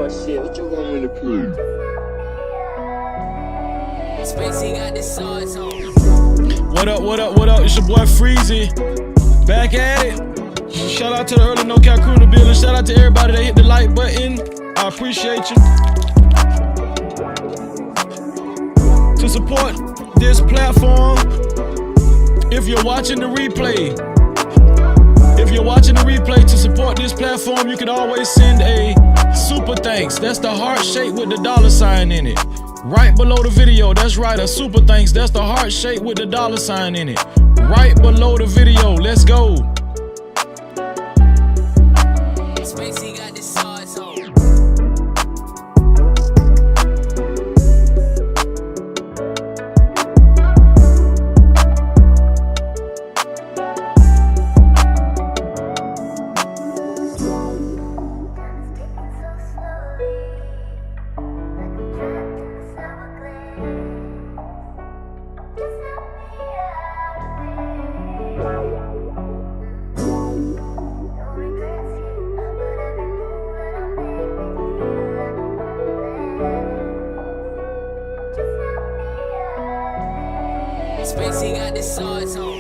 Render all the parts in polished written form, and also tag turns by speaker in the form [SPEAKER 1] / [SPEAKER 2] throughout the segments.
[SPEAKER 1] Shit, what you want me to prove? Spacey got the sauce on.
[SPEAKER 2] What up, what up, what up? It's your boy Freezy. Back at it. Shout out to the early No Cap crew in the building. Shout out to everybody that hit the like button. I appreciate you. To support this platform, if you're watching the replay, to support this platform, you can always send a super thanks. That's the heart shape with the $sign in it. Right below the video, that's right, a super thanks. That's the heart shape with the $sign in it. Right below the video, let's go.
[SPEAKER 1] Spacey got the sauce on. Spacey got the sauce on.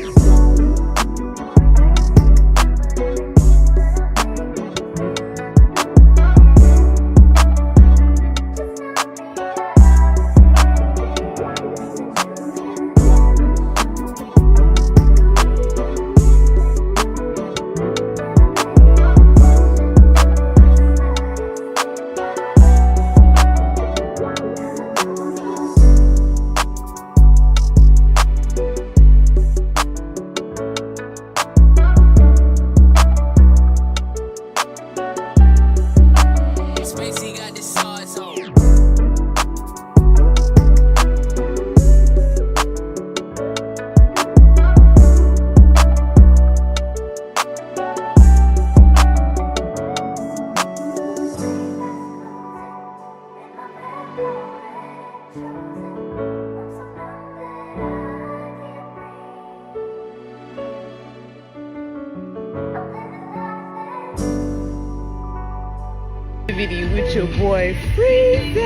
[SPEAKER 3] Video with your boy Freezy.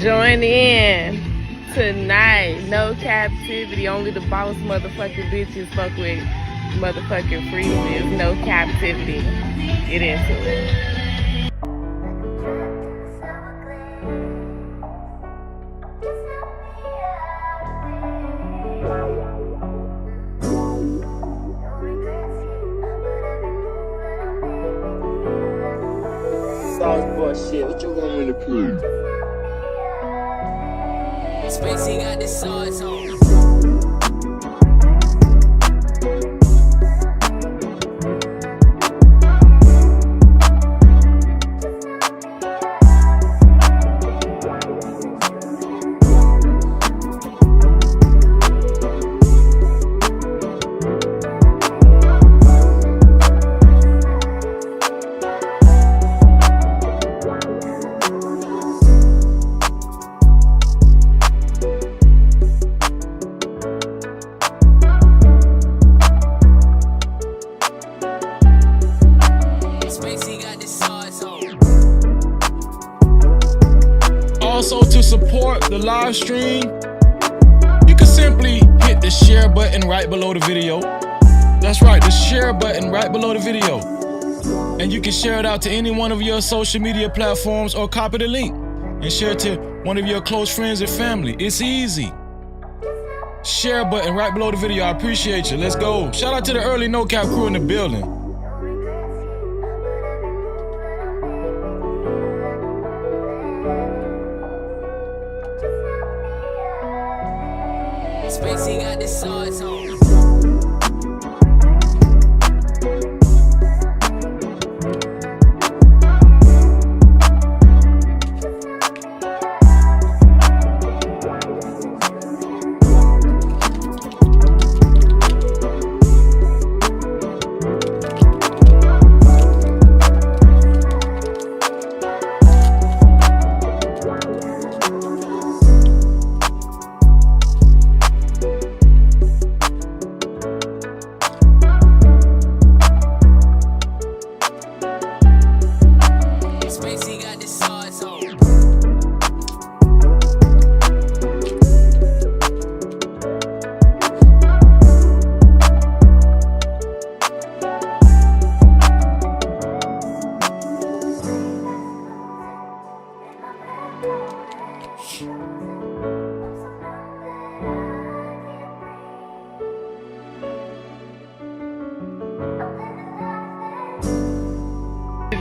[SPEAKER 3] Join in tonight. No captivity. Only the boss motherfucking bitches fuck with motherfucking Freezy. No captivity. Get into it.
[SPEAKER 1] Shit, what you want me to prove? Spacey got the sauce on.
[SPEAKER 2] Also, to support the live stream, you can simply hit the share button right below the video. That's right, the share button right below the video. And you can share it out to any one of your social media platforms or copy the link and share it to one of your close friends and family. It's easy. Share button right below the video. I appreciate you. Let's go. Shout out to the early No Cap crew in the building.
[SPEAKER 1] Spacey got the sauce on.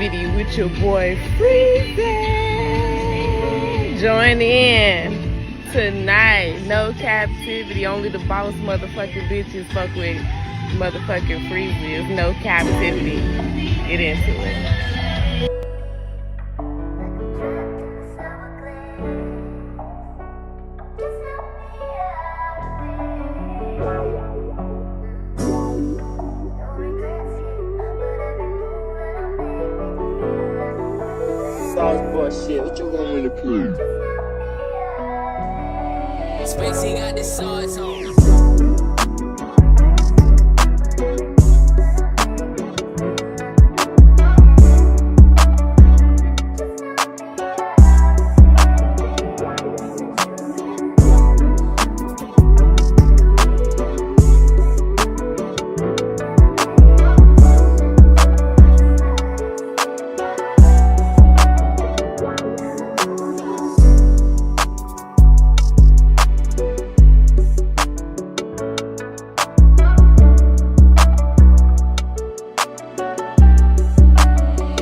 [SPEAKER 3] Cap-tivity with your boy Freezy. Join in tonight. No Cap-tivity. Only the boss motherfucking bitches fuck with motherfucking Freezy. It's no Cap-tivity. Get into it.
[SPEAKER 4] Shit, what you want me to prove?
[SPEAKER 1] Spacey got the sauce on.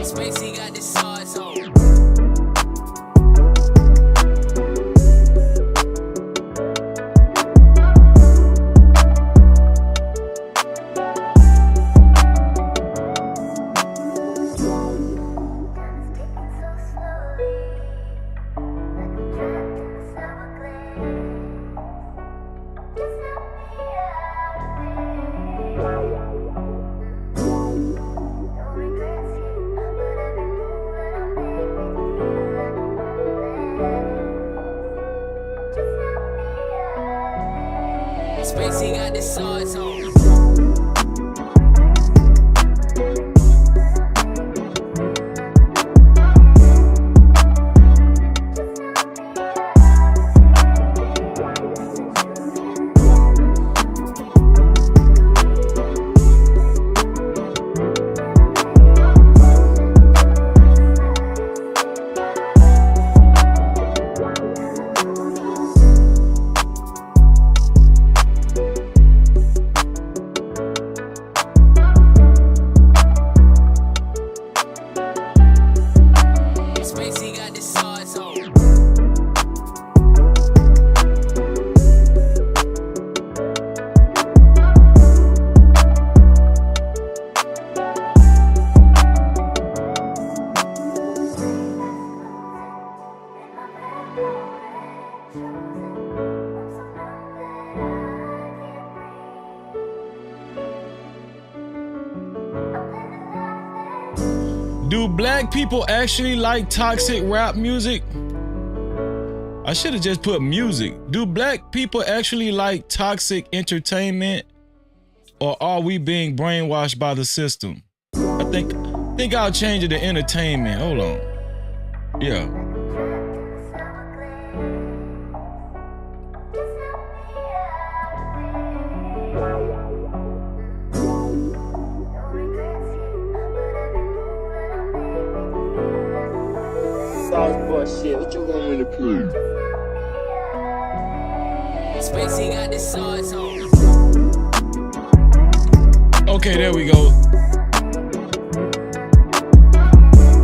[SPEAKER 1] Spacey got the sauce on. Spacey got the sauce on. Spacey got the sauce on.
[SPEAKER 2] Do black people actually like toxic rap music? I should have just put music. Do black people actually like toxic entertainment? Or are we being brainwashed by the system? I think I'll change it to entertainment. Hold on. Yeah.
[SPEAKER 4] Shit, what you want me to prove?
[SPEAKER 1] Spacey got the sauce on.
[SPEAKER 2] Okay, there we go.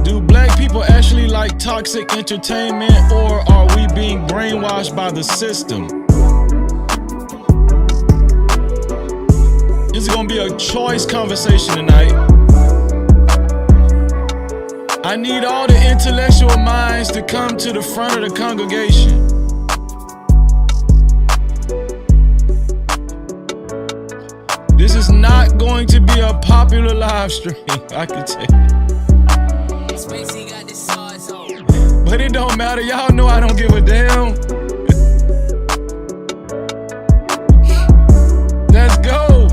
[SPEAKER 2] Do black people actually like toxic entertainment, or are we being brainwashed by the system? This is gonna be a choice conversation tonight. I need all the intellectual minds to come to the front of the congregation. This is not going to be a popular live stream, I can tell you.
[SPEAKER 1] Spacey got the sauce on.
[SPEAKER 2] But it don't matter, y'all know I don't give a damn. Let's go.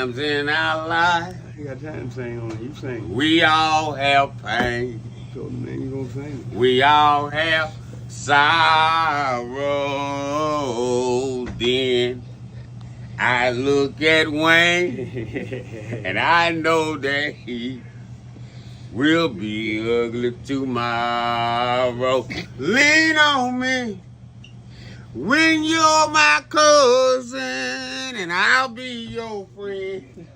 [SPEAKER 5] times in our life.
[SPEAKER 6] You got time to sing on it. You sing.
[SPEAKER 5] We all have pain.
[SPEAKER 6] So man, you gonna sing.
[SPEAKER 5] We all have sorrow. Then I look at Wayne and I know that he will be ugly tomorrow. Lean on me when you're my cousin and I'll be your friend.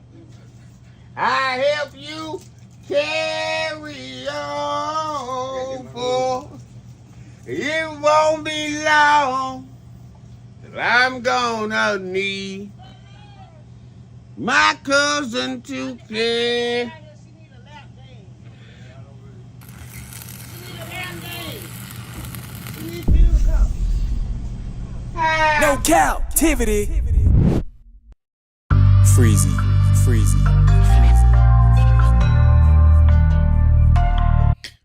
[SPEAKER 5] I help you carry on, for it won't be long till I'm gonna need my cousin to care.
[SPEAKER 7] No captivity. Freezy, freezy.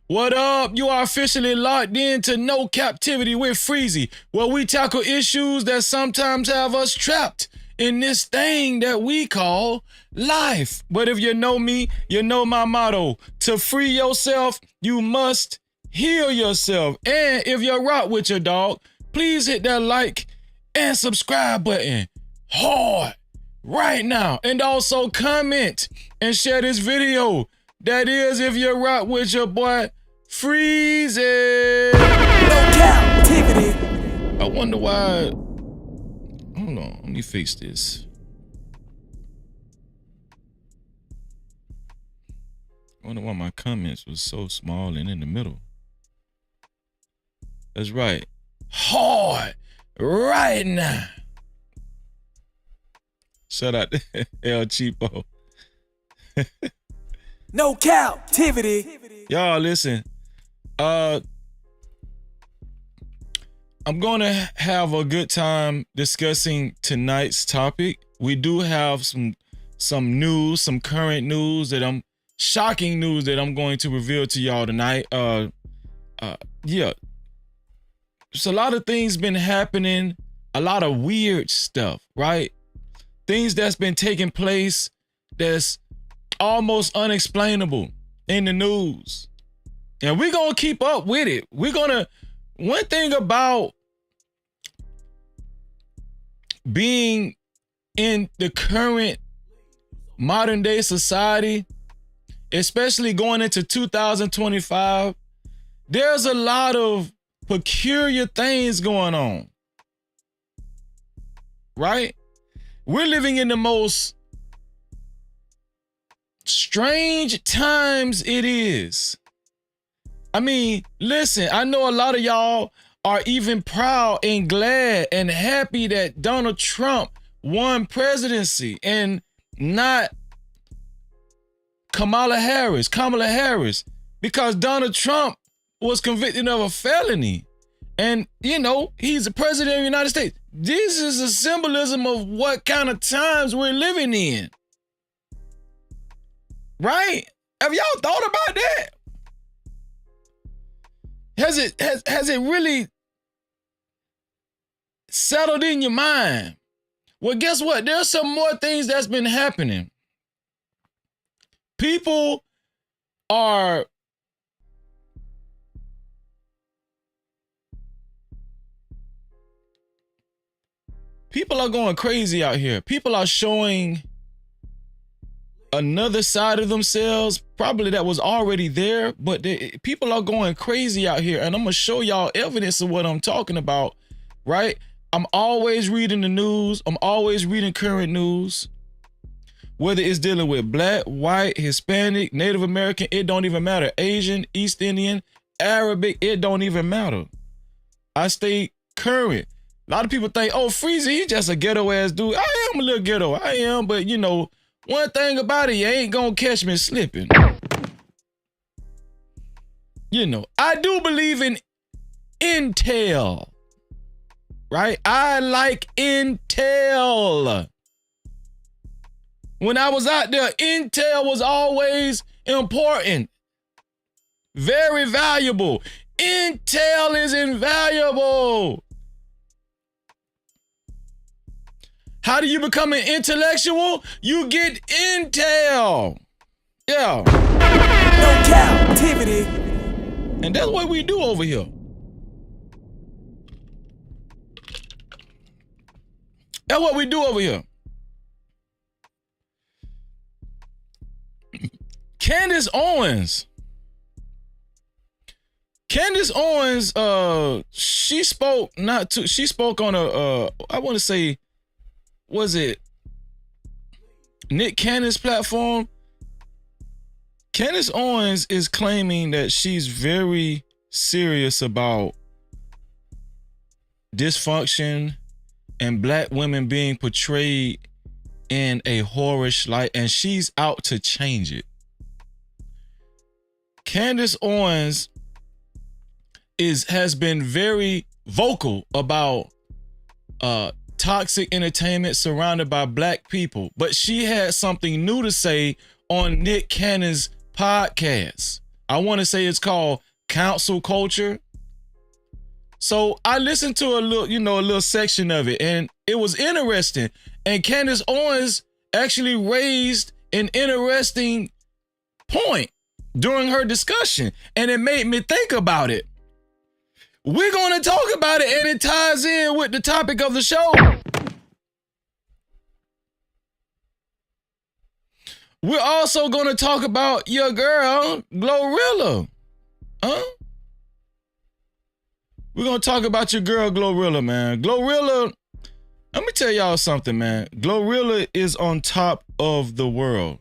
[SPEAKER 2] What up? You are officially locked in to No Captivity with Freezy, where we tackle issues that sometimes have us trapped in this thing that we call life. But if you know me, you know my motto. To free yourself, you must heal yourself. And if you're rock with your dog, please hit that like and subscribe button hard right now. And also comment and share this video. That is, if you rock with your boy, Freezy.
[SPEAKER 7] No captivity.
[SPEAKER 2] I wonder why. Hold on, let me fix this. I wonder why my comments was so small and in the middle. That's right. Hard right now. Shout out to El Cheapo.
[SPEAKER 7] No captivity.
[SPEAKER 2] Y'all listen. I'm gonna have a good time discussing tonight's topic. We do have some news, some current news shocking news that I'm going to reveal to y'all tonight. Yeah. There's a lot of things been happening, a lot of weird stuff, right? Things that's been taking place that's almost unexplainable in the news. And we're going to keep up with it. One thing about being in the current modern day society, especially going into 2025, there's a lot of peculiar things going on, right? We're living in the most strange times it is. I mean, listen, I know a lot of y'all are even proud and glad and happy that Donald Trump won presidency and not Kamala Harris, because Donald Trump was convicted of a felony. And, you know, he's the president of the United States. This is a symbolism of what kind of times we're living in. Right? Have y'all thought about that? Has it really settled in your mind? Well, guess what? There's some more things that's been happening. People are going crazy out here. People are showing another side of themselves, probably that was already there, but people are going crazy out here. And I'm going to show y'all evidence of what I'm talking about, right? I'm always reading the news. I'm always reading current news. Whether it's dealing with black, white, Hispanic, Native American, it don't even matter. Asian, East Indian, Arabic, it don't even matter. I stay current. A lot of people think, oh, Freezy, he's just a ghetto ass dude. I am a little ghetto. I am, but you know, one thing about it, you ain't gonna catch me slipping. You know, I do believe in intel, right? I like intel. When I was out there, intel was always important. Very valuable. Intel is invaluable. How do you become an intellectual? You get intel. Yeah.
[SPEAKER 7] No captivity.
[SPEAKER 2] And that's what we do over here. That's what we do over here. Candace Owens. She spoke on a I want to say, was it Nick Cannon's platform? Candace Owens is claiming that she's very serious about dysfunction and black women being portrayed in a whorish light, and she's out to change it. Candace Owens has been very vocal about toxic entertainment surrounded by black people, but she had something new to say on Nick Cannon's podcast. I want to say it's called Council Culture. So I listened to a little section of it, and it was interesting. And Candace Owens actually raised an interesting point during her discussion, and it made me think about it. We're going to talk about it, and it ties in with the topic of the show. We're also going to talk about your girl, Glorilla. Huh? We're going to talk about your girl, Glorilla, man. Glorilla, let me tell y'all something, man. Glorilla is on top of the world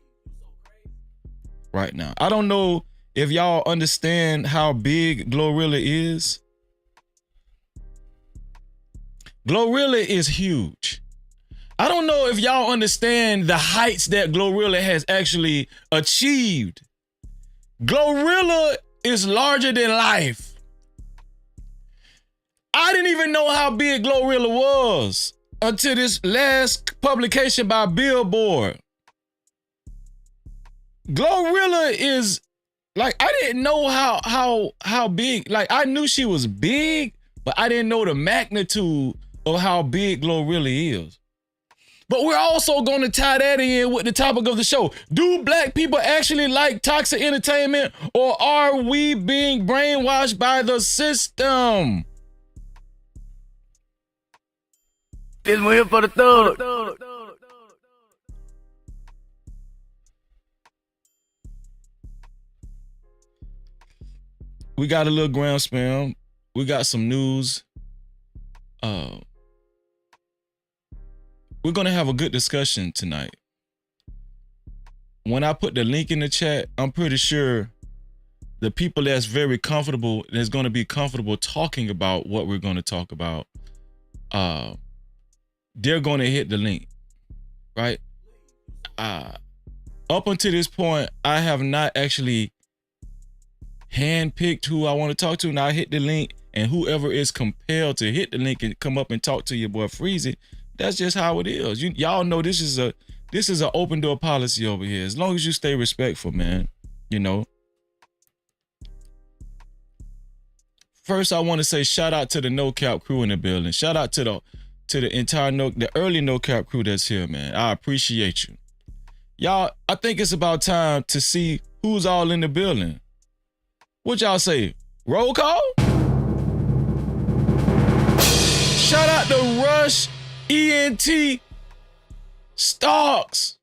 [SPEAKER 2] right now. I don't know if y'all understand how big Glorilla is. Glorilla is huge. I don't know if y'all understand the heights that Glorilla has actually achieved. Glorilla is larger than life. I didn't even know how big Glorilla was until this last publication by Billboard. Glorilla is like, I didn't know how big. Like, I knew she was big, but I didn't know the magnitude of how big Glorilla is. But we're also going to tie that in with the topic of the show. Do black people actually like toxic entertainment, or are we being brainwashed by the system?
[SPEAKER 6] This one here for the thug.
[SPEAKER 2] We got a little ground spam. We got some news. We're going to have a good discussion tonight. When I put the link in the chat, I'm pretty sure the people that's very comfortable, that's going to be comfortable talking about what we're going to talk about, they're going to hit the link, right? Up until this point, I have not actually handpicked who I want to talk to. Now I hit the link, and whoever is compelled to hit the link and come up and talk to your boy Freezy, that's just how it is. Y'all know this is an open door policy over here. As long as you stay respectful, man, you know. First, I want to say shout out to the No Cap crew in the building. Shout out to the entire the early No Cap crew that's here, man. I appreciate you. Y'all, I think it's about time to see who's all in the building. What y'all say? Roll call? Shout out to Rush ENT Starks.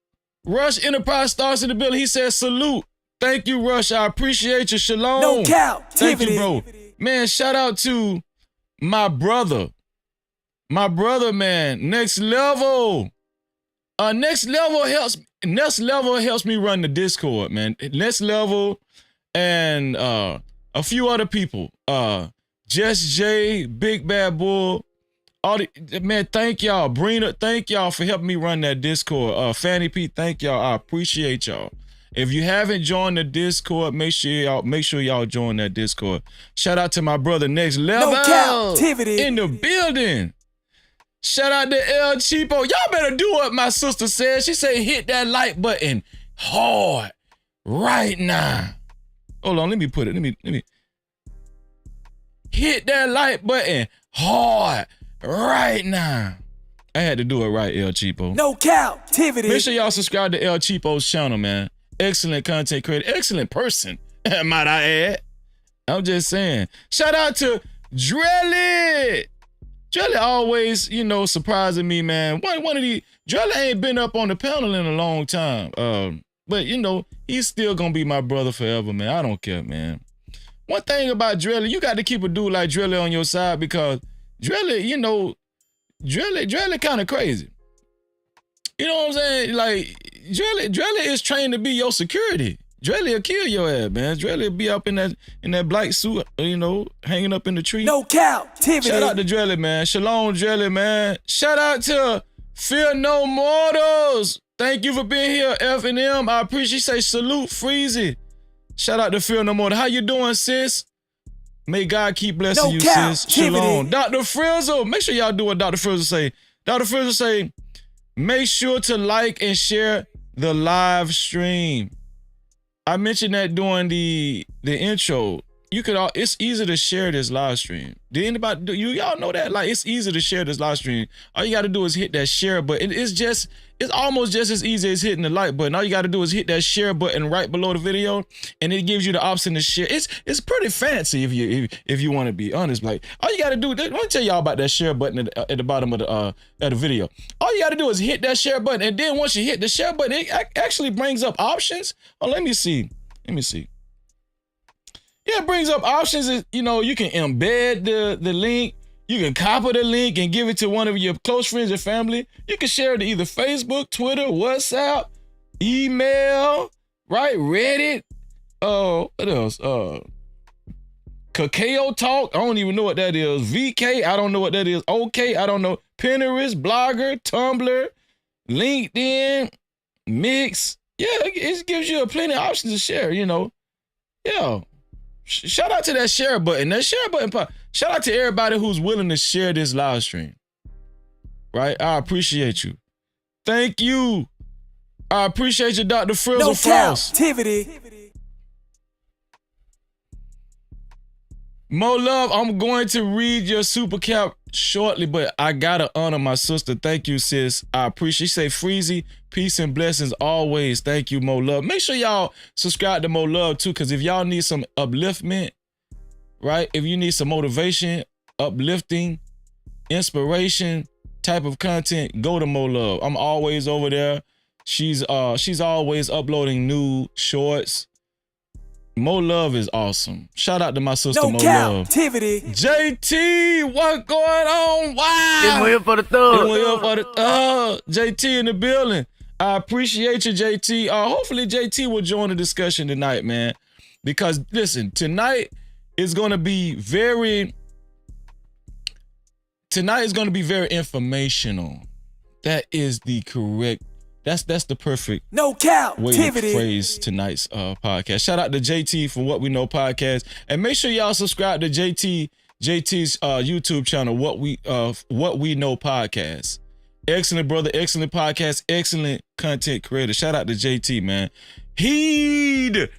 [SPEAKER 2] Rush Enterprise Starks in the building. He says salute. Thank you, Rush. I appreciate you. Shalom.
[SPEAKER 7] No captivity.
[SPEAKER 2] Thank you, bro. Man, shout out to my brother. My brother, man. Next Level. Next Level helps me run the Discord, man. Next Level and a few other people. Jess J, Big Bad Bull. Man, thank y'all. Brina, thank y'all for helping me run that Discord. Fanny P, thank y'all. I appreciate y'all. If you haven't joined the Discord, make sure y'all join that Discord. Shout out to my brother Next Level.
[SPEAKER 7] No captivity.
[SPEAKER 2] In the building. Shout out to El Cheapo. Y'all better do what my sister said. She said hit that like button hard right now. Hold on, let me hit that like button hard right now. I had to do it right, El Cheapo.
[SPEAKER 7] No captivity.
[SPEAKER 2] Make sure y'all subscribe to El Cheapo's channel, man. Excellent content creator, excellent person, might I add. I'm just saying. Shout out to Drelly. Drelly always, you know, surprising me, man. One of these, Drelly ain't been up on the panel in a long time. But, you know, he's still going to be my brother forever, man. I don't care, man. One thing about Drelly, you got to keep a dude like Drelly on your side because Drelly, you know, Drelly kind of crazy. You know what I'm saying? Like, Drelly is trained to be your security. Drelly will kill your ass, man. Drelly will be up in that black suit, you know, hanging up in the tree.
[SPEAKER 7] No captivity.
[SPEAKER 2] Shout out to Drelly, man. Shalom, Drelly, man. Shout out to Fear No Mortals. Thank you for being here, F&M. I appreciate you. Say salute, Freezy. Shout out to Fear No Mortals. How you doing, sis? May God keep blessing you, sis. Shalom. Dr. Frizzle. Make sure y'all do what Dr. Frizzle say. Dr. Frizzle say, make sure to like and share the live stream. I mentioned that during the intro. You could all, it's easy to share this live stream. Did anybody do y'all know that? Like, it's easy to share this live stream. All you gotta do is hit that share button. It's almost just as easy as hitting the like button. All you gotta do is hit that share button right below the video, and it gives you the option to share. It's pretty fancy if you want to be honest. Like, all you gotta do, let me tell y'all about that share button at the bottom of the video. All you gotta do is hit that share button, and then once you hit the share button, it actually brings up options. Oh, let me see. Yeah, it brings up options. You know, you can embed the link. You can copy the link and give it to one of your close friends or family. You can share it to either Facebook, Twitter, WhatsApp, email, right? Reddit. What else? Kakao Talk. I don't even know what that is. VK. I don't know what that is. OK. I don't know. Pinterest, Blogger, Tumblr, LinkedIn, Mix. Yeah, it gives you plenty of options to share, you know. Yeah. Shout out to that share button. That share button. Shout out to everybody who's willing to share this live stream. Right? I appreciate you. Thank you. I appreciate you, Dr. Frizzle Frost.
[SPEAKER 7] Captivity.
[SPEAKER 2] Mo Love, I'm going to read your super cap shortly, but I gotta honor my sister. Thank you, sis. I appreciate you. Say Freezy, peace and blessings always. Thank you, Mo Love. Make sure y'all subscribe to Mo Love too, because if y'all need some upliftment, right? If you need some motivation, uplifting, inspiration type of content, go to Mo Love. I'm always over there. She's always uploading new shorts. Mo Love is awesome. Shout out to my sister Mo Love.
[SPEAKER 7] Captivity.
[SPEAKER 2] JT, what going on? Wow.
[SPEAKER 6] It's here for the thug.
[SPEAKER 2] JT in the building. I appreciate you, JT. Hopefully JT will join the discussion tonight, man. Because listen, tonight is gonna be very informational. That is the correct. That's the perfect way to phrase tonight's podcast. Shout out to JT from What We Know Podcast, and make sure y'all subscribe to JT's YouTube channel, What We Know Podcast. Excellent brother, excellent podcast, excellent content creator. Shout out to JT, man. Heed,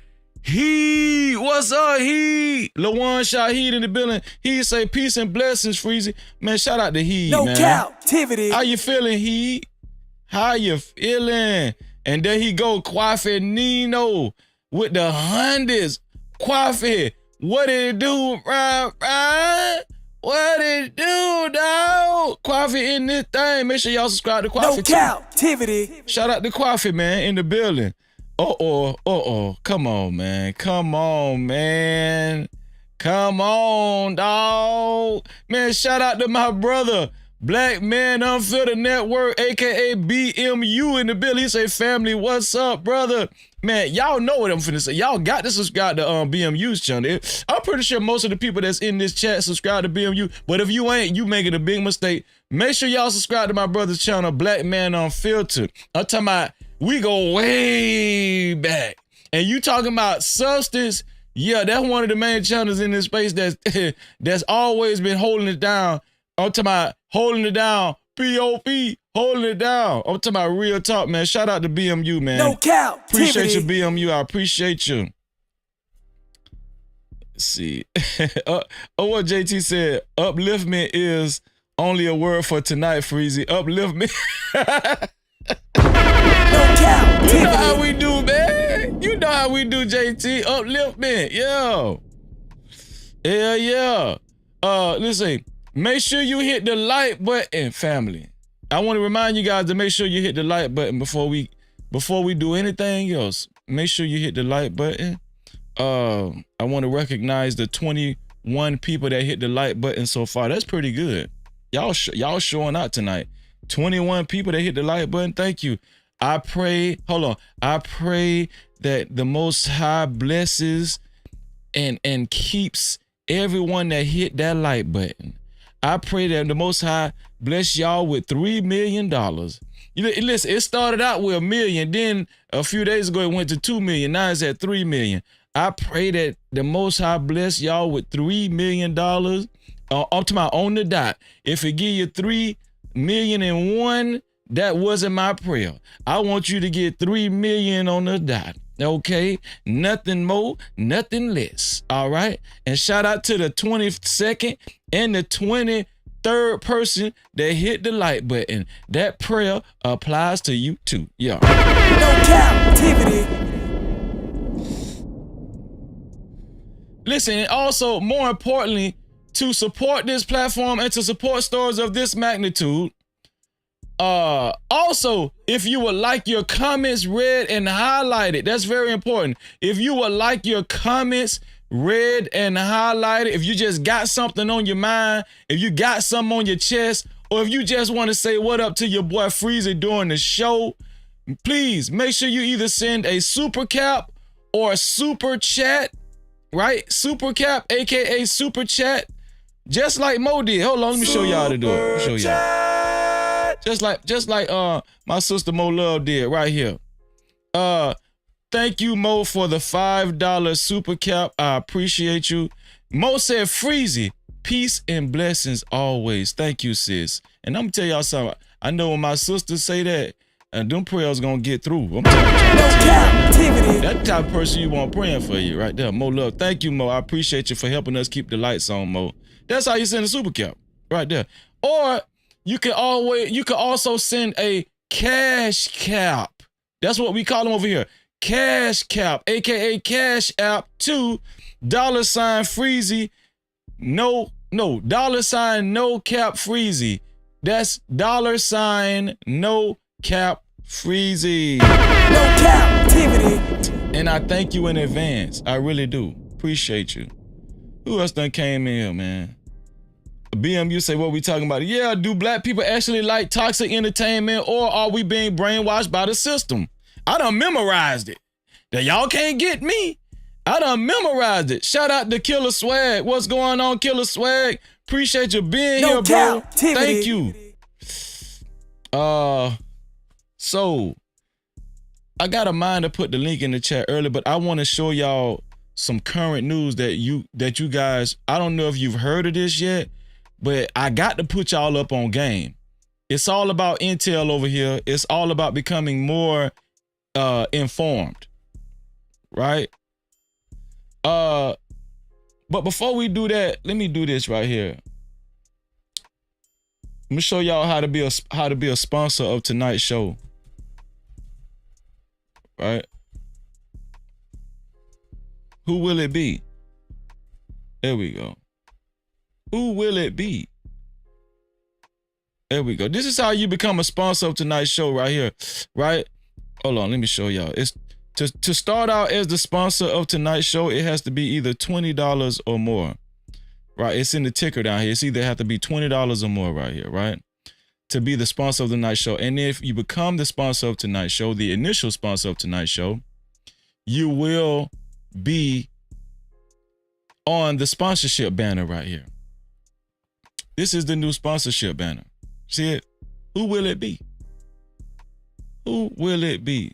[SPEAKER 2] what's up, Heed? Lawan Shaheed in the building. He say peace and blessings, Freezy. Man, shout out to Heed, man.
[SPEAKER 7] Captivity.
[SPEAKER 2] How you feeling, Heed? How you feeling? And there he go, Kwafi Nino with the hundreds. Kwafi, what did it do, right? What did it do, dog? Kwafi in this thing. Make sure y'all subscribe to Kwafi too.
[SPEAKER 7] Captivity.
[SPEAKER 2] Shout out to Kwafi, man, in the building. Come on, man. Come on, dog. Man, shout out to my brother, Black Man Unfiltered Network, aka BMU in the building. He say, family, what's up, brother? Man, y'all know what I'm finna say. Y'all got to subscribe to BMU's channel. I'm pretty sure most of the people that's in this chat subscribe to BMU, but if you ain't, you making a big mistake. Make sure y'all subscribe to my brother's channel, Black Man Unfiltered. I'm talking about, we go way back. And you talking about substance, yeah, that's one of the main channels in this space that's always been holding it down. I'm talking about holding it down. P.O.P. holding it down. I'm talking about real talk, man. Shout out to BMU, man. Appreciate you, BMU. I appreciate you. Let's see. What JT said, upliftment is Only a word for tonight, Freezy. Uplift me.
[SPEAKER 7] No cap.
[SPEAKER 2] You know how we do, man. You know how we do, JT. Upliftment. Yo. Yeah, yeah. Listen, make sure you hit the like button, family. I want to remind you guys to make sure you hit the like button before we do anything else. Make sure you hit the like button. I want to recognize the 21 people that hit the like button so far. That's pretty good. Y'all showing out tonight. 21 people that hit the like button. Thank you. I pray that the Most High blesses and keeps everyone that hit that like button. I pray that the Most High bless y'all with $3 million. Listen, it started out with $1 million. Then a few days ago, it went to $2 million. Now it's at $3 million. I pray that the Most High bless y'all with $3 million up to my on the dot. If it give you 3,000,001, that wasn't my prayer. I want you to get 3 million on the dot. Okay, nothing more, nothing less. All right, and shout out to the 22nd and the 23rd person that hit the like button. That prayer applies to you too. Yeah.
[SPEAKER 7] No Cap-tivity.
[SPEAKER 2] Listen, and also more importantly, to support this platform and to support stores of this magnitude. Also, if you would like your comments read and highlighted, that's very important. If you would like your comments read and highlighted, if you just got something on your mind, if you got something on your chest, or if you just want to say what up to your boy Freezy during the show, please make sure you either send a super cap or a super chat, right? Super cap, aka super chat, just like Mo did. Hold on, let me show y'all how to do it. Let me show y'all. Just like my sister Mo Love did right here. Thank you, Mo, for the $5 super cap. I appreciate you. Mo said, Freezy, peace and blessings always. Thank you, sis. And I'm gonna tell y'all something. I know when my sisters say that, and them prayers gonna get through. I'm telling you, that type of person you want praying for you right there. Mo Love. Thank you, Mo. I appreciate you for helping us keep the lights on, Mo. That's how you send a super cap right there. Or you can also send a cash cap. That's what we call them over here. Cash cap, aka cash app to $Freezy. No cap Freezy. That's $no cap Freezy.
[SPEAKER 7] No Cap-tivity.
[SPEAKER 2] And I thank you in advance. I really do. Appreciate you. Who else done came in here, man? BMU say, what we talking about? Yeah, do black people actually like toxic entertainment, or are we being brainwashed by the system? I done memorized it. Now y'all can't get me. I done memorized it. Shout out to Killer Swag. What's going on, Killer Swag? Appreciate you being here, bro. Thank you. So I got a mind to put the link in the chat earlier, but I want to show y'all some current news that you guys, I don't know if you've heard of this yet, but I got to put y'all up on game. It's all about intel over here. It's all about becoming more informed, right? But before we do that, let me do this right here. Let me show y'all how to be a sponsor of tonight's show, right? Who will it be? There we go. Who will it be? There we go. This is how you become a sponsor of tonight's show right here, right? Hold on, let me show y'all. It's to start out as the sponsor of tonight's show, it has to be either $20 or more, right? It's in the ticker down here. It's either have to be $20 or more right here, right? To be the sponsor of the night show. And if you become the sponsor of tonight's show, the initial sponsor of tonight's show, you will be on the sponsorship banner right here. This is the new sponsorship banner. See it? Who will it be? Who will it be?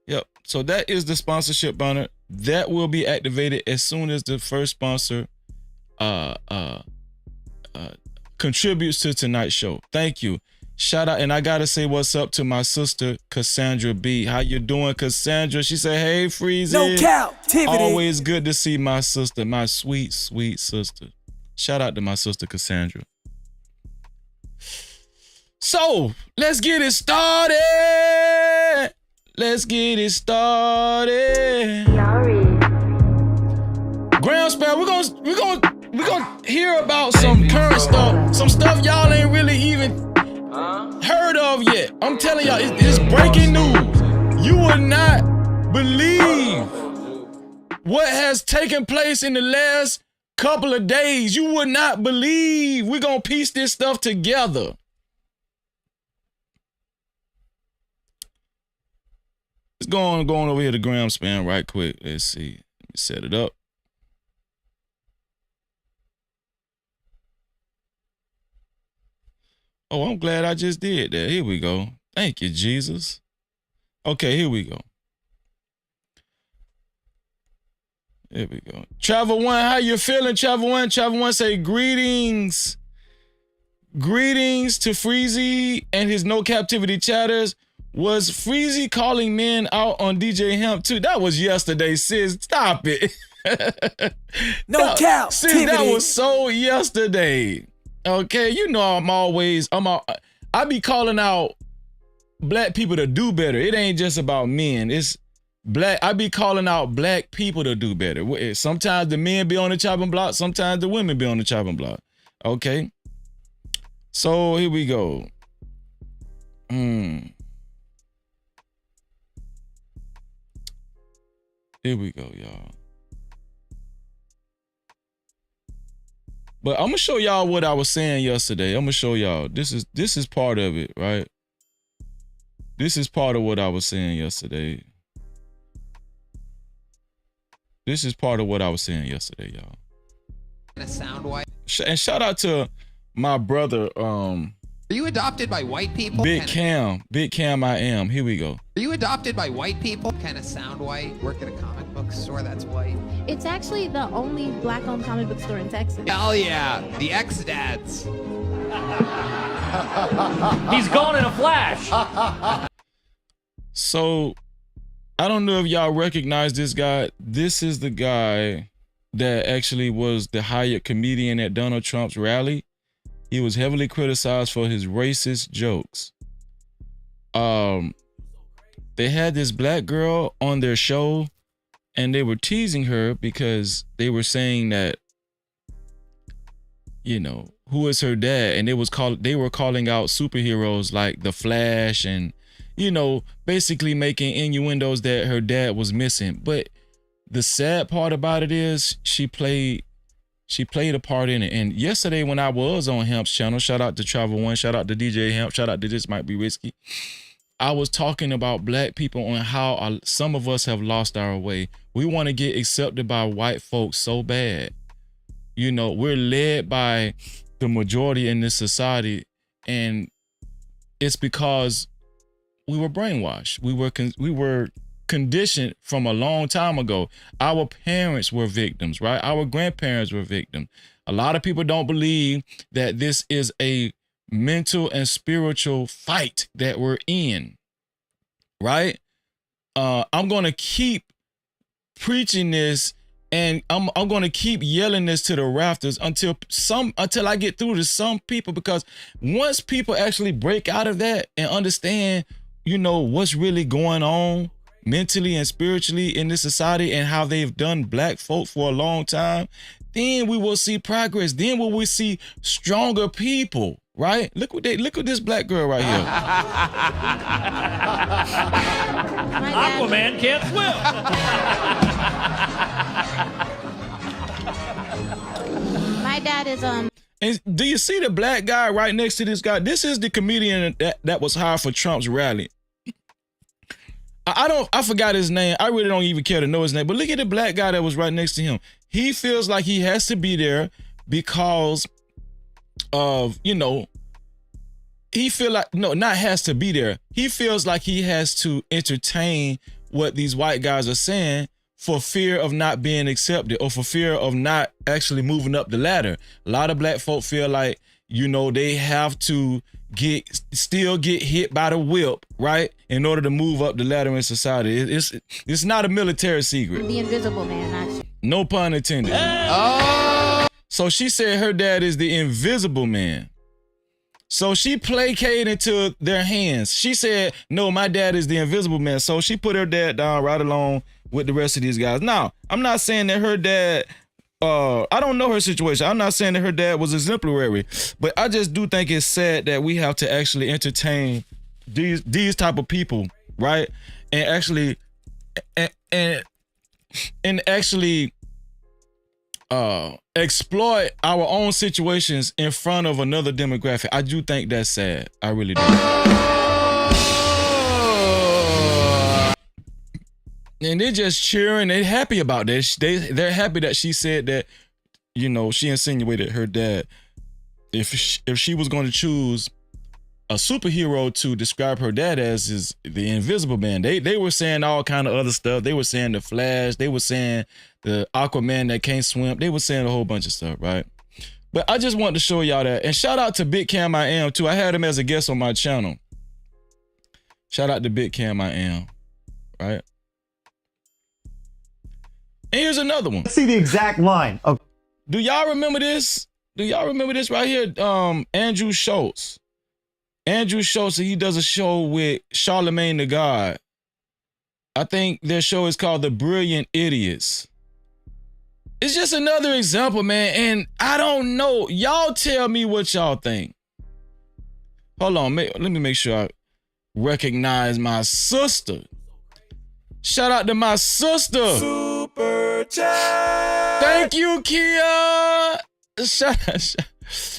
[SPEAKER 2] Yep. So that is the sponsorship banner. That will be activated as soon as the first sponsor contributes to tonight's show. Thank you. Shout out, and I gotta say what's up to my sister Cassandra B. How you doing, Cassandra? She said, "Hey, Freezy."
[SPEAKER 7] No Cap-tivity.
[SPEAKER 2] Always good to see my sister, my sweet, sweet sister. Shout out to my sister Cassandra. So, let's get it started. Let's get it started. Ground spell, we're gonna hear about some current stuff, some stuff y'all ain't really even heard of yet. I'm telling y'all, it's breaking news. You would not believe what has taken place in the last couple of days. You would not believe. We're gonna piece this stuff together. Let's go on over here to Gram Spam right quick. Let's see. Let me set it up. Oh, I'm glad I just did that. Here we go. Thank you, Jesus. Okay, here we go. Here we go. Travel One, how you feeling, Travel One? Travel One say greetings. Greetings to Freezy and his No Captivity chatters. Was Freezy calling men out on DJ Hemp too? That was yesterday, sis. Stop it.
[SPEAKER 7] No cap.
[SPEAKER 2] Sis, that was so yesterday. Okay, you know I be calling out black people to do better. It ain't just about men. It's black. I be calling out black people to do better. Sometimes the men be on the chopping block. Sometimes the women be on the chopping block. Okay. So here we go. Here we go, y'all. But I'm gonna show y'all what I was saying yesterday. I'm gonna show y'all. This is part of it, right? This is part of what I was saying yesterday. This is part of what I was saying yesterday, y'all.
[SPEAKER 8] And a sound white.
[SPEAKER 2] And shout out to my brother,
[SPEAKER 8] Are you adopted by white people?
[SPEAKER 2] Big Cam I am. Here we go.
[SPEAKER 8] Are you adopted by white people? Kind of sound white. Work at a comic book store that's white.
[SPEAKER 9] It's actually the only black-owned comic book store in Texas.
[SPEAKER 8] Hell yeah, the ex-dads.
[SPEAKER 6] He's gone in a flash.
[SPEAKER 2] So, I don't know if y'all recognize this guy. This is the guy that actually was the hired comedian at Donald Trump's rally. He was heavily criticized for his racist jokes. They had this black girl on their show and they were teasing her because they were saying that, you know, who is her dad? And they were calling out superheroes like the Flash and, you know, basically making innuendos that her dad was missing. But the sad part about it is she played a part in it. And yesterday when I was on Hemp's channel, shout out to Travel One, shout out to DJ Hemp, shout out to This Might Be Risky. I was talking about black people on how some of us have lost our way. We want to get accepted by white folks so bad. You know, we're led by the majority in this society, and it's because we were brainwashed. We were conditioned from a long time ago. Our parents were victims, right? Our grandparents were victims. A lot of people don't believe that this is a mental and spiritual fight that we're in, right? I'm going to keep preaching this, and I'm going to keep yelling this to the rafters until I get through to some people, because once people actually break out of that and understand, you know, what's really going on mentally and spiritually in this society and how they've done black folk for a long time, then we will see progress. Then we will see stronger people, right? Look at this black girl right here.
[SPEAKER 6] Aquaman can't swim.
[SPEAKER 9] My dad is
[SPEAKER 2] And do you see the black guy right next to this guy? This is the comedian that was hired for Trump's rally. I forgot his name. I really don't even care to know his name. But look at the black guy that was right next to him. He feels like he has to be there because of, you know, he feel like, no, not has to be there. He feels like he has to entertain what these white guys are saying for fear of not being accepted or for fear of not actually moving up the ladder. A lot of black folk feel like, you know, they have to still get hit by the whip, right, in order to move up the ladder in society. It's not a military secret.
[SPEAKER 9] the invisible man, actually.
[SPEAKER 2] No pun intended. Oh! So she said her dad is the invisible man. So she placated into their hands. She said, no, my dad is the invisible man. So she put her dad down right along with the rest of these guys. Now, I'm not saying that her dad, I don't know her situation. I'm not saying that her dad was exemplary, but I just do think it's sad that we have to actually entertain these type of people, right? And actually, and actually exploit our own situations in front of another demographic. I do think that's sad. I really do. And they're just cheering. They're happy about this. They're happy that she said that, you know, she insinuated her dad. If she was going to choose a superhero to describe her dad as, is the invisible man. They were saying all kind of other stuff. They were saying the Flash. They were saying the Aquaman that can't swim. They were saying a whole bunch of stuff, right? But I just wanted to show y'all that. And shout out to Big Cam I Am too. I had him as a guest on my channel. Shout out to Big Cam I Am, right? And here's another one.
[SPEAKER 10] Let's see the exact line. Okay.
[SPEAKER 2] Do y'all remember this? Do y'all remember this right here? Andrew Schultz. Andrew Schultz, he does a show with Charlemagne the God. I think their show is called The Brilliant Idiots. It's just another example, man. And I don't know. Y'all tell me what y'all think. Hold on. Let me make sure I recognize my sister. Shout out to my sister. Super chat. Thank you, Kia.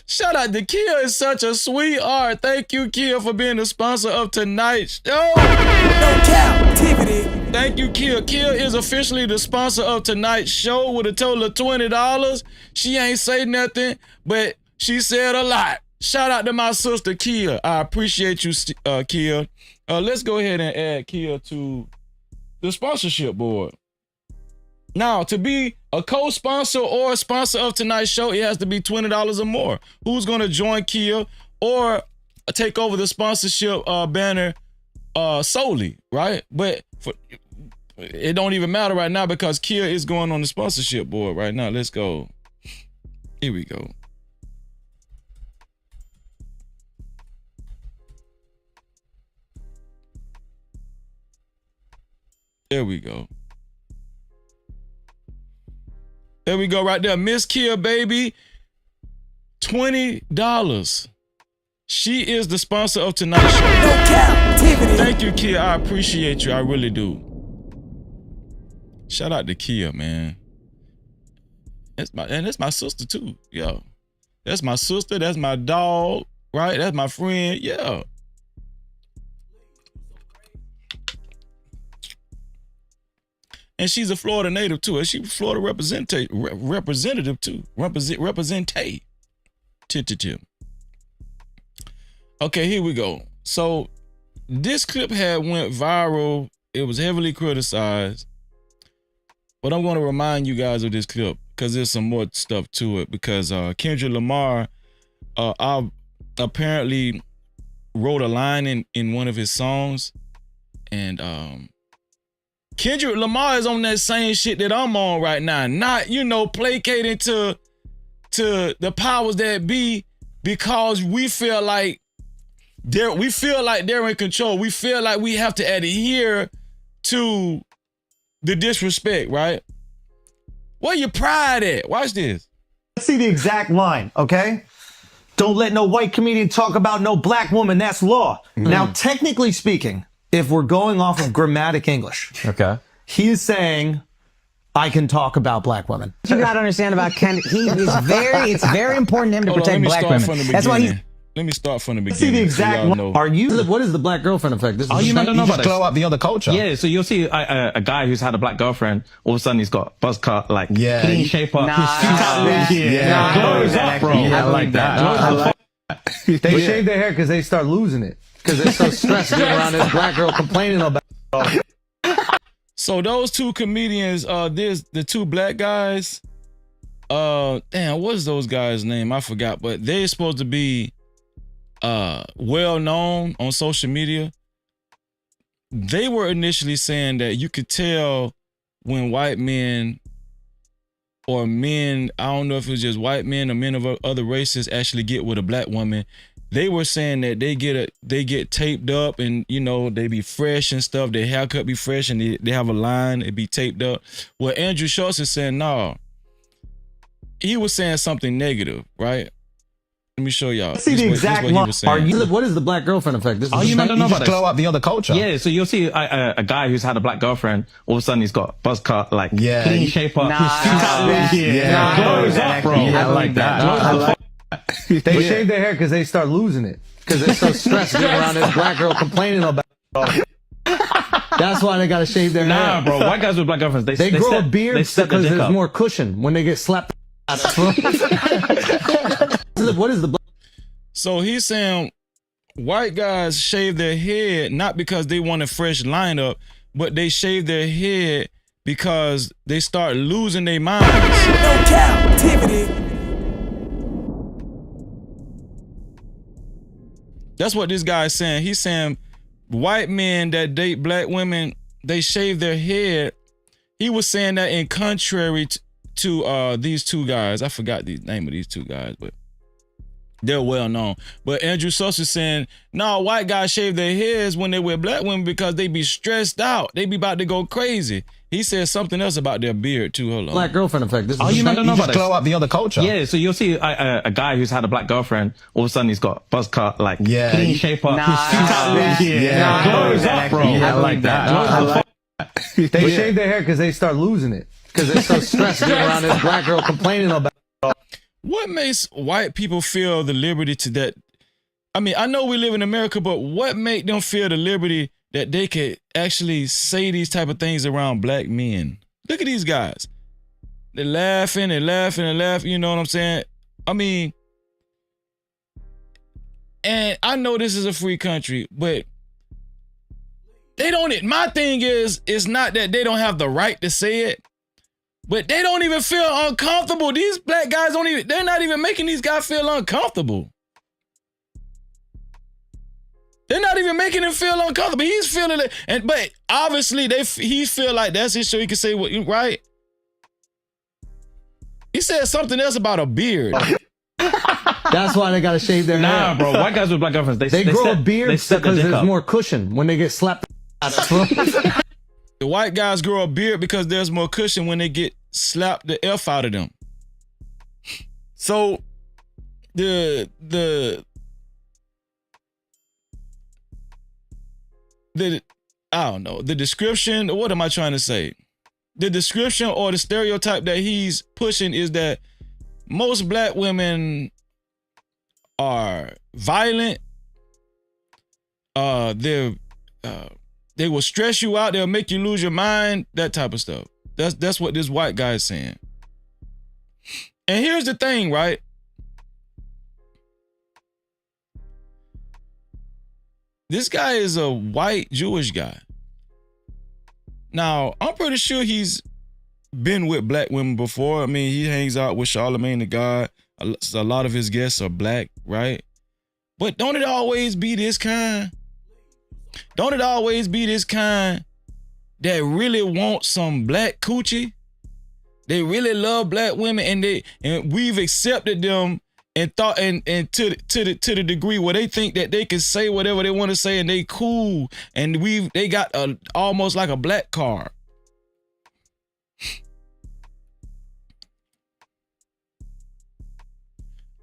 [SPEAKER 2] Shout out to Kia, is such a sweetheart. Thank you, Kia, for being the sponsor of tonight's show. No Cap-tivity. Thank you, Kia. Kia is officially the sponsor of tonight's show with a total of $20. She ain't say nothing, but she said a lot. Shout out to my sister, Kia. I appreciate you, Kia. Let's go ahead and add Kia to the sponsorship board. Now, to be a co-sponsor or a sponsor of tonight's show, it has to be $20 or more. Who's going to join Kia or take over the sponsorship banner solely, right? But it don't even matter right now because Kia is going on the sponsorship board right now. Let's go. Here we go. There we go. There we go right there. Miss Kia, baby. $20. She is the sponsor of tonight's show. No Cap-tivity. Thank you, Kia. I appreciate you. I really do. Shout out to Kia, man. That's my sister too. Yo. That's my sister. That's my dog. Right? That's my friend. Yeah. And she's a Florida native too. And she's a Florida representative too. Representative. Okay, here we go. So this clip had went viral. It was heavily criticized. But I'm going to remind you guys of this clip because there's some more stuff to it. Because Kendrick Lamar apparently wrote a line in one of his songs. And Kendrick Lamar is on that same shit that I'm on right now. Not, you know, placating to the powers that be because we feel like they're in control. We feel like we have to adhere to the disrespect, right? Where your pride at? Watch this.
[SPEAKER 10] Let's see the exact line, okay? Don't let no white comedian talk about no black woman. That's law. Now, technically speaking, if we're going off of grammatic English, okay, he is saying, I can talk about black women.
[SPEAKER 11] You gotta understand about Ken. It's very important to him to protect black women. That's why he's.
[SPEAKER 2] Let me start from the beginning.
[SPEAKER 10] See the exact line. Are you? What is the black girlfriend effect? This is
[SPEAKER 12] you don't know about
[SPEAKER 13] glow up the other culture.
[SPEAKER 12] Yeah, so you'll see a guy who's had a black girlfriend. All of a sudden, he's got buzz cut, like clean shape up. Glows up, bro.
[SPEAKER 10] I like that. They shave their hair because they start losing it. Because they're so stressed being around this black girl complaining about it.
[SPEAKER 2] So those two comedians, the two black guys, damn, what's those guys' name? I forgot, but they're supposed to be well known on social media. They were initially saying that you could tell when white men or men, I don't know if it was just white men or men of other races actually get with a black woman, they were saying that they get taped up and, you know, they be fresh and stuff. Their haircut be fresh and they have a line, it be taped up. Well, Andrew Schultz is saying, no. He was saying something negative, right? Let me show y'all.
[SPEAKER 10] See the exact line. What is the black girlfriend effect? This is
[SPEAKER 12] you don't know about this?
[SPEAKER 11] Glow up the other culture.
[SPEAKER 12] Yeah, so you'll see a guy who's had a black girlfriend, all of a sudden he's got buzz cut, like clean shape up.
[SPEAKER 11] Glows up, bro.
[SPEAKER 10] Yeah, I like that. They shave their hair because they start losing it. Because they're so stressed being around this black girl complaining about it. That's why they gotta shave their hair.
[SPEAKER 12] Nah, bro. White guys with black girlfriends, they
[SPEAKER 10] grow a beard because there's more cushion when they get slapped. What is the?
[SPEAKER 2] So he's saying white guys shave their head not because they want a fresh lineup, but they shave their head because they start losing their minds.
[SPEAKER 7] No Cap-tivity.
[SPEAKER 2] That's what this guy is saying. He's saying white men that date black women, they shave their head. He was saying that in contrary to these two guys. I forgot the name of these two guys, but they're well known. But Andrew Schultz is saying, no, white guys shave their heads when they wear black women because they be stressed out. They be about to go crazy. He said something else about their beard too. Hold on.
[SPEAKER 10] Black girlfriend effect. This
[SPEAKER 12] you don't know about this?
[SPEAKER 11] Glow up the other culture.
[SPEAKER 12] Yeah, so you'll see a guy who's had a black girlfriend, all of a sudden he's got buzz cut, like clean shape up. Glows up, bro.
[SPEAKER 11] I like that.
[SPEAKER 10] They shave their hair because they start losing it. Because they're so stressed being around this black girl complaining about it.
[SPEAKER 2] What makes white people feel the liberty to that? I mean, I know we live in America, but what make them feel the liberty that they could actually say these type of things around black men? Look at these guys. They're laughing and laughing and laughing. You know what I'm saying? I mean, and I know this is a free country, but they don't, my thing is, it's not that they don't have the right to say it, but they don't even feel uncomfortable. These black guys they're not even making these guys feel uncomfortable. They're not even making him feel uncomfortable. He's feeling it, but obviously he feel like that's his show. He can say what, right? He said something else about a beard.
[SPEAKER 10] That's why they gotta shave their hair.
[SPEAKER 12] Nah, bro. White guys with black girlfriends, they
[SPEAKER 10] grow a beard because there's more cushion when they get slapped.
[SPEAKER 2] The white guys grow a beard because there's more cushion when they get slapped the F out of them. So the I don't know, the description, what am I trying to say? The description or the stereotype that he's pushing is that most black women are violent. They will stress you out. They'll make you lose your mind. That type of stuff. That's what this white guy is saying. And here's the thing, right? This guy is a white Jewish guy. Now, I'm pretty sure he's been with black women before. I mean, he hangs out with Charlemagne the God. A lot of his guests are black, right? But don't it always be this kind? Don't it always be this kind that really want some black coochie? They really love black women, and we've accepted them and thought and to the degree where they think that they can say whatever they want to say and they cool, and they got almost like a black card.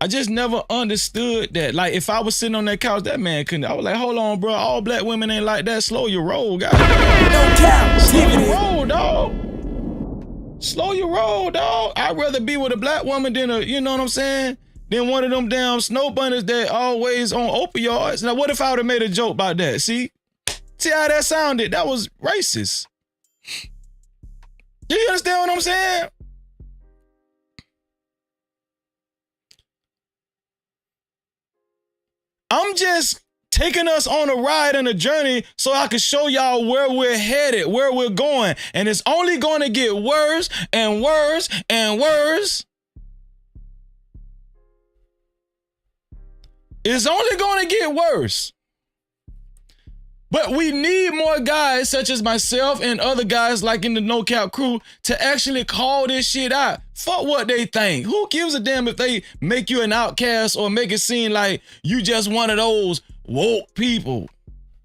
[SPEAKER 2] I just never understood that. Like, if I was sitting on that couch, that man couldn't. I was like, hold on, bro. All black women ain't like that. Slow your roll, guys.
[SPEAKER 7] No Cap.
[SPEAKER 2] Slow your roll, dog. Slow your roll, dog. I'd rather be with a black woman than you know what I'm saying? Than one of them damn snow bunnies that always on opioids. Now, what if I would have made a joke about that? See how that sounded? That was racist. Do you understand what I'm saying? I'm just taking us on a ride and a journey so I can show y'all where we're headed, where we're going. And it's only going to get worse and worse and worse. It's only going to get worse. But we need more guys such as myself and other guys like in the No Cap crew to actually call this shit out. Fuck what they think. Who gives a damn if they make you an outcast or make it seem like you just one of those woke people?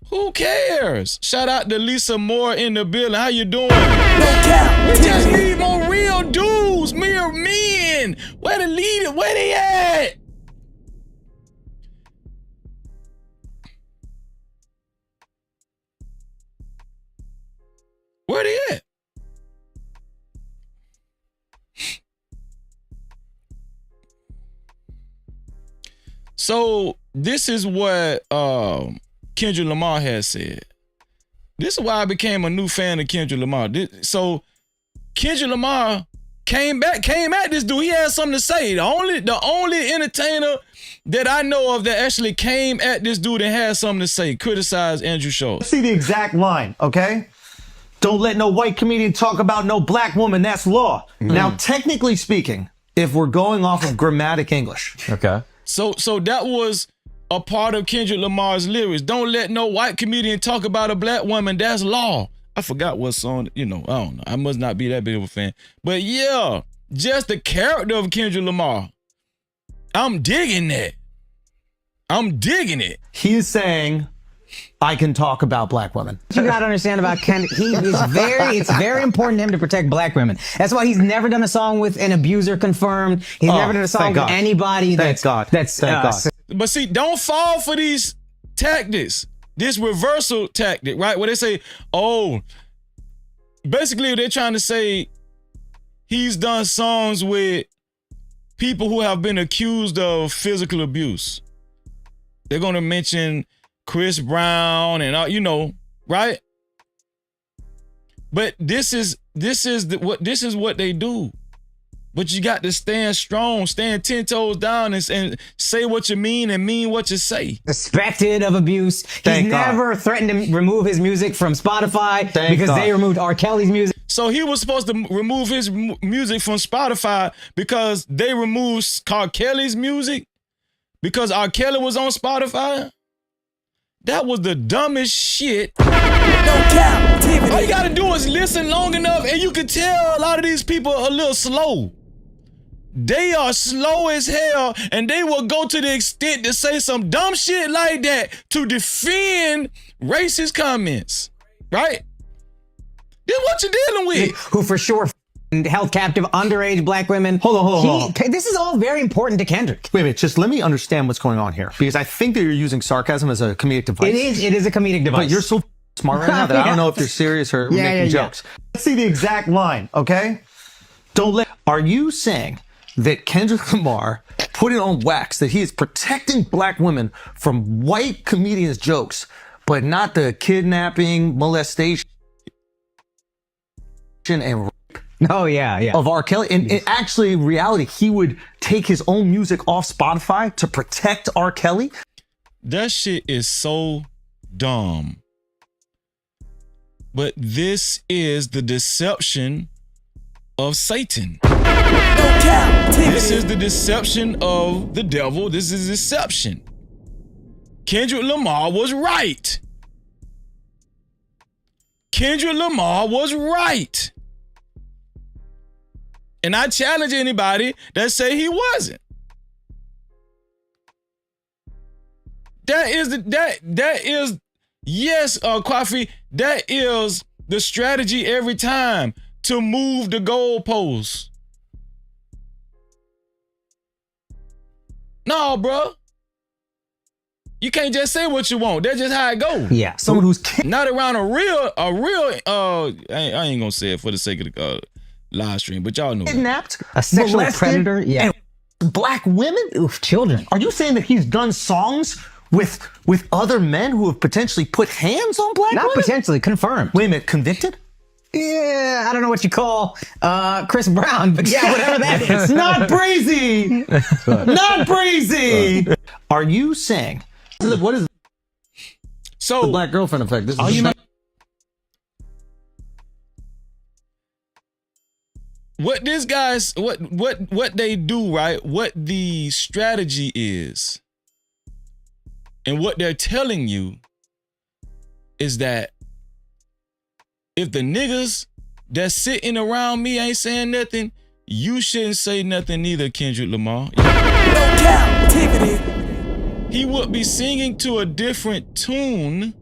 [SPEAKER 2] Who cares? Shout out to Lisa Moore in the building. How you doing? We just need more real dudes, mere men. Where the leader? Where they at? Where they at? So this is what Kendrick Lamar has said. This is why I became a new fan of Kendrick Lamar. So Kendrick Lamar came at this dude. He had something to say. The only entertainer that I know of that actually came at this dude and had something to say, criticized Andrew Schultz.
[SPEAKER 10] See the exact line, okay? Don't let no white comedian talk about no black woman. That's law. Now, technically speaking, if we're going off of grammatic English.
[SPEAKER 2] Okay. So that was a part of Kendrick Lamar's lyrics. Don't let no white comedian talk about a black woman. That's law. I forgot what song, I don't know. I must not be that big of a fan. But yeah, just the character of Kendrick Lamar. I'm digging that. I'm digging it.
[SPEAKER 10] He is saying, I can talk about black women.
[SPEAKER 11] You gotta understand about Kendrick. It's very important to him to protect black women. That's why he's never done a song with an abuser confirmed. He's never done a song with anybody
[SPEAKER 10] Thank God.
[SPEAKER 2] But see, don't fall for these tactics. This reversal tactic, right? Where they say, oh, basically they're trying to say he's done songs with people who have been accused of physical abuse. They're gonna mention Chris Brown and right? But this is what they do. But you got to stand strong, stand 10 toes down and say what you mean and mean what you say.
[SPEAKER 11] Suspected of abuse. He's never threatened to remove his music from Spotify because they removed R. Kelly's music.
[SPEAKER 2] So he was supposed to remove his music from Spotify because they removed R. Kelly's music because R. Kelly was on Spotify? That was the dumbest shit. No Cap-tivity. All you gotta do is listen long enough and you can tell a lot of these people are a little slow. They are slow as hell and they will go to the extent to say some dumb shit like that to defend racist comments, right? This is what you're dealing with.
[SPEAKER 11] Who for sure held captive underage black women.
[SPEAKER 10] Hold on.
[SPEAKER 11] This is all very important to Kendrick.
[SPEAKER 10] Wait a minute, just let me understand what's going on here. Because I think that you're using sarcasm as a comedic device.
[SPEAKER 11] It is a comedic device.
[SPEAKER 10] But you're so smart right now that I don't know if you're serious or making jokes. Let's see the exact line, okay? Are you saying that Kendrick Lamar put it on wax that he is protecting black women from white comedians' jokes, but not the kidnapping, molestation, and rape of R. Kelly? And actually, in reality, he would take his own music off Spotify to protect R. Kelly?
[SPEAKER 2] That shit is so dumb. But this is the deception of Satan. This is the deception of the devil. This is deception. Kendrick Lamar was right. Kendrick Lamar was right. And I challenge anybody that say he wasn't. Yes, Kwafi, that is the strategy every time to move the goalposts. No, bro. You can't just say what you want. That's just how it goes.
[SPEAKER 11] Yeah.
[SPEAKER 10] Someone who's
[SPEAKER 2] not around a real, I ain't gonna say it for the sake of the live stream, but y'all know.
[SPEAKER 10] Kidnapped,
[SPEAKER 11] a sexual
[SPEAKER 10] molested,
[SPEAKER 11] predator,
[SPEAKER 10] and black women?
[SPEAKER 11] Oof, children.
[SPEAKER 10] Are you saying that he's done songs with other men who have potentially put hands on black women?
[SPEAKER 11] Not potentially, confirmed.
[SPEAKER 10] Wait a minute, convicted?
[SPEAKER 11] Yeah, I don't know what you call Chris Brown, but yeah, whatever that is.
[SPEAKER 10] Not brazy! Not brazy! Are you saying, what is the black girlfriend effect? This is
[SPEAKER 2] what these guys, what they do, right? What the strategy is and what they're telling you is that if the niggas that's sitting around me ain't saying nothing, you shouldn't say nothing either, Kendrick Lamar.
[SPEAKER 7] No Cap-tivity.
[SPEAKER 2] He would be singing to a different tune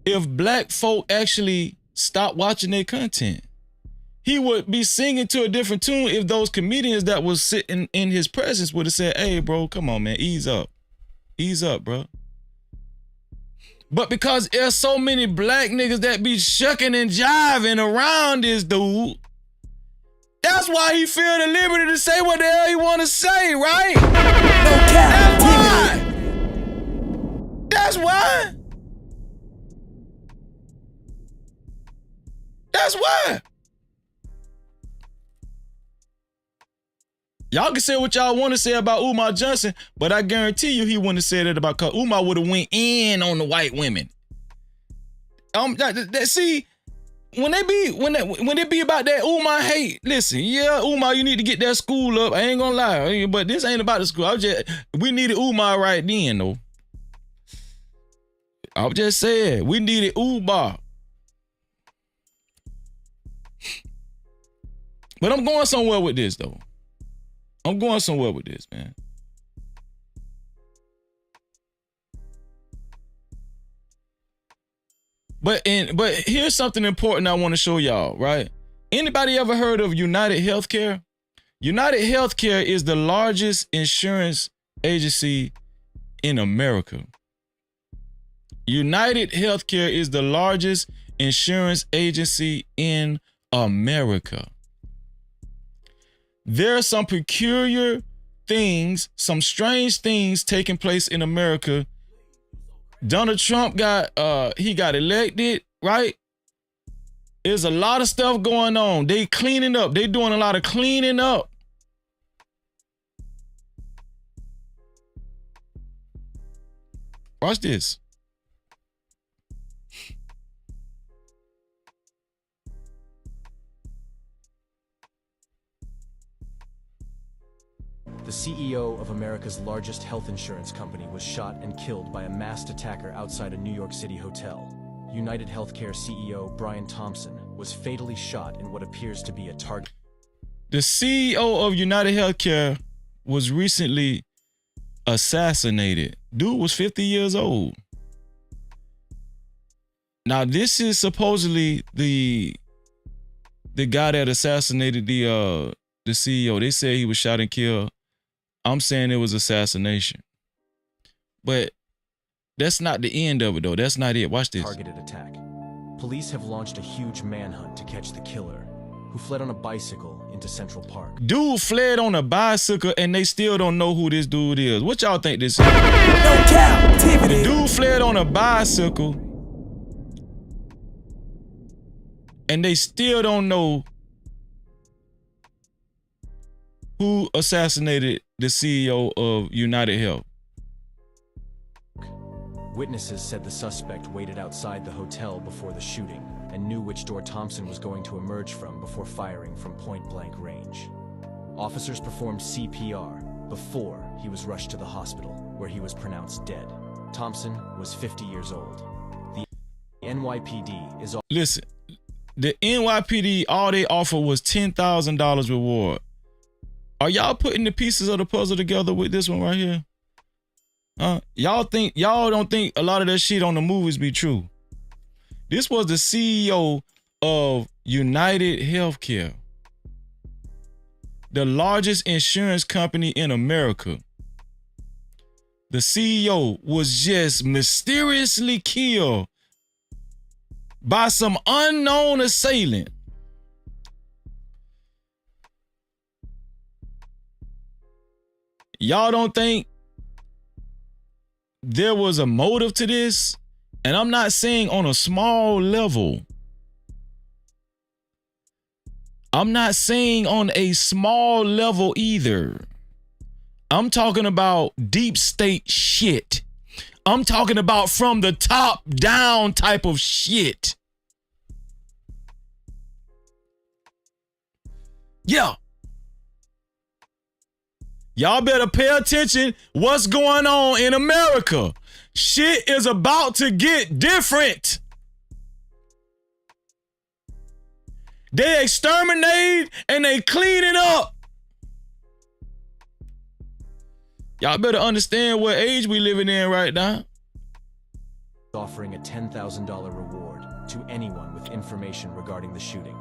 [SPEAKER 2] if black folk actually stopped watching their content. He would be singing to a different tune if those comedians that was sitting in his presence would have said, hey, bro, come on, man, ease up. Ease up, bro. But because there's so many black niggas that be shucking and jiving around this dude, that's why he feel the liberty to say what the hell he want to say, right?
[SPEAKER 7] No Cap-tivity.
[SPEAKER 2] That's why. That's why. Y'all can say what y'all want to say about Umar Johnson, but I guarantee you he wouldn't have said it about, cause Umar would have went in on the white women. See, when it be about that Umar hate, listen, yeah, Umar, you need to get that school up. I ain't gonna lie, but this ain't about the school. We needed Umar right then, though. I'm just saying, we needed Umar. But I'm going somewhere with this, though. I'm going somewhere with this, man. But here's something important I want to show y'all, right? Anybody ever heard of United Healthcare? United Healthcare is the largest insurance agency in America. United Healthcare is the largest insurance agency in America. There are some peculiar things, some strange things taking place in America. Donald Trump got elected, right? There's a lot of stuff going on. They cleaning up. They doing a lot of cleaning up. Watch this.
[SPEAKER 13] The CEO of America's largest health insurance company was shot and killed by a masked attacker outside a New York City hotel. United Healthcare CEO Brian Thompson was fatally shot in what appears to be a target.
[SPEAKER 2] The CEO of United Healthcare was recently assassinated. Dude was 50 years old. Now, this is supposedly the guy that assassinated the CEO. They said he was shot and killed. I'm saying it was assassination. But that's not the end of it, though. That's not it. Watch this.
[SPEAKER 13] Targeted attack. Police have launched a huge manhunt to catch the killer, who fled on a bicycle into Central Park.
[SPEAKER 2] Dude fled on a bicycle, and they still don't know who this dude is. What y'all think this is?
[SPEAKER 7] No Cap-tivity.
[SPEAKER 2] The dude fled on a bicycle, and they still don't know who assassinated the CEO of United Health.
[SPEAKER 13] Witnesses said the suspect waited outside the hotel before the shooting and knew which door Thompson was going to emerge from before firing from point-blank range. Officers performed CPR before he was rushed to the hospital, where he was pronounced dead. Thompson was 50 years old. The NYPD is...
[SPEAKER 2] Listen, the NYPD, all they offer was $10,000 reward. Are y'all putting the pieces of the puzzle together with this one right here? Y'all don't think a lot of that shit on the movies be true. This was the CEO of United Healthcare, the largest insurance company in America. The CEO was just mysteriously killed by some unknown assailant. Y'all don't think there was a motive to this? And I'm not saying on a small level. I'm not saying on a small level either. I'm talking about deep state shit. I'm talking about from the top down type of shit. Yeah. Y'all better pay attention what's going on in America. Shit is about to get different. They exterminate and they clean it up. Y'all better understand what age we living in right now.
[SPEAKER 13] Offering a $10,000 reward to anyone with information regarding the shooting.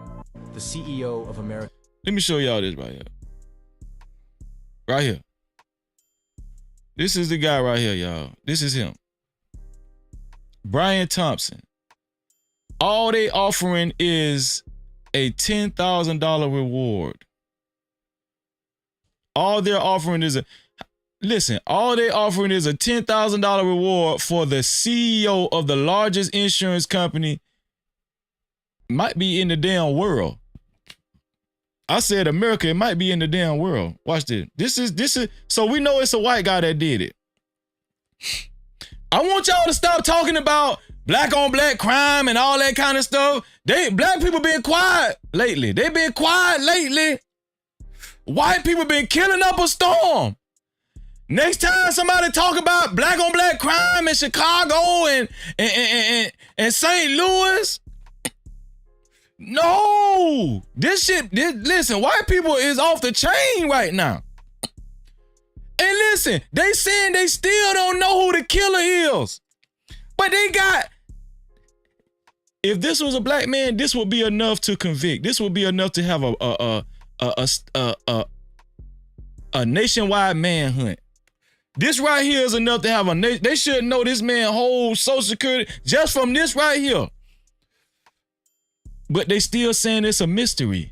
[SPEAKER 13] The CEO of America.
[SPEAKER 2] Let me show y'all this right here. Right here. This is the guy right here, y'all. This is him. Brian Thompson. All they offering is a $10,000 reward. All they're offering is all they offering is a $10,000 reward for the CEO of the largest insurance company. Might be in the damn world. I said America, it might be in the damn world. Watch this. This is so we know it's a white guy that did it. I want y'all to stop talking about black on black crime and all that kind of stuff. Black people been quiet lately. They been quiet lately. White people been killing up a storm. Next time somebody talk about black on black crime in Chicago and St. Louis, no, listen, white people is off the chain right now. And listen, they saying they still don't know who the killer is. But they got, if this was a black man, this would be enough to convict. This would be enough to have a nationwide manhunt. This right here is enough to have they should know this man whole Social Security just from this right here. But they still saying it's a mystery.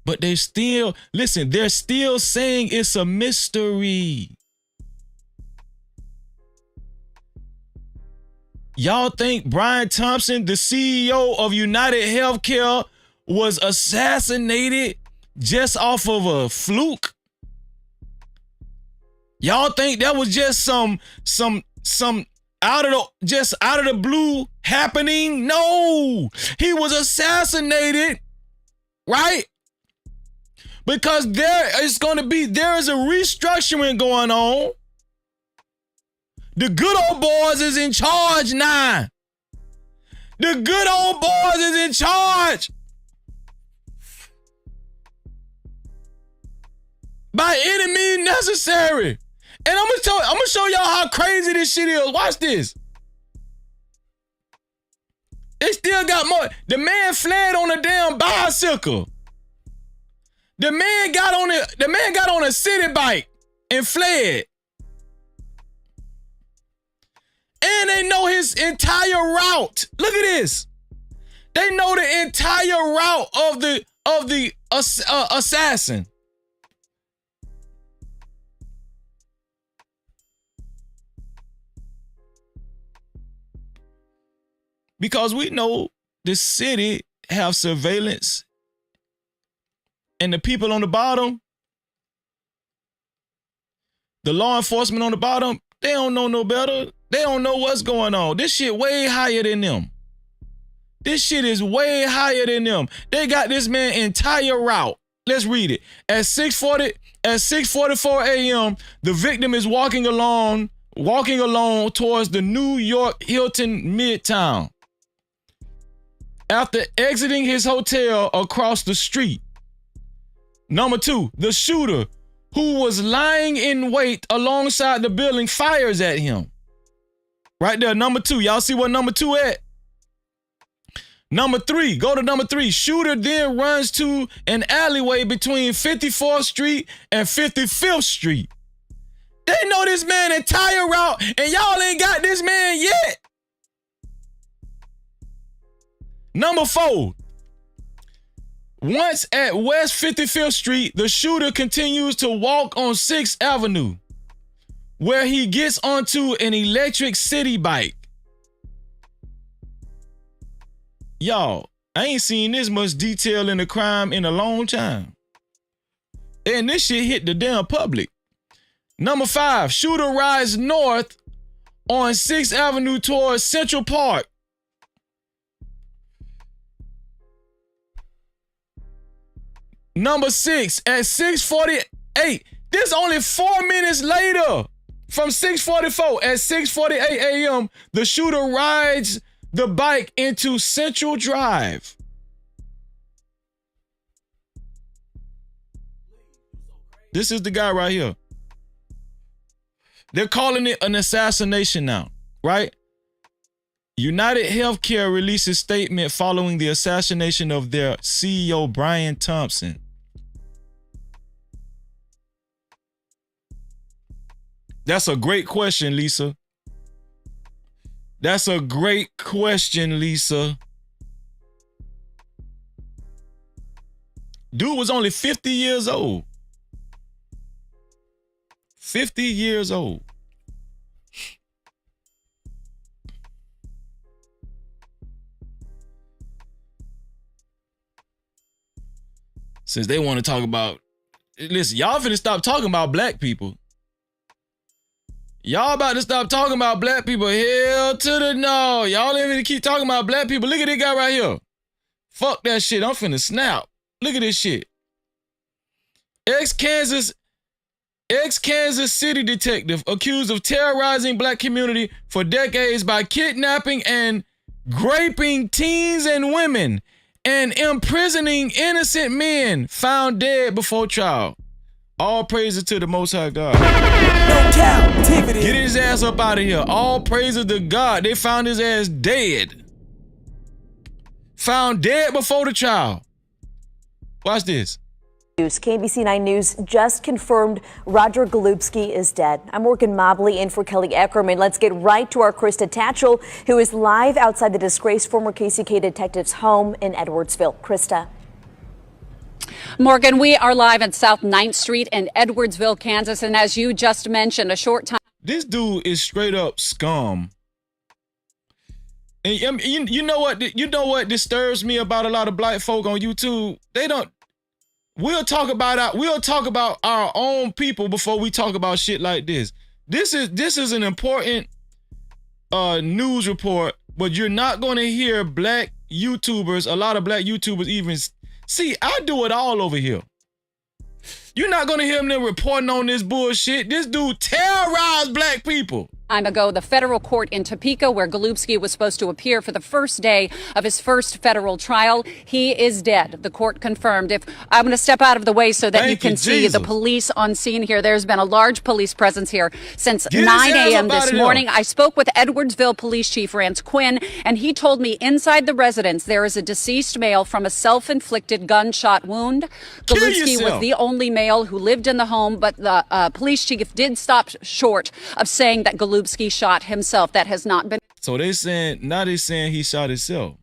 [SPEAKER 2] But they're still saying it's a mystery. Y'all think Brian Thompson, the CEO of United Healthcare, was assassinated just off of a fluke? Y'all think that was just some out of the blue happening? No, he was assassinated, right? Because there is a restructuring going on. The good old boys is in charge now. The good old boys is in charge. By any means necessary. And I'm gonna show y'all how crazy this shit is. Watch this. They still got more. The man fled on a damn bicycle. The man got on a city bike and fled. And they know his entire route. Look at this. They know the entire route of the assassin. Because we know the city have surveillance and the people on the bottom, the law enforcement on the bottom, they don't know no better. They don't know what's going on. This shit way higher than them. This shit is way higher than them. They got this man entire route. Let's read it. At 6:44 a.m., the victim is walking along towards the New York Hilton Midtown. After exiting his hotel across the street. Number 2, the shooter, who was lying in wait alongside the building, fires at him. Right there, number 2. Y'all see what number 2 at? Number 3, go to number 3. Shooter then runs to an alleyway between 54th Street and 55th Street. They know this man entire route, and y'all ain't got this man yet. Number 4, once at West 55th Street, the shooter continues to walk on 6th Avenue, where he gets onto an electric city bike. Y'all, I ain't seen this much detail in the crime in a long time. And this shit hit the damn public. Number 5, shooter rides north on 6th Avenue towards Central Park. Number 6 at 6:48. This only 4 minutes later. From 6:44 at 6:48 a.m., the shooter rides the bike into Central Drive. This is the guy right here. They're calling it an assassination now, right? United Healthcare releases statement following the assassination of their CEO, Brian Thompson. That's a great question, Lisa. That's a great question, Lisa. Dude was only 50 years old. 50 years old. Since they want to talk about, listen, y'all finna stop talking about black people. Y'all about to stop talking about black people. Hell to the no. Y'all ain't finna keep talking about black people. Look at this guy right here. Fuck that shit. I'm finna snap. Look at this shit. Ex-Kansas City detective accused of terrorizing black community for decades by kidnapping and raping teens and women and imprisoning innocent men found dead before trial. All praises to the Most High God.
[SPEAKER 7] No Cap-tivity.
[SPEAKER 2] Get his ass up out of here. All praises to God. They found his ass dead. Found dead before the trial. Watch this.
[SPEAKER 14] KBC 9 News just confirmed Roger Golubski is dead. I'm Morgan Mobley in for Kelly Eckerman. Let's get right to our Krista Tatchell, who is live outside the disgraced former KCK detective's home in Edwardsville. Krista.
[SPEAKER 15] Morgan, we are live at South 9th Street in Edwardsville, Kansas. And as you just mentioned, a short time.
[SPEAKER 2] This dude is straight up scum. And you know what disturbs me about a lot of black folk on YouTube? We'll talk about our own people before we talk about shit like this. This is an important news report, but you're not going to hear a lot of black YouTubers even see. I do it all over here. You're not going to hear them reporting on this bullshit. This dude terrorized black people.
[SPEAKER 15] Time ago, the federal court in Topeka, where Golubski was supposed to appear for the first day of his first federal trial, he is dead. The court confirmed. If I'm going to step out of the way so that you can see the police on scene here. There's been a large police presence here since 9 a.m. this morning. I spoke with Edwardsville Police Chief Rance Quinn, and he told me inside the residence there is a deceased male from a self-inflicted gunshot wound. Golubski was the only male who lived in the home, but the police chief did stop short of saying that Golubski shot himself. That has not been.
[SPEAKER 2] So they saying he shot himself.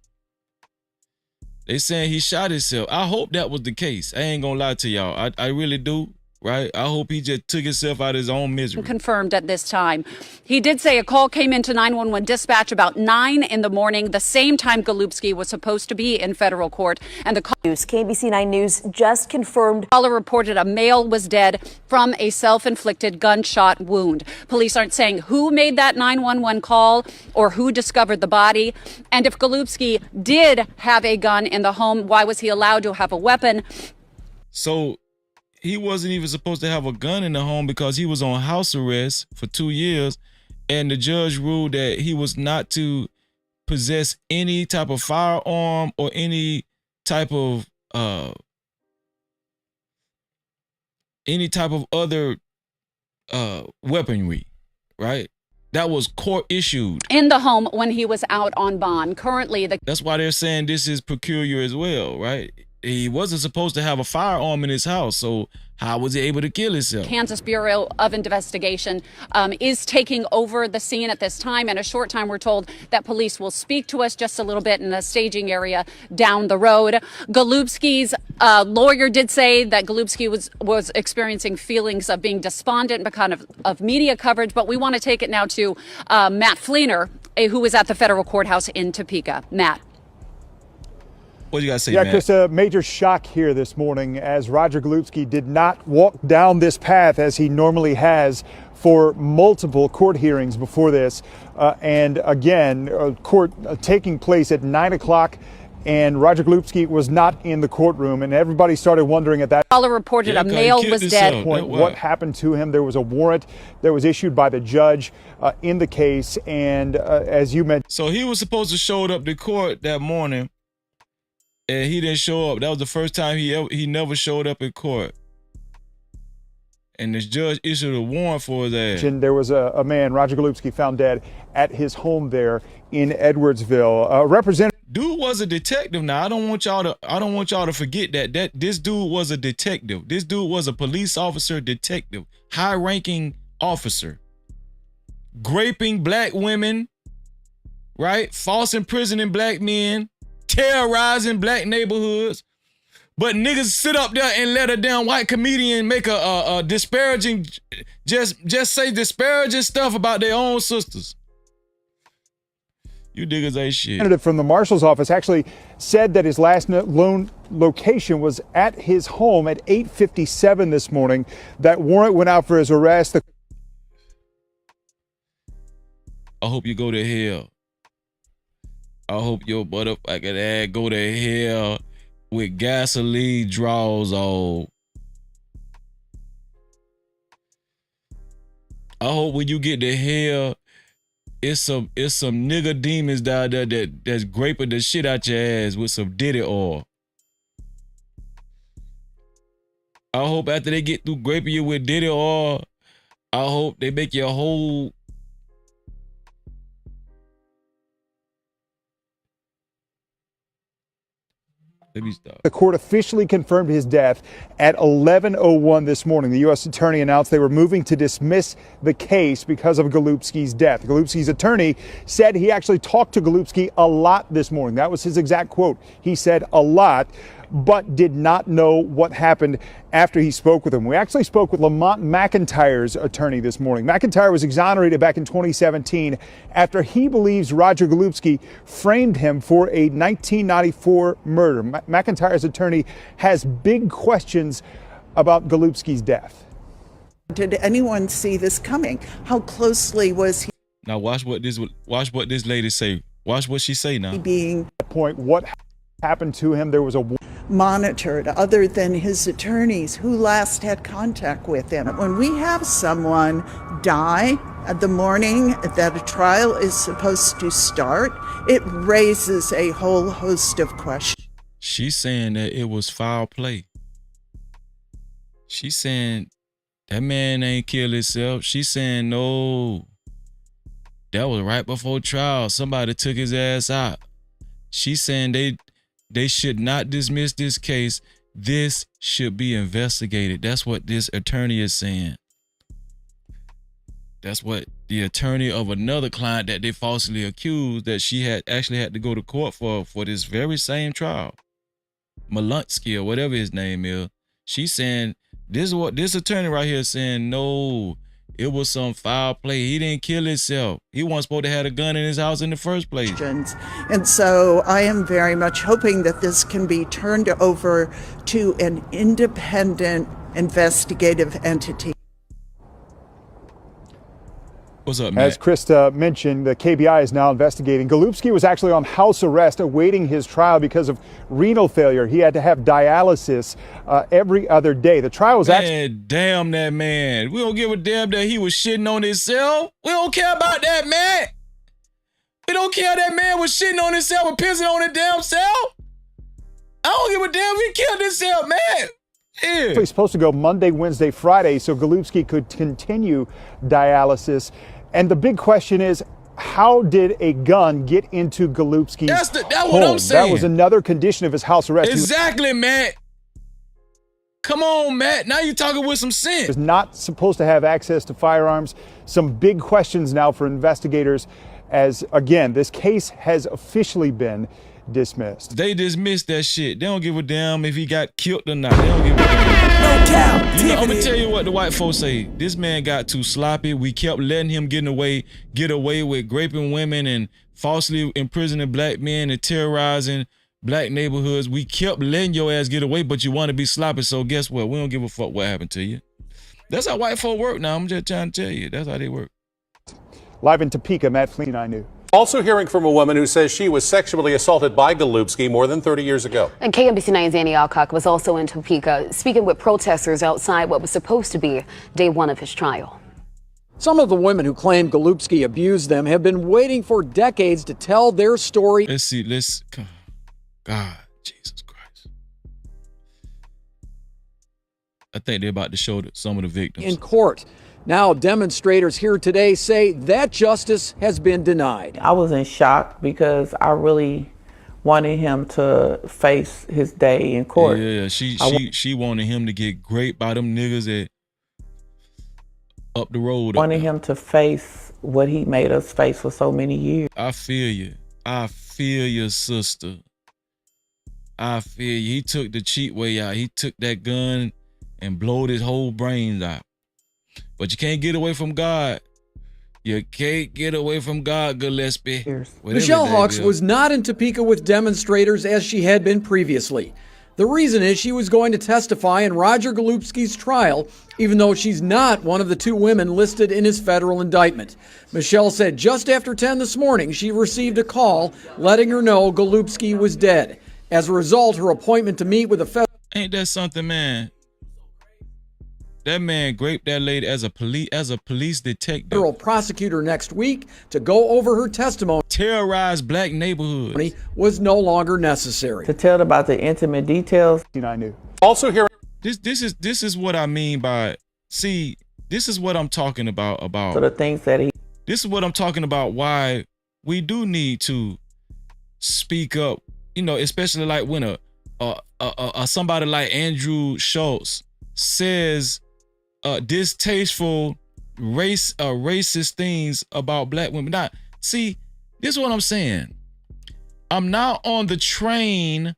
[SPEAKER 2] They saying he shot himself. I hope that was the case. I ain't gonna lie to y'all. I really do. Right? I hope he just took himself out of his own misery.
[SPEAKER 15] Confirmed at this time. He did say a call came into 911 dispatch about 9 in the morning, the same time Golubski was supposed to be in federal court. And the
[SPEAKER 14] KBC 9 News just confirmed.
[SPEAKER 15] Caller reported a male was dead from a self-inflicted gunshot wound. Police aren't saying who made that 911 call or who discovered the body. And if Golubski did have a gun in the home, why was he allowed to have a weapon?
[SPEAKER 2] So he wasn't even supposed to have a gun in the home because he was on house arrest for 2 years, and the judge ruled that he was not to possess any type of firearm or any type of other weaponry, right? That was court issued.
[SPEAKER 15] In the home when he was out on bond. Currently,
[SPEAKER 2] that's why they're saying this is peculiar as well, right? He wasn't supposed to have a firearm in his house, so how was he able to kill himself?
[SPEAKER 15] Kansas Bureau of Investigation is taking over the scene at this time. In a short time, we're told that police will speak to us just a little bit in a staging area down the road. Golubski's lawyer did say that Golubski was experiencing feelings of being despondent because of media coverage, but we want to take it now to Matt Fleener, who is at the federal courthouse in Topeka. Matt.
[SPEAKER 2] What do you guys say,
[SPEAKER 16] yeah,
[SPEAKER 2] Matt?
[SPEAKER 16] Chris, a major shock here this morning as Roger Golubski did not walk down this path as he normally has for multiple court hearings before this. And again, court taking place at 9 o'clock and Roger Golubski was not in the courtroom, and everybody started wondering at that
[SPEAKER 15] Caller reported a male was dead.
[SPEAKER 16] point what happened to him. There was a warrant that was issued by the judge in the case, and as you mentioned,
[SPEAKER 2] so he was supposed to show up to court that morning, and he didn't show up. That was the first time he never showed up in court. And the judge issued a warrant for his ass.
[SPEAKER 16] There was a man, Roger Golubski, found dead at his home there in Edwardsville. Representative
[SPEAKER 2] dude was a detective. Now I don't want y'all to forget that this dude was a detective. This dude was a police officer detective, high-ranking officer, raping black women, right? False imprisoning black men, terrorizing black neighborhoods. But niggas sit up there and let a damn white comedian make a disparaging, just say disparaging stuff about their own sisters. You niggas ain't shit.
[SPEAKER 16] Representative from the marshal's office actually said that his last known location was at his home at 8:57 this morning. That warrant went out for his arrest.
[SPEAKER 2] I hope you go to hell. I hope your motherfucking ass go to hell with gasoline draws on. I hope when you get to hell, it's some nigga demons down there that's graping the shit out your ass with some Diddy oil. I hope after they get through graping you with Diddy oil, I hope they make your whole Let me stop.
[SPEAKER 16] The court officially confirmed his death at 11:01 this morning. The U.S. attorney announced they were moving to dismiss the case because of Golubski's death. Golubski's attorney said he actually talked to Golubski a lot this morning. That was his exact quote. He said a lot, but did not know what happened after he spoke with him. We actually spoke with Lamont McIntyre's attorney this morning. McIntyre was exonerated back in 2017 after he believes Roger Golubski framed him for a 1994 murder. McIntyre's attorney has big questions about Golubski's death.
[SPEAKER 17] Did anyone see this coming? How closely was he?
[SPEAKER 2] Now watch what this lady say. Watch what she say now.
[SPEAKER 17] Being
[SPEAKER 16] point what happened to him. There was a
[SPEAKER 17] monitored other than his attorneys who last had contact with him. When we have someone die at the morning that a trial is supposed to start, it raises a whole host of questions.
[SPEAKER 2] She's saying that it was foul play. She's saying that man ain't killed himself. She's saying no, that was right before trial. Somebody took his ass out. She's saying they should not dismiss this case. This should be investigated. That's what this attorney is saying. That's what the attorney of another client that they falsely accused that she had actually had to go to court for this very same trial. Malunsky or whatever his name is. She's saying this is what this attorney right here is saying. No, it was some foul play. He didn't kill himself. He wasn't supposed to have a gun in his house in the first place.
[SPEAKER 17] And so I am very much hoping that this can be turned over to an independent investigative entity.
[SPEAKER 2] What's up, man?
[SPEAKER 16] As Krista mentioned, the KBI is now investigating. Golubski was actually on house arrest awaiting his trial because of renal failure. He had to have dialysis every other day. The trial was actually...
[SPEAKER 2] Damn that man. We don't give a damn that he was shitting on himself. We don't care about that man. We don't care that man was shitting on himself and pissing on his damn self. I don't give a damn if he killed himself, man. Yeah.
[SPEAKER 16] He's supposed to go Monday, Wednesday, Friday, so Golubski could continue dialysis. And the big question is, how did a gun get into Golubski's
[SPEAKER 2] That's
[SPEAKER 16] home?
[SPEAKER 2] what I'm saying.
[SPEAKER 16] That was another condition of his house arrest.
[SPEAKER 2] Exactly, Matt. Come on, Matt. Now you're talking with some sense.
[SPEAKER 16] He was not supposed to have access to firearms. Some big questions now for investigators as, again, this case has officially been dismissed.
[SPEAKER 2] They dismissed that shit. They don't give a damn if he got killed or not. They don't give a damn.
[SPEAKER 7] No cap.
[SPEAKER 2] You know, I'm gonna tell you what the white folks say. This man got too sloppy. We kept letting him get away with raping women and falsely imprisoning black men and terrorizing black neighborhoods. We kept letting your ass get away, but you want to be sloppy. So guess what? We don't give a fuck what happened to you. That's how white folk work now. I'm just trying to tell you. That's how they work.
[SPEAKER 16] Live in Topeka, Matt Fleet, I News.
[SPEAKER 18] Also hearing from a woman who says she was sexually assaulted by Golubsky more than 30 years ago.
[SPEAKER 19] And KMBC 9's Andy Alcock was also in Topeka, speaking with protesters outside what was supposed to be day one of his trial.
[SPEAKER 20] Some of the women who claim Golubsky abused them have been waiting for decades to tell their story.
[SPEAKER 2] God, Jesus Christ. I think they're about to show some of the victims
[SPEAKER 20] in court. Now, demonstrators here today say that justice has been denied.
[SPEAKER 21] I was in shock because I really wanted him to face his day in court.
[SPEAKER 2] Yeah, she wanted him to get great by them niggas that up the road.
[SPEAKER 21] Wanted him to face what he made us face for so many years.
[SPEAKER 2] I feel you. I feel you, sister. I feel you. He took the cheap way out. He took that gun and blowed his whole brains out. But you can't get away from God. You can't get away from God, Gillespie.
[SPEAKER 20] Michelle Hawks was not in Topeka with demonstrators as she had been previously. The reason is she was going to testify in Roger Golubsky's trial, even though she's not one of the two women listed in his federal indictment. Michelle said just after 10 this morning, she received a call letting her know Golubsky was dead. As a result, her appointment to meet with a federal...
[SPEAKER 2] Ain't that something, man? That man raped that lady as a police detective.
[SPEAKER 20] Federal prosecutor next week to go over her testimony.
[SPEAKER 2] Terrorized black neighborhoods.
[SPEAKER 20] Was no longer necessary.
[SPEAKER 21] To tell about the intimate details.
[SPEAKER 16] I knew.
[SPEAKER 18] Also here.
[SPEAKER 2] This is what I mean by, see, this is what I'm talking about.
[SPEAKER 21] So the things that he.
[SPEAKER 2] This is what I'm talking about. Why we do need to speak up. You know, especially like when a somebody like Andrew Schultz says distasteful racist things about black women. Now, see, this is what I'm saying. I'm not on the train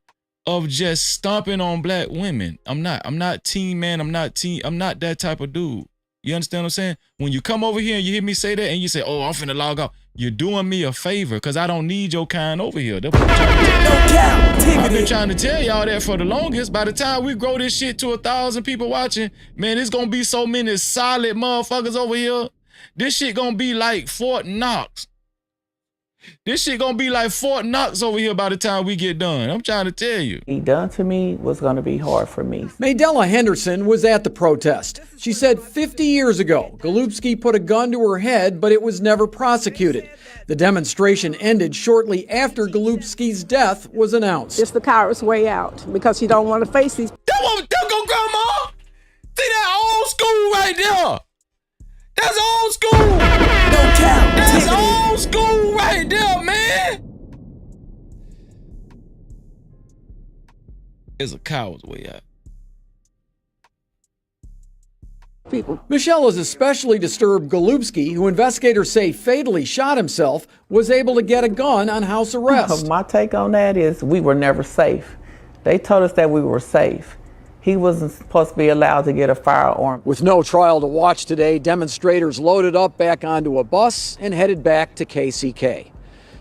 [SPEAKER 2] of just stomping on black women. I'm not team man. I'm not that type of dude. You understand what I'm saying? When you come over here and you hear me say that and you say, oh, I'm finna log off, you're doing me a favor because I don't need your kind over here. That's what I'm trying to tell you. I've been trying to tell y'all that for the longest. By the time we grow this shit to 1,000 people watching, man, it's gonna be so many solid motherfuckers over here. This shit gonna be like Fort Knox. This shit gonna be like Fort Knox over here by the time we get done. I'm trying to tell you.
[SPEAKER 21] He done to me was gonna be hard for me.
[SPEAKER 20] Maydella Henderson was at the protest. She said 50 years ago, Golubsky put a gun to her head, but it was never prosecuted. The demonstration ended shortly after Golubsky's death was announced.
[SPEAKER 22] It's the coward's way out because you don't want to face these.
[SPEAKER 2] Don't go, grandma. See that old school right there. That's old school.
[SPEAKER 7] No cap.
[SPEAKER 2] That's old school right there, man. It's a coward's way out.
[SPEAKER 20] People. Michelle is especially disturbed Golubsky, who investigators say fatally shot himself, was able to get a gun on house arrest.
[SPEAKER 21] My take on that is we were never safe. They told us that we were safe. He wasn't supposed to be allowed to get a firearm.
[SPEAKER 20] With no trial to watch today, demonstrators loaded up back onto a bus and headed back to KCK.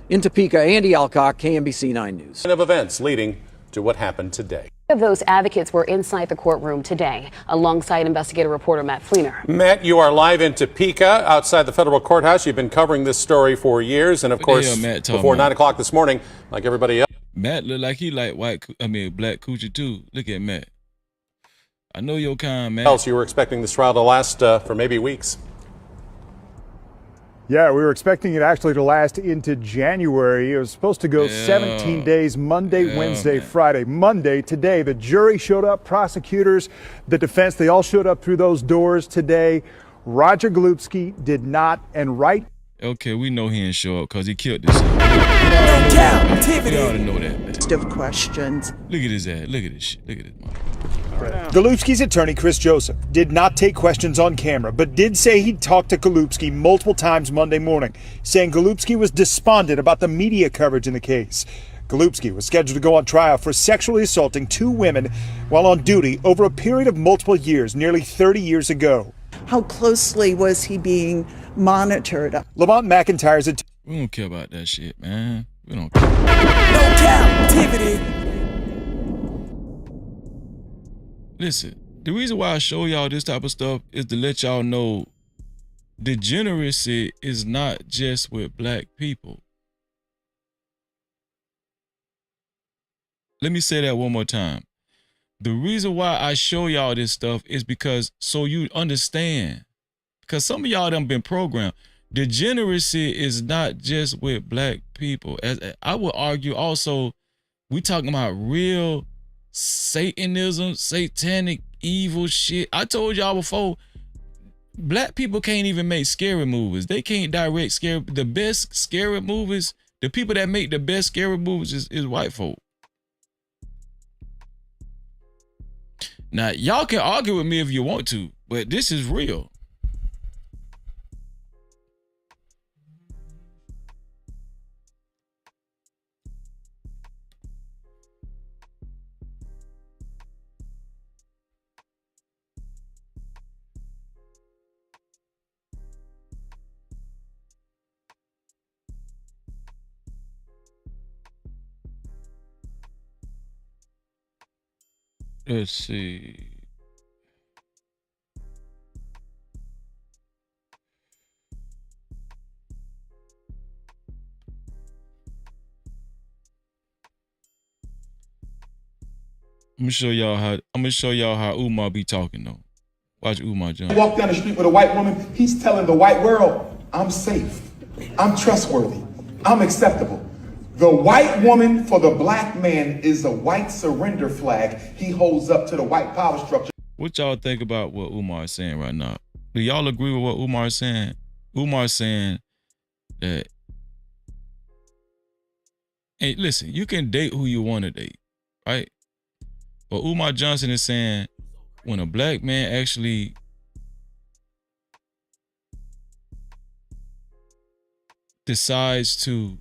[SPEAKER 20] In Topeka, Andy Alcock, KMBC 9 News.
[SPEAKER 18] Of events leading to what happened today.
[SPEAKER 19] Of those advocates were inside the courtroom today, alongside investigative reporter Matt Fleener.
[SPEAKER 18] Matt, you are live in Topeka, outside the federal courthouse. You've been covering this story for years, and of course, before 9 o'clock this morning, like everybody else.
[SPEAKER 2] Matt look like he like black coochie too. Look at Matt. I know your kind, man.
[SPEAKER 18] Else, you were expecting this trial to last for maybe weeks.
[SPEAKER 16] Yeah, we were expecting it actually to last into January. It was supposed to go 17 days, Monday, Wednesday, Friday. Monday, today, the jury showed up, prosecutors, the defense, they all showed up through those doors today. Roger Golubsky did not, and right.
[SPEAKER 2] Okay, we know he didn't show up because he killed this.
[SPEAKER 7] Cap-tivity.
[SPEAKER 2] We ought to know that, man.
[SPEAKER 21] Of questions.
[SPEAKER 2] Look at his ass. Look at this shit. Look at this, man.
[SPEAKER 16] Golubsky's attorney, Chris Joseph, did not take questions on camera, but did say he'd talked to Golubsky multiple times Monday morning, saying Golubsky was despondent about the media coverage in the case. Golubsky was scheduled to go on trial for sexually assaulting two women while on duty over a period of multiple years, nearly 30 years ago.
[SPEAKER 17] How closely was he being monitored?
[SPEAKER 16] Lamont McIntyre's attorney.
[SPEAKER 2] We don't care about that shit, man. We don't care.
[SPEAKER 7] No Cap-tivity.
[SPEAKER 2] Listen, the reason why I show y'all this type of stuff is to let y'all know degeneracy is not just with black people. Let me say that one more time. The reason why I show y'all this stuff is because so you understand. Because some of y'all done been programmed. Degeneracy is not just with black people. As I would argue also, we talking about real Satanism, satanic, evil shit. I told y'all before, black people can't even make scary movies. They can't direct scary. The best scary movies, the people that make the best scary movies is white folk. Now, y'all can argue with me if you want to, but this is real. Let's see. I'm gonna show y'all how Umar be talking though. Watch Umar Johnson.
[SPEAKER 3] Walk down the street with a white woman, he's telling the white world, I'm safe, I'm trustworthy, I'm acceptable. The white woman for the black man is a white surrender flag he holds up to the white power structure.
[SPEAKER 2] What y'all think about what Umar is saying right now? Do y'all agree with what Umar is saying? Umar is saying that, hey, listen, you can date who you want to date, right? But Umar Johnson is saying when a black man actually decides to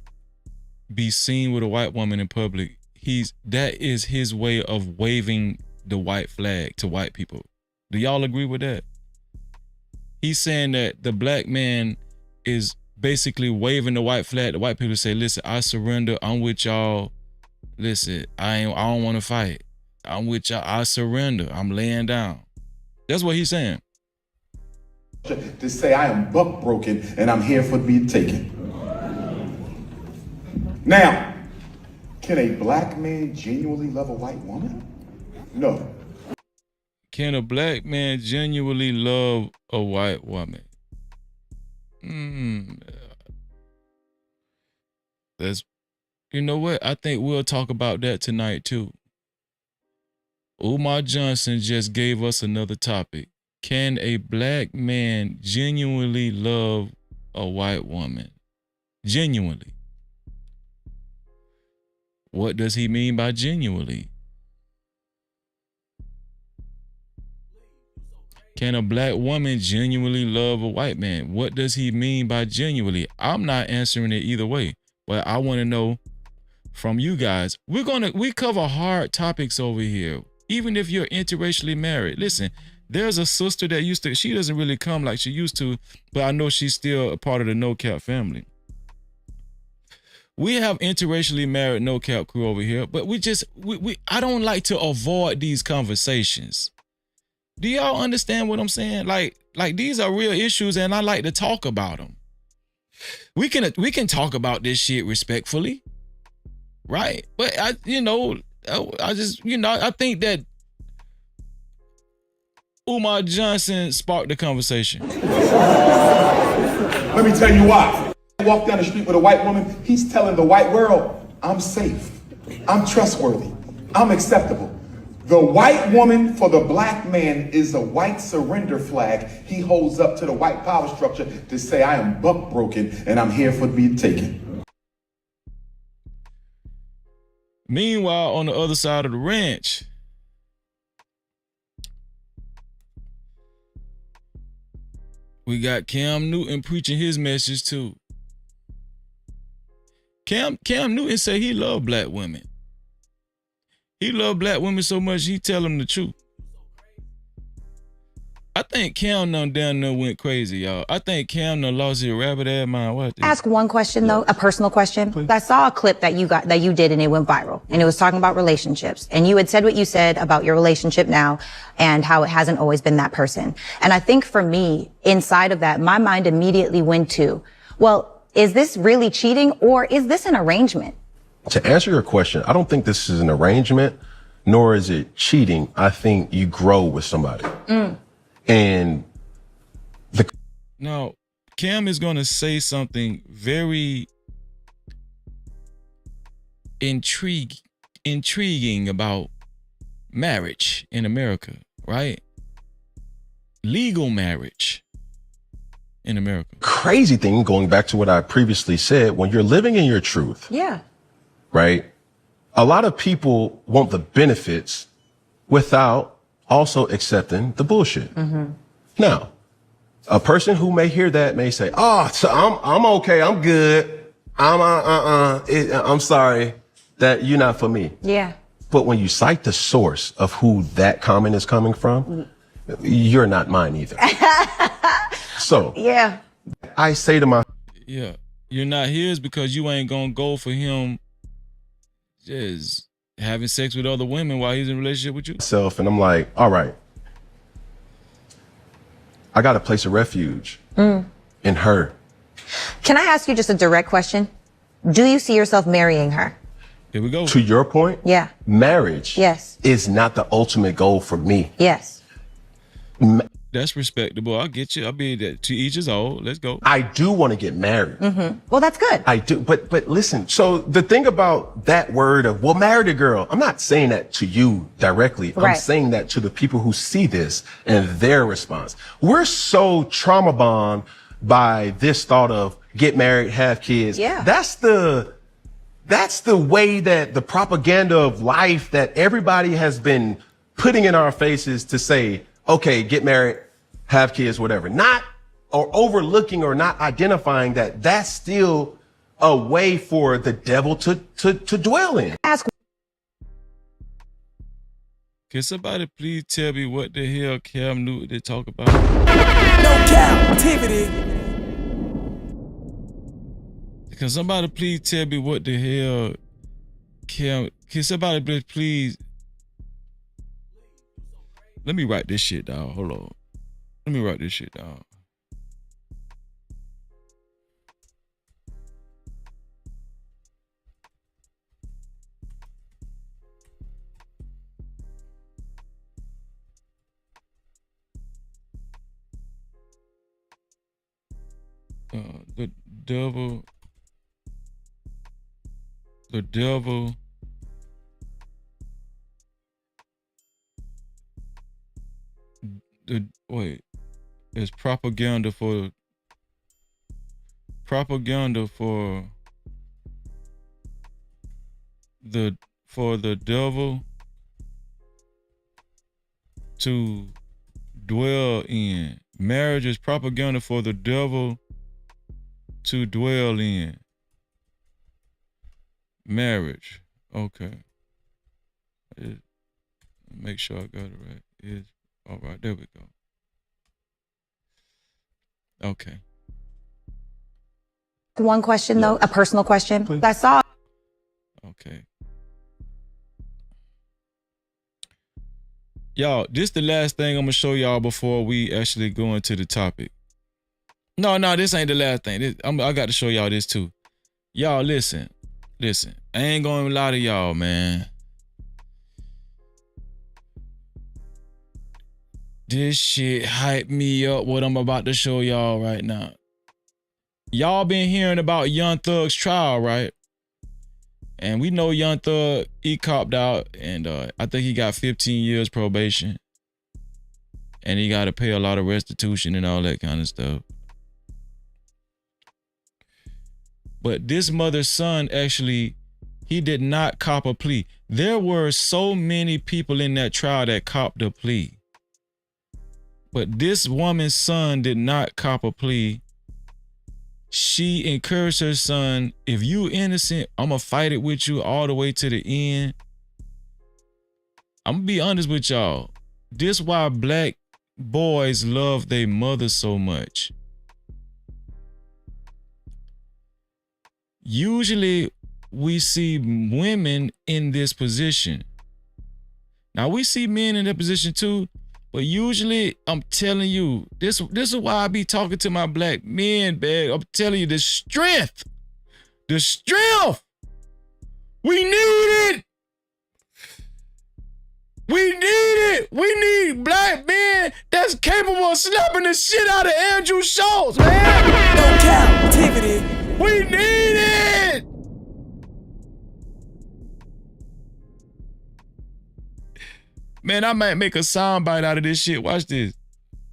[SPEAKER 2] be seen with a white woman in public, that is his way of waving the white flag to white people. Do y'all agree with that? He's saying that the black man is basically waving the white flag. The white people say, listen, I surrender. I'm with y'all. Listen, I don't want to fight. I'm with y'all. I surrender. I'm laying down. That's what he's saying.
[SPEAKER 3] To say I am buck broken and I'm here for to be taken. Now, can a black man genuinely love a white woman? No.
[SPEAKER 2] Can a black man genuinely love a white woman? You know what? I think we'll talk about that tonight too. Umar Johnson just gave us another topic. Can a black man genuinely love a white woman? Genuinely. What does he mean by genuinely? Can a black woman genuinely love a white man? What does he mean by genuinely? I'm not answering it either way, but I want to know from you guys. We cover hard topics over here, even if you're interracially married. Listen, there's a sister that she doesn't really come like she used to, but I know she's still a part of the No Cap family. We have interracially married No Cap crew over here, but I don't like to avoid these conversations. Do y'all understand what I'm saying? Like these are real issues and I like to talk about them. We can talk about this shit respectfully, right? But I think that Umar Johnson sparked the conversation.
[SPEAKER 3] Let me tell you why. Walk down the street with a white woman, he's telling the white world, I'm safe, I'm trustworthy, I'm acceptable. The white woman for the black man is a white surrender flag he holds up to the white power structure to say I am buck broken and I'm here for to be taken.
[SPEAKER 2] Meanwhile, on the other side of the ranch, we got Cam Newton preaching his message too. Cam Newton say he love black women. He love black women so much he tell them the truth. I think Cam down there went crazy, y'all. I think Cam lost his rabbit ass mind. What?
[SPEAKER 4] Ask one question though, a personal question. Please. I saw a clip that you did and it went viral, and it was talking about relationships. And you had said what you said about your relationship now and how it hasn't always been that person. And I think for me, inside of that, my mind immediately went to, well, is this really cheating or is this an arrangement?
[SPEAKER 1] To answer your question, I don't think this is an arrangement, nor is it cheating. I think you grow with somebody. And
[SPEAKER 2] Now, Cam is going to say something very intriguing about marriage in America, right? Legal marriage in America.
[SPEAKER 1] crazy thing, going back to what I previously said, when you're living in your truth,
[SPEAKER 4] Yeah.
[SPEAKER 1] right? A lot of people want the benefits without also accepting the bullshit. Now, a person who may hear that may say, "Oh, so I'm okay, I'm good. I'm sorry that you're not for me."
[SPEAKER 4] Yeah.
[SPEAKER 1] But when you cite the source of who that comment is coming from, you're not mine either. So
[SPEAKER 4] Yeah.
[SPEAKER 1] I say to my
[SPEAKER 2] Yeah. You're not his because you ain't going to go for him just having sex with other women while he's in a relationship with you.
[SPEAKER 1] myself, and I'm like, all right, I got a place of refuge in her.
[SPEAKER 4] Can I ask you just a direct question? Do you see yourself marrying her?
[SPEAKER 2] Here we go.
[SPEAKER 1] To your point,
[SPEAKER 4] Yeah.
[SPEAKER 1] marriage
[SPEAKER 4] Yes.
[SPEAKER 1] is not the ultimate goal for me.
[SPEAKER 4] Yes.
[SPEAKER 2] That's respectable. I get you. I'll be that to each his own. Let's go.
[SPEAKER 1] I do want to get married.
[SPEAKER 4] Well, that's good.
[SPEAKER 1] I do, but listen. So the thing about that word of "well, marry a girl," I'm not saying that to you directly. I'm
[SPEAKER 4] Right.
[SPEAKER 1] saying that to the people who see this and their response. We're so trauma bond by this thought of get married, have kids.
[SPEAKER 4] Yeah.
[SPEAKER 1] That's the way that the propaganda of life that everybody has been putting in our faces to say, okay, get married, have kids, whatever. Not or overlooking or not identifying that that's still a way for the devil to dwell in.
[SPEAKER 2] Can somebody please tell me what the hell Cam Newton they talk about?
[SPEAKER 7] No captivity.
[SPEAKER 2] Can somebody please tell me what the hell Can somebody please? Let me write this shit down. Hold on. Let me write this shit down. The devil it's propaganda for the devil to dwell in. Marriage is propaganda for the devil to dwell in. Marriage. Okay. Make sure I got it right. All right, there we go. Okay.
[SPEAKER 4] One question though, a personal question. Please. I saw.
[SPEAKER 2] Okay. Y'all, this the last thing I'm gonna show y'all before we actually go into the topic. No, this ain't the last thing. I got to show y'all this too. Y'all, listen. I ain't gonna lie to y'all, man. This shit hyped me up what I'm about to show y'all right now. Y'all been hearing about Young Thug's trial, right? And we know Young Thug, he copped out and I think he got 15 years probation. And he got to pay a lot of restitution and all that kind of stuff. But this mother's son actually, he did not cop a plea. There were so many people in that trial that copped a plea. But this woman's son did not cop a plea. She encouraged her son, if you innocent, I'm going to fight it with you all the way to the end. I'm going to be honest with y'all. This why black boys love their mother so much. Usually, we see women in this position. Now, we see men in that position too, but usually, I'm telling you, this is why I be talking to my black men, man. I'm telling you, the strength We need it. We need it. We need black men that's capable of slapping the shit out of Andrew Schultz, man.
[SPEAKER 7] No Cap-tivity.
[SPEAKER 2] We need it. Man, I might make a soundbite out of this shit. Watch this.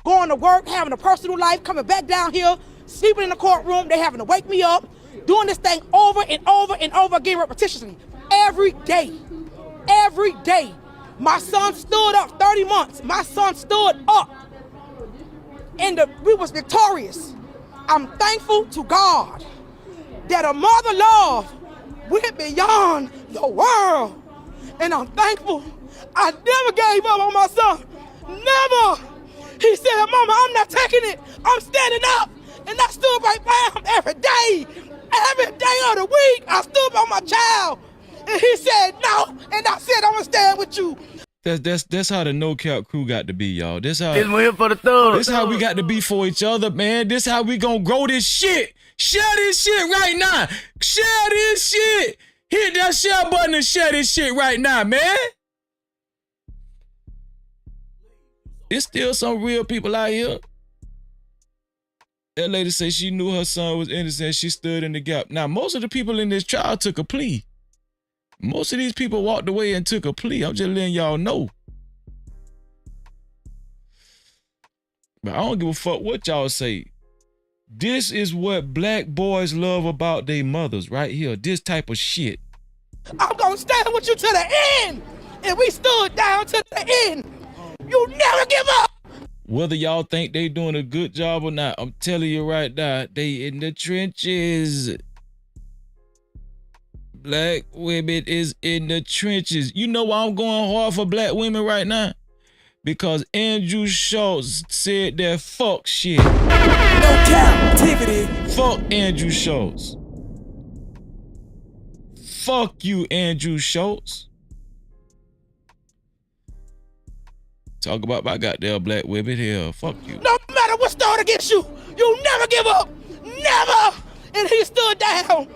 [SPEAKER 22] Going to work, having a personal life, coming back down here, sleeping in the courtroom, they having to wake me up, doing this thing over and over and over again repetitiously. Every day. Every day. My son stood up 30 months. My son stood up. And we was victorious. I'm thankful to God that a mother love went beyond the world. And I'm thankful I never gave up on my son. Never. He said, Mama, I'm not taking it. I'm standing up. And I stood right by him every day. Every day of the week, I stood by my child. And he said, no. And I said, I'm going to stand with you.
[SPEAKER 2] That's how the No Cap crew got to be, y'all. This how we got to be for each other, man. This how we gonna grow this shit. Share this shit right now. Share this shit. Hit that share button and share this shit right now, man. It's still some real people out here. That lady said she knew her son was innocent. She stood in the gap. Now, most of the people in this trial took a plea. Most of these people walked away and took a plea. I'm just letting y'all know. But I don't give a fuck what y'all say. This is what black boys love about their mothers right here. This type of shit.
[SPEAKER 22] I'm going to stand with you to the end. And we stood down to the end. You never give up.
[SPEAKER 2] Whether y'all think they doing a good job or not, I'm telling you right now, they in the trenches. Black women is in the trenches. You know why I'm going hard for black women right now? Because Andrew Schultz said that fuck shit.
[SPEAKER 7] No Cap-tivity.
[SPEAKER 2] Fuck Andrew Schultz. Fuck you, Andrew Schultz. Talk about my goddamn black women here. Fuck you.
[SPEAKER 22] No matter what's thrown against you, you never give up. Never. And he stood down.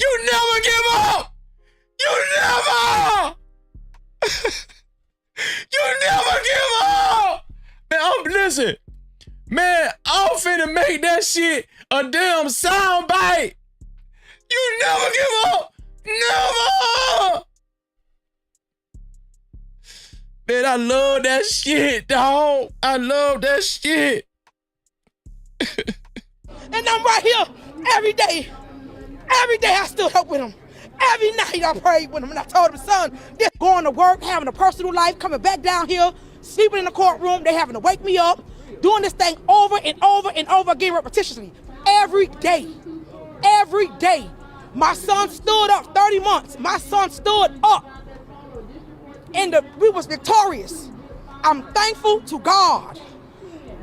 [SPEAKER 2] You never give up! You never! You never give up! Man, listen. Man, I'm finna make that shit a damn soundbite. You never give up! Never! Man, I love that shit, dog. I love that shit.
[SPEAKER 22] And I'm right here every day. Every day I stood up with him. Every night I prayed with him. And I told him, son, this going to work, having a personal life, coming back down here, sleeping in the courtroom, they having to wake me up, doing this thing over and over and over again repetitiously. Every day. Every day. My son stood up 30 months. My son stood up. And we was victorious. I'm thankful to God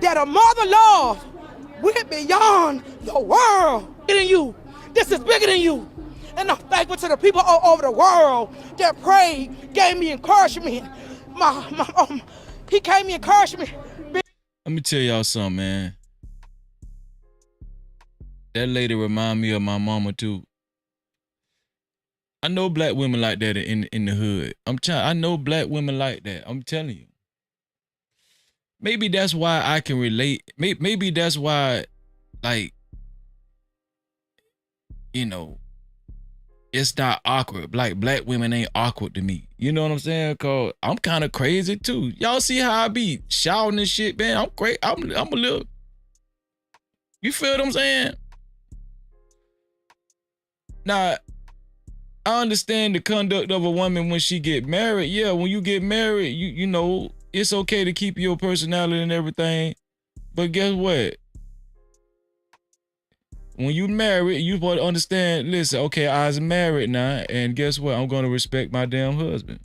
[SPEAKER 22] that a mother love went beyond the world. Bigger than you. This is bigger than you. And I'm thankful to the people all over the world that prayed, gave me encouragement. He gave me encouragement.
[SPEAKER 2] Let me tell y'all something, man. That lady remind me of my mama too. I know black women like that in the hood. I know black women like that. I'm telling you. Maybe that's why I can relate. Maybe that's why, like, you know, it's not awkward. Like, black women ain't awkward to me. You know what I'm saying? Cause I'm kind of crazy too. Y'all see how I be shouting and shit, man? I'm crazy. I'm a little. You feel what I'm saying? Now, I understand the conduct of a woman when she get married. Yeah, when you get married, you know, it's okay to keep your personality and everything. But guess what? When you married, you supposed to understand, listen, okay, I was married now, and guess what? I'm going to respect my damn husband.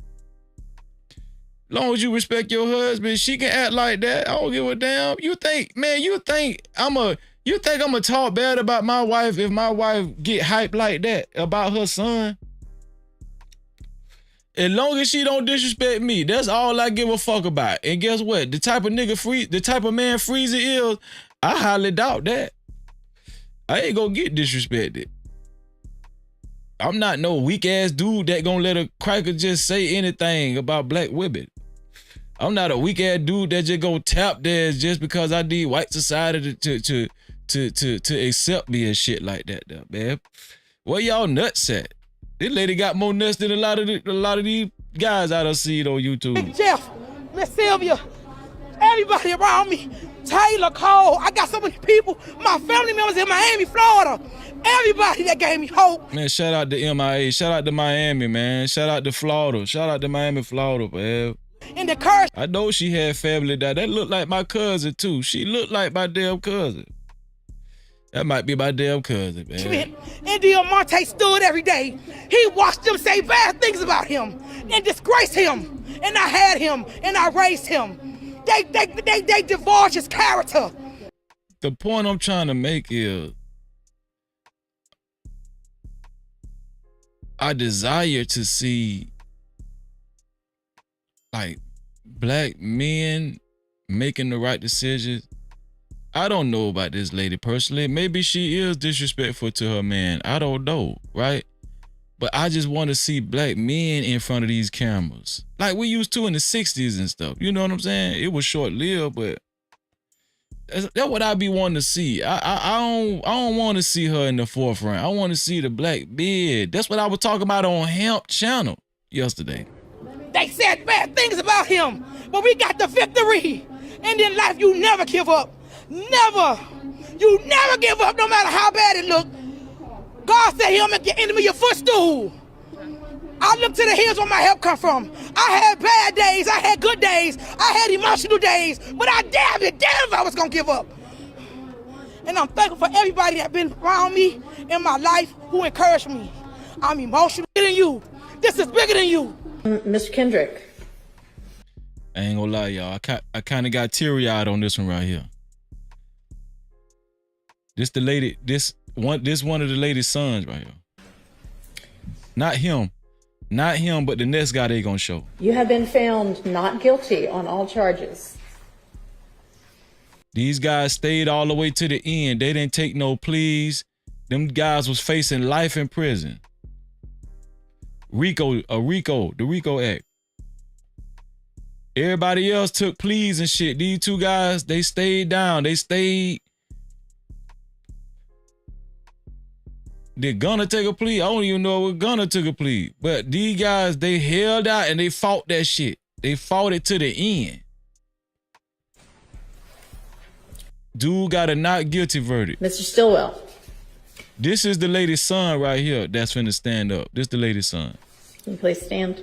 [SPEAKER 2] Long as you respect your husband, she can act like that. I don't give a damn. You think I'm gonna talk bad about my wife if my wife get hyped like that about her son? As long as she don't disrespect me, that's all I give a fuck about. And guess what? The type of man Freezy is, I highly doubt that. I ain't gonna get disrespected. I'm not no weak ass dude that gonna let a cracker just say anything about black women. I'm not a weak ass dude that just go tap dance just because I need white society to accept me and shit like that, though, man. Where y'all nuts at? This lady got more nuts than a lot of these guys I done seen on YouTube.
[SPEAKER 22] Jeff, Miss Sylvia, everybody around me, Taylor, Cole, I got so many people, my family members in Miami, Florida, everybody that gave me hope.
[SPEAKER 2] Man, shout out to MIA, shout out to Miami, man, shout out to Florida, shout out to Miami, Florida, man.
[SPEAKER 22] And the curse.
[SPEAKER 2] I know she had family that looked like my cousin too. She looked like my damn cousin. That might be my damn cousin, man.
[SPEAKER 22] And Diamante stood every day. He watched them say bad things about him and disgrace him. And I had him and I raised him. They divulged his character.
[SPEAKER 2] The point I'm trying to make is I desire to see like black men making the right decisions. I don't know about this lady personally. Maybe she is disrespectful to her man. I don't know, right? But I just want to see black men in front of these cameras. Like we used to in the 60s and stuff. You know what I'm saying? It was short-lived, but that's what I be wanting to see. I don't want to see her in the forefront. I want to see the black men. That's what I was talking about on Hemp Channel yesterday.
[SPEAKER 22] They said bad things about him, but we got the victory. And in life, you never give up. Never. You never give up, no matter how bad it look. God said he'll make your enemy your footstool. I look to the hills where my help come from. I had bad days, I had good days, I had emotional days, but I damn if I was gonna give up. And I'm thankful for everybody that been around me in my life who encouraged me. I'm emotional than you. This is bigger than you.
[SPEAKER 5] Mr. Kendrick.
[SPEAKER 2] I ain't gonna lie, y'all. I kind of got teary-eyed on this one right here. This one of the lady's sons right here. Not him, but the next guy they gonna show.
[SPEAKER 5] You have been found not guilty on all charges.
[SPEAKER 2] These guys stayed all the way to the end. They didn't take no pleas. Them guys was facing life in prison. the RICO Act. Everybody else took pleas and shit. These two guys, they stayed down. They stayed. Did Gunna take a plea? I don't even know if Gunna took a plea. But these guys, they held out and they fought that shit. They fought it to the end. Dude got a not guilty verdict.
[SPEAKER 5] Mr. Stillwell.
[SPEAKER 2] This is the lady's son right here that's finna stand up. This is the lady's son.
[SPEAKER 5] Can you please stand?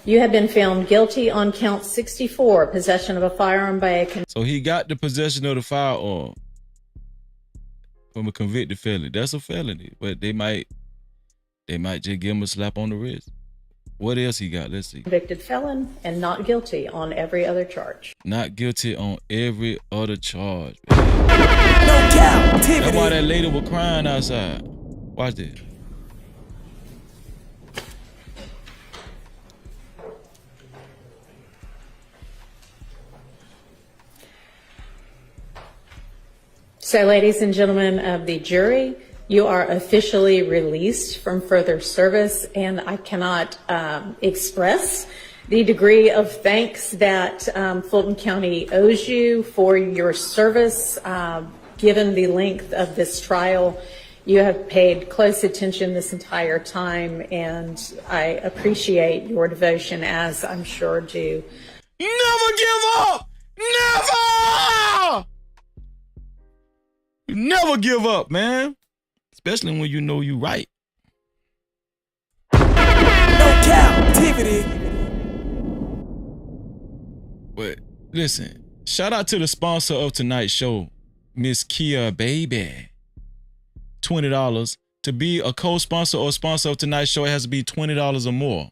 [SPEAKER 5] You have been found guilty on count 64, possession of a firearm by a...
[SPEAKER 2] So he got the possession of the firearm from a convicted felony. That's a felony, but they might just give him a slap on the wrist. What else he got? Let's see.
[SPEAKER 5] Convicted felon and not guilty on every other charge.
[SPEAKER 2] Not guilty on every other charge.
[SPEAKER 7] No Cap-tivity.
[SPEAKER 2] That's why that lady was crying outside. Watch this.
[SPEAKER 5] So, ladies and gentlemen of the jury, you are officially released from further service, and I cannot express the degree of thanks that Fulton County owes you for your service. Given the length of this trial, you have paid close attention this entire time, and I appreciate your devotion, as I'm sure do.
[SPEAKER 2] Never give up! Never! You never give up, man. Especially when you know you right.
[SPEAKER 7] No Cap-tivity.
[SPEAKER 2] But listen, shout out to the sponsor of tonight's show, Miss Kia Baby. $20. To be a co-sponsor or sponsor of tonight's show, it has to be $20 or more.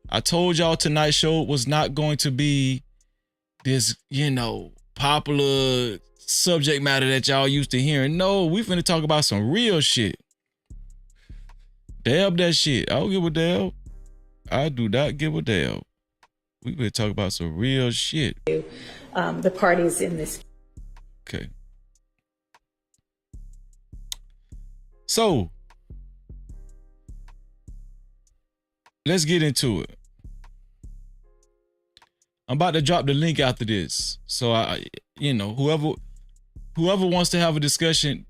[SPEAKER 2] I told y'all tonight's show was not going to be this, popular subject matter that y'all used to hearing. No, we finna talk about some real shit. Dab that shit. I don't give a damn. I do not give a damn. We finna talk about some real shit.
[SPEAKER 5] The parties in this.
[SPEAKER 2] Okay. So let's get into it. I'm about to drop the link after this. So whoever wants to have a discussion,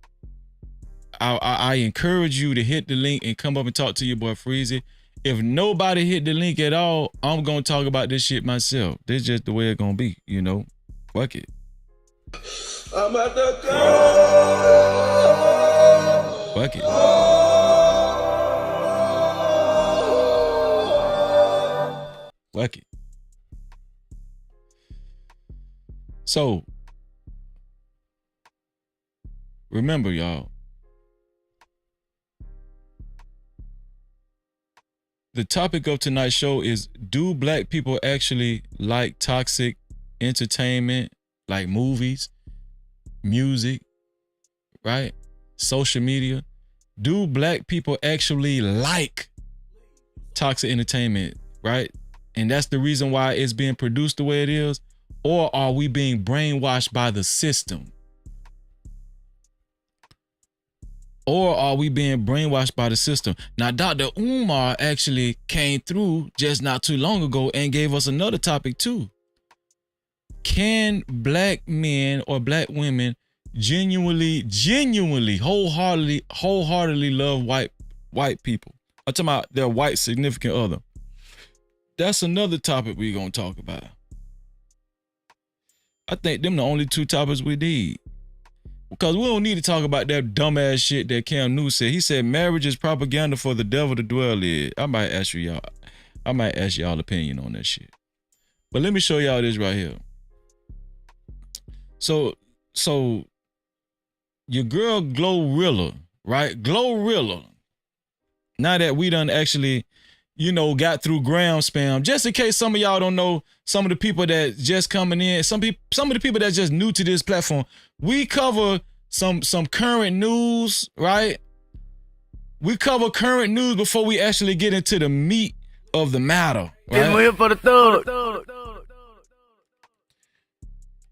[SPEAKER 2] I encourage you to hit the link and come up and talk to your boy Freezy. If nobody hit the link at all, I'm gonna talk about this shit myself. This is just the way it's gonna be, Fuck it.
[SPEAKER 6] I'm at the go.
[SPEAKER 2] Fuck it. Fuck it. So, remember, y'all, the topic of tonight's show is, do black people actually like toxic entertainment, like movies, music, right? Social media? Do black people actually like toxic entertainment, right? And that's the reason why it's being produced the way it is? Or are we being brainwashed by the system? Or are we being brainwashed by the system? Now, Dr. Umar actually came through just not too long ago and gave us another topic too. Can black men or black women genuinely, wholeheartedly love white people? I'm talking about their white significant other. That's another topic we're gonna talk about. I think them the only two topics we need. Because we don't need to talk about that dumbass shit that Cam Newton said. He said marriage is propaganda for the devil to dwell in. I might ask y'all opinion on that shit. But let me show y'all this right here. So your girl Glorilla, right? Glorilla. Now that we done actually, got through ground spam, just in case some of y'all don't know, some of the people that just coming in, some of the people that's just new to this platform, we cover some current news, right? We cover current news before we actually get into the meat of the matter. Right?
[SPEAKER 6] It's waiting for the thug.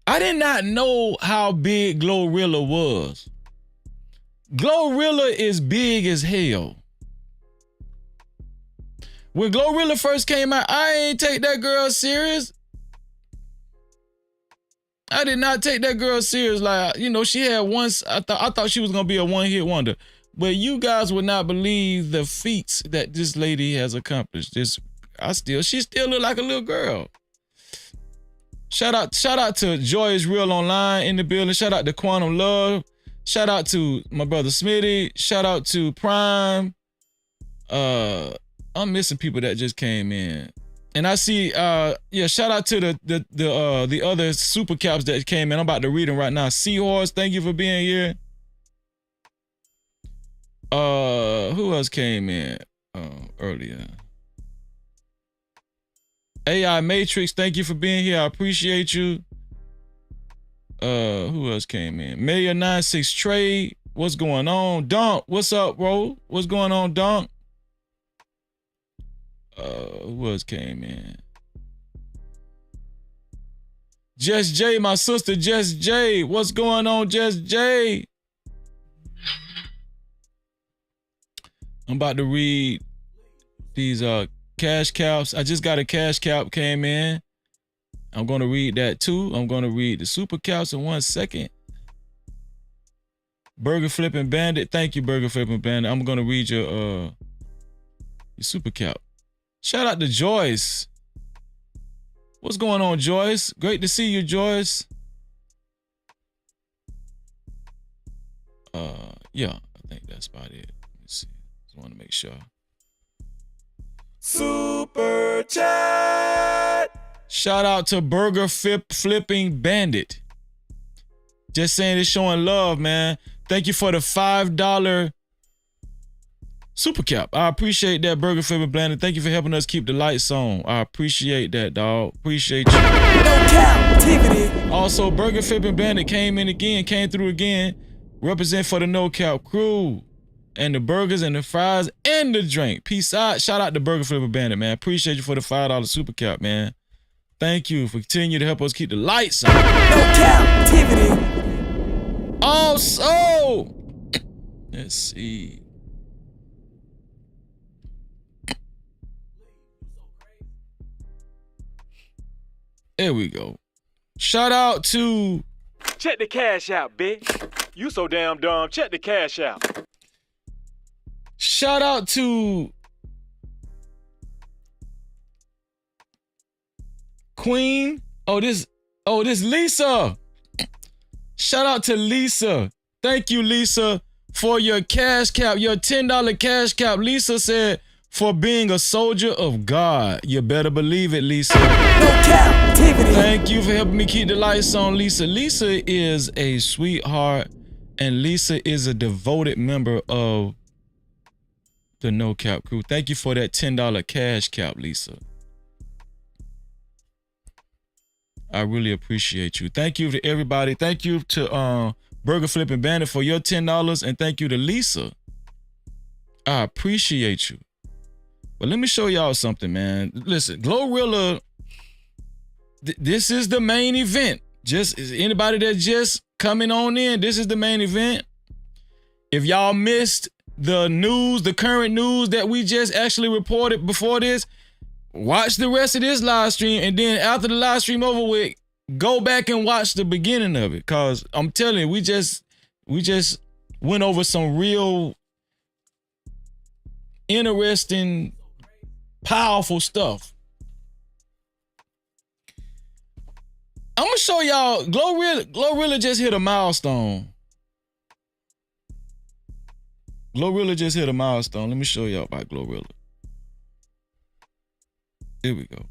[SPEAKER 2] I did not know how big Glorilla was. Glorilla is big as hell. When Glorilla first came out, I ain't take that girl serious. I did not take that girl serious. Like, she had once, I thought she was gonna be a one-hit wonder. But you guys would not believe the feats that this lady has accomplished. She still look like a little girl. Shout out to Joy is Real Online in the building. Shout out to Quantum Love. Shout out to my brother Smitty. Shout out to Prime. I'm missing people that just came in. And I see, shout out to the other super caps that came in. I'm about to read them right now. Seahorse, thank you for being here. Who else came in earlier? AI Matrix, thank you for being here. I appreciate you. Who else came in? Mayor 96 Trade, what's going on? Donk, what's up, bro? What's going on, Donk? Who else came in? Jess J, my sister Jess J. What's going on, Jess J? I'm about to read these cash caps. I just got a cash cap came in. I'm going to read that too. I'm going to read the super caps in 1 second. Burger Flipping Bandit. Thank you, Burger Flipping Bandit. I'm going to read your super cap. Shout out to Joyce. What's going on, Joyce? Great to see you, Joyce. Yeah, I think that's about it. Let's see. Just want to make sure. Super chat. Shout out to Burger Flipping Bandit. Just saying it's showing love, man. Thank you for the $5 super cap. I appreciate that, Burger Flipping Bandit. Thank you for helping us keep the lights on. I appreciate that, dog. Appreciate you.
[SPEAKER 7] No Cap-tivity.
[SPEAKER 2] Also, Burger Flipping Bandit came through again. Represent for the No Cap crew. And the burgers and the fries and the drink. Peace out. Shout out to Burger Flipping Bandit, man. Appreciate you for the $5 super cap, man. Thank you for continuing to help us keep the lights on.
[SPEAKER 7] No Cap-tivity.
[SPEAKER 2] Also, Let's see. There we go. Shout out to...
[SPEAKER 8] Check the cash out, bitch. You so damn dumb. Check the cash out.
[SPEAKER 2] Shout out to Queen. Oh, this Lisa. Shout out to Lisa. Thank you, Lisa, for your cash cap, your $10 cash cap. Lisa said, for being a soldier of God. You better believe it, Lisa.
[SPEAKER 7] No Cap-tivity.
[SPEAKER 2] Thank you for helping me keep the lights on, Lisa. Lisa is a sweetheart, and Lisa is a devoted member of the No Cap crew. Thank you for that $10 cash cap, Lisa. I really appreciate you. Thank you to everybody. Thank you to Burger Flipping Bandit for your $10, and thank you to Lisa. I appreciate you. But let me show y'all something, man. Listen, Glorilla, this is the main event. Just anybody that's just coming on in, this is the main event. If y'all missed the news, the current news that we just actually reported before this, watch the rest of this live stream, and then after the live stream over with, go back and watch the beginning of it. Cause I'm telling you, we just went over some real interesting, powerful stuff. I'm gonna show y'all, Glorilla just hit a milestone. Glorilla just hit a milestone. Let me show y'all about Glorilla. Here we go.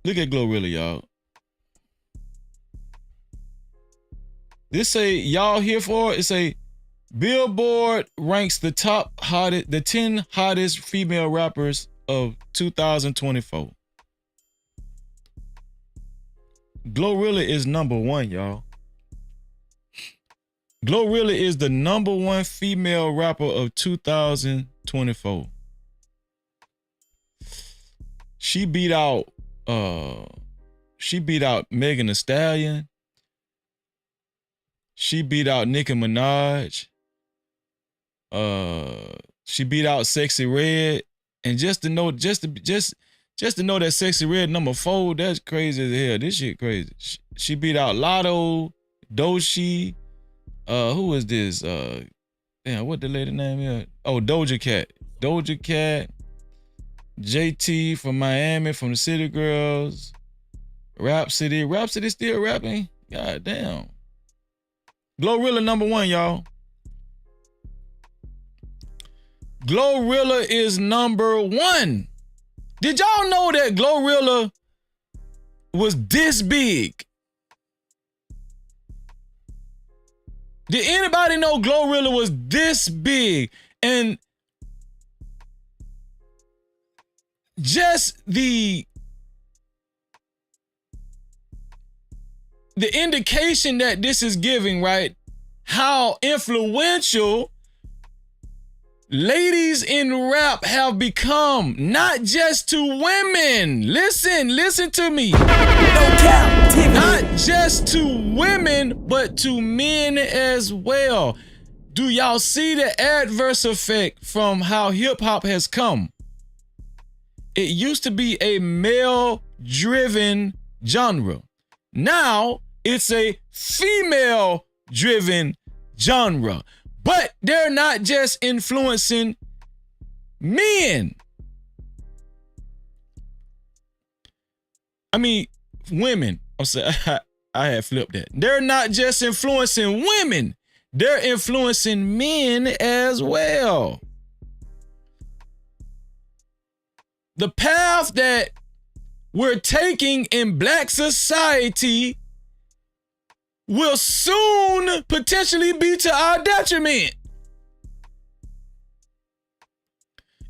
[SPEAKER 2] Look at Glorilla, y'all. This say, y'all here for it? It say, Billboard ranks the 10 hottest female rappers of 2024. Glorilla is number 1, y'all. Glorilla is the number 1 female rapper of 2024. She beat out Megan Thee Stallion. She beat out Nicki Minaj. She beat out Sexy Red. And just to know that Sexy Red number 4, that's crazy as hell. This shit crazy. She beat out Lotto, Doechii. Who is this? Damn, what the lady name is? Oh, Doja Cat. Doja Cat. JT from Miami, from the City Girls. Rhapsody. Rhapsody still rapping? God damn. Glorilla number 1, y'all. Glorilla is number 1. Did y'all know that Glorilla was this big? Did anybody know Glorilla was this big? And just the indication that this is giving, right? How influential ladies in rap have become, not just to women. Listen to me. Not just to women, but to men as well. Do y'all see the adverse effect from how hip hop has come? It used to be a male-driven genre. Now it's a female-driven genre. But they're not just influencing men. I mean, women. I'm sorry, I had flipped that. They're not just influencing women. They're influencing men as well. The path that we're taking in Black society will soon potentially be to our detriment.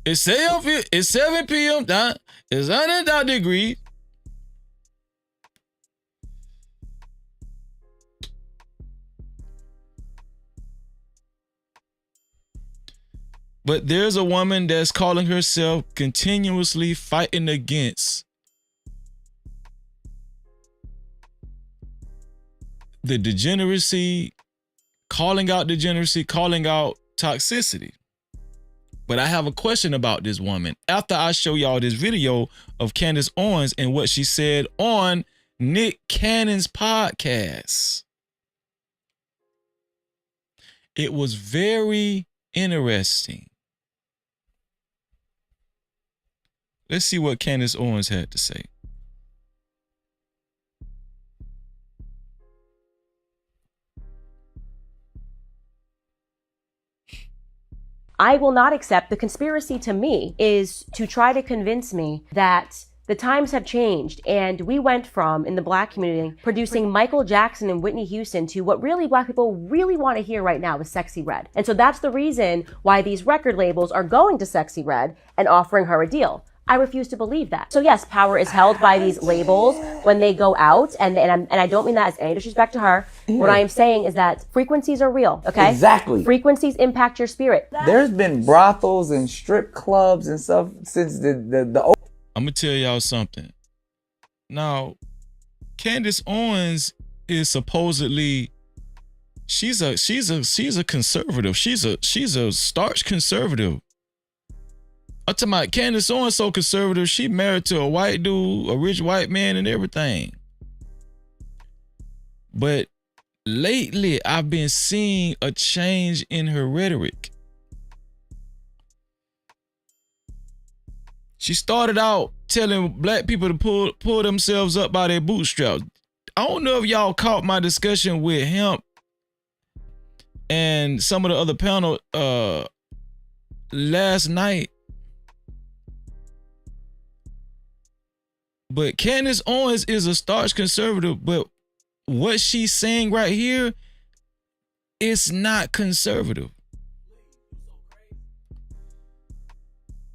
[SPEAKER 2] It's 7 p.m. It's 100 degrees. But there's a woman that's calling herself continuously fighting against the degeneracy calling out degeneracy, calling out toxicity. But I have a question about this woman. After I show y'all this video of Candace Owens and what she said on Nick Cannon's podcast, it was very interesting. Let's see what Candace Owens had to say.
[SPEAKER 9] I will not accept. The conspiracy to me is to try to convince me that the times have changed and we went from, in the black community, producing Michael Jackson and Whitney Houston to what really black people really want to hear right now is Sexy Red. And so that's the reason why these record labels are going to Sexy Red and offering her a deal. I refuse to believe that. So yes, power is held by these labels when they go out, and I don't mean that as any disrespect to her. Yeah. What I am saying is that frequencies are real, okay?
[SPEAKER 12] Exactly.
[SPEAKER 9] Frequencies impact your spirit.
[SPEAKER 12] There's been brothels and strip clubs and stuff since the
[SPEAKER 2] I'm gonna tell y'all something. Now, Candace Owens is supposedly she's a conservative. She's a starch conservative. I'm talking about Candace Owens so conservative, she married to a white dude, a rich white man and everything. But lately, I've been seeing a change in her rhetoric. She started out telling black people to pull themselves up by their bootstraps. I don't know if y'all caught my discussion with Hemp and some of the other panel last night. But Candace Owens is a starch conservative, but what she's saying right here is not conservative.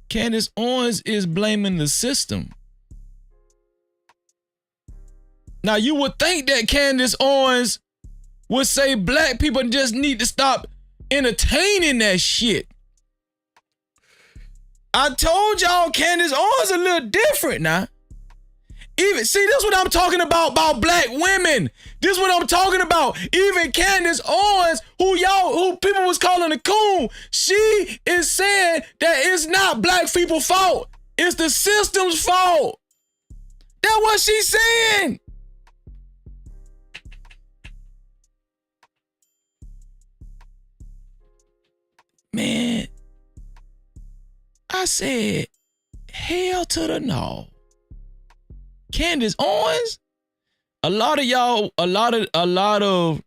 [SPEAKER 2] Candace Owens is blaming the system. Now, you would think that Candace Owens would say black people just need to stop entertaining that shit. I told y'all Candace Owens a little different now. Even see, this is what I'm talking about black women. This is what I'm talking about. Even Candace Owens, who people was calling a coon, she is saying that it's not black people's fault. It's the system's fault. That's what she's saying. Man, I said, hell to the no. Candace Owens, a lot of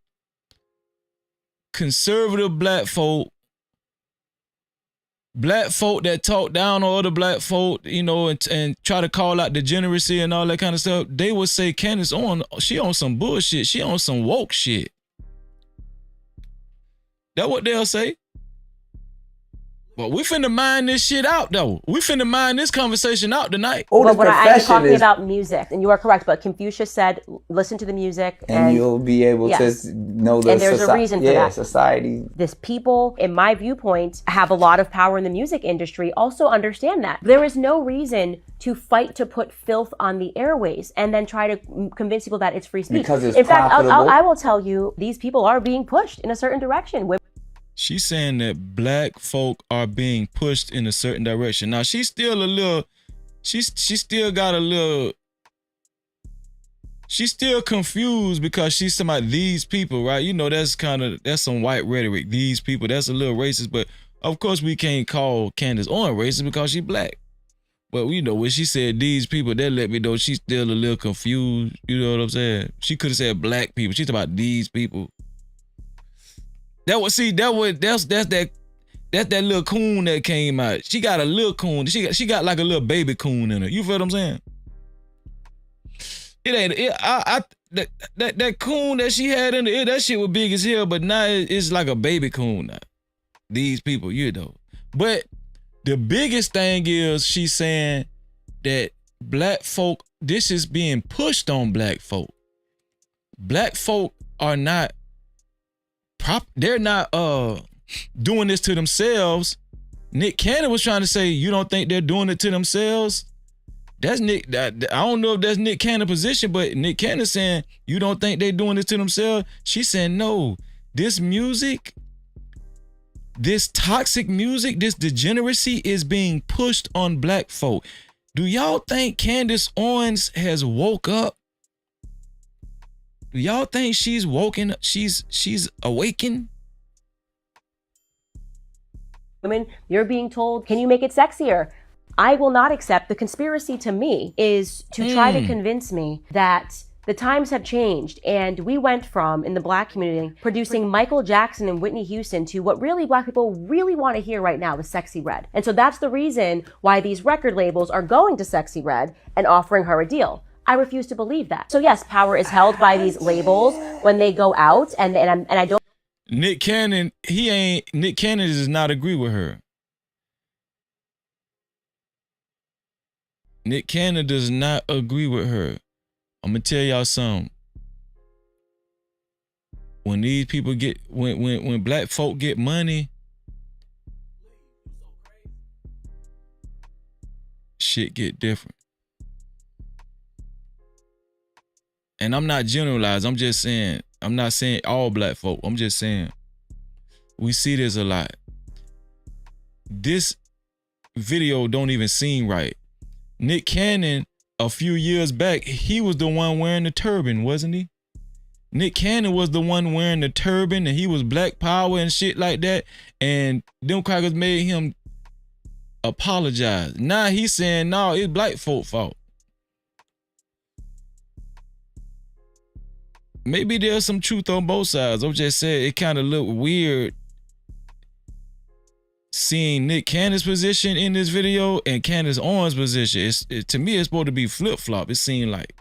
[SPEAKER 2] conservative black folk that talk down on other black folk, you know, and try to call out degeneracy and all that kind of stuff, they would say Candace Owens, she on some bullshit, she on some woke shit. That's what they'll say. But we finna mine this shit out, though. We finna mine this conversation out tonight.
[SPEAKER 9] But what I'm talking about music, and you are correct, but Confucius said, listen to the music.
[SPEAKER 12] And you'll be able to know the
[SPEAKER 9] and there's a reason for that.
[SPEAKER 12] Society.
[SPEAKER 9] This people, in my viewpoint, have a lot of power in the music industry, also understand that. There is no reason to fight to put filth on the airways and then try to convince people that it's free speech.
[SPEAKER 12] Because it's
[SPEAKER 9] in fact,
[SPEAKER 12] profitable.
[SPEAKER 9] I will tell you, these people are being pushed in a certain direction.
[SPEAKER 2] She's saying that black folk are being pushed in a certain direction. Now, she's still confused because she's talking about these people, right? You know, that's some white rhetoric. These people, that's a little racist, but of course we can't call Candace Owens racist because she's black. But you know, when she said these people, that let me know she's still a little confused. You know what I'm saying? She could have said black people. She's talking about these people. That's that little coon that came out. She got a little coon. She got like a little baby coon in her. You feel what I'm saying? It ain't that coon that she had in her, that shit was big as hell, but now it's like a baby coon now. These people, you know. But the biggest thing is she's saying that black folk, this is being pushed on black folk. Black folk are not they're not doing this to themselves. Nick Cannon was trying to say, you don't think they're doing it to themselves? That's Nick. I don't know if that's Nick Cannon's position, but Nick Cannon saying, you don't think they're doing this to themselves? She's saying, no, this music, this toxic music, this degeneracy is being pushed on black folk. Do y'all think Candace Owens has woke up? Do y'all think she's woken up? She's awakened?
[SPEAKER 9] Women, you're being told, can you make it sexier? I will not accept. The conspiracy to me is to try to convince me that the times have changed and we went from, in the black community, producing Michael Jackson and Whitney Houston to what really black people really want to hear right now is Sexy Red. And so that's the reason why these record labels are going to Sexy Red and offering her a deal. I refuse to believe that. So yes, power is held by these labels when they go out and I don't.
[SPEAKER 2] Nick Cannon does not agree with her. Nick Cannon does not agree with her. I'm gonna tell y'all something. When these people get, when black folk get money, shit get different. And I'm not generalized. I'm just saying, I'm not saying all black folk. I'm just saying we see this a lot. This video don't even seem right. Nick Cannon, a few years back, he was the one wearing the turban, wasn't he? Nick Cannon was the one wearing the turban and he was black power and shit like that. And them crackers made him apologize. Now he's saying, no, it's black folk fault. Maybe there's some truth on both sides. I'm just saying it kind of looked weird seeing Nick Cannon's position in this video and Candace Owens' position. To me, it's supposed to be flip-flop. It seemed like.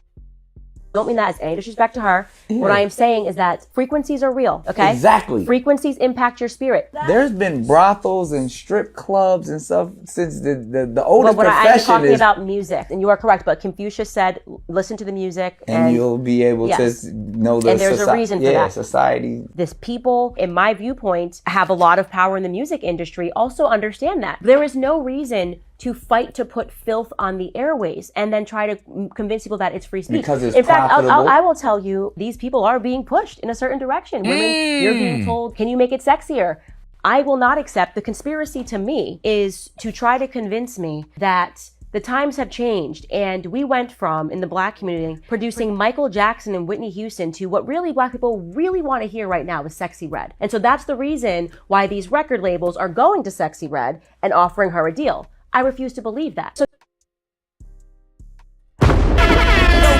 [SPEAKER 9] I don't mean that as any disrespect to her. Yeah. What I am saying is that frequencies are real, okay?
[SPEAKER 12] Exactly.
[SPEAKER 9] Frequencies impact your spirit.
[SPEAKER 12] There's been brothels and strip clubs and stuff since the oldest
[SPEAKER 9] but
[SPEAKER 12] profession
[SPEAKER 9] I'm talking about music, and you are correct, but Confucius said, listen to the music.
[SPEAKER 12] And you'll be able to know the
[SPEAKER 9] and there's a reason for that.
[SPEAKER 12] Society.
[SPEAKER 9] This people, in my viewpoint, have a lot of power in the music industry, also understand that. There is no reason to fight to put filth on the airways and then try to convince people that it's free speech.
[SPEAKER 12] Because it's
[SPEAKER 9] in fact,
[SPEAKER 12] profitable.
[SPEAKER 9] I will tell you, these people are being pushed in a certain direction. Women, you're being told, can you make it sexier? I will not accept. The conspiracy to me is to try to convince me that the times have changed and we went from, in the black community, producing Michael Jackson and Whitney Houston to what really black people really want to hear right now is Sexy Red. And so that's the reason why these record labels are going to Sexy Red and offering her a deal. I refuse to believe that. So
[SPEAKER 7] no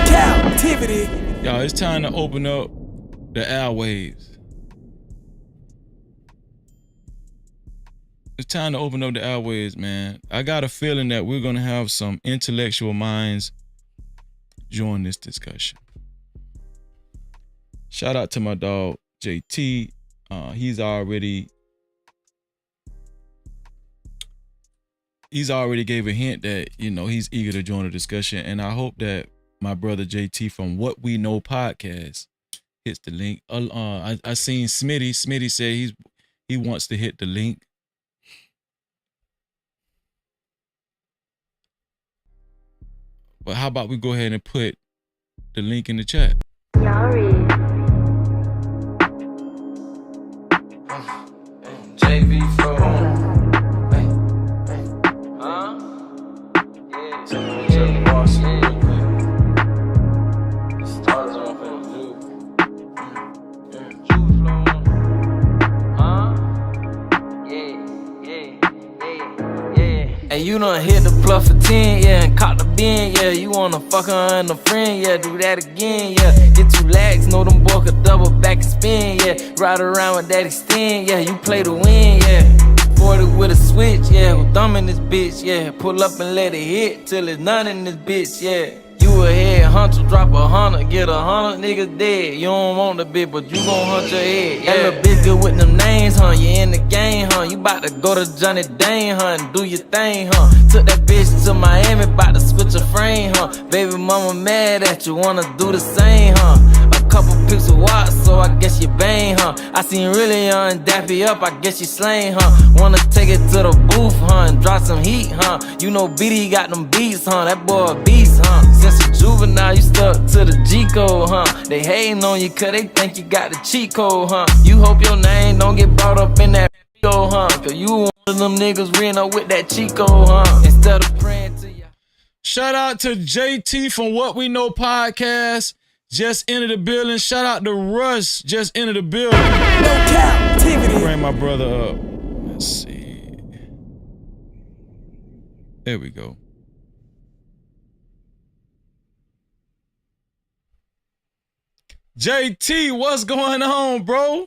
[SPEAKER 7] captivity.
[SPEAKER 2] Y'all, it's time to open up the airwaves. It's time to open up the airwaves, man. I got a feeling that we're gonna have some intellectual minds join this discussion. Shout out to my dog, JT. He's already gave a hint that, you know, he's eager to join the discussion. And I hope that my brother JT from What We Know Podcast hits the link. I seen Smitty. Smitty said he wants to hit the link. But how about we go ahead and put the link in the chat?
[SPEAKER 6] JV for you done hit the bluff for 10, yeah, and caught the bin, yeah. You wanna fuck her and a friend, yeah, do that again, yeah. Get 2 legs, know them boy could double back and spin, yeah. Ride around with that extend, yeah. You play to win, yeah. 40 with a switch, yeah. With thumb in this bitch, yeah. Pull up and let it hit till it's none in this bitch, yeah. You a head hunter, drop 100, get 100 niggas dead. You don't want the bitch, but you gon' hunt your head, yeah. That little bitch good with them names, huh? You in the game, huh? You bout to go to Johnny Dane, huh? And do your thing, huh? Took that bitch to Miami, bout to switch a frame, huh? huh? Baby mama mad at you, wanna do the same, huh? A couple pics of watch, so I guess you bang, huh? I seen really young dappy up, I guess you slain, huh? Wanna take it to the booth, huh? And drop some heat, huh? You know BD got them beats, huh? That boy a beast, huh? Since a juvenile, you stuck to the G code, huh? They hating on you cause they think you got the cheat code, huh? You hope your name don't get brought up in that huh? Cause you one of them niggas ran up with that Chico, huh? Instead of praying to you.
[SPEAKER 2] Shout out to JT from What We Know Podcast. Just entered the building. Shout out to Russ. Just entered the building.
[SPEAKER 7] No Cap-tivity.
[SPEAKER 2] Bring my brother up. Let's see. There we go. JT, what's going on, bro?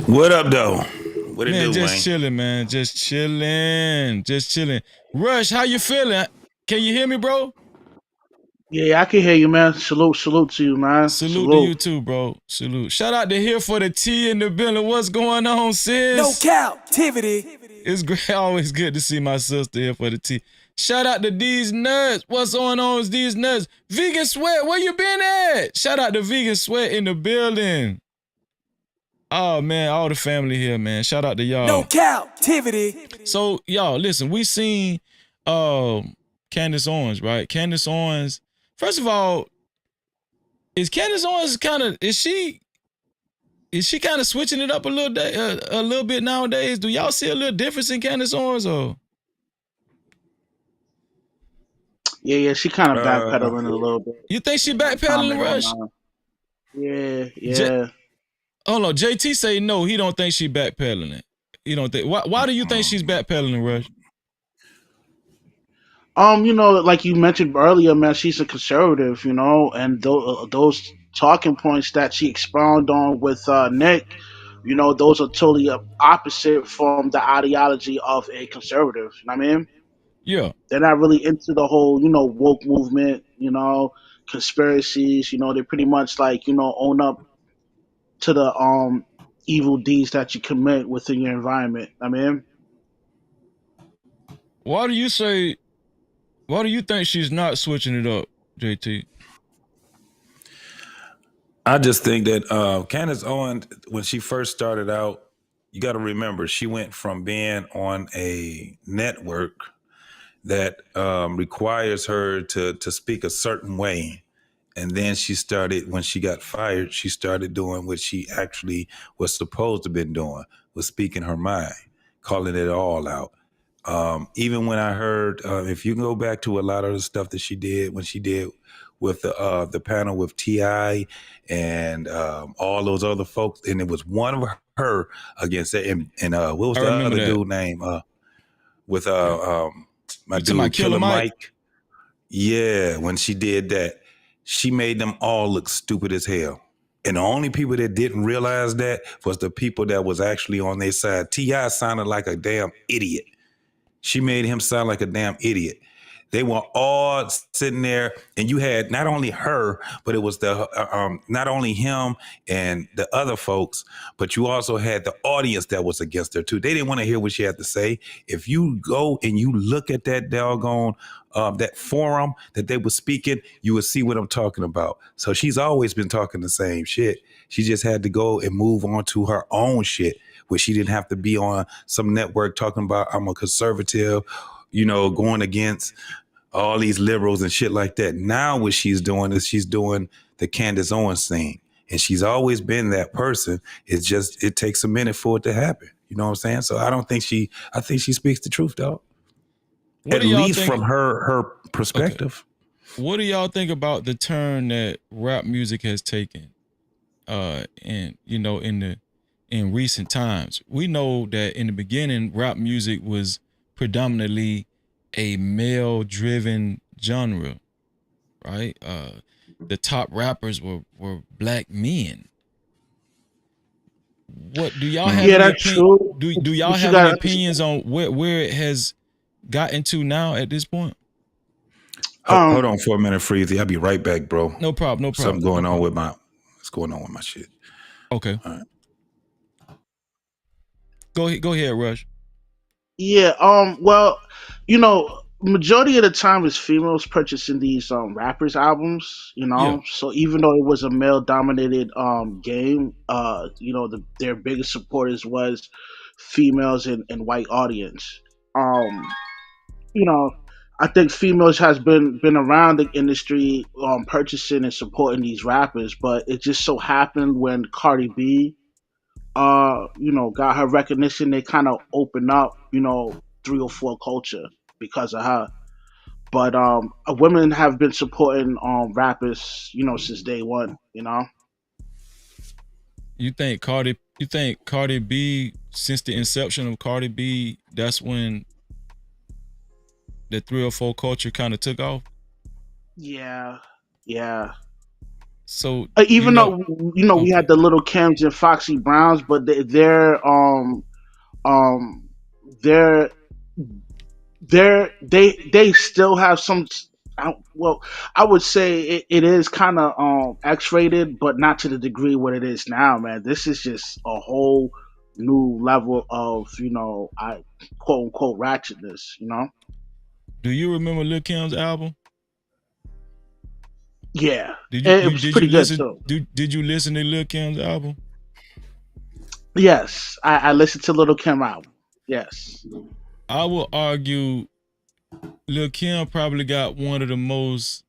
[SPEAKER 10] What up, though? What it
[SPEAKER 2] man,
[SPEAKER 10] do,
[SPEAKER 2] just
[SPEAKER 10] Wayne?
[SPEAKER 2] chilling, man. Just chilling. Rush, how you feeling? Can you hear me, bro?
[SPEAKER 11] Yeah, I can hear you, man. Salute to you, man.
[SPEAKER 2] Salute to you too, bro. Salute. Shout out to Here for the Tea in the building. What's going on, sis?
[SPEAKER 7] No Cap-tivity.
[SPEAKER 2] It's great. Always good to see my sister Here for the Tea. Shout out to These Nuts. What's going on with These Nuts? Vegan Sweat, where you been at? Shout out to Vegan Sweat in the building. Oh, man, all the family here, man. Shout out to y'all.
[SPEAKER 7] No Cap-tivity.
[SPEAKER 2] So, y'all, listen, we seen Candace Owens, right? Candace Owens. First of all, is Candace Owens is she kind of switching it up a little bit nowadays? Do y'all see a little difference in Candace Owens or?
[SPEAKER 11] Yeah, she kind of backpedaling a little bit.
[SPEAKER 2] You think she backpedaling, Rush?
[SPEAKER 11] Yeah.
[SPEAKER 2] Hold on, JT say no, he don't think she backpedaling. He don't think. Why do you think she's backpedaling, Rush?
[SPEAKER 11] You know, like you mentioned earlier, man, she's a conservative, you know, and those talking points that she expounded on with Nick, you know, those are totally opposite from the ideology of a conservative. You know what I mean?
[SPEAKER 2] Yeah.
[SPEAKER 11] They're not really into the whole, you know, woke movement, you know, conspiracies, you know, they pretty much like, you know, own up to the evil deeds that you commit within your environment. I mean,
[SPEAKER 2] why do you think she's not switching it up, JT?
[SPEAKER 10] I just think that Candace Owens, when she first started out, you got to remember, she went from being on a network that requires her to speak a certain way. And then she started, when she got fired, she started doing what she actually was supposed to have been doing, was speaking her mind, calling it all out. Even when I heard, if you go back to a lot of the stuff that she did, when she did with the panel with T.I. and all those other folks, and it was one of her against it. And what was the other dude name? With my dude, Killer Mike. Yeah, when she did that, she made them all look stupid as hell. And the only people that didn't realize that was the people that was actually on their side. T.I. sounded like a damn idiot. She made him sound like a damn idiot. They were all sitting there, and you had not only her, but it was not only him and the other folks, but you also had the audience that was against her too. They didn't want to hear what she had to say. If you go and you look at that doggone that forum that they were speaking, you would see what I'm talking about. So she's always been talking the same shit. She just had to go and move on to her own shit, where she didn't have to be on some network talking about I'm a conservative, you know, going against all these liberals and shit like that. Now what she's doing is she's doing the Candace Owens thing. And she's always been that person. It's just, it takes a minute for it to happen. You know what I'm saying? So I think she speaks the truth, dog. At least from her perspective.
[SPEAKER 2] Okay. What do y'all think about the turn that rap music has taken in recent times? We know that in the beginning, rap music was predominantly a male-driven genre, right? The top rappers were black men. What do y'all have?
[SPEAKER 11] Yeah, that's true.
[SPEAKER 2] Do y'all have any opinions on where it has gotten to now at this point?
[SPEAKER 10] Hold on for a minute, Freezy. I'll be right back, bro.
[SPEAKER 2] No problem.
[SPEAKER 10] Something going on with what's going on with my shit.
[SPEAKER 2] Okay.
[SPEAKER 10] All right.
[SPEAKER 2] Go ahead, Rush.
[SPEAKER 11] Yeah. Well, majority of the time it's females purchasing these rappers albums.
[SPEAKER 10] Yeah.
[SPEAKER 11] So even though it was a male dominated game, their biggest supporters was females and white audience. Um, you know, I think females has been around the industry purchasing and supporting these rappers, but it just so happened when Cardi B got her recognition, they kind of opened up, 304 culture because of her. But women have been supporting rappers, since day one,
[SPEAKER 2] You think Cardi B, since the inception of Cardi B, that's when the 304 culture kind of took off?
[SPEAKER 11] Yeah. Yeah.
[SPEAKER 2] So
[SPEAKER 11] Even though we had the Little Kims and Foxy Browns, but um they're they still have some. Well, I would say it is kind of X-rated, but not to the degree what it is now, man. This is just a whole new level of I quote unquote ratchetness.
[SPEAKER 2] Do you remember Lil Kim's album?
[SPEAKER 11] Yeah,
[SPEAKER 2] Did
[SPEAKER 11] it was pretty good
[SPEAKER 2] listen?
[SPEAKER 11] too.
[SPEAKER 2] Did you listen to Lil Kim's album?
[SPEAKER 11] Yes, I listened to Little Kim album. Yes,
[SPEAKER 2] I will argue Lil Kim probably got one of the most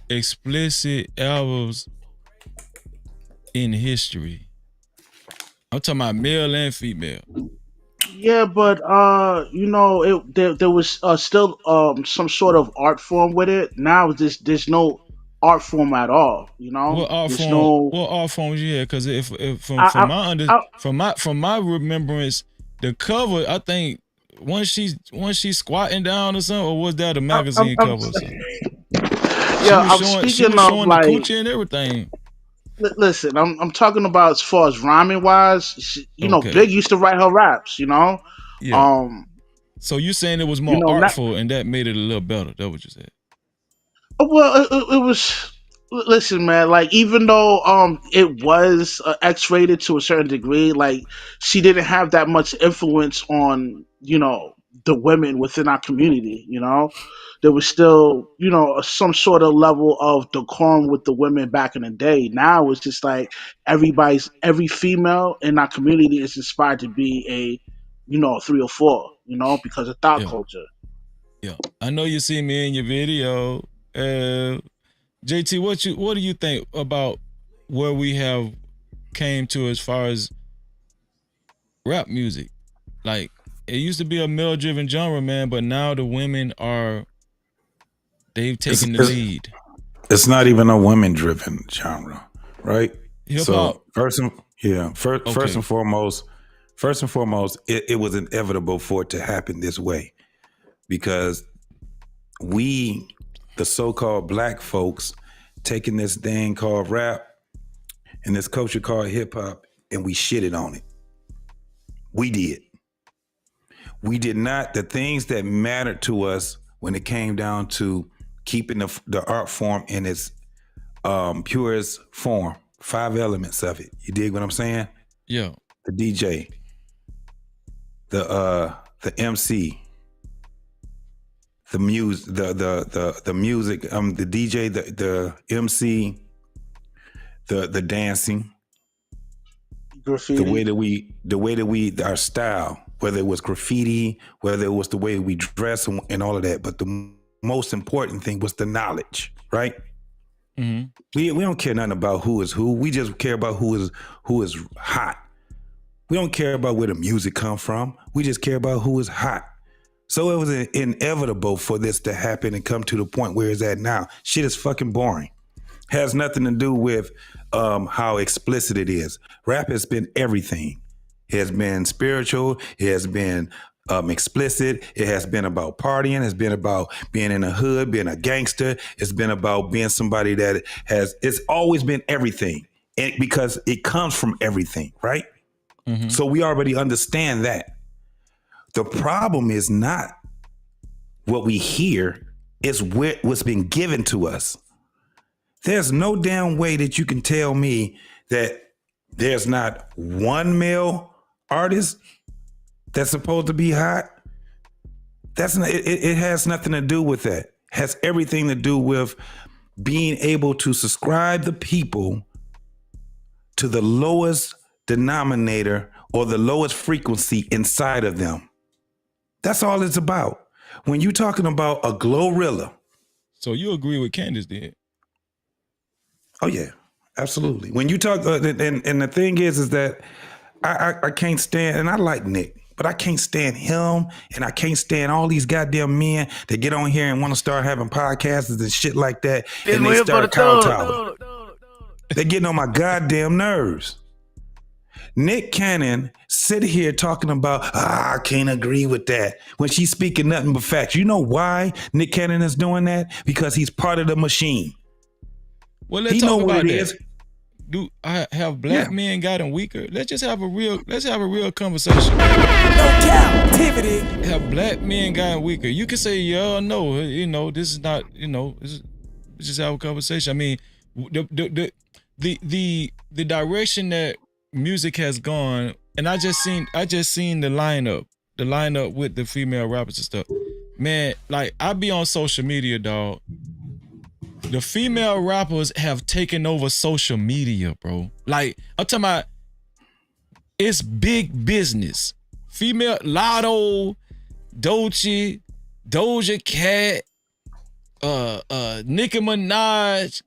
[SPEAKER 2] explicit albums in history. I'm talking about male and female.
[SPEAKER 11] yeah, but there was still some sort of art form with it. Now there's no art form at all.
[SPEAKER 2] What art
[SPEAKER 11] There's
[SPEAKER 2] form?
[SPEAKER 11] no.
[SPEAKER 2] What art form was you had? Because if
[SPEAKER 11] I,
[SPEAKER 2] from my remembrance, the cover, I think once she's squatting down or something, or was that a magazine cover or something?
[SPEAKER 11] Yeah, I'm
[SPEAKER 2] She was
[SPEAKER 11] speaking of
[SPEAKER 2] showing the
[SPEAKER 11] like.
[SPEAKER 2] coochie and everything.
[SPEAKER 11] Listen, I'm talking about as far as rhyming wise.
[SPEAKER 2] Okay.
[SPEAKER 11] Big used to write her raps.
[SPEAKER 2] Yeah.
[SPEAKER 11] Um,
[SPEAKER 2] So you saying it was more artful and that made it a little better? That what you said?
[SPEAKER 11] Well, it was. Listen, man. Like, even though it was X-rated to a certain degree, like she didn't have that much influence on the women within our community. There was still some sort of level of decorum with the women back in the day. Now it's just like every female in our community is inspired to be a 304. Because of thought culture.
[SPEAKER 2] Yeah, I know you see me in your video. JT, what do you think about where we have came to as far as rap music? Like, it used to be a male-driven genre, man, but now the women they've taken the lead.
[SPEAKER 10] It's not even a women-driven genre, right?
[SPEAKER 2] Hip-hop.
[SPEAKER 10] So first and foremost, it was inevitable for it to happen this way because we, the so-called black folks, taking this thing called rap and this culture called hip-hop, and we shitted on it. We did. We did not. The things that mattered to us when it came down to keeping the art form in its purest form, 5 elements of it. You dig what I'm saying?
[SPEAKER 2] Yeah.
[SPEAKER 10] The DJ, the MC, the music, the music, the DJ, the MC, the dancing,
[SPEAKER 11] graffiti,
[SPEAKER 10] the way that we our style, whether it was graffiti, whether it was the way we dress and all of that. But the most important thing was the knowledge, right?
[SPEAKER 2] Mm-hmm.
[SPEAKER 10] We don't care nothing about who is who. We just care about who is hot. We don't care about where the music come from. We just care about who is hot. So it was inevitable for this to happen and come to the point where it's at now. Shit is fucking boring. Has nothing to do with how explicit it is. Rap has been everything. It has been spiritual. It has been explicit. It has been about partying. It's been about being in the hood, being a gangster. It's been about being somebody that it's always been everything. Because it comes from everything, right? Mm-hmm. So we already understand that. The problem is not what we hear, it's what's been given to us. There's no damn way that you can tell me that there's not one male artist that's supposed to be hot. That's not, it has nothing to do with that. It has everything to do with being able to subscribe the people to the lowest denominator or the lowest frequency inside of them. That's all it's about. When you're talking about a Glorilla.
[SPEAKER 2] So you agree with Candace then?
[SPEAKER 10] Oh yeah, absolutely. When you talk, and the thing is that I can't stand, and I like Nick, but I can't stand him, and I can't stand all these goddamn men that get on here and want to start having podcasts and shit like that, and they start kowtowing. They're getting on my goddamn nerves. Nick Cannon sit here talking about, I can't agree with that, when she's speaking nothing but facts. You know why Nick Cannon is doing that? Because he's part of the machine.
[SPEAKER 2] Well, let's talk about that. Do I have black men gotten weaker? Let's have a real conversation.
[SPEAKER 7] No Cap-tivity.
[SPEAKER 2] Have black men gotten weaker? You can say yeah or no. You know, this is not. You know, let's just have a conversation. I mean, the direction that music has gone, and I just seen the lineup with the female rappers and stuff. Man, like I be on social media, dog. The female rappers have taken over social media, bro. Like, I'm talking about, it's big business. Female, Lotto, Doja Cat, Nicki Minaj.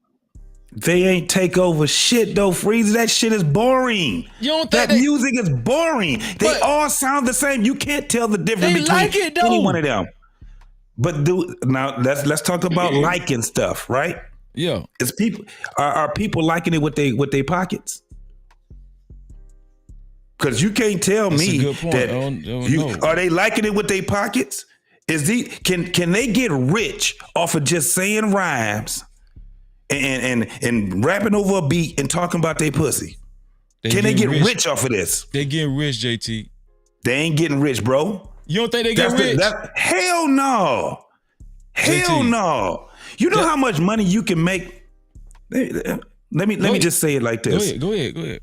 [SPEAKER 10] They ain't take over shit though, Freeze. That shit is boring.
[SPEAKER 2] You don't
[SPEAKER 10] think that music is boring? They all sound the same. You can't tell the difference between
[SPEAKER 2] like it, though.
[SPEAKER 10] any one of them. But now let's talk about liking stuff, right?
[SPEAKER 2] Yeah.
[SPEAKER 10] Is people are people liking it with they pockets? Because you can't tell me that are they liking it with their pockets? Can they get rich off of just saying rhymes and rapping over a beat and talking about their pussy? Can they get rich off of this?
[SPEAKER 2] They getting rich, JT.
[SPEAKER 10] They ain't getting rich, bro.
[SPEAKER 2] You don't think they get rich?
[SPEAKER 10] Hell no. Hell no. You know how much money you can make? Let me just say it like this.
[SPEAKER 2] Go ahead.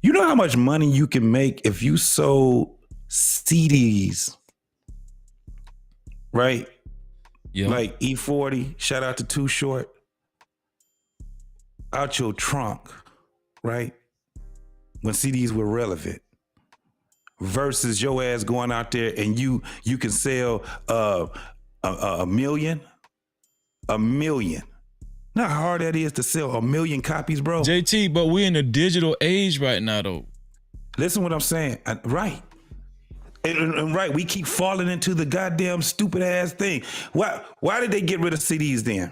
[SPEAKER 10] You know how much money you can make if you sold CDs, right?
[SPEAKER 2] Yeah.
[SPEAKER 10] Like E40, shout out to Too Short, out your trunk, right? When CDs were relevant. Versus your ass going out there and you can sell a million. Know how hard that is to sell 1 million copies, bro?
[SPEAKER 2] JT, but we're in a digital age right now, though.
[SPEAKER 10] Listen what I'm saying. Right. And right, we keep falling into the goddamn stupid ass thing. Why did they get rid of CDs then?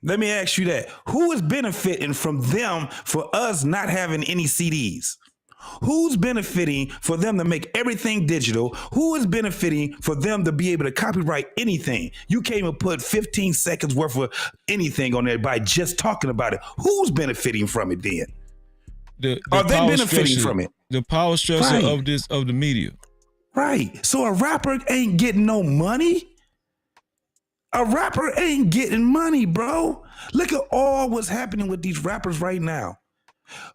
[SPEAKER 10] Let me ask you that. Who is benefiting from them for us not having any CDs? Who's benefiting for them to make everything digital? Who is benefiting for them to be able to copyright anything? You can't even put 15 seconds worth of anything on there by just talking about it. Who's benefiting from it then? Are they benefiting from it?
[SPEAKER 2] The power structure of the media.
[SPEAKER 10] Right. So a rapper ain't getting no money. A rapper ain't getting money, bro. Look at all what's happening with these rappers right now.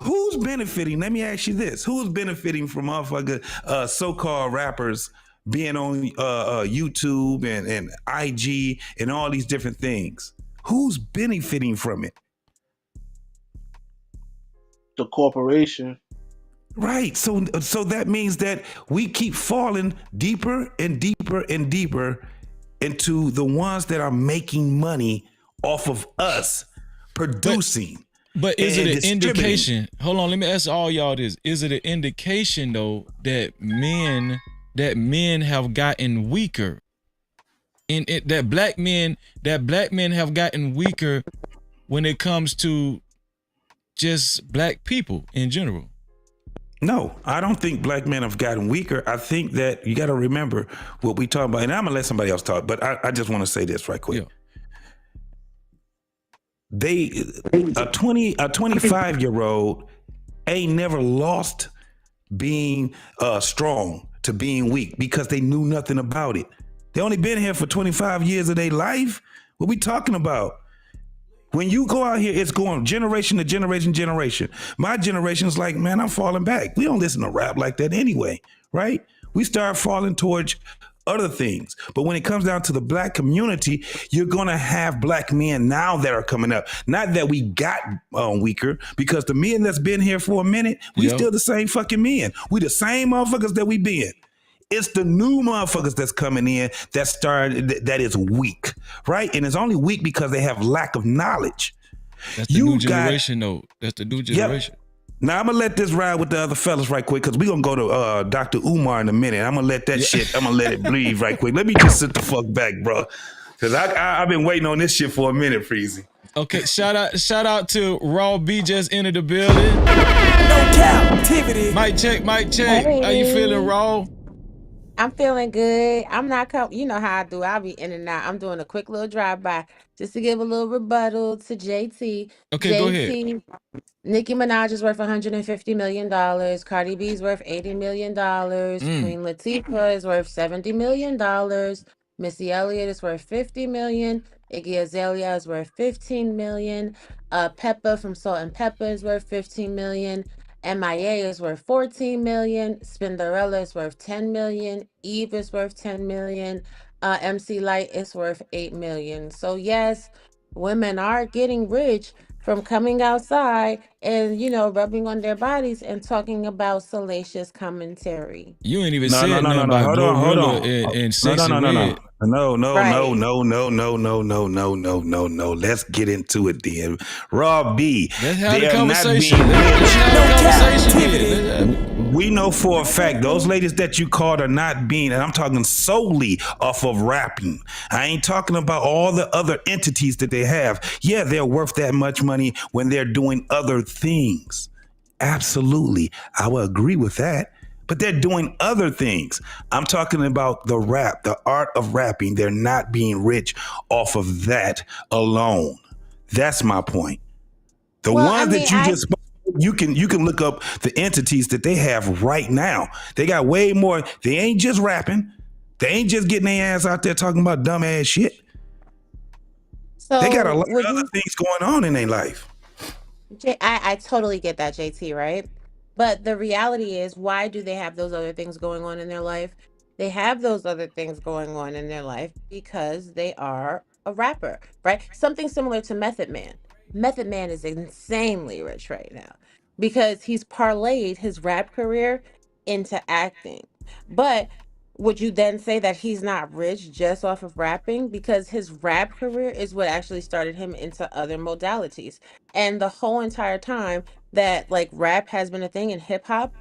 [SPEAKER 10] Who's benefiting? Let me ask you this. Who's benefiting from motherfucker so-called rappers being on YouTube and IG and all these different things? Who's benefiting from it?
[SPEAKER 11] The corporation.
[SPEAKER 10] Right. So that means that we keep falling deeper and deeper and deeper into the ones that are making money off of us producing.
[SPEAKER 2] But is it an indication? Hold on, let me ask all y'all this. Is it an indication though that men have gotten weaker? That black men have gotten weaker when it comes to just black people in general?
[SPEAKER 10] No, I don't think black men have gotten weaker. I think that you got to remember what we talk about, and I'm gonna let somebody else talk, but I just want to say this right quick. Yeah. A 25-year-old ain't never lost being strong to being weak because they knew nothing about it. They only been here for 25 years of their life. What we talking about? When you go out here, it's going generation to generation. My generation's like, man, I'm falling back. We don't listen to rap like that anyway, right? We start falling towards other things. But when it comes down to the black community, you're going to have black men now that are coming up. Not that we got weaker, because the men that's been here for a minute, we still the same fucking men. We the same motherfuckers that we been. It's the new motherfuckers that's coming in that is weak, right? And it's only weak because they have lack of knowledge.
[SPEAKER 2] That's the new generation, though. That's the new generation.
[SPEAKER 10] Yep. Now, I'm going to let this ride with the other fellas right quick, because we're going to go to Dr. Umar in a minute. I'm going to let that shit, I'm going to let it breathe right quick. Let me just sit the fuck back, bro. Because I've been waiting on this shit for a minute, Freezy.
[SPEAKER 2] Okay, shout out to Raw B just entered the building.
[SPEAKER 7] No Cap-tivity.
[SPEAKER 2] Mic check. Hey. How you feeling, Raw?
[SPEAKER 13] I'm feeling good. I'm not you know how I do. I'll be in and out. I'm doing a quick little drive-by just to give a little rebuttal to JT.
[SPEAKER 2] Okay, go ahead.
[SPEAKER 13] Nicki Minaj is worth $150 million. Cardi B's worth $80 million. Queen Latifah is worth $70 million. Missy Elliott is worth $50 million. Iggy Azalea is worth $15 million. Peppa from Salt and Pepper is worth $15 million. MIA is worth $14 million. Spinderella is worth $10 million. Eve is worth $10 million. MC Light is worth $8 million. So yes, women are getting rich from coming outside and, you know, rubbing on their bodies and talking about salacious commentary.
[SPEAKER 2] You ain't even said nothing about Glorilla and Sexy Red.
[SPEAKER 10] No. Let's get into it then. Raw B.
[SPEAKER 2] Let's have the conversation.
[SPEAKER 10] We know for a fact those ladies that you called are not being, and I'm talking solely off of rapping. I ain't talking about all the other entities that they have. Yeah, they're worth that much money when they're doing other things. Absolutely. I will agree with that. But they're doing other things. I'm talking about the rap, the art of rapping. They're not being rich off of that alone. That's my point. The ones that you just spoke, you can look up the entities that they have right now. They got way more. They ain't just rapping. They ain't just getting their ass out there talking about dumb ass shit.
[SPEAKER 13] So
[SPEAKER 10] they got a lot of other things going on in their life.
[SPEAKER 13] I totally get that, JT, right? But the reality is, why do they have those other things going on in their life? They have those other things going on in their life because they are a rapper, right? Something similar to Method Man. Method Man is insanely rich right now because he's parlayed his rap career into acting. But would you then say that he's not rich just off of rapping? Because his rap career is what actually started him into other modalities. And the whole entire time that like rap has been a thing in hip hop,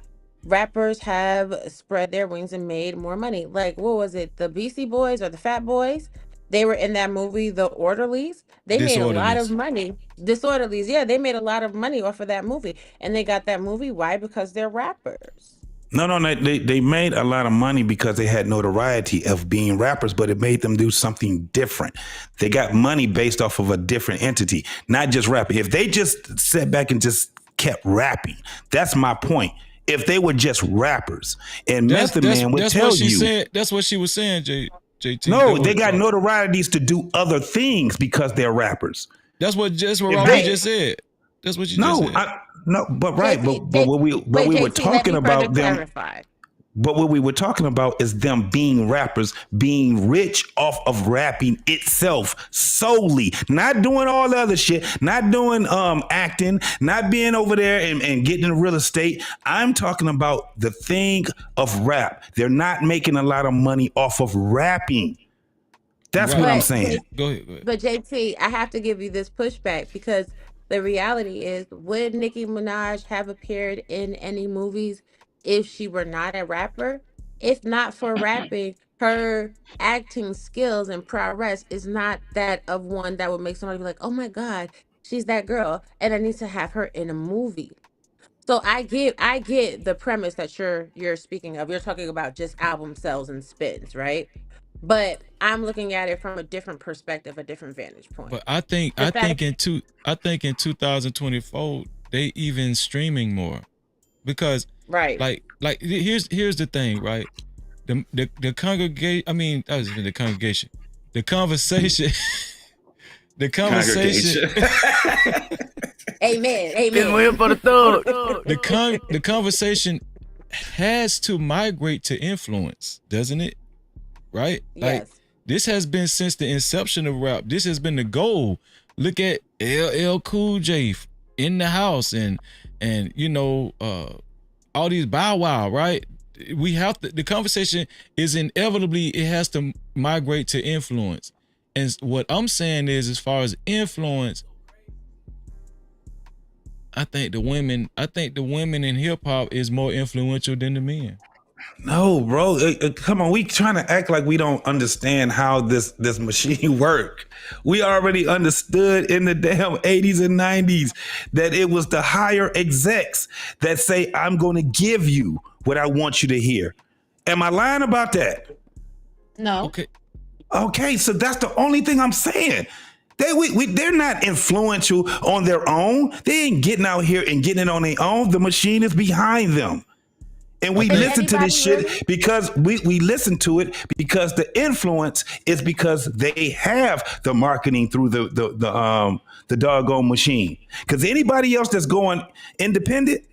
[SPEAKER 13] rappers have spread their wings and made more money. Like, what was it? The Beastie Boys or the Fat Boys? They were in that movie, The Orderlies. They made a lot of money. Disorderlies, yeah, they made a lot of money off of that movie. And they got that movie. Why? Because they're rappers.
[SPEAKER 10] No, they made a lot of money because they had notoriety of being rappers, but it made them do something different. They got money based off of a different entity, not just rapping. If they just sat back and just kept rapping, that's my point. If they were just rappers, and Method Man would tell you.
[SPEAKER 2] That's what she was saying, JT.
[SPEAKER 10] No, they got notorieties to do other things because they're rappers.
[SPEAKER 2] That's what Robbie just said. That's what you just said.
[SPEAKER 10] But what we were talking about them. But what we were talking about is them being rappers, being rich off of rapping itself solely, not doing all the other shit, not doing acting, not being over there and getting in real estate. I'm talking about the thing of rap. They're not making a lot of money off of rapping. That's what I'm saying.
[SPEAKER 2] Go ahead.
[SPEAKER 13] But JT, I have to give you this pushback because the reality is, would Nicki Minaj have appeared in any movies if she were not a rapper? If not for rapping, her acting skills and prowess is not that of one that would make somebody be like, oh my God, she's that girl, and I need to have her in a movie. So I get the premise that you're speaking of. You're talking about just album sales and spins, right? But I'm looking at it from a different perspective, a different vantage point.
[SPEAKER 2] But I think in 2024 they even streaming more, because like here's the thing, right? The congregation. I mean, that was the congregation. The conversation. The conversation.
[SPEAKER 13] Amen.
[SPEAKER 6] Been waiting for the thug.
[SPEAKER 2] The conversation has to migrate to influence, doesn't it? Right? Like,
[SPEAKER 13] Yes.
[SPEAKER 2] this has been since the inception of rap. This has been the goal. Look at LL Cool J in the house and you know, all these Bow Wow, right? We have to, the conversation is inevitably, it has to migrate to influence. And what I'm saying is, as far as influence, I think the women in hip hop is more influential than the men.
[SPEAKER 10] No, bro. Come on, we trying to act like we don't understand how this machine work. We already understood in the damn 80s and 90s that it was the higher execs that say, I'm going to give you what I want you to hear. Am I lying about that?
[SPEAKER 13] No.
[SPEAKER 10] Okay, so that's the only thing I'm saying. They're not influential on their own. They ain't getting out here and getting it on their own. The machine is behind them. And we listen to this shit because we listen to it because the influence is because they have the marketing through the doggone machine. Because anybody else that's going independent,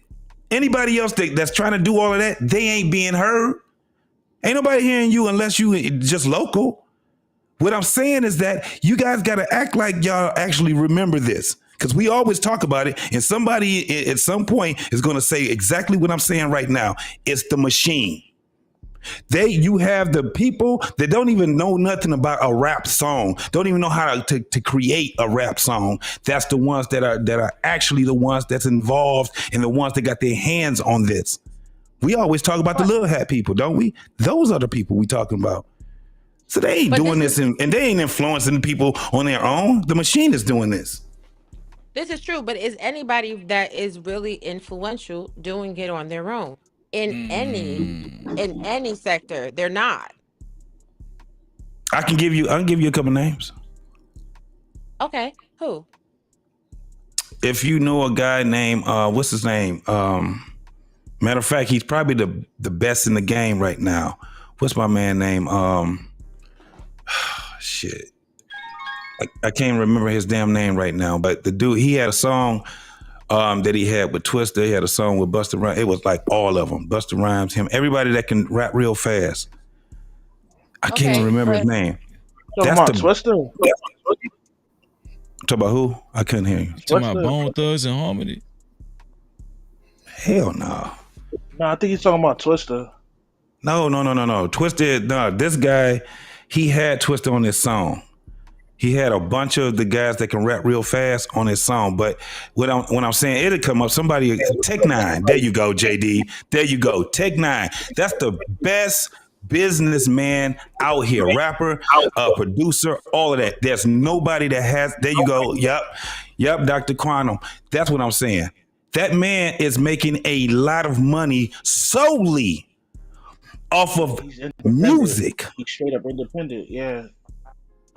[SPEAKER 10] anybody else that's trying to do all of that, they ain't being heard. Ain't nobody hearing you unless you just local. What I'm saying is that you guys got to act like y'all actually remember this. Because we always talk about it, and somebody at some point is going to say exactly what I'm saying right now. It's the machine. You have the people that don't even know nothing about a rap song, don't even know how to create a rap song. That's the ones that are actually the ones that's involved and the ones that got their hands on this. We always talk about the little hat people, don't we? Those are the people we talking about. So they ain't doing this and they ain't influencing people on their own. The machine is doing this.
[SPEAKER 13] This is true, but is anybody that is really influential doing it on their own in any sector? They're not.
[SPEAKER 10] I can give you a couple names.
[SPEAKER 13] Okay, who?
[SPEAKER 10] If you know a guy named what's his name? Matter of fact, he's probably the best in the game right now. What's my man name? Shit. I can't remember his damn name right now, but the dude, he had a song that he had with Twista. He had a song with Busta Rhymes. It was like all of them. Busta Rhymes, him, everybody that can rap real fast. I can't even remember his name.
[SPEAKER 11] Talking about Twista?
[SPEAKER 10] Talk about who? I couldn't hear you.
[SPEAKER 2] Talking about Bone Thugs and Harmony?
[SPEAKER 10] Hell no.
[SPEAKER 11] No, I think he's talking about Twista.
[SPEAKER 10] No. Twista, no, this guy, he had Twista on his song. He had a bunch of the guys that can rap real fast on his song. But when I'm saying it'll come up, somebody, Tech Nine. There you go, JD. There you go. Tech Nine. That's the best businessman out here. Rapper, producer, all of that. There's nobody that has, there you go. Yep, Dr. Quantum. That's what I'm saying. That man is making a lot of money solely off of music.
[SPEAKER 11] He's straight up independent, yeah.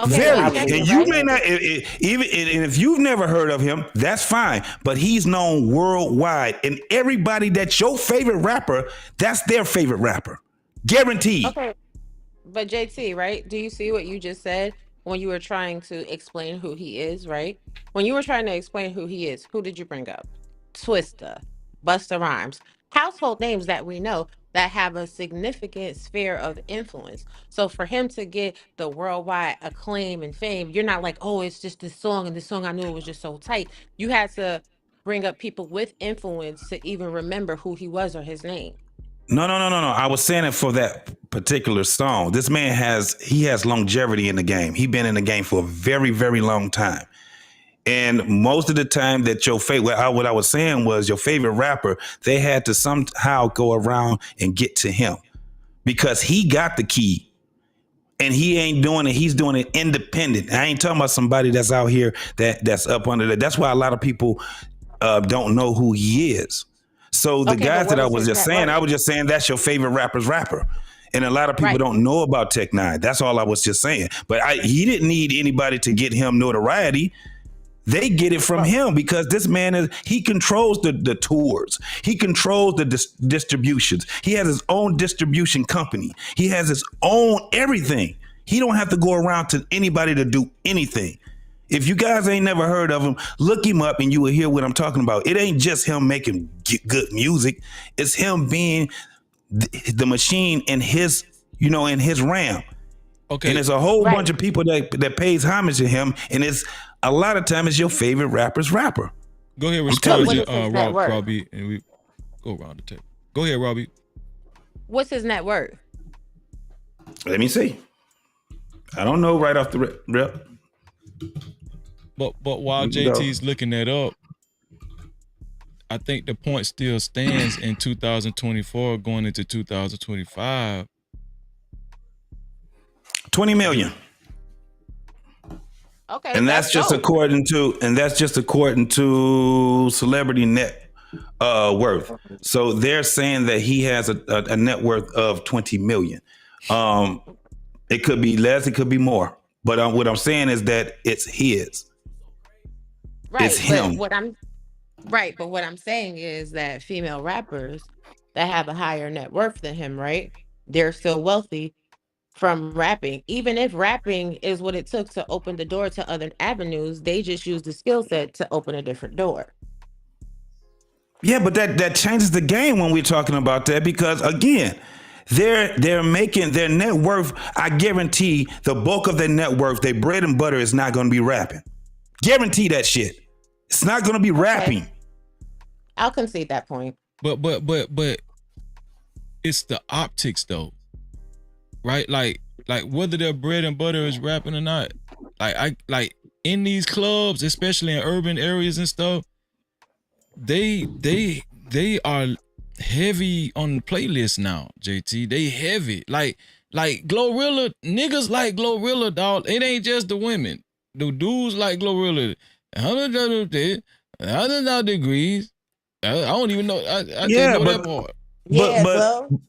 [SPEAKER 10] Very, and you may not even, and if you've never heard of him, that's fine. But he's known worldwide, and everybody that's your favorite rapper, that's their favorite rapper, guaranteed.
[SPEAKER 13] Okay, but JT, right? Do you see what you just said when you were trying to explain who he is? Right? When you were trying to explain who he is, who did you bring up? Twista, Busta Rhymes, household names that we know that have a significant sphere of influence. So for him to get the worldwide acclaim and fame, you're not like, oh, it's just this song and this song I knew it was just so tight. You had to bring up people with influence to even remember who he was or his name.
[SPEAKER 10] No. I was saying it for that particular song. This man has longevity in the game. He's been in the game for a very, very long time. And most of the time that your favorite, what I was saying was your favorite rapper, they had to somehow go around and get to him because he got the key and he ain't doing it. He's doing it independent. I ain't talking about somebody that's out here that's up under that. That's why a lot of people don't know who he is. So the guys that I was just saying, that's your favorite rapper's rapper. And a lot of people don't know about Tech Nine. That's all I was just saying. But he didn't need anybody to get him notoriety. They get it from him because this man he controls the tours. He controls the distributions. He has his own distribution company. He has his own everything. He don't have to go around to anybody to do anything. If you guys ain't never heard of him, look him up and you will hear what I'm talking about. It ain't just him making good music. It's him being the machine in his, in his RAM.
[SPEAKER 2] Okay.
[SPEAKER 10] And there's a whole bunch of people that pays homage to him, and it's a lot of time it's your favorite rapper's rapper.
[SPEAKER 2] Go ahead, respond to Robbie, and we go around the table. Go ahead, Robbie.
[SPEAKER 13] What's his net worth?
[SPEAKER 10] Let me see. I don't know right off the rip.
[SPEAKER 2] But while JT's looking that up, I think the point still stands in 2024 going into 2025.
[SPEAKER 10] 20 million.
[SPEAKER 13] Okay.
[SPEAKER 10] And that's just according to celebrity net worth. So they're saying that he has a net worth of 20 million. It could be less, it could be more. But what I'm saying is that it's his.
[SPEAKER 13] Right.
[SPEAKER 10] It's him.
[SPEAKER 13] But what I'm saying is that female rappers that have a higher net worth than him, right? They're still wealthy from rapping. Even if rapping is what it took to open the door to other avenues, they just use the skill set to open a different door.
[SPEAKER 10] Yeah, but that changes the game when we're talking about that, because again, they're making their net worth. I guarantee the bulk of their net worth, their bread and butter, is not going to be rapping. Guarantee that shit. It's not going to be rapping.
[SPEAKER 13] I'll concede that point.
[SPEAKER 2] But it's the optics though, right? Like whether their bread and butter is rapping or not. Like in these clubs, especially in urban areas and stuff, they are heavy on the playlist now, JT. They heavy. Like Glorilla, niggas like Glorilla, dog. It ain't just the women. The dudes like Glorilla. 100 degrees. I don't even know. I didn't know that part.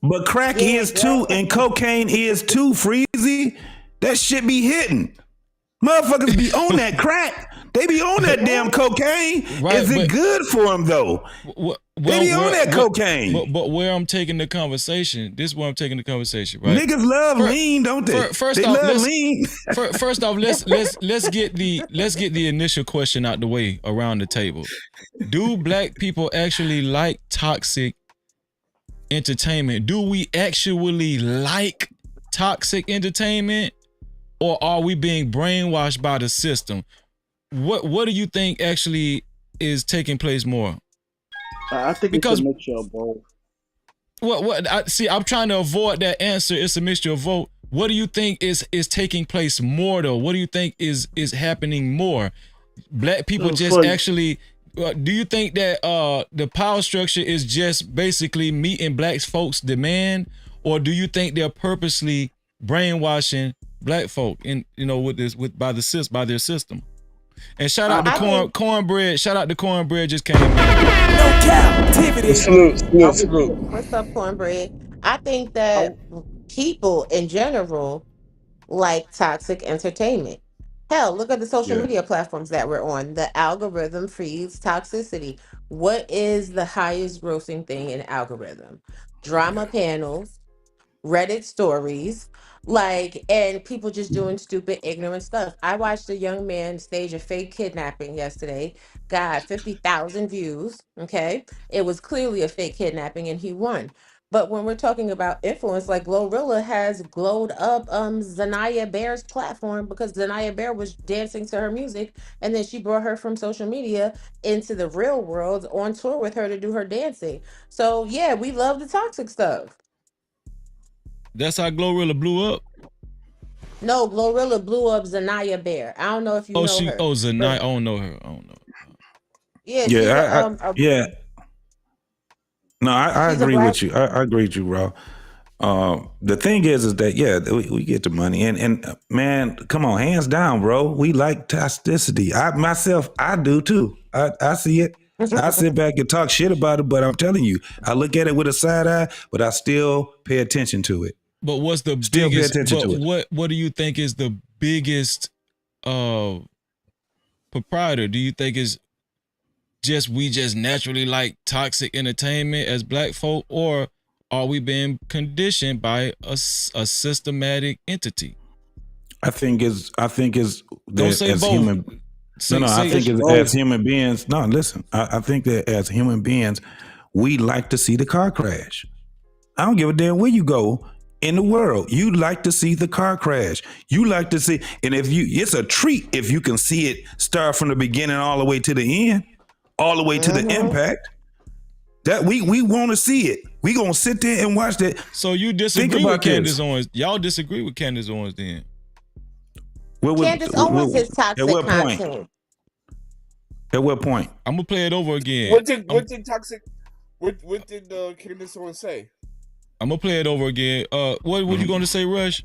[SPEAKER 10] But crack is too, and cocaine is too, Freezy. That shit be hitting. Motherfuckers be on that crack. They be on that damn cocaine.
[SPEAKER 2] Right,
[SPEAKER 10] is it good for them though? They be on that cocaine.
[SPEAKER 2] But where I'm taking the conversation, this is where I'm taking the conversation, right?
[SPEAKER 10] Niggas love lean, don't they?
[SPEAKER 2] First
[SPEAKER 10] they
[SPEAKER 2] off,
[SPEAKER 10] love lean.
[SPEAKER 2] First off, let's get the initial question out the way around the table. Do black people actually like toxic entertainment? Do we actually like toxic entertainment, or are we being brainwashed by the system? What do you think actually is taking place more?
[SPEAKER 11] I think it's a mixture of both.
[SPEAKER 2] I'm trying to avoid that answer. It's a mixture of both. What do you think is taking place more though? What do you think is happening more? Black people just actually. Do you think that the power structure is just basically meeting black folks' demand, or do you think they're purposely brainwashing black folk by their system? And shout out to Cornbread. Shout out to Cornbread, just came in.
[SPEAKER 7] No Cap-tivity.
[SPEAKER 13] Salute. What's up, Cornbread? I think that people in general like toxic entertainment. Hell, look at the social media platforms that we're on. The algorithm feeds toxicity. What is the highest grossing thing in algorithm? Drama panels, Reddit stories, and people just doing stupid, ignorant stuff. I watched a young man stage a fake kidnapping yesterday, got 50,000 views. Okay. It was clearly a fake kidnapping and he won. But when we're talking about influence, like Glorilla has glowed up Zanaya Bear's platform because Zanaya Bear was dancing to her music, and then she brought her from social media into the real world on tour with her to do her dancing. So yeah, we love the toxic stuff.
[SPEAKER 2] That's how Glorilla blew up?
[SPEAKER 13] No, Glorilla blew up Zanaya Bear. I don't know if you know her.
[SPEAKER 2] Oh, Zanaya. I don't know her.
[SPEAKER 13] Yeah.
[SPEAKER 10] Yeah. No, I agree with you. I agree with you, bro. The thing is that we get the money, and man, come on, hands down, bro. We like toxicity. I do too. I see it. I sit back and talk shit about it, but I'm telling you, I look at it with a side eye, but I still pay attention to it.
[SPEAKER 2] But what's the biggest? What do you think is the biggest proprietor? Do you think is we just naturally like toxic entertainment as black folk, or are we being conditioned by a systematic entity?
[SPEAKER 10] I think is
[SPEAKER 2] don't say
[SPEAKER 10] as
[SPEAKER 2] both.
[SPEAKER 10] human. I think as human beings. No, listen. I think that as human beings, we like to see the car crash. I don't give a damn where you go in the world. You like to see the car crash. You like to see, and it's a treat if you can see it start from the beginning all the way to the end, all the way to the impact. That we want to see it. We gonna sit there and watch that.
[SPEAKER 2] So you disagree with Candace Owens? Y'all disagree with Candace Owens then?
[SPEAKER 13] Candace Owens is toxic
[SPEAKER 10] at what point?
[SPEAKER 13] content.
[SPEAKER 10] At what point?
[SPEAKER 2] I'm gonna play it over again.
[SPEAKER 14] What did toxic? What did Candace Owens say?
[SPEAKER 2] I'm gonna play it over again. What were you gonna say, Rush?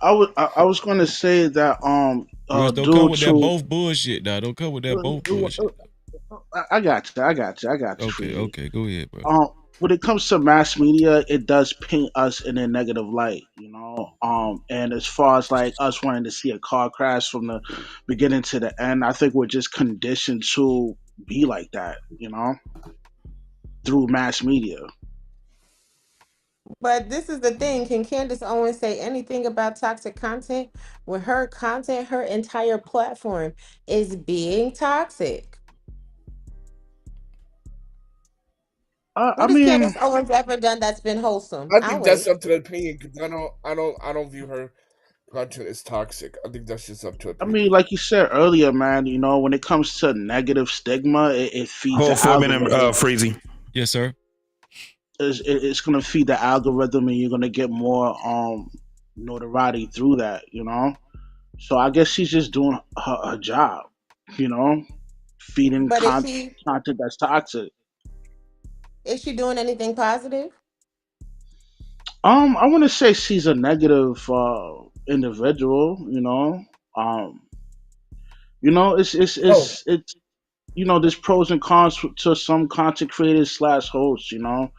[SPEAKER 11] I was going to say that
[SPEAKER 2] Rush, don't come with that both bullshit, now. Don't come with that both bullshit.
[SPEAKER 11] I got you.
[SPEAKER 2] Okay, go ahead, bro.
[SPEAKER 11] When it comes to mass media, it does paint us in a negative light, you know. And as far as like us wanting to see a car crash from the beginning to the end, I think we're just conditioned to be like that, you know, through mass media.
[SPEAKER 13] But this is the thing. Can Candace Owens say anything about toxic content when her content, her entire platform is being toxic? What has Candace Owens ever done that's been wholesome?
[SPEAKER 14] I think that's up to the opinion because I don't view her content as toxic. I think that's just up to opinion.
[SPEAKER 11] I mean, like you said earlier, man, you know, when it comes to negative stigma, it feeds
[SPEAKER 10] Hold
[SPEAKER 11] the
[SPEAKER 10] 4 minute,
[SPEAKER 11] algorithm.
[SPEAKER 10] Freezy.
[SPEAKER 2] Yes, sir.
[SPEAKER 11] It's going to feed the algorithm, and you're going to get more notoriety through that, you know. So I guess she's just doing her job, you know, feeding
[SPEAKER 13] But
[SPEAKER 11] content that's toxic.
[SPEAKER 13] is she doing anything positive?
[SPEAKER 11] I want to say she's a negative individual, you know. You know, it's you know, there's pros and cons to some content creators / hosts, you know.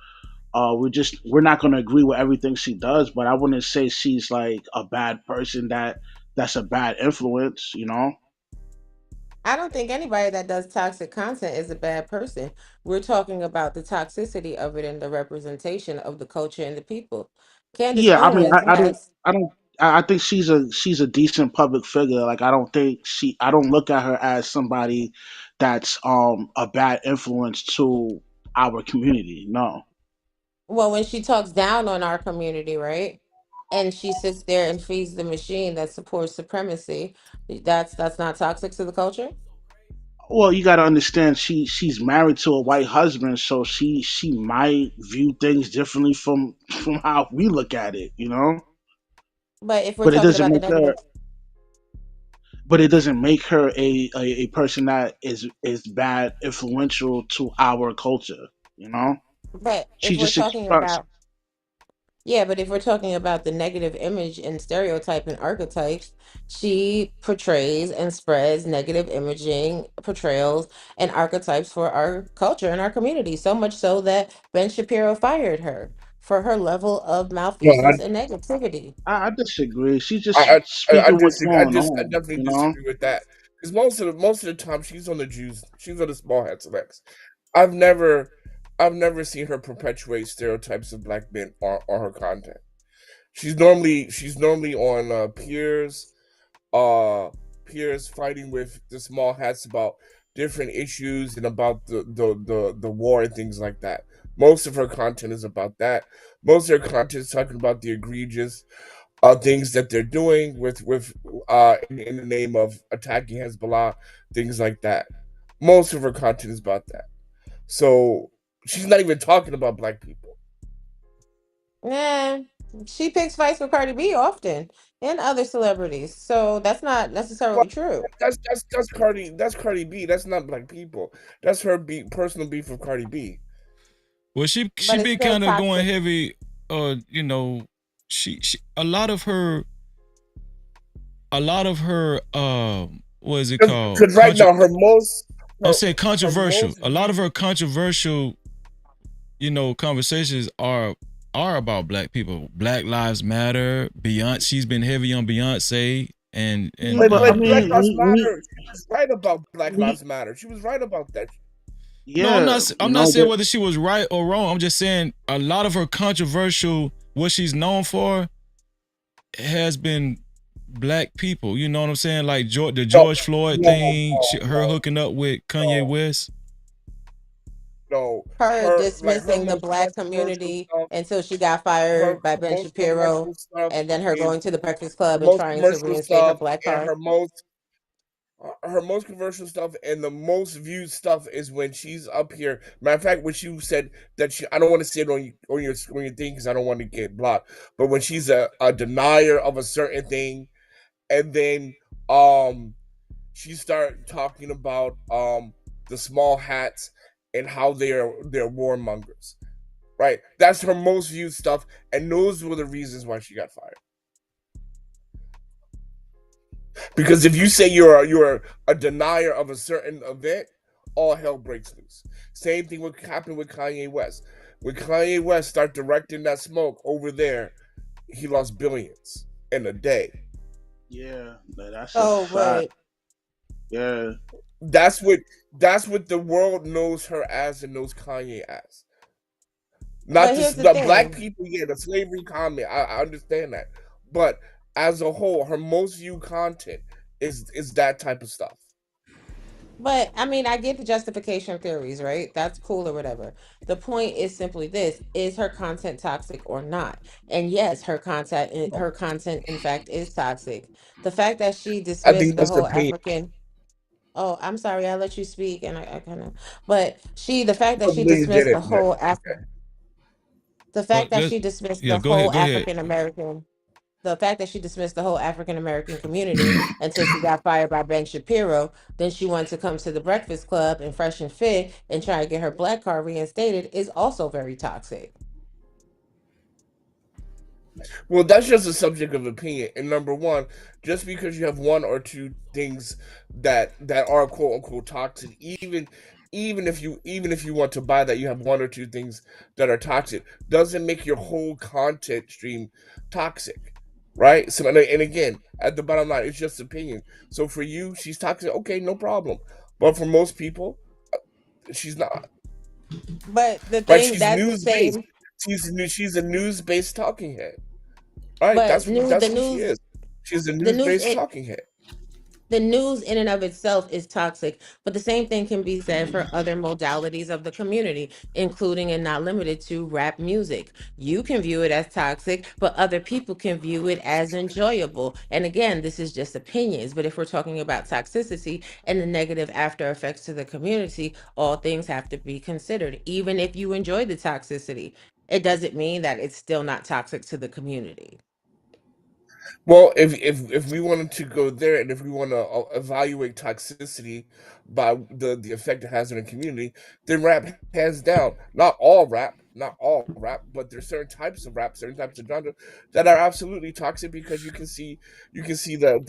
[SPEAKER 11] We're not going to agree with everything she does, but I wouldn't say she's like a bad person that's a bad influence, you know.
[SPEAKER 13] I don't think anybody that does toxic content is a bad person. We're talking about the toxicity of it and the representation of the culture and the people. Candace
[SPEAKER 11] Yeah, I mean,
[SPEAKER 13] Owens has
[SPEAKER 11] I think she's a decent public figure. Like, I don't look at her as somebody that's a bad influence to our community. No.
[SPEAKER 13] well, when she talks down on our community, right? And she sits there and feeds the machine that supports supremacy. That's not toxic to the culture.
[SPEAKER 11] Well, you got to understand she's married to a white husband, so she might view things differently from how we look at it, you know.
[SPEAKER 13] But if we're
[SPEAKER 11] But it
[SPEAKER 13] talking
[SPEAKER 11] doesn't
[SPEAKER 13] about the
[SPEAKER 11] make her
[SPEAKER 13] negative,
[SPEAKER 11] a person that is bad influential to our culture, you know.
[SPEAKER 13] but if
[SPEAKER 11] She
[SPEAKER 13] we're
[SPEAKER 11] just
[SPEAKER 13] talking
[SPEAKER 11] expressed.
[SPEAKER 13] about Yeah, but if we're talking about the negative image and stereotype and archetypes, she portrays and spreads negative imaging portrayals and archetypes for our culture and our community. So much so that Ben Shapiro fired her for her level of
[SPEAKER 14] No,
[SPEAKER 13] malfeasance and negativity.
[SPEAKER 11] I disagree. She's just
[SPEAKER 14] I
[SPEAKER 11] speaking what's
[SPEAKER 14] disagree. I
[SPEAKER 11] going on,
[SPEAKER 14] definitely
[SPEAKER 11] you know.
[SPEAKER 14] disagree with that because most of the time she's on the Jews. She's on the small hats of X. I've never seen her perpetuate stereotypes of black men on her content. She's normally on peers fighting with the small hats about different issues and about the war and things like that. Most of her content is about that. Most of her content is talking about the egregious things that they're doing with in the name of attacking Hezbollah, things like that. Most of her content is about that. So she's not even talking about black people.
[SPEAKER 13] Nah, she picks fights with Cardi B often and other celebrities. So that's not
[SPEAKER 14] Well,
[SPEAKER 13] necessarily true.
[SPEAKER 14] That's Cardi B. That's not black people. That's her personal beef with Cardi B.
[SPEAKER 2] Well, she
[SPEAKER 13] But it's
[SPEAKER 2] been
[SPEAKER 13] still
[SPEAKER 2] kind of going
[SPEAKER 13] toxic.
[SPEAKER 2] heavy. You know, she a lot of her what is it called?
[SPEAKER 14] Because right now her most
[SPEAKER 2] I'm saying controversial. A lot of her controversial, you know, conversations are about black people. Black Lives Matter. Beyonce. She's been heavy on Beyonce and
[SPEAKER 14] But Black Lives Matter. She was right about Black Lives Matter. She was right about that.
[SPEAKER 2] No,
[SPEAKER 11] Yeah,
[SPEAKER 2] I'm not saying whether she was right or wrong. I'm just saying a lot of her controversial, what she's known for, has been black people. You know what I'm saying? Like the George Floyd thing, her hooking up with Kanye West.
[SPEAKER 14] No,
[SPEAKER 13] Her
[SPEAKER 14] her
[SPEAKER 13] dismissing the
[SPEAKER 14] most
[SPEAKER 13] black
[SPEAKER 14] controversial
[SPEAKER 13] community
[SPEAKER 14] stuff,
[SPEAKER 13] until she got
[SPEAKER 14] her
[SPEAKER 13] fired by Ben
[SPEAKER 14] most commercial
[SPEAKER 13] Shapiro,
[SPEAKER 14] stuff
[SPEAKER 13] and then her
[SPEAKER 14] is
[SPEAKER 13] going to the Breakfast
[SPEAKER 14] her
[SPEAKER 13] Club and
[SPEAKER 14] most
[SPEAKER 13] trying to
[SPEAKER 14] commercial
[SPEAKER 13] reinstate her
[SPEAKER 14] stuff,
[SPEAKER 13] black
[SPEAKER 14] and
[SPEAKER 13] card.
[SPEAKER 14] her most controversial stuff and the most viewed stuff is when she's up here. Matter of fact, when she said that I don't want to say it on your thing because I don't want to get blocked. But when she's a denier of a certain thing, and then she started talking about the small hats and how they're warmongers. Right? That's her most viewed stuff, and those were the reasons why she got fired. Because if you say you're a denier of a certain event, all hell breaks loose. Same thing what happened with Kanye West. When Kanye West started directing that smoke over there, he lost billions in a day.
[SPEAKER 11] Yeah, that's a
[SPEAKER 13] Oh,
[SPEAKER 11] fact.
[SPEAKER 13] but
[SPEAKER 11] Yeah.
[SPEAKER 14] That's what the world knows her as and knows Kanye as. Not
[SPEAKER 13] here's
[SPEAKER 14] just
[SPEAKER 13] the
[SPEAKER 14] the black
[SPEAKER 13] thing.
[SPEAKER 14] people, yeah, the slavery comment. I understand that. But as a whole, her most viewed content is that type of stuff.
[SPEAKER 13] But I mean, I get the justification theories, right? That's cool or whatever. The point is simply this: is her content toxic or not? And yes, her content, in fact, is toxic. The fact that she
[SPEAKER 14] I
[SPEAKER 13] dismissed
[SPEAKER 14] think
[SPEAKER 13] the
[SPEAKER 14] that's the
[SPEAKER 13] whole
[SPEAKER 14] opinion.
[SPEAKER 13] African. Oh, I'm sorry, I let you speak, and I kind of. But the fact that
[SPEAKER 14] Oh,
[SPEAKER 13] she
[SPEAKER 14] no, you
[SPEAKER 13] dismissed the
[SPEAKER 14] didn't.
[SPEAKER 13] whole
[SPEAKER 14] Okay.
[SPEAKER 13] the
[SPEAKER 2] Well,
[SPEAKER 13] fact that she dismissed the
[SPEAKER 2] go ahead.
[SPEAKER 13] whole
[SPEAKER 2] Go ahead.
[SPEAKER 13] African American the fact that she dismissed the whole African American community until she got fired by Ben Shapiro, then she wanted to come to the Breakfast Club and fresh and fit and try to get her black card reinstated is also very toxic.
[SPEAKER 14] Well, that's just a subject of opinion. And number one, just because you have one or two things that are quote unquote toxic, even if you want to buy that you have one or two things that are toxic, doesn't make your whole content stream toxic. Right? So and again, at the bottom line, it's just opinion. So for you, she's toxic, okay, no problem. But for most people, she's not.
[SPEAKER 13] But the
[SPEAKER 14] Right?
[SPEAKER 13] thing
[SPEAKER 14] She's
[SPEAKER 13] that's the
[SPEAKER 14] news based.
[SPEAKER 13] same.
[SPEAKER 14] She's a news based talking head. Right,
[SPEAKER 13] But
[SPEAKER 14] that's what she is. She's a
[SPEAKER 13] the news
[SPEAKER 14] news-based talking head.
[SPEAKER 13] the news in and of itself is toxic, but the same thing can be said for other modalities of the community, including and not limited to rap music. You can view it as toxic, but other people can view it as enjoyable. And again, this is just opinions, but if we're talking about toxicity and the negative after effects to the community, all things have to be considered. Even if you enjoy the toxicity, it doesn't mean that it's still not toxic to the community.
[SPEAKER 14] Well, if we wanted to go there, and if we want to evaluate toxicity by the effect it has on the community, then rap hands down. Not all rap, but there's certain types of rap, certain types of genre that are absolutely toxic because you can see the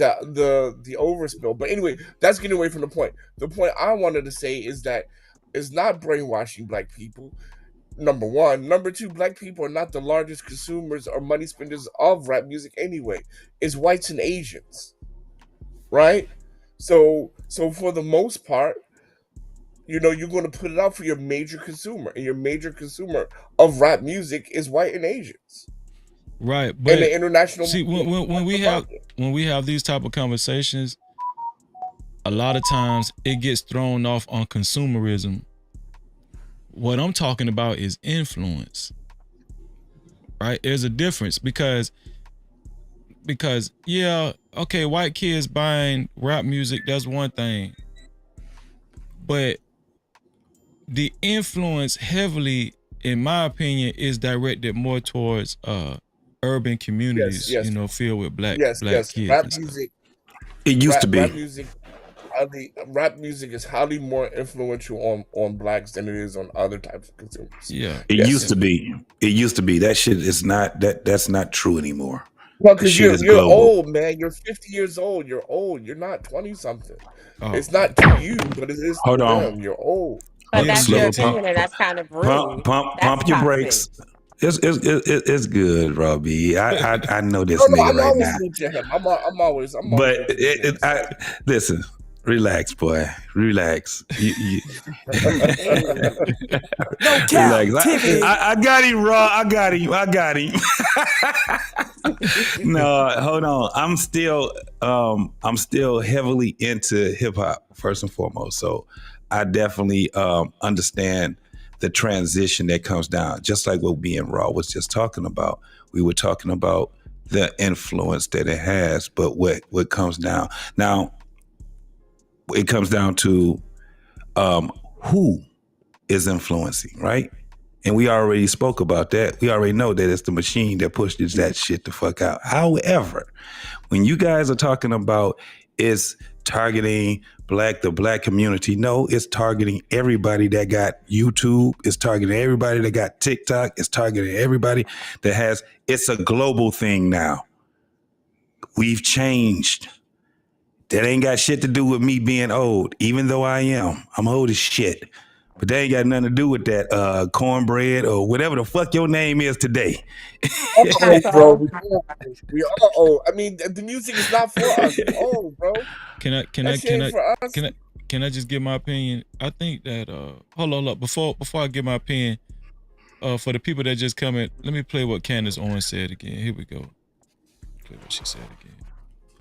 [SPEAKER 14] overspill. But anyway, that's getting away from the point. The point I wanted to say is that it's not brainwashing black people. Number one. Number two, black people are not the largest consumers or money spenders of rap music anyway. It's whites and Asians. Right? So for the most part, you're going to put it out for your major consumer. And your major consumer of rap music is white and Asians.
[SPEAKER 2] Right.
[SPEAKER 14] And
[SPEAKER 2] But
[SPEAKER 14] the international
[SPEAKER 2] see, when we have these type of conversations, a lot of times it gets thrown off on consumerism. What I'm talking about is influence. Right? There's a difference because yeah, okay, white kids buying rap music, that's one thing. But the influence heavily, in my opinion, is directed more towards urban communities,
[SPEAKER 14] yes.
[SPEAKER 2] filled with black
[SPEAKER 14] Yes.
[SPEAKER 2] kids
[SPEAKER 14] Rap
[SPEAKER 2] and stuff.
[SPEAKER 14] music.
[SPEAKER 10] It used to be.
[SPEAKER 14] Rap music is highly more influential on blacks than it is on other types of consumers.
[SPEAKER 2] Yeah.
[SPEAKER 10] It used to be. It used to be. That shit is not that's not true anymore.
[SPEAKER 14] Well,
[SPEAKER 10] The
[SPEAKER 14] because
[SPEAKER 10] shit is
[SPEAKER 14] you're
[SPEAKER 10] global.
[SPEAKER 14] old, man. You're 50 years old. You're old. You're not 20 something.
[SPEAKER 2] Oh.
[SPEAKER 14] It's not to you, but it is
[SPEAKER 10] Hold
[SPEAKER 14] to
[SPEAKER 10] on.
[SPEAKER 14] them. You're old.
[SPEAKER 13] But that's your
[SPEAKER 10] Slow
[SPEAKER 13] opinion, and that's kind of rude. That's
[SPEAKER 10] pump your
[SPEAKER 13] toxic.
[SPEAKER 10] brakes. It's good, Robbie. I know this
[SPEAKER 14] No,
[SPEAKER 10] nigga
[SPEAKER 14] I'm
[SPEAKER 10] right
[SPEAKER 14] always
[SPEAKER 10] now.
[SPEAKER 14] rooting to him. I'm always
[SPEAKER 10] But
[SPEAKER 14] rooting to him. So.
[SPEAKER 10] listen, relax, boy. Relax.
[SPEAKER 7] No Cap-tivity.
[SPEAKER 10] I got him, Raw. I got him. No, hold on. I'm still heavily into hip hop first and foremost. So I definitely understand the transition that comes down, just like what me and Raw was just talking about. We were talking about the influence that it has, but what comes down now, it comes down to who is influencing, right? And we already spoke about that. We already know that it's the machine that pushes that shit the fuck out. However, when you guys are talking about it's targeting the black community, no, it's targeting everybody that got YouTube. It's targeting everybody that got TikTok. It's targeting everybody that has, it's a global thing now. We've changed. That ain't got shit to do with me being old, even though I am. I'm old as shit. But that ain't got nothing to do with that cornbread or whatever the fuck your name is today.
[SPEAKER 14] Bro, we are old. I mean, the music is not for us. We're old, bro.
[SPEAKER 2] Can I just give my opinion? I think that hold on, before I give my opinion, for the people that just come in, let me play what Candace Owens said again. Here we go. Play what she said again.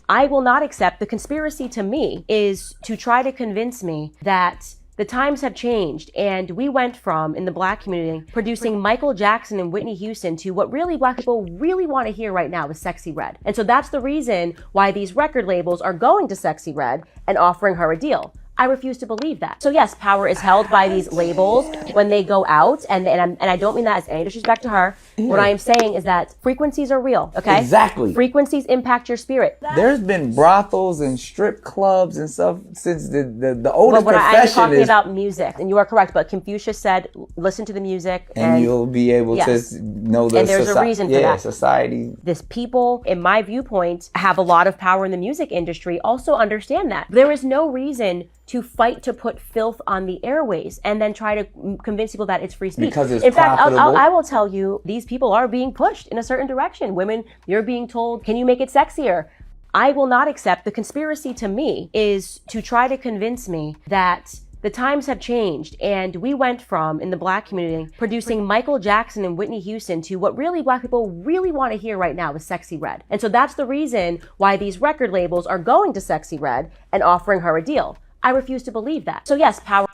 [SPEAKER 9] I will not accept. The conspiracy to me is to try to convince me that the times have changed and we went from, in the black community, producing Michael Jackson and Whitney Houston to what really black people really want to hear right now is Sexy Red. And so that's the reason why these record labels are going to Sexy Red and offering her a deal. I refuse to believe that. So yes, power is held by these labels when they go out, and I don't mean that as any disrespect to her. What I am saying is that frequencies are real, okay?
[SPEAKER 12] Exactly.
[SPEAKER 9] Frequencies impact your spirit.
[SPEAKER 12] There's been brothels and strip clubs and stuff since the oldest
[SPEAKER 9] But
[SPEAKER 12] profession
[SPEAKER 9] I'm talking
[SPEAKER 12] is,
[SPEAKER 9] about music, and you are correct, but Confucius said, listen to the music.
[SPEAKER 12] and you'll be able
[SPEAKER 9] yes.
[SPEAKER 12] to know the
[SPEAKER 9] And there's a reason for that.
[SPEAKER 12] society.
[SPEAKER 9] This people, in my viewpoint, have a lot of power in the music industry, also understand that. There is no reason to fight to put filth on the airways and then try to convince people that it's free speech.
[SPEAKER 12] Because it's
[SPEAKER 9] in fact,
[SPEAKER 12] profitable.
[SPEAKER 9] I will tell you, these people are being pushed in a certain direction. Women, you're being told, can you make it sexier? I will not accept. The conspiracy to me is to try to convince me that the times have changed and we went from, in the black community, producing Michael Jackson and Whitney Houston to what really black people really want to hear right now is Sexy Red. And so that's the reason why these record labels are going to Sexy Red and offering her a deal. I refuse to believe that. So yes, power.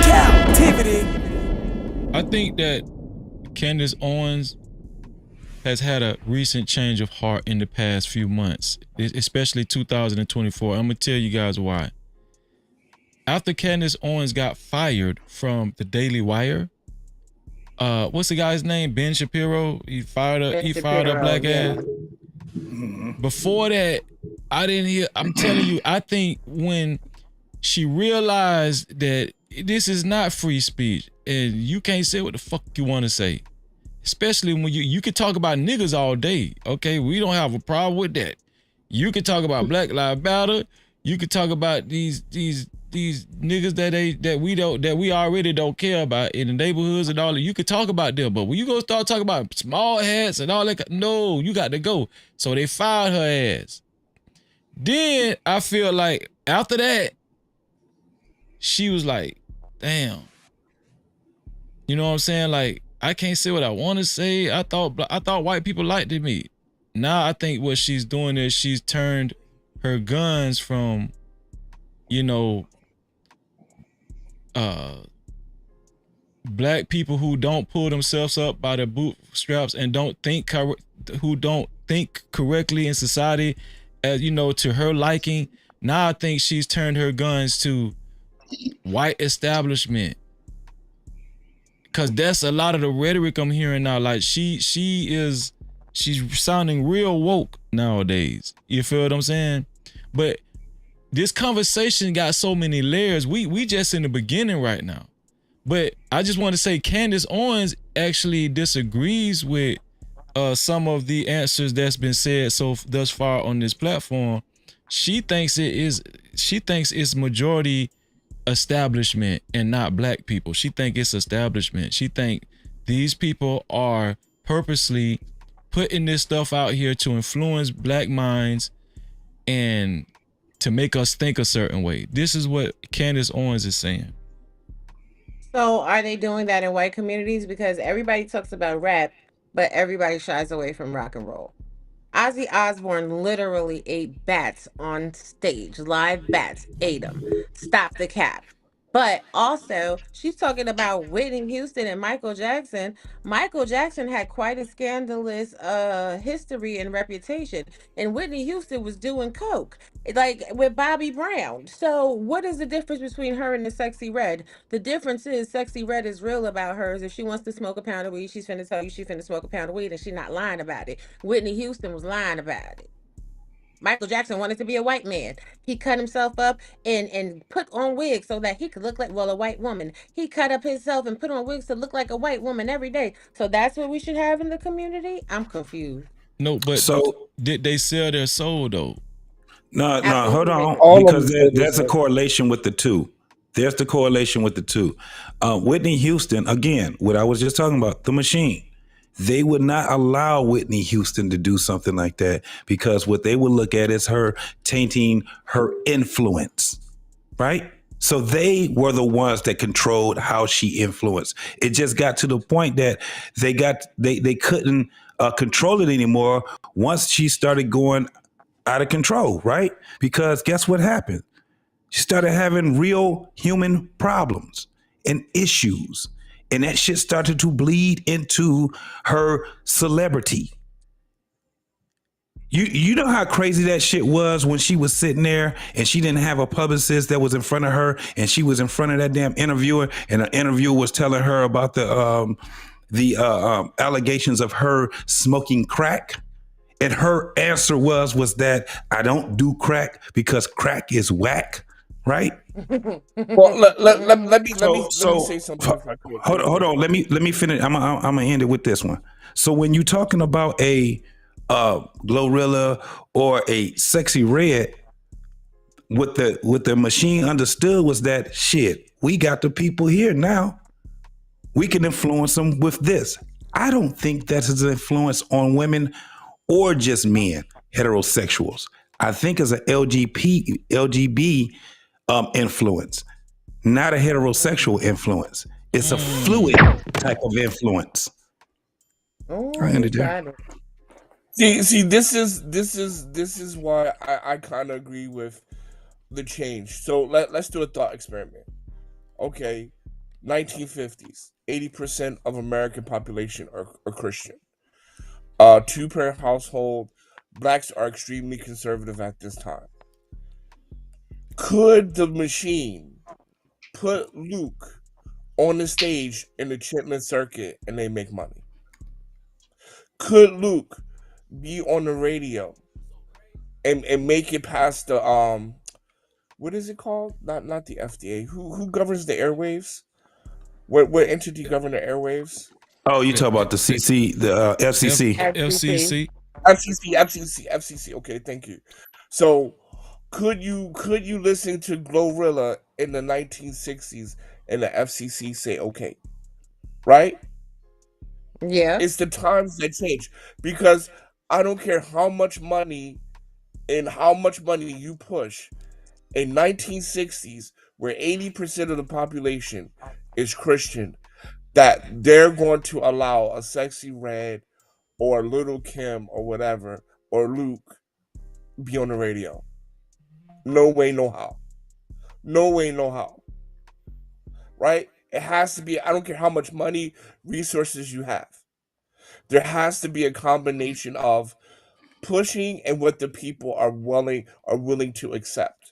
[SPEAKER 2] Cap-tivity. I think that Candace Owens has had a recent change of heart in the past few months, especially 2024. I'm gonna tell you guys why. After Candace Owens got fired from the Daily Wire, what's the guy's name? Ben Shapiro. He fired a black ass. Before that, I didn't hear. I'm telling you, I think when she realized that this is not free speech and you can't say what the fuck you want to say, especially when you can talk about niggas all day. Okay, we don't have a problem with that. You can talk about Black Lives Matter. You can talk about these niggas that we already don't care about in the neighborhoods and all that. You can talk about them, but when you go start talking about small hats and all that, no, you got to go. So they fired her ass. Then I feel like after that, she was like, damn. You know what I'm saying? Like, I can't say what I want to say. I thought white people liked me. Now I think what she's doing is she's turned her guns from, black people who don't pull themselves up by their bootstraps and who don't think correctly in society, as to her liking. Now I think she's turned her guns to white establishment, because that's a lot of the rhetoric I'm hearing now. Like she's sounding real woke nowadays. You feel what I'm saying? But this conversation got so many layers. We just in the beginning right now. But I just want to say Candace Owens actually disagrees with some of the answers that's been said thus far on this platform. She thinks it's majority establishment and not black people. She think it's establishment. She think these people are purposely putting this stuff out here to influence black minds and to make us think a certain way. This is what Candace Owens is saying.
[SPEAKER 13] So are they doing that in white communities? Because everybody talks about rap, but everybody shies away from rock and roll. Ozzy Osbourne literally ate bats on stage. Live bats ate them. Stop the cap. But also, she's talking about Whitney Houston and Michael Jackson. Michael Jackson had quite a scandalous history and reputation, and Whitney Houston was doing coke, like with Bobby Brown. So, what is the difference between her and the Sexy Red? The difference is Sexy Red is real about hers. If she wants to smoke a pound of weed, she's finna tell you she finna smoke a pound of weed, and she's not lying about it. Whitney Houston was lying about it. Michael Jackson wanted to be a white man. He cut himself up and put on wigs so that he could look like, well, a white woman. He cut up himself and put on wigs to look like a white woman every day. So that's what we should have in the community? I'm confused.
[SPEAKER 2] No, but
[SPEAKER 10] So
[SPEAKER 2] did they sell their soul though?
[SPEAKER 10] no, hold
[SPEAKER 13] Absolutely.
[SPEAKER 10] on, because there's a correlation with the two. There's the correlation with the two. Whitney Houston, again, what I was just talking about, the machine. They would not allow Whitney Houston to do something like that because what they would look at is her tainting her influence, right? So they were the ones that controlled how she influenced. It just got to the point that they couldn't control it anymore once she started going out of control, right? Because guess what happened? She started having real human problems and issues. And that shit started to bleed into her celebrity. You know how crazy that shit was when she was sitting there and she didn't have a publicist that was in front of her and she was in front of that damn interviewer and the interviewer was telling her about the allegations of her smoking crack. And her answer was that I don't do crack because crack is whack, right?
[SPEAKER 14] Well, let me say something if I could.
[SPEAKER 10] Hold on. Let me finish. I'm gonna end it with this one. So when you're talking about a Glorilla or a Sexy Red, what the machine understood was that shit. We got the people here now. We can influence them with this. I don't think that is an influence on women or just men, heterosexuals. I think it's an LGB influence, not a heterosexual influence. It's a fluid type of influence.
[SPEAKER 13] Oh,
[SPEAKER 10] I ended there.
[SPEAKER 13] got it.
[SPEAKER 14] See, this is why I kind of agree with the change. So let's do a thought experiment. Okay, 1950s, 80% of American population are Christian. Two-parent household, blacks are extremely conservative at this time. Could the machine put Luke on the stage in the Chitlin circuit and they make money? Could Luke be on the radio and make it past the what is it called? Not the FDA. Who governs the airwaves? What entity governs the airwaves?
[SPEAKER 10] Oh, you talk about the CC, the FCC.
[SPEAKER 14] FCC. Okay, thank you. So, could you listen to Glorilla in the 1960s and the FCC say okay, right?
[SPEAKER 13] Yeah.
[SPEAKER 14] It's the times that change because I don't care how much money you push in 1960s where 80% of the population is Christian, that they're going to allow a Sexy Red or Little Kim or whatever or Luke be on the radio. No way, no how. No way, no how. Right? It has to be, I don't care how much money, resources you have. There has to be a combination of pushing and what the people are willing to accept.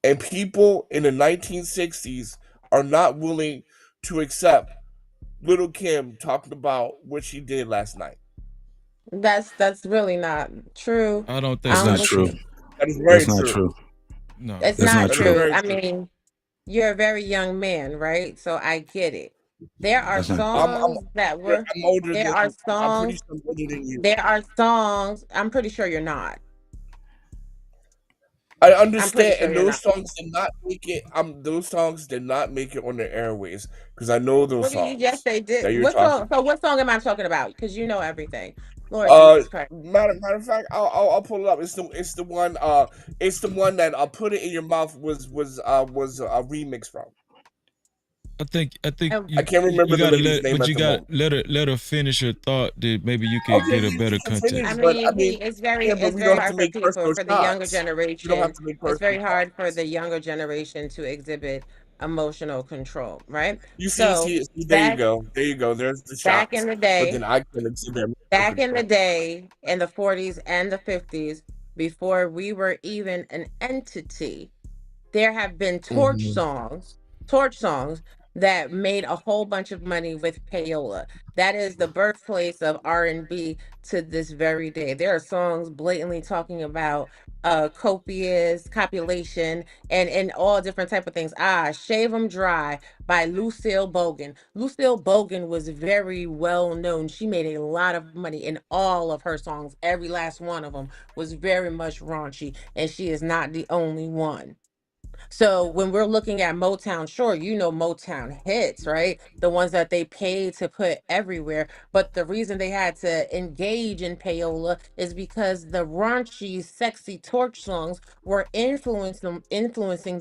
[SPEAKER 14] And people in the 1960s are not willing to accept Little Kim talking about what she did last night.
[SPEAKER 13] That's really not true.
[SPEAKER 2] I don't think
[SPEAKER 10] That's not true.
[SPEAKER 14] That is very
[SPEAKER 10] That's not
[SPEAKER 14] true.
[SPEAKER 10] true.
[SPEAKER 2] No,
[SPEAKER 13] It's
[SPEAKER 10] That's
[SPEAKER 13] not
[SPEAKER 10] not
[SPEAKER 13] true.
[SPEAKER 10] true.
[SPEAKER 13] I mean, you're a very young man, right? So I get it. There are
[SPEAKER 10] That's not-
[SPEAKER 13] songs that were.
[SPEAKER 14] I'm older
[SPEAKER 13] There
[SPEAKER 14] than
[SPEAKER 13] are
[SPEAKER 14] you. I'm pretty
[SPEAKER 13] songs.
[SPEAKER 14] sure I'm older than you.
[SPEAKER 13] There are songs. I'm pretty sure you're not.
[SPEAKER 14] I understand,
[SPEAKER 13] sure
[SPEAKER 14] and
[SPEAKER 13] you're
[SPEAKER 14] those
[SPEAKER 13] not.
[SPEAKER 14] songs did not make it. Those songs did not make it on the airways because I know those
[SPEAKER 13] What do you?
[SPEAKER 14] songs
[SPEAKER 13] Yes, they
[SPEAKER 14] that
[SPEAKER 13] did.
[SPEAKER 14] you're
[SPEAKER 13] What
[SPEAKER 14] talking.
[SPEAKER 13] song? So what song am I talking about? Because you know everything. Lord Jesus Christ.
[SPEAKER 14] Matter of fact, I'll pull it up. It's the one. It's the one that "Put It in Your Mouth" was a remix from.
[SPEAKER 2] I think
[SPEAKER 14] I can't remember the lady's name
[SPEAKER 2] but
[SPEAKER 14] at
[SPEAKER 2] you
[SPEAKER 14] the
[SPEAKER 2] got
[SPEAKER 14] moment.
[SPEAKER 2] let her finish her thought. That maybe you could
[SPEAKER 14] Okay,
[SPEAKER 2] get a better context.
[SPEAKER 13] I
[SPEAKER 14] but
[SPEAKER 13] mean, it's very
[SPEAKER 14] but we don't have to
[SPEAKER 13] hard for
[SPEAKER 14] make
[SPEAKER 13] people
[SPEAKER 14] personal
[SPEAKER 13] for the younger
[SPEAKER 14] shots. We don't have
[SPEAKER 13] generation.
[SPEAKER 14] to make
[SPEAKER 13] It's
[SPEAKER 14] personal
[SPEAKER 13] very hard for
[SPEAKER 14] shots.
[SPEAKER 13] the younger generation to exhibit emotional control, right?
[SPEAKER 14] You
[SPEAKER 13] So
[SPEAKER 14] there you
[SPEAKER 13] back
[SPEAKER 14] go. There you go. There's the
[SPEAKER 13] back
[SPEAKER 14] shots.
[SPEAKER 13] in the
[SPEAKER 14] But
[SPEAKER 13] day,
[SPEAKER 14] then I couldn't see their
[SPEAKER 13] back in the
[SPEAKER 14] control.
[SPEAKER 13] day, in the 40s and the 50s, before we were even an entity, there have been torch songs that made a whole bunch of money with payola. That is the birthplace of R&B to this very day. There are songs blatantly talking about copulation and all different type of things. Shave 'em Dry by Lucille Bogan. Lucille Bogan was very well known. She made a lot of money in all of her songs. Every last one of them was very much raunchy, and she is not the only one. So when we're looking at Motown, sure, you know Motown hits, right? The ones that they paid to put everywhere. But the reason they had to engage in payola is because the raunchy, sexy torch songs were influencing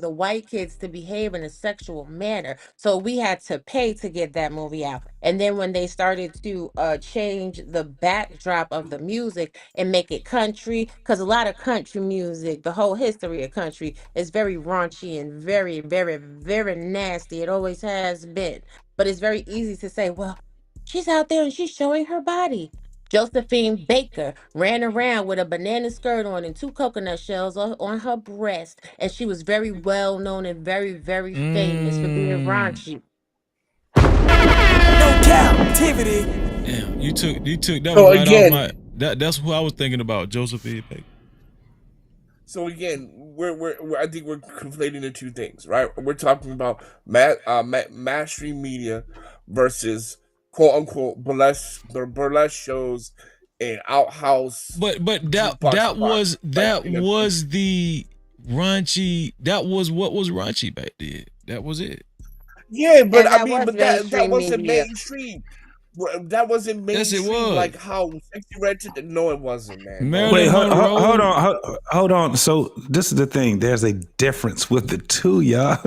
[SPEAKER 13] the white kids to behave in a sexual manner. So we had to pay to get that movie out. And then when they started to change the backdrop of the music and make it country, because a lot of country music, the whole history of country is very raunchy and very, very, very nasty. It always has been. But it's very easy to say, well, she's out there and she's showing her body. Josephine Baker ran around with a banana skirt on and 2 coconut shells on her breast. And she was very well known and very, very famous for being raunchy.
[SPEAKER 7] No Cap-tivity.
[SPEAKER 2] Damn, you took that
[SPEAKER 14] So
[SPEAKER 2] one right off
[SPEAKER 14] again,
[SPEAKER 2] my. That's who I was thinking about, Josephine Baker.
[SPEAKER 14] So again, I think we're conflating the two things, right? We're talking about mainstream media versus quote unquote burlesque shows and outhouse.
[SPEAKER 2] But
[SPEAKER 14] jukebox
[SPEAKER 2] that
[SPEAKER 14] spots,
[SPEAKER 2] was the raunchy. That was what was raunchy back then. That was it.
[SPEAKER 14] Yeah, but
[SPEAKER 13] And
[SPEAKER 14] I
[SPEAKER 13] that
[SPEAKER 14] mean,
[SPEAKER 13] was
[SPEAKER 14] but that
[SPEAKER 13] mainstream
[SPEAKER 14] wasn't
[SPEAKER 13] media.
[SPEAKER 14] mainstream. That wasn't
[SPEAKER 2] Yes, it
[SPEAKER 14] mainstream
[SPEAKER 2] was.
[SPEAKER 14] like how Sexy Red did. No, it wasn't, man.
[SPEAKER 2] Marilyn
[SPEAKER 10] Wait,
[SPEAKER 2] Monroe.
[SPEAKER 10] hold on. So this is the thing. There's a difference with the two, y'all.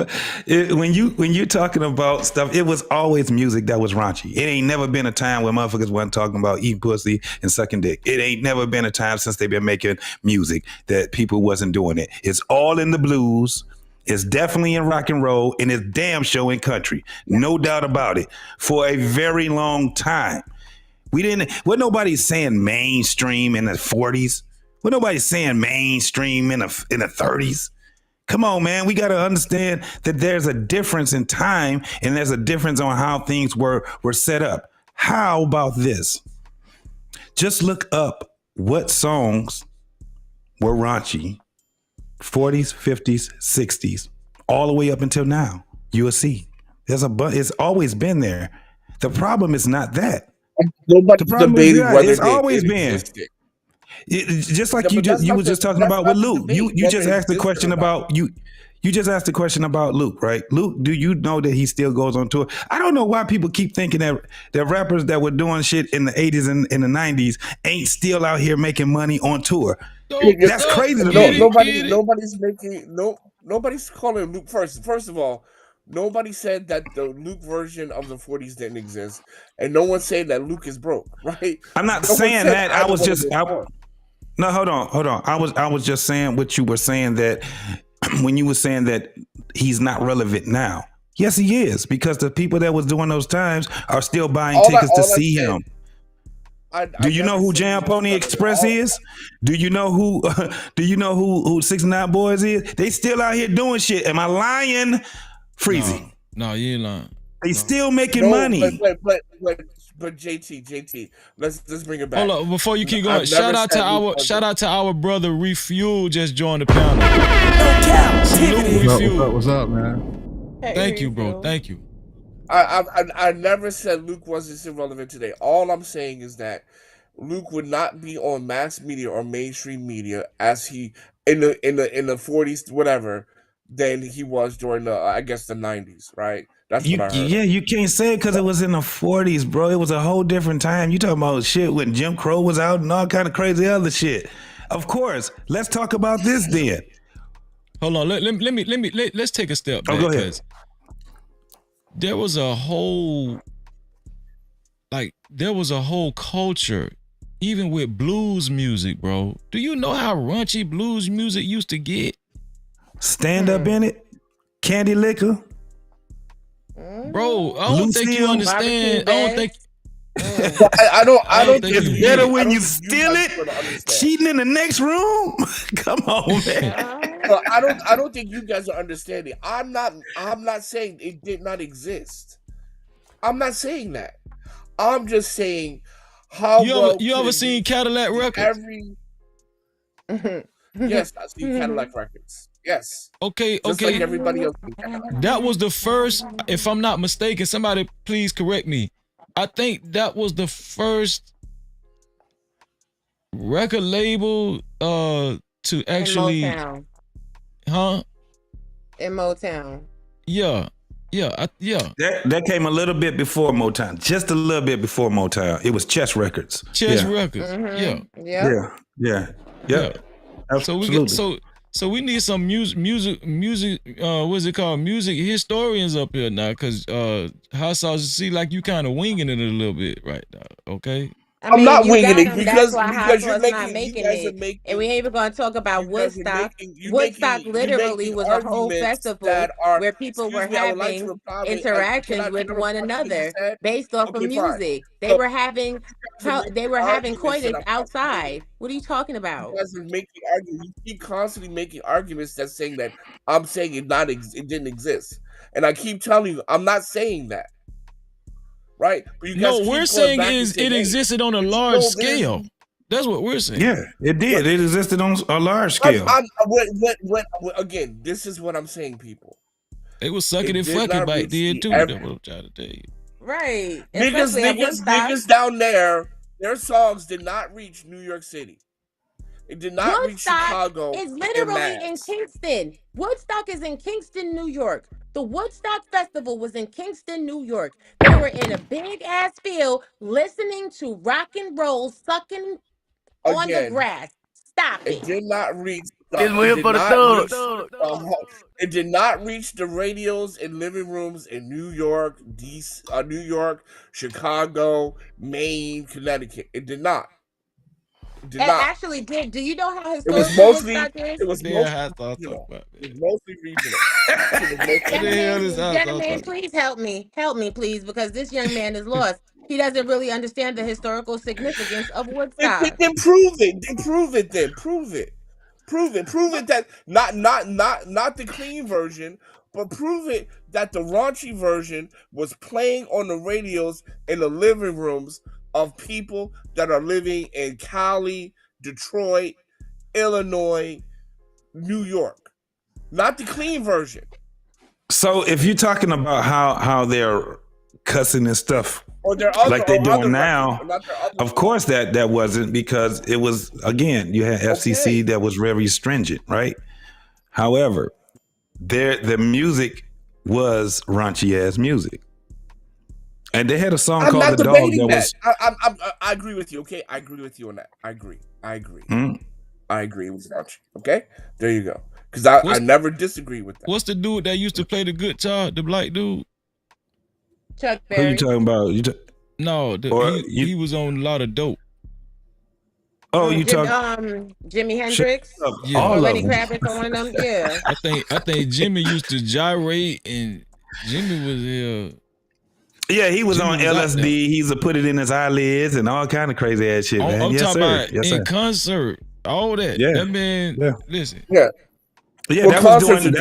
[SPEAKER 10] When you're talking about stuff, it was always music that was raunchy. It ain't never been a time where motherfuckers wasn't talking about eating pussy and sucking dick. It ain't never been a time since they've been making music that people wasn't doing it. It's all in the blues. It's definitely in rock and roll, and it's damn show in country. No doubt about it. For a very long time. What nobody's saying mainstream in the 40s. What nobody's saying mainstream in the 30s. Come on, man. We got to understand that there's a difference in time and there's a difference on how things were set up. How about this? Just look up what songs were raunchy 40s, 50s, 60s, all the way up until now. You will see. It's always been there. The problem is not that.
[SPEAKER 14] Nobody's debating whether
[SPEAKER 10] it's always been. Just like you were just talking about with Luke. You just asked the question about you just asked the question about Luke, right? Luke, do you know that he still goes on tour? I don't know why people keep thinking that rappers that were doing shit in the 80s and in the 90s ain't still out here making money on tour. That's crazy to me.
[SPEAKER 14] Nobody's calling Luke first. First of all, nobody said that the Luke version of the 40s didn't exist, and no one said that Luke is broke, right?
[SPEAKER 10] I'm not saying that. I was just no, hold on. I was just saying what you were saying, that when you were saying that he's not relevant now. Yes, he is, because the people that was doing those times are still buying tickets to see him. Do you know who Jam Pony Express is? Do you know who 69 Boys is? They still out here doing shit. Am I lying? Freezy.
[SPEAKER 2] No, you ain't lying.
[SPEAKER 10] They still making money.
[SPEAKER 14] But JT, let's bring it back.
[SPEAKER 2] Hold on, before you keep going, shout out to our brother Refuel just joined the panel.
[SPEAKER 15] What's up, man?
[SPEAKER 2] Thank you, bro. Thank you.
[SPEAKER 14] I never said Luke wasn't irrelevant today. All I'm saying is that Luke would not be on mass media or mainstream media as he in the 40s, whatever, than he was during the I guess the 90s, right? That's what I heard.
[SPEAKER 10] Yeah, you can't say it because it was in the 40s, bro. It was a whole different time. You talking about shit when Jim Crow was out and all kind of crazy other shit. Of course. Let's talk about this then.
[SPEAKER 2] Hold on. Let's take a step back.
[SPEAKER 10] Go ahead.
[SPEAKER 2] There was a whole culture, even with blues music, bro. Do you know how raunchy blues music used to get?
[SPEAKER 10] Stand Up in It, Candy Liquor.
[SPEAKER 2] Bro, I don't think you understand. I don't think.
[SPEAKER 14] I don't think
[SPEAKER 10] It's
[SPEAKER 14] you
[SPEAKER 10] better
[SPEAKER 14] get
[SPEAKER 10] when you
[SPEAKER 14] I don't think
[SPEAKER 10] steal
[SPEAKER 14] guys
[SPEAKER 10] it.
[SPEAKER 14] are gonna understand.
[SPEAKER 10] Cheating in the next room. Come on, man.
[SPEAKER 14] No, I don't think you guys are understanding. I'm not saying it did not exist. I'm not saying that. I'm just saying how well
[SPEAKER 2] You
[SPEAKER 14] could
[SPEAKER 2] ever
[SPEAKER 14] it
[SPEAKER 2] seen
[SPEAKER 14] reach
[SPEAKER 2] Cadillac
[SPEAKER 14] the
[SPEAKER 2] Records?
[SPEAKER 14] Yes, I've seen Cadillac Records. Yes.
[SPEAKER 2] Okay,
[SPEAKER 14] Just like everybody else.
[SPEAKER 2] That was the first, if I'm not mistaken, somebody please correct me. I think that was the first record label to actually,
[SPEAKER 13] In Motown.
[SPEAKER 2] huh?
[SPEAKER 13] In Motown.
[SPEAKER 2] Yeah.
[SPEAKER 10] That came a little bit before Motown, just a little bit before Motown. It was Chess Records.
[SPEAKER 2] Chess
[SPEAKER 10] Yeah.
[SPEAKER 2] Records. Yeah.
[SPEAKER 13] Yep.
[SPEAKER 10] Yeah.
[SPEAKER 2] So we
[SPEAKER 10] Absolutely.
[SPEAKER 2] get so we need some music what's it called? Music historians up here now, cause Hot Sauce see like you kind of winging it a little bit right now, okay?
[SPEAKER 13] I mean,
[SPEAKER 14] not
[SPEAKER 13] you
[SPEAKER 14] winging
[SPEAKER 13] got
[SPEAKER 14] it
[SPEAKER 13] them. That's why Hot
[SPEAKER 14] because you're
[SPEAKER 13] Sauce not
[SPEAKER 14] making you
[SPEAKER 13] making
[SPEAKER 14] guys are
[SPEAKER 13] it.
[SPEAKER 14] making
[SPEAKER 13] And we ain't even going to talk about
[SPEAKER 14] you guys are
[SPEAKER 13] Woodstock.
[SPEAKER 14] making
[SPEAKER 13] Woodstock
[SPEAKER 14] you're
[SPEAKER 13] literally
[SPEAKER 14] making
[SPEAKER 13] was a whole
[SPEAKER 14] arguments
[SPEAKER 13] festival
[SPEAKER 14] that are
[SPEAKER 13] where people were
[SPEAKER 14] excuse me, I would like to
[SPEAKER 13] having
[SPEAKER 14] reply, but
[SPEAKER 13] interactions
[SPEAKER 14] can
[SPEAKER 13] with
[SPEAKER 14] I
[SPEAKER 13] one
[SPEAKER 14] reply to what you
[SPEAKER 13] another
[SPEAKER 14] said?
[SPEAKER 13] based off of
[SPEAKER 14] Okay, fine.
[SPEAKER 13] music. They
[SPEAKER 14] So
[SPEAKER 13] were having
[SPEAKER 14] you guys are making arguments that
[SPEAKER 13] coitus
[SPEAKER 14] I'm contradicting.
[SPEAKER 13] outside. What are you talking
[SPEAKER 14] You
[SPEAKER 13] about?
[SPEAKER 14] guys are making arguments. You keep constantly making arguments that saying that I'm saying it didn't exist. And I keep telling you, I'm not saying that. Right? But you guys
[SPEAKER 2] No, we're
[SPEAKER 14] keep going
[SPEAKER 2] saying
[SPEAKER 14] back and
[SPEAKER 2] is
[SPEAKER 14] saying,
[SPEAKER 2] it
[SPEAKER 14] hey,
[SPEAKER 2] existed on a
[SPEAKER 14] but you
[SPEAKER 2] large
[SPEAKER 14] know, there's
[SPEAKER 2] scale. That's what we're saying.
[SPEAKER 10] Yeah, it did.
[SPEAKER 14] But
[SPEAKER 10] It existed on a large scale.
[SPEAKER 14] Again, this is what I'm saying, people.
[SPEAKER 2] They was sucking
[SPEAKER 14] It
[SPEAKER 2] and
[SPEAKER 14] did
[SPEAKER 2] fucking
[SPEAKER 14] not
[SPEAKER 2] back
[SPEAKER 14] reach
[SPEAKER 2] then
[SPEAKER 14] the
[SPEAKER 2] too.
[SPEAKER 14] ev-
[SPEAKER 2] That's what I'm trying to tell you.
[SPEAKER 13] Right. Especially at Woodstock.
[SPEAKER 14] niggas down there, their songs did not reach New York City. It did not reach
[SPEAKER 13] Woodstock
[SPEAKER 14] Chicago
[SPEAKER 13] is
[SPEAKER 14] in
[SPEAKER 13] literally in
[SPEAKER 14] mass.
[SPEAKER 13] Kingston. Woodstock is in Kingston, New York. The Woodstock Festival was in Kingston, New York. They were in a big ass field listening to rock and roll, sucking on the
[SPEAKER 14] Again,
[SPEAKER 13] grass. Stop
[SPEAKER 14] it
[SPEAKER 13] it.
[SPEAKER 14] did not reach
[SPEAKER 6] It's weird for the
[SPEAKER 14] it did not reach the radios in living rooms in New York, New York, Chicago, Maine, Connecticut. It did not. It did
[SPEAKER 13] It
[SPEAKER 14] not.
[SPEAKER 13] actually did. Do you know how
[SPEAKER 14] It was
[SPEAKER 13] historical
[SPEAKER 14] mostly
[SPEAKER 13] Woodstock is?
[SPEAKER 14] it was
[SPEAKER 2] Damn,
[SPEAKER 14] mostly
[SPEAKER 2] Hot Sauce
[SPEAKER 14] regional.
[SPEAKER 2] talk about
[SPEAKER 14] It was mostly regional. It was mostly
[SPEAKER 2] What the hell is Hot Sauce
[SPEAKER 13] Gentlemen,
[SPEAKER 2] talking?
[SPEAKER 13] please help me. Help me, please, because this young man is lost. He doesn't really understand the historical significance of Woodstock.
[SPEAKER 14] Then prove it. Then prove it. Then prove it. Prove it. Prove it that not the clean version, but prove it that the raunchy version was playing on the radios in the living rooms of people that are living in Cali, Detroit, Illinois, New York. Not the clean version.
[SPEAKER 10] So if you're talking about how they're cussing and stuff
[SPEAKER 14] Or their other,
[SPEAKER 10] like they
[SPEAKER 14] or
[SPEAKER 10] doing
[SPEAKER 14] other
[SPEAKER 10] now,
[SPEAKER 14] records, or not their other
[SPEAKER 10] of course that wasn't, because it was, again, you had FCC that was very stringent, right? However, the music was raunchy ass music, and they had a song
[SPEAKER 14] I'm
[SPEAKER 10] called
[SPEAKER 14] not
[SPEAKER 10] "The Dog"
[SPEAKER 14] debating
[SPEAKER 10] that
[SPEAKER 14] that.
[SPEAKER 10] was.
[SPEAKER 14] I agree with you. Okay, I agree with you on that. I agree.
[SPEAKER 10] Mm.
[SPEAKER 14] I agree with raunchy. Okay, there you go. Because I never disagree with that.
[SPEAKER 2] What's the dude that used to play the guitar, the black dude?
[SPEAKER 13] Chuck
[SPEAKER 10] Who you
[SPEAKER 13] Berry.
[SPEAKER 10] talking about?
[SPEAKER 2] No, he was on a lot of dope.
[SPEAKER 10] Oh, you talking?
[SPEAKER 13] Jimi Hendrix
[SPEAKER 2] Yeah.
[SPEAKER 13] or Lenny Kravitz or one of them. Yeah.
[SPEAKER 2] I think Jimmy used to gyrate, and Jimmy was here.
[SPEAKER 10] Yeah, he was
[SPEAKER 2] Jimmy
[SPEAKER 10] on
[SPEAKER 2] was out
[SPEAKER 10] LSD.
[SPEAKER 2] there.
[SPEAKER 10] He used to put it in his eyelids and all kind of crazy ass shit, man.
[SPEAKER 2] I'm
[SPEAKER 10] Yes,
[SPEAKER 2] talking
[SPEAKER 10] sir.
[SPEAKER 2] about
[SPEAKER 10] Yes,
[SPEAKER 2] in
[SPEAKER 10] sir.
[SPEAKER 2] concert, all that.
[SPEAKER 10] Yeah.
[SPEAKER 2] That man,
[SPEAKER 10] Yeah.
[SPEAKER 2] listen.
[SPEAKER 14] Yeah.
[SPEAKER 10] Yeah, that was doing the.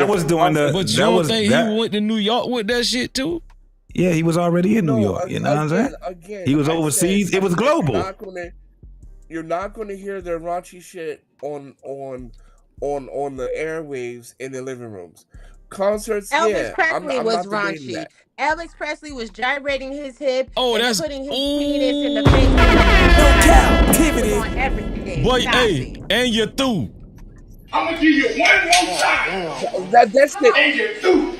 [SPEAKER 2] But you
[SPEAKER 10] that
[SPEAKER 2] don't
[SPEAKER 10] was
[SPEAKER 2] think
[SPEAKER 10] that.
[SPEAKER 2] he went to New York with that shit too?
[SPEAKER 10] Yeah, he was already in New York. You know what I'm saying? He was overseas. It was global.
[SPEAKER 14] You're not gonna hear their raunchy shit on the airwaves in the living rooms. Concerts,
[SPEAKER 13] Elvis
[SPEAKER 14] I'm
[SPEAKER 13] Presley was
[SPEAKER 14] not debating
[SPEAKER 13] raunchy.
[SPEAKER 14] that.
[SPEAKER 13] Elvis Presley was gyrating his hip
[SPEAKER 2] Oh,
[SPEAKER 13] and
[SPEAKER 2] that's
[SPEAKER 13] putting his penis in the face of the Captivity on everything.
[SPEAKER 2] Boy,
[SPEAKER 13] Stop
[SPEAKER 2] hey,
[SPEAKER 13] it.
[SPEAKER 2] and you through.
[SPEAKER 3] I'm gonna give you one more time.
[SPEAKER 14] That's it.
[SPEAKER 3] And you're through.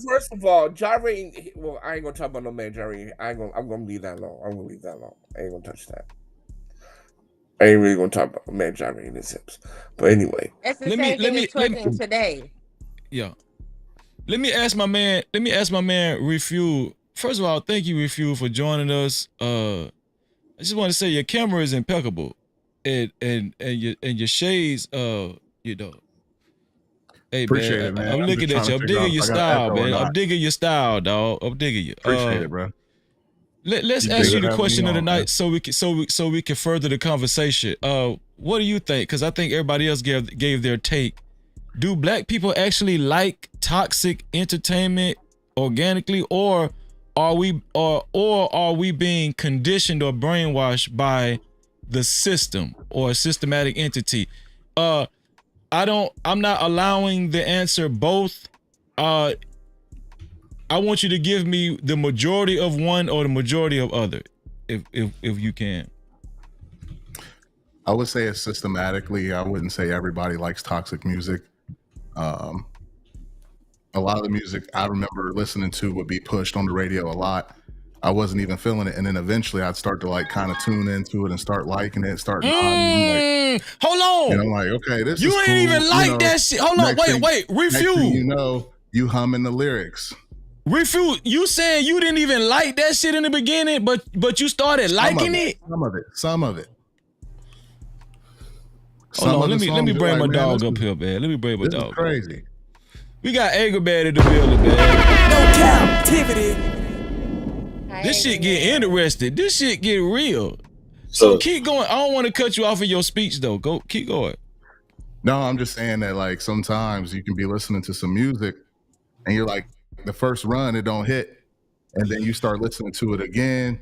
[SPEAKER 14] First of all, gyrating. Well, I ain't gonna talk about no man gyrating. I'm gonna leave that alone. I ain't gonna touch that. I ain't really gonna talk about a man gyrating his hips. But anyway,
[SPEAKER 13] It's the same thing as twerking today.
[SPEAKER 2] Yeah. Let me ask my man Refuel. First of all, thank you, Refuel, for joining us. I just want to say your camera is impeccable. And your shades, you know. Hey,
[SPEAKER 19] Appreciate
[SPEAKER 2] man,
[SPEAKER 19] it, man.
[SPEAKER 2] I'm
[SPEAKER 19] I'm just
[SPEAKER 2] looking
[SPEAKER 19] trying
[SPEAKER 2] at
[SPEAKER 19] to
[SPEAKER 2] you. I'm
[SPEAKER 19] figure out
[SPEAKER 2] digging
[SPEAKER 19] if
[SPEAKER 2] your
[SPEAKER 19] I got
[SPEAKER 2] style,
[SPEAKER 19] echo or
[SPEAKER 2] man. I'm
[SPEAKER 19] not.
[SPEAKER 2] digging your style, dog. I'm digging you.
[SPEAKER 19] Appreciate it, bro.
[SPEAKER 2] Let's
[SPEAKER 19] You
[SPEAKER 2] ask
[SPEAKER 19] good
[SPEAKER 2] you the
[SPEAKER 19] having me
[SPEAKER 2] question of the
[SPEAKER 19] on,
[SPEAKER 2] night
[SPEAKER 19] man.
[SPEAKER 2] so we can further the conversation. What do you think? Because I think everybody else gave their take. Do black people actually like toxic entertainment organically, or are we being conditioned or brainwashed by the system or a systematic entity? I'm not allowing the answer both. I want you to give me the majority of one or the majority of other, if you can.
[SPEAKER 19] I would say it's systematically. I wouldn't say everybody likes toxic music. A lot of the music I remember listening to would be pushed on the radio a lot. I wasn't even feeling it, and then eventually I'd start to like kind of tune into it and start liking it, start nodding,
[SPEAKER 2] Hold on.
[SPEAKER 19] and I'm like, okay, this
[SPEAKER 2] You
[SPEAKER 19] is
[SPEAKER 2] ain't
[SPEAKER 19] cool.
[SPEAKER 2] even like that shit. Hold on, wait,
[SPEAKER 19] Next thing
[SPEAKER 2] refuse.
[SPEAKER 19] you know, you humming the lyrics.
[SPEAKER 2] Refuse. You saying you didn't even like that shit in the beginning, but you started liking it?
[SPEAKER 19] Some of it.
[SPEAKER 2] Hold on, let me bring my dog up here, man. Let me bring my
[SPEAKER 19] This
[SPEAKER 2] dog
[SPEAKER 19] is crazy.
[SPEAKER 2] We got Anger Man in the building, man.
[SPEAKER 7] No Cap-tivity.
[SPEAKER 2] This shit get interesting. This shit get real. So keep going. I don't want to cut you off of your speech though. Keep going.
[SPEAKER 19] No, I'm just saying that like sometimes you can be listening to some music and you're like, the first run it don't hit, and then you start listening to it again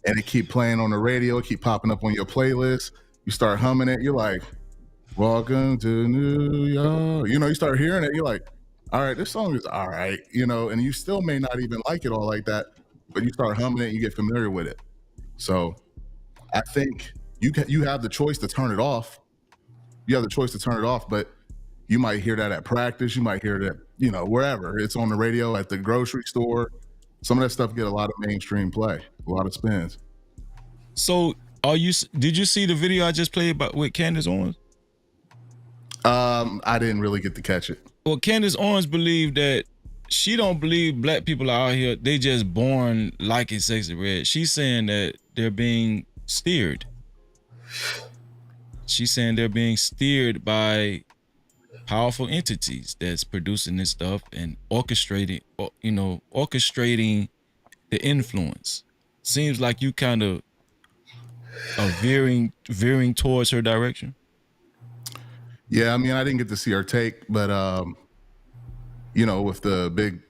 [SPEAKER 19] and it keep playing on the radio, it keep popping up on your playlist. You start humming it, you're like, welcome to New York. You know, you start hearing it, you're like, all right, this song is all right, you know, and you still may not even like it all like that, but you start humming it and you get familiar with it. So I think you have the choice to turn it off. You have the choice to turn it off, but you might hear that at practice. You might hear that, you know, wherever. It's on the radio, at the grocery store. Some of that stuff get a lot of mainstream play, a lot of spins.
[SPEAKER 2] So did you see the video I just played with Candace Owens?
[SPEAKER 19] I didn't really get to catch it.
[SPEAKER 2] Well, Candace Owens believed that she don't believe black people are out here, they just born liking Sexy Red. She's saying that they're being steered. She's saying they're being steered by powerful entities that's producing this stuff and orchestrating the influence. Seems like you kind of are veering towards her direction.
[SPEAKER 19] Yeah, I mean, I didn't get to see her take, but you know, with the big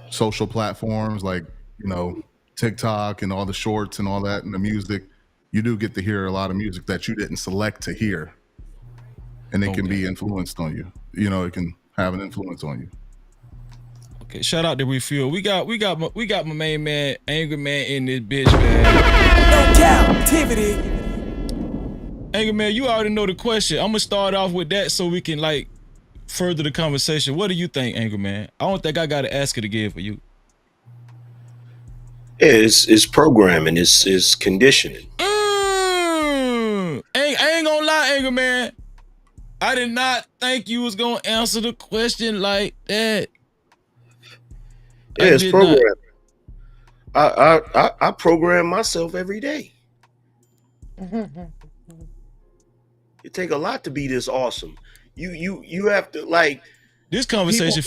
[SPEAKER 19] social platforms like, you know, TikTok and all the shorts and all that and the music, you do get to hear a lot of music that you didn't select to hear. And it can be influenced on you. You know, it can have an influence on you.
[SPEAKER 2] Okay, shout out to Refuel. We got my main man, Angry Man, in this bitch, man.
[SPEAKER 7] No Cap-tivity.
[SPEAKER 2] Angry Man, you already know the question. I'm gonna start off with that so we can like further the conversation. What do you think, Angry Man? I don't think I gotta ask it again for you.
[SPEAKER 20] Yeah, it's programming, it's conditioning.
[SPEAKER 2] I ain't gonna lie, Angry Man. I did not think you was gonna answer the question like that.
[SPEAKER 20] Yeah, it's programming. I program myself every day. It take a lot to be this awesome. You have to like.
[SPEAKER 2] This conversation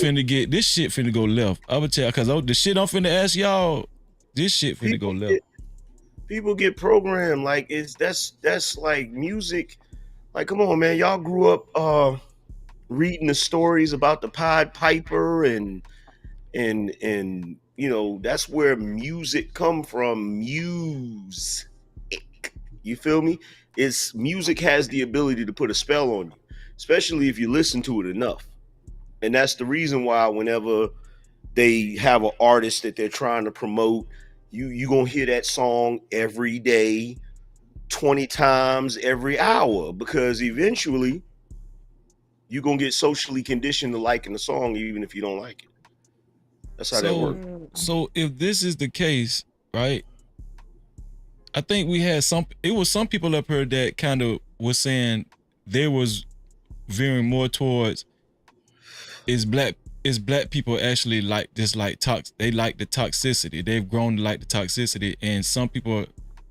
[SPEAKER 2] this shit finna go left. I would tell you, cause the shit I'm finna ask y'all, this shit finna go left.
[SPEAKER 20] People get programmed like that's like music. Like, come on, man, y'all grew up reading the stories about the Pied Piper and you know, that's where music come from. Music. You feel me? It's music has the ability to put a spell on you, especially if you listen to it enough. And that's the reason why whenever they have an artist that they're trying to promote, you gonna hear that song every day, 20 times every hour, because eventually you're gonna get socially conditioned to liking the song even if you don't like it. That's how that works.
[SPEAKER 2] So if this is the case, right? I think we had some people up here that kind of was saying they was veering more towards is black people actually like this, like they like the toxicity. They've grown to like the toxicity, and some people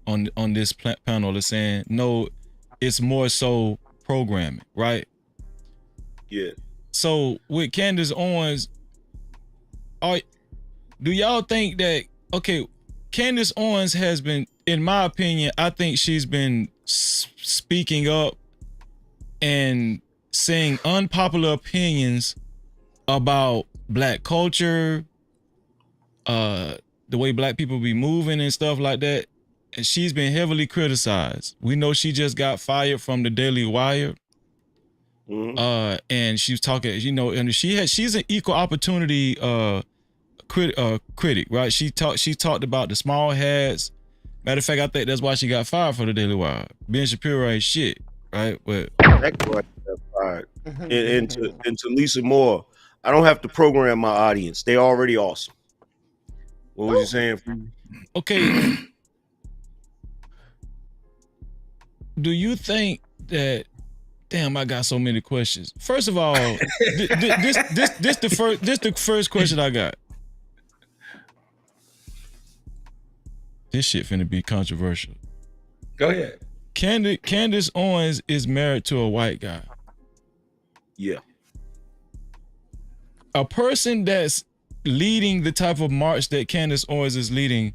[SPEAKER 2] on this panel are saying no, it's more so programming, right?
[SPEAKER 20] Yeah.
[SPEAKER 2] So with Candace Owens, do y'all think that, okay, Candace Owens has been, in my opinion, I think she's been speaking up and saying unpopular opinions about black culture, the way black people be moving and stuff like that. And she's been heavily criticized. We know she just got fired from the Daily Wire. And she was talking, you know, and she's an equal opportunity critic, right? She talked about the small hats. Matter of fact, I think that's why she got fired for the Daily Wire. Ben Shapiro ain't shit, right? But
[SPEAKER 20] That's why she got fired. And to Lisa Moore, I don't have to program my audience. They already awesome. What was you saying?
[SPEAKER 2] Okay. Do you think that? Damn, I got so many questions. First of all, this the first question I got. This shit finna be controversial.
[SPEAKER 10] Go ahead.
[SPEAKER 2] Candace Owens is married to a white guy.
[SPEAKER 20] Yeah.
[SPEAKER 2] A person that's leading the type of march that Candace Owens is leading,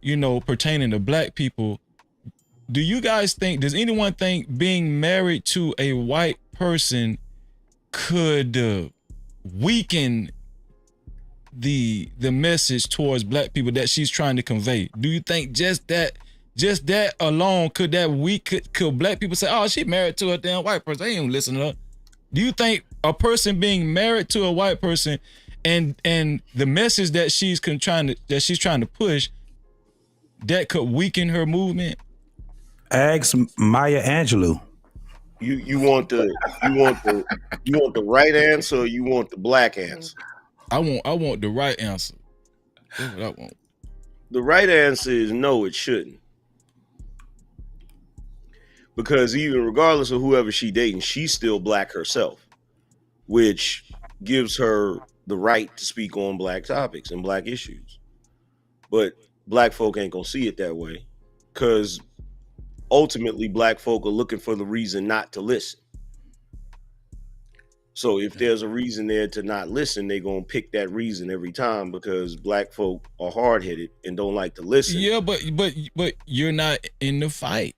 [SPEAKER 2] you know, pertaining to black people. Do you guys think, does anyone think being married to a white person could weaken the message towards black people that she's trying to convey? Do you think just that alone, could black people say, oh, she married to a damn white person, I ain't even listen to her? Do you think a person being married to a white person and the message that she's trying to push, that could weaken her movement?
[SPEAKER 18] Ask Maya Angelou.
[SPEAKER 20] You want the right answer, or you want the black answer?
[SPEAKER 2] I want the right answer. That's what I want.
[SPEAKER 20] The right answer is no, it shouldn't. Because even regardless of whoever she dating, she's still black herself, which gives her the right to speak on black topics and black issues. But black folk ain't gonna see it that way, because ultimately black folk are looking for the reason not to listen. So if there's a reason there to not listen, they're gonna pick that reason every time, because black folk are hard-headed and don't like to listen.
[SPEAKER 2] Yeah, but you're not in the fight,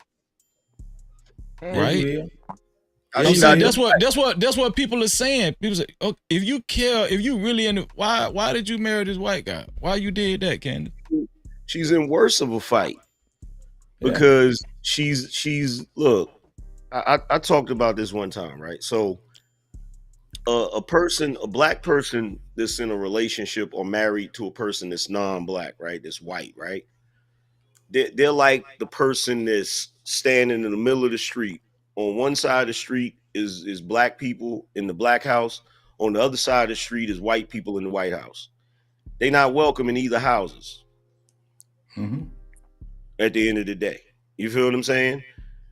[SPEAKER 2] right? That's what people are saying. People say, oh, if you care, if you really in the, why did you marry this white guy? Why you did that, Candace?
[SPEAKER 20] She's in worse of a fight, because she's look. I talked about this one time, right? So a black person that's in a relationship or married to a person that's non-black, right? That's white, right? They're like the person that's standing in the middle of the street. On one side of the street is black people in the black house. On the other side of the street is white people in the White House. They're not welcome in either houses. At the end of the day, you feel what I'm saying?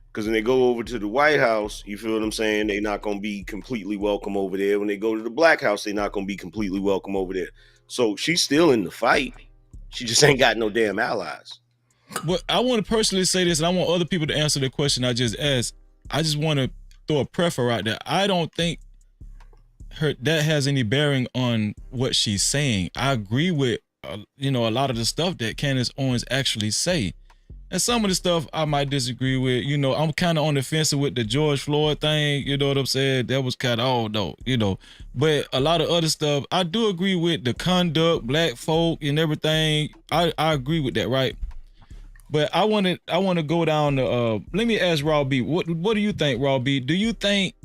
[SPEAKER 20] Because when they go over to the White House, you feel what I'm saying, they're not going to be completely welcome over there. When they go to the black house, they're not going to be completely welcome over there. So she's still in the fight. She just ain't got no damn allies.
[SPEAKER 2] But I want to personally say this, and I want other people to answer the question I just asked. I just want to throw a prefer out there. I don't think that has any bearing on what she's saying. I agree with a lot of the stuff that Candace Owens actually say. And some of the stuff I might disagree with. You know, I'm kind of on the fence with the George Floyd thing. You know what I'm saying? That was kind of, oh no, you know. But a lot of other stuff, I do agree with the conduct, black folk and everything. I agree with that, right? But I want to go down to, let me ask Raw B. What do you think, Raw B? Do you think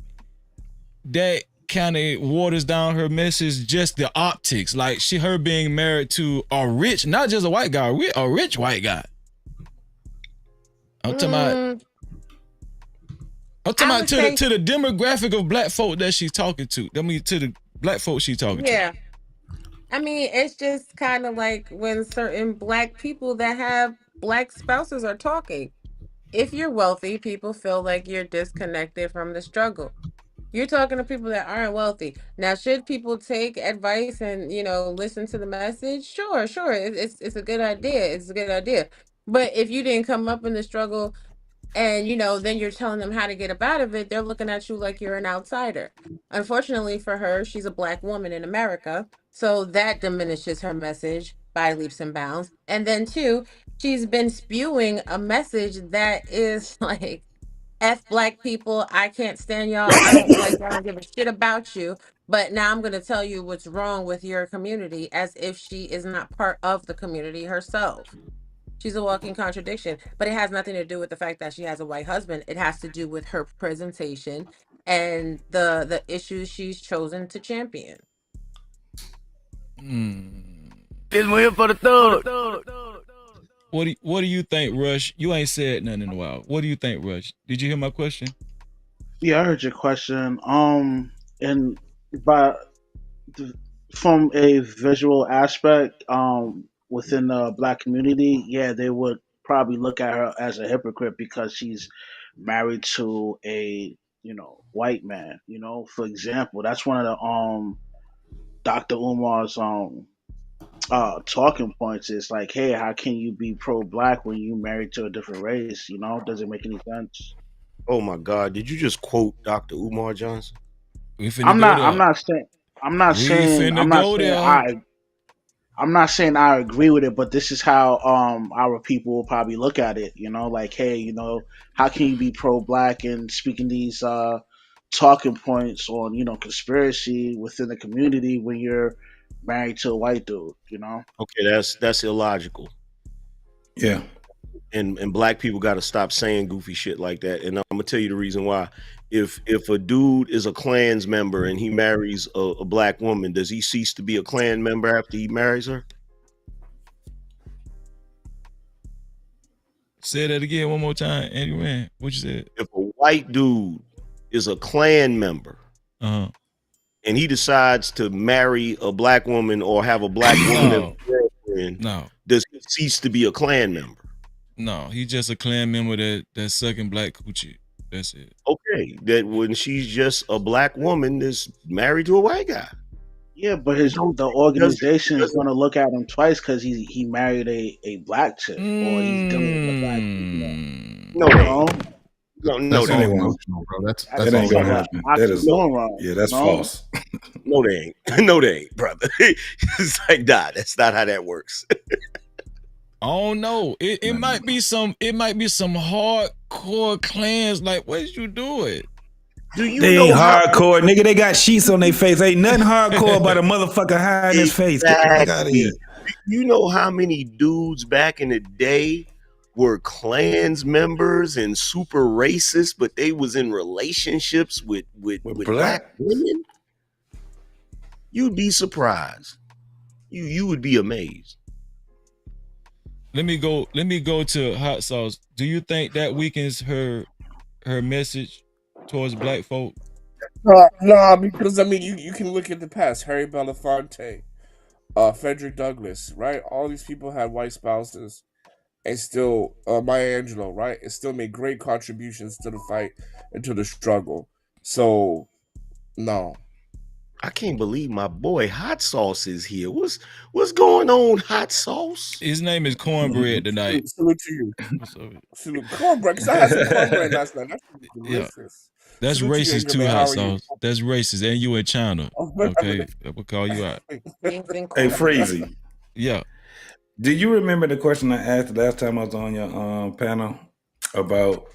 [SPEAKER 2] that kind of waters down her message, just the optics? Like her being married to a rich, not just a white guy, a rich white guy. I'm talking about to the demographic of black folk that she's talking to. I mean, to the black folk she's talking to.
[SPEAKER 13] Yeah. I mean, it's just kind of like when certain black people that have black spouses are talking. If you're wealthy, people feel like you're disconnected from the struggle. You're talking to people that aren't wealthy. Now, should people take advice and, listen to the message? Sure. It's a good idea. It's a good idea. But if you didn't come up in the struggle, And, then you're telling them how to get up out of it. They're looking at you like you're an outsider. Unfortunately for her, she's a black woman in America. So that diminishes her message by leaps and bounds. And then, two, she's been spewing a message that is like, F black people, I can't stand y'all. I don't like y'all, I don't give a shit about you. But now I'm going to tell you what's wrong with your community as if she is not part of the community herself. She's a walking contradiction, but it has nothing to do with the fact that she has a white husband. It has to do with her presentation and the issues she's chosen to champion.
[SPEAKER 6] This one here for the thug.
[SPEAKER 2] What do you think, Rush? You ain't said nothing in a while. What do you think, Rush? Did you hear my question?
[SPEAKER 11] Yeah, I heard your question. And by from a visual aspect, within the black community, yeah, they would probably look at her as a hypocrite because she's married to a white man. For example, that's one of the Dr. Umar's talking points is like, hey, how can you be pro black when you married to a different race? Does it make any sense?
[SPEAKER 20] Oh my God! Did you just quote Dr. Umar Johnson?
[SPEAKER 11] I'm not saying I agree with it, but this is how our people will probably look at it. Like, hey, how can you be pro black and speaking these talking points on conspiracy within the community when you're married to a white dude?
[SPEAKER 20] Okay, that's illogical.
[SPEAKER 18] Yeah.
[SPEAKER 20] And black people got to stop saying goofy shit like that. And I'm gonna tell you the reason why. If a dude is a Klans member and he marries a black woman, does he cease to be a Klan member after he marries her?
[SPEAKER 2] Say that again one more time, Andy Rand. What you said?
[SPEAKER 20] If a white dude is a Klan member, and he decides to marry a black woman or have a black woman as a girlfriend, does he cease to be a Klan member?
[SPEAKER 2] No, he's just a Klan member that's sucking black coochie. That's it.
[SPEAKER 20] Okay, that when she's just a black woman that's married to a white guy.
[SPEAKER 11] Yeah, but the organization is going to look at him twice because he married a black chick or he's dealing with a black female.
[SPEAKER 20] No,
[SPEAKER 19] that's emotional, bro. That
[SPEAKER 18] ain't gonna happen. That is that's false.
[SPEAKER 20] No, they ain't. No, they ain't, brother. It's like, nah, that's not how that works.
[SPEAKER 2] Oh no, it might be some hardcore Klans. Like, what you doing?
[SPEAKER 18] They ain't hardcore, nigga. They got sheets on their face. Ain't nothing hardcore about a motherfucker hiding his face. Get the fuck out of here.
[SPEAKER 20] You know how many dudes back in the day were Klans members and super racist, but they was in relationships with black women? You'd be surprised. You would be amazed.
[SPEAKER 2] Let me go to hot sauce. Do you think that weakens her message towards black folk?
[SPEAKER 14] No, because you can look at the past. Harry Belafonte, Frederick Douglass, right? All these people had white spouses, and still Maya Angelou, right? And still made great contributions to the fight and to the struggle. So, no.
[SPEAKER 20] I can't believe my boy Hot Sauce is here. What's going on, Hot Sauce?
[SPEAKER 2] His name is Cornbread tonight.
[SPEAKER 14] Salute to you. Salute cornbread, because I had some cornbread last night. That's delicious.
[SPEAKER 2] That's
[SPEAKER 14] Salute to you,
[SPEAKER 2] racist too,
[SPEAKER 14] Benjamin.
[SPEAKER 2] Hot
[SPEAKER 14] How are you?
[SPEAKER 2] Sauce. That's racist, and you in China. Okay, we'll call you out.
[SPEAKER 18] Hey, Freezy.
[SPEAKER 2] Yeah.
[SPEAKER 18] Do you remember the question I asked the last time I was on your panel about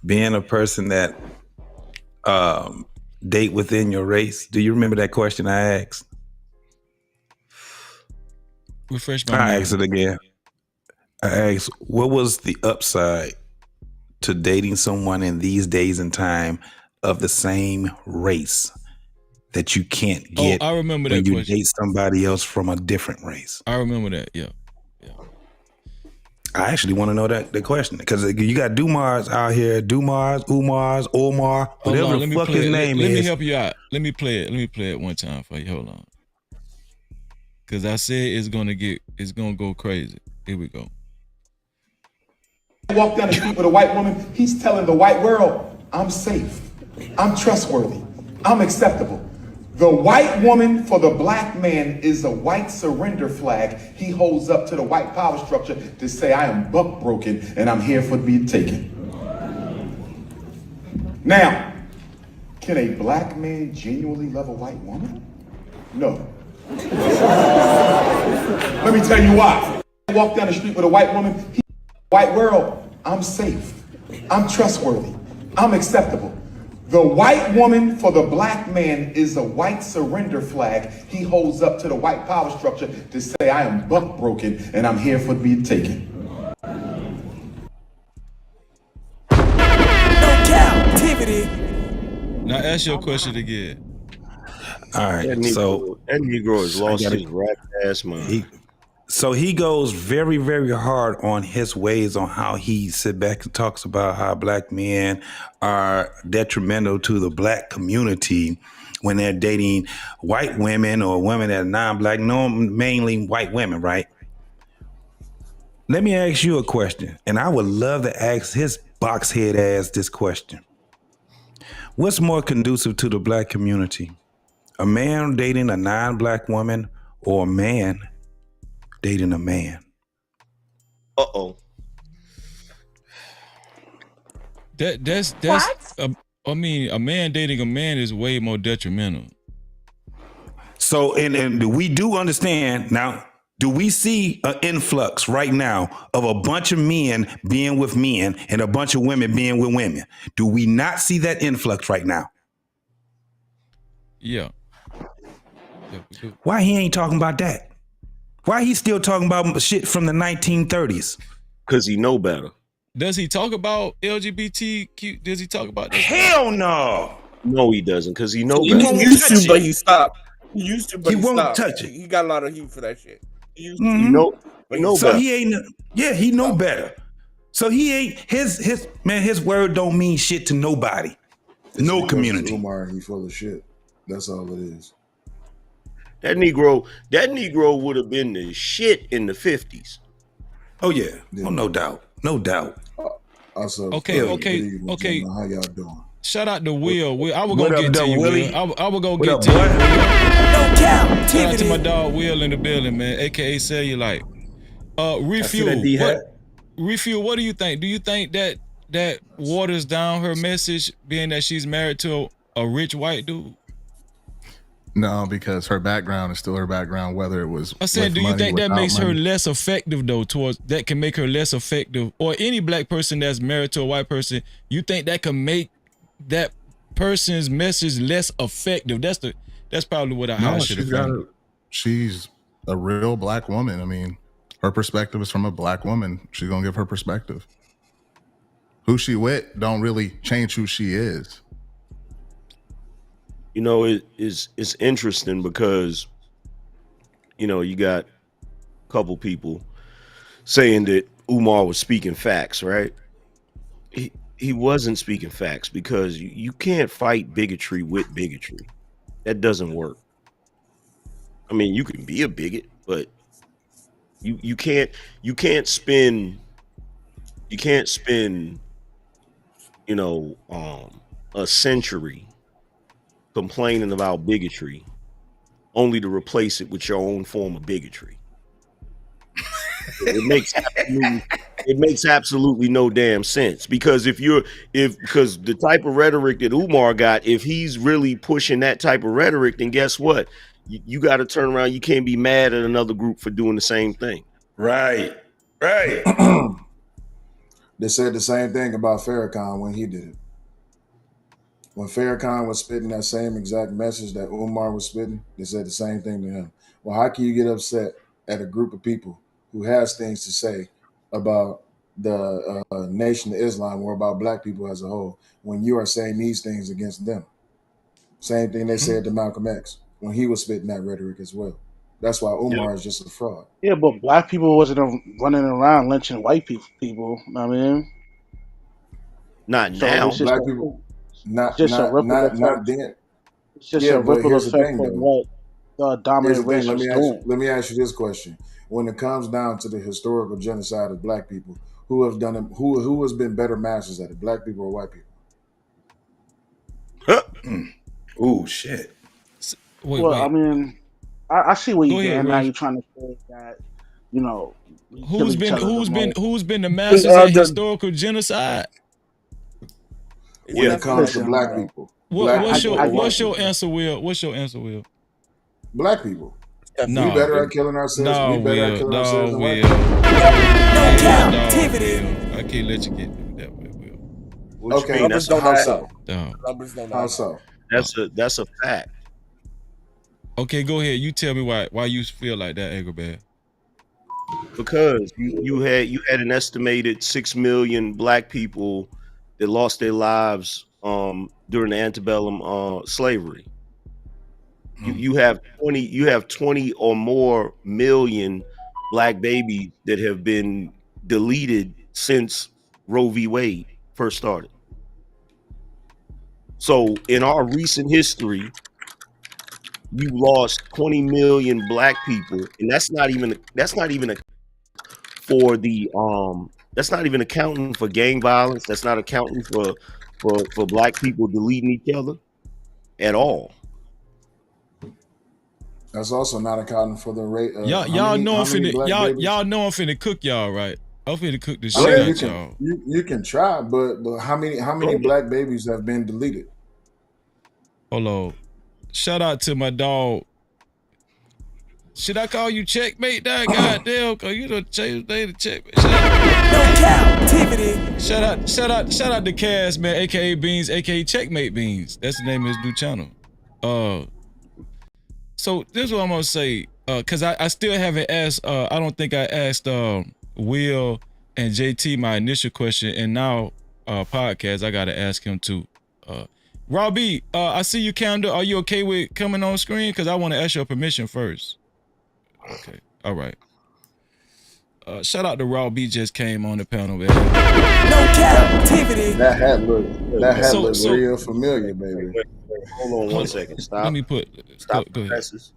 [SPEAKER 18] being a person that date within your race? Do you remember that question I asked?
[SPEAKER 2] Refresh my
[SPEAKER 18] I
[SPEAKER 2] mind.
[SPEAKER 18] asked it again. I asked, what was the upside to dating someone in these days and time of the same race that you can't get
[SPEAKER 2] I remember
[SPEAKER 18] when
[SPEAKER 2] that
[SPEAKER 18] you
[SPEAKER 2] question.
[SPEAKER 18] date somebody else from a different race?
[SPEAKER 2] I remember that, yeah.
[SPEAKER 18] I actually want to know the question because you got Dumars out here, Umar, whatever the fuck his name is.
[SPEAKER 2] Let me help you out. Let me play it one time for you. Hold on. Cause I said it's gonna go crazy. Here we go.
[SPEAKER 3] Walk down the street with a white woman, he's telling the white world, I'm safe, I'm trustworthy, I'm acceptable. The white woman for the black man is a white surrender flag he holds up to the white power structure to say, I am buck broken and I'm here for to be taken. Now, can a black man genuinely love a white woman? No. Let me tell you why. I walk down the street with a white woman, white world, I'm safe. I'm trustworthy. I'm acceptable. The white woman for the black man is a white surrender flag he holds up to the white power structure to say, I am buck broken and I'm here for to be taken.
[SPEAKER 7] Cap-tivity.
[SPEAKER 2] Now ask your question again.
[SPEAKER 18] All right,
[SPEAKER 20] That Negro has lost his rap ass mind.
[SPEAKER 18] So he goes very, very hard on his ways on how he sit back and talks about how black men are detrimental to the black community when they're dating white women or women that are non-black, no, mainly white women, right? Let me ask you a question, and I would love to ask his boxhead ass this question. What's more conducive to the black community? A man dating a non-black woman or a man dating a man?
[SPEAKER 20] Uh-oh.
[SPEAKER 2] That's I mean, a man dating a man is way more detrimental.
[SPEAKER 18] So, and we do understand now, do we see an influx right now of a bunch of men being with men and a bunch of women being with women? Do we not see that influx right now?
[SPEAKER 2] Yeah.
[SPEAKER 18] Why he ain't talking about that? Why he still talking about shit from the 1930s?
[SPEAKER 20] Because he know better.
[SPEAKER 2] Does he talk about LGBTQ? Does he talk about that?
[SPEAKER 18] Hell no.
[SPEAKER 20] No, he doesn't, because he know
[SPEAKER 14] He
[SPEAKER 20] better.
[SPEAKER 14] used to, but he stopped. He used to, but
[SPEAKER 18] He
[SPEAKER 14] he
[SPEAKER 18] won't
[SPEAKER 14] stopped.
[SPEAKER 18] touch it.
[SPEAKER 14] He got a lot of heat for that shit. He used to.
[SPEAKER 20] You know,
[SPEAKER 14] But
[SPEAKER 20] know
[SPEAKER 18] So
[SPEAKER 20] better.
[SPEAKER 18] he ain't, yeah, he know better. So he ain't, his word don't mean shit to nobody. No community.
[SPEAKER 17] Umar, he full of shit. That's all it is.
[SPEAKER 20] That Negro would have been the shit in the 50s.
[SPEAKER 18] Oh yeah. Oh, no doubt. No doubt.
[SPEAKER 2] Okay.
[SPEAKER 17] How y'all doing?
[SPEAKER 2] Shout out to Will. I was
[SPEAKER 18] What
[SPEAKER 2] gonna
[SPEAKER 18] up,
[SPEAKER 2] get to
[SPEAKER 18] though,
[SPEAKER 2] you,
[SPEAKER 18] Willie?
[SPEAKER 2] Will. I was gonna
[SPEAKER 18] What
[SPEAKER 2] get
[SPEAKER 18] up,
[SPEAKER 2] to you.
[SPEAKER 18] boy?
[SPEAKER 2] Shout out to my dog Will in the building, man, aka Cellulite. Refuel. What do you think? Do you think that waters down her message, being that she's married to a rich white dude?
[SPEAKER 19] No, because her background is still her background, whether it was.
[SPEAKER 2] I said, do you think that makes her less effective though? That can make her less effective, or any black person that's married to a white person? You think that can make that person's message less effective? That's probably what I should have found.
[SPEAKER 19] She's a real black woman. I mean, her perspective is from a black woman. She's gonna give her perspective. Who she with don't really change who she is.
[SPEAKER 20] You know, it's interesting because, you know, you got a couple people saying that Umar was speaking facts, right? He wasn't speaking facts, because you can't fight bigotry with bigotry. That doesn't work. I mean, you can be a bigot, but you can't spend, you know, a century complaining about bigotry only to replace it with your own form of bigotry. It makes absolutely no damn sense, because because the type of rhetoric that Umar got, if he's really pushing that type of rhetoric, then guess what? You got to turn around. You can't be mad at another group for doing the same thing.
[SPEAKER 18] Right.
[SPEAKER 17] They said the same thing about Farrakhan when he did it. When Farrakhan was spitting that same exact message that Umar was spitting, they said the same thing to him. Well, how can you get upset at a group of people who has things to say about the Nation of Islam or about black people as a whole when you are saying these things against them? Same thing they said to Malcolm X when he was spitting that rhetoric as well. That's why Umar is just a fraud.
[SPEAKER 11] Yeah, but black people wasn't running around lynching white people. I mean,
[SPEAKER 20] not
[SPEAKER 11] so
[SPEAKER 20] now.
[SPEAKER 11] it's just
[SPEAKER 17] Black people, not then.
[SPEAKER 11] It's just
[SPEAKER 17] Yeah,
[SPEAKER 11] a
[SPEAKER 17] but
[SPEAKER 11] ripple
[SPEAKER 17] here's the
[SPEAKER 11] effect
[SPEAKER 17] thing,
[SPEAKER 11] from
[SPEAKER 17] though.
[SPEAKER 11] what the
[SPEAKER 17] Here's the
[SPEAKER 11] dominant race
[SPEAKER 17] thing.
[SPEAKER 11] was doing.
[SPEAKER 17] Let me ask you this question: when it comes down to the historical genocide of black people, who have done it? Who has been better masters at it? Black people or white people?
[SPEAKER 18] Oh shit.
[SPEAKER 11] Well, I mean, I see what you're
[SPEAKER 2] ahead,
[SPEAKER 11] getting at.
[SPEAKER 2] Reg.
[SPEAKER 11] You're trying to say that, you know,
[SPEAKER 2] Who's been the masters at historical genocide?
[SPEAKER 14] It's
[SPEAKER 17] when it
[SPEAKER 14] definitely
[SPEAKER 17] comes to
[SPEAKER 14] like
[SPEAKER 17] black
[SPEAKER 14] that.
[SPEAKER 17] people. Black
[SPEAKER 2] What's
[SPEAKER 17] people
[SPEAKER 2] your
[SPEAKER 17] or white
[SPEAKER 2] what's your
[SPEAKER 17] people.
[SPEAKER 2] answer, Will? What's your answer, Will?
[SPEAKER 17] Black people. We
[SPEAKER 2] No,
[SPEAKER 17] better at killing ourselves. We
[SPEAKER 2] no,
[SPEAKER 17] better at
[SPEAKER 2] Will,
[SPEAKER 17] killing
[SPEAKER 2] no,
[SPEAKER 17] ourselves than white
[SPEAKER 2] Will.
[SPEAKER 17] people.
[SPEAKER 22] No
[SPEAKER 2] Captivity. I can't let you get through that way, Will.
[SPEAKER 20] What you
[SPEAKER 17] Okay,
[SPEAKER 20] mean?
[SPEAKER 14] Numbers
[SPEAKER 20] That's a
[SPEAKER 14] don't
[SPEAKER 17] how
[SPEAKER 14] add
[SPEAKER 20] fact.
[SPEAKER 14] up.
[SPEAKER 17] so?
[SPEAKER 14] Numbers don't
[SPEAKER 17] How
[SPEAKER 14] add up.
[SPEAKER 17] so?
[SPEAKER 20] That's a fact.
[SPEAKER 2] Okay, go ahead. You tell me why you feel like that, Agrabah.
[SPEAKER 20] Because you had an estimated 6 million black people that lost their lives during the antebellum slavery. You have 20 or more million black babies that have been deleted since Roe v. Wade first started. So in our recent history, you lost 20 million black people, and that's not even for the that's not even accounting for gang violence. That's not accounting for black people deleting each other at all.
[SPEAKER 17] That's also not accounting for the rate.
[SPEAKER 2] Y'all know I'm finna
[SPEAKER 17] black babies?
[SPEAKER 2] y'all know I'm finna cook y'all, right? I'm finna cook the
[SPEAKER 17] I
[SPEAKER 2] shit
[SPEAKER 17] mean,
[SPEAKER 2] out y'all.
[SPEAKER 17] you can try, but how many black babies have been deleted?
[SPEAKER 2] Hold on. Shout out to my dog. Should I call you Checkmate, dog? Goddamn, cause you done changed the name to Checkmate.
[SPEAKER 7] Captivity.
[SPEAKER 2] Shout out to Cass, man, aka Beans, aka Checkmate Beans. That's the name of his new channel. So this is what I'm gonna say. Cause I still haven't asked, I don't think I asked Will and JT my initial question, and now podcast, I gotta ask him too. Robbie, I see you, Canada. Are you okay with coming on screen? Cause I want to ask your permission first. Okay, all right. Shout out to Raw B, just came on the panel, man.
[SPEAKER 7] No captivity.
[SPEAKER 17] That hat look real familiar, baby.
[SPEAKER 20] Wait, hold on one second. Stop.
[SPEAKER 2] Let me put.
[SPEAKER 20] Stop
[SPEAKER 2] Go
[SPEAKER 20] the
[SPEAKER 2] ahead.
[SPEAKER 20] presses.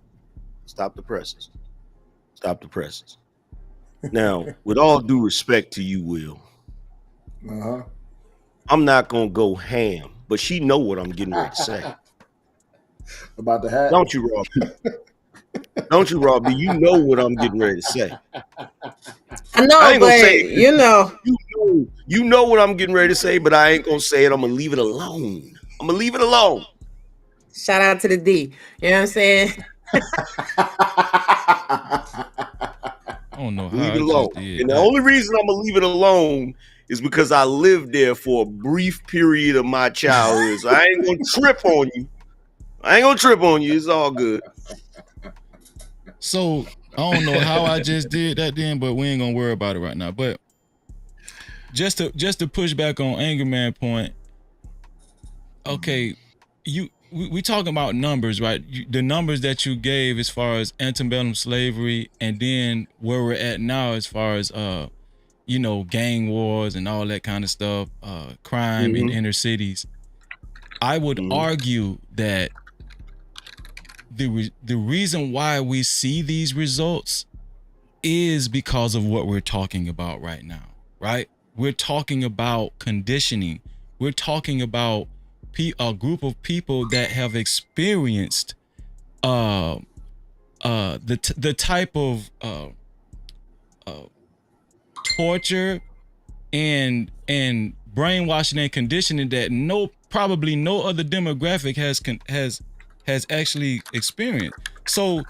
[SPEAKER 20] Stop the presses. Stop the presses. Now, with all due respect to you, Will, I'm not gonna go ham, but she know what I'm getting ready to say.
[SPEAKER 17] About the hat?
[SPEAKER 20] Don't you, Robbie? Don't you, Robbie? You know what I'm getting ready to say.
[SPEAKER 13] I know,
[SPEAKER 20] I ain't gonna
[SPEAKER 13] but
[SPEAKER 20] say it.
[SPEAKER 13] you know.
[SPEAKER 20] You know what I'm getting ready to say, but I ain't gonna say it. I'm gonna leave it alone. I'm gonna leave it alone.
[SPEAKER 13] Shout out to the D. You know what I'm saying?
[SPEAKER 2] I don't know how
[SPEAKER 20] Leave
[SPEAKER 2] I
[SPEAKER 20] it alone.
[SPEAKER 2] just did
[SPEAKER 20] And the
[SPEAKER 2] that.
[SPEAKER 20] only reason I'm gonna leave it alone is because I lived there for a brief period of my childhood. So I ain't gonna trip on you. It's all good.
[SPEAKER 2] So I don't know how I just did that then, but we ain't gonna worry about it right now. But just to push back on Anger Man point, okay, we talking about numbers, right? The numbers that you gave as far as antebellum slavery, and then where we're at now as far as gang wars and all that kind of stuff, crime in inner cities. I would argue that the reason why we see these results is because of what we're talking about right now, right? We're talking about conditioning. We're talking about a group of people that have experienced the type of torture and brainwashing and conditioning that probably no other demographic has actually experienced. So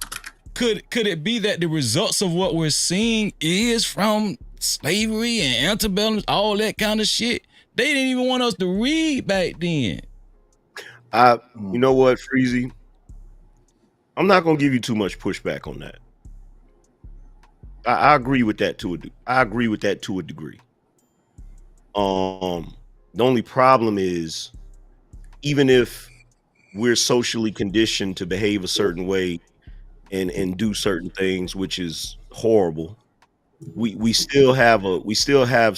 [SPEAKER 2] could it be that the results of what we're seeing is from slavery and antebellum, all that kind of shit? They didn't even want us to read back then.
[SPEAKER 20] You know what, Freezy? I'm not gonna give you too much pushback on that. I agree with that to a degree. The only problem is, even if we're socially conditioned to behave a certain way and do certain things, which is horrible, we still have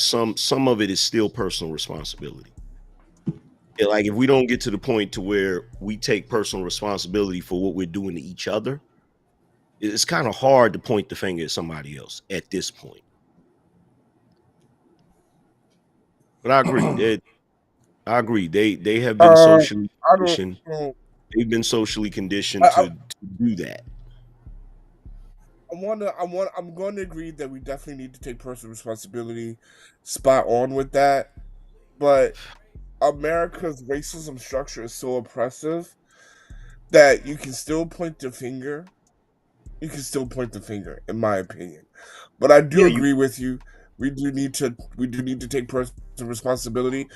[SPEAKER 20] some of it is still personal responsibility. Like, if we don't get to the point to where we take personal responsibility for what we're doing to each other, it's kind of hard to point the finger at somebody else at this point. But I agree. They have been socially conditioned. They've been socially conditioned to do that.
[SPEAKER 14] I'm going to agree that we definitely need to take personal responsibility. Spot on with that. But America's racism structure is so oppressive that you can still point the finger. You can still point the finger, in my opinion. But I do
[SPEAKER 20] Yeah,
[SPEAKER 14] agree with you. We do need to take personal responsibility.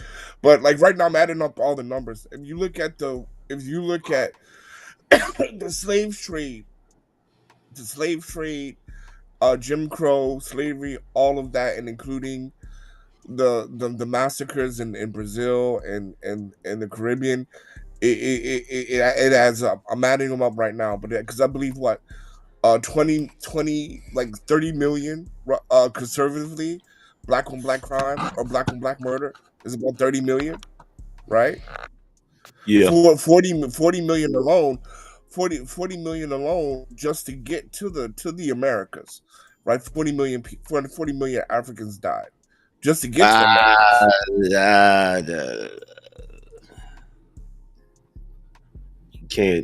[SPEAKER 14] But like right now, I'm adding up all the numbers. If you look at the slave trade, Jim Crow, slavery, all of that, and including the massacres in Brazil and the Caribbean, it adds up. I'm adding them up right now, but because I believe what 20 like 30 million conservatively black on black crime or black on black murder is about 30 million, right?
[SPEAKER 20] Yeah.
[SPEAKER 14] For 40 million alone, 40 million alone just to get to the Americas, right? 40 million Africans died just to get to the Americas.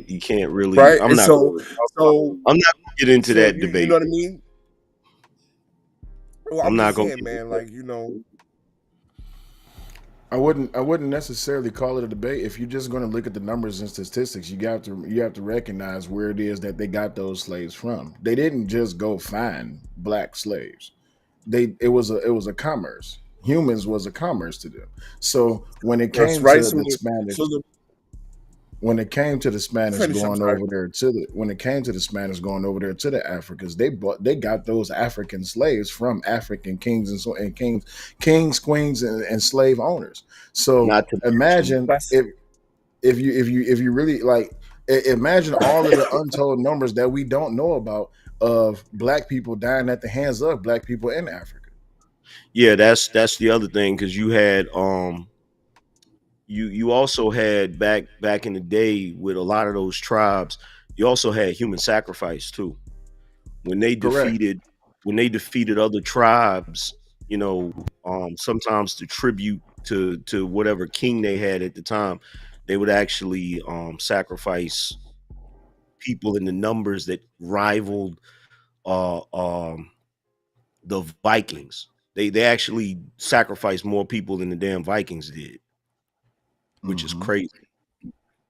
[SPEAKER 20] You can't really.
[SPEAKER 14] Right?
[SPEAKER 20] I'm
[SPEAKER 14] And
[SPEAKER 20] not gonna get into that
[SPEAKER 14] you
[SPEAKER 20] debate.
[SPEAKER 14] know what I mean? Well,
[SPEAKER 20] I'm
[SPEAKER 14] I'm
[SPEAKER 20] not
[SPEAKER 14] just
[SPEAKER 20] gonna
[SPEAKER 14] saying,
[SPEAKER 20] get
[SPEAKER 14] man,
[SPEAKER 20] into
[SPEAKER 14] like,
[SPEAKER 17] I wouldn't necessarily call it a debate. If you're just going to look at the numbers and statistics, you have to recognize where it is that they got those slaves from. They didn't just go find black slaves. It was a commerce. Humans was a commerce to them. So when it
[SPEAKER 14] that's
[SPEAKER 17] came
[SPEAKER 14] right.
[SPEAKER 17] to the Spanish, when it came to the Spanish
[SPEAKER 14] finish, I'm
[SPEAKER 17] going
[SPEAKER 14] sorry.
[SPEAKER 17] over there to the Africans, they got those African slaves from African kings and kings, queens, and slave owners. So
[SPEAKER 20] Not to mention,
[SPEAKER 17] imagine if you really like imagine all of the untold numbers that we don't know about of black people dying at the hands of black people in Africa.
[SPEAKER 20] yeah, that's the other thing, because you had you also had back in the day with a lot of those tribes, you also had human sacrifice too. When they
[SPEAKER 17] Correct.
[SPEAKER 20] defeated other tribes, sometimes to tribute to whatever king they had at the time, they would actually sacrifice people in the numbers that rivaled uh um the Vikings. They actually sacrificed more people than the damn Vikings did, which is crazy.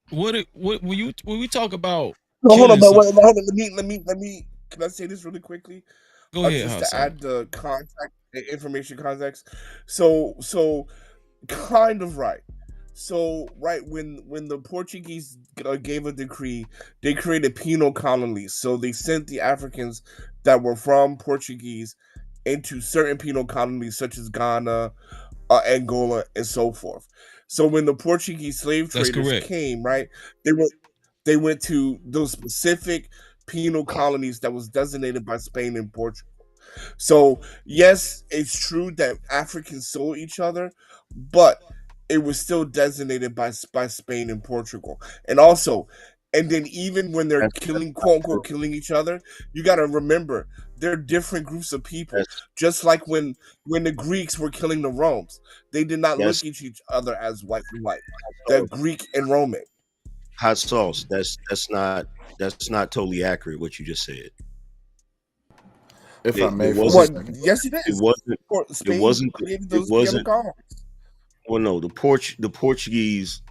[SPEAKER 2] What when we talk about
[SPEAKER 14] No, hold on,
[SPEAKER 2] killing
[SPEAKER 14] but
[SPEAKER 2] some?
[SPEAKER 14] hold on. Let me. Can I say this really quickly?
[SPEAKER 2] Go ahead,
[SPEAKER 14] Just to
[SPEAKER 2] Hassan.
[SPEAKER 14] add the information context. So kind of right. So right when the Portuguese gave a decree, they created penal colonies. So they sent the Africans that were from Portuguese into certain penal colonies such as Ghana, Angola, and so forth. So when the Portuguese slave
[SPEAKER 2] That's
[SPEAKER 14] traders
[SPEAKER 2] correct.
[SPEAKER 14] came, right, they went to those specific penal colonies that was designated by Spain and Portugal. So yes, it's true that Africans sold each other, but it was still designated by Spain and Portugal. And also, and then even when they're killing, quote unquote, killing each other, you got to remember they're different groups of people. Just like when the Greeks were killing the Romans, they did not
[SPEAKER 20] That's
[SPEAKER 14] look at each other as white and white. The Greek and Roman.
[SPEAKER 20] hot sauce. That's not totally accurate what you just said.
[SPEAKER 17] If I may
[SPEAKER 20] It
[SPEAKER 17] for a
[SPEAKER 14] What?
[SPEAKER 20] wasn't.
[SPEAKER 17] second.
[SPEAKER 14] Yes, it
[SPEAKER 20] It
[SPEAKER 14] is.
[SPEAKER 20] wasn't. It
[SPEAKER 14] Spain
[SPEAKER 20] wasn't.
[SPEAKER 14] created
[SPEAKER 20] It
[SPEAKER 14] those penal
[SPEAKER 20] wasn't.
[SPEAKER 14] colonies.
[SPEAKER 20] Well, no, the Portuguese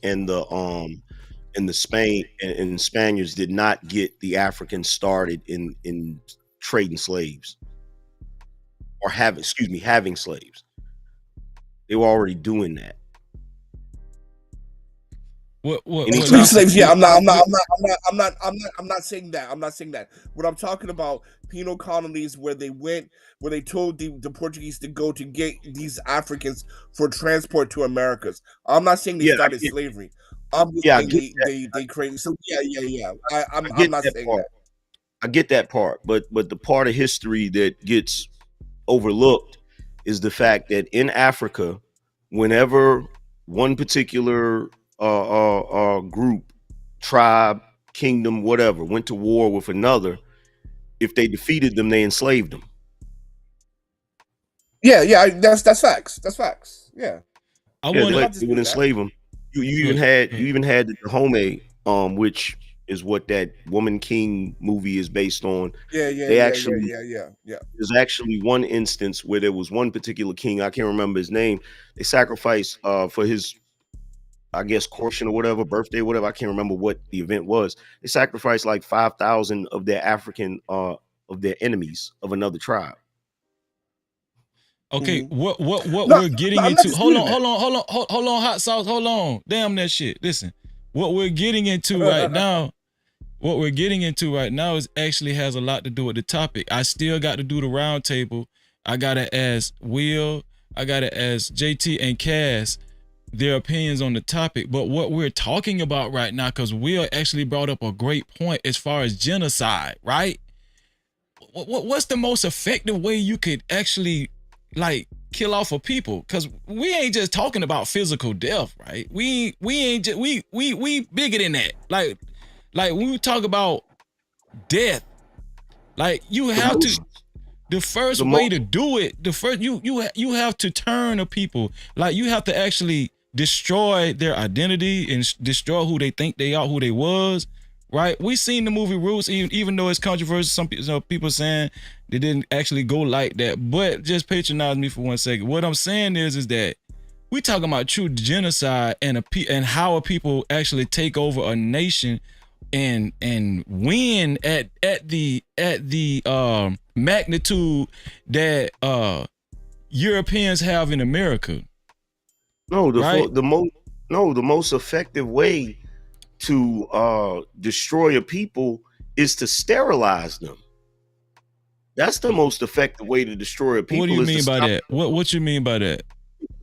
[SPEAKER 20] and the Spain and Spaniards did not get the Africans started in trading slaves or having slaves. They were already doing that.
[SPEAKER 2] What
[SPEAKER 14] Free
[SPEAKER 20] Anytime,
[SPEAKER 14] slaves, yeah.
[SPEAKER 20] anytime you,
[SPEAKER 14] I'm not saying that. I'm not saying that. What I'm talking about, penal colonies where they told the Portuguese to go to get these Africans for transport to Americas. I'm not saying they
[SPEAKER 20] yeah,
[SPEAKER 14] started slavery. I'm just
[SPEAKER 20] I
[SPEAKER 14] saying
[SPEAKER 20] get that.
[SPEAKER 14] they created. So yeah.
[SPEAKER 20] I
[SPEAKER 14] I'm
[SPEAKER 20] get
[SPEAKER 14] not
[SPEAKER 20] that
[SPEAKER 14] saying
[SPEAKER 20] part.
[SPEAKER 14] that.
[SPEAKER 20] I get that part, but the part of history that gets overlooked is the fact that in Africa, whenever one particular group, tribe, kingdom, whatever, went to war with another, if they defeated them, they enslaved them.
[SPEAKER 14] Yeah. That's facts. That's facts. Yeah.
[SPEAKER 2] I
[SPEAKER 20] Yeah,
[SPEAKER 2] want
[SPEAKER 14] I'm
[SPEAKER 2] to
[SPEAKER 14] not
[SPEAKER 20] they would
[SPEAKER 14] disputing that.
[SPEAKER 20] enslave them. You
[SPEAKER 2] go
[SPEAKER 20] even
[SPEAKER 2] ahead.
[SPEAKER 20] had
[SPEAKER 2] Go ahead.
[SPEAKER 20] the Dahomey, which is what that Woman King movie is based on.
[SPEAKER 14] Yeah.
[SPEAKER 20] There's actually one instance where there was one particular king, I can't remember his name. They sacrificed for his, I guess, courtship or whatever, birthday, whatever. I can't remember what the event was. They sacrificed like 5,000 of their of their enemies of another tribe.
[SPEAKER 2] Okay, what
[SPEAKER 11] No,
[SPEAKER 2] we're getting
[SPEAKER 11] I'm not
[SPEAKER 2] into? Hold
[SPEAKER 11] disputing
[SPEAKER 2] on, hot sauce. Hold on, damn that shit. Listen, what we're getting into right now. What we're getting into right now is actually has a lot to do with the topic. I still got to do the round table. I gotta ask Will. I gotta ask JT and Cass their opinions on the topic. But what we're talking about right now, because Will actually brought up a great point as far as genocide, right? What's the most effective way you could actually like kill off a people? Because we ain't just talking about physical death, right? We ain't just we bigger than that. Like when we talk about death, like you have to. The first way to do it, you have to turn a people. Like you have to actually destroy their identity and destroy who they think they are, who they was. Right? We seen the movie Roots, even though it's controversial. Some people saying they didn't actually go like that. But just patronize me for 1 second. What I'm saying is that we talking about true genocide and how a people actually take over a nation and win at the magnitude that Europeans have in America.
[SPEAKER 20] No,
[SPEAKER 2] right?
[SPEAKER 20] the most effective way to destroy a people is to sterilize them. That's the most effective way to destroy a people.
[SPEAKER 2] What do you mean by that? What you mean by that?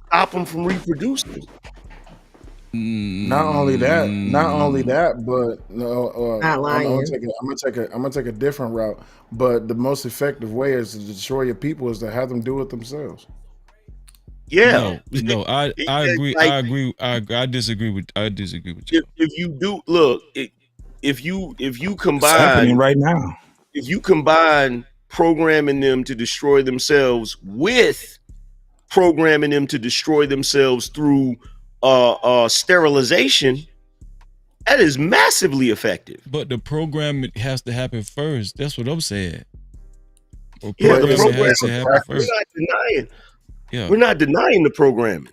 [SPEAKER 20] Stop them from reproducing.
[SPEAKER 17] Not only that, but I'm gonna take a different route. But the most effective way is to destroy your people is to have them do it themselves.
[SPEAKER 20] Yeah.
[SPEAKER 2] No, I agree. I disagree with you.
[SPEAKER 20] If you do look, if you combine,
[SPEAKER 18] It's happening right now.
[SPEAKER 20] If you combine programming them to destroy themselves with programming them to destroy themselves through sterilization, that is massively effective.
[SPEAKER 2] But the program has to happen first. That's what I'm saying.
[SPEAKER 20] Yeah, the program has to happen first. We're not denying the programming.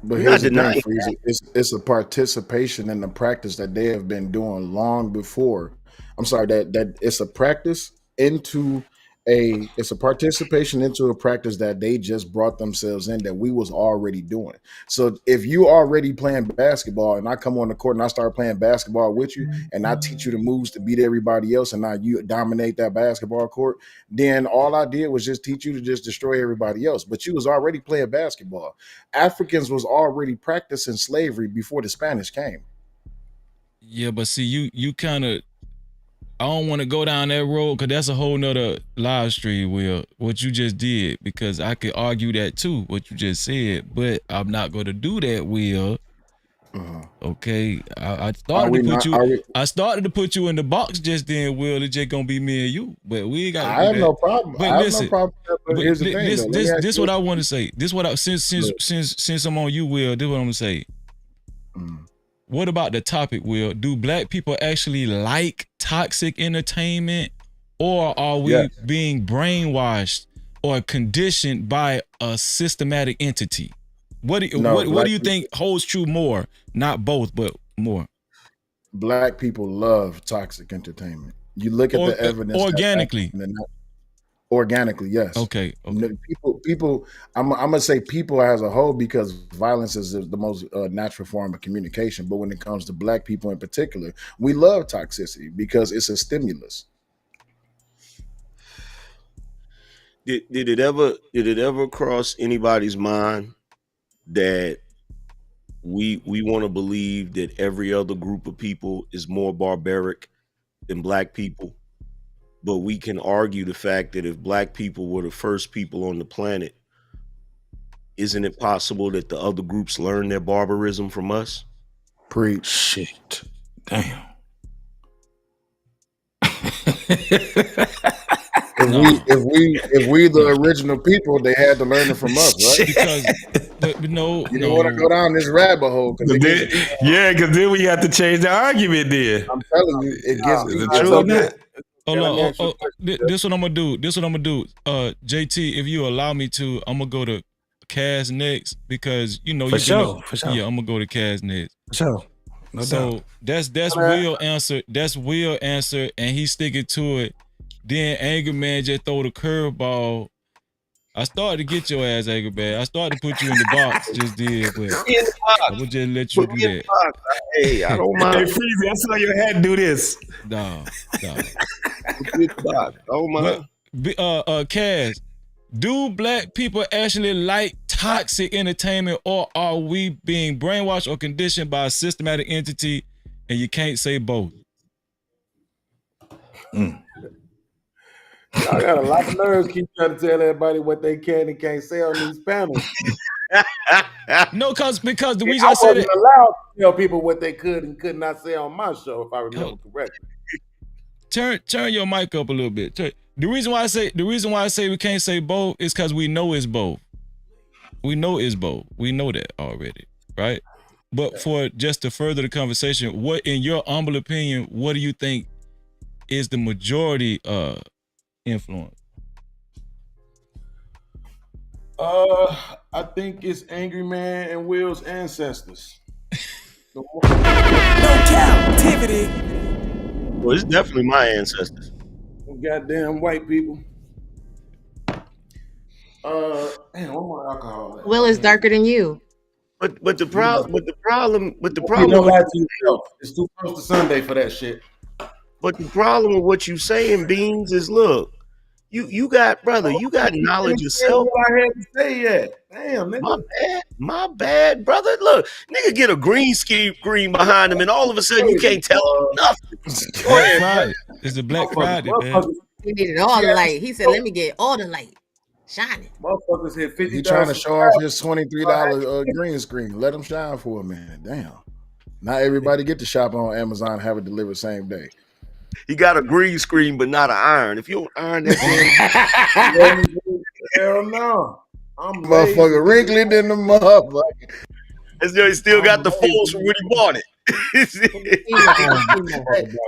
[SPEAKER 17] But here's the thing, Freezy. It's a participation in the practice that they have been doing long before. I'm sorry, that it's a practice into it's a participation into a practice that they just brought themselves in that we was already doing. So if you already playing basketball and I come on the court and I start playing basketball with you and I teach you the moves to beat everybody else and now you dominate that basketball court, then all I did was just teach you to just destroy everybody else. But you was already playing basketball. Africans was already practicing slavery before the Spanish came.
[SPEAKER 2] Yeah, but see, you kind of, I don't want to go down that road because that's a whole nother live stream, Will, what you just did, because I could argue that too, what you just said, but I'm not going to do that, Will. Okay, I started to put you in the box just then, Will. It's just gonna be me and you, but we ain't got.
[SPEAKER 17] I have no problem.
[SPEAKER 2] But listen,
[SPEAKER 17] but here's the thing.
[SPEAKER 2] This what I want to say. This what I since I'm on you, Will. This what I'm gonna say. What about the topic, Will? Do black people actually like toxic entertainment, or are we being brainwashed or conditioned by a systematic entity? What do you think holds true more? Not both, but more.
[SPEAKER 17] Black people love toxic entertainment. You look at the evidence
[SPEAKER 2] organically.
[SPEAKER 17] Organically, yes.
[SPEAKER 2] Okay.
[SPEAKER 17] People. I'm gonna say people as a whole because violence is the most natural form of communication. But when it comes to black people in particular, we love toxicity because it's a stimulus.
[SPEAKER 20] Did it ever cross anybody's mind that we want to believe that every other group of people is more barbaric than black people? But we can argue the fact that if black people were the first people on the planet, isn't it possible that the other groups learn their barbarism from us?
[SPEAKER 17] Preach.
[SPEAKER 18] Shit. Damn.
[SPEAKER 17] If we the original people, they had to learn it from us, right?
[SPEAKER 2] Because no,
[SPEAKER 17] you don't want to go down this rabbit hole because it gets deep.
[SPEAKER 18] Yeah, because then we have to change the argument. Then
[SPEAKER 17] I'm telling you, it gets deep.
[SPEAKER 18] the truth.
[SPEAKER 2] This what I'm gonna do. JT, if you allow me to, I'm gonna go to Cass next because
[SPEAKER 18] For
[SPEAKER 2] you
[SPEAKER 18] sure.
[SPEAKER 2] Yeah, I'm gonna go to Cass next.
[SPEAKER 18] For sure. No
[SPEAKER 2] So
[SPEAKER 18] doubt.
[SPEAKER 2] that's Will answer. That's Will answer, and he's sticking to it. Then Anger Man just throw the curveball. I started to get your ass, Anger Man. I started to put you in the box. Just did, but I'm gonna just let you do that.
[SPEAKER 20] Hey, I don't mind.
[SPEAKER 18] Hey, Freezy, I saw your head do this.
[SPEAKER 2] No.
[SPEAKER 20] Oh my.
[SPEAKER 2] Cass, do black people actually like toxic entertainment, or are we being brainwashed or conditioned by a systematic entity, and you can't say both?
[SPEAKER 16] I got a lot of nerves keep trying to tell everybody what they can and can't say on these panels.
[SPEAKER 2] No, because the reason
[SPEAKER 16] I
[SPEAKER 2] I said
[SPEAKER 16] wasn't
[SPEAKER 2] it,
[SPEAKER 16] allowed to tell people what they could and could not say on my show, if I remember correctly.
[SPEAKER 2] turn your mic up a little bit. The reason why I say we can't say both is because we know it's both. We know it's both. We know that already, right? But for just to further the conversation, what, in your humble opinion, what do you think is the majority influence?
[SPEAKER 16] I think it's Angry Man and Will's ancestors.
[SPEAKER 7] No Cap-tivity.
[SPEAKER 20] Well, it's definitely my ancestors.
[SPEAKER 16] Goddamn white people. Damn, what more alcohol?
[SPEAKER 13] Will is darker than you.
[SPEAKER 20] But the problem
[SPEAKER 16] You don't lie to yourself. It's too close to Sunday for that shit.
[SPEAKER 20] But the problem with what you saying, Beans, is look, you got knowledge yourself.
[SPEAKER 16] What I had to say yet. Damn, nigga.
[SPEAKER 20] My bad, brother. Look, nigga get a green screen behind him, and all of a sudden you can't tell him nothing. Go ahead,
[SPEAKER 2] Friday. It's a Black Friday, man.
[SPEAKER 13] He needed all the light. He said, "Let me get all the light, shining."
[SPEAKER 16] Motherfuckers hit 50.
[SPEAKER 17] He trying to show off his $23 green screen. Let him shine for a minute. Damn. Not everybody get to shop on Amazon and have it delivered same day.
[SPEAKER 20] He got a green screen, but not an iron. If you don't iron that thing,
[SPEAKER 16] hell no. I'm
[SPEAKER 17] motherfucker wrinkly than the motherfucker.
[SPEAKER 20] He still got the folds from when he bought it.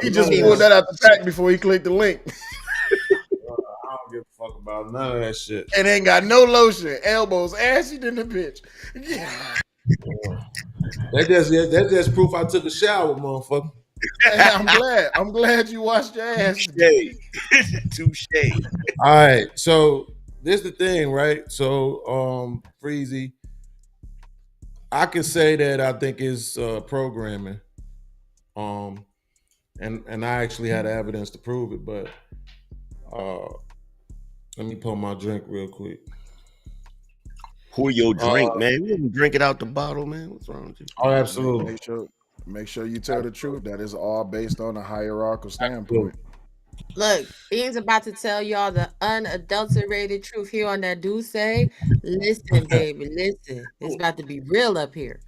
[SPEAKER 17] He just pulled that out the pack before he clicked the link.
[SPEAKER 16] I don't give a fuck about none of that shit.
[SPEAKER 17] And ain't got no lotion. Elbows ashy than the bitch.
[SPEAKER 16] That's just proof I took a shower, motherfucker.
[SPEAKER 17] Hey, I'm glad you washed your ass.
[SPEAKER 20] Touche.
[SPEAKER 16] All right, so this is the thing, right? So, Freezy, I can say that I think it's programming, and I actually had evidence to prove it. But let me pour my drink real quick.
[SPEAKER 20] Pour your drink, man. You didn't drink it out the bottle, man. What's wrong with you?
[SPEAKER 16] Oh, absolutely.
[SPEAKER 17] Make sure you tell the truth. That is all based on a hierarchical standpoint.
[SPEAKER 13] Look, Bean's about to tell y'all the unadulterated truth here on that Do Say. Listen, baby, listen. It's about to be real up here.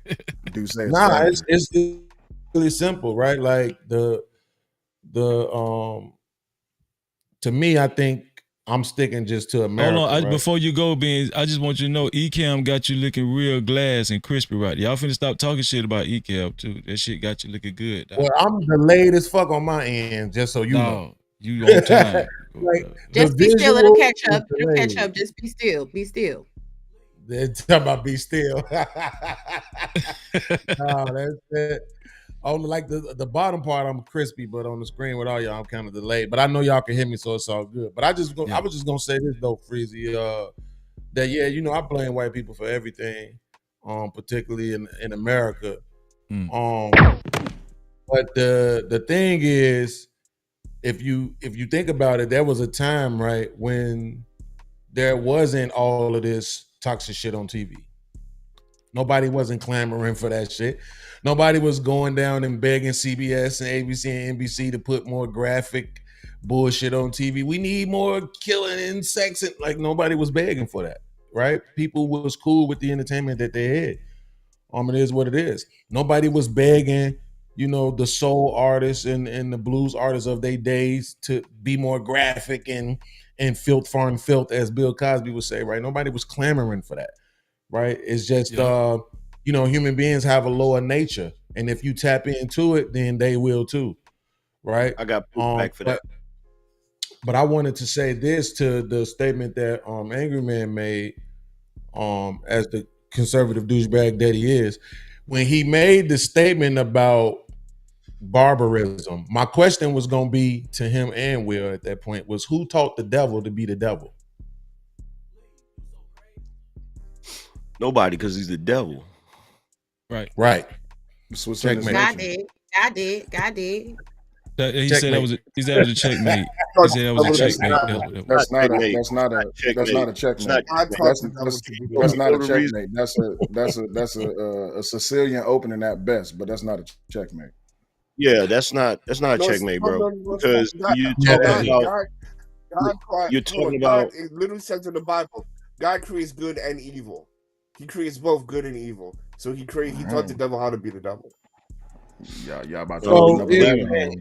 [SPEAKER 17] Do say
[SPEAKER 16] it's really simple, right? Like the to me, I think I'm sticking just to America.
[SPEAKER 2] Hold on,
[SPEAKER 16] right?
[SPEAKER 2] before you go, Beans, I just want you to know Ecam got you looking real glass and crispy right. Y'all finna stop talking shit about Ecam too. That shit got you looking good.
[SPEAKER 16] Well, I'm delayed as fuck on my end, just so you know.
[SPEAKER 2] You on time.
[SPEAKER 13] Just be still. It'll catch up. It'll catch up. Just be still. Be still.
[SPEAKER 16] They're talking about be still. No, that's it. On like the bottom part, I'm crispy, but on the screen with all y'all, I'm kind of delayed. But I know y'all can hear me, so it's all good. But I was just gonna say this though, Freezy, that I blame white people for everything, particularly in America. But the thing is, if you think about it, there was a time, right, when there wasn't all of this toxic shit on TV. Nobody wasn't clamoring for that shit. Nobody was going down and begging CBS and ABC and NBC to put more graphic bullshit on TV. We need more killing and sex. And like nobody was begging for that, right? People was cool with the entertainment that they had. It is what it is. Nobody was begging you know, the soul artists and the blues artists of their days to be more graphic and filth, foreign filth, as Bill Cosby would say, right? Nobody was clamoring for that, right? It's just, you know, human beings have a lower nature, and if you tap into it, then they will too, right?
[SPEAKER 20] I got pushback for that.
[SPEAKER 16] But I wanted to say this to the statement that Angry Man made, as the conservative douchebag that he is, when he made the statement about barbarism. My question was going to be to him and Will at that point was, who taught the devil to be the devil?
[SPEAKER 20] Nobody, because he's the devil.
[SPEAKER 16] Right.
[SPEAKER 20] Checkmate.
[SPEAKER 13] God did. God did.
[SPEAKER 2] He said that was a checkmate. He said that was a checkmate.
[SPEAKER 17] That's not a checkmate. That's not a checkmate. That's a Sicilian opening at best, but that's not a checkmate.
[SPEAKER 20] Yeah, that's not a checkmate, bro. Because you're talking about
[SPEAKER 14] it literally says in the Bible, God creates good and evil. He creates both good and evil. So he taught the devil how to be the devil.
[SPEAKER 17] Yeah, about to
[SPEAKER 16] So,
[SPEAKER 17] open up a rabbit hole.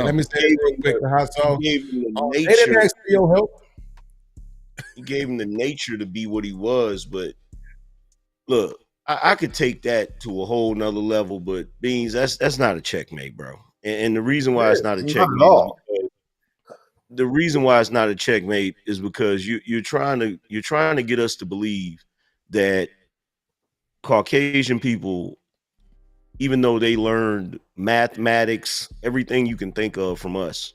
[SPEAKER 16] let me say it real quick to Hasso.
[SPEAKER 20] He gave him the
[SPEAKER 16] They didn't
[SPEAKER 20] nature.
[SPEAKER 16] ask for your help.
[SPEAKER 20] He gave him the nature to be what he was, but look, I could take that to a whole nother level, but Beans, that's not a checkmate, bro. And the reason why it's not a checkmate is because you're trying to get us to believe that Caucasian people, even though they learned mathematics, everything you can think of from us,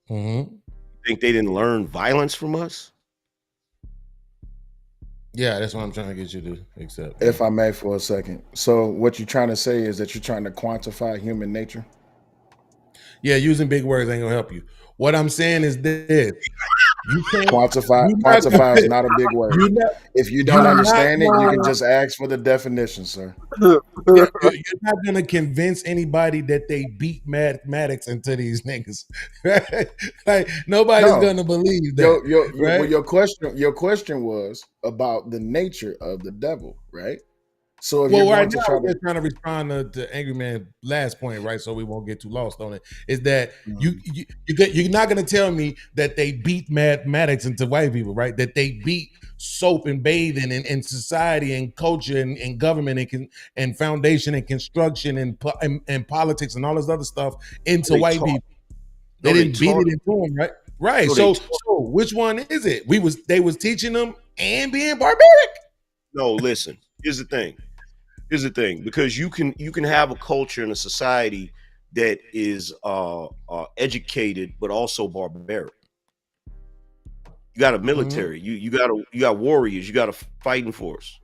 [SPEAKER 20] think they didn't learn violence from us?
[SPEAKER 16] Yeah, that's what I'm trying to get you to accept.
[SPEAKER 17] If I may for a second. So what you're trying to say is that you're trying to quantify human nature?
[SPEAKER 16] Yeah, using big words ain't gonna help you. What I'm saying is this. You can't
[SPEAKER 17] Quantify is not a big word. If you don't understand it, you can just ask for the definition, sir.
[SPEAKER 16] You're not gonna convince anybody that they beat mathematics into these niggas. Like nobody's gonna believe that.
[SPEAKER 17] Your question was about the nature of the devil, right? So if
[SPEAKER 16] Well,
[SPEAKER 17] you're
[SPEAKER 16] right
[SPEAKER 17] going
[SPEAKER 16] now,
[SPEAKER 17] to
[SPEAKER 16] we're trying to respond to Angry Man's last point, right? So we won't get too lost on it. Is that you're not going to tell me that they beat mathematics into white people, right? That they beat soap and bathing and society and culture and government and foundation and construction and politics and all this other stuff into white people. They didn't beat it into them, right? Right. So which one is it? They was teaching them and being barbaric.
[SPEAKER 20] No, listen. Here's the thing, because you can have a culture and a society that is educated but also barbaric. You got a military, you got warriors, you got a fighting force.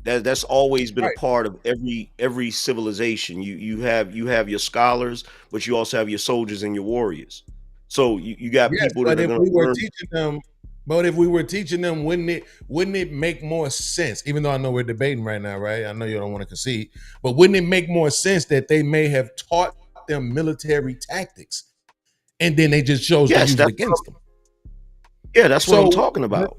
[SPEAKER 20] That's always been a part of every civilization. You have your scholars, but you also have your soldiers and your warriors. So you got people that are going to learn.
[SPEAKER 16] But if we were teaching them, wouldn't it make more sense? Even though I know we're debating right now, right? I know you don't want to concede, but wouldn't it make more sense that they may have taught them military tactics, and then they just chose to use it against them?
[SPEAKER 20] Yeah, that's what I'm talking about.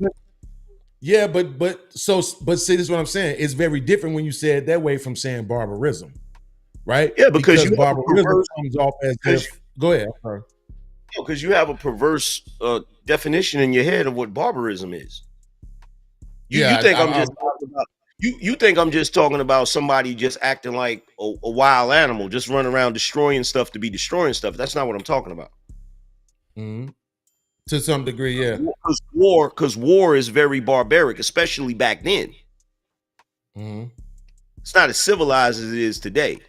[SPEAKER 16] Yeah, but see, this is what I'm saying. It's very different when you say it that way from saying barbarism, right?
[SPEAKER 20] Yeah, because
[SPEAKER 16] barbarism comes off as if. Go ahead.
[SPEAKER 20] Because you have a perverse definition in your head of what barbarism is. You think I'm just talking about somebody just acting like a wild animal, just running around destroying stuff to be destroying stuff. That's not what I'm talking about.
[SPEAKER 16] To some degree, yeah.
[SPEAKER 20] Because war is very barbaric, especially back then. It's not as civilized as it is today.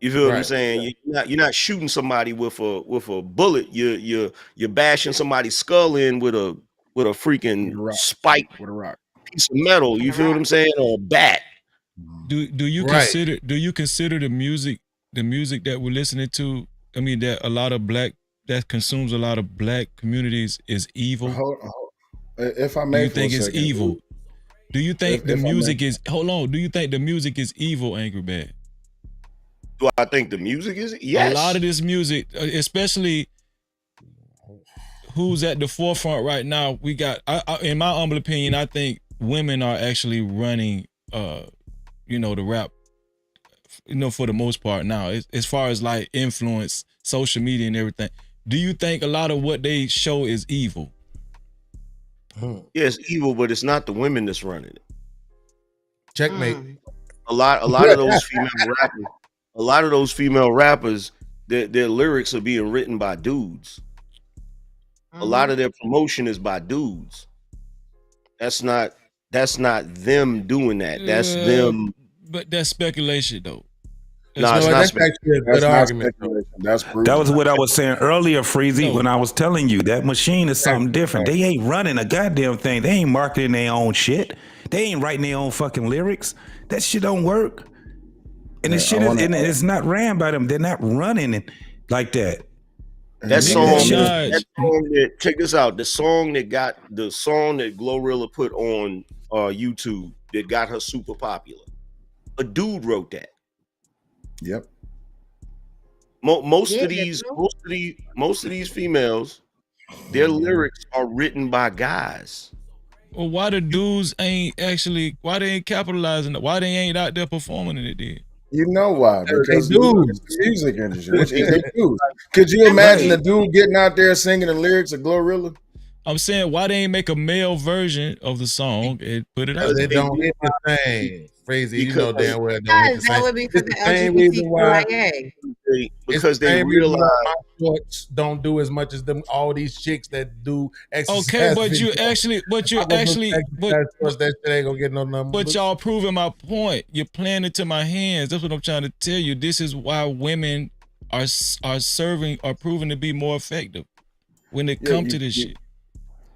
[SPEAKER 20] You feel what I'm saying? You're not shooting somebody with a bullet. You're bashing somebody's skull in with a freaking spike
[SPEAKER 17] with a rock,
[SPEAKER 20] piece of metal. You feel what I'm saying? Or a bat.
[SPEAKER 2] Do you consider the music that we're listening to? I mean, that consumes a lot of black communities is evil.
[SPEAKER 17] If I
[SPEAKER 2] do
[SPEAKER 17] may,
[SPEAKER 2] you think it's evil? Do you think the music is? Hold on. Do you think the music is evil, Angry Man?
[SPEAKER 20] Do I think the music is? Yes.
[SPEAKER 2] A lot of this music, especially who's at the forefront right now, we got, in my humble opinion, I think women are actually running, the rap for the most part now, as far as like influence, social media and everything. Do you think a lot of what they show is evil?
[SPEAKER 20] Yeah, it's evil, but it's not the women that's running it.
[SPEAKER 16] Checkmate.
[SPEAKER 20] A lot of those female rappers, their lyrics are being written by dudes. A lot of their promotion is by dudes. That's not them doing that. That's them.
[SPEAKER 2] But that's speculation though.
[SPEAKER 20] No, it's not speculation.
[SPEAKER 17] That's not speculation. That's proven.
[SPEAKER 18] That was what I was saying earlier, Freezy, when I was telling you that machine is something different. They ain't running a goddamn thing. They ain't marketing their own shit. They ain't writing their own fucking lyrics. That shit don't work. And it's not ran by them. They're not running it like that.
[SPEAKER 20] That song, check this out. The song that Glorilla put on YouTube that got her super popular. A dude wrote that.
[SPEAKER 17] Yep.
[SPEAKER 20] Most of these females, their lyrics are written by guys.
[SPEAKER 2] Well, why the dudes ain't capitalizing? Why they ain't out there performing it then?
[SPEAKER 17] You know why? Because it's the music industry. They do. Could you imagine a dude getting out there singing the lyrics of Glorilla?
[SPEAKER 2] I'm saying, why they ain't make a male version of the song and put it out?
[SPEAKER 16] They don't hit the same. Crazy, you know damn well don't hit the same.
[SPEAKER 13] That would be for the LGBTQIA.
[SPEAKER 20] Because they realize
[SPEAKER 16] my shorts don't do as much as them all these chicks that do exercise.
[SPEAKER 2] Okay, but you're actually,
[SPEAKER 16] that shit ain't gonna get no numbers.
[SPEAKER 2] But y'all proving my point. You're playing into my hands. That's what I'm trying to tell you. This is why women are proven to be more effective when they come to this shit.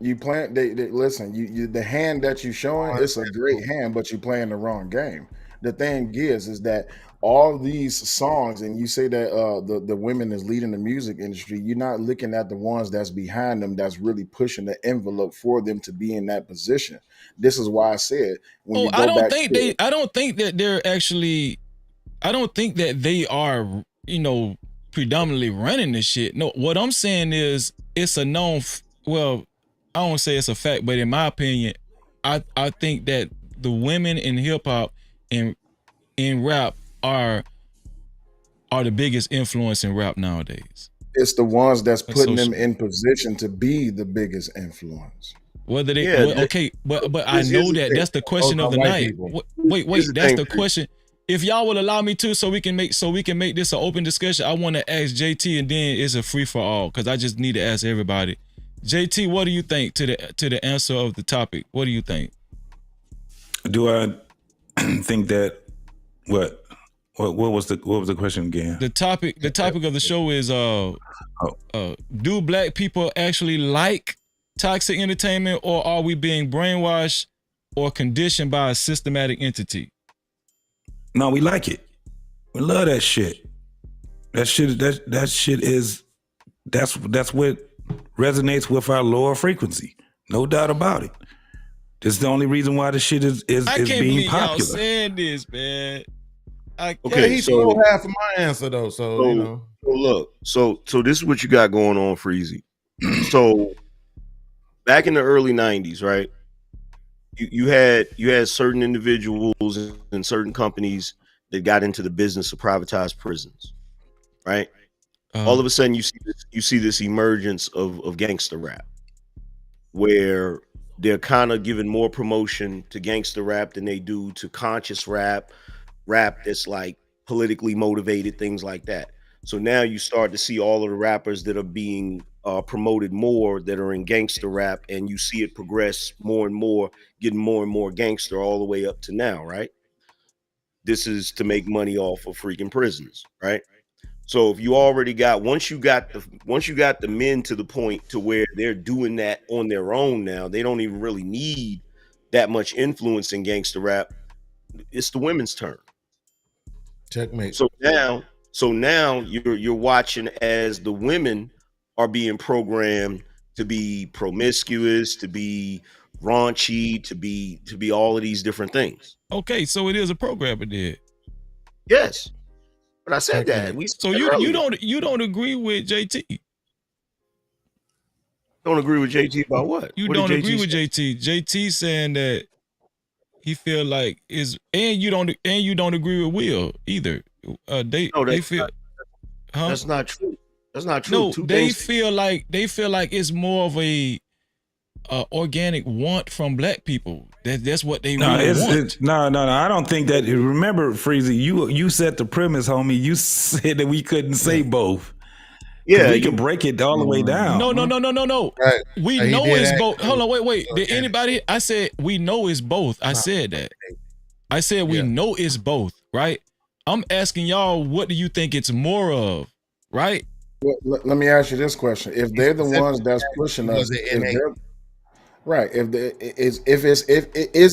[SPEAKER 17] You playing? Listen. You the hand that you showing. It's a great hand, but you playing the wrong game. The thing is that all these songs, and you say that the women is leading the music industry. You're not looking at the ones that's behind them, that's really pushing the envelope for them to be in that position. This is why I said
[SPEAKER 2] I don't think that they're actually. I don't think that they are, predominantly running this shit. No, what I'm saying is it's a known. Well, I don't say it's a fact, but in my opinion, I think that the women in hip hop and in rap are the biggest influence in rap nowadays.
[SPEAKER 17] It's the ones that's putting them in position to be the biggest influence.
[SPEAKER 2] Whether they but I know that's the question of the night. Wait, that's the question. If y'all will allow me to, so we can make this an open discussion, I want to ask JT, and then it's a free for all because I just need to ask everybody. JT, what do you think to the answer of the topic? What do you think?
[SPEAKER 18] Do I think that what was the question again?
[SPEAKER 2] The topic of the show is do black people actually like toxic entertainment, or are we being brainwashed or conditioned by a systematic entity?
[SPEAKER 18] No, we like it. We love that shit. That shit is that's what resonates with our lower frequency. No doubt about it. This is the only reason why the shit is being popular. I can't believe y'all
[SPEAKER 2] saying this, man.
[SPEAKER 16] He stole half of my answer though, so
[SPEAKER 20] look, so this is what you got going on, Freezy. So back in the early 90s, right? You had certain individuals and certain companies that got into the business of privatized prisons, right? All of a sudden, you see this emergence of gangster rap, where they're kind of giving more promotion to gangster rap than they do to conscious rap that's like politically motivated, things like that. So now you start to see all of the rappers that are being promoted more that are in gangster rap, and you see it progress more and more, getting more and more gangster all the way up to now, right? This is to make money off of freaking prisons, right? So if you already got once you got the men to the point to where they're doing that on their own now, they don't even really need that much influence in gangster rap. It's the women's turn.
[SPEAKER 16] Checkmate.
[SPEAKER 20] So now you're watching as the women are being programmed to be promiscuous, to be raunchy, to be all of these different things.
[SPEAKER 2] Okay, so it is a programmer there.
[SPEAKER 20] Yes. But I said that.
[SPEAKER 2] So you don't agree with JT?
[SPEAKER 20] Don't agree with JT about what?
[SPEAKER 2] You
[SPEAKER 20] What
[SPEAKER 2] don't
[SPEAKER 20] did
[SPEAKER 2] agree with
[SPEAKER 20] say?
[SPEAKER 2] JT. JT saying that he feel like is, and you don't agree with Will either. They feel, huh?
[SPEAKER 20] That's not true. That's not true.
[SPEAKER 2] No,
[SPEAKER 20] Two
[SPEAKER 2] they
[SPEAKER 20] things.
[SPEAKER 2] feel like it's more of a organic want from black people. That's what they
[SPEAKER 10] No,
[SPEAKER 2] really want.
[SPEAKER 10] no. I don't think that. Remember, Freezy, you set the premise, homie. You said that we couldn't say both.
[SPEAKER 20] Yeah,
[SPEAKER 10] we could break it all the way down.
[SPEAKER 2] No.
[SPEAKER 16] Right.
[SPEAKER 2] We
[SPEAKER 16] He
[SPEAKER 2] know
[SPEAKER 16] did
[SPEAKER 2] it's
[SPEAKER 16] act-
[SPEAKER 2] both. Hold on, wait. Did anybody? I said we know it's both. I said that. I said we know it's both, right? I'm asking y'all, what do you think it's more of, right?
[SPEAKER 17] Well, let me ask you this question: if they're the ones that's pushing us, right? Is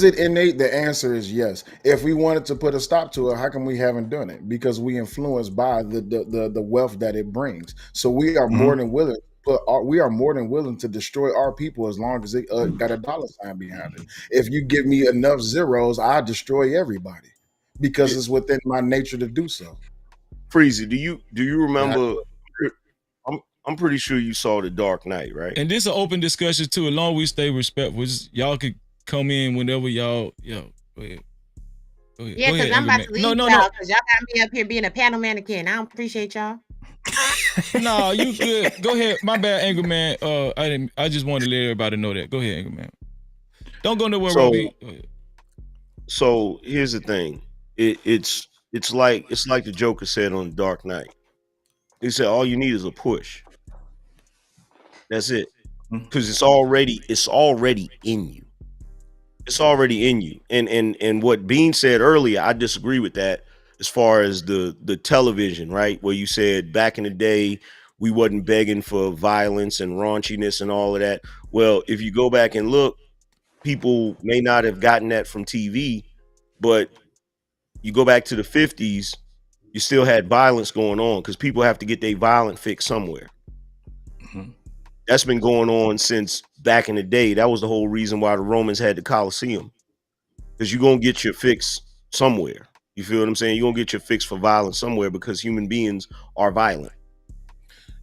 [SPEAKER 17] it innate? The answer is yes. If we wanted to put a stop to it, how come we haven't done it? Because we influenced by the wealth that it brings. So we are more than willing. We are more than willing to destroy our people as long as it got a dollar sign behind it. If you give me enough zeros, I'll destroy everybody because it's within my nature to do so.
[SPEAKER 20] Freezy, do you remember? I'm pretty sure you saw The Dark Knight, right?
[SPEAKER 2] And this is an open discussion too. As long as we stay respectful, y'all could come in whenever y'all. Go ahead.
[SPEAKER 13] Yeah, because I'm about to leave y'all because y'all got me up here being a panel mannequin. I don't appreciate y'all.
[SPEAKER 2] No, you good. Go ahead. My bad, Angry Man. I just wanted to let everybody know that. Go ahead, Angry Man. Don't go nowhere, Robbie.
[SPEAKER 20] So here's the thing. It's like the Joker said on Dark Knight. He said all you need is a push. That's it. Because it's already in you. It's already in you. And what Bean said earlier, I disagree with that as far as the television, right? Where you said back in the day we wasn't begging for violence and raunchiness and all of that. Well, if you go back and look, people may not have gotten that from TV, but you go back to the 50s, you still had violence going on because people have to get their violent fix somewhere. That's been going on since back in the day. That was the whole reason why the Romans had the Colosseum, because you're going to get your fix somewhere. You feel what I'm saying? You're going to get your fix for violence somewhere because human beings are violent.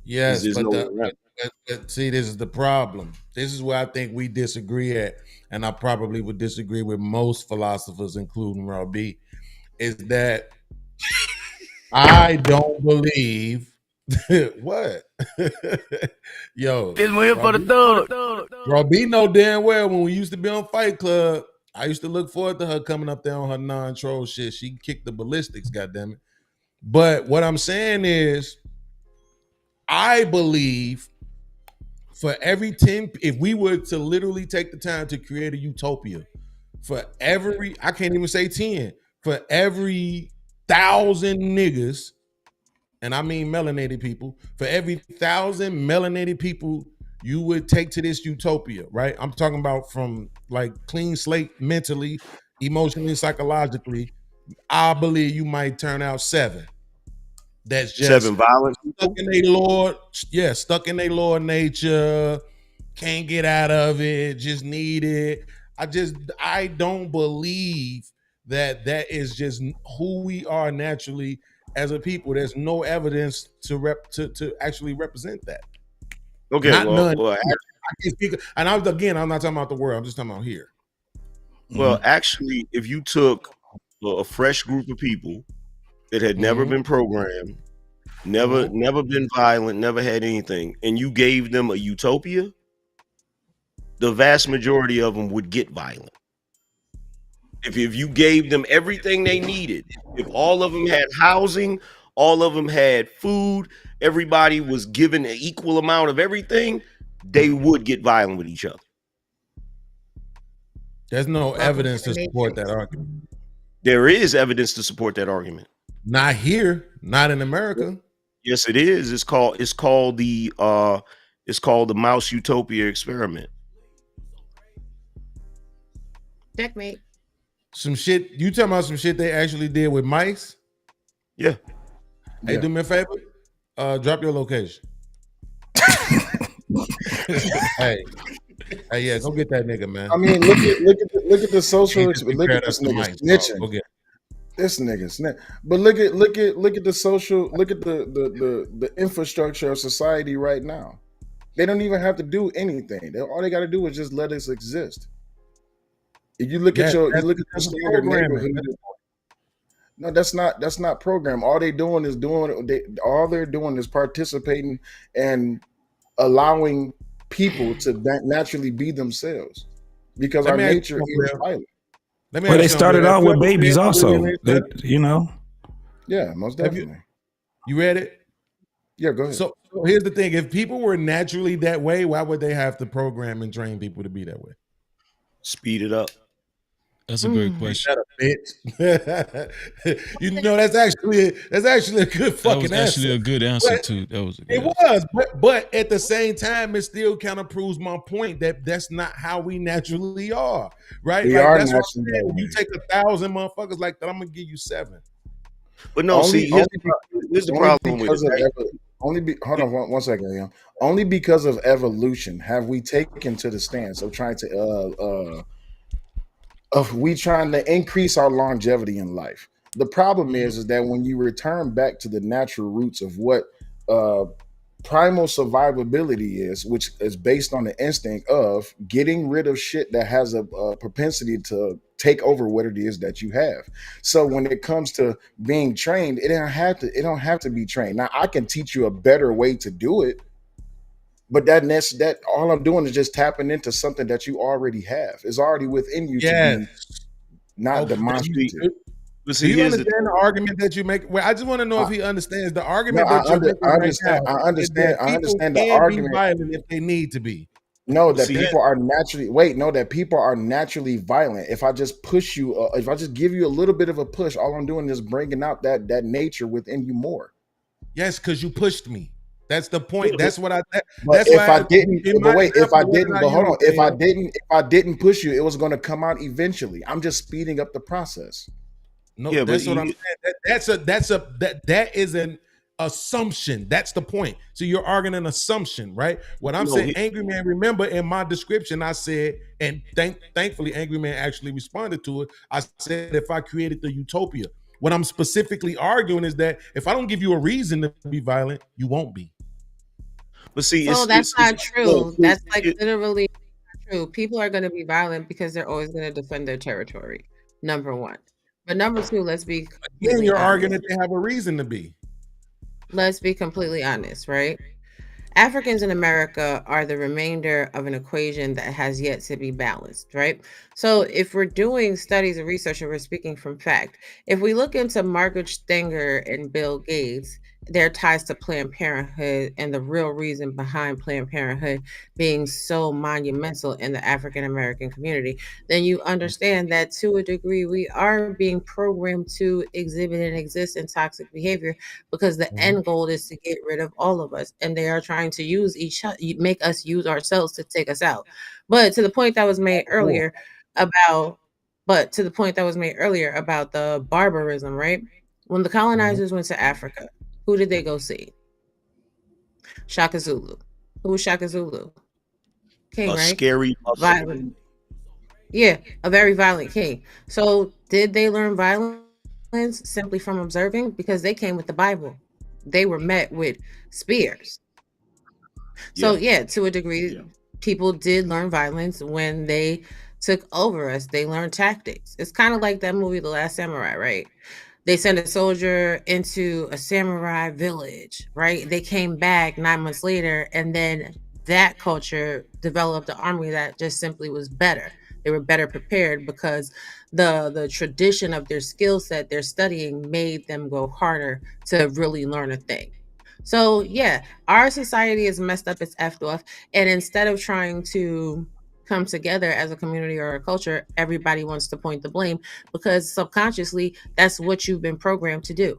[SPEAKER 16] Yes, but see, this is the problem. This is where I think we disagree at, and I probably would disagree with most philosophers, including Robbie, is that I don't believe what? Yo,
[SPEAKER 6] This one here for the thug.
[SPEAKER 16] Robbie know damn well when we used to be on Fight Club, I used to look forward to her coming up there on her non-troll shit. She kicked the ballistics, goddammit. But what I'm saying is, I believe for every 10, if we were to literally take the time to create a utopia, for every, I can't even say 10, for every 1,000 niggas, and I mean melanated people, for every 1,000 melanated people you would take to this utopia, right? I'm talking about from like clean slate mentally, emotionally, psychologically. I believe you might turn out 7. That's just
[SPEAKER 20] 7 violent
[SPEAKER 16] stuck in their Lord, stuck in their Lord nature, can't get out of it, just need it. I don't believe that is just who we are naturally as a people. There's no evidence to actually represent that.
[SPEAKER 20] Okay,
[SPEAKER 16] none.
[SPEAKER 20] Well,
[SPEAKER 16] I can speak, and I'm not talking about the world. I'm just talking about here.
[SPEAKER 20] Well, actually, if you took a fresh group of people that had never been programmed, never been violent, never had anything, and you gave them a utopia, the vast majority of them would get violent. If you gave them everything they needed, if all of them had housing, all of them had food, everybody was given an equal amount of everything, they would get violent with each other.
[SPEAKER 16] There's no evidence to support that argument.
[SPEAKER 20] There is evidence to support that argument.
[SPEAKER 16] Not here, not in America.
[SPEAKER 20] Yes, it is. It's called the Mouse Utopia experiment.
[SPEAKER 13] Checkmate.
[SPEAKER 16] Some shit, you talking about some shit they actually did with mice?
[SPEAKER 20] Yeah.
[SPEAKER 16] Hey, do me a favor. Drop your location. hey, yeah, go get that nigga, man.
[SPEAKER 17] I mean, look at the social. Look at this nigga snitching.
[SPEAKER 16] Okay.
[SPEAKER 17] This nigga snitch. But look at the social. Look at the infrastructure of society right now. They don't even have to do anything. All they got to do is just let us exist. If you look at your standard
[SPEAKER 16] programming.
[SPEAKER 17] neighborhood, no, that's not program. All they're doing is participating and allowing people to naturally be themselves, because
[SPEAKER 16] Let
[SPEAKER 17] our
[SPEAKER 16] me ask you
[SPEAKER 17] nature
[SPEAKER 16] something,
[SPEAKER 17] is
[SPEAKER 16] Bill.
[SPEAKER 17] violent.
[SPEAKER 16] Let me
[SPEAKER 18] Well,
[SPEAKER 16] ask
[SPEAKER 18] they
[SPEAKER 16] you something,
[SPEAKER 18] started
[SPEAKER 16] Bill. Have
[SPEAKER 18] out
[SPEAKER 16] you
[SPEAKER 18] with
[SPEAKER 16] ever read
[SPEAKER 18] babies
[SPEAKER 16] Willie
[SPEAKER 18] also.
[SPEAKER 16] Lynch
[SPEAKER 18] They,
[SPEAKER 16] letter?
[SPEAKER 18] you know.
[SPEAKER 17] Yeah, most
[SPEAKER 16] Have
[SPEAKER 17] definitely.
[SPEAKER 16] you read it?
[SPEAKER 17] Yeah, go ahead.
[SPEAKER 16] So here's the thing: if people were naturally that way, why would they have to program and train people to be that way?
[SPEAKER 20] Speed it up.
[SPEAKER 2] That's a great question.
[SPEAKER 16] Bitch. You know, that's actually a good
[SPEAKER 2] That
[SPEAKER 16] fucking
[SPEAKER 2] was
[SPEAKER 16] answer.
[SPEAKER 2] actually a good answer
[SPEAKER 16] But
[SPEAKER 2] too. That was a
[SPEAKER 16] it
[SPEAKER 2] good answer.
[SPEAKER 16] was, but at the same time, it still kind of proves my point that that's not how we naturally are, right?
[SPEAKER 17] We
[SPEAKER 16] Like
[SPEAKER 17] are
[SPEAKER 16] that's what
[SPEAKER 17] naturally
[SPEAKER 16] I'm
[SPEAKER 17] that
[SPEAKER 16] saying. When you
[SPEAKER 17] way.
[SPEAKER 16] take 1,000 motherfuckers like that, I'm gonna give you 7.
[SPEAKER 20] But no, see, here's the
[SPEAKER 17] Only
[SPEAKER 20] problem with it,
[SPEAKER 17] because of
[SPEAKER 20] right?
[SPEAKER 17] hold on one second, yeah. Only because of evolution have we taken to the stance of trying to increase our longevity in life. The problem is that when you return back to the natural roots of what uh, primal survivability is, which is based on the instinct of getting rid of shit that has a propensity to take over what it is that you have. So when it comes to being trained, it don't have to be trained. Now I can teach you a better way to do it, but that all I'm doing is just tapping into something that you already have. It's already within you to
[SPEAKER 16] Yes.
[SPEAKER 17] be not
[SPEAKER 16] Okay.
[SPEAKER 17] demonstrative.
[SPEAKER 20] But
[SPEAKER 16] Do
[SPEAKER 20] see,
[SPEAKER 16] you
[SPEAKER 20] here's the
[SPEAKER 16] understand the argument that you make? Well, I just want to know if he understands the
[SPEAKER 17] No,
[SPEAKER 16] argument that you're making right now
[SPEAKER 17] I
[SPEAKER 16] is that
[SPEAKER 17] understand. I
[SPEAKER 16] people
[SPEAKER 17] understand the
[SPEAKER 16] can be
[SPEAKER 17] argument.
[SPEAKER 16] violent if they need to be.
[SPEAKER 17] No,
[SPEAKER 20] But
[SPEAKER 17] that
[SPEAKER 20] see,
[SPEAKER 17] people are naturally that people are naturally violent. If I just push you, if I just give you a little bit of a push, all I'm doing is bringing out that nature within you more.
[SPEAKER 16] Yes, because you pushed me. That's the
[SPEAKER 20] yeah,
[SPEAKER 16] point. That's what I.
[SPEAKER 17] But
[SPEAKER 16] That's
[SPEAKER 17] if I
[SPEAKER 16] why
[SPEAKER 17] didn't,
[SPEAKER 16] in
[SPEAKER 17] but
[SPEAKER 16] my
[SPEAKER 17] wait, if
[SPEAKER 16] example,
[SPEAKER 17] I
[SPEAKER 16] the one
[SPEAKER 17] didn't,
[SPEAKER 16] I
[SPEAKER 17] but hold on,
[SPEAKER 16] used there.
[SPEAKER 17] if I didn't push you, it was going to come out eventually. I'm just speeding up the process.
[SPEAKER 16] No,
[SPEAKER 20] yeah, but
[SPEAKER 16] that's what I'm saying. That is an assumption. That's the point. So you're arguing an assumption, right? What I'm
[SPEAKER 20] no,
[SPEAKER 16] saying, Angry Man, remember in my description, I said, and thankfully, Angry Man actually responded to it. I said, if I created the utopia, what I'm specifically arguing is that if I don't give you a reason to be violent, you won't be.
[SPEAKER 20] but see,
[SPEAKER 13] So that's
[SPEAKER 20] it's
[SPEAKER 13] not
[SPEAKER 20] no,
[SPEAKER 13] true. That's like literally not true. People are going to be violent because they're always going to defend their territory. Number one. But number two, let's be
[SPEAKER 16] Again,
[SPEAKER 13] completely
[SPEAKER 16] you're arguing
[SPEAKER 13] honest.
[SPEAKER 16] that they have a reason to be.
[SPEAKER 13] Let's be completely honest, right? Africans in America are the remainder of an equation that has yet to be balanced, right? So, if we're doing studies and research and we're speaking from fact, if we look into Margaret Stanger and Bill Gates, their ties to Planned Parenthood and the real reason behind Planned Parenthood being so monumental in the African American community, then you understand that to a degree we are being programmed to exhibit and exist in toxic behavior because the end goal is to get rid of all of us, and they are trying to use make us use ourselves to take us out. But to the point that was made earlier about to the point that was made earlier about the barbarism, right? When the colonizers went to Africa, who did they go see? Shaka Zulu. Who was Shaka Zulu? King,
[SPEAKER 20] a
[SPEAKER 13] right?
[SPEAKER 20] scary
[SPEAKER 13] Violent. Yeah, a very violent king. So did they learn violence simply from observing? Because they came with the Bible. They were met with spears. So yeah, to a degree, people did learn violence when they took over us. They learned tactics. It's kind of like that movie, The Last Samurai, right? They sent a soldier into a samurai village, right? They came back 9 months later, and then that culture developed an army that just simply was better. They were better prepared because the tradition of their skill set, their studying made them go harder to really learn a thing. So yeah, our society is messed up, it's effed off. And instead of trying to come together as a community or a culture, everybody wants to point the blame because subconsciously that's what you've been programmed to do.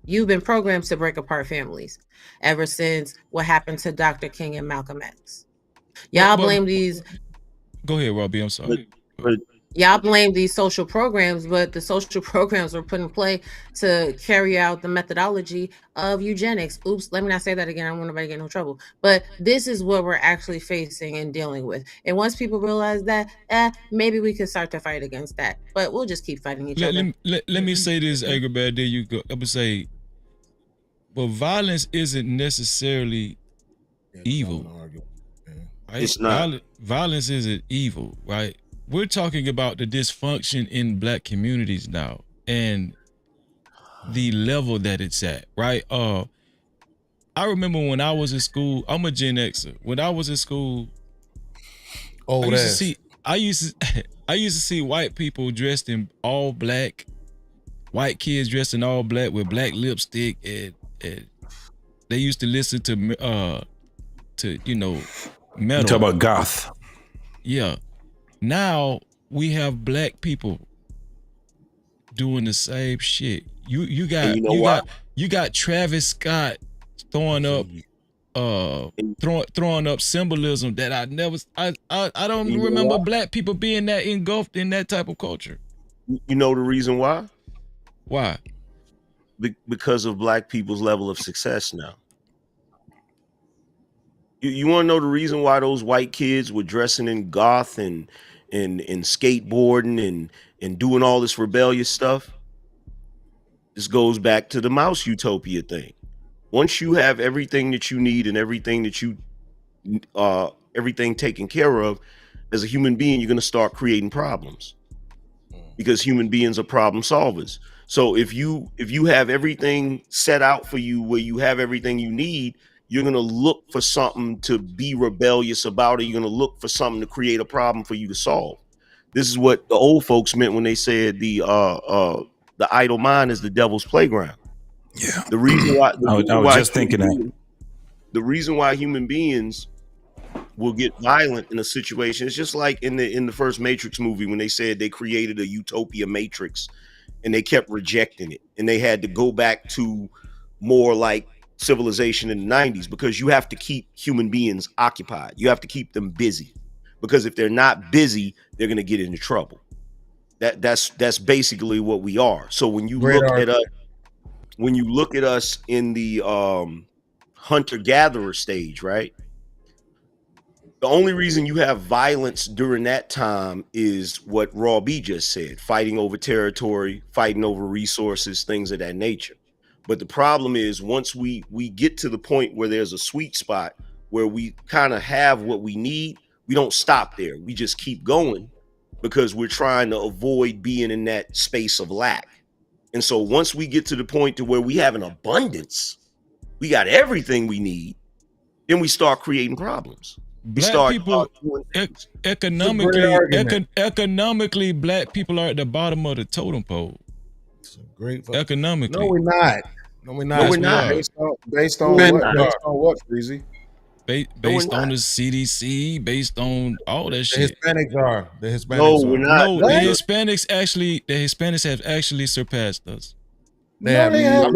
[SPEAKER 13] You've been programmed to break apart families ever since what happened to Dr. King and Malcolm X. Y'all blame these
[SPEAKER 2] Go ahead, Robbie. I'm sorry.
[SPEAKER 13] y'all blame these social programs, but the social programs were put in play to carry out the methodology of eugenics. Oops, let me not say that again. I don't want nobody to get in no trouble. But this is what we're actually facing and dealing with. And once people realize that, maybe we can start to fight against that. But we'll just keep fighting each other.
[SPEAKER 2] Let me say this, Agrabad. There you go. I would say, but violence isn't necessarily evil. Right?
[SPEAKER 20] It's not.
[SPEAKER 2] Violence isn't evil, right? we're talking about the dysfunction in black communities now and the level that it's at, right? I remember when I was in school, I'm a Gen Xer. When I was in school, I used to see white people dressed in all black, white kids dressed in all black with black lipstick, and they used to listen to metal.
[SPEAKER 18] You talk about goth.
[SPEAKER 2] Yeah. Now we have black people doing the same shit. You got Travis Scott throwing up throwing up symbolism that I don't remember black people being that engulfed in that type of culture.
[SPEAKER 20] You know the reason why?
[SPEAKER 2] Why?
[SPEAKER 20] Because of black people's level of success now. You want to know the reason why those white kids were dressing in goth and skateboarding and doing all this rebellious stuff? This goes back to the mouse utopia thing. Once you have everything that you need and everything that you everything taken care of, as a human being, you're going to start creating problems because human beings are problem solvers. So if you have everything set out for you where you have everything you need, you're going to look for something to be rebellious about, or you're going to look for something to create a problem for you to solve. This is what the old folks meant when they said the idle mind is the devil's playground.
[SPEAKER 18] Yeah.
[SPEAKER 20] The reason why
[SPEAKER 18] I was just thinking that.
[SPEAKER 20] The reason why human beings will get violent in a situation, it's just like in the first Matrix movie when they said they created a utopia matrix and they kept rejecting it, and they had to go back to more like civilization in the 90s, because you have to keep human beings occupied. You have to keep them busy, because if they're not busy, they're going to get into trouble. That's basically what we are. So when you look at us in the hunter-gatherer stage, right? The only reason you have violence during that time is what Raw B just said: fighting over territory, fighting over resources, things of that nature. But the problem is, once we get to the point where there's a sweet spot where we kind of have what we need, we don't stop there. We just keep going, because we're trying to avoid being in that space of lack. And so once we get to the point to where we have an abundance, we got everything we need, then we start creating problems.
[SPEAKER 2] Black people, economically, black people are at the bottom of the totem pole.
[SPEAKER 16] Great.
[SPEAKER 2] Economically.
[SPEAKER 16] No, we're not. No, we're not.
[SPEAKER 2] Yes, we are.
[SPEAKER 17] Based on what? Based on what, Freezy?
[SPEAKER 2] Based on the CDC, based on all that shit.
[SPEAKER 16] The Hispanics are. The Hispanics
[SPEAKER 20] No,
[SPEAKER 16] are.
[SPEAKER 20] we're not.
[SPEAKER 2] No, the Hispanics have actually surpassed us.
[SPEAKER 16] They haven't.
[SPEAKER 17] have
[SPEAKER 16] I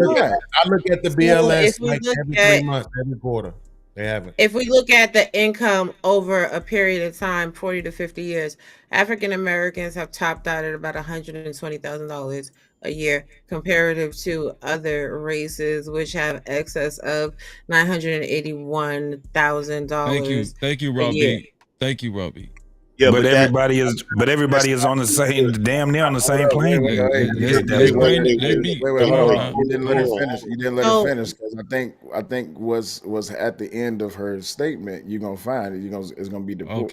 [SPEAKER 16] look at the BLS
[SPEAKER 13] if we
[SPEAKER 16] like
[SPEAKER 13] look
[SPEAKER 16] every
[SPEAKER 13] at-
[SPEAKER 16] 3 months, every quarter. They haven't.
[SPEAKER 13] If we look at the income over a period of time, 40 to 50 years, African Americans have topped out at about $120,000 a year, comparative to other races, which have excess of $981,000.
[SPEAKER 2] Thank you,
[SPEAKER 13] a
[SPEAKER 2] Robbie.
[SPEAKER 13] year.
[SPEAKER 2] Thank you, Robbie.
[SPEAKER 20] Yeah,
[SPEAKER 18] but everybody is on the same, damn near on the same plane.
[SPEAKER 17] Wait, hold on. You didn't let her finish. You didn't let her finish, because I think was at the end of her statement. You're gonna find it. It's gonna be the
[SPEAKER 2] I'm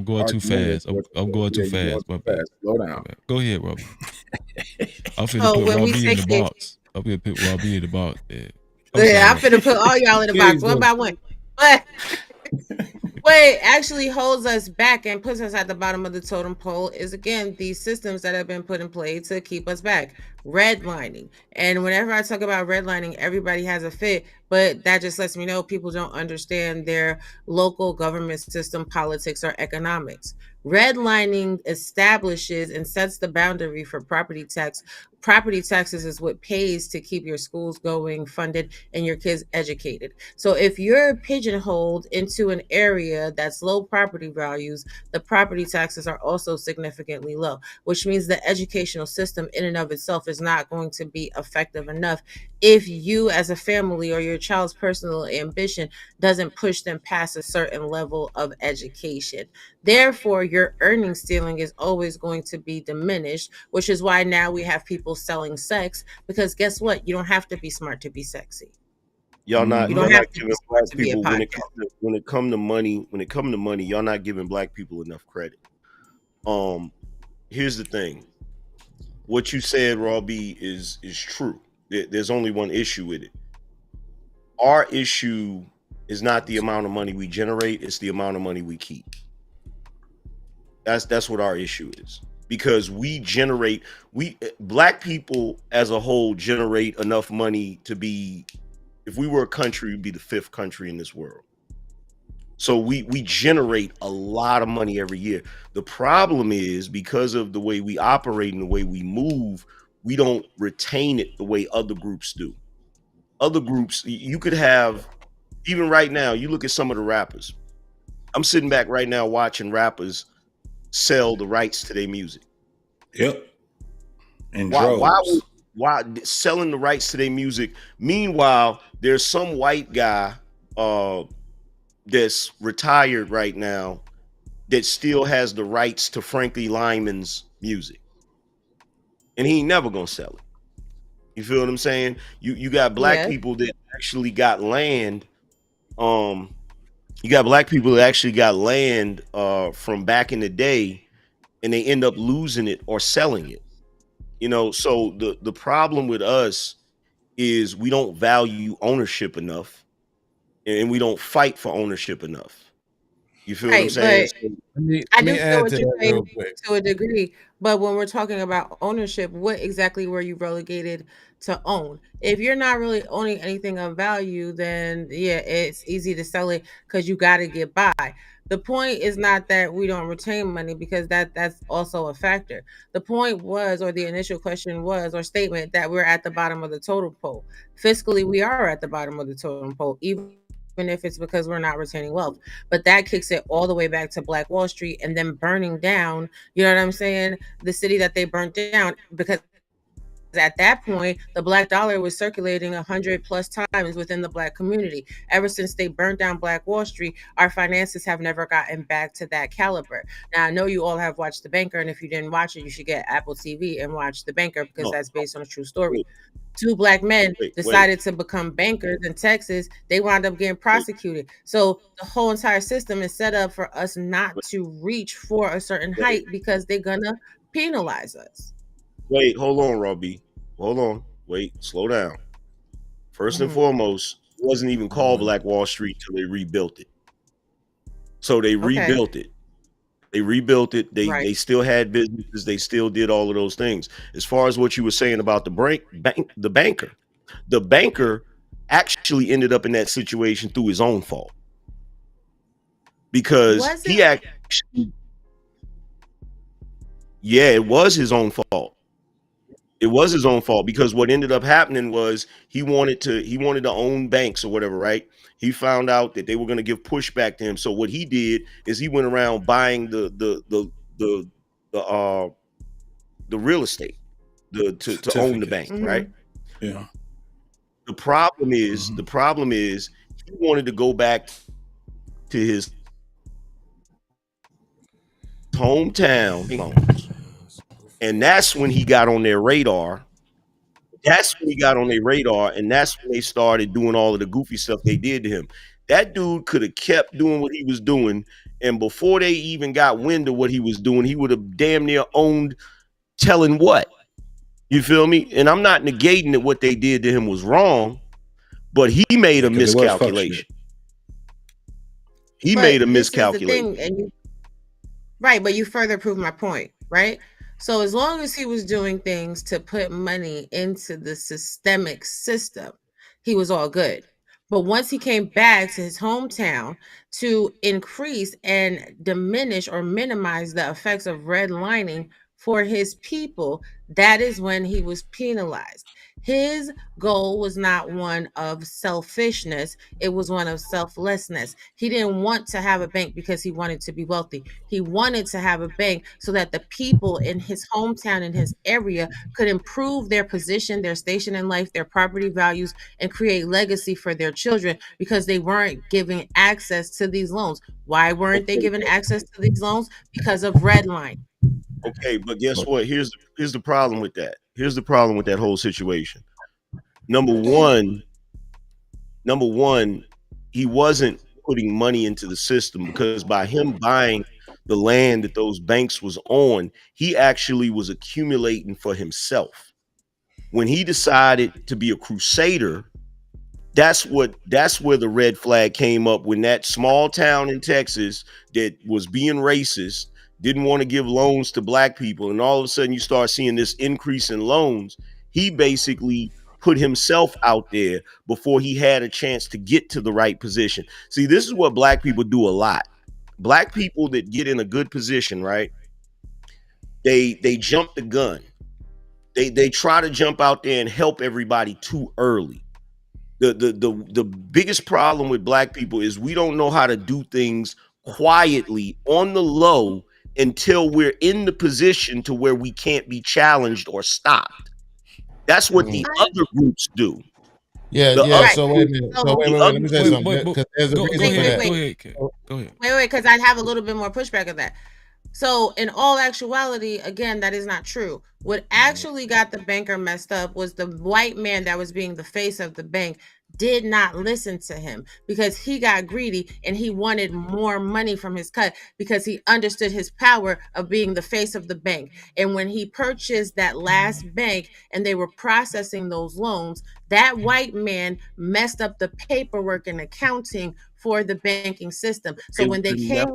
[SPEAKER 2] going too fast. I'm going too fast.
[SPEAKER 17] Slow down.
[SPEAKER 2] Go ahead, Robbie. I'm finna put Robbie in the box. I'm finna put Robbie in the box.
[SPEAKER 13] Yeah, I'm finna put all y'all in the box one by one. But what actually holds us back and puts us at the bottom of the totem pole is, again, these systems that have been put in place to keep us back. Redlining. And whenever I talk about redlining, everybody has a fit, but that just lets me know people don't understand their local government system, politics, or economics. Redlining establishes and sets the boundary for property tax. Property taxes is what pays to keep your schools going, funded, and your kids educated. So if you're pigeonholed into an area that's low property values, the property taxes are also significantly low, which means the educational system in and of itself is not going to be effective enough if you as a family or your child's personal ambition doesn't push them past a certain level of education. Therefore, your earning ceiling is always going to be diminished, which is why now we have people selling sex, because guess what? You don't have to be smart to be sexy.
[SPEAKER 20] Y'all not.
[SPEAKER 13] You don't have to be smart to be a
[SPEAKER 20] when it
[SPEAKER 13] podcast.
[SPEAKER 20] come to money. When it come to money, y'all not giving black people enough credit. Here's the thing. What you said, Raw B, is true. There's only one issue with it. Our issue is not the amount of money we generate, it's the amount of money we keep. That's what our issue is. Because black people as a whole generate enough money to be, if we were a country, we'd be the 5th country in this world. So we generate a lot of money every year. The problem is, because of the way we operate and the way we move, we don't retain it the way other groups do. Other groups, you could have, even right now, you look at some of the rappers. I'm sitting back right now watching rappers sell the rights to their music.
[SPEAKER 10] Yep. And
[SPEAKER 20] why selling the rights to their music? Meanwhile, there's some white guy that's retired right now that still has the rights to Frankie Lyman's music, and he ain't never gonna sell it. You feel what I'm saying? You got black people that actually got land. You got black people that actually got land from back in the day, and they end up losing it or selling it. You know, so the problem with us is we don't value ownership enough, and we don't fight for ownership enough. You feel what I'm saying?
[SPEAKER 13] I do feel what you're saying to a degree, but when we're talking about ownership, what exactly were you relegated to own? If you're not really owning anything of value, then yeah, it's easy to sell it because you got to get by. The point is not that we don't retain money, because that's also a factor. The point was, or the initial question was, or statement, that we're at the bottom of the totem pole. Fiscally, we are at the bottom of the totem pole, even if it's because we're not retaining wealth. But that kicks it all the way back to Black Wall Street and then burning down, you know what I'm saying, the city that they burnt down, because at that point, the black dollar was circulating 100+ times within the black community. Ever since they burnt down Black Wall Street, our finances have never gotten back to that caliber. Now, I know you all have watched The Banker, and if you didn't watch it, you should get Apple TV and watch The Banker, because that's based on a true story. 2 black men decided to become bankers in Texas. They wound up getting prosecuted. So the whole entire system is set up for us not to reach for a certain height, because they're gonna penalize us.
[SPEAKER 20] Wait, hold on, Robbie. Hold on. Wait, slow down. First and foremost, it wasn't even called Black Wall Street till they rebuilt it. So they rebuilt it. They rebuilt it. They still had businesses. They still did all of those things. As far as what you were saying about the banker actually ended up in that situation through his own fault, because he actually, it was his own fault. It was his own fault, because what ended up happening was he wanted to own banks or whatever, right? He found out that they were going to give pushback to him. So what he did is he went around buying the real estate to own the bank, right?
[SPEAKER 10] Yeah.
[SPEAKER 20] The problem is he wanted to go back to his hometown loans. And that's when he got on their radar. And that's when they started doing all of the goofy stuff they did to him. That dude could have kept doing what he was doing, and before they even got wind of what he was doing, he would have damn near owned telling what. You feel me? And I'm not negating that what they did to him was wrong, but he made a miscalculation. He made a miscalculation.
[SPEAKER 13] Right, but you further prove my point, right? So as long as he was doing things to put money into the systemic system, he was all good. But once he came back to his hometown to increase and diminish or minimize the effects of redlining for his people, that is when he was penalized. His goal was not one of selfishness. It was one of selflessness. He didn't want to have a bank because he wanted to be wealthy. He wanted to have a bank so that the people in his hometown, in his area, could improve their position, their station in life, their property values, and create legacy for their children, because they weren't giving access to these loans. Why weren't they given access to these loans? Because of redlining.
[SPEAKER 20] Okay, but guess what? Here's the problem with that. Here's the problem with that whole situation. Number one, he wasn't putting money into the system, because by him buying the land that those banks was on, he actually was accumulating for himself. When he decided to be a crusader, that's where the red flag came up, when that small town in Texas that was being racist didn't want to give loans to black people, and all of a sudden you start seeing this increase in loans. He basically put himself out there before he had a chance to get to the right position. See, this is what black people do a lot. Black people that get in a good position, right? They jump the gun. They try to jump out there and help everybody too early. The biggest problem with black people is we don't know how to do things quietly on the low until we're in the position to where we can't be challenged or stopped. That's what the other groups do.
[SPEAKER 16] Yeah,
[SPEAKER 20] The
[SPEAKER 16] yeah.
[SPEAKER 20] other
[SPEAKER 16] So wait a
[SPEAKER 20] groups-
[SPEAKER 16] minute. So
[SPEAKER 20] the
[SPEAKER 16] wait.
[SPEAKER 20] other
[SPEAKER 16] Let me say
[SPEAKER 20] groups-
[SPEAKER 16] something. Because there's a reason for that.
[SPEAKER 2] Go ahead, Kat. Go ahead.
[SPEAKER 13] Wait, because I have a little bit more pushback of that. So, in all actuality, again, that is not true. What actually got the banker messed up was the white man that was being the face of the bank did not listen to him because he got greedy and he wanted more money from his cut because he understood his power of being the face of the bank. And when he purchased that last bank and they were processing those loans, that white man messed up the paperwork and accounting for the banking system. So when they came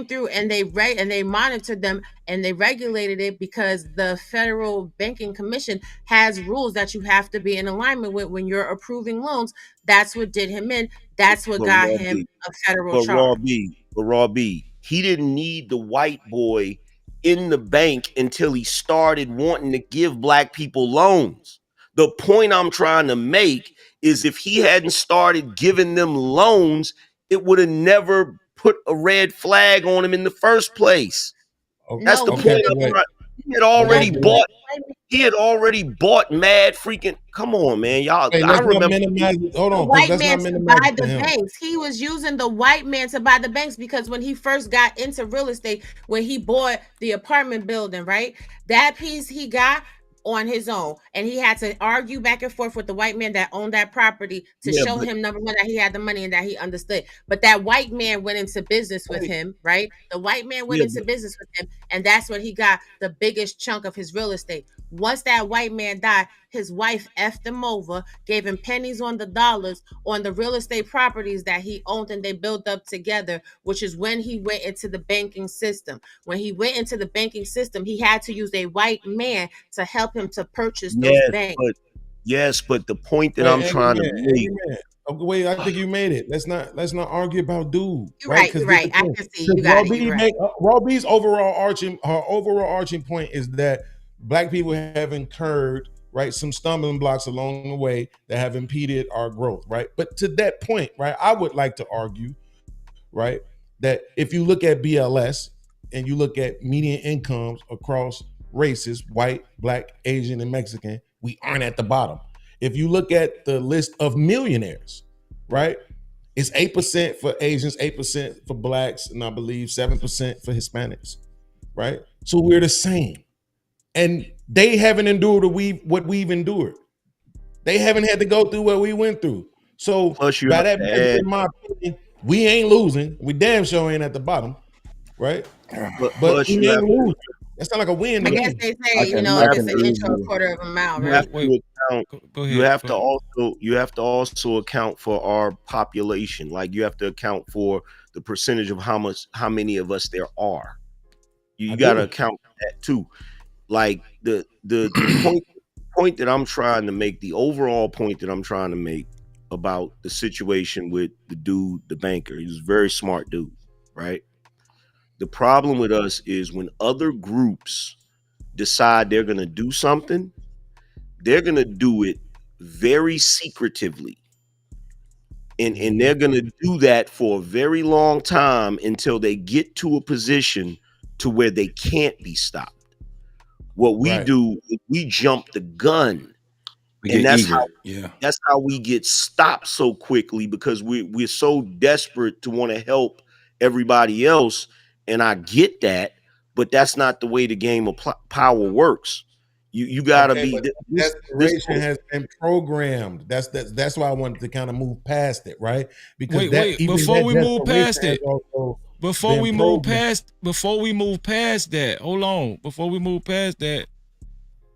[SPEAKER 13] through and they monitored them and they regulated it, because the Federal Banking Commission has rules that you have to be in alignment with when you're approving loans. That's what did him in. That's what got him a federal charge.
[SPEAKER 20] Raw B, he didn't need the white boy in the bank until he started wanting to give black people loans. The point I'm trying to make is, if he hadn't started giving them loans, it would have never put a red flag on him in the first place. That's the point. He had already bought mad freaking. Come on, man, y'all.
[SPEAKER 16] Hey,
[SPEAKER 20] I remember.
[SPEAKER 16] Hold on,
[SPEAKER 13] The white
[SPEAKER 16] that's
[SPEAKER 13] man
[SPEAKER 16] not
[SPEAKER 13] to
[SPEAKER 16] minimizing
[SPEAKER 13] buy the
[SPEAKER 16] him.
[SPEAKER 13] banks. He was using the white man to buy the banks because when he first got into real estate, when he bought the apartment building, right? That piece he got on his own, and he had to argue back and forth with the white man that owned that property to show him, number one, that he had the money and that he understood. But that white man went into business with him, right? The white man went into business with him, and that's what he got the biggest chunk of his real estate. Once that white man died, his wife effed him over, gave him pennies on the dollars on the real estate properties that he owned and they built up together, which is when he went into the banking system. When he went into the banking system, he had to use a white man to help him to purchase those banks.
[SPEAKER 20] But the point that I'm trying to make.
[SPEAKER 16] Wait, I think you made it. Let's not argue about dude.
[SPEAKER 13] You're right. You're right. I can see you got it. You're right.
[SPEAKER 16] Raw B's overarching point is that black people have incurred, right, some stumbling blocks along the way that have impeded our growth, right? But to that point, right, I would like to argue, right, that if you look at BLS and you look at median incomes across races, white, black, Asian, and Mexican, we aren't at the bottom. If you look at the list of millionaires, right, it's 8% for Asians, 8% for blacks, and I believe 7% for Hispanics, right? So we're the same. And they haven't endured what we've endured. They haven't had to go through what we went through. So by that measure, in my opinion, we ain't losing. We damn sure ain't at the bottom, right? But we ain't losing. That's not like a win.
[SPEAKER 13] I guess they say, if it's an inch or a quarter of a mile, right?
[SPEAKER 20] You have to also account for our population. Like, you have to account for the percentage of how many of us there are. You got to account for that too. Like the point that I'm trying to make, the overall point that I'm trying to make about the situation with the dude, the banker. He's a very smart dude, right? The problem with us is when other groups decide they're going to do something, they're going to do it very secretively. And they're going to do that for a very long time until they get to a position to where they can't be stopped. What we do is we jump the gun. And that's how we get stopped so quickly, because we're so desperate to want to help everybody else. And I get that, but that's not the way the game of power works. You gotta be.
[SPEAKER 16] Desperation has been programmed. That's why I wanted to kind of move past it, right? Because
[SPEAKER 2] wait, before we move past it, before we move past that, hold on. Before we move past that,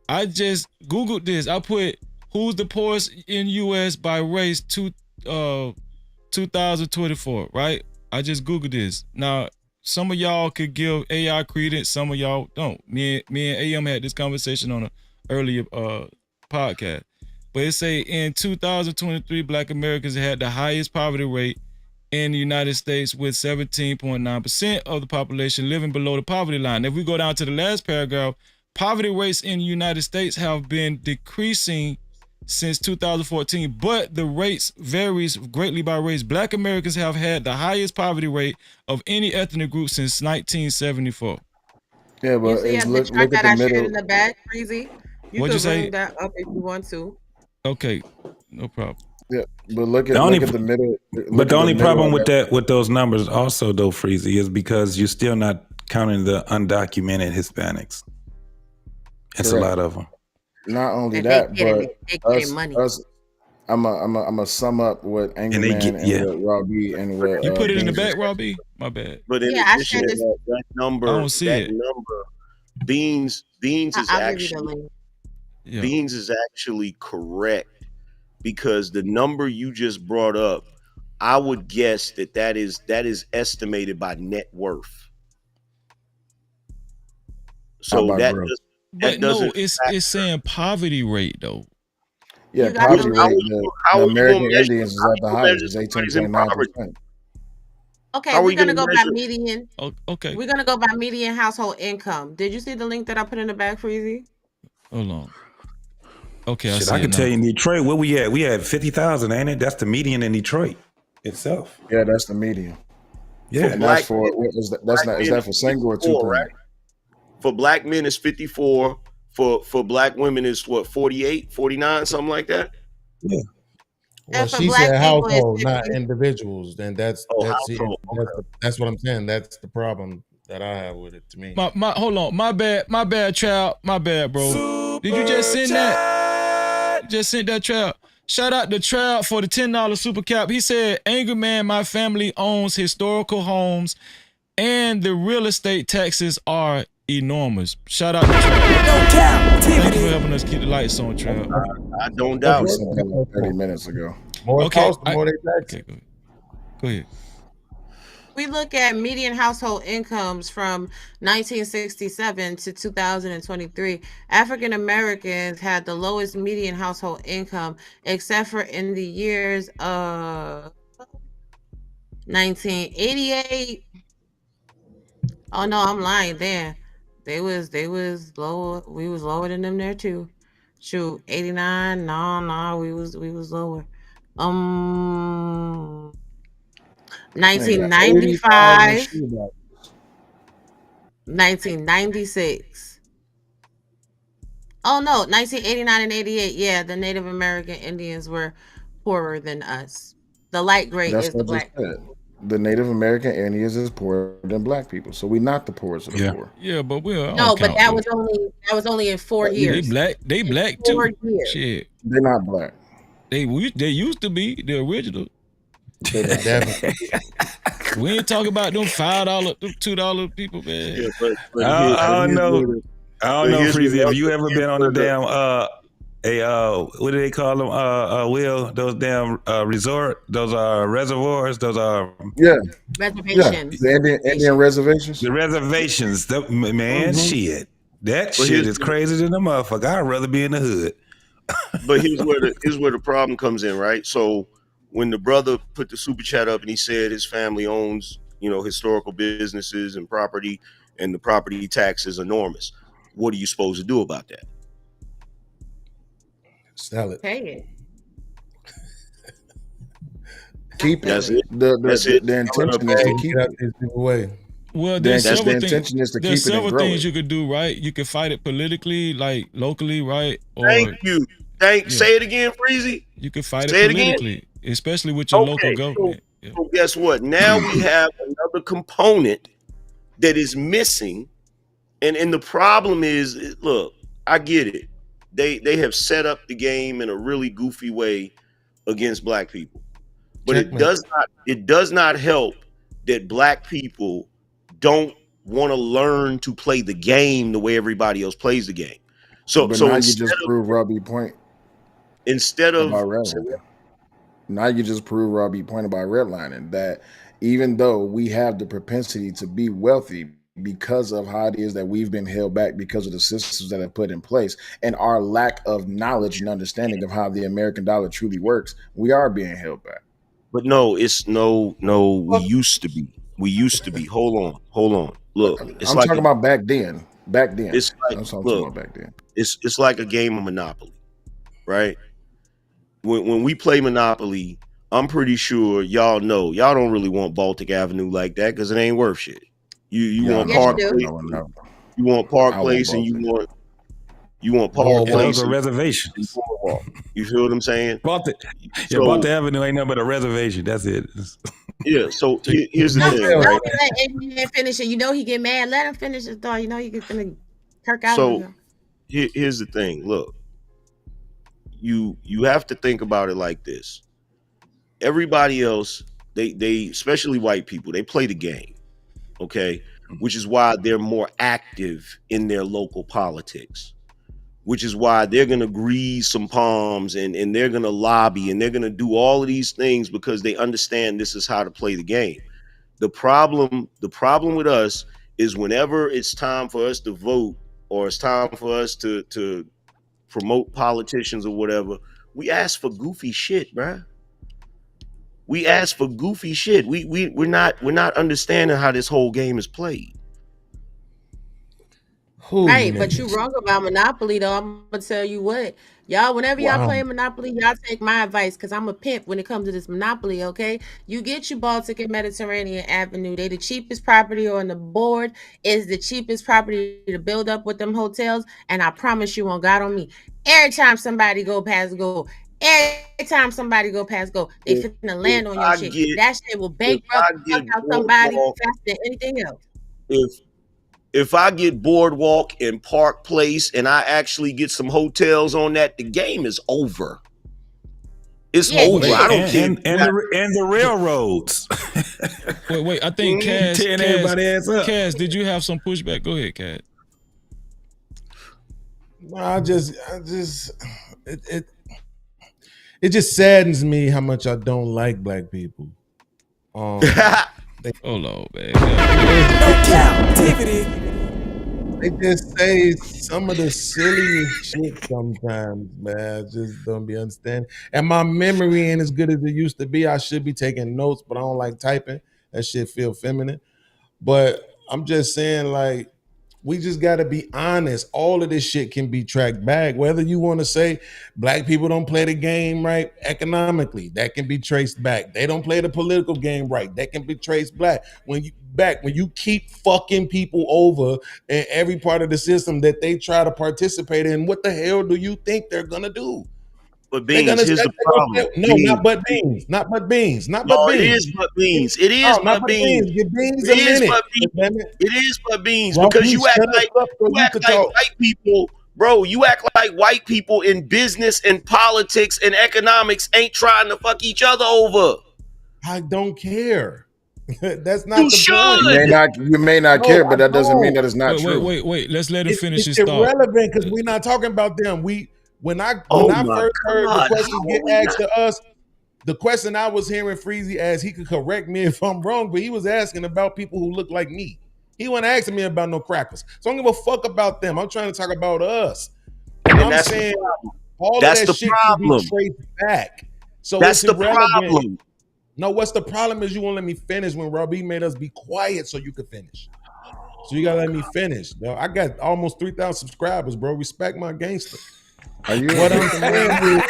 [SPEAKER 2] I just Googled this. I put who's the poorest in U.S. by race 2024, right? I just Googled this. Now, some of y'all could give AI credence, some of y'all don't. Me and AM had this conversation on an earlier podcast. But it say in 2023, Black Americans had the highest poverty rate in the United States with 17.9% of the population living below the poverty line. If we go down to the last paragraph, poverty rates in the United States have been decreasing since 2014, but the rates varies greatly by race. Black Americans have had the highest poverty rate of any ethnic group since 1974.
[SPEAKER 17] Yeah, but
[SPEAKER 13] You see the
[SPEAKER 17] look
[SPEAKER 13] chart
[SPEAKER 17] at
[SPEAKER 13] that
[SPEAKER 17] the
[SPEAKER 13] I shared
[SPEAKER 17] middle.
[SPEAKER 13] in the back, Breezy? You
[SPEAKER 2] What'd
[SPEAKER 13] can
[SPEAKER 2] you say?
[SPEAKER 13] bring that up if you want to.
[SPEAKER 2] Okay, no problem.
[SPEAKER 17] Yeah, but look at
[SPEAKER 10] The only,
[SPEAKER 17] the middle.
[SPEAKER 10] but the only problem with
[SPEAKER 17] that.
[SPEAKER 10] with those numbers also though, Freezy, is because you're still not counting the undocumented Hispanics. It's a lot of them.
[SPEAKER 17] Not only
[SPEAKER 13] And
[SPEAKER 17] that,
[SPEAKER 13] they
[SPEAKER 17] but
[SPEAKER 13] getting money.
[SPEAKER 17] I'm a sum up what Angerman and what Robbie and what
[SPEAKER 2] You put it in the
[SPEAKER 17] Beans
[SPEAKER 2] back, Robbie? My bad.
[SPEAKER 20] But in
[SPEAKER 13] Yeah, I
[SPEAKER 20] addition
[SPEAKER 13] shared
[SPEAKER 20] to
[SPEAKER 13] this.
[SPEAKER 20] that number,
[SPEAKER 2] I don't see it.
[SPEAKER 20] Beans is
[SPEAKER 13] I'll give you the
[SPEAKER 20] actually
[SPEAKER 13] link.
[SPEAKER 20] Beans is actually correct, because the number you just brought up, I would guess that is estimated by net worth. So that doesn't.
[SPEAKER 2] It's saying poverty rate though.
[SPEAKER 17] Yeah, poverty rate. The American Indians is at the highest. It's 18.9%.
[SPEAKER 13] Okay,
[SPEAKER 20] How are
[SPEAKER 13] we're
[SPEAKER 20] we
[SPEAKER 13] gonna
[SPEAKER 20] gonna
[SPEAKER 13] go by
[SPEAKER 20] measure-
[SPEAKER 13] median.
[SPEAKER 2] Okay.
[SPEAKER 13] We're gonna go by median household income. Did you see the link that I put in the back, Freezy?
[SPEAKER 2] Hold on. Okay,
[SPEAKER 10] Shit,
[SPEAKER 2] I
[SPEAKER 10] I
[SPEAKER 2] see
[SPEAKER 10] can
[SPEAKER 2] it
[SPEAKER 10] tell
[SPEAKER 2] now.
[SPEAKER 10] you in Detroit, where we at? We had 50,000, ain't it? That's the median in Detroit itself.
[SPEAKER 17] Yeah, that's the median.
[SPEAKER 10] Yeah,
[SPEAKER 17] and that's for is that for single or two parent?
[SPEAKER 20] Right? For black men it's 54. For black women it's what, 48, 49, something like that.
[SPEAKER 10] Yeah.
[SPEAKER 16] Well,
[SPEAKER 13] for
[SPEAKER 16] she
[SPEAKER 13] black
[SPEAKER 16] said
[SPEAKER 13] people, it's
[SPEAKER 16] household, not
[SPEAKER 13] 50.
[SPEAKER 16] individuals. Then that's
[SPEAKER 20] household.
[SPEAKER 16] that's what I'm saying. That's the problem that I have with it. To me,
[SPEAKER 2] My hold on, my bad, child, my bad, bro. Did you just send that? Just sent that child. Shout out to Trout for the $10 super cap. He said, "Angry man, my family owns historical homes, and the real estate taxes are enormous." Shout out to Trout. Thank you for helping us keep the lights on, Trout.
[SPEAKER 20] I don't doubt
[SPEAKER 17] We
[SPEAKER 20] it.
[SPEAKER 17] said that like 30 minutes ago.
[SPEAKER 16] more cost, the more they tax.
[SPEAKER 2] Okay, go ahead.
[SPEAKER 13] We look at median household incomes from 1967 to 2023. African Americans had the lowest median household income, except for in the years of 1988. Oh no, I'm lying there. They was lower. We was lower than them there too. Shoot, 89. No, we was lower. 1995. 1996. Oh no, 1989 and 88. Yeah, the Native American Indians were poorer than us. The light gray
[SPEAKER 17] That's
[SPEAKER 13] is the
[SPEAKER 17] what I just
[SPEAKER 13] black.
[SPEAKER 17] said. The Native American Indians is poorer than black people, so we're not the poorest of the poor.
[SPEAKER 2] Yeah, but we're
[SPEAKER 13] No, but that was only in 4 years.
[SPEAKER 2] They black too.
[SPEAKER 13] 4 years.
[SPEAKER 2] Shit,
[SPEAKER 17] They're not black.
[SPEAKER 2] they used to be the original. We ain't talking about them $5, them $2 people, man.
[SPEAKER 20] Yeah, but
[SPEAKER 10] I don't know, Freezy. Have you ever been on a damn what do they call them? Will, those damn those are reservoirs. Those are
[SPEAKER 13] Reservations.
[SPEAKER 17] The Indian reservations.
[SPEAKER 10] The reservations. Man, shit. That
[SPEAKER 20] But
[SPEAKER 10] shit
[SPEAKER 20] here's
[SPEAKER 10] is crazy than a motherfucker. I'd rather be in the hood.
[SPEAKER 20] But here's where the problem comes in, right? So when the brother put the super chat up and he said his family owns, historical businesses and property, and the property tax is enormous, what are you supposed to do about that?
[SPEAKER 16] Sell it.
[SPEAKER 13] Pay it.
[SPEAKER 17] Keep it.
[SPEAKER 20] That's it.
[SPEAKER 17] The intention is to keep
[SPEAKER 16] Get
[SPEAKER 17] it.
[SPEAKER 16] these people away.
[SPEAKER 2] Well,
[SPEAKER 17] The
[SPEAKER 2] there's several
[SPEAKER 17] intention is to
[SPEAKER 2] there's
[SPEAKER 17] keep it and
[SPEAKER 2] several
[SPEAKER 17] grow
[SPEAKER 2] things
[SPEAKER 17] it.
[SPEAKER 2] you could do, right? You could fight it politically, like locally, right? Or
[SPEAKER 20] Thank you. Say it again, Freezy.
[SPEAKER 2] you could fight
[SPEAKER 20] Say
[SPEAKER 2] it
[SPEAKER 20] it again.
[SPEAKER 2] politically, especially with your local government.
[SPEAKER 20] So guess what? Now we have another component that is missing, and the problem is, look, I get it. They have set up the game in a really goofy way against black people, but it does not help that black people don't want to learn to play the game the way everybody else plays the game. So
[SPEAKER 17] But
[SPEAKER 20] so
[SPEAKER 17] now you just proved Robbie's point
[SPEAKER 20] instead of
[SPEAKER 17] about redlining. Now you just proved Robbie's point about redlining, that even though we have the propensity to be wealthy because of how it is that we've been held back because of the systems that are put in place and our lack of knowledge and understanding of how the American dollar truly works, we are being held back.
[SPEAKER 20] But no, it's no. We used to be. We used to be. Hold on. Look, it's
[SPEAKER 17] I'm
[SPEAKER 20] like
[SPEAKER 17] talking about back then. Back then.
[SPEAKER 20] it's like
[SPEAKER 17] That's what I'm
[SPEAKER 20] look.
[SPEAKER 17] talking about back then.
[SPEAKER 20] It's like a game of Monopoly, right? When we play Monopoly, I'm pretty sure y'all know y'all don't really want Baltic Avenue like that because it ain't worth shit. You want Park Place, you want Park Place, and you want Park
[SPEAKER 10] Yeah, that
[SPEAKER 20] Place
[SPEAKER 10] was a
[SPEAKER 20] and
[SPEAKER 10] reservation.
[SPEAKER 20] Boardwalk. You feel what I'm saying?
[SPEAKER 10] Baltic Avenue ain't nothing but a reservation. That's it.
[SPEAKER 20] Yeah. So here's the
[SPEAKER 13] No,
[SPEAKER 20] thing,
[SPEAKER 13] no,
[SPEAKER 20] right?
[SPEAKER 13] let him finish it. You know he get mad. Let him finish his thought. You know he get finna kirk out of
[SPEAKER 20] So
[SPEAKER 13] him.
[SPEAKER 20] here's the thing. Look, you have to think about it like this. Everybody else, they especially white people, they play the game, okay? Which is why they're more active in their local politics. Which is why they're gonna grease some palms and they're gonna lobby and they're gonna do all of these things because they understand this is how to play the game. The problem with us is whenever it's time for us to vote or it's time for us to promote politicians or whatever, we ask for goofy shit, bruh. We ask for goofy shit. We're not understanding how this whole game is played.
[SPEAKER 13] Right, but you wrong about Monopoly though. I'm gonna tell you what, y'all. Whenever y'all
[SPEAKER 16] Wow.
[SPEAKER 13] play Monopoly, y'all take my advice because I'm a pimp when it comes to this Monopoly. Okay, you get your Baltic and Mediterranean Avenue. They the cheapest property on the board. Is the cheapest property to build up with them hotels. And I promise you, on God on me, every time somebody go past go. Every time somebody go past go, they
[SPEAKER 20] If
[SPEAKER 13] finna land on your
[SPEAKER 20] I
[SPEAKER 13] shit.
[SPEAKER 20] get
[SPEAKER 13] That shit will
[SPEAKER 20] if
[SPEAKER 13] bankrupt
[SPEAKER 20] I
[SPEAKER 13] fuck
[SPEAKER 20] get
[SPEAKER 13] out somebody
[SPEAKER 20] boardwalk,
[SPEAKER 13] faster than anything else.
[SPEAKER 20] if I get Boardwalk and Park Place and I actually get some hotels on that, the game is over. It's over. I don't care.
[SPEAKER 10] And the railroads.
[SPEAKER 2] Wait. I think Cass,
[SPEAKER 10] tearing everybody ass up.
[SPEAKER 2] Cass, did you have some pushback? Go ahead, Cass.
[SPEAKER 16] No, I just it just saddens me how much I don't like black people.
[SPEAKER 2] Oh Lord, man.
[SPEAKER 7] Cap-tivity.
[SPEAKER 16] They just say some of the silliest shit sometimes, man. I just don't be understanding. And my memory ain't as good as it used to be. I should be taking notes, but I don't like typing. That shit feel feminine. But I'm just saying, like, we just got to be honest. All of this shit can be tracked back. Whether you want to say black people don't play the game right economically, that can be traced back. They don't play the political game right, that can be traced back. When you keep fucking people over in every part of the system that they try to participate in, what the hell do you think they're gonna do?
[SPEAKER 20] But Beans, here's the problem.
[SPEAKER 16] Not but beans.
[SPEAKER 20] No, it is but beans. It is but beans.
[SPEAKER 16] Give beans
[SPEAKER 20] It
[SPEAKER 16] a
[SPEAKER 20] is
[SPEAKER 16] minute.
[SPEAKER 20] but beans. It is but beans
[SPEAKER 16] Well,
[SPEAKER 20] because
[SPEAKER 16] please
[SPEAKER 20] you act
[SPEAKER 16] shut
[SPEAKER 20] like
[SPEAKER 16] up so you could talk.
[SPEAKER 20] white people, bro. You act like white people in business and politics and economics ain't trying to fuck each other over.
[SPEAKER 16] I don't care. That's not
[SPEAKER 20] You
[SPEAKER 16] the
[SPEAKER 20] should.
[SPEAKER 16] point.
[SPEAKER 17] You may not
[SPEAKER 16] No,
[SPEAKER 17] care, but
[SPEAKER 16] I
[SPEAKER 17] that doesn't mean
[SPEAKER 16] don't.
[SPEAKER 17] that it's not true.
[SPEAKER 2] Wait. Let's let him finish his
[SPEAKER 16] It's
[SPEAKER 2] thought.
[SPEAKER 16] irrelevant because we're not talking about them. When I
[SPEAKER 20] my
[SPEAKER 16] first heard the
[SPEAKER 20] God,
[SPEAKER 16] question
[SPEAKER 20] how
[SPEAKER 16] get
[SPEAKER 20] are we
[SPEAKER 16] asked
[SPEAKER 20] not-
[SPEAKER 16] to us, the question I was hearing Freezy as, he could correct me if I'm wrong, but he was asking about people who look like me. He wasn't asking me about no crackers. So I don't give a fuck about them. I'm trying to talk about us. And I'm
[SPEAKER 20] that's the
[SPEAKER 16] saying
[SPEAKER 20] problem.
[SPEAKER 16] all
[SPEAKER 20] That's
[SPEAKER 16] of that
[SPEAKER 20] the
[SPEAKER 16] shit
[SPEAKER 20] problem.
[SPEAKER 16] can be traced back. So
[SPEAKER 20] That's
[SPEAKER 16] it's
[SPEAKER 20] the
[SPEAKER 16] irrelevant.
[SPEAKER 20] problem.
[SPEAKER 16] No, what's the problem is you won't let me finish when Robbie made us be quiet so you could finish. So you gotta let me finish, bro. I got almost 3,000 subscribers, bro. Respect my gangster.
[SPEAKER 17] Are you
[SPEAKER 16] What I'm saying is,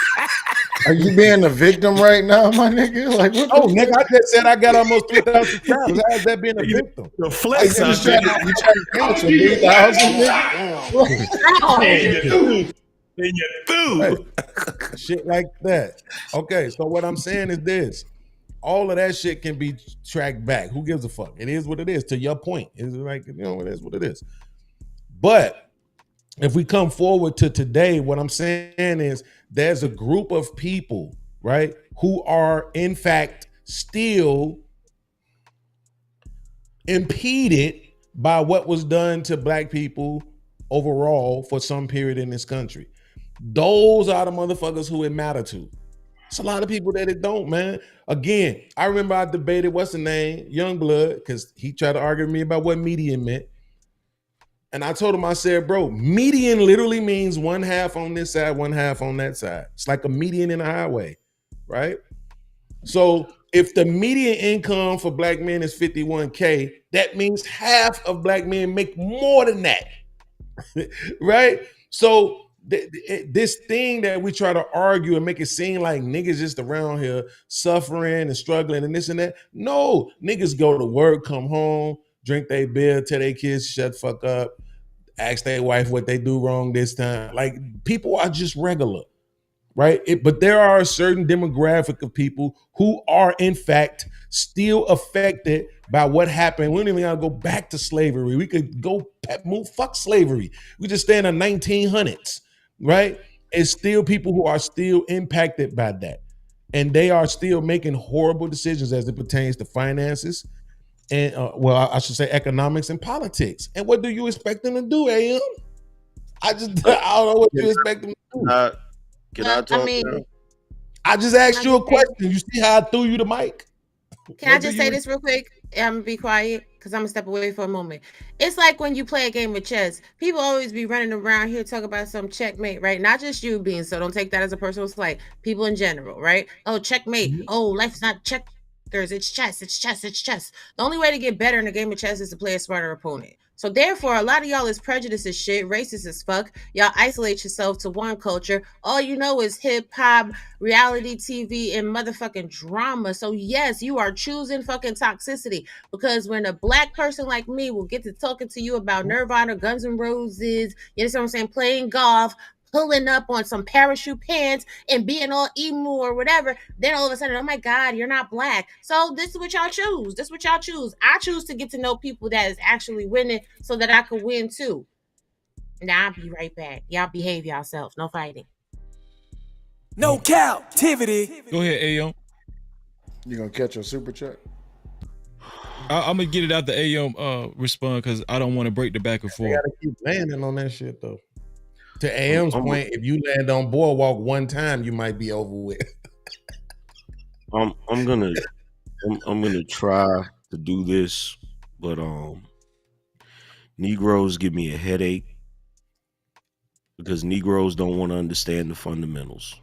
[SPEAKER 17] are you being a victim right now, my nigga? Like, what
[SPEAKER 16] oh,
[SPEAKER 17] the
[SPEAKER 16] nigga,
[SPEAKER 17] fuck?
[SPEAKER 16] I just said I got almost 3,000 subscribers. How's that being a victim?
[SPEAKER 10] The flex
[SPEAKER 17] You
[SPEAKER 10] out
[SPEAKER 17] trying
[SPEAKER 10] there.
[SPEAKER 17] to cancel 3,000, nigga?
[SPEAKER 10] And you threw.
[SPEAKER 16] Right. Shit like that. Okay, so what I'm saying is this. All of that shit can be tracked back. Who gives a fuck? It is what it is. To your point, it's like, it is what it is. But if we come forward to today, what I'm saying is there's a group of people, right, who are in fact still impeded by what was done to black people overall for some period in this country. Those are the motherfuckers who it matter to. It's a lot of people that it don't, man. Again, I remember I debated what's the name, Youngblood, because he tried to argue with me about what median meant. And I told him, I said, bro, median literally means one half on this side, one half on that side. It's like a median in a highway, right? So if the median income for black men is 51K, that means half of black men make more than that, right? So this thing that we try to argue and make it seem like niggas just around here suffering and struggling and this and that. No, niggas go to work, come home, drink their beer, tell their kids shut the fuck up, ask their wife what they do wrong this time. Like, people are just regular, right? But there are a certain demographic of people who are in fact still affected by what happened. We don't even gotta go back to slavery. We could go fuck slavery. We just stay in the 1900s, right? It's still people who are still impacted by that. And they are still making horrible decisions as it pertains to finances and, I should say economics and politics. And what do you expect them to do, AM? I don't know what you expect them to do.
[SPEAKER 20] Can I talk now?
[SPEAKER 16] I just asked you a question. You see how I threw you the mic?
[SPEAKER 13] Can I just say this real quick? I'm gonna be quiet because I'm gonna step away for a moment. It's like when you play a game of chess. People always be running around here talking about some checkmate, right? Not just you being, so don't take that as a personal slight. People in general, right? Oh, checkmate. Oh, life's not checkers. It's chess. It's chess. It's chess. The only way to get better in a game of chess is to play a smarter opponent. So therefore, a lot of y'all is prejudiced as shit, racist as fuck. Y'all isolate yourself to one culture. All you know is hip hop, reality TV, and motherfucking drama. So yes, you are choosing fucking toxicity, because when a black person like me will get to talking to you about Nirvana, Guns N' Roses, you know what I'm saying, playing golf, pulling up on some parachute pants and being all emo or whatever, then all of a sudden, oh my God, you're not black. So this is what y'all choose. This is what y'all choose. I choose to get to know people that is actually winning so that I could win too. Now I'll be right back. Y'all behave yourselves. No fighting.
[SPEAKER 7] No Cap-tivity.
[SPEAKER 2] Go ahead, Ayo.
[SPEAKER 17] You gonna catch your super chat?
[SPEAKER 2] I'm gonna get it out the Ayo respond because I don't want to break the back and forth.
[SPEAKER 16] You gotta keep landing on that shit though. To AM's point, if you land on Boardwalk one time, you might be over with.
[SPEAKER 20] I'm gonna try to do this, but Negroes give me a headache because Negroes don't want to understand the fundamentals.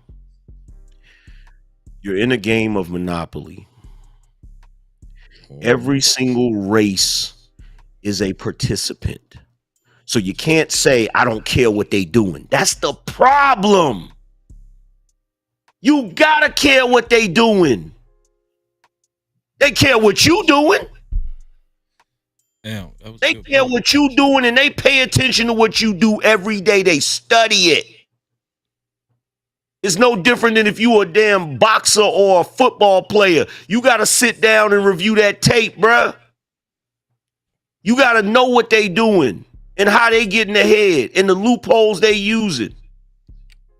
[SPEAKER 20] You're in a game of Monopoly. Every single race is a participant. So you can't say, I don't care what they doing. That's the problem. You gotta care what they doing. They care what you doing.
[SPEAKER 2] Damn,
[SPEAKER 20] they care what you doing, and they pay attention to what you do every day. They study it. It's no different than if you were a damn boxer or a football player. You gotta sit down and review that tape, bruh. You gotta know what they doing and how they getting ahead and the loopholes they using,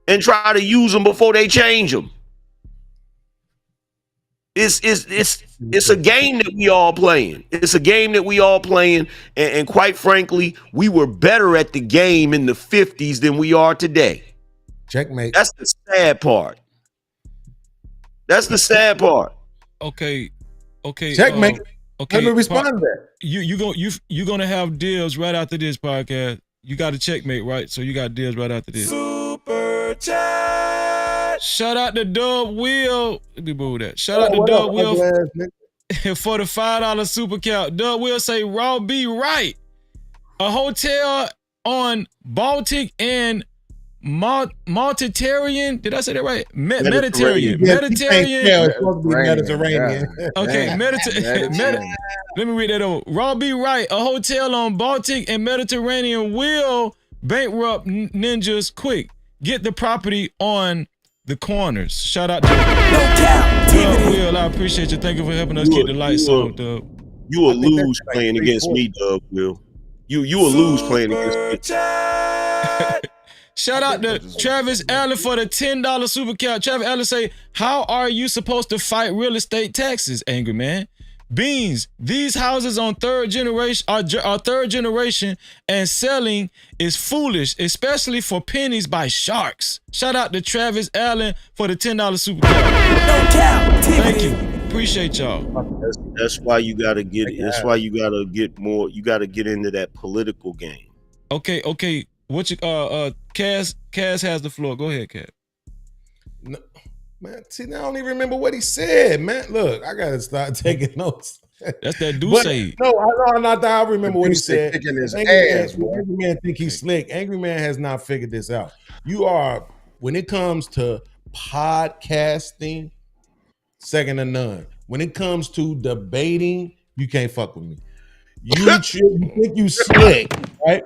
[SPEAKER 20] and try to use them before they change them. It's a game that we all playing. It's a game that we all playing, and quite frankly, we were better at the game in the 50s than we are today.
[SPEAKER 16] Checkmate.
[SPEAKER 20] That's the sad part. That's the sad part.
[SPEAKER 2] Okay.
[SPEAKER 16] Checkmate.
[SPEAKER 2] Okay.
[SPEAKER 16] Let me respond to that.
[SPEAKER 2] You gonna have deals right after this podcast. You got a checkmate, right? So you got deals right after this.
[SPEAKER 7] Super chat.
[SPEAKER 2] Shout out to Dub Will. Let me move that. Shout out to Dub Will for the $5 super count. Dub Will say Raw be right. A hotel on Baltic and Mediterranean. Did I say that right? Mediterranean.
[SPEAKER 16] Mediterranean.
[SPEAKER 2] Okay, Mediterranean. Let me read that over. Raw be right. A hotel on Baltic and Mediterranean will bankrupt ninjas quick. Get the property on the corners. Shout out to Will. I appreciate you. Thank you for helping us get the lights on, Dub.
[SPEAKER 20] You will lose playing against me, Dub. Will. You will lose playing against me.
[SPEAKER 2] Shout out to Travis Allen for the $10 super count. Travis Allen say, how are you supposed to fight real estate taxes, angry man? Beans, these houses on third generation are third generation, and selling is foolish, especially for pennies by sharks. Shout out to Travis Allen for the $10 super chat. Thank you. Appreciate y'all.
[SPEAKER 20] That's why you gotta get. That's why you gotta get more. You gotta get into that political game.
[SPEAKER 2] Okay. What you Cass has the floor. Go ahead, Cass.
[SPEAKER 16] No, man, see, now I don't even remember what he said, man. Look, I gotta start taking notes.
[SPEAKER 2] That's that do
[SPEAKER 16] But,
[SPEAKER 2] say.
[SPEAKER 16] No, I remember what he said.
[SPEAKER 17] Kicking his
[SPEAKER 16] Angry
[SPEAKER 17] ass,
[SPEAKER 16] Man think he's slick. Angry Man has not figured this out. You are, when it comes to podcasting, second to none. When it comes to debating, you can't fuck with me. You think you slick, right?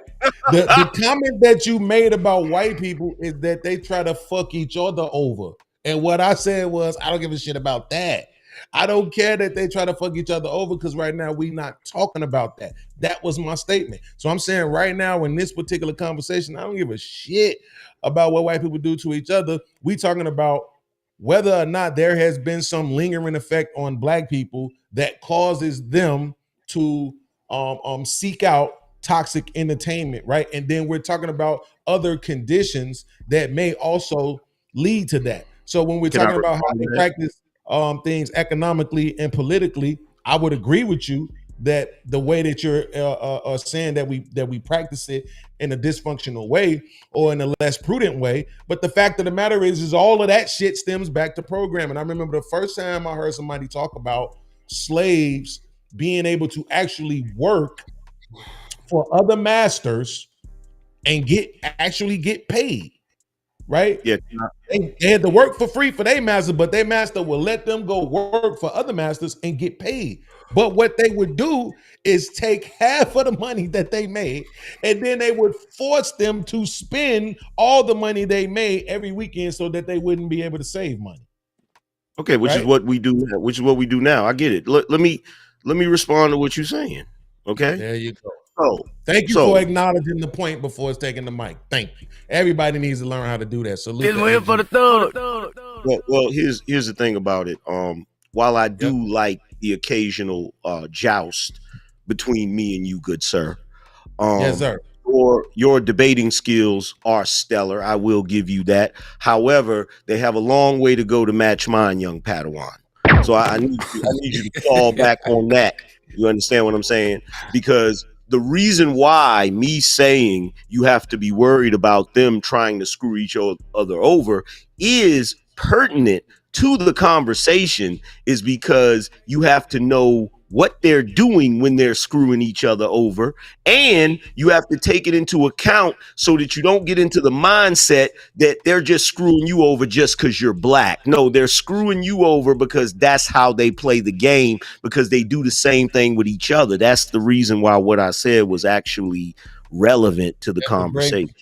[SPEAKER 16] The comment that you made about white people is that they try to fuck each other over. And what I said was, I don't give a shit about that. I don't care that they try to fuck each other over because right now we not talking about that. That was my statement. So I'm saying right now in this particular conversation, I don't give a shit about what white people do to each other. We talking about whether or not there has been some lingering effect on black people that causes them to seek out toxic entertainment, right? And then we're talking about other conditions that may also lead to that. So when we're talking about how they practice things economically and politically, I would agree with you that the way that you're saying that we practice it in a dysfunctional way or in a less prudent way. But the fact of the matter is all of that shit stems back to programming. I remember the first time I heard somebody talk about slaves being able to actually work for other masters and actually get paid, right?
[SPEAKER 20] Yeah.
[SPEAKER 16] They had to work for free for their master, but their master will let them go work for other masters and get paid. But what they would do is take half of the money that they made, and then they would force them to spend all the money they made every weekend so that they wouldn't be able to save money.
[SPEAKER 20] Okay, which is what we do. Which is what we do now. I get it. Let me respond to what you're saying. Okay.
[SPEAKER 16] There you go.
[SPEAKER 20] Oh,
[SPEAKER 16] thank you for acknowledging the point before it's taking the mic. Thank you. Everybody needs to learn how to do that. So
[SPEAKER 20] for the thug. Well, here's the thing about it. While I do like the occasional joust between me and you, good sir.
[SPEAKER 16] Yes, sir.
[SPEAKER 20] Your debating skills are stellar. I will give you that. However, they have a long way to go to match mine, young Padawan. So I need you to fall back on that. You understand what I'm saying? Because the reason why me saying you have to be worried about them trying to screw each other over is pertinent to the conversation is because you have to know what they're doing when they're screwing each other over, and you have to take it into account so that you don't get into the mindset that they're just screwing you over just because you're black. No, they're screwing you over because that's how they play the game, because they do the same thing with each other. That's the reason why what I said was actually relevant to the conversation.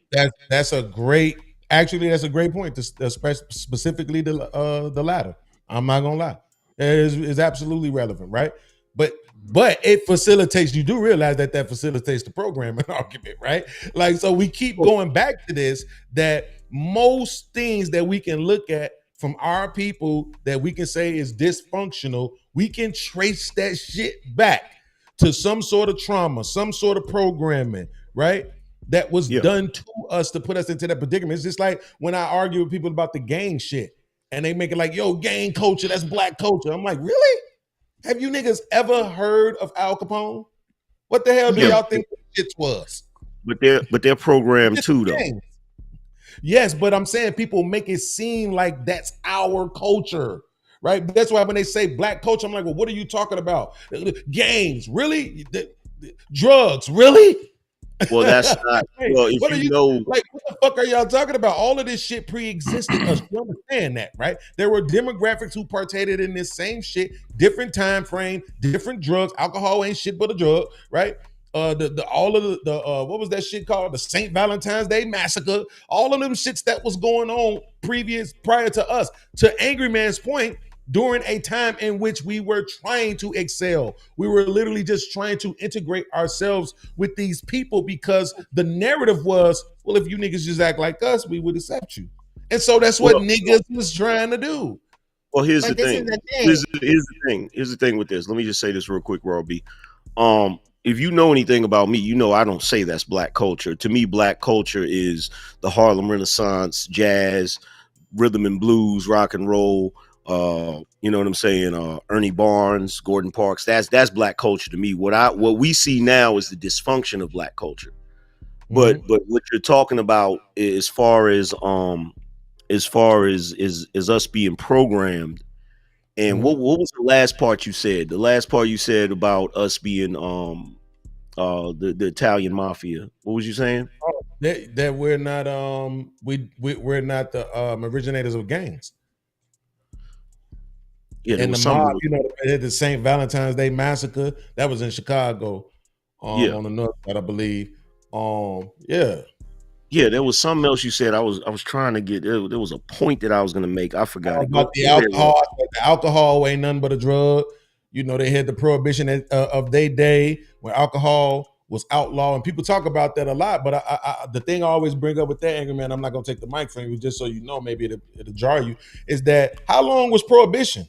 [SPEAKER 16] That's a great point. Specifically the latter. I'm not gonna lie, it's absolutely relevant, right? But it facilitates. You do realize that facilitates the programming argument, right? Like, so we keep going back to this, that most things that we can look at from our people that we can say is dysfunctional, we can trace that shit back to some sort of trauma, some sort of programming, right? That was done to us to put us into that predicament. It's just like when I argue with people about the gang shit and they make it like, yo, gang culture, that's black culture. I'm like, really? Have you niggas ever heard of Al Capone? What the hell do y'all think this shit was?
[SPEAKER 20] But they're programmed too, though.
[SPEAKER 16] Yes, but I'm saying people make it seem like that's our culture, right? That's why when they say black culture, I'm like, well, what are you talking about? Gangs, really? Drugs, really?
[SPEAKER 20] Well, that's not. Well, if
[SPEAKER 16] what
[SPEAKER 20] you know,
[SPEAKER 16] like, what the fuck are y'all talking about? All of this shit pre-existed us. You understand that, right? There were demographics who partated in this same shit, different time frame, different drugs. Alcohol ain't shit but a drug, right? What was that shit called? The St. Valentine's Day Massacre. All of them shits that was going on prior to us. To Angry Man's point, during a time in which we were trying to excel. We were literally just trying to integrate ourselves with these people because the narrative was, well, if you niggas just act like us, we would accept you. And so that's what niggas was trying to do.
[SPEAKER 20] Well, here's the
[SPEAKER 13] But this is
[SPEAKER 20] thing.
[SPEAKER 13] the thing.
[SPEAKER 20] Here's the thing with this. Let me just say this real quick, Rob B. If you know anything about me, you know I don't say that's black culture. To me, black culture is the Harlem Renaissance, jazz, rhythm and blues, rock and roll. You know what I'm saying? Ernie Barnes, Gordon Parks. That's black culture to me. What we see now is the dysfunction of black culture. But what you're talking about as far as is us being programmed. And what was the last part you said? The last part you said about us being the Italian mafia. What was you saying?
[SPEAKER 16] That we're not we're not the originators of gangs.
[SPEAKER 20] Yeah,
[SPEAKER 16] and the mob, you know, they had the St. Valentine's Day massacre that was in Chicago, on the north side, I believe.
[SPEAKER 20] Yeah, there was something else you said. I was trying to get there was a point that I was gonna make. I forgot it.
[SPEAKER 16] About the alcohol. The alcohol ain't nothing but a drug. You know, they had the prohibition of their day when alcohol was outlawed, and people talk about that a lot. But I the thing I always bring up with that, Angry Man, I'm not gonna take the mic from you, just so you know, maybe it'll jar you. Is that how long was prohibition?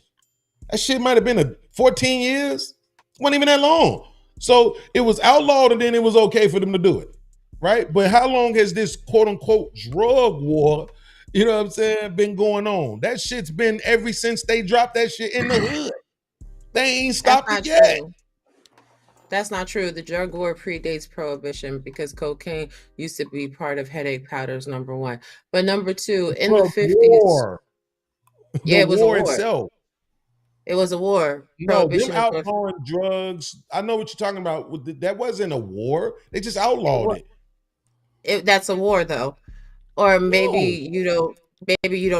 [SPEAKER 16] That shit might have been 14 years. It wasn't even that long. So it was outlawed, and then it was okay for them to do it. Right? But how long has this quote unquote drug war, you know what I'm saying, been going on? That shit's been ever since they dropped that shit in the hood. They ain't stopped it yet.
[SPEAKER 13] True. That's not true. The drug war predates prohibition because cocaine used to be part of headache powders, number one. But number two, in the 50s. Yeah, it was a war
[SPEAKER 16] itself.
[SPEAKER 13] It was a war.
[SPEAKER 16] No, them outlawing drugs. I know what you're talking about. That wasn't a war. They just outlawed it.
[SPEAKER 13] That's a war, though. Or maybe you don't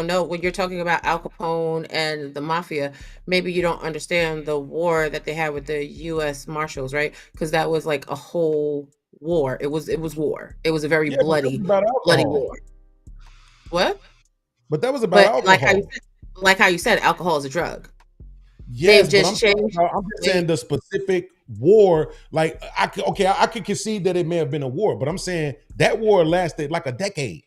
[SPEAKER 13] know when you're talking about Al Capone and the mafia. Maybe you don't understand the war that they had with the U.S. Marshals, right? Because that was like a whole war. It was war. It was a very bloody war. What?
[SPEAKER 16] But that was about alcohol.
[SPEAKER 13] Like how you said, alcohol is a drug.
[SPEAKER 16] Yes, but I'm just saying the specific war. Like I could concede that it may have been a war, but I'm saying that war lasted like a decade.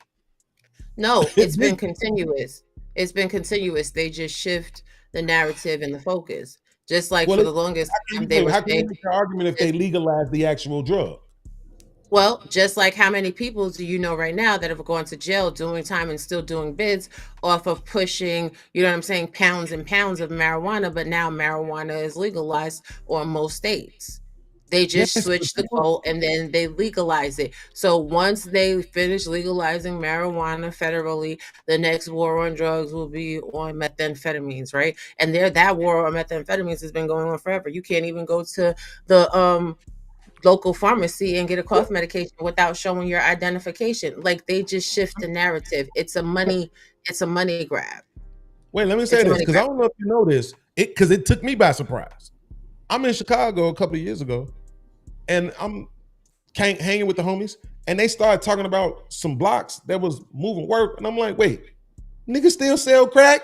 [SPEAKER 13] No, it's been continuous. It's been continuous. They just shift the narrative and the focus. Just like for the longest time, they were
[SPEAKER 16] how can you make the argument if they legalize the actual drug?
[SPEAKER 13] Well, just like how many people do you know right now that have gone to jail doing time and still doing bids off of pushing, you know what I'm saying, pounds and pounds of marijuana, but now marijuana is legalized on most states. They just switch the goal and then they legalize it. So once they finish legalizing marijuana federally, the next war on drugs will be on methamphetamines, right? And that war on methamphetamines has been going on forever. You can't even go to the local pharmacy and get a cough medication without showing your identification. Like they just shift the narrative. It's a money grab.
[SPEAKER 16] Wait, let me say this because I don't know if you know this. Because it took me by surprise. I'm in Chicago a couple of years ago, and I'm hanging with the homies, and they started talking about some blocks that was moving work, and I'm like, wait, niggas still sell crack?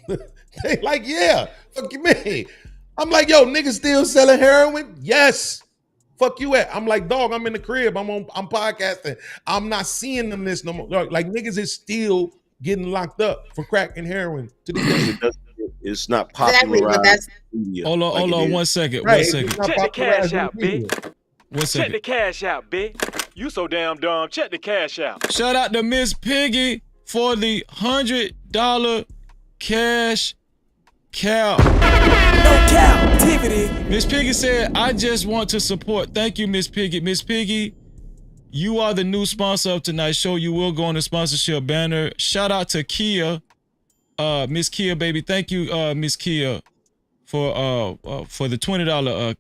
[SPEAKER 16] They like, yeah, fuck you mean? I'm like, yo, niggas still selling heroin? Yes. Fuck you at? I'm like, dog, I'm in the crib. I'm podcasting. I'm not seeing them this no more. Like niggas is still getting locked up for crack and heroin to this day.
[SPEAKER 20] It's not popularized.
[SPEAKER 2] Hold on 1 second.
[SPEAKER 8] Right.
[SPEAKER 2] 1 second.
[SPEAKER 8] Check the cash out, bitch.
[SPEAKER 2] 1 second.
[SPEAKER 8] Check the cash out, bitch. You so damn dumb. Check the cash out.
[SPEAKER 2] Shout out to Miss Piggy for the $100 cash cow.
[SPEAKER 7] No Cap-tivity.
[SPEAKER 2] Miss Piggy said, I just want to support. Thank you, Miss Piggy. Miss Piggy, you are the new sponsor of tonight's show. You will go on the sponsorship banner. Shout out to Kia. Miss Kia, baby. Thank you, Miss Kia, for the $20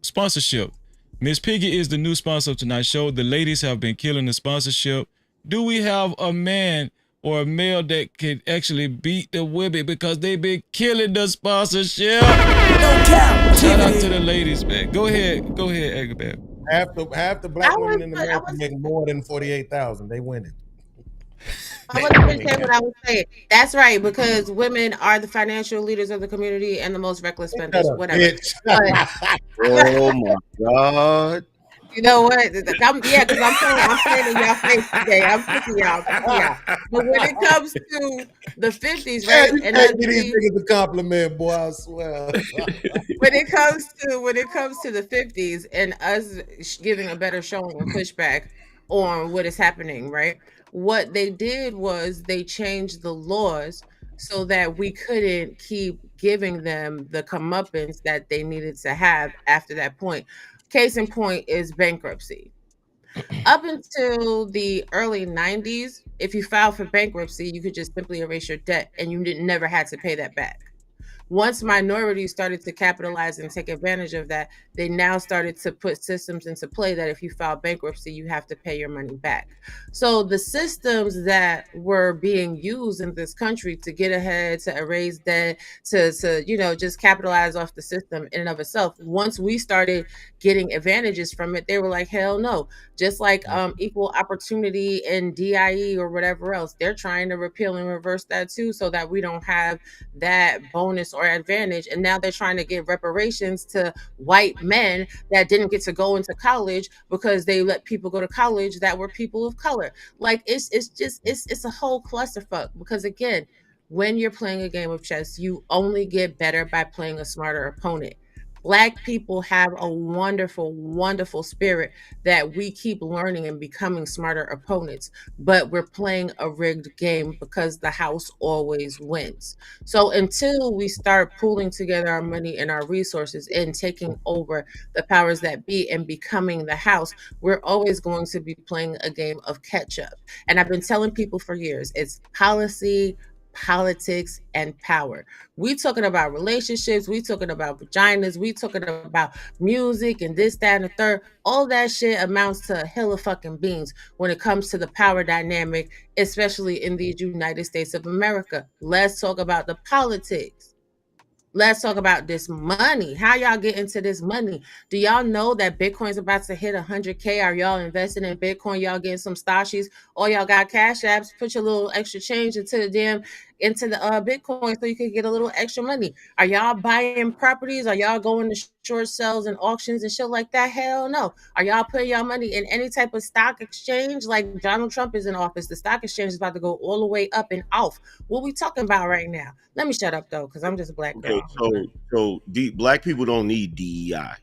[SPEAKER 2] sponsorship. Miss Piggy is the new sponsor of tonight's show. The ladies have been killing the sponsorship. Do we have a man or a male that could actually beat the women because they've been killing the sponsorship? Shout out to the ladies, man. Go ahead, Agabab.
[SPEAKER 16] Half the black women in America make more than 48,000. They winning.
[SPEAKER 13] I wasn't going to say what I was saying. That's right, because women are the financial leaders of the community and the most reckless spenders. Whatever.
[SPEAKER 20] Oh my God.
[SPEAKER 13] You know what? Yeah, because I'm playing in y'all face today. I'm picking y'all. But when it comes to the 50s,
[SPEAKER 16] Yeah,
[SPEAKER 13] right?
[SPEAKER 16] you
[SPEAKER 13] And
[SPEAKER 16] can't give these niggas a compliment, boy. I swear.
[SPEAKER 13] when it comes to the 50s and us giving a better showing and pushback on what is happening, right? What they did was they changed the laws so that we couldn't keep giving them the comeuppance that they needed to have after that point. Case in point is bankruptcy. Up until the early 90s, if you filed for bankruptcy, you could just simply erase your debt and you never had to pay that back. Once minorities started to capitalize and take advantage of that, they now started to put systems into play that if you file bankruptcy, you have to pay your money back. So the systems that were being used in this country to get ahead, to erase debt, to just capitalize off the system in and of itself. Once we started getting advantages from it, they were like, hell no. Just like equal opportunity and DIE or whatever else, they're trying to repeal and reverse that too, so that we don't have that bonus or advantage. And now they're trying to give reparations to white men that didn't get to go into college because they let people go to college that were people of color. Like it's a whole clusterfuck, because again, when you're playing a game of chess, you only get better by playing a smarter opponent. Black people have a wonderful, wonderful spirit that we keep learning and becoming smarter opponents, but we're playing a rigged game because the house always wins. So until we start pooling together our money and our resources and taking over the powers that be and becoming the house, we're always going to be playing a game of catch up. And I've been telling people for years, it's policy, politics, and power. We talking about relationships, we talking about vaginas, we talking about music and this, that, and the third. All that shit amounts to a hill of fucking beans when it comes to the power dynamic, especially in these United States of America. Let's talk about the politics. Let's talk about this money. How y'all get into this money? Do y'all know that Bitcoin's about to hit 100K? Are y'all investing in Bitcoin? Y'all getting some stashes? Or y'all got cash apps? Put your little extra change into the Bitcoin so you can get a little extra money. Are y'all buying properties? Are y'all going to short sales and auctions and shit like that? Hell no. Are y'all putting y'all money in any type of stock exchange? Like Donald Trump is in office, the stock exchange is about to go all the way up and off. What we talking about right now? Let me shut up though, because I'm just a black girl.
[SPEAKER 20] Okay, so black people don't need DEI.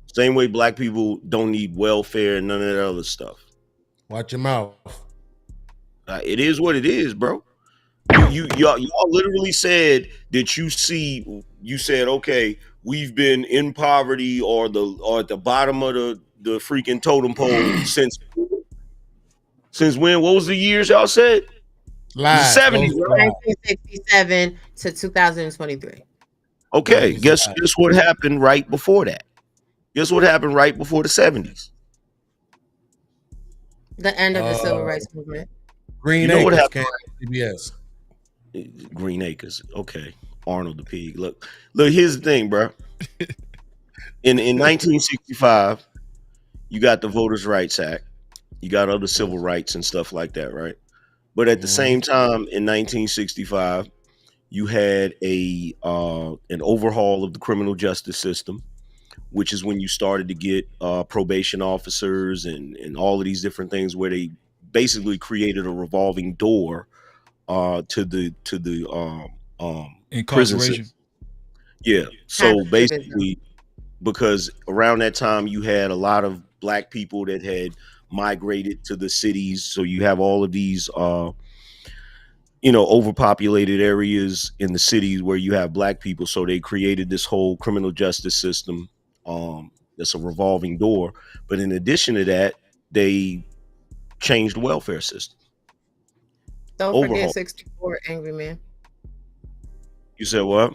[SPEAKER 20] Same way black people don't need welfare and none of that other stuff.
[SPEAKER 16] Watch your mouth.
[SPEAKER 20] It is what it is, bro. Y'all literally said that you said, okay, we've been in poverty or at the bottom of the freaking totem pole since when? What was the years y'all said?
[SPEAKER 16] Lies.
[SPEAKER 20] The 70s, right?
[SPEAKER 13] 1967 to 2023.
[SPEAKER 20] Okay, guess what happened right before that? Guess what happened right before the 70s?
[SPEAKER 13] The end of the civil rights movement.
[SPEAKER 16] Green
[SPEAKER 20] Acres
[SPEAKER 16] Acres came to CBS.
[SPEAKER 20] Green Acres. Okay. Arnold the Pig. Look, here's the thing, bro. In 1965, you got the Voters' Rights Act. You got other civil rights and stuff like that, right? But at the same time, in 1965, you had an overhaul of the criminal justice system, which is when you started to get probation officers and all of these different things, where they basically created a revolving door to the prison system. Yeah. So basically, because around that time you had a lot of black people that had migrated to the cities, so you have all of these overpopulated areas in the cities where you have black people. So they created this whole criminal justice system that's a revolving door. But in addition to that, they changed the welfare system.
[SPEAKER 13] Don't forget 64, Angry Man.
[SPEAKER 20] You said what?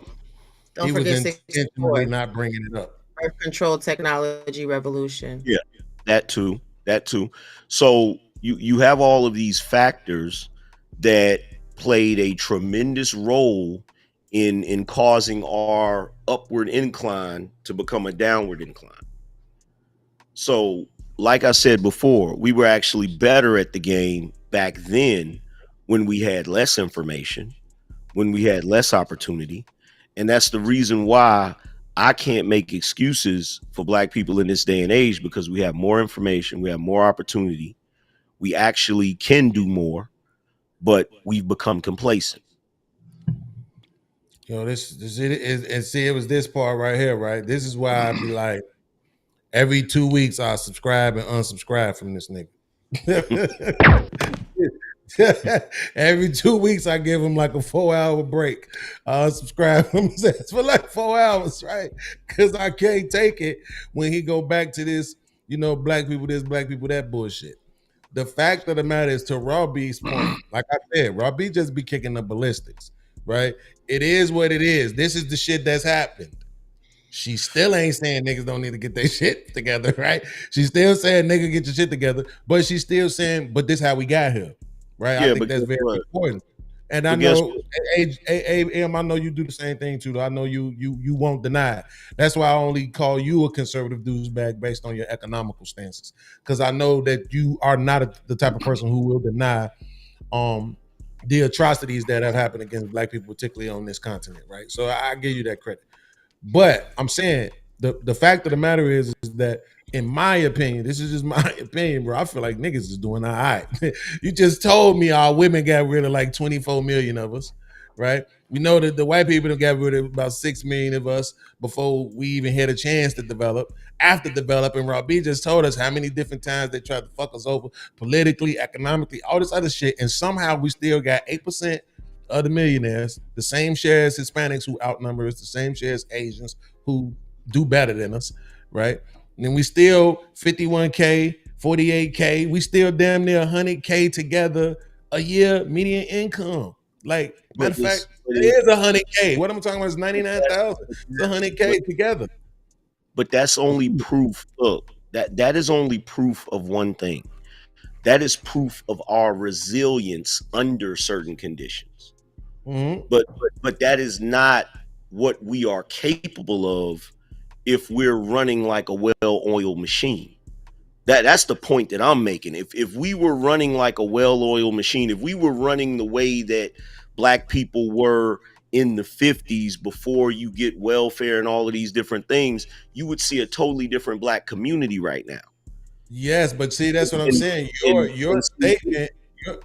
[SPEAKER 13] Don't forget 64.
[SPEAKER 16] Not bringing it up.
[SPEAKER 13] Birth control technology revolution.
[SPEAKER 20] Yeah, that too. So you have all of these factors that played a tremendous role in causing our upward incline to become a downward incline. So, like I said before, we were actually better at the game back then when we had less information, when we had less opportunity. And that's the reason why I can't make excuses for black people in this day and age because we have more information, we have more opportunity, we actually can do more, but we've become complacent.
[SPEAKER 16] You know, this and see, it was this part right here, right? This is why I'd be like, every 2 weeks I subscribe and unsubscribe from this nigga. Every 2 weeks I give him like a 4-hour break. I unsubscribe him for like 4 hours, right? Because I can't take it when he go back to this, you know, black people this, black people that bullshit. The fact of the matter is, to Raw B's point, like I said, Raw B just be kicking the ballistics, right? It is what it is. This is the shit that's happened. She still ain't saying niggas don't need to get their shit together, right? She's still saying nigga get your shit together, but she's still saying, but this how we got here, right?
[SPEAKER 20] Yeah,
[SPEAKER 16] I think that's very important. And I know, I know you do the same thing too. I know you won't deny it. That's why I only call you a conservative douchebag based on your economical stances, because I know that you are not the type of person who will deny the atrocities that have happened against black people, particularly on this continent, right? So I give you that credit. But I'm saying the fact of the matter is that, in my opinion, this is just my opinion, bro, I feel like niggas is doing all right. You just told me our women got rid of like 24 million of us, right? We know that the white people got rid of about 6 million of us before we even had a chance to develop. After developing, Rob B just told us how many different times they tried to fuck us over politically, economically, all this other shit, and somehow we still got 8% of the millionaires, the same share as Hispanics who outnumber us, the same share as Asians who do better than us, right? And then we still 51K, 48K, we still damn near 100K together a year median income. Like, matter of fact, it is 100K. What I'm talking about is 99,000. It's 100K together.
[SPEAKER 20] But that's only proof. Look, that is only proof of one thing. That is proof of our resilience under certain conditions.
[SPEAKER 16] Mm-hmm.
[SPEAKER 20] But that is not what we are capable of if we're running like a well-oiled machine. That's the point that I'm making. If we were running like a well-oiled machine, if we were running the way that black people were in the 50s before you get welfare and all of these different things, you would see a totally different black community right now.
[SPEAKER 16] Yes, but see, that's what I'm saying. Your statement.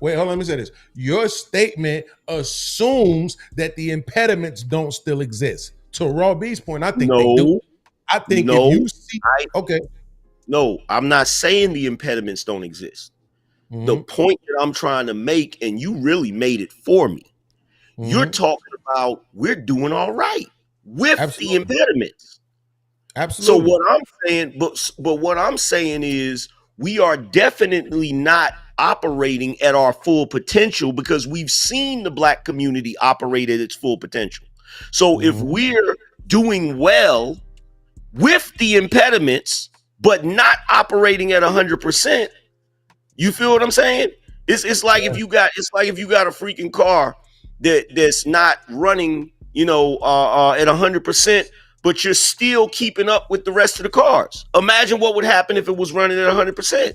[SPEAKER 16] Wait, hold on. Let me say this. Your statement assumes that the impediments don't still exist. To Raw B's point, I think they do. I think if you see,
[SPEAKER 20] No, I'm not saying the impediments don't exist.
[SPEAKER 16] Mm-hmm.
[SPEAKER 20] The point that I'm trying to make, and you really made it for me. Mm-hmm. You're talking about we're doing all right with the impediments.
[SPEAKER 16] Absolutely.
[SPEAKER 20] So what I'm saying, but what I'm saying is we are definitely not operating at our full potential because we've seen the black community operate at its full potential. So if we're doing well with the impediments, but not operating at 100%, you feel what I'm saying? It's like if you got a freaking car that's not running, at 100%, but you're still keeping up with the rest of the cars. Imagine what would happen if it was running at 100%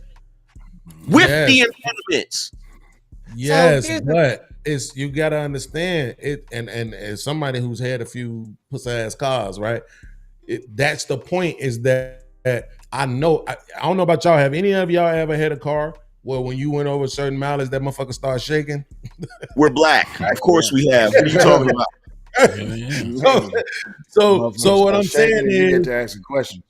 [SPEAKER 20] with the impediments.
[SPEAKER 16] Yes, but it's, you got to understand it, and as somebody who's had a few pussy ass cars, right? That's the point, is that I know, I don't know about y'all. Have any of y'all ever had a car where when you went over certain mileage, that motherfucker started shaking?
[SPEAKER 20] We're black. Of course we have. What are you talking about?
[SPEAKER 16] So what I'm saying is,
[SPEAKER 17] you get to ask a question.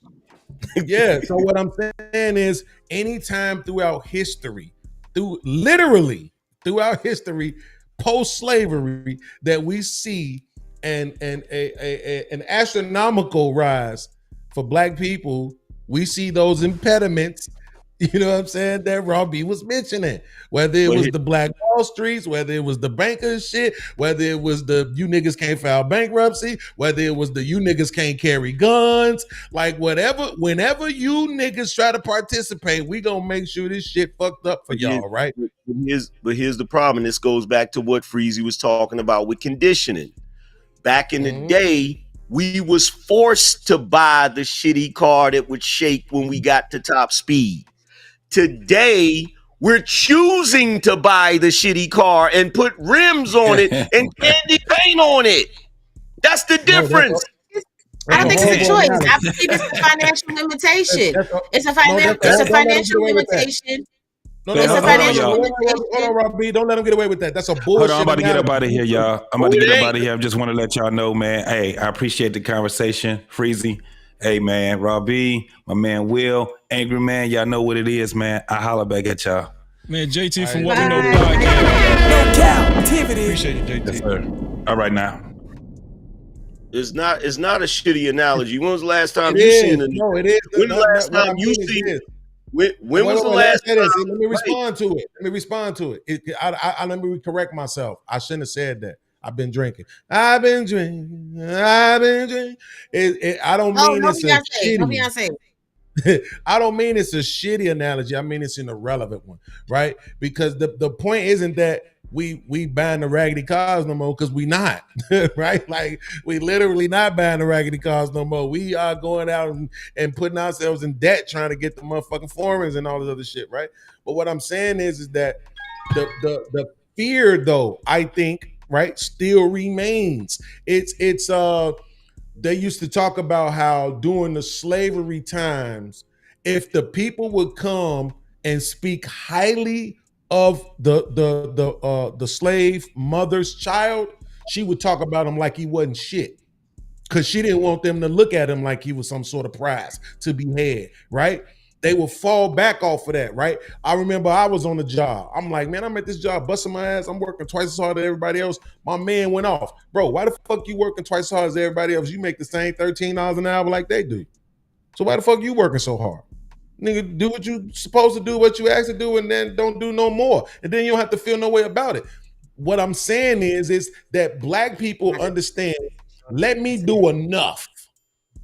[SPEAKER 16] Yeah. So what I'm saying is, anytime throughout history, literally throughout history, post-slavery, that we see an astronomical rise for black people, we see those impediments. You know what I'm saying? That Robbie was mentioning, whether it was the Black Wall Streets, whether it was the bankers shit, whether it was the you niggas can't file bankruptcy, whether it was the you niggas can't carry guns, like whatever. Whenever you niggas try to participate, we gonna make sure this shit fucked up for y'all, right?
[SPEAKER 20] But here's the problem. And this goes back to what Freezy was talking about with conditioning. Back in the day, we was forced to buy the shitty car that would shake when we got to top speed. Today, we're choosing to buy the shitty car and put rims on it and candy paint on it. That's the difference.
[SPEAKER 13] I don't think it's a
[SPEAKER 16] horrible
[SPEAKER 13] choice.
[SPEAKER 16] analogy.
[SPEAKER 13] I believe it's a financial limitation. It's a
[SPEAKER 16] Don't let
[SPEAKER 13] financial
[SPEAKER 16] him get away with that.
[SPEAKER 13] limitation.
[SPEAKER 16] No,
[SPEAKER 13] It's a
[SPEAKER 10] hold on,
[SPEAKER 13] financial
[SPEAKER 10] y'all.
[SPEAKER 13] limitation.
[SPEAKER 16] hold on, Rob B. Don't let him get away with that. That's a bullshit
[SPEAKER 10] Hold on, I'm about to get up
[SPEAKER 16] analogy.
[SPEAKER 10] out of here, y'all. I'm about to get up out of here. I just want to let y'all know, man. Hey, I appreciate the conversation, Freezy. Hey, man, Robbie, my man Will, Angry Man. Y'all know what it is, man. I holler back at y'all.
[SPEAKER 2] Man, JT from
[SPEAKER 10] All
[SPEAKER 2] What
[SPEAKER 10] right.
[SPEAKER 2] We Know
[SPEAKER 10] Bye.
[SPEAKER 2] Podcast.
[SPEAKER 7] No Cap-tivity.
[SPEAKER 2] Appreciate you, JT.
[SPEAKER 10] Yes, sir. All right, now.
[SPEAKER 20] It's not a shitty analogy. When was the last time
[SPEAKER 16] It
[SPEAKER 20] you
[SPEAKER 16] is.
[SPEAKER 20] seen a
[SPEAKER 16] No, it is.
[SPEAKER 20] When the last
[SPEAKER 16] What I
[SPEAKER 20] time you
[SPEAKER 16] mean is
[SPEAKER 20] seen
[SPEAKER 16] this.
[SPEAKER 20] when was the
[SPEAKER 16] Let me
[SPEAKER 20] last
[SPEAKER 16] say this.
[SPEAKER 20] time?
[SPEAKER 16] Let me respond to it. Let me correct myself. I shouldn't have said that. I've been drinking. I've been drinking. I don't
[SPEAKER 13] Oh,
[SPEAKER 16] mean
[SPEAKER 13] no
[SPEAKER 16] it's a
[SPEAKER 13] Beyonce. No
[SPEAKER 16] shitty.
[SPEAKER 13] Beyonce.
[SPEAKER 16] I don't mean it's a shitty analogy. I mean it's an irrelevant one, right? Because the point isn't that we buying the raggedy cars no more, because we not, right? Like, we literally not buying the raggedy cars no more. We are going out and putting ourselves in debt trying to get the motherfucking foreigns and all this other shit, right? But what I'm saying is that the fear, though, I think, right, still remains. It's they used to talk about how during the slavery times, if the people would come and speak highly of the slave mother's child, she would talk about him like he wasn't shit, because she didn't want them to look at him like he was some sort of prize to be had, right? They will fall back off of that, right? I remember I was on the job. I'm like, man, I'm at this job busting my ass. I'm working twice as hard as everybody else. My man went off. Bro, why the fuck you working twice as hard as everybody else? You make the same $13 an hour like they do. So why the fuck you working so hard? Nigga, do what you supposed to do, what you asked to do, and then don't do no more. And then you don't have to feel no way about it. What I'm saying is that black people understand, let me do enough.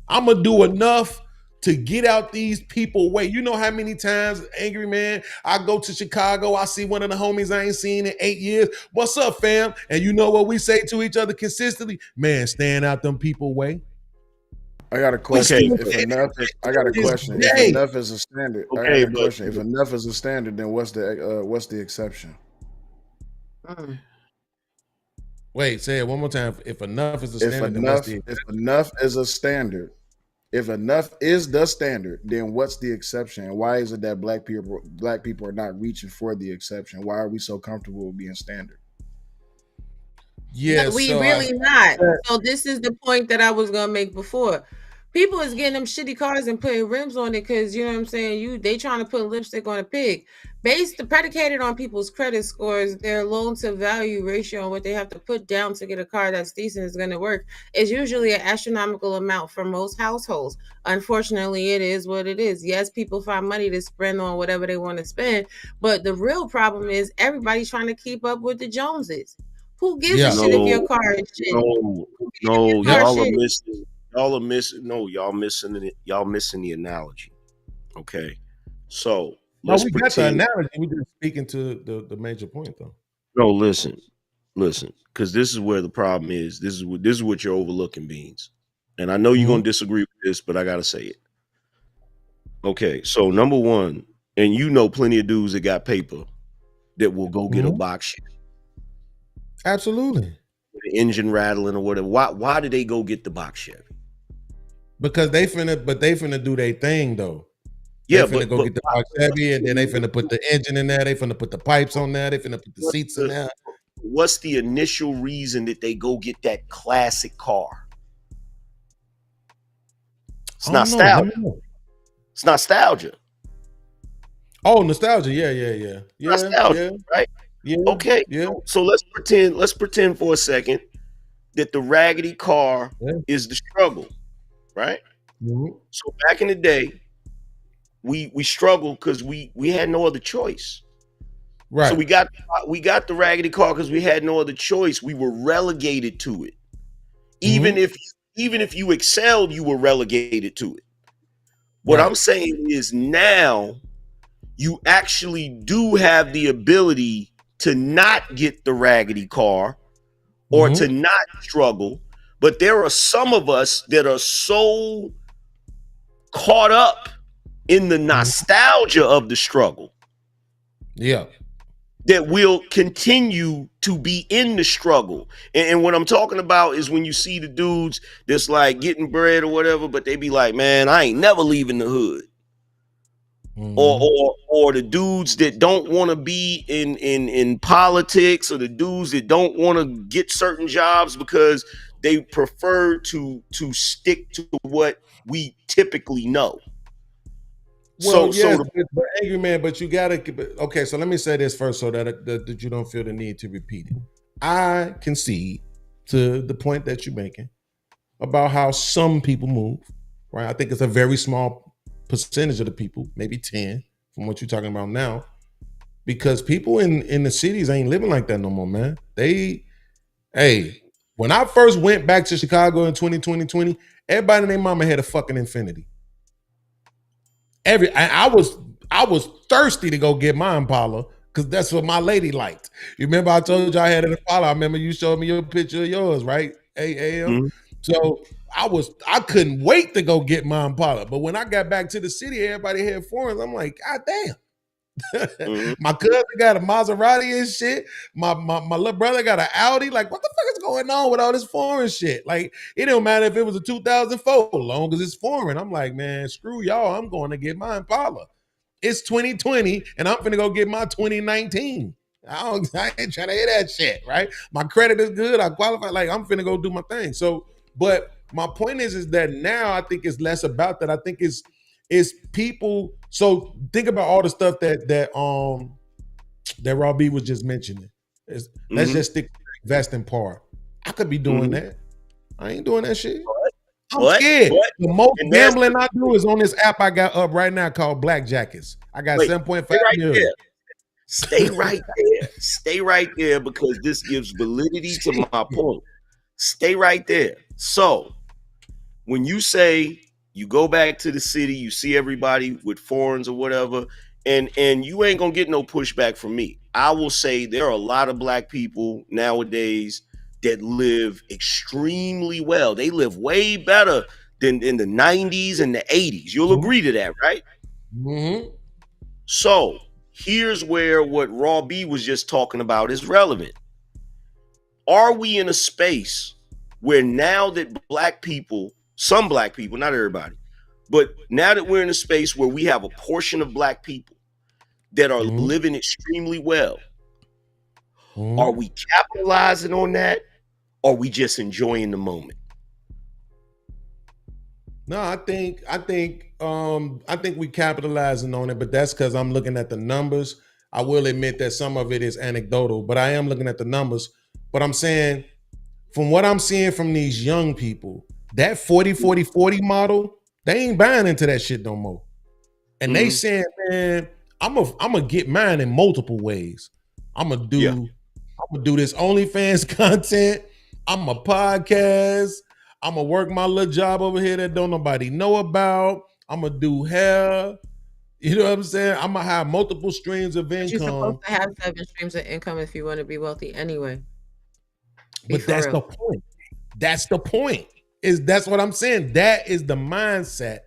[SPEAKER 16] I'm gonna do enough to get out these people way. You know how many times, Angry Man, I go to Chicago, I see one of the homies I ain't seen in 8 years. What's up, fam? And you know what we say to each other consistently? Man, stand out them people way.
[SPEAKER 17] I got a question. If enough is a standard, I got a question. If enough is a standard, then what's the exception?
[SPEAKER 16] Wait, say it one more time. If enough is the standard, then what's the exception?
[SPEAKER 17] If enough is a standard, if enough is the standard, then what's the exception? And why is it that black people are not reaching for the exception? Why are we so comfortable with being standard?
[SPEAKER 16] Yeah,
[SPEAKER 13] we really not. So this is the point that I was gonna make before. People is getting them shitty cars and putting rims on it because, you know what I'm saying, they trying to put lipstick on a pig. Predicated on people's credit scores, their loan to value ratio, and what they have to put down to get a car that's decent is going to work, is usually an astronomical amount for most households. Unfortunately, it is what it is. Yes, people find money to spend on whatever they want to spend, but the real problem is everybody's trying to keep up with the Joneses. Who gives a shit if your car is shit?
[SPEAKER 20] No, y'all missing the analogy. Okay. So
[SPEAKER 16] no, we got the analogy. We just speaking to the major point though.
[SPEAKER 20] No, listen, because this is where the problem is. This is what you're overlooking, Beans. And I know you're gonna disagree with this, but I gotta say it. Okay, so number one, and you know plenty of dudes that got paper that will go get a box shit.
[SPEAKER 16] Absolutely.
[SPEAKER 20] The engine rattling or whatever. Why did they go get the box Chevy?
[SPEAKER 16] Because they finna do their thing though.
[SPEAKER 20] Yeah,
[SPEAKER 16] they finna go get the box Chevy, and then they finna put the engine in there. They finna put the pipes on there. They finna put the seats in there.
[SPEAKER 20] What's the initial reason that they go get that classic car? It's nostalgia. It's nostalgia.
[SPEAKER 16] Oh, nostalgia. Yeah.
[SPEAKER 20] Nostalgia, right?
[SPEAKER 16] Yeah.
[SPEAKER 20] Okay.
[SPEAKER 16] Yeah.
[SPEAKER 20] So let's pretend for a second that the raggedy car is the struggle, right?
[SPEAKER 16] Mm-hmm.
[SPEAKER 20] So back in the day, we struggled because we had no other choice.
[SPEAKER 16] Right.
[SPEAKER 20] So we got the raggedy car because we had no other choice. We were relegated to it. Even if you excelled, you were relegated to it. What I'm saying is now you actually do have the ability to not get the raggedy car or to not struggle. But there are some of us that are so caught up in the nostalgia of the struggle.
[SPEAKER 16] Yeah.
[SPEAKER 20] that will continue to be in the struggle. And what I'm talking about is when you see the dudes that's like getting bread or whatever, but they be like, man, I ain't never leaving the hood. Or the dudes that don't want to be in politics, or the dudes that don't want to get certain jobs because they prefer to stick to what we typically know.
[SPEAKER 16] Well, yes, but angry man, but you gotta. Okay, so let me say this first, so that you don't feel the need to repeat it. I concede to the point that you're making about how some people move. Right, I think it's a very small percentage of the people, maybe 10, from what you're talking about now, because people in the cities ain't living like that no more, man. When I first went back to Chicago in 2020, everybody and their mama had a fucking Infinity. I was thirsty to go get my Impala because that's what my lady liked. You remember I told you I had an Impala? I remember you showed me your picture of yours, right? AM. So I couldn't wait to go get my Impala. But when I got back to the city, everybody had foreigns. I'm like, God damn. My cousin got a Maserati and shit. My little brother got an Audi. Like, what the fuck is going on with all this foreign shit? Like, it don't matter if it was a 2004, long as it's foreign. I'm like, man, screw y'all. I'm going to get my Impala. It's 2020, and I'm finna go get my 2019. I ain't trying to hear that shit, right? My credit is good. I qualify. Like, I'm finna go do my thing. So, but my point is that now I think it's less about that. I think it's people. So think about all the stuff that Raw B was just mentioning. Let's just stick to the investing part. I could be doing that. I ain't doing that shit. I'm scared. The most gambling I do is on this app I got up right now called Black Jackets. I got 7.5 million.
[SPEAKER 20] Stay right there. Stay right there, because this gives validity to my point. Stay right there. So when you say you go back to the city, you see everybody with foreigns or whatever, and you ain't gonna get no pushback from me. I will say there are a lot of black people nowadays that live extremely well. They live way better than in the 90s and the 80s. You'll agree to that, right? So here's where what Raw B was just talking about is relevant. Are we in a space where now that black people, some black people, not everybody, but now that we're in a space where we have a portion of black people that are living extremely well, are we capitalizing on that? Or are we just enjoying the moment?
[SPEAKER 16] No, I think we capitalizing on it, but that's because I'm looking at the numbers. I will admit that some of it is anecdotal, but I am looking at the numbers. But I'm saying, from what I'm seeing from these young people, that 40-40-40 model, they ain't buying into that shit no more. And they saying, man, I'm gonna get mine in multiple ways. I'm gonna do this OnlyFans content. I'm a podcast. I'm gonna work my little job over here that don't nobody know about. I'm gonna do hair. You know what I'm saying? I'm gonna have multiple streams of income.
[SPEAKER 13] You're supposed to have 7 streams of income if you want to be wealthy anyway.
[SPEAKER 16] But that's the point. That's the point. That's what I'm saying. That is the mindset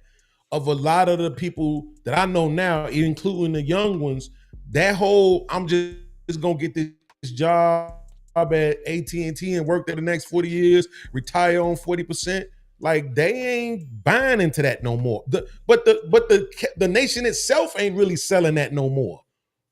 [SPEAKER 16] of a lot of the people that I know now, including the young ones. That whole, I'm just gonna get this job at AT&T and work there the next 40 years, retire on 40%. Like, they ain't buying into that no more. But the nation itself ain't really selling that no more,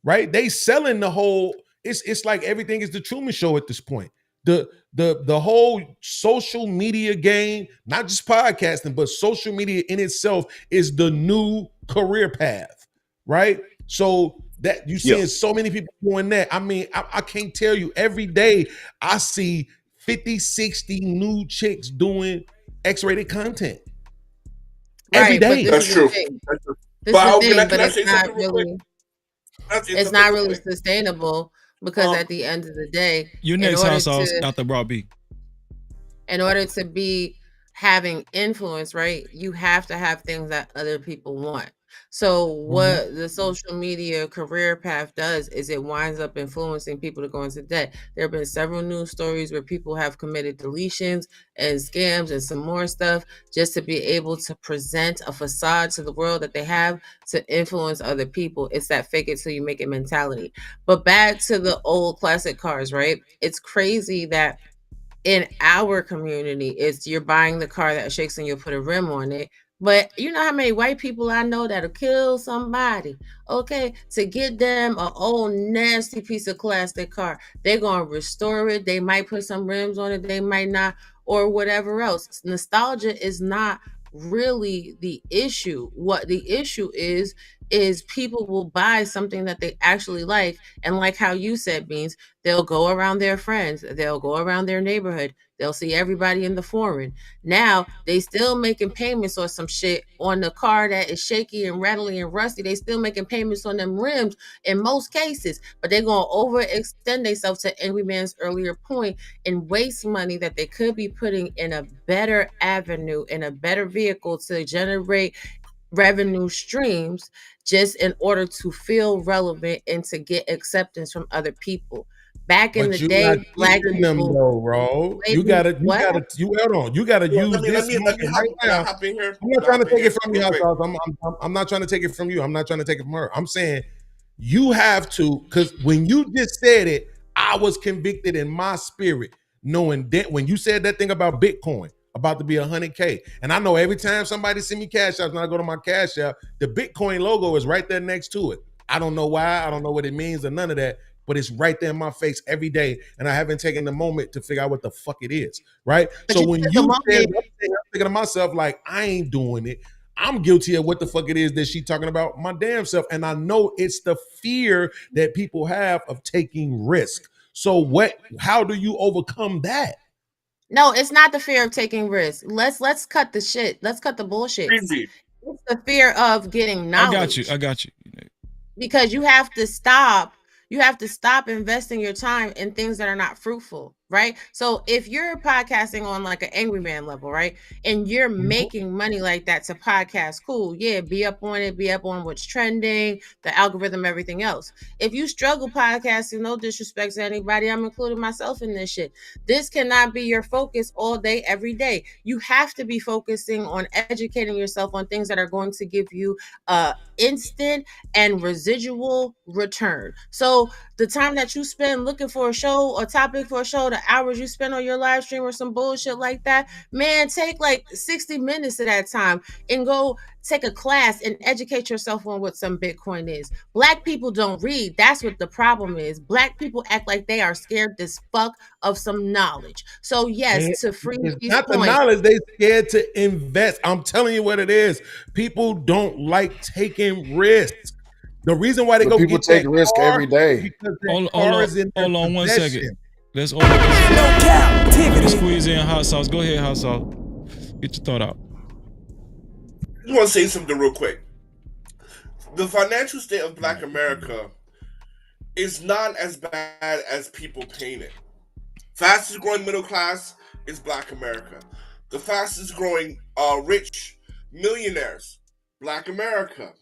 [SPEAKER 16] right? They selling the whole. It's like everything is the Truman Show at this point. The whole social media game, not just podcasting, but social media in itself is the new career path, right? So that you seeing so many people doing that. I mean, I can't tell you, every day I see 50, 60 new chicks doing X-rated content. Every day.
[SPEAKER 14] That's true.
[SPEAKER 13] This is the thing, but it's not really sustainable, because at the end of the day,
[SPEAKER 2] Your next house sauce, Dr. Raw B.
[SPEAKER 13] In order to be having influence, right, you have to have things that other people want. So
[SPEAKER 16] Mhm.
[SPEAKER 13] what the social media career path does is it winds up influencing people to go into debt. There have been several news stories where people have committed deletions and scams and some more stuff just to be able to present a facade to the world that they have to influence other people. It's that fake it till you make it mentality. But back to the old classic cars, right? It's crazy that in our community is you're buying the car that shakes and you'll put a rim on it. But you know how many white people I know that'll kill somebody, okay, to get them a old nasty piece of plastic car. They're gonna restore it. They might put some rims on it, they might not, or whatever else. Nostalgia is not really the issue. What the issue is people will buy something that they actually like, and like how you said, Beans, they'll go around their friends, they'll go around their neighborhood, they'll see everybody in the foreign. Now they still making payments or some shit on the car that is shaky and rattly and rusty. They still making payments on them rims in most cases, but they're gonna overextend themselves, to Angry Man's earlier point, and waste money that they could be putting in a better avenue, in a better vehicle to generate revenue streams, just in order to feel relevant and to get acceptance from other people. Back in the
[SPEAKER 16] But you're not
[SPEAKER 13] day, black
[SPEAKER 16] teaching them
[SPEAKER 13] people,
[SPEAKER 16] though, bro.
[SPEAKER 13] wait, what?
[SPEAKER 16] You hold on. You gotta
[SPEAKER 14] Well,
[SPEAKER 16] use this
[SPEAKER 14] let me
[SPEAKER 16] moment
[SPEAKER 14] hop,
[SPEAKER 16] right
[SPEAKER 14] can I
[SPEAKER 16] now.
[SPEAKER 14] hop in here?
[SPEAKER 16] I'm not
[SPEAKER 14] Can I
[SPEAKER 16] trying to
[SPEAKER 14] hop in
[SPEAKER 16] take it
[SPEAKER 14] here
[SPEAKER 16] from you,
[SPEAKER 14] real
[SPEAKER 16] House
[SPEAKER 14] quick?
[SPEAKER 16] Sauce. I'm not trying to take it from you. I'm not trying to take it from her. I'm saying you have to, because when you just said it, I was convicted in my spirit, knowing that when you said that thing about Bitcoin about to be 100K, and I know every time somebody send me cash apps, when I go to my cash app, the Bitcoin logo is right there next to it. I don't know why, I don't know what it means or none of that, but it's right there in my face every day, and I haven't taken the moment to figure out what the fuck it is, right?
[SPEAKER 13] But
[SPEAKER 16] So
[SPEAKER 13] you
[SPEAKER 16] when
[SPEAKER 13] took a
[SPEAKER 16] you said,
[SPEAKER 13] moment.
[SPEAKER 16] I'm thinking to myself, like, I ain't doing it. I'm guilty of what the fuck it is that she talking about my damn self. And I know it's the fear that people have of taking risk. So how do you overcome that?
[SPEAKER 13] No, it's not the fear of taking risks. Let's cut the shit. Let's cut the bullshit.
[SPEAKER 14] Easy.
[SPEAKER 13] It's the fear of getting
[SPEAKER 2] I got you.
[SPEAKER 13] knowledge.
[SPEAKER 2] I got you.
[SPEAKER 13] Because you have to stop investing your time in things that are not fruitful, right? So if you're podcasting on like an Angry Man level, right, and you're making money like that to podcast, cool, yeah, be up on it, be up on what's trending, the algorithm, everything else. If you struggle podcasting, no disrespect to anybody, I'm including myself in this shit, this cannot be your focus all day every day. You have to be focusing on educating yourself on things that are going to give you instant and residual return. So the time that you spend looking for a show or topic for a show, the hours you spend on your live stream or some bullshit like that, man, take like 60 minutes of that time and go take a class and educate yourself on what some Bitcoin is. Black people don't read. That's what the problem is. Black people act like they are scared as fuck of some knowledge. So yes,
[SPEAKER 16] And
[SPEAKER 13] to free
[SPEAKER 16] it's
[SPEAKER 13] these
[SPEAKER 16] not the
[SPEAKER 13] points,
[SPEAKER 16] knowledge, they scared to invest. I'm telling you what it is. People don't like taking risks. The reason why they
[SPEAKER 17] But
[SPEAKER 16] go
[SPEAKER 17] people
[SPEAKER 16] get
[SPEAKER 17] take
[SPEAKER 16] that
[SPEAKER 17] risk every
[SPEAKER 16] car is
[SPEAKER 17] day.
[SPEAKER 16] because that
[SPEAKER 2] Hold, hold
[SPEAKER 16] car
[SPEAKER 2] on,
[SPEAKER 16] is in their
[SPEAKER 2] hold on 1 second.
[SPEAKER 16] possession.
[SPEAKER 2] Let's
[SPEAKER 7] No Cap-tivity.
[SPEAKER 2] let me squeeze in hot sauce. Go ahead, hot sauce. Get your thought out.
[SPEAKER 14] I just want to say something real quick. The financial state of Black America is not as bad as people paint it. Fastest growing middle class is Black America. The fastest growing rich millionaires, Black America.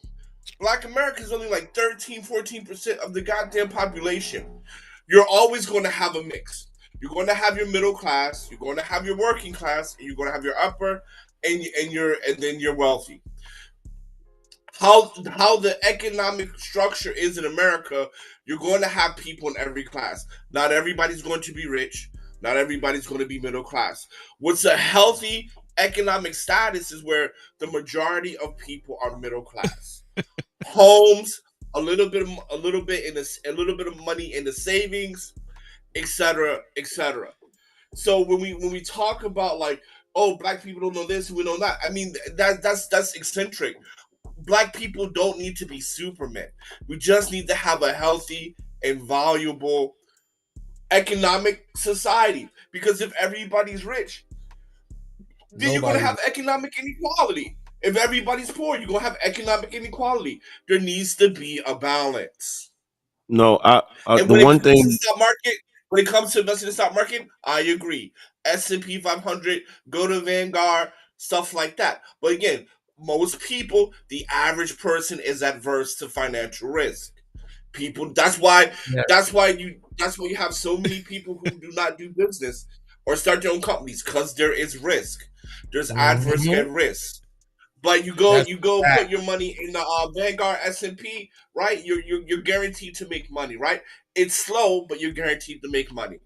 [SPEAKER 14] Black America is only like 13-14% of the goddamn population. You're always going to have a mix. You're going to have your middle class, you're going to have your working class, and you're going to have your upper and then you're wealthy. How the economic structure is in America, you're going to have people in every class. Not everybody's going to be rich. Not everybody's going to be middle class. What's a healthy economic status is where the majority of people are middle class. Homes, a little bit of money in the savings, etc., etc. So when we talk about like, oh, Black people don't know this, we know that. I mean, that's eccentric. Black people don't need to be Superman. We just need to have a healthy and valuable economic society. Because if everybody's rich, then you're going to have economic inequality. If everybody's poor, you're going to have economic inequality. There needs to be a balance.
[SPEAKER 20] No,
[SPEAKER 14] And
[SPEAKER 20] the
[SPEAKER 14] when it
[SPEAKER 20] one
[SPEAKER 14] comes to the
[SPEAKER 20] thing,
[SPEAKER 14] stock market, when it comes to investing in the stock market, I agree. S&P 500, go to Vanguard, stuff like that. But again, most people, the average person is adverse to financial risk. People, that's why you have so many people who do not do business or start their own companies, because there is risk. There's adverse risk. But you go put your money in the Vanguard S&P, right? You're guaranteed to make money, right? It's slow, but you're guaranteed to make money.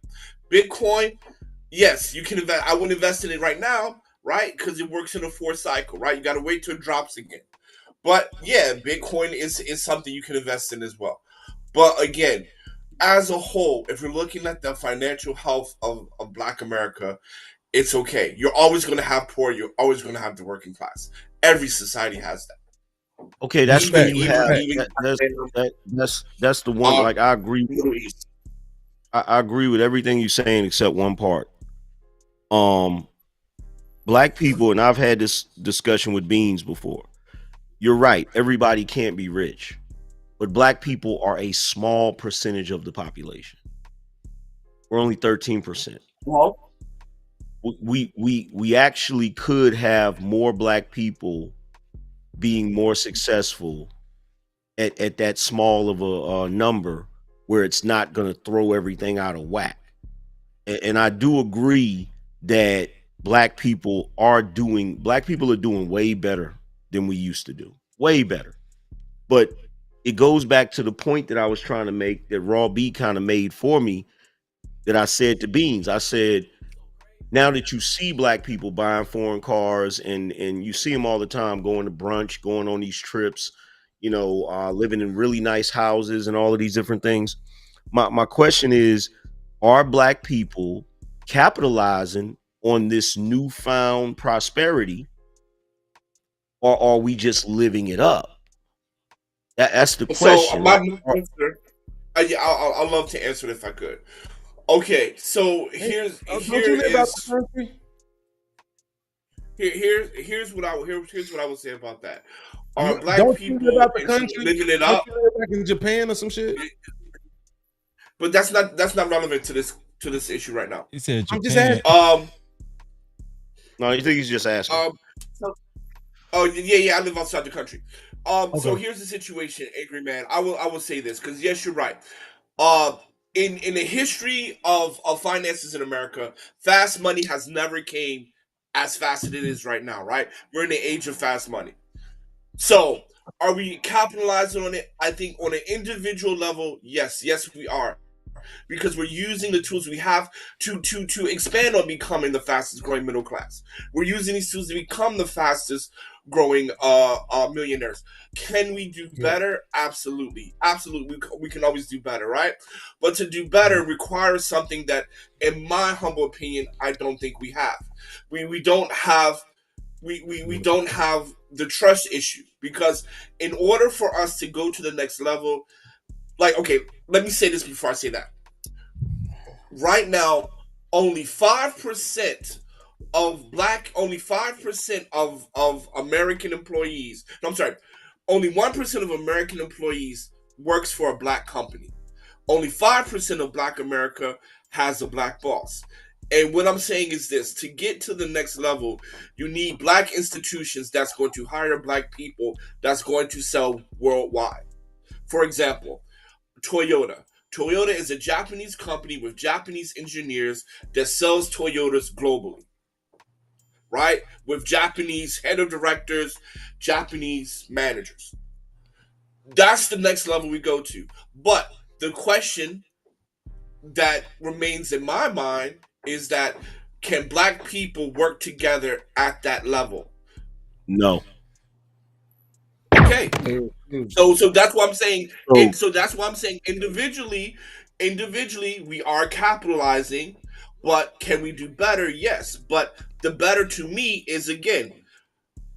[SPEAKER 14] Bitcoin, yes, you can invest. I wouldn't invest in it right now, right? Because it works in a 4 cycle, right? You got to wait till it drops again. But yeah, Bitcoin is something you can invest in as well. But again, as a whole, if you're looking at the financial health of Black America, it's okay. You're always going to have poor. You're always going to have the working class. Every society has that.
[SPEAKER 20] Okay, that's when you have that's the one. Like I agree. I agree with everything you're saying except one part. Black people, and I've had this discussion with Beans before. You're right. Everybody can't be rich, but Black people are a small percentage of the population. We're only 13%.
[SPEAKER 14] Well,
[SPEAKER 20] we actually could have more Black people being more successful at that small of a number, where it's not going to throw everything out of whack. And I do agree that Black people are doing way better than we used to do. Way better. But it goes back to the point that I was trying to make, that Raw B kind of made for me, that I said to Beans. I said, now that you see Black people buying foreign cars and you see them all the time going to brunch, going on these trips, living in really nice houses and all of these different things. My question is, are Black people capitalizing on this newfound prosperity, or are we just living it up? That's the question.
[SPEAKER 14] So my answer, I'd love to answer it if I could. Okay, so here's what I would say about that. Are Black people living it up?
[SPEAKER 16] Like in Japan or some shit?
[SPEAKER 14] But that's not relevant to this issue right now.
[SPEAKER 2] He said Japan.
[SPEAKER 14] I'm just asking.
[SPEAKER 20] No, you think he's just asking?
[SPEAKER 14] I live outside the country.
[SPEAKER 20] Okay.
[SPEAKER 14] So here's the situation, Angry Man. I will say this, because yes, you're right. In the history of finances in America, fast money has never came as fast as it is right now, right? We're in the age of fast money. So are we capitalizing on it? I think on an individual level, yes, we are. Because we're using the tools we have to expand on becoming the fastest growing middle class. We're using these tools to become the fastest growing millionaires. Can we do better? Absolutely. We can always do better, right? But to do better requires something that, in my humble opinion, I don't think we have. We don't have the trust issue, because in order for us to go to the next level, like, okay, let me say this before I say that. Right now, only 5% of American employees, only 1% of American employees works for a Black company. Only 5% of Black America has a Black boss. And what I'm saying is this: to get to the next level, you need Black institutions that's going to hire Black people, that's going to sell worldwide. For example, Toyota. Toyota is a Japanese company with Japanese engineers that sells Toyotas globally, right? With Japanese head of directors, Japanese managers. That's the next level we go to. But the question that remains in my mind is that, can Black people work together at that level?
[SPEAKER 20] No.
[SPEAKER 14] Okay. So that's what I'm saying. So that's why I'm saying individually we are capitalizing, but can we do better? Yes. But the better to me is, again,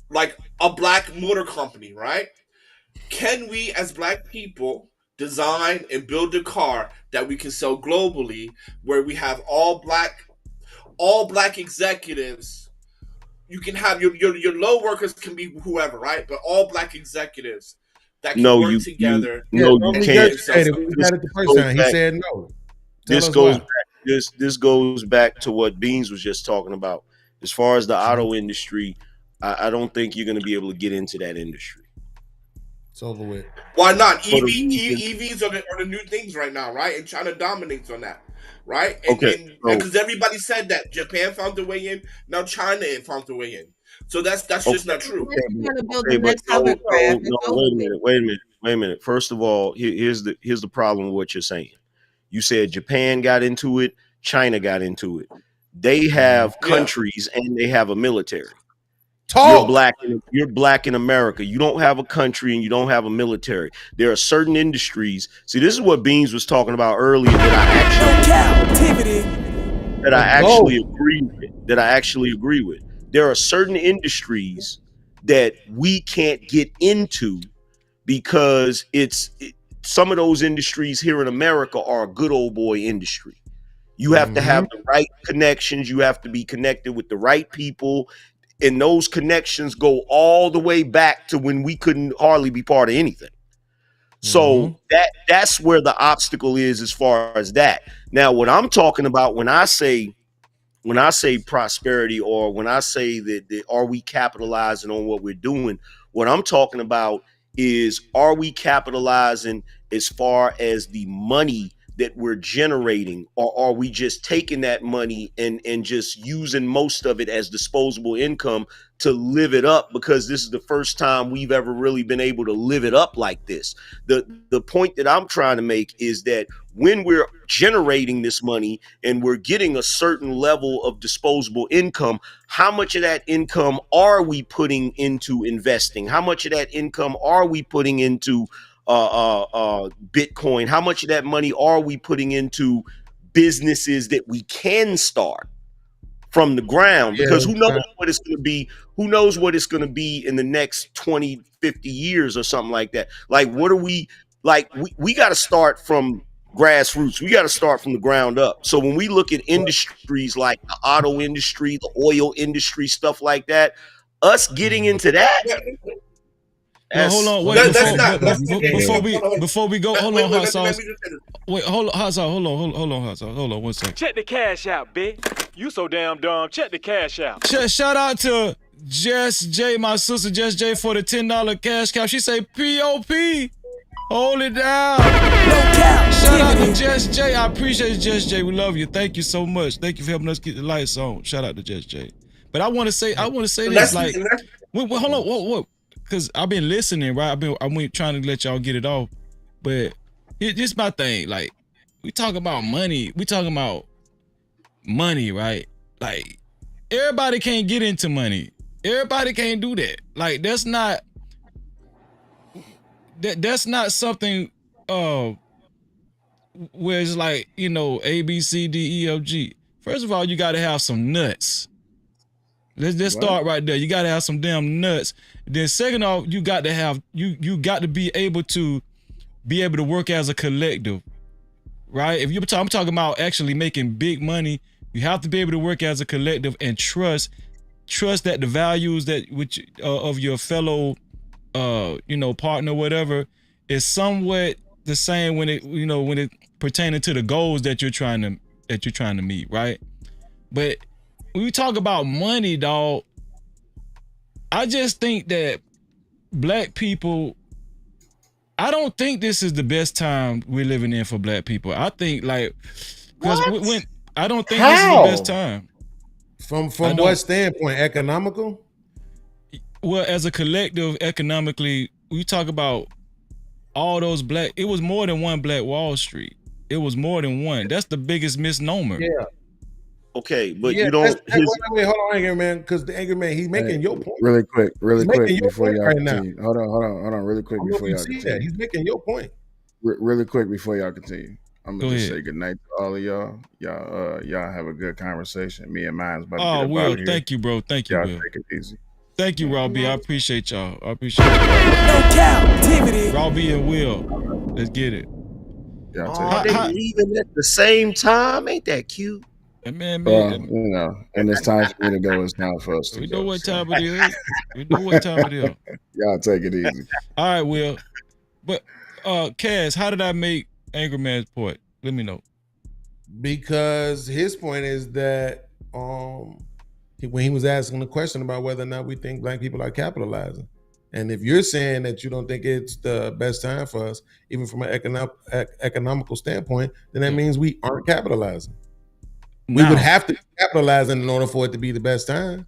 [SPEAKER 14] like a Black motor company, right? Can we as Black people design and build a car that we can sell globally, where we have all black executives? You can have your low workers can be whoever, right? But all Black executives that can work together.
[SPEAKER 16] You can't. We had it the first time. He said no.
[SPEAKER 20] This goes back to what Beans was just talking about. As far as the auto industry, I don't think you're going to be able to get into that industry.
[SPEAKER 16] It's over with.
[SPEAKER 14] Why not?
[SPEAKER 20] For the reason-
[SPEAKER 14] EVs are the new things right now, right? And China dominates on that, right?
[SPEAKER 20] Okay,
[SPEAKER 14] And
[SPEAKER 20] so-
[SPEAKER 14] because everybody said that Japan found their way in, now China found their way in. So that's just not true.
[SPEAKER 20] Okay, but wait a minute. First of all, here's the problem with what you're saying. You said Japan got into it, China got into it. They have countries and they have a military. You're black in America. You don't have a country and you don't have a military. There are certain industries. See, this is what Beans was talking about earlier that I actually agree with. There are certain industries that we can't get into because some of those industries here in America are a good old boy industry. You have to have the right connections. You have to be connected with the right people. And those connections go all the way back to when we couldn't hardly be part of anything. So that's where the obstacle is as far as that. Now, what I'm talking about when I say prosperity, or when I say that are we capitalizing on what we're doing, what I'm talking about is, are we capitalizing as far as the money that we're generating, or are we just taking that money and just using most of it as disposable income to live it up, because this is the first time we've ever really been able to live it up like this. The point that I'm trying to make is that when we're generating this money and we're getting a certain level of disposable income, how much of that income are we putting into investing? How much of that income are we putting into Bitcoin? How much of that money are we putting into businesses that we can start from the ground? Because who knows what it's going to be? Who knows what it's going to be in the next 20, 50 years or something like that? Like, what are we like? We got to start from grassroots. We got to start from the ground up. So when we look at industries like the auto industry, the oil industry, stuff like that, us getting into that.
[SPEAKER 2] Well, hold on, wait. Before we go, hold on, hot sauce. Wait, hold on, hot sauce. Hold on, hot sauce. Hold on, 1 second.
[SPEAKER 8] Check the cash out, bitch. You so damn dumb. Check the cash out.
[SPEAKER 2] Shout out to Jess J, my sister Jess J, for the $10 cash cow. She say P.O.P. Hold it down. Shout out to Jess J. I appreciate Jess J. We love you. Thank you so much. Thank you for helping us keep the lights on. Shout out to Jess J. But I want to say this. Like, wait, hold on, what? Because I've been listening, right? I've been trying to let y'all get it off. But it's my thing. Like, we talk about money. We talking about money, right? Like, everybody can't get into money. Everybody can't do that. Like, that's not something where it's like, you know, A, B, C, D, E, F, G. First of all, you got to have some nuts. Let's start right there. You got to have some damn nuts. Then second off, you got to have you got to be able to work as a collective, right? If I'm talking about actually making big money, you have to be able to work as a collective and trust that the values that which of your fellow partner, whatever, is somewhat the same when it pertaining to the goals that you're trying to meet, right? But when we talk about money, dog, I just think that black people, I don't think this is the best time we're living in for black people. I think because I don't think this is the best time.
[SPEAKER 16] From what standpoint? Economical?
[SPEAKER 2] Well, as a collective, economically, we talk about all those it was more than one Black Wall Street. It was more than one. That's the biggest misnomer.
[SPEAKER 16] Yeah.
[SPEAKER 20] Okay, but you don't.
[SPEAKER 16] Wait, hold on, Angry Man, because the Angry Man, he's making your point.
[SPEAKER 17] Really quick before y'all
[SPEAKER 16] right
[SPEAKER 17] continue. Hold on, really quick before y'all continue.
[SPEAKER 16] He's making your point.
[SPEAKER 17] Really quick before y'all continue. I'm gonna just
[SPEAKER 2] ahead.
[SPEAKER 17] say good night to all of y'all. Y'all have a good conversation. Me and mine's about to get up
[SPEAKER 2] Will,
[SPEAKER 17] out of here.
[SPEAKER 2] Thank you, bro. Thank you,
[SPEAKER 17] y'all
[SPEAKER 2] Will.
[SPEAKER 17] take it easy.
[SPEAKER 2] Thank you, Robbie. I appreciate y'all. Robbie and Will. Let's get it.
[SPEAKER 20] Oh, they leaving at the same time. Ain't that cute?
[SPEAKER 2] Man,
[SPEAKER 17] and it's time for me to go. It's time for us to go.
[SPEAKER 2] We know what time it is. We know what time it is.
[SPEAKER 17] Y'all take it easy.
[SPEAKER 2] All right, Will. But Cass, how did I make Angry Man's point? Let me know.
[SPEAKER 16] Because his point is that when he was asking the question about whether or not we think black people are capitalizing. And if you're saying that you don't think it's the best time for us, even from an economical standpoint, then that means we aren't capitalizing. We would have to be capitalizing in order for it to be the best time.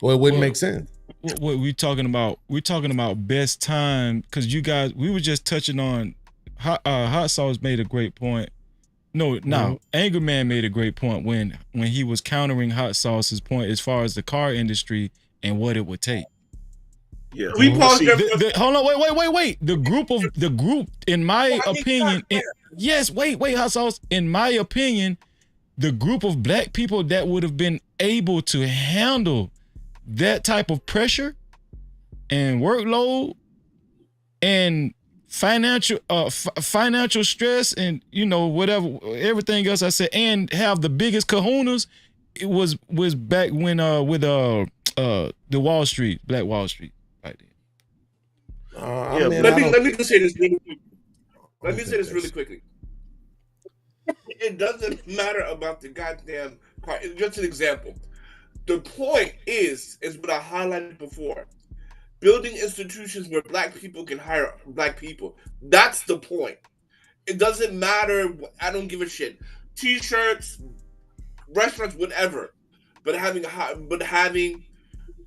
[SPEAKER 16] Or it wouldn't make sense.
[SPEAKER 2] What we talking about? We're talking about best time because you guys, we were just touching on Hot Sauce made a great point. No, Angry Man made a great point when he was countering Hot Sauce's point as far as the car industry and what it would take.
[SPEAKER 20] Yeah.
[SPEAKER 14] We paused
[SPEAKER 2] hold on, wait. The group, in my opinion, wait, Hot Sauce. In my opinion, the group of black people that would have been able to handle that type of pressure and workload and financial stress and whatever, everything else I said, and have the biggest kahunas, it was back when with the Wall Street, Black Wall Street right there.
[SPEAKER 14] Let me just say this really quickly. Let me say this really quickly. It doesn't matter about the goddamn car. Just an example. The point is what I highlighted before. Building institutions where black people can hire black people. That's the point. It doesn't matter. I don't give a shit. T-shirts, restaurants, whatever. But having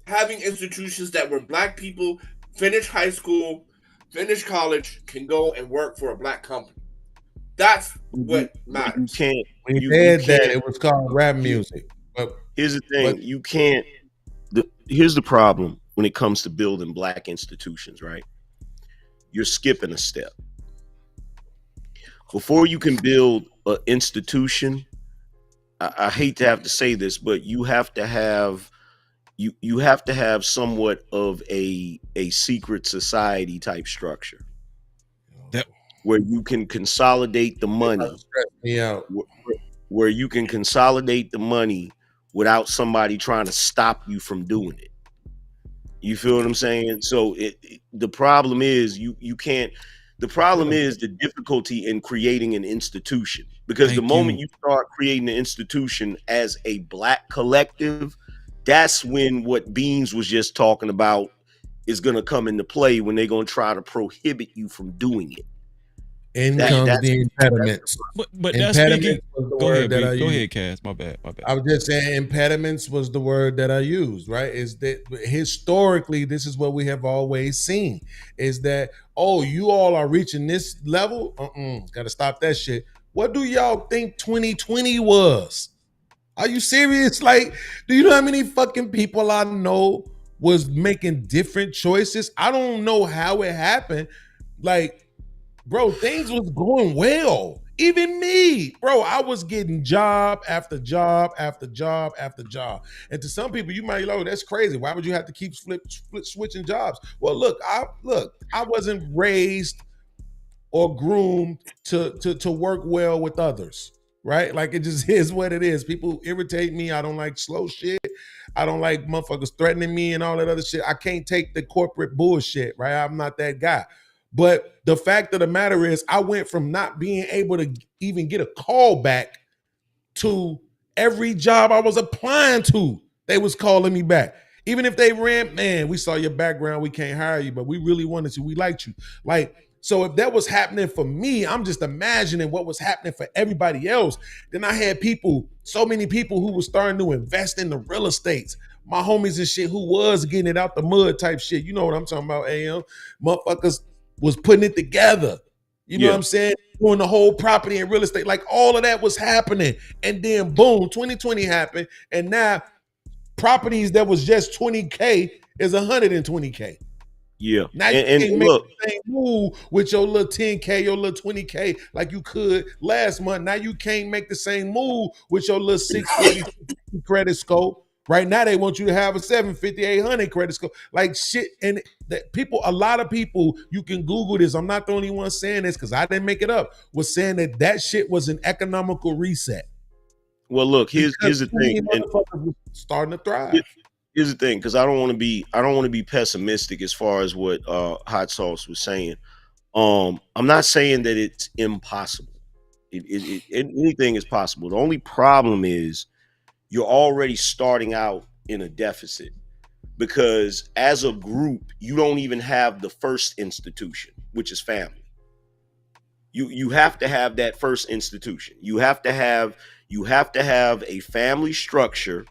[SPEAKER 14] institutions that where black people finish high school, finish college, can go and work for a black company. That's what matters.
[SPEAKER 16] You said that it was called rap music. But
[SPEAKER 20] here's the thing: you can't. Here's the problem when it comes to building black institutions. Right? You're skipping a step. Before you can build an institution, I hate to have to say this, but you have to have somewhat of a secret society type structure. Where you can consolidate the money, where you can consolidate the money without somebody trying to stop you from doing it. You feel what I'm saying? So the problem is you can't. The problem is the difficulty in creating an institution, because the moment you start creating an institution as a black collective, that's when what Beans was just talking about is going to come into play, when they're going to try to prohibit you from doing it.
[SPEAKER 16] In comes the impediments.
[SPEAKER 2] But that's speaking. Go ahead, Cass. My bad.
[SPEAKER 16] I was just saying impediments was the word that I used, right? Is that historically, this is what we have always seen, is that, oh, you all are reaching this level? Got to stop that shit. What do y'all think 2020 was? Are you serious? Like, do you know how many fucking people I know was making different choices? I don't know how it happened. Like, bro, things was going well. Even me, bro, I was getting job after job after job after job. And to some people, you might be like, oh, that's crazy. Why would you have to keep switching jobs? Well, look, I wasn't raised or groomed to work well with others, right? Like, it just is what it is. People irritate me. I don't like slow shit. I don't like motherfuckers threatening me and all that other shit. I can't take the corporate bullshit, right? I'm not that guy. But the fact of the matter is, I went from not being able to even get a call back to every job I was applying to, they was calling me back. Even if they ran, man, we saw your background, we can't hire you, but we really wanted you, we liked you. Like, so if that was happening for me, I'm just imagining what was happening for everybody else. Then I had so many people who were starting to invest in the real estates. My homies and shit who was getting it out the mud type shit. You know what I'm talking about, AM? Motherfuckers was putting it together. You know what I'm saying? Doing the whole property and real estate. Like, all of that was happening. And then boom, 2020 happened. And now properties that was just 20K is 120K.
[SPEAKER 20] Yeah.
[SPEAKER 16] Now you can't make the same move with your little 10K, your little 20K like you could last month. Now you can't make the same move with your little 650 credit score. Right now they want you to have a 750, 800 credit score. Like shit. And that people, a lot of people, you can Google this. I'm not the only one saying this because I didn't make it up, was saying that shit was an economical reset.
[SPEAKER 20] Well, look, here's the thing.
[SPEAKER 16] Starting to thrive.
[SPEAKER 20] Here's the thing, because I don't want to be pessimistic as far as what Hot Sauce was saying. I'm not saying that it's impossible. Anything is possible. The only problem is you're already starting out in a deficit, because as a group, you don't even have the first institution, which is family. You have to have that first institution. You have to have a family structure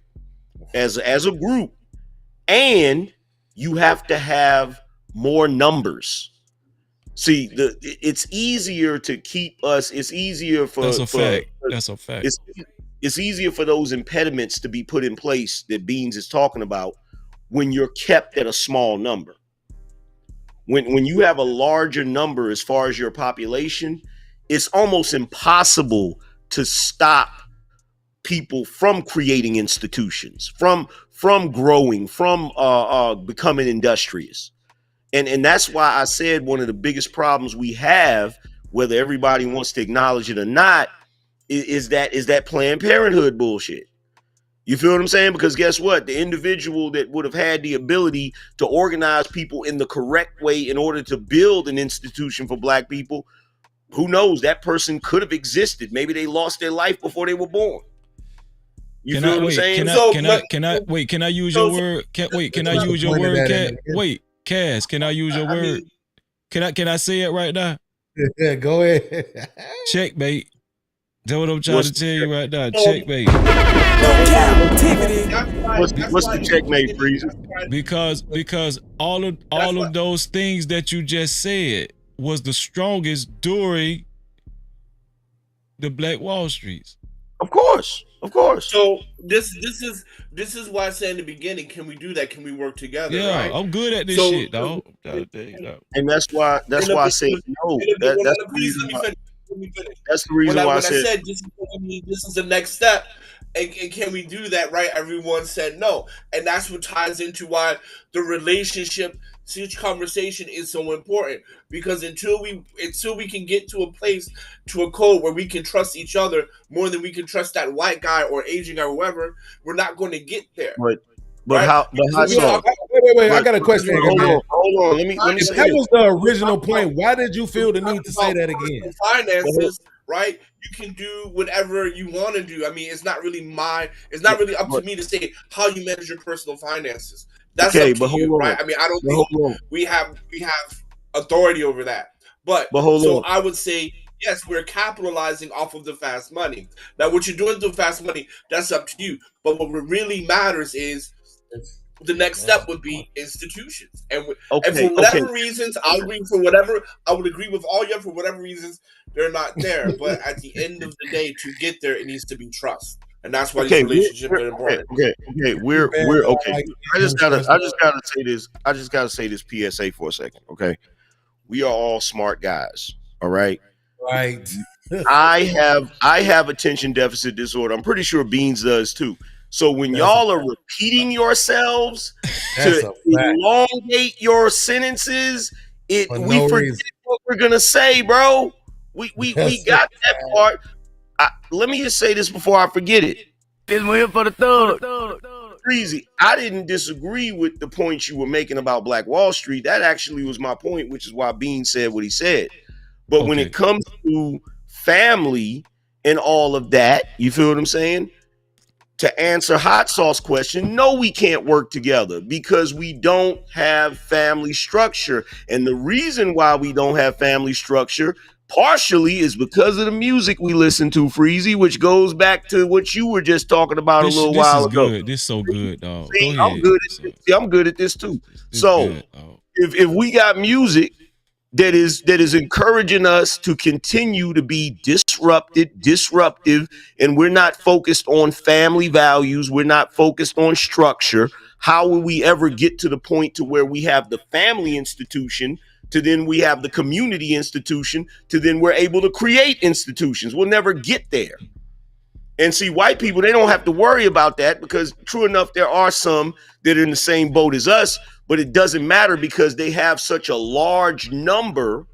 [SPEAKER 20] as a group, and you have to have more numbers. See, it's easier to keep us. It's easier for
[SPEAKER 2] That's a fact. That's a fact.
[SPEAKER 20] It's easier for those impediments to be put in place that Beans is talking about when you're kept at a small number. When you have a larger number as far as your population, it's almost impossible to stop people from creating institutions, from growing, from becoming industrious. And that's why I said one of the biggest problems we have, whether everybody wants to acknowledge it or not, is that Planned Parenthood bullshit. You feel what I'm saying? Because guess what? The individual that would have had the ability to organize people in the correct way in order to build an institution for black people, who knows? That person could have existed. Maybe they lost their life before they were born. You feel what I'm saying?
[SPEAKER 2] Can I use your word? Can I use your word, Cat? Wait, Cass, can I use your word? Can I say it right now?
[SPEAKER 16] Yeah, go ahead.
[SPEAKER 2] Checkmate. That's what I'm trying to tell you right now. Checkmate.
[SPEAKER 20] What's the checkmate, Freezer?
[SPEAKER 2] Because all of those things that you just said was the strongest during the Black Wall Streets.
[SPEAKER 20] Of course.
[SPEAKER 14] So this is why I said in the beginning, can we do that? Can we work together?
[SPEAKER 2] Yeah,
[SPEAKER 14] right?
[SPEAKER 2] I'm good at this shit, dog.
[SPEAKER 20] And that's why I say no. That's the reason why. That's the reason why I said
[SPEAKER 14] this is the next step. And can we do that, right? Everyone said no. And that's what ties into why the relationship conversation is so important. Because until we can get to a place, to a code where we can trust each other more than we can trust that white guy or Asian guy or whoever, we're not going to get there.
[SPEAKER 20] But
[SPEAKER 14] right?
[SPEAKER 20] how so?
[SPEAKER 16] Wait, I got a question.
[SPEAKER 20] Hold on. Let me
[SPEAKER 16] if that was the original point, why did you feel the need to say that again?
[SPEAKER 14] Finances, right? You can do whatever you want to do. I mean, it's not really up to me to say how you manage your personal finances. That's up to you, right? I mean, I don't think we have authority over that. But I would say, yes, we're capitalizing off of the fast money. Now, what you're doing with the fast money, that's up to you. But what really matters is the next step would be institutions. And for whatever reasons, I would agree with all you for whatever reasons they're not there. But at the end of the day, to get there, it needs to be trust. And that's why these relationships are important.
[SPEAKER 20] Okay, we're okay. I just gotta say this. I just gotta say this PSA for a second. Okay, we are all smart guys. All right.
[SPEAKER 16] Right.
[SPEAKER 20] I have attention deficit disorder. I'm pretty sure Beans does too. So when y'all are repeating yourselves to elongate your sentences, we forget what we're gonna say, bro. We got that part. Let me just say this before I forget it.
[SPEAKER 6] This one here for the third.
[SPEAKER 20] Breezy, I didn't disagree with the points you were making about Black Wall Street. That actually was my point, which is why Bean said what he said. But when it comes to family and all of that, you feel what I'm saying? To answer Hot Sauce question, no, we can't work together because we don't have family structure. And the reason why we don't have family structure partially is because of the music we listen to, Freezy, which goes back to what you were just talking about a little while ago.
[SPEAKER 2] Good. This is so good, dog.
[SPEAKER 20] See, I'm good at this too. So if we got music that is encouraging us to continue to be disruptive, and we're not focused on family values, we're not focused on structure, how will we ever get to the point to where we have the family institution, to then we have the community institution, to then we're able to create institutions? We'll never get there. And see, white people, they don't have to worry about that because true enough, there are some that are in the same boat as us, but it doesn't matter because they have such a large number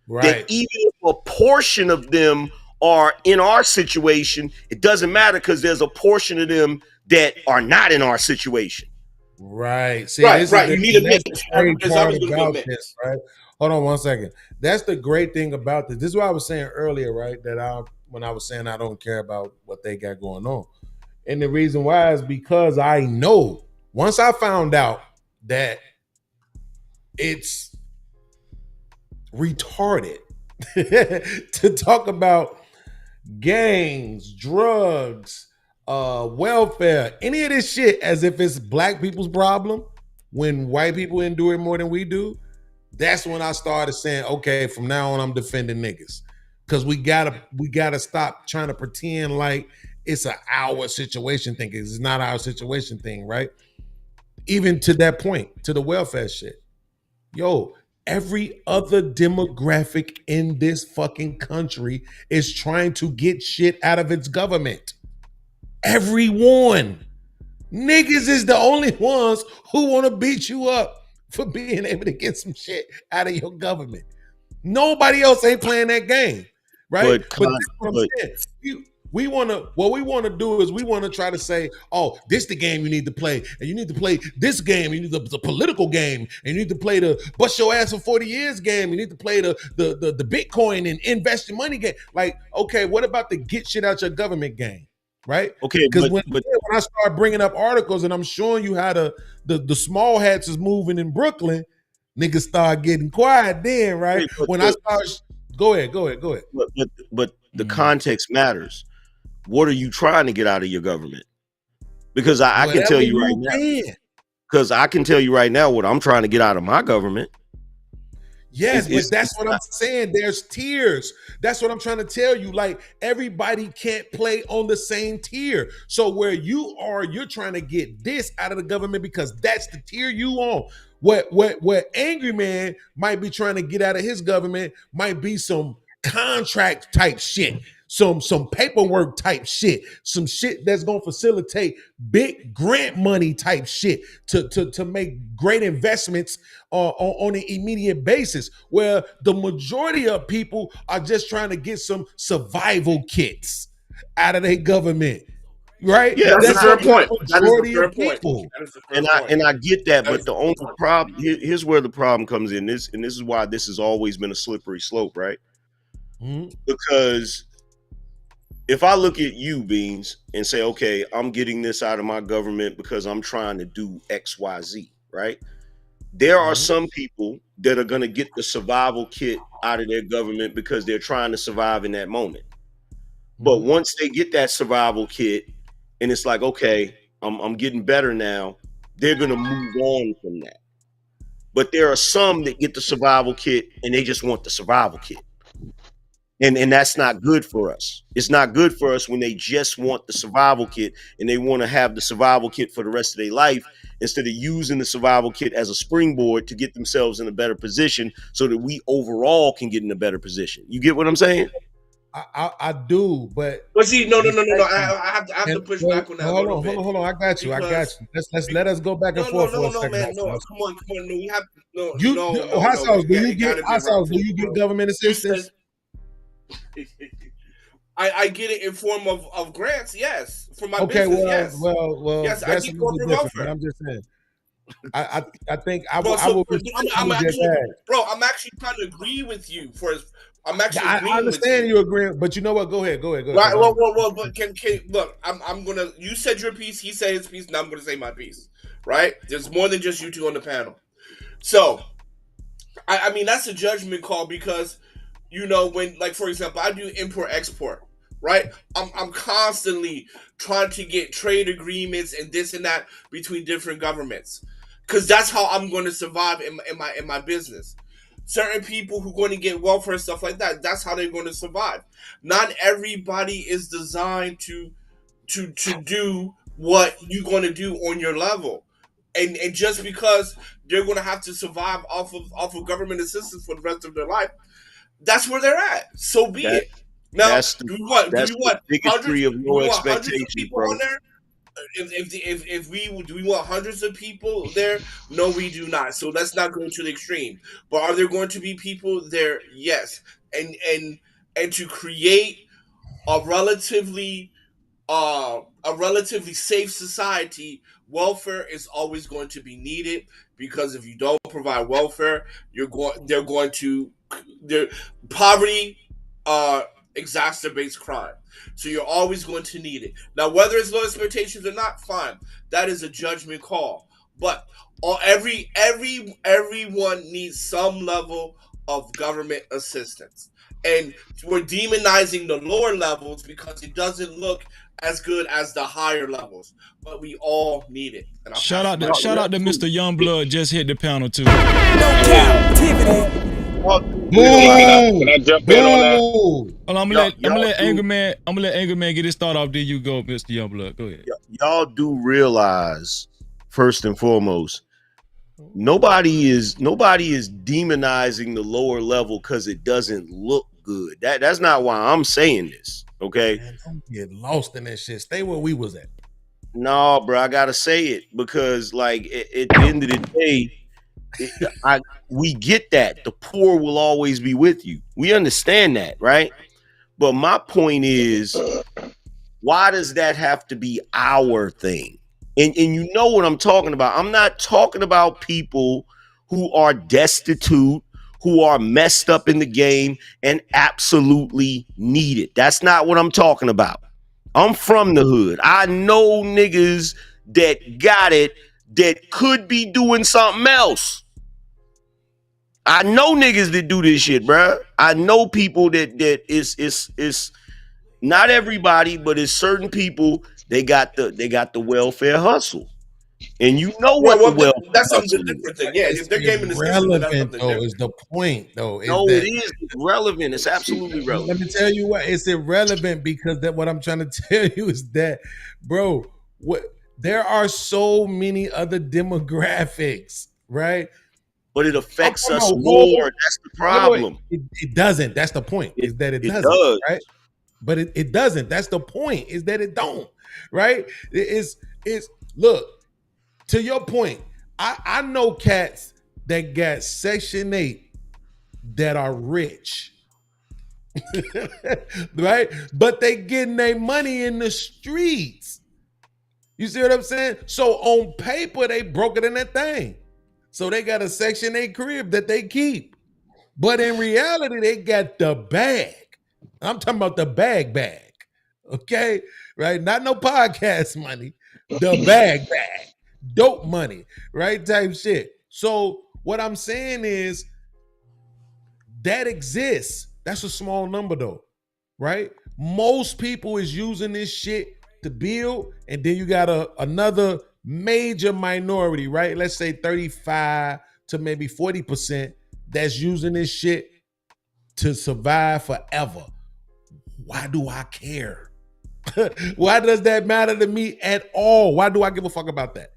[SPEAKER 20] that even if a portion of them are in our situation, it doesn't matter because there's a portion of them that are not in our situation.
[SPEAKER 16] Right. See,
[SPEAKER 14] right. You need a mix.
[SPEAKER 16] Right? Hold on 1 second. That's the great thing about this. This is what I was saying earlier, right? That when I was saying I don't care about what they got going on, And the reason why is because I know once I found out that it's retarded to talk about gangs, drugs, welfare, any of this shit as if it's black people's problem when white people endure it more than we do. That's when I started saying, okay, from now on I'm defending niggas. Cause we gotta stop trying to pretend like it's an our situation thing. It's not our situation thing, right? Even to that point, to the welfare shit. Yo, every other demographic in this fucking country is trying to get shit out of its government. Everyone. Niggas is the only ones who want to beat you up for being able to get some shit out of your government. Nobody else ain't playing that game, right? But that's what I'm saying. We want to, what we want to do is we want to try to say, oh, this the game you need to play. And you need to play this game. You need the political game. And you need to play the bust your ass for 40 years game. You need to play the Bitcoin and invest your money game. Like, okay, what about the get shit out your government game? Right?
[SPEAKER 20] Okay,
[SPEAKER 16] because when I start bringing up articles and I'm showing you how the small hats is moving in Brooklyn, niggas start getting quiet then, right?
[SPEAKER 20] Hey,
[SPEAKER 16] when I start, go ahead.
[SPEAKER 20] But the context matters. What are you trying to get out of your government? Because I can tell you right now. Because I can tell you right now what I'm trying to get out of my government.
[SPEAKER 16] Yes, but that's what I'm saying. There's tiers. That's what I'm trying to tell you. Like, everybody can't play on the same tier. So where you are, you're trying to get this out of the government because that's the tier you on. What Angry Man might be trying to get out of his government might be some contract type shit, some paperwork type shit, some shit that's gonna facilitate big grant money type shit to make great investments on an immediate basis, where the majority of people are just trying to get some survival kits out of their government. Right?
[SPEAKER 14] Yeah, that's a fair point. That is a fair
[SPEAKER 16] point.
[SPEAKER 20] And I get that, but the only problem here's where the problem comes in. This is why this has always been a slippery slope, right?
[SPEAKER 16] Mm-hmm.
[SPEAKER 20] Because if I look at you, Beans, and say, okay, I'm getting this out of my government because I'm trying to do X, Y, Z, right? There are some people that are going to get the survival kit out of their government because they're trying to survive in that moment. But once they get that survival kit and it's like, okay, I'm getting better now, they're going to move on from that. But there are some that get the survival kit and they just want the survival kit. And that's not good for us. It's not good for us when they just want the survival kit and they want to have the survival kit for the rest of their life instead of using the survival kit as a springboard to get themselves in a better position so that we overall can get in a better position. You get what I'm saying?
[SPEAKER 16] I do, but
[SPEAKER 14] see, no. I have to push back on that.
[SPEAKER 16] Hold on. I got you. Let's let us go back and forth for a second.
[SPEAKER 14] Man, come on. No, we have no.
[SPEAKER 16] Do you get government assistance?
[SPEAKER 14] I get it in form of grants, yes. For my
[SPEAKER 16] okay,
[SPEAKER 14] business,
[SPEAKER 16] well,
[SPEAKER 14] yes.
[SPEAKER 16] well,
[SPEAKER 14] yes,
[SPEAKER 16] that's
[SPEAKER 14] I get corporate welfare.
[SPEAKER 16] I'm just saying. I think I
[SPEAKER 14] will.
[SPEAKER 16] I'm
[SPEAKER 14] actually trying to agree with you. I'm actually.
[SPEAKER 16] I understand you agree, but you know what? Go ahead.
[SPEAKER 14] Right. Well. But can look? I'm gonna. You said your piece. He said his piece. Now I'm gonna say my piece. Right. There's more than just you two on the panel. So, I mean that's a judgment call because, when, like, for example, I do import export. Right. I'm constantly trying to get trade agreements and this and that between different governments. Because that's how I'm going to survive in my business. Certain people who are going to get welfare and stuff like that, that's how they're going to survive. Not everybody is designed to do what you're going to do on your level. And just because they're going to have to survive off of government assistance for the rest of their life, that's where they're at. So be it. Now, do we want hundreds of people on there? If we want hundreds of people there? No, we do not. So let's not go to the extreme. But are there going to be people there? Yes. And to create a relatively safe society, welfare is always going to be needed, because if you don't provide welfare, poverty exacerbates crime. So you're always going to need it. Now, whether it's low expectations or not, fine. That is a judgment call. But everyone needs some level of government assistance. And we're demonizing the lower levels because it doesn't look as good as the higher levels. But we all need it. And I'll
[SPEAKER 2] Shout out to Mr. Youngblood just hit the panel too.
[SPEAKER 7] No Cap-tivity.
[SPEAKER 16] Boom.
[SPEAKER 8] Can I jump in on that?
[SPEAKER 2] Hold on, I'm gonna let
[SPEAKER 20] do-
[SPEAKER 2] Angry Man get his thought off. There you go, Mr. Youngblood. Go ahead.
[SPEAKER 20] Y'all do realize, first and foremost, nobody is demonizing the lower level because it doesn't look good. That's not why I'm saying this. Okay,
[SPEAKER 16] Man, don't get lost in that shit. Stay where we was at.
[SPEAKER 20] no, bro, I gotta say it because, like, at the end of the day, we get that the poor will always be with you. We understand that, right? But my point is, why does that have to be our thing? And you know what I'm talking about. I'm not talking about people who are destitute, who are messed up in the game and absolutely need it. That's not what I'm talking about. I'm from the hood. I know niggas that got it that could be doing something else. I know niggas that do this shit, bruh. I know people that is not everybody, but it's certain people. They got the welfare hustle, and you know what the welfare
[SPEAKER 14] that's something
[SPEAKER 20] hustle
[SPEAKER 14] different
[SPEAKER 20] is.
[SPEAKER 14] thing. Yeah, if they're gaming the system, then that's
[SPEAKER 16] Relevant
[SPEAKER 14] something
[SPEAKER 16] though
[SPEAKER 14] different.
[SPEAKER 16] is the point though. Is
[SPEAKER 20] No,
[SPEAKER 16] that,
[SPEAKER 20] it is relevant. It's absolutely relevant.
[SPEAKER 16] let me tell you what, it's irrelevant because that what I'm trying to tell you is that, bro, what there are so many other demographics, right?
[SPEAKER 20] But it affects us
[SPEAKER 16] Whoa,
[SPEAKER 20] more. That's the
[SPEAKER 16] wait.
[SPEAKER 20] problem.
[SPEAKER 16] It doesn't. That's the point. Is that it doesn't,
[SPEAKER 20] does.
[SPEAKER 16] right? But it doesn't. That's the point. Is that it don't, right? It's look, to your point. I know cats that got Section 8 that are rich. Right? But they getting their money in the streets. You see what I'm saying? So on paper, they broke it in that thing. So they got a Section 8 crib that they keep. But in reality, they got the bag. I'm talking about the bag. Okay? Right? Not no podcast money. The bag. Dope money. Right? Type shit. So what I'm saying is that exists. That's a small number though. Right? Most people is using this shit to build, and then you got another major minority, right? Let's say 35 to maybe 40% that's using this shit to survive forever. Why do I care? Why does that matter to me at all? Why do I give a fuck about that?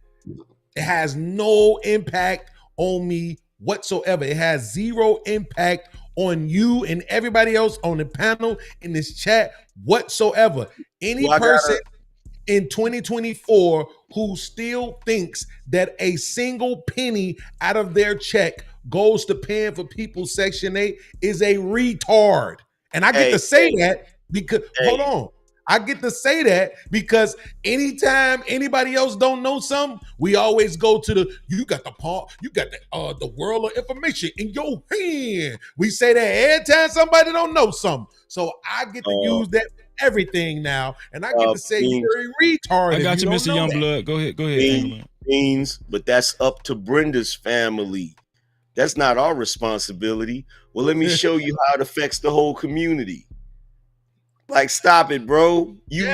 [SPEAKER 16] It has no impact on me whatsoever. It has zero impact on you and everybody else on the panel, in this chat whatsoever. Any person in 2024 who still thinks that a single penny out of their check goes to paying for people's Section 8 is a retard. And I get to say that because, hold on. I get to say that because anytime anybody else don't know something, we always go to you got the world of information in your hand. We say that every time somebody don't know something. So I get to use that for everything now, and I get to say you're a retard.
[SPEAKER 2] I got you, Mr. Youngblood. Go ahead.
[SPEAKER 20] Beans, but that's up to Brenda's family. That's not our responsibility. Well, let me show you how it affects the whole community. Like, stop it, bro.
[SPEAKER 16] But he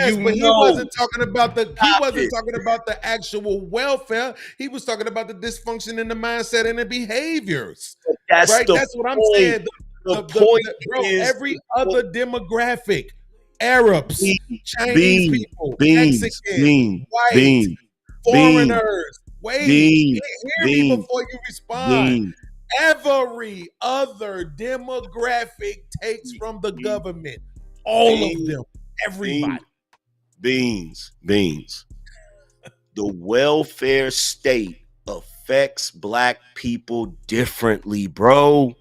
[SPEAKER 16] wasn't talking about the actual welfare. He was talking about the dysfunction in the mindset and the behaviors.
[SPEAKER 20] That's
[SPEAKER 16] right.
[SPEAKER 20] The
[SPEAKER 16] That's what I'm
[SPEAKER 20] point.
[SPEAKER 16] saying.
[SPEAKER 20] The point
[SPEAKER 16] bro,
[SPEAKER 20] is
[SPEAKER 16] every other demographic, Arabs, Chinese people, Mexicans, whites, foreigners. Wait, hear me before you respond. Every other demographic takes from the government. All of them, everybody.
[SPEAKER 20] Beans. The welfare state affects Black people differently, bro.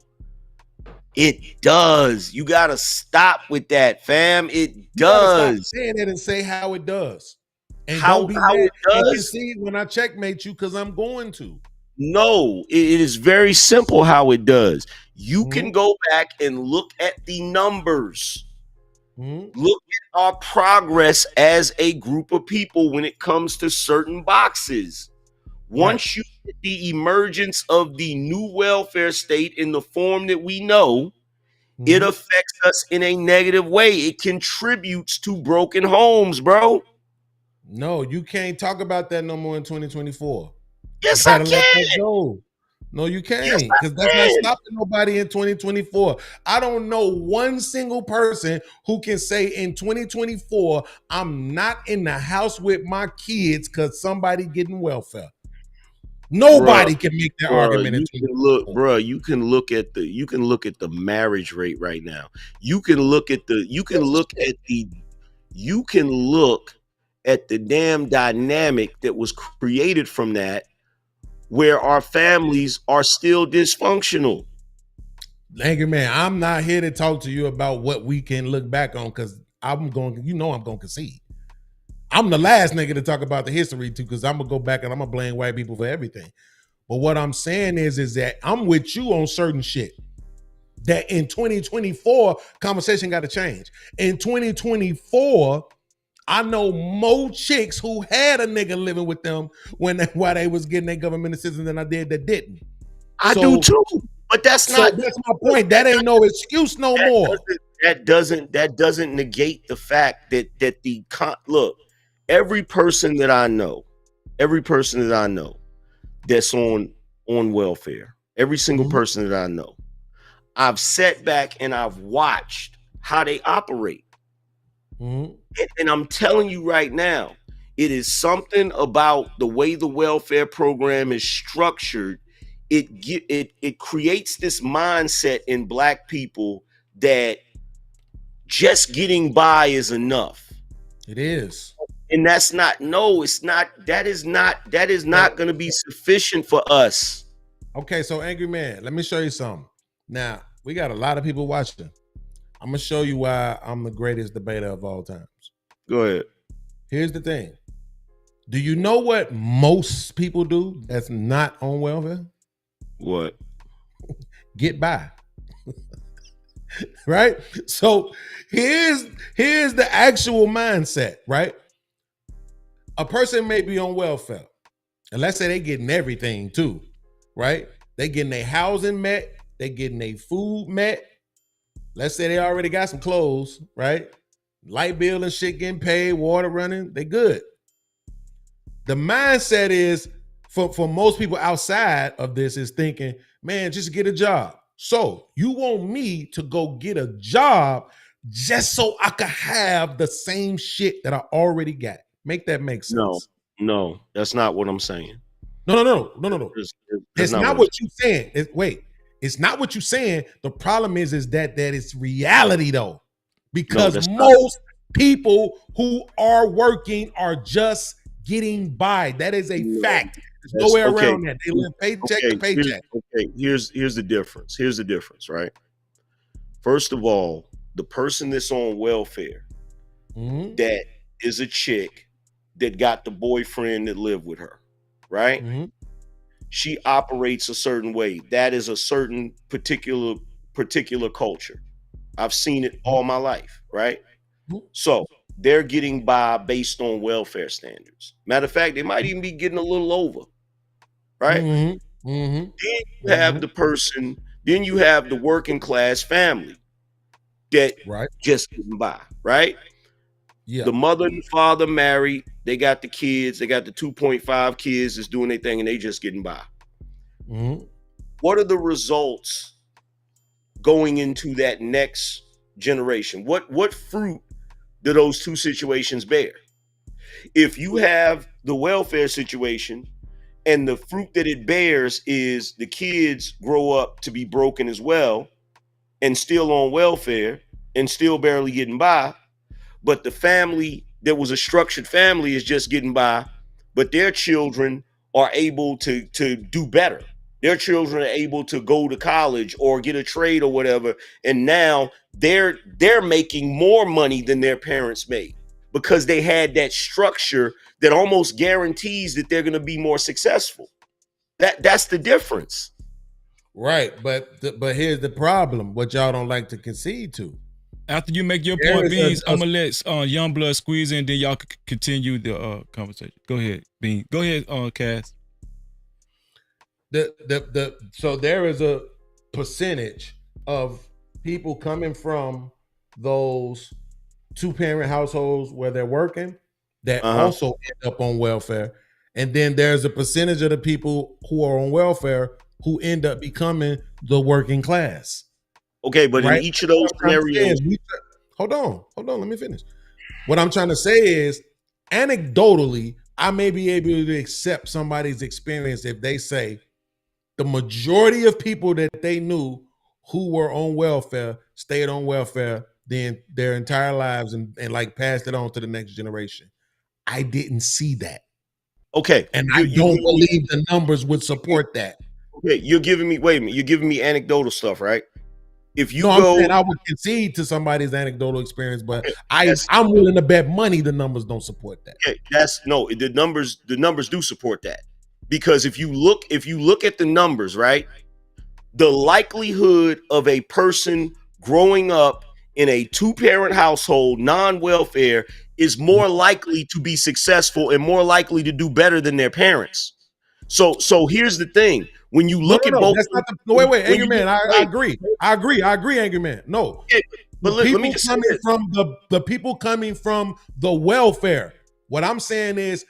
[SPEAKER 20] It does. You gotta stop with that, fam. It does.
[SPEAKER 16] Stop saying it and say how it does. And
[SPEAKER 20] how
[SPEAKER 16] don't be
[SPEAKER 20] how
[SPEAKER 16] mad
[SPEAKER 20] it
[SPEAKER 16] and
[SPEAKER 20] does?
[SPEAKER 16] concede when I checkmate you, because I'm going to.
[SPEAKER 20] No, it is very simple how it does. You can go back and look at the numbers. Look at our progress as a group of people when it comes to certain boxes. Once you get the emergence of the new welfare state in the form that we know, it affects us in a negative way. It contributes to broken homes, bro.
[SPEAKER 16] No, you can't talk about that no more in 2024.
[SPEAKER 20] Yes,
[SPEAKER 16] You
[SPEAKER 20] I
[SPEAKER 16] gotta let that
[SPEAKER 20] can.
[SPEAKER 16] go. No, you
[SPEAKER 20] Yes,
[SPEAKER 16] can't,
[SPEAKER 20] I
[SPEAKER 16] because that's not
[SPEAKER 20] can.
[SPEAKER 16] stopping nobody in 2024. I don't know one single person who can say in 2024, I'm not in the house with my kids because somebody getting welfare. Nobody can make that argument in
[SPEAKER 20] You can
[SPEAKER 16] 2024.
[SPEAKER 20] you can look at the marriage rate right now. You can look at the damn dynamic that was created from that, where our families are still dysfunctional.
[SPEAKER 16] Angry man, I'm not here to talk to you about what we can look back on, because I'm going to concede. I'm the last nigga to talk about the history too, because I'm gonna go back and I'm gonna blame white people for everything. But what I'm saying is that I'm with you on certain shit. That in 2024, conversation got to change. In 2024, I know more chicks who had a nigga living with them while they was getting their government assistance than I did that didn't.
[SPEAKER 20] I do too, but that's
[SPEAKER 16] my point. That ain't no excuse no more.
[SPEAKER 20] That doesn't negate the fact that look, every person that I know that's on welfare, every single person that I know, I've sat back and I've watched how they operate. And I'm telling you right now, it is something about the way the welfare program is structured. It creates this mindset in Black people that just getting by is enough.
[SPEAKER 16] It is.
[SPEAKER 20] And that's not, no, it's not, that is not going to be sufficient for us.
[SPEAKER 16] Okay, so Angry Man, let me show you something. Now, we got a lot of people watching. I'm going to show you why I'm the greatest debater of all times.
[SPEAKER 20] Go ahead.
[SPEAKER 16] Here's the thing. Do you know what most people do that's not on welfare?
[SPEAKER 20] What?
[SPEAKER 16] Get by. Right? So here's the actual mindset, right? A person may be on welfare, and let's say they getting everything too, right? They getting their housing met, they getting their food met. Let's say they already got some clothes, right? Light bill and shit getting paid, water running, they good. The mindset is, for most people outside of this, is thinking, man, just get a job. So you want me to go get a job just so I could have the same shit that I already got. Make that make sense?
[SPEAKER 20] No, that's not what I'm saying.
[SPEAKER 16] No. It's not what you're saying. It's not what you're saying. The problem is that it's reality though. Because most people who are working are just getting by. That is a fact. There's no way around that. They live paycheck to paycheck.
[SPEAKER 20] Here's the difference. Here's the difference, right? First of all, the person that's on welfare, that is a chick that got the boyfriend that lived with her, right? She operates a certain way. That is a certain particular culture. I've seen it all my life, right? So they're getting by based on welfare standards. Matter of fact, they might even be getting a little over, right? Then you have the person, then you have the working class family that just getting by, right? Yeah. The mother and father married, they got the kids, they got the 2.5 kids that's doing their thing, and they just getting by. What are the results going into that next generation? What fruit do those two situations bear? If you have the welfare situation and the fruit that it bears is the kids grow up to be broken as well and still on welfare and still barely getting by, but the family that was a structured family is just getting by, but their children are able to do better. Their children are able to go to college or get a trade or whatever, and now they're making more money than their parents made because they had that structure that almost guarantees that they're going to be more successful. That's the difference.
[SPEAKER 16] Right, but here's the problem, what y'all don't like to concede to.
[SPEAKER 2] After you make your
[SPEAKER 16] There
[SPEAKER 2] point,
[SPEAKER 16] is
[SPEAKER 2] Beans, I'm gonna let Youngblood squeeze in, then y'all continue the conversation. Go ahead, Bean. Go ahead, Cass.
[SPEAKER 16] So there is a percentage of people coming from those 2-parent households where they're working that also end up on welfare. And then there's a percentage of the people who are on welfare who end up becoming the working class.
[SPEAKER 20] Okay, but in each of those scenarios,
[SPEAKER 16] hold on, let me finish. What I'm trying to say is, anecdotally, I may be able to accept somebody's experience if they say the majority of people that they knew who were on welfare stayed on welfare their entire lives and like passed it on to the next generation. I didn't see that.
[SPEAKER 20] Okay.
[SPEAKER 16] And I don't believe the numbers would support that.
[SPEAKER 20] Okay, you're giving me anecdotal stuff, right? If you
[SPEAKER 16] I'm
[SPEAKER 20] go,
[SPEAKER 16] saying I would concede to somebody's anecdotal experience, but I'm willing to bet money the numbers don't support that.
[SPEAKER 20] Okay, the numbers do support that. Because if you look at the numbers, right? The likelihood of a person growing up in a 2-parent household, non-welfare, is more likely to be successful and more likely to do better than their parents. So here's the thing. When you look at both,
[SPEAKER 16] that's not wait, Angry Man. I agree, Angry Man. No,
[SPEAKER 20] but let me just say this.
[SPEAKER 16] From the people coming from the welfare. What I'm saying is,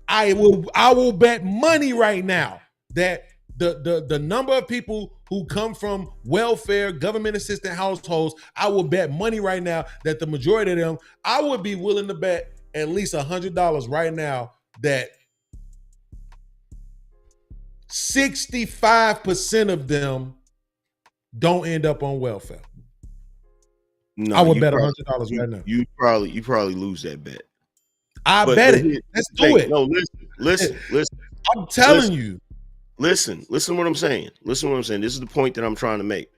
[SPEAKER 16] I will bet money right now that the number of people who come from welfare, government assisted households, I will bet money right now that the majority of them, I would be willing to bet at least $100 right now that 65% of them don't end up on welfare.
[SPEAKER 20] No,
[SPEAKER 16] I would bet $100 right now.
[SPEAKER 20] You probably lose that bet.
[SPEAKER 16] I bet it. Let's do it.
[SPEAKER 20] No, listen.
[SPEAKER 16] I'm telling you.
[SPEAKER 20] Listen what I'm saying. Listen what I'm saying. This is the point that I'm trying to make.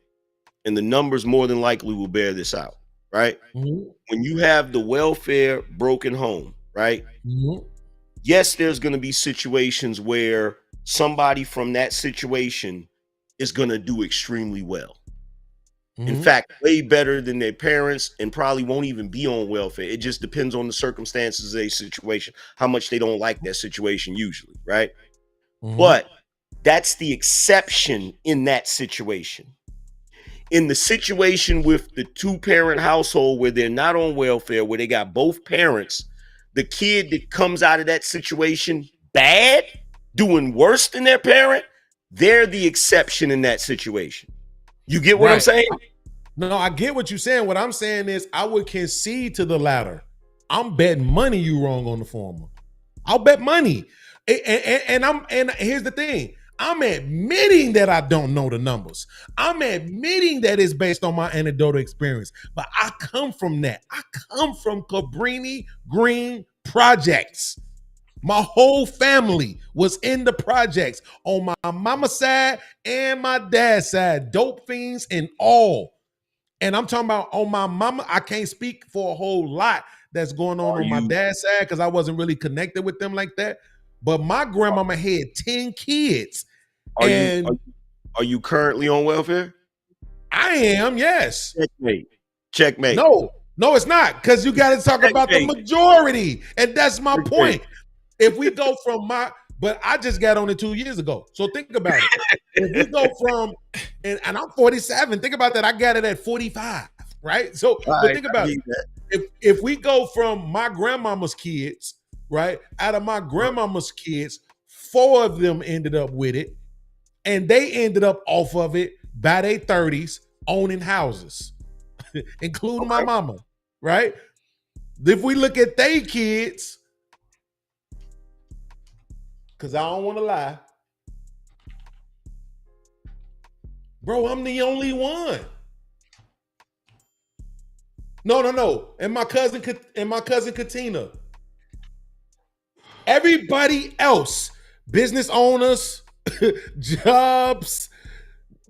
[SPEAKER 20] And the numbers more than likely will bear this out, right?
[SPEAKER 16] Mm-hmm.
[SPEAKER 20] When you have the welfare broken home, right?
[SPEAKER 16] Mm-hmm.
[SPEAKER 20] Yes, there's going to be situations where somebody from that situation is going to do extremely well.
[SPEAKER 16] Mm-hmm.
[SPEAKER 20] In fact, way better than their parents, and probably won't even be on welfare. It just depends on the circumstances of a situation, how much they don't like that situation usually, right?
[SPEAKER 16] Mm-hmm.
[SPEAKER 20] But that's the exception in that situation. In the situation with the 2-parent household where they're not on welfare, where they got both parents, the kid that comes out of that situation bad, doing worse than their parent, they're the exception in that situation. You get what I'm saying?
[SPEAKER 16] No, I get what you're saying. What I'm saying is I would concede to the latter. I'm betting money you wrong on the former. I'll bet money. And here's the thing. I'm admitting that I don't know the numbers. I'm admitting that it's based on my anecdotal experience. But I come from that. I come from Cabrini Green projects. My whole family was in the projects on my mama's side and my dad's side, dope fiends and all. And I'm talking about on my mama, I can't speak for a whole lot that's going on my dad's side because I wasn't really connected with them like that. But my grandmama had 10 kids.
[SPEAKER 20] Are you currently on welfare?
[SPEAKER 16] I am, yes.
[SPEAKER 20] Checkmate.
[SPEAKER 16] No, it's not, because you got to talk about the majority. And that's my point. If we go from but I just got on it 2 years ago. So think about it. If we go from, and I'm 47, think about that. I got it at 45, right? So but think about it. If we go from my grandmama's kids, right? Out of my grandmama's kids, 4 of them ended up with it. And they ended up off of it by their 30s owning houses, including my mama, right? If we look at they kids, because I don't want to lie, bro, I'm the only one. No. And my cousin Katina. Everybody else, business owners, jobs,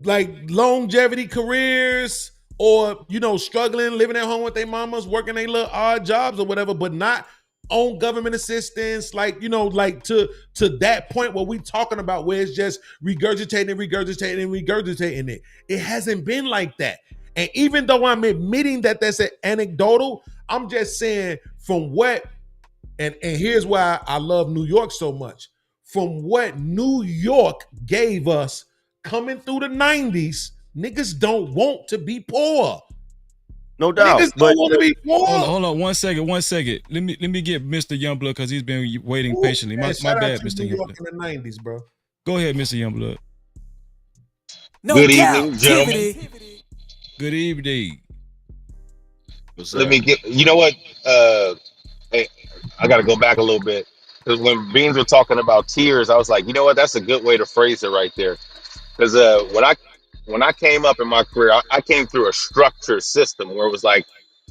[SPEAKER 16] like longevity careers, or struggling, living at home with their mamas, working their little odd jobs or whatever, but not on government assistance, like to that point where we talking about where it's just regurgitating it. It hasn't been like that. And even though I'm admitting that that's an anecdotal, I'm just saying from what, and here's why I love New York so much. From what New York gave us coming through the 90s, niggas don't want to be poor.
[SPEAKER 20] No doubt.
[SPEAKER 16] Niggas don't want to be poor.
[SPEAKER 2] Hold on, 1 second. Let me get Mr. Youngblood because he's been waiting
[SPEAKER 16] Ooh,
[SPEAKER 2] patiently.
[SPEAKER 16] man,
[SPEAKER 2] My
[SPEAKER 16] shout out
[SPEAKER 2] bad,
[SPEAKER 16] to
[SPEAKER 2] Mr.
[SPEAKER 16] New York
[SPEAKER 2] Youngblood.
[SPEAKER 16] in the 90s, bro.
[SPEAKER 2] Go ahead, Mr. Youngblood.
[SPEAKER 7] No
[SPEAKER 1] Good evening,
[SPEAKER 7] Cap-tivity.
[SPEAKER 1] gentlemen.
[SPEAKER 2] Good evening.
[SPEAKER 1] Let me get. You know what? Hey, I got to go back a little bit because when Beans were talking about tears, I was like, you know what? That's a good way to phrase it right there. Because when I came up in my career, I came through a structured system where it was like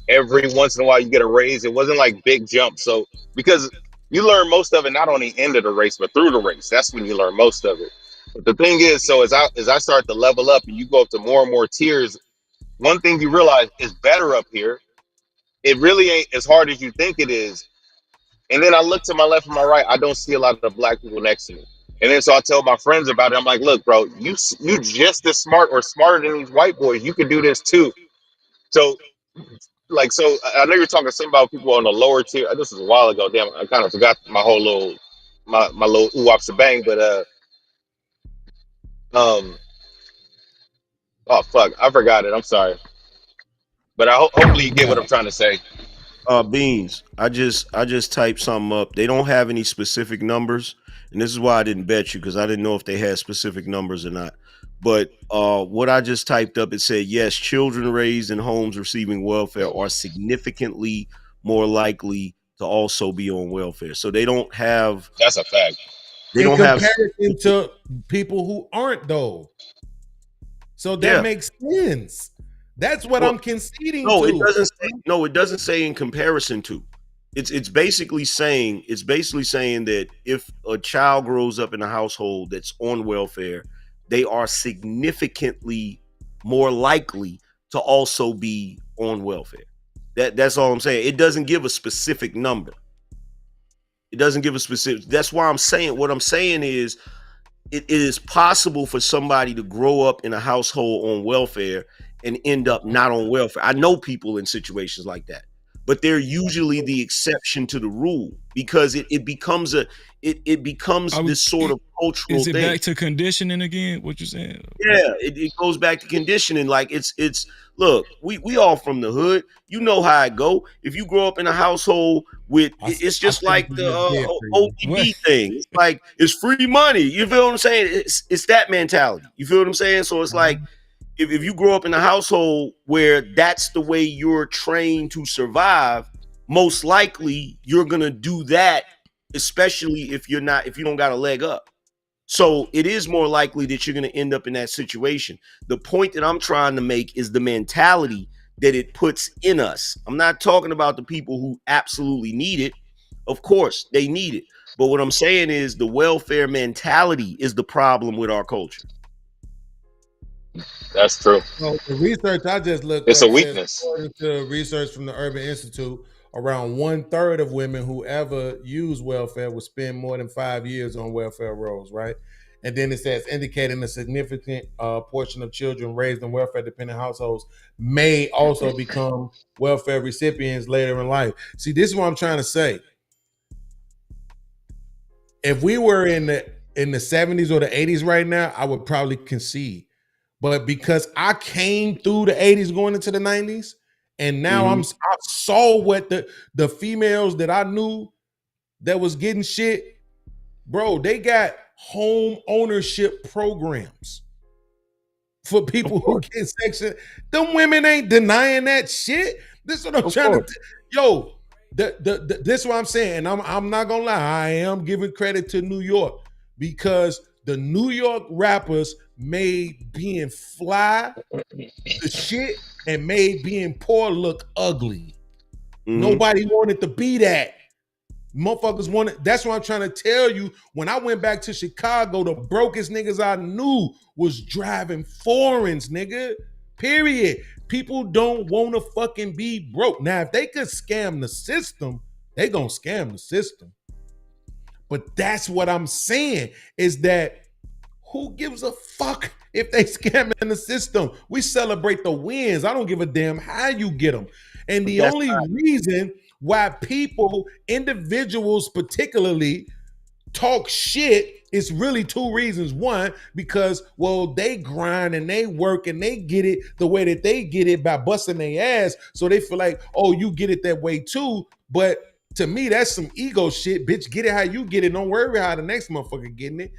[SPEAKER 1] every once in a while you get a raise. It wasn't like big jumps. So because you learn most of it not on the end of the race, but through the race. That's when you learn most of it. But the thing is, so as I start to level up and you go up to more and more tiers, one thing you realize is better up here. It really ain't as hard as you think it is. And then I look to my left and my right. I don't see a lot of the black people next to me. And then so I tell my friends about it. I'm like, look, bro, you just as smart or smarter than these white boys. You could do this too. So so I know you're talking something about people on the lower tier. This was a while ago. Damn, I kind of forgot my whole little my little ooh wop bang. But um oh fuck, I forgot it. I'm sorry. But hopefully you get what I'm trying to say.
[SPEAKER 20] Beans. I just typed something up. They don't have any specific numbers, and this is why I didn't bet you because I didn't know if they had specific numbers or not. But what I just typed up, it said yes, children raised in homes receiving welfare are significantly more likely to also be on welfare. So they don't have.
[SPEAKER 1] That's a fact.
[SPEAKER 20] They
[SPEAKER 16] In
[SPEAKER 20] don't have.
[SPEAKER 16] comparison to people who aren't though. So that makes sense. That's what I'm conceding
[SPEAKER 20] No,
[SPEAKER 16] to.
[SPEAKER 20] it doesn't say, no, it doesn't say in comparison to. It's basically saying that if a child grows up in a household that's on welfare, they are significantly more likely to also be on welfare. That's all I'm saying. It doesn't give a specific number. It doesn't give a specific. That's why I'm saying what I'm saying is it is possible for somebody to grow up in a household on welfare and end up not on welfare. I know people in situations like that, but they're usually the exception to the rule because it becomes this sort of cultural
[SPEAKER 2] Is it
[SPEAKER 20] thing.
[SPEAKER 2] back to conditioning again? What you saying?
[SPEAKER 20] Yeah, it goes back to conditioning. Like it's look, we all from the hood. You know how it go. If you grow up in a household with, it's just like the ODB thing. It's like it's free money. You feel what I'm saying? It's that mentality. You feel what I'm saying? So it's like if you grow up in a household where that's the way you're trained to survive, most likely you're gonna do that, especially if you don't got a leg up. So it is more likely that you're going to end up in that situation. The point that I'm trying to make is the mentality that it puts in us. I'm not talking about the people who absolutely need it. Of course, they need it. But what I'm saying is the welfare mentality is the problem with our culture.
[SPEAKER 1] That's true.
[SPEAKER 16] So the research I just looked
[SPEAKER 1] It's
[SPEAKER 16] up
[SPEAKER 1] a
[SPEAKER 16] says,
[SPEAKER 1] weakness.
[SPEAKER 16] according to research from the Urban Institute, around 1/3 of women who ever use welfare will spend more than 5 years on welfare rolls, right? And then it says indicating a significant portion of children raised in welfare dependent households may also become welfare recipients later in life. See, this is what I'm trying to say. If we were in the 70s or the 80s right now, I would probably concede. But because I came through the 80s going into the 90s, and now I saw what the females that I knew that was getting shit, bro, they got home ownership programs for people who get section. Them women ain't denying that shit. This is what I'm trying to yo. This is what I'm saying. And I'm not gonna lie, I am giving credit to New York because the New York rappers made being fly the shit and made being poor look ugly. Nobody wanted to be that. Motherfuckers wanted. That's what I'm trying to tell you. When I went back to Chicago, the brokest niggas I knew was driving foreigns, nigga. Period. People don't want to fucking be broke. Now, if they could scam the system, they gonna scam the system. But that's what I'm saying is that Who gives a fuck if they scamming the system? We celebrate the wins. I don't give a damn how you get them. And the only reason why people, individuals particularly, talk shit is really two reasons. One, because, well, they grind and they work and they get it the way that they get it by busting their ass. So they feel like, oh, you get it that way too. But to me, that's some ego shit. Bitch, get it how you get it. Don't worry how the next motherfucker getting it.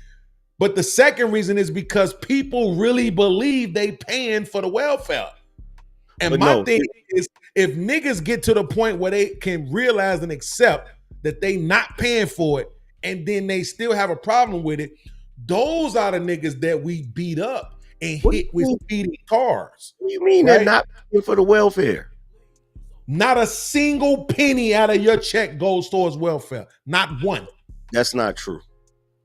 [SPEAKER 16] But the second reason is because people really believe they paying for the welfare. And my thing is, if niggas get to the point where they can realize and accept that they not paying for it, and then they still have a problem with it, those are the niggas that we beat up and hit with speeding cars.
[SPEAKER 20] What do you mean they're not paying for the welfare?
[SPEAKER 16] Not a single penny out of your check goes towards welfare. Not one.
[SPEAKER 20] That's not true.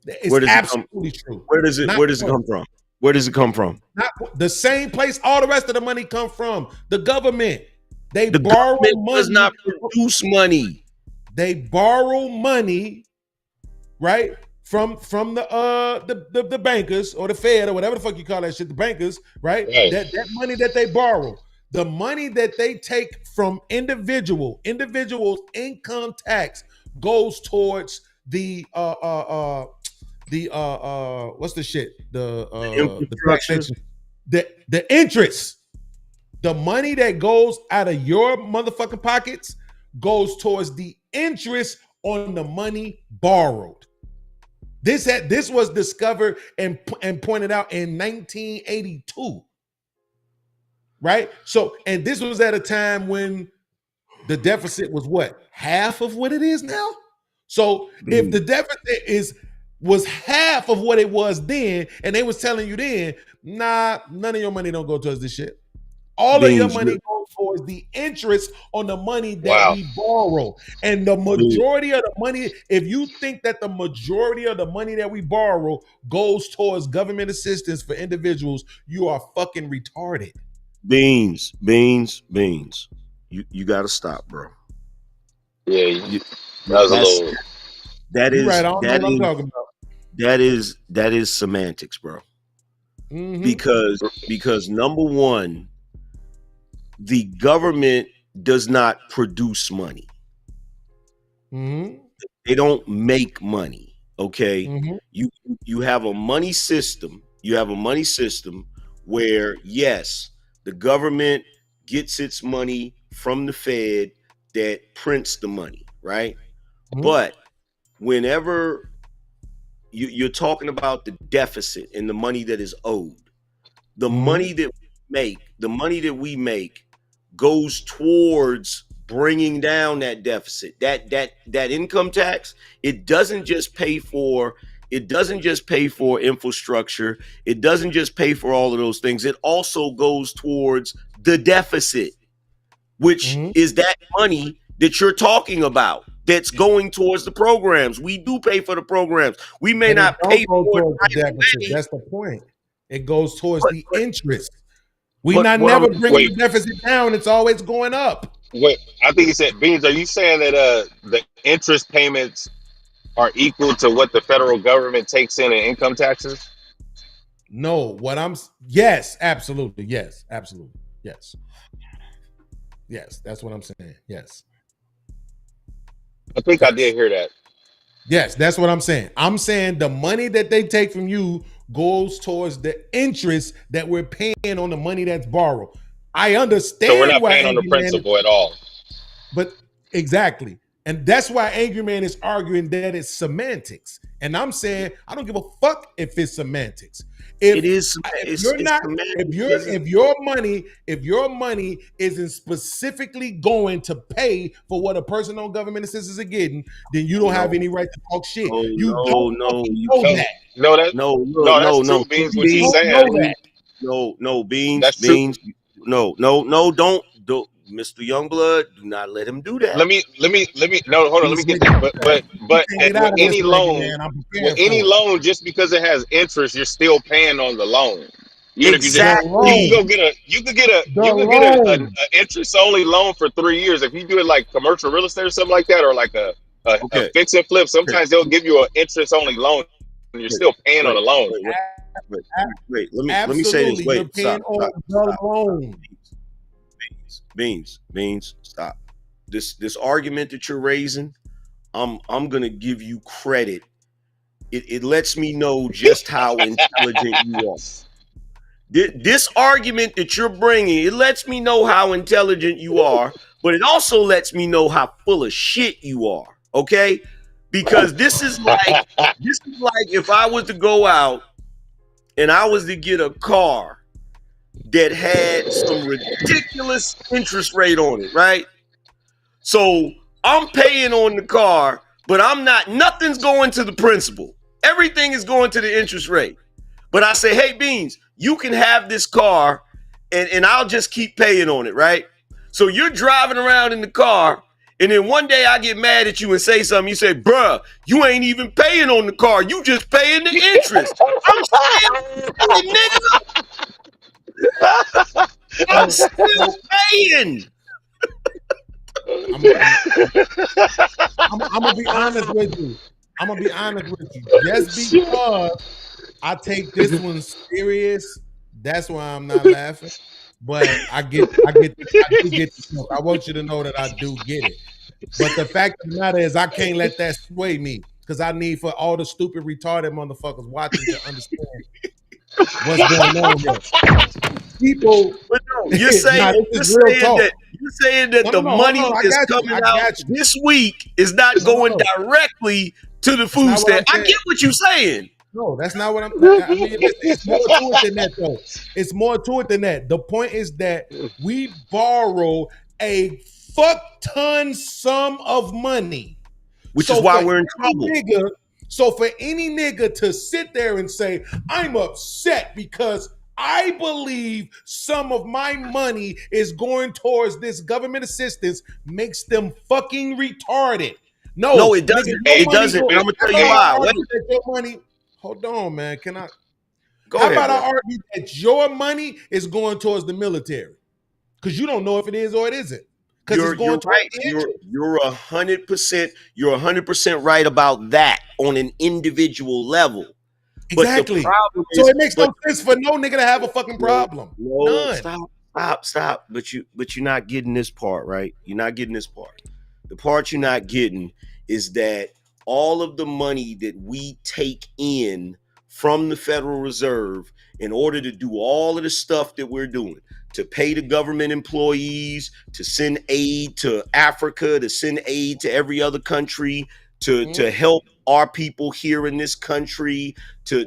[SPEAKER 16] It's absolutely true.
[SPEAKER 20] Where does it come from? Where does it come from?
[SPEAKER 16] Not the same place all the rest of the money come from. The government. They borrow money.
[SPEAKER 20] Does not produce money.
[SPEAKER 16] They borrow money, right? From the bankers or the Fed or whatever the fuck you call that shit, the bankers, right? That money that they borrow, the money that they take from individuals income tax goes towards the what's the shit? The taxation. The interest. The money that goes out of your motherfucking pockets goes towards the interest on the money borrowed. This was discovered and pointed out in 1982. Right? So, and this was at a time when the deficit was what? Half of what it is now? So if the deficit was half of what it was then, and they was telling you then, nah, none of your money don't go towards this shit. All of your money goes towards the interest on the money that we borrow. And the majority of the money, if you think that the majority of the money that we borrow goes towards government assistance for individuals, you are fucking retarded.
[SPEAKER 20] Beans. You gotta stop, bro.
[SPEAKER 1] Yeah, that was a little.
[SPEAKER 20] That is
[SPEAKER 16] right. I don't know what I'm talking about.
[SPEAKER 20] That is semantics, bro.
[SPEAKER 16] Mm-hmm.
[SPEAKER 20] Because number one, the government does not produce money.
[SPEAKER 16] Mm-hmm.
[SPEAKER 20] They don't make money. Okay.
[SPEAKER 16] Mm-hmm.
[SPEAKER 20] You have a money system. You have a money system where, yes, the government gets its money from the Fed that prints the money, right?
[SPEAKER 16] Mm-hmm.
[SPEAKER 20] But whenever you're talking about the deficit and the money that is owed, the money that we make goes towards bringing down that deficit. That income tax, it doesn't just pay for infrastructure. It doesn't just pay for all of those things. It also goes towards the deficit, which is that money that you're talking about that's going towards the programs. We do pay for the programs. We may not pay for
[SPEAKER 16] the deficit. That's the point. It goes towards the interest. We never bring the deficit down. It's always going up.
[SPEAKER 1] Wait, I think you said, Beans, are you saying that the interest payments are equal to what the federal government takes in income taxes?
[SPEAKER 16] No, yes, absolutely. Yes, absolutely. Yes. Yes, that's what I'm saying. Yes.
[SPEAKER 1] I think I did hear that.
[SPEAKER 16] Yes, that's what I'm saying. I'm saying the money that they take from you goes towards the interest that we're paying on the money that's borrowed. I understand.
[SPEAKER 1] So we're not paying on the principal at all.
[SPEAKER 16] But exactly. And that's why Angry Man is arguing that it's semantics. And I'm saying I don't give a fuck if it's semantics. If your money isn't specifically going to pay for what a person on government assistance is getting, then you don't have any right to talk shit.
[SPEAKER 1] That's true, Beans. What you saying?
[SPEAKER 20] No, Beans.
[SPEAKER 1] That's
[SPEAKER 20] Beans. True. No, don't. Mr. Youngblood, do not let him do that.
[SPEAKER 1] Let me no, hold on, let me get that. But with any loan, just because it has interest, you're still paying on the loan. Even
[SPEAKER 20] exactly.
[SPEAKER 1] If you could get an interest only loan for 3 years. If you do it like commercial real estate or something like that, or like a fix and flip, sometimes they'll give you an interest only loan and you're still paying on the loan.
[SPEAKER 20] wait. Let me say this.
[SPEAKER 16] Absolutely, you're
[SPEAKER 20] Wait,
[SPEAKER 16] paying
[SPEAKER 20] stop,
[SPEAKER 16] on
[SPEAKER 20] stop,
[SPEAKER 16] the
[SPEAKER 20] stop.
[SPEAKER 16] loan.
[SPEAKER 20] Beans, stop. This argument that you're raising, I'm gonna give you credit. It lets me know just how intelligent you are. This argument that you're bringing, it lets me know how intelligent you are, but it also lets me know how full of shit you are. Okay, because this is like if I was to go out and I was to get a car that had some ridiculous interest rate on it, right? So I'm paying on the car, but nothing's going to the principal. Everything is going to the interest rate. But I say, hey, Beans, you can have this car and I'll just keep paying on it, right? So you're driving around in the car, and then one day I get mad at you and say something. You say, bruh, you ain't even paying on the car. You just paying the interest. I'm still paying, nigga. I'm still paying.
[SPEAKER 16] I'm gonna be honest with you. I'm gonna be honest with you. Just because I take this one serious, that's why I'm not laughing. But I do get the joke. I want you to know that I do get it. But the fact of the matter is, I can't let that sway me because I need for all the stupid, retarded motherfuckers watching to understand what's going on here. People,
[SPEAKER 20] but no, you're saying that the money is coming out this week is not going directly to the food stamp. I get what you're saying.
[SPEAKER 16] No, that's not what I mean, it's more to it than that, though. It's more to it than that. The point is that we borrow a fuck ton sum of money,
[SPEAKER 20] which is why we're in trouble.
[SPEAKER 16] So for any nigga to sit there and say, I'm upset because I believe some of my money is going towards this government assistance, makes them fucking retarded.
[SPEAKER 20] No, it doesn't. It doesn't. I'm gonna tell you why.
[SPEAKER 16] Your money. Hold on, man. Can I?
[SPEAKER 20] How
[SPEAKER 16] about I argue that your money is going towards the military? Because you don't know if it is or it isn't. Because it's going
[SPEAKER 20] right. You're 100%. You're 100% right about that on an individual level.
[SPEAKER 16] Exactly. So it makes no sense for no nigga to have a fucking problem.
[SPEAKER 20] No, stop. But you're not getting this part, right? You're not getting this part. The part you're not getting is that all of the money that we take in from the Federal Reserve in order to do all of the stuff that we're doing, to pay the government employees, to send aid to Africa, to send aid to every other country, to help our people here in this country, to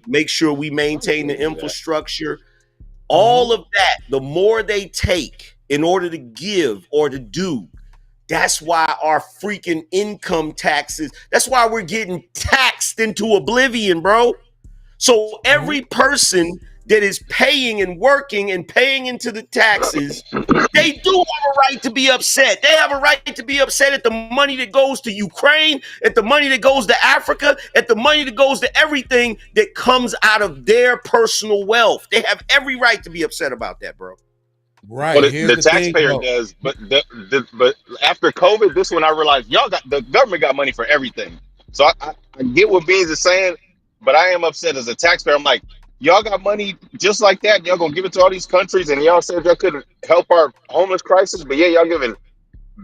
[SPEAKER 20] make sure we maintain the infrastructure. All of that, the more they take in order to give or to do, that's why our freaking income taxes, that's why we're getting taxed into oblivion, bro. So every person that is paying and working and paying into the taxes, they do have a right to be upset. They have a right to be upset at the money that goes to Ukraine, at the money that goes to Africa, at the money that goes to everything that comes out of their personal wealth. They have every right to be upset about that, bro.
[SPEAKER 16] Right.
[SPEAKER 1] Well, the taxpayer does, but but after COVID, this one I realized the government got money for everything. So I get what Beans is saying, but I am upset as a taxpayer. I'm like, y'all got money just like that. Y'all gonna give it to all these countries, and y'all said y'all couldn't help our homeless crisis, but yeah, y'all giving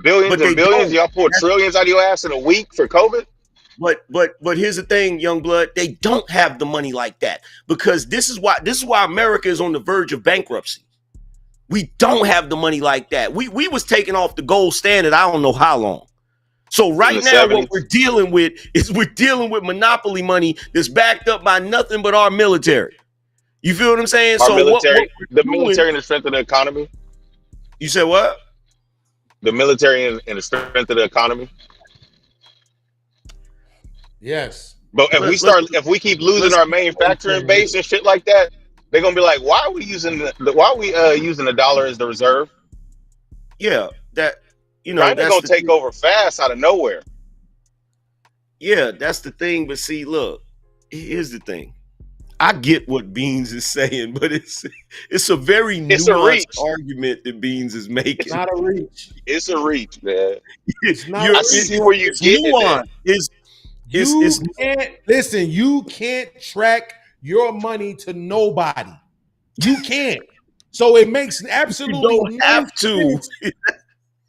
[SPEAKER 1] billions and billions. Y'all pulled trillions out of your ass in a week for COVID.
[SPEAKER 20] But here's the thing, young blood, they don't have the money like that because this is why America is on the verge of bankruptcy. We don't have the money like that. We was taking off the gold standard I don't know how long. So right now, what we're dealing with is monopoly money that's backed up by nothing but our military. You feel what I'm saying?
[SPEAKER 1] Our military, the military and the strength of the economy.
[SPEAKER 20] You said what?
[SPEAKER 1] The military and the strength of the economy.
[SPEAKER 16] Yes.
[SPEAKER 1] But if we keep losing our manufacturing base and shit like that, they're gonna be like, why are we using using the dollar as the reserve?
[SPEAKER 20] Yeah, that
[SPEAKER 1] China gonna take over fast out of nowhere.
[SPEAKER 20] Yeah, that's the thing. But see, look, here's the thing. I get what Beans is saying, but it's a very nuanced argument that Beans is making.
[SPEAKER 16] It's not a reach.
[SPEAKER 1] It's a reach, man.
[SPEAKER 16] It's not
[SPEAKER 1] I see where you're getting
[SPEAKER 20] nuance.
[SPEAKER 16] You can't track your money to nobody. You can't. So it makes absolutely
[SPEAKER 20] You don't have to.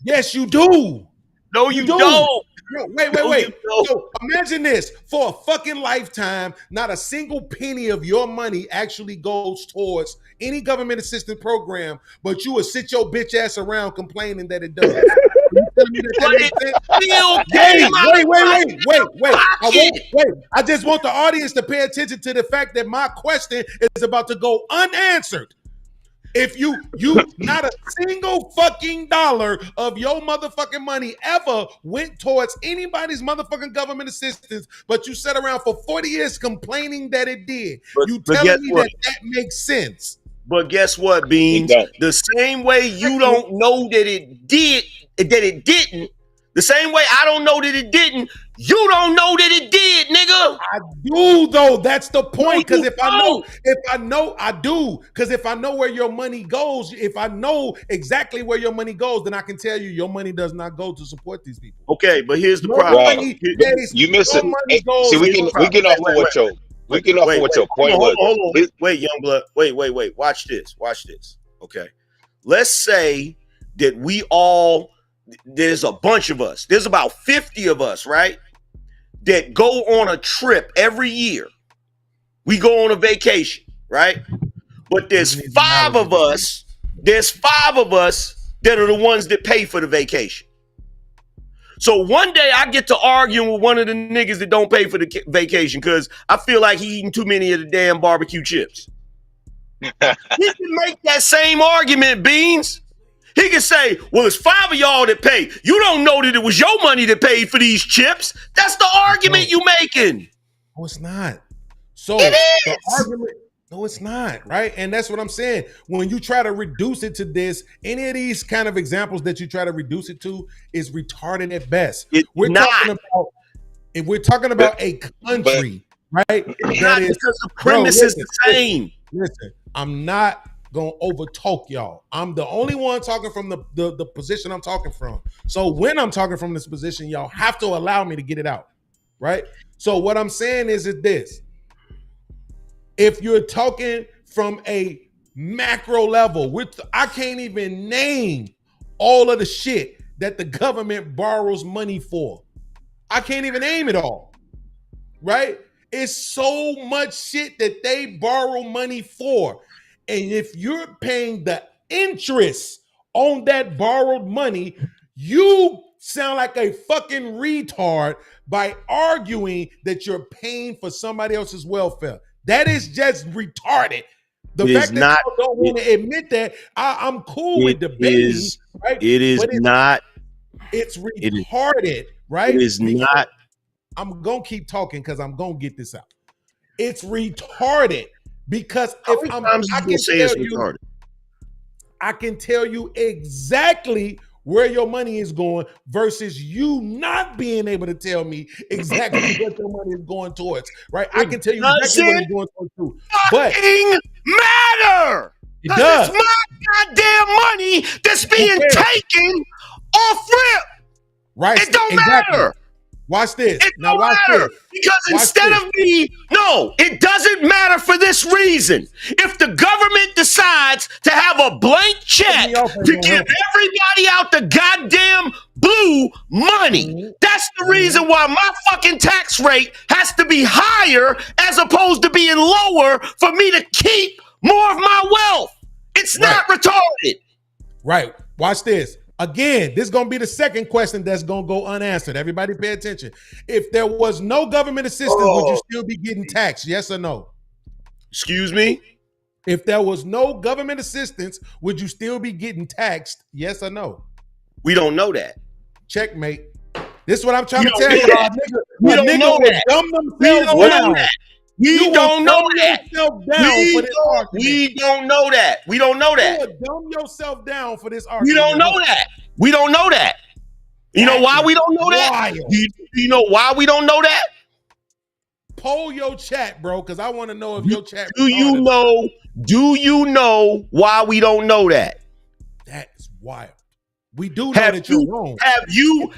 [SPEAKER 16] Yes, you do.
[SPEAKER 20] No, you don't.
[SPEAKER 16] No, wait.
[SPEAKER 20] No, you don't.
[SPEAKER 16] So imagine this. For a fucking lifetime, not a single penny of your money actually goes towards any government assistance program, but you will sit your bitch ass around complaining that it does. You telling me that makes sense? Wait. I just want the audience to pay attention to the fact that my question is about to go unanswered. If you not a single fucking dollar of your motherfucking money ever went towards anybody's motherfucking government assistance, but you sat around for 40 years complaining that it did. You telling me that makes sense.
[SPEAKER 20] But guess what, Beans? The same way you don't know that it didn't, the same way I don't know that it didn't, you don't know that it did, nigga.
[SPEAKER 16] I do though. That's the point. Because if I know, I do. Because if I know where your money goes, if I know exactly where your money goes, then I can tell you your money does not go to support these people.
[SPEAKER 20] Okay, but here's the problem.
[SPEAKER 1] You miss it. See, we can offer what your point was.
[SPEAKER 20] Hold on. Wait, Youngblood. Wait. Watch this. Okay. Let's say that there's a bunch of us. There's about 50 of us, right? That go on a trip every year. We go on a vacation, right? But there's 5 of us. There's 5 of us that are the ones that pay for the vacation. So one day I get to arguing with one of the niggas that don't pay for the vacation because I feel like he eating too many of the damn barbecue chips. He can make that same argument, Beans. He can say, well, it's 5 of y'all that pay. You don't know that it was your money that paid for these chips. That's the argument you making.
[SPEAKER 16] No, it's not. So
[SPEAKER 20] it is.
[SPEAKER 16] The argument, no, it's not, right? And that's what I'm saying. When you try to reduce it to this, any of these kind of examples that you try to reduce it to is retarded at best. If we're talking about a country, right?
[SPEAKER 20] It's not because the premise is the same.
[SPEAKER 16] Listen, I'm not gonna overtalk y'all. I'm the only one talking from the position I'm talking from. So when I'm talking from this position, y'all have to allow me to get it out, right? So what I'm saying is this. If you're talking from a macro level, I can't even name all of the shit that the government borrows money for. I can't even name it all, right? It's so much shit that they borrow money for. And if you're paying the interest on that borrowed money, you sound like a fucking retard by arguing that you're paying for somebody else's welfare. That is just retarded. The fact that you don't want to admit that, I'm cool with debating, right?
[SPEAKER 20] It is not.
[SPEAKER 16] It's retarded, right?
[SPEAKER 20] It is not.
[SPEAKER 16] I'm going to keep talking because I'm going to get this out. It's retarded. Because if I can tell you exactly where your money is going versus you not being able to tell me exactly what your money is going towards, right? I can tell you exactly what it's going towards too. But
[SPEAKER 20] matter.
[SPEAKER 16] It does.
[SPEAKER 20] It's my goddamn money that's being taken off rip.
[SPEAKER 16] Right.
[SPEAKER 20] It don't matter.
[SPEAKER 16] Watch this.
[SPEAKER 20] It don't matter. Because instead of me, no, it doesn't matter for this reason. If the government decides to have a blank check to give everybody out the goddamn blue money, that's the reason why my fucking tax rate has to be higher as opposed to being lower for me to keep more of my wealth. It's not retarded.
[SPEAKER 16] Right. Watch this. Again, this is going to be the second question that's going to go unanswered. Everybody pay attention. If there was no government assistance, would you still be getting taxed? Yes or no?
[SPEAKER 20] Excuse me?
[SPEAKER 16] If there was no government assistance, would you still be getting taxed? Yes or no?
[SPEAKER 20] We don't know that.
[SPEAKER 16] Checkmate. This is what I'm trying to tell you.
[SPEAKER 20] We don't know that. We don't know that. We don't know that. We don't know that. We don't know that.
[SPEAKER 16] You would dumb yourself down for this argument.
[SPEAKER 20] We don't know that. We don't know that. You know why we don't know that? You know why we don't know that?
[SPEAKER 16] Poll your chat, bro, because I want to know if your chat.
[SPEAKER 20] Do you know why we don't know that?
[SPEAKER 16] That is wild. We do know that you're wrong.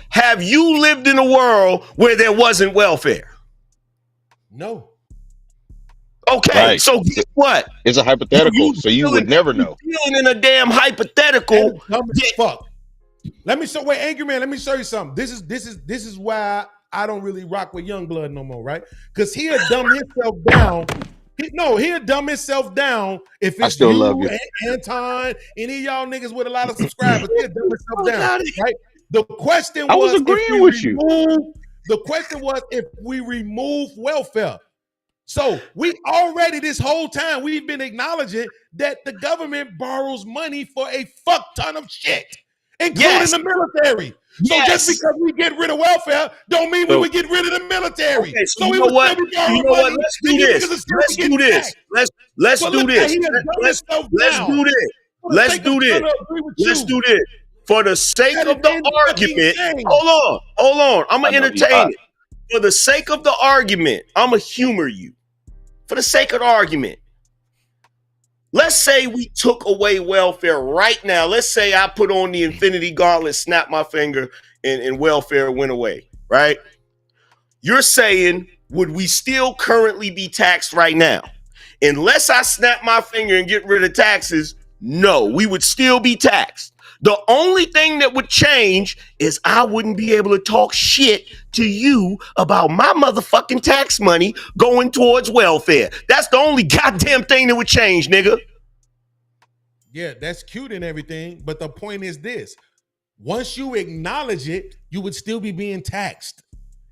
[SPEAKER 20] Have you lived in a world where there wasn't welfare?
[SPEAKER 16] No.
[SPEAKER 20] Okay,
[SPEAKER 1] Right.
[SPEAKER 20] so guess what?
[SPEAKER 1] It's a hypothetical, so you would never
[SPEAKER 20] You
[SPEAKER 1] know.
[SPEAKER 20] feeling in a damn hypothetical.
[SPEAKER 16] Dumb as fuck. Let me show. Wait, Angry Man. Let me show you something. This is why I don't really rock with Youngblood no more, right? Because he'll dumb himself down. He'll dumb himself down if
[SPEAKER 1] I
[SPEAKER 16] it's
[SPEAKER 1] still
[SPEAKER 16] you,
[SPEAKER 1] love you.
[SPEAKER 16] Anton, any of y'all niggas with a lot of subscribers. He'll dumb himself down, right? The question
[SPEAKER 1] I was
[SPEAKER 16] was
[SPEAKER 1] agreeing with you.
[SPEAKER 16] The question was if we remove welfare. So we already this whole time we've been acknowledging that the government borrows money for a fuck ton of shit, including the military. So just because we get rid of welfare, don't mean we would get rid of the military.
[SPEAKER 20] Okay, so you
[SPEAKER 16] we
[SPEAKER 20] know
[SPEAKER 16] would
[SPEAKER 20] what?
[SPEAKER 16] still be
[SPEAKER 20] You
[SPEAKER 16] borrowing
[SPEAKER 20] know what?
[SPEAKER 16] money.
[SPEAKER 20] Let's
[SPEAKER 16] then
[SPEAKER 20] do
[SPEAKER 16] you
[SPEAKER 20] this.
[SPEAKER 16] niggas will still
[SPEAKER 20] Let's
[SPEAKER 16] be
[SPEAKER 20] do
[SPEAKER 16] getting
[SPEAKER 20] this.
[SPEAKER 16] taxed.
[SPEAKER 20] Let's
[SPEAKER 16] But
[SPEAKER 20] do
[SPEAKER 16] look
[SPEAKER 20] this.
[SPEAKER 16] how he has dumbed himself
[SPEAKER 20] Let's
[SPEAKER 16] down.
[SPEAKER 20] do this.
[SPEAKER 16] For the
[SPEAKER 20] Let's
[SPEAKER 16] sake
[SPEAKER 20] do
[SPEAKER 16] of
[SPEAKER 20] this.
[SPEAKER 16] trying to agree with
[SPEAKER 20] Let's
[SPEAKER 16] you.
[SPEAKER 20] do this. For the sake
[SPEAKER 16] That
[SPEAKER 20] of
[SPEAKER 16] is
[SPEAKER 20] the argument.
[SPEAKER 16] insane.
[SPEAKER 20] Hold on. I'm
[SPEAKER 1] I
[SPEAKER 20] gonna
[SPEAKER 1] know you
[SPEAKER 20] entertain
[SPEAKER 1] hot.
[SPEAKER 20] it. For the sake of the argument, I'm gonna humor you. For the sake of the argument. Let's say we took away welfare right now. Let's say I put on the Infinity Gauntlet, snapped my finger, and welfare went away, right? You're saying, would we still currently be taxed right now? Unless I snap my finger and get rid of taxes, no, we would still be taxed. The only thing that would change is I wouldn't be able to talk shit to you about my motherfucking tax money going towards welfare. That's the only goddamn thing that would change, nigga.
[SPEAKER 16] Yeah, that's cute and everything. But the point is this. Once you acknowledge it, you would still be being taxed.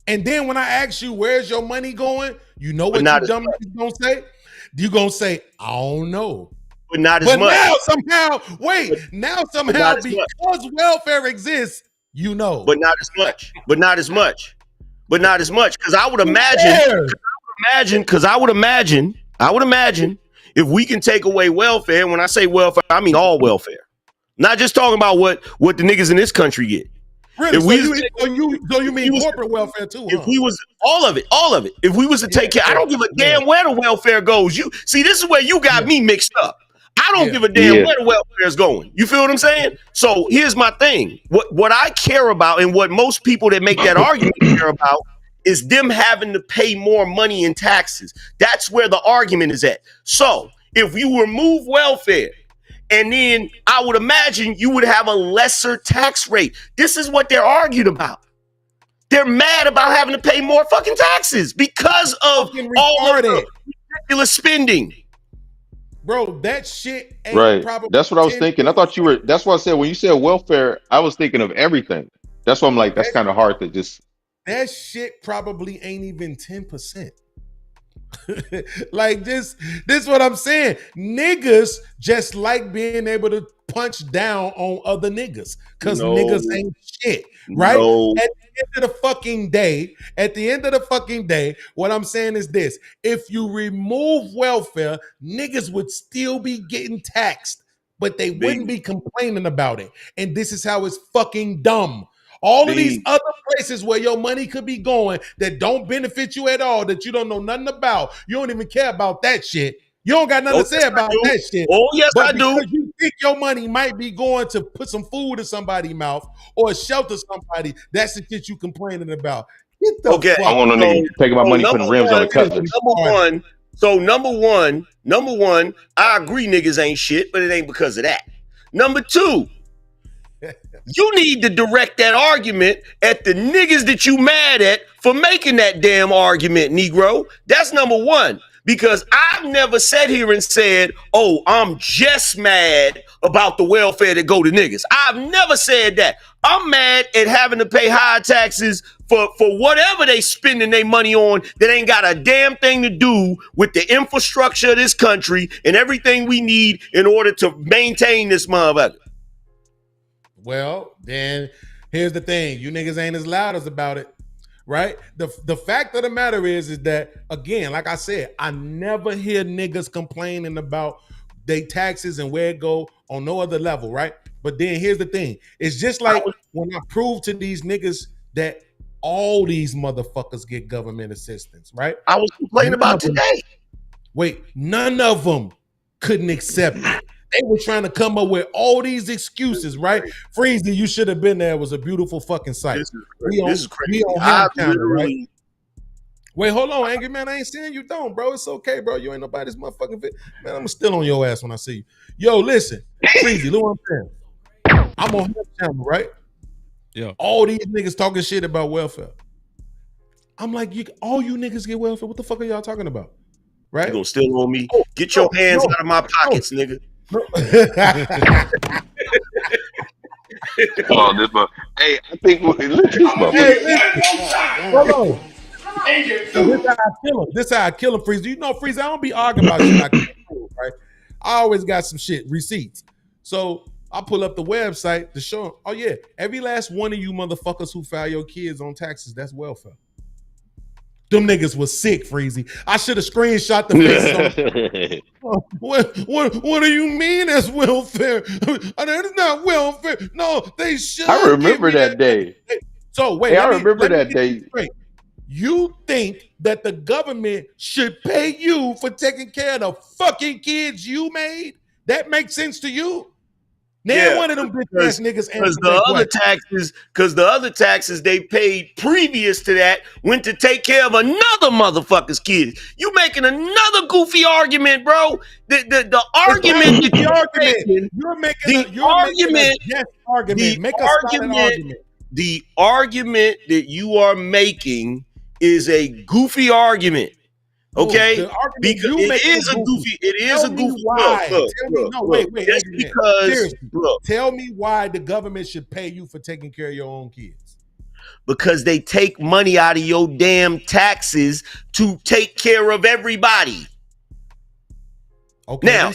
[SPEAKER 16] And then when I ask you, where's your money going? You know what you dumb niggas gonna say? You gonna say, I don't know.
[SPEAKER 20] But not as much.
[SPEAKER 16] Now somehow, because welfare exists, you know.
[SPEAKER 20] But not as much. Because I would imagine if we can take away welfare, and when I say welfare, I mean all welfare. Not just talking about what the niggas in this country get.
[SPEAKER 16] Really? So you mean corporate welfare too?
[SPEAKER 20] If we was all of it. If we was to take care, I don't give a damn where the welfare goes. You see, this is where you got me mixed up. I don't give a damn where the welfare is going. You feel what I'm saying? So here's my thing. What I care about, and what most people that make that argument care about, is them having to pay more money in taxes. That's where the argument is at. So if you remove welfare, and then I would imagine you would have a lesser tax rate. This is what they're arguing about. They're mad about having to pay more fucking taxes because of all of the ridiculous spending.
[SPEAKER 16] Bro, that shit ain't
[SPEAKER 1] Right.
[SPEAKER 16] probably.
[SPEAKER 1] That's what I was thinking. I thought you were. That's why I said when you said welfare, I was thinking of everything. That's why I'm like, that's kind of hard to just.
[SPEAKER 16] That shit probably ain't even 10%. Like this what I'm saying. Niggas just like being able to punch down on other niggas because niggas ain't shit, right? At the end of the fucking day, what I'm saying is this: if you remove welfare, niggas would still be getting taxed, but they wouldn't be complaining about it. And this is how it's fucking dumb. All of these other places where your money could be going that don't benefit you at all, that you don't know nothing about. You don't even care about that shit. You don't got nothing to say about that shit.
[SPEAKER 20] Oh, yes,
[SPEAKER 16] but
[SPEAKER 20] I do.
[SPEAKER 16] Because you think your money might be going to put some food in somebody's mouth or shelter somebody, that's the shit you complaining about. Get the fuck
[SPEAKER 1] I want a nigga taking my money, putting rims on the Cutlass.
[SPEAKER 20] Number one, I agree niggas ain't shit, but it ain't because of that. Number two, you need to direct that argument at the niggas that you mad at for making that damn argument, Negro. That's number one. Because I've never sat here and said, oh, I'm just mad about the welfare that go to niggas. I've never said that. I'm mad at having to pay high taxes for whatever they spending their money on that ain't got a damn thing to do with the infrastructure of this country and everything we need in order to maintain this motherfucker.
[SPEAKER 16] Well, then here's the thing. You niggas ain't as loud as about it, right? The fact of the matter is that, again, like I said, I never hear niggas complaining about they taxes and where it go on no other level, right? But then here's the thing. It's just like when I prove to these niggas that all these motherfuckers get government assistance, right?
[SPEAKER 20] I was complaining about today.
[SPEAKER 16] Wait, none of them couldn't accept it. They were trying to come up with all these excuses, right? Freezy, you should have been there. It was a beautiful fucking sight.
[SPEAKER 20] This is crazy.
[SPEAKER 16] We on Hamilton, right? Wait, hold on, Angry Man. I ain't saying you don't, bro. It's okay, bro. You ain't nobody's motherfucking fit. Man, I'm still on your ass when I see you. Yo, listen, Freezy, look what I'm saying. I'm on his channel, right?
[SPEAKER 2] Yeah.
[SPEAKER 16] All these niggas talking shit about welfare. I'm like, all you niggas get welfare. What the fuck are y'all talking about? Right?
[SPEAKER 20] You gonna steal on me? Get your hands out of my pockets, nigga.
[SPEAKER 1] Oh, this one. Hey, I think look at this motherfucker.
[SPEAKER 16] Hey, listen. Hold on. So this how I kill him, Freezy. You know, Freezy, I don't be arguing about shit I can't prove, right? I always got some shit, receipts. So I pull up the website to show them, oh yeah, every last one of you motherfuckers who file your kids on taxes, that's welfare. Them niggas was sick, Freezy. I should have screenshot the faces on what do you mean that's welfare? That is not welfare. No, they should.
[SPEAKER 1] I remember that day.
[SPEAKER 16] So wait,
[SPEAKER 1] hey, I remember that day.
[SPEAKER 16] Straight. You think that the government should pay you for taking care of the fucking kids you made? That makes sense to you? Now one of them bitch ass niggas
[SPEAKER 20] because the other taxes they paid previous to that went to take care of another motherfucker's kids. You making another goofy argument, bro. The argument that
[SPEAKER 16] you're making
[SPEAKER 20] the argument that you are making is a goofy argument. Okay, because it is a goofy. It is a goofy.
[SPEAKER 16] Tell me why the government should pay you for taking care of your own kids.
[SPEAKER 20] Because they take money out of your damn taxes to take care of everybody. Okay, now,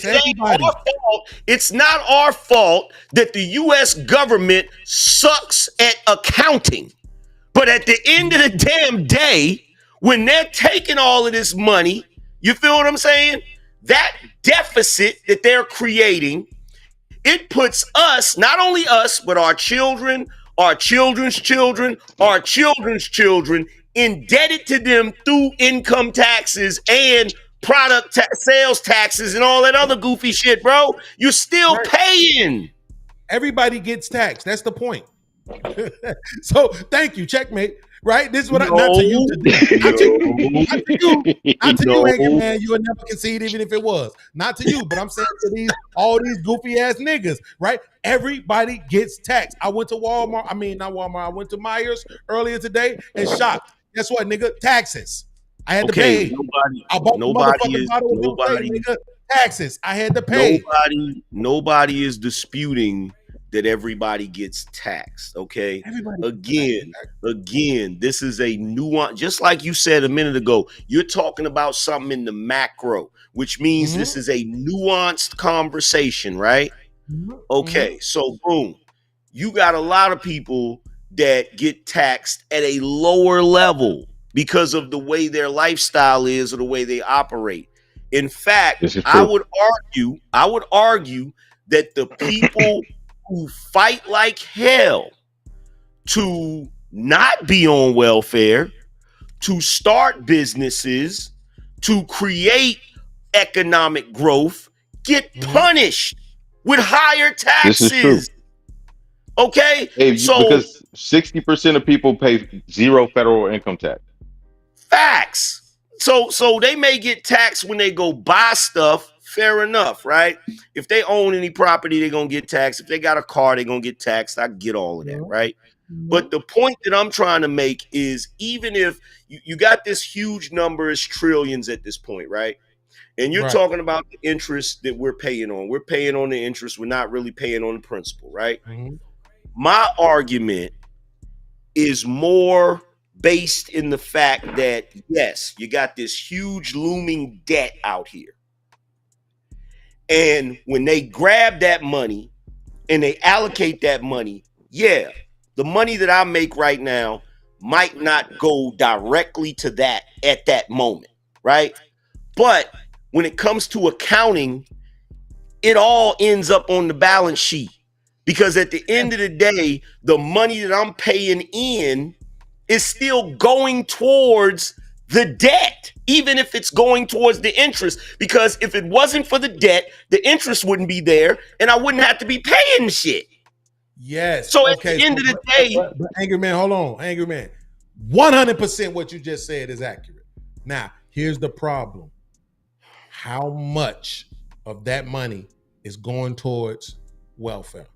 [SPEAKER 20] it's not our fault that the U.S. government sucks at accounting. But at the end of the damn day, when they're taking all of this money, you feel what I'm saying? That deficit that they're creating, it puts us, not only us, but our children, our children's children, our children's children, indebted to them through income taxes and product sales taxes and all that other goofy shit, bro. You're still paying.
[SPEAKER 16] Everybody gets taxed. That's the point. So thank you, checkmate. Right? This is what not to you, not to you, Angry Man. You would never concede, even if it was not to you. But I'm saying to all these goofy ass niggas, right? Everybody gets taxed. I went to Walmart. I mean, not Walmart. I went to Myers earlier today and shopped. Guess what, nigga? Taxes. I had to pay. I bought the motherfucking bottle of nigga. Taxes. I had to pay.
[SPEAKER 20] Nobody is disputing that everybody gets taxed, okay? Again, this is a nuance. Just like you said a minute ago, you're talking about something in the macro, which means this is a nuanced conversation, right? Okay, so boom. You got a lot of people that get taxed at a lower level because of the way their lifestyle is or the way they operate. In fact, I would argue that the people who fight like hell to not be on welfare, to start businesses, to create economic growth, get punished with higher taxes.
[SPEAKER 1] This is true.
[SPEAKER 20] Okay?
[SPEAKER 1] Hey, because 60% of people pay zero federal income tax.
[SPEAKER 20] Facts. So they may get taxed when they go buy stuff. Fair enough, right? If they own any property, they're going to get taxed. If they got a car, they're going to get taxed. I get all of that, right? But the point that I'm trying to make is even if you got this huge number, it's trillions at this point, right? And you're talking about the interest that we're paying on. We're paying on the interest. We're not really paying on the principal, right? My argument is more based in the fact that, yes, you got this huge looming debt out here. And when they grab that money and they allocate that money, yeah, the money that I make right now might not go directly to that at that moment, right? But when it comes to accounting, it all ends up on the balance sheet because at the end of the day, the money that I'm paying in is still going towards the debt, even if it's going towards the interest, because if it wasn't for the debt, the interest wouldn't be there and I wouldn't have to be paying shit.
[SPEAKER 16] Yes.
[SPEAKER 20] So at the end of the day,
[SPEAKER 16] but Angry Man, hold on, Angry Man. 100% what you just said is accurate. Now, here's the problem. How much of that money is going towards welfare?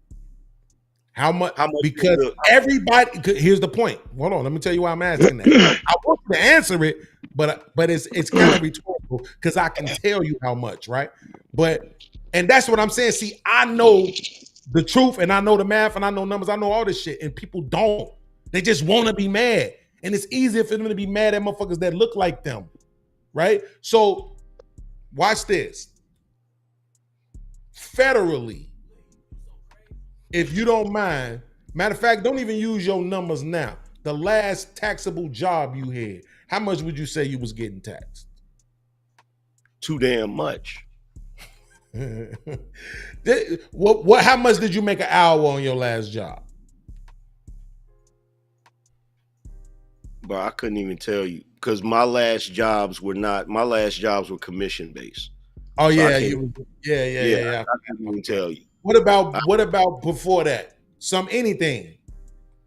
[SPEAKER 16] How much? Because everybody. Here's the point. Hold on. Let me tell you why I'm asking that. I want you to answer it, but it's kind of rhetorical because I can tell you how much, right? And that's what I'm saying. See, I know the truth, and I know the math, and I know numbers. I know all this shit, and people don't. They just want to be mad, and it's easier for them to be mad at motherfuckers that look like them, right? So, watch this. Federally, if you don't mind, matter of fact, don't even use your numbers now. The last taxable job you had, how much would you say you was getting taxed?
[SPEAKER 20] Too damn much.
[SPEAKER 16] What? How much did you make an hour on your last job?
[SPEAKER 20] But I couldn't even tell you because my last jobs were commission based.
[SPEAKER 16] Oh
[SPEAKER 20] so
[SPEAKER 16] yeah,
[SPEAKER 20] I couldn't even tell you.
[SPEAKER 16] What about before that? Anything?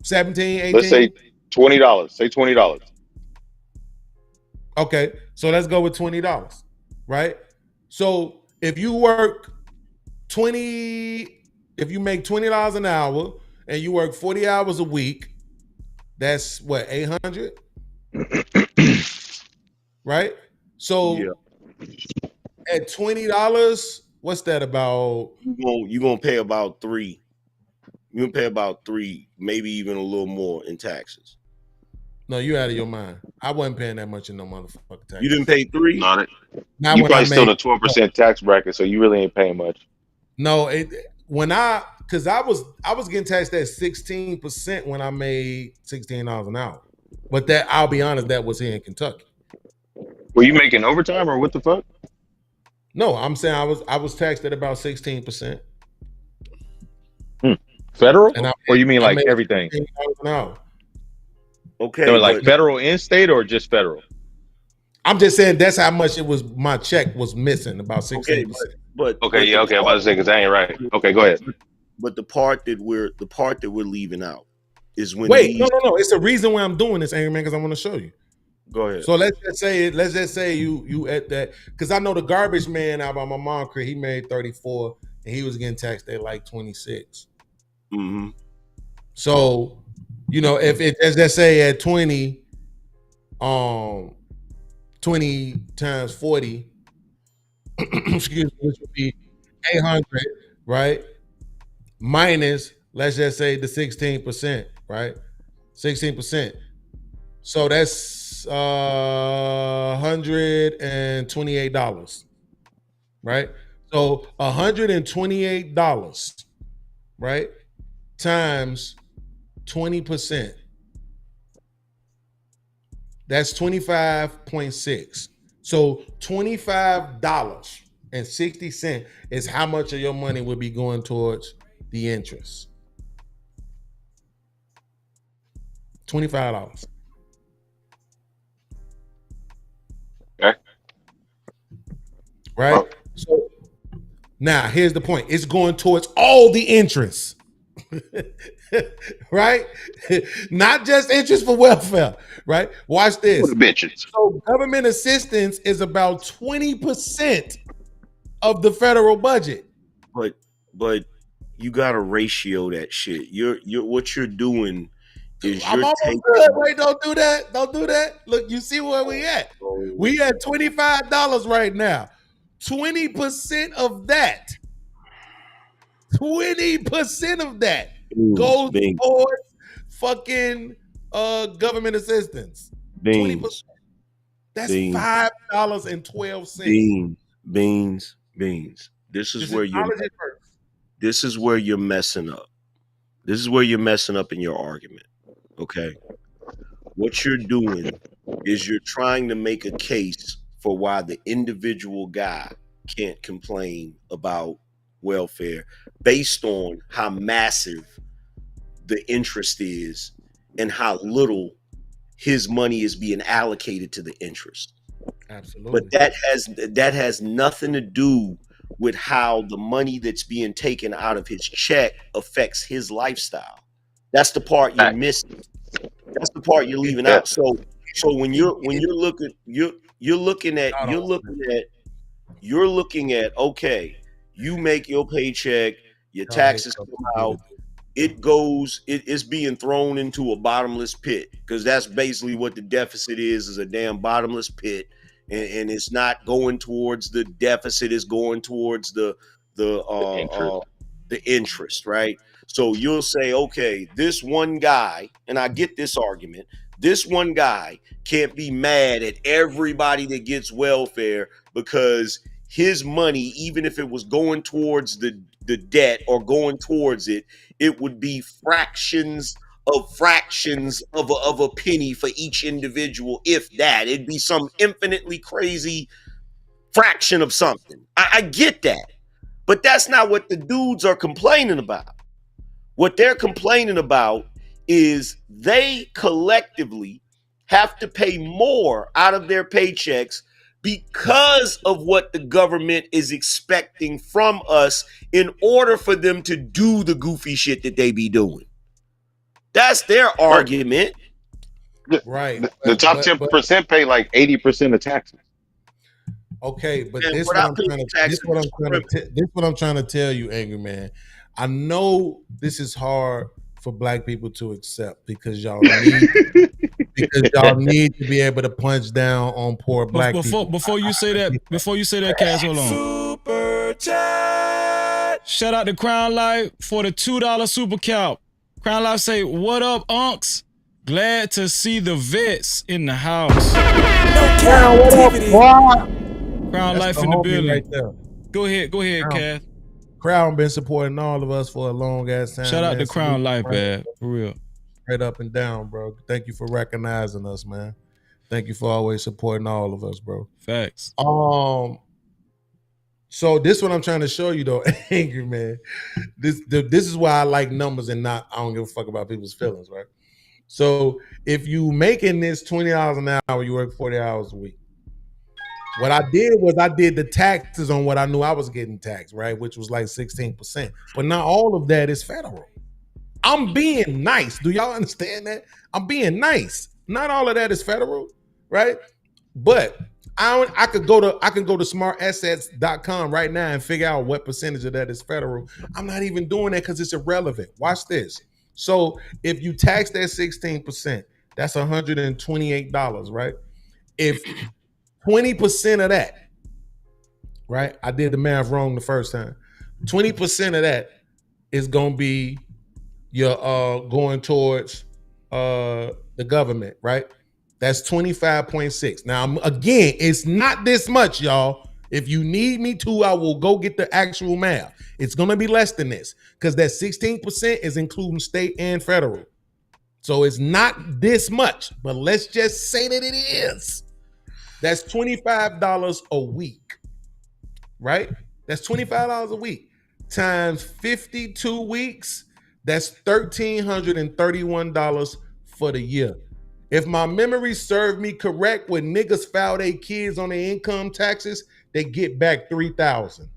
[SPEAKER 16] 17, 18?
[SPEAKER 1] Let's say $20. Say $20.
[SPEAKER 16] Okay, so let's go with $20, right? So if you work if you make $20 an hour and you work 40 hours a week, that's what, 800? Right? So at $20, what's that about?
[SPEAKER 20] You're gonna pay about $3. You're gonna pay about $3, maybe even a little more in taxes.
[SPEAKER 16] No, you out of your mind. I wasn't paying that much in no motherfucking taxes.
[SPEAKER 20] You didn't pay $3?
[SPEAKER 16] Not
[SPEAKER 1] you
[SPEAKER 16] when
[SPEAKER 1] probably
[SPEAKER 16] I
[SPEAKER 1] still in
[SPEAKER 16] made
[SPEAKER 1] the 12% tax bracket, so you really ain't paying much.
[SPEAKER 16] No, because I was getting taxed at 16% when I made $16 an hour. But that, I'll be honest, that was here in Kentucky.
[SPEAKER 1] Were you making overtime or what the fuck?
[SPEAKER 16] No, I'm saying I was taxed at about 16%.
[SPEAKER 1] Federal?
[SPEAKER 16] And
[SPEAKER 1] or you mean like everything?
[SPEAKER 16] An hour.
[SPEAKER 20] Okay.
[SPEAKER 1] So like federal and state or just federal?
[SPEAKER 16] I'm just saying that's how much it was. My check was missing about 16%.
[SPEAKER 20] Okay, but
[SPEAKER 1] okay, I'm about to say because that ain't right. Okay, go ahead.
[SPEAKER 20] But the part that we're leaving out is when
[SPEAKER 16] no. It's the reason why I'm doing this, Angry Man, because I want to show you.
[SPEAKER 20] Go ahead.
[SPEAKER 16] So let's just say you at that, because I know the garbage man out by my mom crib, he made 34 and he was getting taxed at like 26.
[SPEAKER 20] Mm-hmm.
[SPEAKER 16] So, if it, as let's say at 20, 20 times 40, excuse me, which would be 800, right? Minus, let's just say the 16%, right? 16%. So that's $128, right? So $128, right? Times 20%. That's 25.6. So $25.60 is how much of your money would be going towards the interest. $25.
[SPEAKER 1] Okay.
[SPEAKER 16] Right? Wow. So now here's the point. It's going towards all the interest. Right? Not just interest for welfare, right? Watch this.
[SPEAKER 1] For the bitches.
[SPEAKER 16] So government assistance is about 20% of the federal budget.
[SPEAKER 20] But you gotta ratio that shit. You're what you're doing is
[SPEAKER 16] I'm almost good. Wait, don't do that. Don't do that. Look, you see where we at. We at $25 right now. 20% of that. 20% of that goes towards fucking government assistance. 20%. That's $5.12.
[SPEAKER 20] Beans. This is where you're messing up. This is where you're messing up in your argument. Okay. What you're doing is you're trying to make a case for why the individual guy can't complain about welfare based on how massive the interest is and how little his money is being allocated to the interest.
[SPEAKER 16] Absolutely.
[SPEAKER 20] But that has nothing to do with how the money that's being taken out of his check affects his lifestyle. That's the part you're missing. That's the part you're leaving out. So when you're looking, you're looking at okay, you make your paycheck, your taxes come out, it's being thrown into a bottomless pit, because that's basically what the deficit is a damn bottomless pit, and it's not going towards the deficit, it's going towards the interest, right? So you'll say, okay, this one guy, and I get this argument, this one guy can't be mad at everybody that gets welfare, because his money, even if it was going towards the debt or going towards it, it would be fractions of a penny for each individual, if that. It'd be some infinitely crazy fraction of something. I get that. But that's not what the dudes are complaining about. What they're complaining about is they collectively have to pay more out of their paychecks because of what the government is expecting from us in order for them to do the goofy shit that they be doing. That's their argument.
[SPEAKER 16] Right.
[SPEAKER 1] The top 10% pay like 80% of taxes.
[SPEAKER 16] Okay, but this what I'm trying to tell you, Angry Man. I know this is hard for black people to accept because y'all need to be able to punch down on poor black people.
[SPEAKER 2] Before you say that, Cass, hold on. Super chat. Shout out to Crown Life for the $2 super cap. Crown Life say, "What up, unks? Glad to see the vets in the house."
[SPEAKER 16] Cap-tivity.
[SPEAKER 2] Crown
[SPEAKER 16] That's
[SPEAKER 2] Life in the building.
[SPEAKER 16] right there.
[SPEAKER 2] Go ahead, Cass.
[SPEAKER 16] Crown been supporting all of us for a long ass time.
[SPEAKER 2] Shout out to Crown Life, man. For real.
[SPEAKER 16] Straight up and down, bro. Thank you for recognizing us, man. Thank you for always supporting all of us, bro.
[SPEAKER 2] Facts.
[SPEAKER 16] So this is what I'm trying to show you though, Angry Man. This is why I like numbers and I don't give a fuck about people's feelings, right? So if you making this $20 an hour, you work 40 hours a week. What I did was I did the taxes on what I knew I was getting taxed, right? Which was like 16%. But not all of that is federal. I'm being nice. Do y'all understand that? I'm being nice. Not all of that is federal, right? But I can go to smartassets.com right now and figure out what percentage of that is federal. I'm not even doing that because it's irrelevant. Watch this. So if you tax that 16%, that's $128, right? If 20% of that, right? I did the math wrong the first time. 20% of that is gonna be your going towards the government, right? That's 25.6. Now, again, it's not this much, y'all. If you need me to, I will go get the actual math. It's gonna be less than this because that 16% is including state and federal. So it's not this much, but let's just say that it is. That's $25 a week, right? That's $25 a week times 52 weeks. That's $1,331 for the year. If my memory served me correct, when niggas file their kids on their income taxes, they get back $3,000.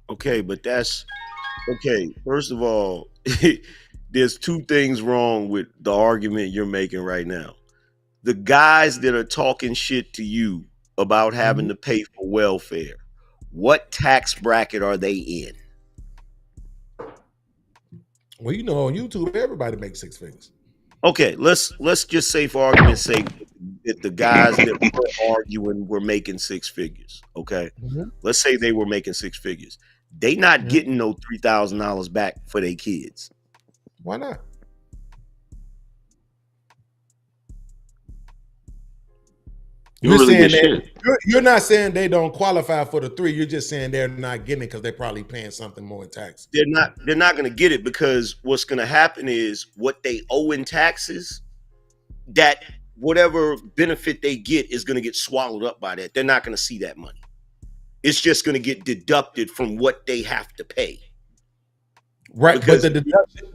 [SPEAKER 20] Okay, but that's okay. First of all, there's two things wrong with the argument you're making right now. The guys that are talking shit to you about having to pay for welfare, what tax bracket are they in?
[SPEAKER 16] Well, you know, on YouTube, everybody makes six figures.
[SPEAKER 20] Okay, let's just say for argument's sake that the guys that were arguing were making six figures. Okay, let's say they were making six figures. They not getting no $3,000 back for their kids.
[SPEAKER 16] Why not? You're not saying they don't qualify for the 3. You're just saying they're not getting it because they're probably paying something more in tax.
[SPEAKER 20] They're not going to get it because what's going to happen is what they owe in taxes, that whatever benefit they get is going to get swallowed up by that. They're not going to see that money. It's just going to get deducted from what they have to pay.
[SPEAKER 16] Right, because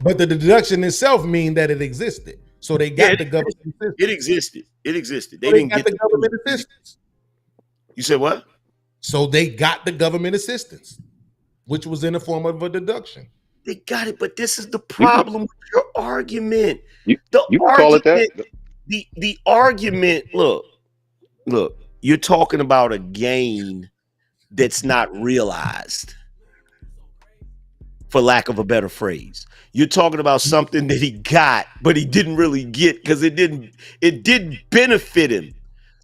[SPEAKER 16] but the deduction itself mean that it existed. So they got the government assistance.
[SPEAKER 20] It existed. They
[SPEAKER 16] so
[SPEAKER 20] didn't get the
[SPEAKER 16] government assistance.
[SPEAKER 20] You said what?
[SPEAKER 16] So they got the government assistance, which was in the form of a deduction.
[SPEAKER 20] They got it, but this is the problem with your argument.
[SPEAKER 1] You can call it that.
[SPEAKER 20] the argument, look, you're talking about a gain that's not realized, for lack of a better phrase. You're talking about something that he got, but he didn't really get because it didn't benefit him.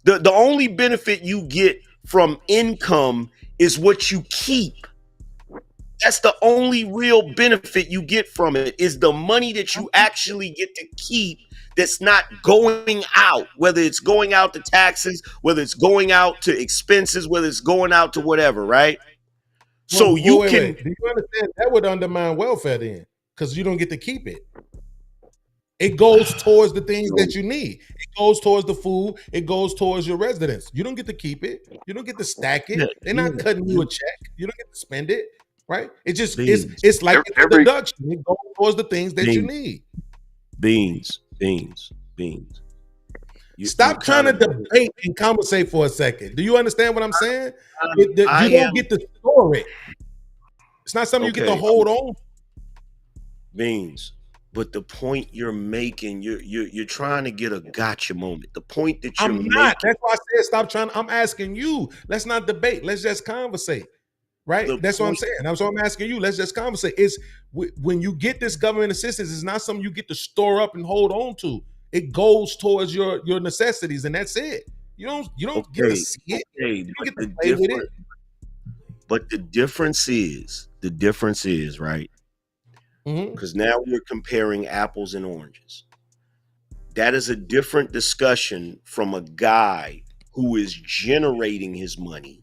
[SPEAKER 20] The only benefit you get from income is what you keep. That's the only real benefit you get from it, is the money that you actually get to keep that's not going out, whether it's going out to taxes, whether it's going out to expenses, whether it's going out to whatever, right? So you
[SPEAKER 16] wait.
[SPEAKER 20] can.
[SPEAKER 16] Do you understand that would undermine welfare then? Because you don't get to keep it. It goes towards the things that you need. It goes towards the food. It goes towards your residence. You don't get to keep it. You don't get to stack it. They're not cutting you a check. You don't get to spend it, right? It just it's like it's a deduction. It goes towards the things that you need.
[SPEAKER 20] Beans.
[SPEAKER 16] Stop trying to debate and conversate for a second. Do you understand what I'm saying? You don't get to store it. It's not something you get to hold on.
[SPEAKER 20] Beans. But the point you're making, you're trying to get a gotcha moment. The point that you're making.
[SPEAKER 16] That's why I said stop trying. I'm asking you. Let's not debate. Let's just conversate. Right? That's what I'm saying. That's what I'm asking you. Let's just conversate. It's when you get this government assistance, it's not something you get to store up and hold on to. It goes towards your necessities, and that's it. You don't get to see it. You don't get to play with it.
[SPEAKER 20] But the difference is, right? Because now we're comparing apples and oranges. That is a different discussion from a guy who is generating his money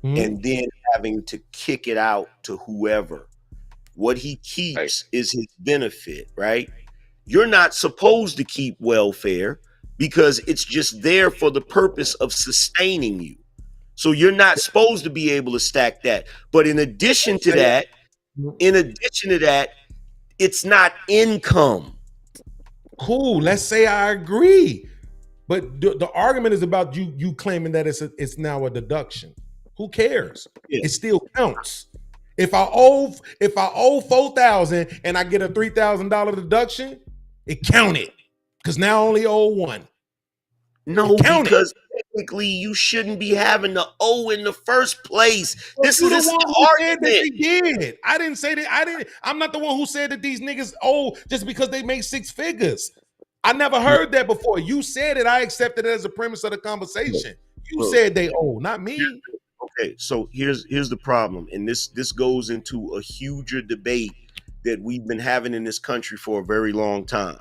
[SPEAKER 20] and then having to kick it out to whoever. What he keeps is his benefit, right? You're not supposed to keep welfare because it's just there for the purpose of sustaining you. So you're not supposed to be able to stack that. But in addition to that, it's not income.
[SPEAKER 16] Cool. Let's say I agree. But the argument is about you claiming that it's now a deduction. Who cares? Yeah. It still counts. If I owe $4,000 and I get a $3,000 deduction, it counted because now I only owe $1,000.
[SPEAKER 20] No, because technically you shouldn't be having to owe in the first place. This is the one who said that
[SPEAKER 16] they did. I didn't say that. I'm not the one who said that these niggas owe just because they make six figures. I never heard that before. You said it. I accepted it as a premise of the conversation. You said they owe, not me.
[SPEAKER 20] Okay, so here's the problem, and this goes into a huger debate that we've been having in this country for a very long time.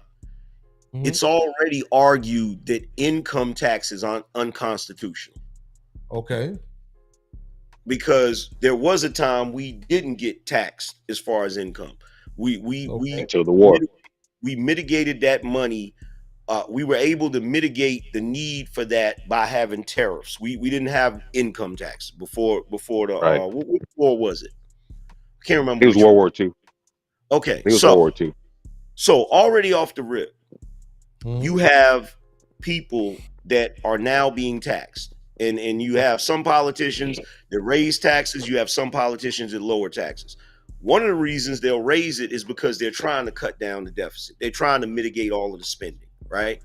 [SPEAKER 20] It's already argued that income tax is unconstitutional.
[SPEAKER 16] Okay.
[SPEAKER 20] Because there was a time we didn't get taxed as far as income. We
[SPEAKER 1] until the war.
[SPEAKER 20] We mitigated that money. We were able to mitigate the need for that by having tariffs. We didn't have income tax before the what war was it? I can't remember.
[SPEAKER 1] It was World War II.
[SPEAKER 20] Okay,
[SPEAKER 1] it was World War II.
[SPEAKER 20] So already off the rip, you have people that are now being taxed. And you have some politicians that raise taxes. You have some politicians that lower taxes. One of the reasons they'll raise it is because they're trying to cut down the deficit. They're trying to mitigate all of the spending, right?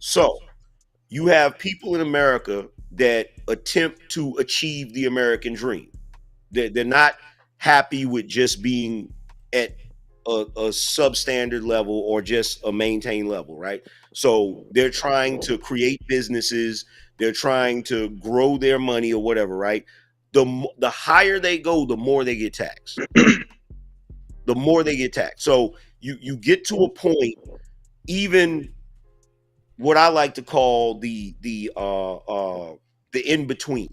[SPEAKER 20] So you have people in America that attempt to achieve the American dream. They're not happy with just being at a substandard level or just a maintained level, right? So they're trying to create businesses. They're trying to grow their money or whatever, right? The higher they go, the more they get taxed. The more they get taxed. So you get to a point, even what I like to call the in-between.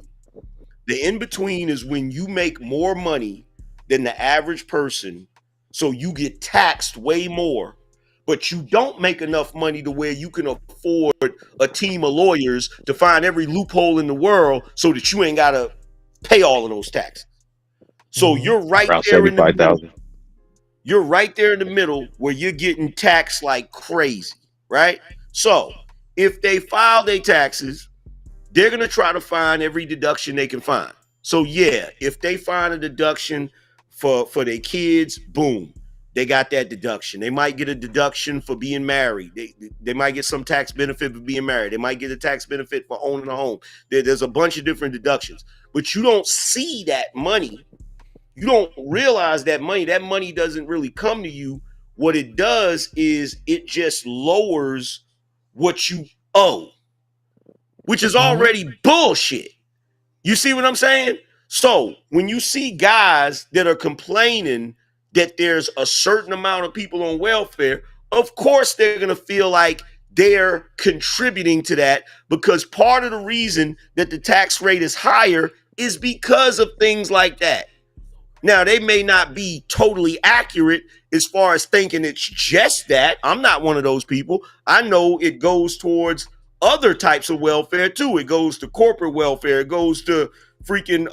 [SPEAKER 20] The in-between is when you make more money than the average person, so you get taxed way more, but you don't make enough money to where you can afford a team of lawyers to find every loophole in the world so that you ain't got to pay all of those taxes. So you're right
[SPEAKER 1] around
[SPEAKER 20] there in the middle.
[SPEAKER 1] 75,000.
[SPEAKER 20] You're right there in the middle where you're getting taxed like crazy, right? So if they file their taxes, they're going to try to find every deduction they can find. So yeah, if they find a deduction for their kids, boom, they got that deduction. They might get a deduction for being married. They might get some tax benefit for being married. They might get a tax benefit for owning a home. There's a bunch of different deductions, but you don't see that money. You don't realize that money. That money doesn't really come to you. What it does is it just lowers what you owe, which is already bullshit. You see what I'm saying? So when you see guys that are complaining that there's a certain amount of people on welfare, of course they're going to feel like they're contributing to that, because part of the reason that the tax rate is higher is because of things like that. Now, they may not be totally accurate as far as thinking it's just that. I'm not one of those people. I know it goes towards other types of welfare too. It goes to corporate welfare. It goes to freaking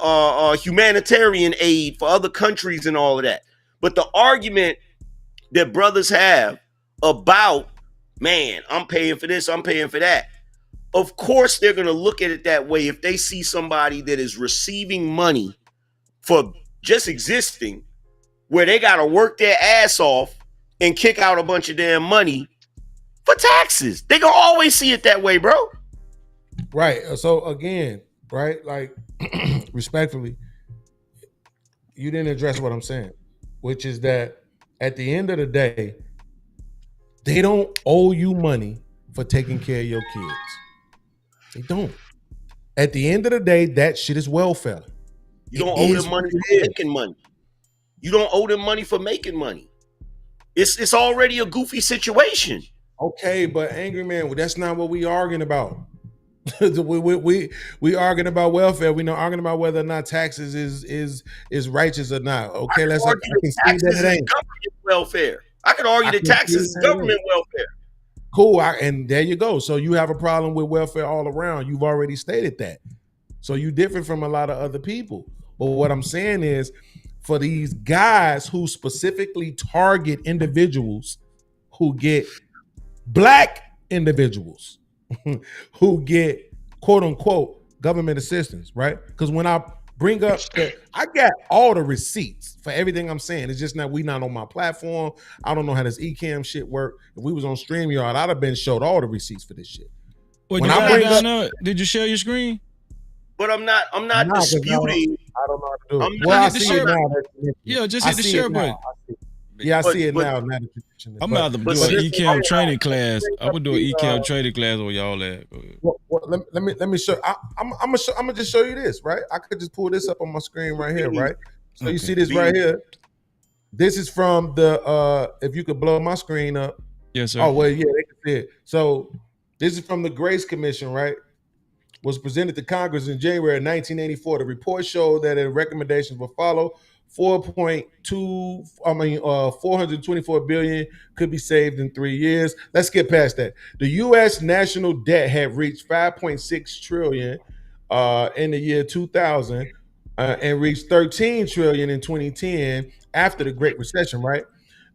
[SPEAKER 20] humanitarian aid for other countries and all of that. But the argument that brothers have about, man, I'm paying for this, I'm paying for that. Of course, they're going to look at it that way if they see somebody that is receiving money for just existing, where they got to work their ass off and kick out a bunch of damn money for taxes. They gonna always see it that way, bro.
[SPEAKER 16] Right. So again, right, like respectfully, you didn't address what I'm saying, which is that at the end of the day, they don't owe you money for taking care of your kids. They don't. At the end of the day, that shit is welfare.
[SPEAKER 20] You don't owe them money for making money. You don't owe them money for making money. It's already a goofy situation.
[SPEAKER 16] Okay, but Angry Man, that's not what we arguing about. we arguing about welfare. We not arguing about whether or not taxes is righteous or not. Okay, let's argue
[SPEAKER 20] taxes is government welfare. I could argue that taxes is government welfare.
[SPEAKER 16] Cool, and there you go. So you have a problem with welfare all around. You've already stated that. So you different from a lot of other people. But what I'm saying is, for these guys who specifically target individuals who get black individuals who get quote unquote government assistance, right? Because when I bring up I got all the receipts for everything I'm saying. It's just that we not on my platform. I don't know how this eCam shit work. If we was on StreamYard, I'd have been showed all the receipts for this shit.
[SPEAKER 2] Well, when I bring up, did you share your screen?
[SPEAKER 20] But I'm not disputing.
[SPEAKER 16] I don't know how to do it. Well, I see it now.
[SPEAKER 2] Yeah, just hit the share button.
[SPEAKER 16] Yeah, I see it now.
[SPEAKER 2] I'm about to do an eCam training class. I would do an eCam training class where y'all at.
[SPEAKER 16] Well, let me show. I'm gonna just show you this, right? I could just pull this up on my screen right here, right? So you see this right here. This is from the. If you could blow my screen up.
[SPEAKER 2] Yes, sir.
[SPEAKER 16] Oh well, yeah, they can see it. So this is from the Grace Commission, right? Was presented to Congress in January of 1984. The report showed that the recommendations will follow. 424 billion could be saved in 3 years. Let's get past that. The U.S. national debt had reached 5.6 trillion in the year 2000 and reached 13 trillion in 2010 after the Great Recession, right?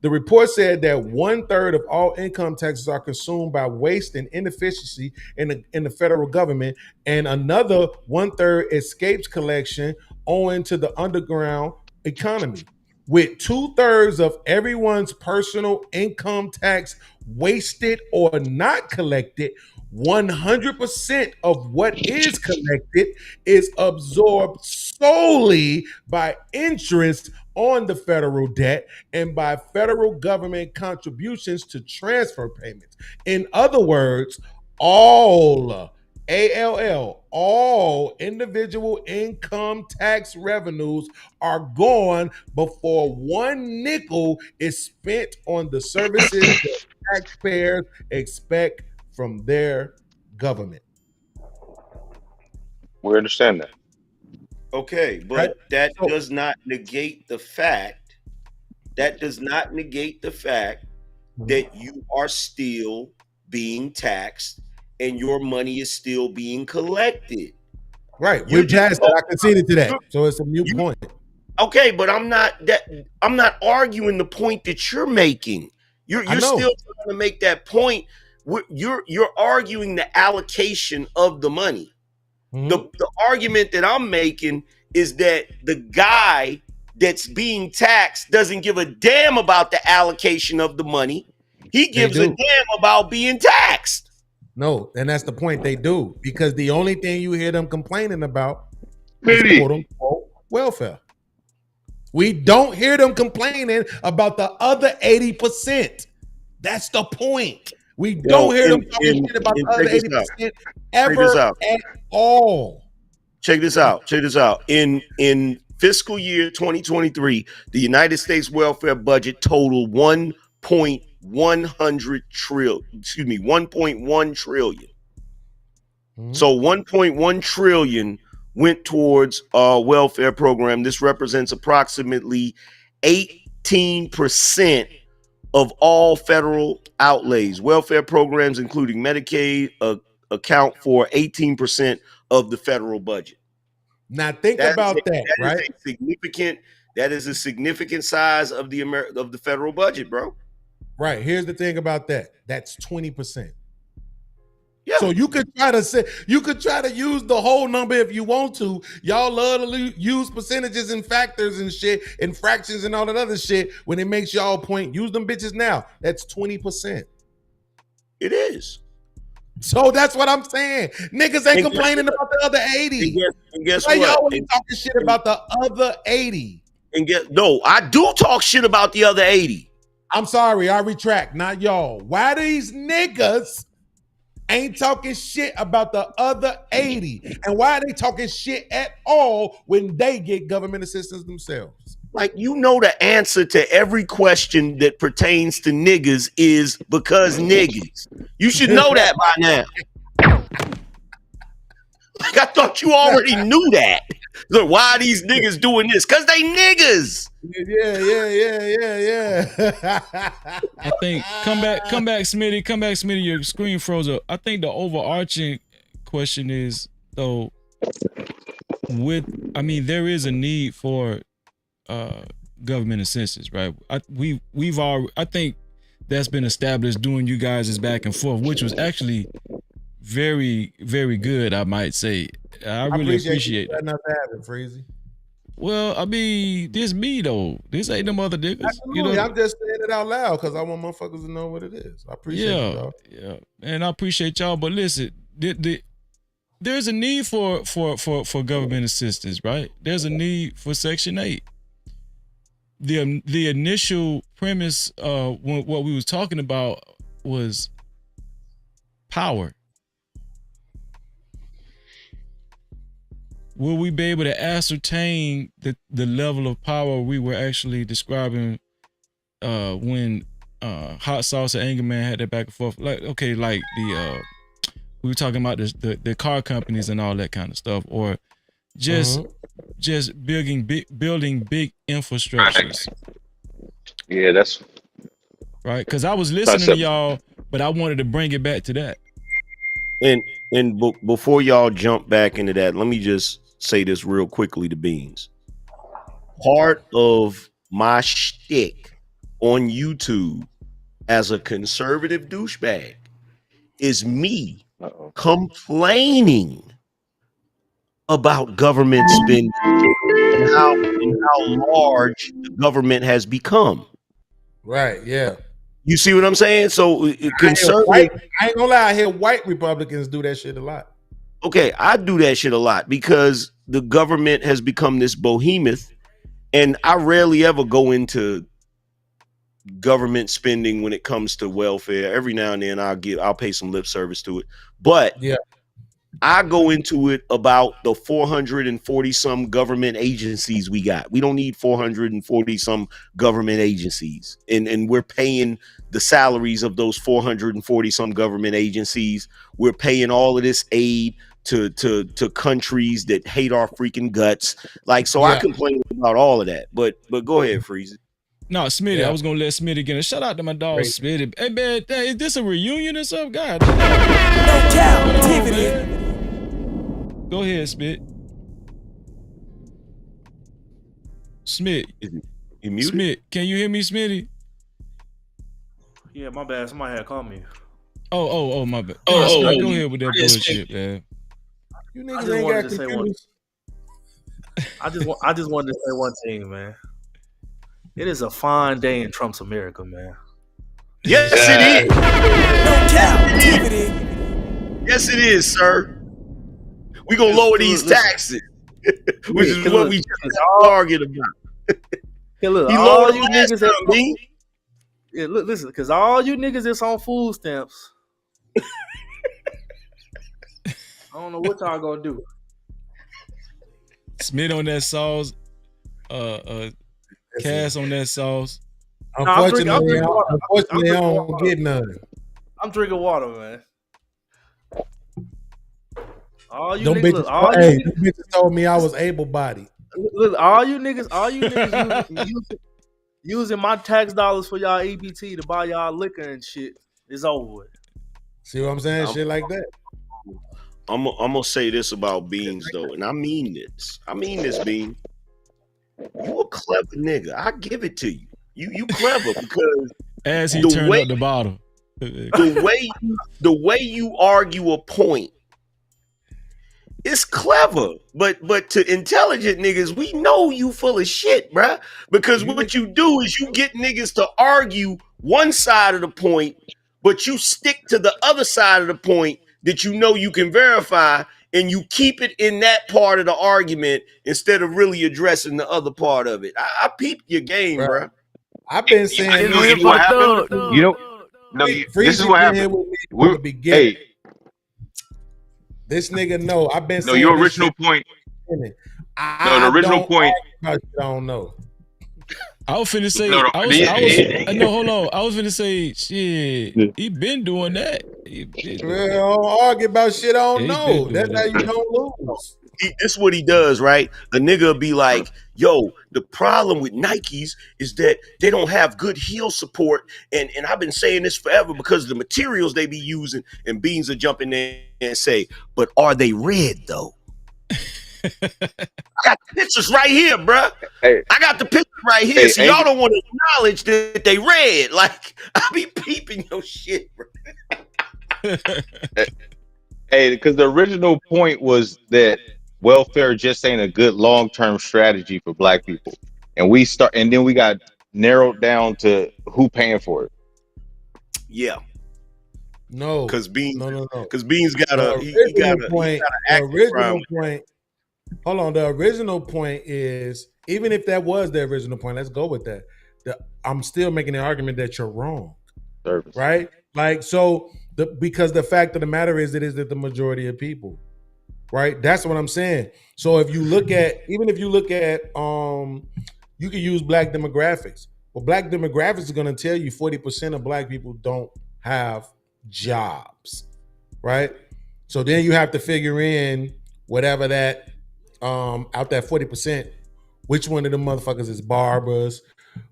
[SPEAKER 16] The report said that 1/3 of all income taxes are consumed by waste and inefficiency in the federal government, and another 1/3 escapes collection owing to the underground economy. With 2/3 of everyone's personal income tax wasted or not collected, 100% of what is collected is absorbed solely by interest on the federal debt and by federal government contributions to transfer payments. In other words, all individual income tax revenues are gone before one nickel is spent on the services that taxpayers expect from their government.
[SPEAKER 1] We understand that.
[SPEAKER 20] Okay, but that does not negate the fact. That does not negate the fact that you are still being taxed and your money is still being collected.
[SPEAKER 16] Right. We're past that. I conceded to that. So it's a mute point.
[SPEAKER 20] Okay, but I'm not arguing the point that you're making. You're still trying to make that point. You're arguing the allocation of the money. Mm-hmm. The argument that I'm making is that the guy that's being taxed doesn't give a damn about the allocation of the money. He gives a damn about being taxed.
[SPEAKER 16] No, and that's the point. They do, because the only thing you hear them complaining about is quote unquote welfare. We don't hear them complaining about the other 80%. That's the point. We don't hear them talking shit about the other 80% ever at all.
[SPEAKER 20] Check this out. Check this out. In fiscal year 2023, the United States welfare budget totaled 1.1 trillion. So 1.1 trillion went towards welfare program. This represents approximately 18% of all federal outlays. Welfare programs, including Medicaid, account for 18% of the federal budget.
[SPEAKER 16] Now think about that, right?
[SPEAKER 20] That is a significant size of the federal budget, bro.
[SPEAKER 16] Right. Here's the thing about that. That's 20%. Yeah. So you could try to use the whole number if you want to. Y'all love to use percentages and factors and shit and fractions and all that other shit when it makes y'all point. Use them bitches now. That's 20%.
[SPEAKER 20] It is.
[SPEAKER 16] So that's what I'm saying. Niggas ain't complaining about the other 80.
[SPEAKER 20] And guess
[SPEAKER 16] what?
[SPEAKER 20] Y'all
[SPEAKER 16] always talking shit about the other 80.
[SPEAKER 20] No, I do talk shit about the other 80.
[SPEAKER 16] I'm sorry, I retract, not y'all. Why these niggas ain't talking shit about the other 80? And why are they talking shit at all when they get government assistance themselves?
[SPEAKER 20] Like, you know, the answer to every question that pertains to niggas is because niggas. You should know that by now. Like, I thought you already knew that. Look, why are these niggas doing this? Because they niggas.
[SPEAKER 16] Yeah.
[SPEAKER 2] I think come back, Smitty. Your screen froze up. I think the overarching question is though, there is a need for government assistance, right? I think that's been established doing you guys' back and forth, which was actually very, very good, I might say. I really appreciate it.
[SPEAKER 16] Enough to have it, Freezy.
[SPEAKER 2] Well, this me though. This ain't them other niggas.
[SPEAKER 16] Absolutely. You know? I'm just saying it out loud because I want motherfuckers to know what it is. I appreciate y'all.
[SPEAKER 2] Yeah, and I appreciate y'all. But listen, there's a need for government assistance, right? There's a need for Section 8. The initial premise of what we was talking about was power. Will we be able to ascertain the level of power we were actually describing when Hot Sauce and Anger Man had that back and forth? Like we were talking about the car companies and all that kind of stuff, or just building big infrastructures.
[SPEAKER 1] Yeah, that's
[SPEAKER 2] right. Because I was listening to y'all, but I wanted to bring it back to that.
[SPEAKER 20] And before y'all jump back into that, let me just say this real quickly to Beans. Part of my shtick on YouTube as a conservative douchebag is me complaining about government spending and how large the government has become.
[SPEAKER 16] Right, yeah.
[SPEAKER 20] You see what I'm saying? So conservative.
[SPEAKER 16] I ain't gonna lie, I hear white Republicans do that shit a lot.
[SPEAKER 20] Okay, I do that shit a lot because the government has become this behemoth, and I rarely ever go into government spending when it comes to welfare. Every now and then I'll pay some lip service to it, but
[SPEAKER 16] yeah,
[SPEAKER 20] I go into it about the 440 some government agencies we got. We don't need 440 some government agencies, and we're paying the salaries of those 440 some government agencies. We're paying all of this aid to countries that hate our freaking guts. Like, so I complain about all of that. But go ahead, Freezy.
[SPEAKER 2] No, Smitty, I was gonna let Smitty get a shout out to my dog Smitty. Hey man, is this a reunion or something? God. No Cap-tivity. Go ahead, Smit. Smit.
[SPEAKER 20] You muted?
[SPEAKER 2] Smit, can you hear me, Smitty?
[SPEAKER 4] Yeah, my bad. Somebody had called me.
[SPEAKER 2] Oh, my bad. Go ahead with that bullshit, man.
[SPEAKER 16] You niggas ain't got computers.
[SPEAKER 4] I just wanted to say one thing, man. It is a fine day in Trump's America, man.
[SPEAKER 20] Yes, it is.
[SPEAKER 7] No Cap-tivity.
[SPEAKER 20] Yes, it is, sir. We gonna lower these
[SPEAKER 4] Listen,
[SPEAKER 20] taxes, which is what
[SPEAKER 4] look,
[SPEAKER 20] we just
[SPEAKER 4] all,
[SPEAKER 20] arguing about.
[SPEAKER 4] look,
[SPEAKER 20] He
[SPEAKER 4] all
[SPEAKER 20] lowered
[SPEAKER 4] you
[SPEAKER 20] the last
[SPEAKER 4] niggas that
[SPEAKER 20] time, me.
[SPEAKER 4] listen, because all you niggas that's on food stamps, I don't know what y'all gonna do.
[SPEAKER 2] Smith on that sauce, Cass on that sauce.
[SPEAKER 16] Unfortunately,
[SPEAKER 4] I'm drinking water.
[SPEAKER 16] I don't get none.
[SPEAKER 4] I'm drinking water, man. All you
[SPEAKER 16] Them
[SPEAKER 4] niggas,
[SPEAKER 16] bitches, them bitches told me I was able-bodied.
[SPEAKER 4] look, all you niggas using my tax dollars for y'all EBT to buy y'all liquor and shit is over with.
[SPEAKER 16] See what I'm saying? Shit like that.
[SPEAKER 20] I'm gonna say this about Beans though, and I mean this. Bean. You a clever nigga. I give it to you. You clever because
[SPEAKER 2] as he turned up the bottle.
[SPEAKER 20] the way you argue a point, it's clever. But to intelligent niggas, we know you full of shit, bruh. Because what you do is you get niggas to argue one side of the point, but you stick to the other side of the point that you know you can verify, and you keep it in that part of the argument instead of really addressing the other part of it. I peeped your game, bruh.
[SPEAKER 16] I've been saying
[SPEAKER 1] You know what happened? You know, no. This is what happened. Hey,
[SPEAKER 16] this nigga know. I've been
[SPEAKER 1] no.
[SPEAKER 16] saying
[SPEAKER 1] Your
[SPEAKER 16] this
[SPEAKER 1] original
[SPEAKER 16] shit.
[SPEAKER 1] point.
[SPEAKER 16] I
[SPEAKER 1] No, the original
[SPEAKER 16] don't
[SPEAKER 1] point.
[SPEAKER 16] argue about shit I don't know.
[SPEAKER 2] I was finna say,
[SPEAKER 1] No,
[SPEAKER 2] hold on. I was finna say, shit, he been doing that.
[SPEAKER 16] I don't argue about shit I don't know. That's how you don't lose.
[SPEAKER 20] This is what he does, right? A nigga will be like, yo, the problem with Nikes is that they don't have good heel support. And I've been saying this forever because of the materials they be using. And Beans are jumping in and say, but are they red though? I got the pictures right here, bruh.
[SPEAKER 1] Hey,
[SPEAKER 20] I got the pictures right here.
[SPEAKER 1] Hey,
[SPEAKER 20] so y'all don't want to acknowledge that they red. Like, I be peeping your shit, bro.
[SPEAKER 1] Hey, because the original point was that welfare just ain't a good long-term strategy for Black people, and then we got narrowed down to who paying for it.
[SPEAKER 20] Yeah.
[SPEAKER 16] No,
[SPEAKER 20] because Beans,
[SPEAKER 16] no.
[SPEAKER 20] Because Beans got
[SPEAKER 16] The
[SPEAKER 20] a he got
[SPEAKER 16] point.
[SPEAKER 20] an
[SPEAKER 16] The original point. Hold on. The original point is, even if that was the original point, let's go with that. I'm still making the argument that you're wrong.
[SPEAKER 1] Service.
[SPEAKER 16] Right? Like, so because the fact of the matter is, it is that the majority of people, right? That's what I'm saying. So if you look at, you can use Black demographics. Well, Black demographics is going to tell you 40% of Black people don't have jobs, right? So then you have to figure in whatever that out that 40%, which one of the motherfuckers is barbers,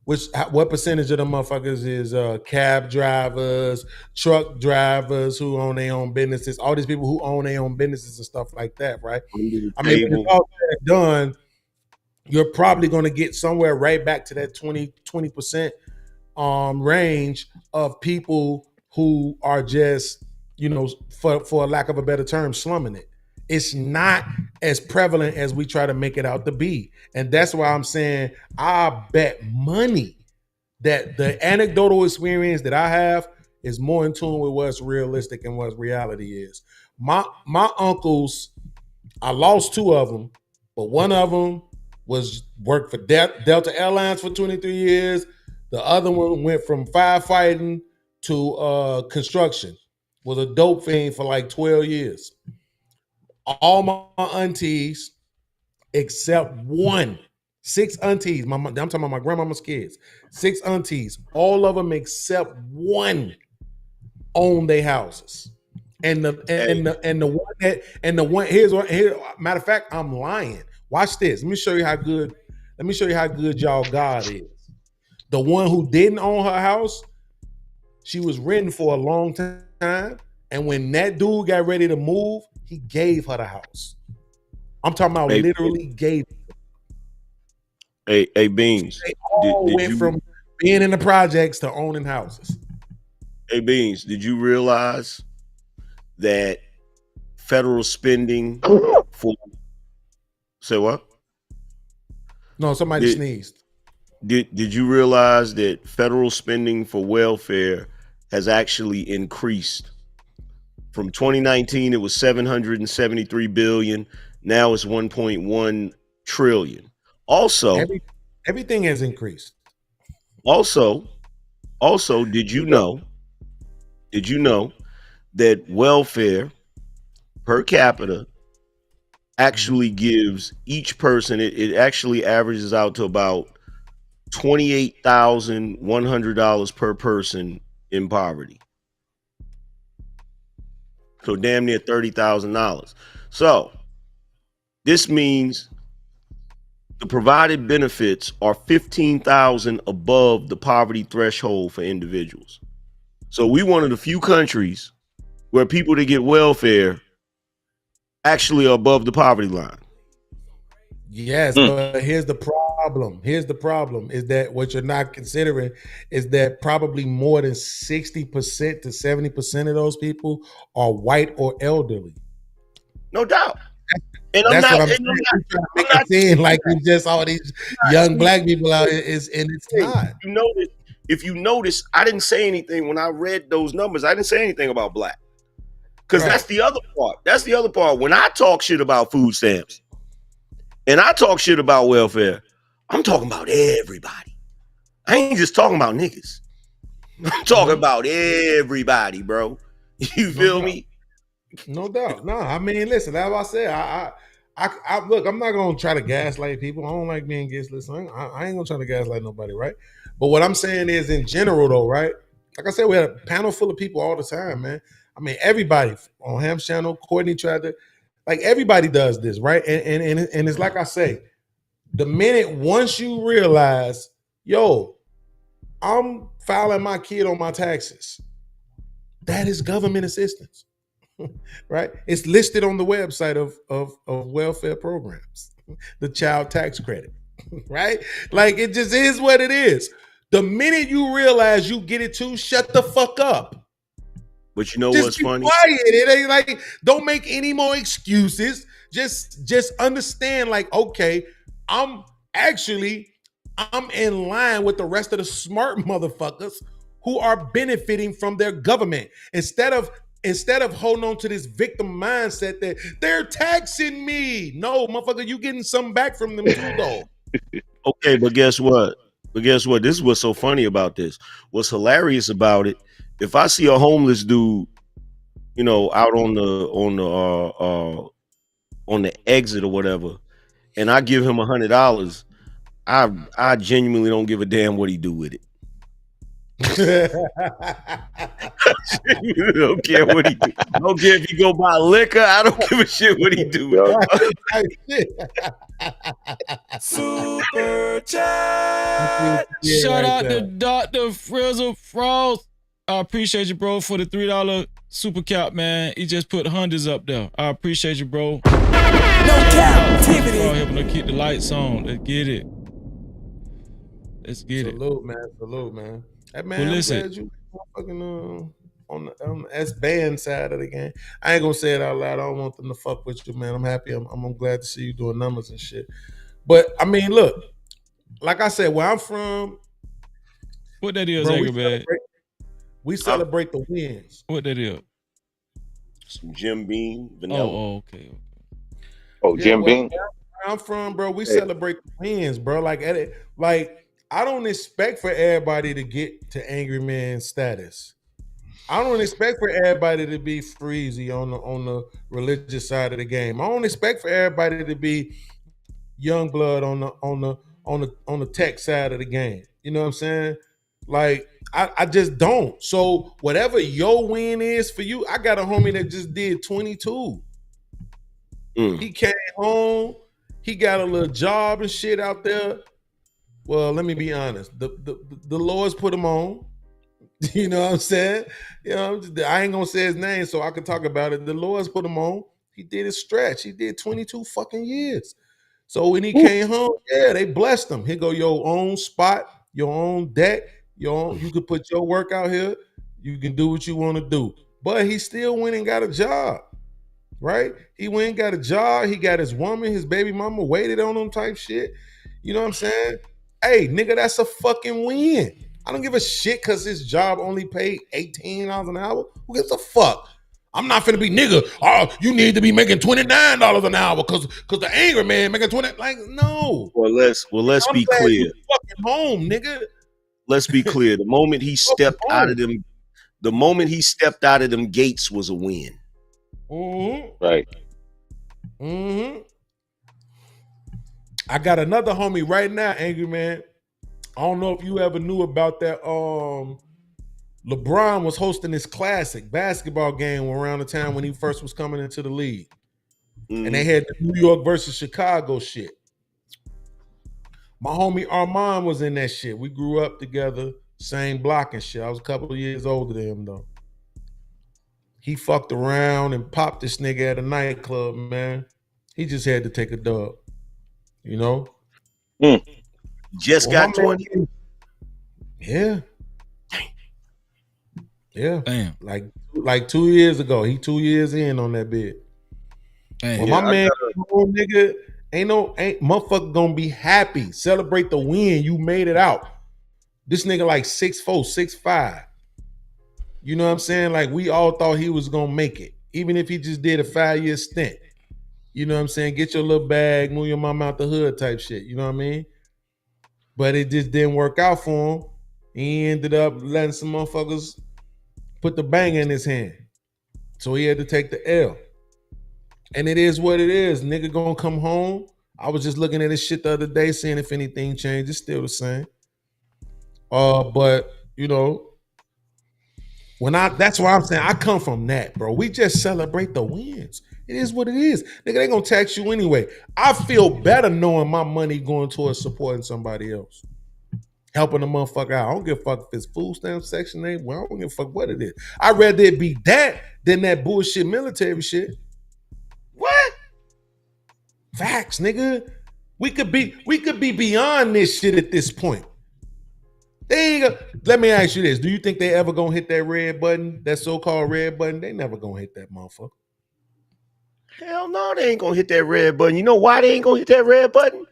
[SPEAKER 16] what percentage of the motherfuckers is cab drivers, truck drivers who own their own businesses, all these people who own their own businesses and stuff like that, right? I mean, when it's all said and done, you're probably going to get somewhere right back to that 20% range of people who are just, for lack of a better term, slumming it. It's not as prevalent as we try to make it out to be. And that's why I'm saying I bet money that the anecdotal experience that I have is more in tune with what's realistic and what reality is. My uncles, I lost two of them, but one of them worked for Delta Airlines for 23 years. The other one went from firefighting to construction. Was a dope fiend for like 12 years. All my aunties, except one, 6 aunties. I'm talking about my grandmama's kids. 6 aunties, all of them except one own their houses. And the one here's matter of fact, I'm lying. Watch this. Let me show you how good y'all God is. The one who didn't own her house, she was renting for a long time. And when that dude got ready to move, he gave her the house. I'm talking about literally gave
[SPEAKER 20] it. Hey, Beans.
[SPEAKER 16] They all went from being in the projects to owning houses.
[SPEAKER 20] Hey, Beans, did you realize that federal spending for... Say what?
[SPEAKER 16] No, somebody sneezed.
[SPEAKER 20] Did you realize that federal spending for welfare has actually increased? From 2019, it was 773 billion. Now it's 1.1 trillion. Also,
[SPEAKER 16] Everything has increased.
[SPEAKER 20] also, did you know? Did you know that welfare per capita actually gives each person, it actually averages out to about $28,100 per person in poverty. So damn near $30,000. So this means the provided benefits are 15,000 above the poverty threshold for individuals. So we one of the few countries where people that get welfare actually are above the poverty line.
[SPEAKER 16] Yes, but here's the problem. Here's the problem is that what you're not considering is that probably more than 60% to 70% of those people are white or elderly.
[SPEAKER 20] No doubt. And
[SPEAKER 16] That's what I'm saying. I'm trying to make it seem like it's just all these young black people out here, and it's not.
[SPEAKER 20] If you notice, I didn't say anything when I read those numbers. I didn't say anything about black. Because that's the other part. That's the other part. When I talk shit about food stamps and I talk shit about welfare, I'm talking about everybody. I ain't just talking about niggas. I'm talking about everybody, bro. You feel me?
[SPEAKER 16] No doubt. No, I mean, listen, that's what I said. I look, I'm not gonna try to gaslight people. I don't like being gaslit. So I ain't gonna try to gaslight nobody, right? But what I'm saying is, in general, though, right? Like I said, we had a panel full of people all the time, man. I mean, everybody on Ham's channel, Courtney tried to, like, everybody does this, right? And it's like I say, the minute once you realize, yo, I'm filing my kid on my taxes, that is government assistance. Right? It's listed on the website of welfare programs, the child tax credit, right? Like, it just is what it is. The minute you realize you get it too, shut the fuck up.
[SPEAKER 20] But you know
[SPEAKER 16] Just
[SPEAKER 20] what's
[SPEAKER 16] be
[SPEAKER 20] funny?
[SPEAKER 16] quiet. It ain't like, don't make any more excuses. Just understand, like, okay, I'm in line with the rest of the smart motherfuckers who are benefiting from their government. Instead of holding on to this victim mindset that they're taxing me. No, motherfucker, you getting something back from them too, though.
[SPEAKER 20] Okay, but guess what? This is what's so funny about this. What's hilarious about it, if I see a homeless dude, you know, out on the exit or whatever, and I give him $100, I genuinely don't give a damn what he do with it. I don't care what he do. I don't care if he go buy liquor. I don't give a shit what he do with it.
[SPEAKER 2] Super chat. Shout out to Dr. Frizzle Frost. I appreciate you, bro, for the $3 super cap, man. He just put hundreds up there. I appreciate you, bro. No Cap-tivity. Helping to keep the lights on. Let's get it. Let's get
[SPEAKER 16] Salute, man. Salute, man. Hey, man,
[SPEAKER 2] Well,
[SPEAKER 16] I'm
[SPEAKER 2] listen.
[SPEAKER 16] glad you fucking on the S-band side of the game. I ain't gonna say it out loud. I don't want them to fuck with you, man. I'm happy. I'm glad to see you doing numbers and shit. But I mean, look, like I said, where I'm from,
[SPEAKER 2] what that is,
[SPEAKER 16] bro,
[SPEAKER 2] Angry Bad?
[SPEAKER 16] We celebrate the wins.
[SPEAKER 2] What that is?
[SPEAKER 20] Some Jim Beam, vanilla.
[SPEAKER 2] Oh, okay.
[SPEAKER 1] Oh, Jim Beam.
[SPEAKER 16] Where I'm from, bro, we celebrate the wins, bro. Like I don't expect for everybody to get to angry man status. I don't expect for everybody to be freezy on the religious side of the game. I don't expect for everybody to be young blood on the tech side of the game. You know what I'm saying? Like, I just don't. So whatever your win is for you, I got a homie that just did 22. He came home, he got a little job and shit out there. Well, let me be honest. The Lord's put him on. You know what I'm saying? You know, I ain't gonna say his name so I can talk about it. The Lord's put him on. He did his stretch. He did 22 fucking years. So when he came home, yeah, they blessed him. Here go your own spot, your own deck, you could put your work out here. You can do what you want to do. But he still went and got a job, right? He went and got a job. He got his woman, his baby mama waited on him type shit. You know what I'm saying? Hey, nigga, that's a fucking win. I don't give a shit because his job only paid $18 an hour. Who gives a fuck? I'm not finna be nigga. Oh, you need to be making $29 an hour because the angry man making 20. Like, no.
[SPEAKER 20] Well, let's
[SPEAKER 16] I'm
[SPEAKER 20] be
[SPEAKER 16] glad
[SPEAKER 20] clear.
[SPEAKER 16] you fucking home, nigga.
[SPEAKER 20] Let's be clear. The moment he stepped out of them, gates was a win.
[SPEAKER 16] Mm-hmm.
[SPEAKER 1] Right.
[SPEAKER 16] Mm-hmm. I got another homie right now, angry man. I don't know if you ever knew about that. LeBron was hosting this classic basketball game around the time when he first was coming into the league. And they had the New York versus Chicago shit. My homie Armand was in that shit. We grew up together, same block and shit. I was a couple of years older than him though. He fucked around and popped this nigga at a nightclub, man. He just had to take a dub. You know?
[SPEAKER 20] Just got 20.
[SPEAKER 16] Yeah. Yeah. Damn. Like 2 years ago. He 2 years in on that bid. Well, my man, nigga, ain't motherfucker gonna be happy. Celebrate the win. You made it out. This nigga like 6'4", 6'5". You know what I'm saying? Like we all thought he was gonna make it. Even if he just did a 5-year stint. You know what I'm saying? Get your little bag, move your mom out the hood type shit. You know what I mean? But it just didn't work out for him. He ended up letting some motherfuckers put the bang in his hand. So he had to take the L. And it is what it is. Nigga gonna come home. I was just looking at this shit the other day, seeing if anything changed. It's still the same. But you know, that's why I'm saying I come from that, bro. We just celebrate the wins. It is what it is. Nigga, they gonna tax you anyway. I feel better knowing my money going towards supporting somebody else. Helping a motherfucker out. I don't give a fuck if it's food stamp, Section 8. Well, I don't give a fuck what it is. I'd rather it be that than that bullshit military shit. What? Facts, nigga. We could be beyond this shit at this point. Let me ask you this. Do you think they ever gonna hit that red button, that so-called red button? They never gonna hit that motherfucker.
[SPEAKER 20] Hell no, they ain't gonna hit that red button. You know why they ain't gonna hit that red button?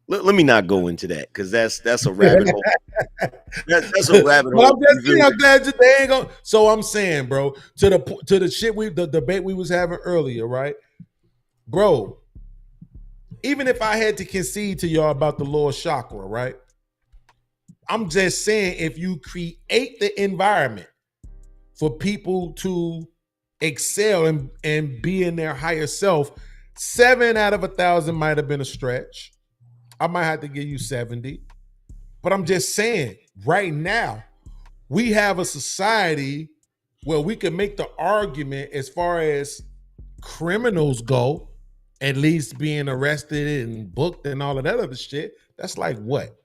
[SPEAKER 20] Let me not go into that because that's a rabbit hole. That's a rabbit hole.
[SPEAKER 16] I'm just saying, I'm glad that they ain't gonna. So I'm saying, bro, to the shit the debate we was having earlier, right, bro? Even if I had to concede to y'all about the lower chakra, right? I'm just saying, if you create the environment for people to excel and be in their higher self, 7 out of 1,000 might have been a stretch. I might have to give you 70. But I'm just saying, right now, we have a society where we can make the argument as far as criminals go, at least being arrested and booked and all of that other shit. That's like what?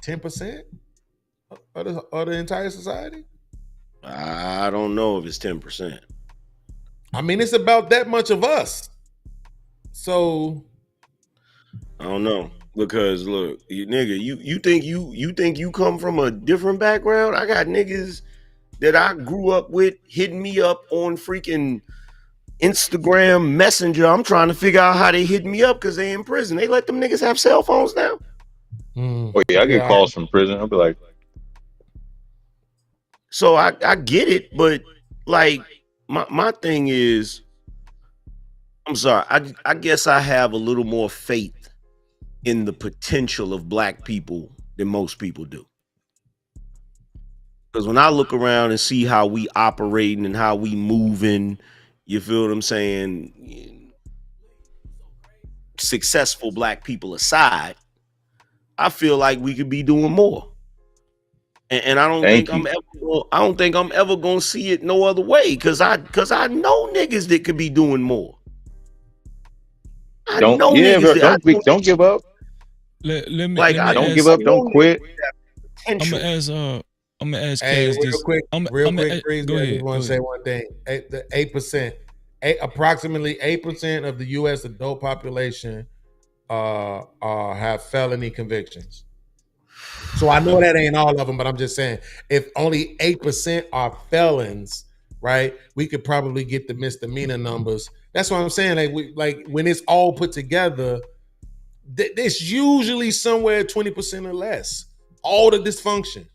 [SPEAKER 16] 10% of the entire society?
[SPEAKER 20] I don't know if it's 10%.
[SPEAKER 16] I mean, it's about that much of us. So
[SPEAKER 20] I don't know, because look, you nigga, you think you come from a different background? I got niggas that I grew up with hitting me up on freaking Instagram Messenger. I'm trying to figure out how they hit me up because they in prison. They let them niggas have cell phones now.
[SPEAKER 1] Oh yeah, I get calls from prison. I'll be like,
[SPEAKER 20] so I get it, but like my thing is, I'm sorry, I guess I have a little more faith in the potential of black people than most people do. Because when I look around and see how we operating and how we moving, you feel what I'm saying? Successful black people aside, I feel like we could be doing more. And I don't think I'm ever gonna see it no other way. Cause I know niggas that could be doing more.
[SPEAKER 1] don't give up.
[SPEAKER 2] Let me
[SPEAKER 1] don't give up. Don't quit.
[SPEAKER 2] I'm gonna ask
[SPEAKER 16] hey,
[SPEAKER 2] Kaz
[SPEAKER 16] real
[SPEAKER 2] this.
[SPEAKER 16] quick, Breezy,
[SPEAKER 2] go
[SPEAKER 16] I
[SPEAKER 2] ahead.
[SPEAKER 16] just want to say one thing. The 8%, approximately 8% of the U.S. adult population have felony convictions. So I know that ain't all of them, but I'm just saying, if only 8% are felons, right, we could probably get the misdemeanor numbers. That's what I'm saying. Like when it's all put together, it's usually somewhere 20% or less. All the dysfunction.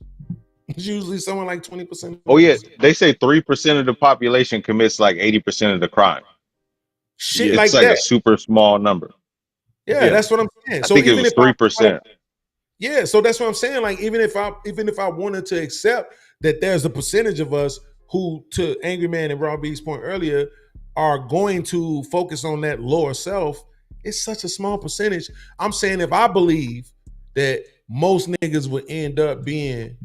[SPEAKER 16] It's usually somewhere like 20%.
[SPEAKER 1] Oh yeah, they say 3% of the population commits like 80% of the crime.
[SPEAKER 16] Shit
[SPEAKER 1] It's
[SPEAKER 16] like
[SPEAKER 1] like a
[SPEAKER 16] that.
[SPEAKER 1] super small number.
[SPEAKER 16] Yeah,
[SPEAKER 1] Yeah,
[SPEAKER 16] that's what I'm saying.
[SPEAKER 1] I
[SPEAKER 16] So
[SPEAKER 1] think it
[SPEAKER 16] even
[SPEAKER 1] was
[SPEAKER 16] if I
[SPEAKER 1] 3%.
[SPEAKER 16] yeah, so that's what I'm saying. Like even if I wanted to accept that there's a percentage of us who, to Angry Man and Rob B's point earlier, are going to focus on that lower self, it's such a small percentage. I'm saying if I believe that most niggas would end up being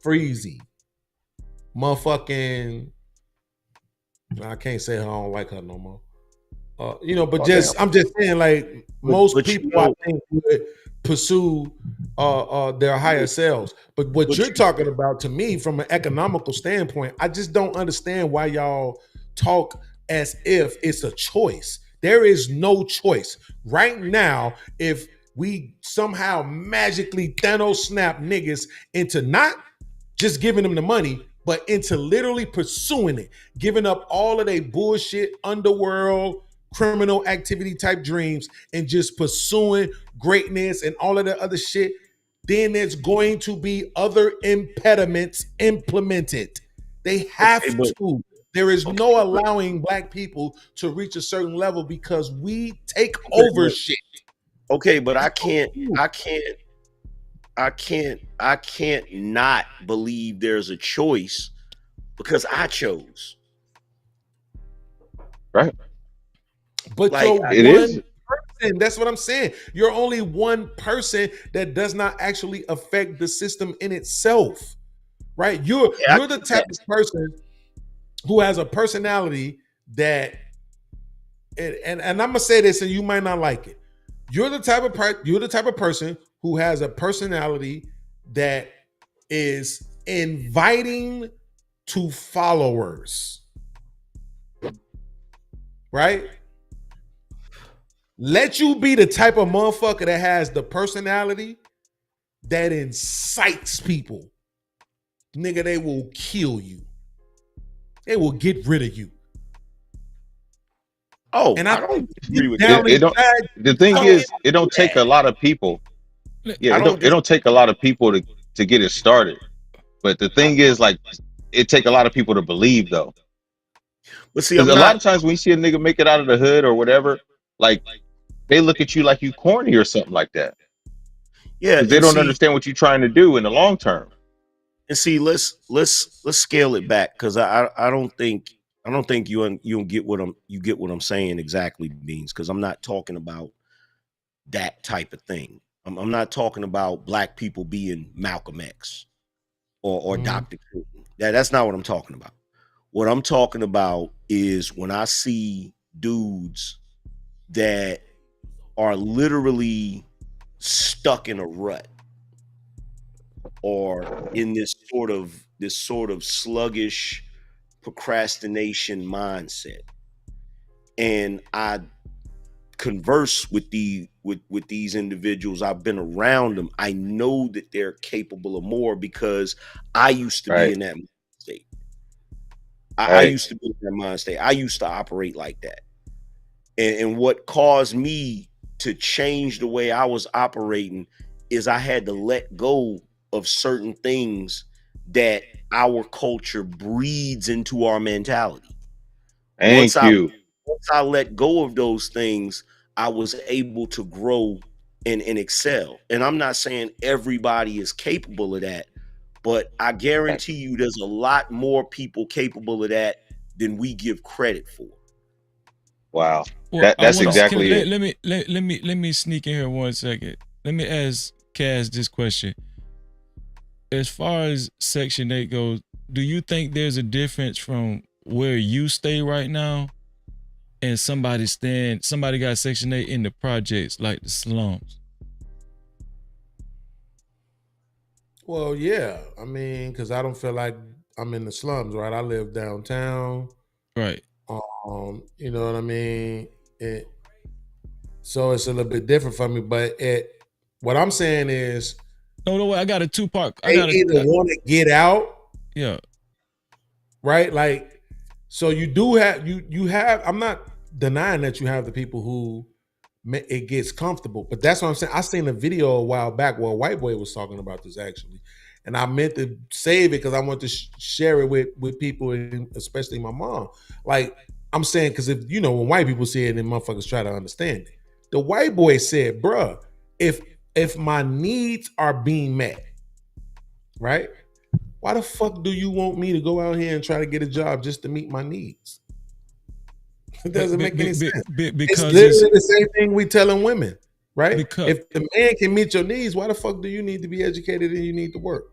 [SPEAKER 16] freezy, motherfucking, I can't say I don't like her no more. But I'm just saying, like most
[SPEAKER 20] but
[SPEAKER 16] people, I think would pursue their higher selves. But what you're talking about, to me, from an economical standpoint, I just don't understand why y'all talk as if it's a choice. There is no choice right now. If we somehow magically Thanos snap niggas into not just giving them the money, but into literally pursuing it, giving up all of their bullshit underworld criminal activity type dreams and just pursuing greatness and all of the other shit, then there's going to be other impediments implemented. They have to. There is no allowing black people to reach a certain level because we take over shit.
[SPEAKER 20] Okay, but I can't not believe there's a choice because I chose.
[SPEAKER 1] Right.
[SPEAKER 16] But
[SPEAKER 20] like,
[SPEAKER 16] you're one person. That's what I'm saying. You're only one person that does not actually affect the system in itself. Right? You're the type of person who has a personality that and I'm gonna say this and you might not like it. You're the type of person who has a personality that is inviting to followers. Right? Let you be the type of motherfucker that has the personality that incites people. Nigga, they will kill you. They will get rid of you.
[SPEAKER 20] Oh,
[SPEAKER 16] and
[SPEAKER 20] I don't agree with
[SPEAKER 1] It,
[SPEAKER 20] that.
[SPEAKER 1] it don't. The thing is, it don't take a lot of people. Yeah, it don't take a lot of people to get it started. But the thing is, like, it take a lot of people to believe though.
[SPEAKER 20] But see,
[SPEAKER 1] Because
[SPEAKER 20] I'm
[SPEAKER 1] a lot
[SPEAKER 20] not.
[SPEAKER 1] of times when you see a nigga make it out of the hood or whatever, like they look at you like you corny or something like that.
[SPEAKER 20] Yeah,
[SPEAKER 1] Because they
[SPEAKER 20] and
[SPEAKER 1] don't
[SPEAKER 20] see,
[SPEAKER 1] understand what you're trying to do in the long term.
[SPEAKER 20] let's scale it back because I don't think you don't get what I'm saying exactly, Beans, because I'm not talking about that type of thing. I'm not talking about black people being Malcolm X or Dr. King. That's not what I'm talking about. What I'm talking about is when I see dudes that are literally stuck in a rut or in this sort of sluggish procrastination mindset, and I converse with these individuals. I've been around them. I know that they're capable of more because I used to be
[SPEAKER 1] Right.
[SPEAKER 20] in that state. I
[SPEAKER 1] Right.
[SPEAKER 20] used to be in that mind state. I used to operate like that. And what caused me to change the way I was operating is I had to let go of certain things that our culture breeds into our mentality. Once
[SPEAKER 1] Thank you.
[SPEAKER 20] I let go of those things, I was able to grow and excel. And I'm not saying everybody is capable of that, but I guarantee you there's a lot more people capable of that than we give credit for.
[SPEAKER 1] Wow.
[SPEAKER 2] Well, I
[SPEAKER 1] That's
[SPEAKER 2] want to
[SPEAKER 1] exactly it.
[SPEAKER 2] let me sneak in here 1 second. Let me ask Kaz this question. As far as Section 8 goes, do you think there's a difference from where you stay right now and somebody got Section 8 in the projects like the slums?
[SPEAKER 16] Well, yeah. I mean, because I don't feel like I'm in the slums, right? I live downtown.
[SPEAKER 2] Right.
[SPEAKER 16] You know what I mean? So it's a little bit different for me. But what I'm saying is,
[SPEAKER 2] no, I got a 2-part.
[SPEAKER 16] They either want to get out,
[SPEAKER 2] yeah,
[SPEAKER 16] right? Like, so you do have you have. I'm not denying that you have the people who it gets comfortable. But that's what I'm saying. I seen a video a while back where a white boy was talking about this actually, and I meant to save it because I want to share it with people, and especially my mom. Like I'm saying, because if you know when white people see it, then motherfuckers try to understand it. The white boy said, "Bruh, if my needs are being met, right? Why the fuck do you want me to go out here and try to get a job just to meet my needs?" It doesn't make any sense. It's literally the same thing we telling women, right? If the man can meet your needs, why the fuck do you need to be educated and you need to work?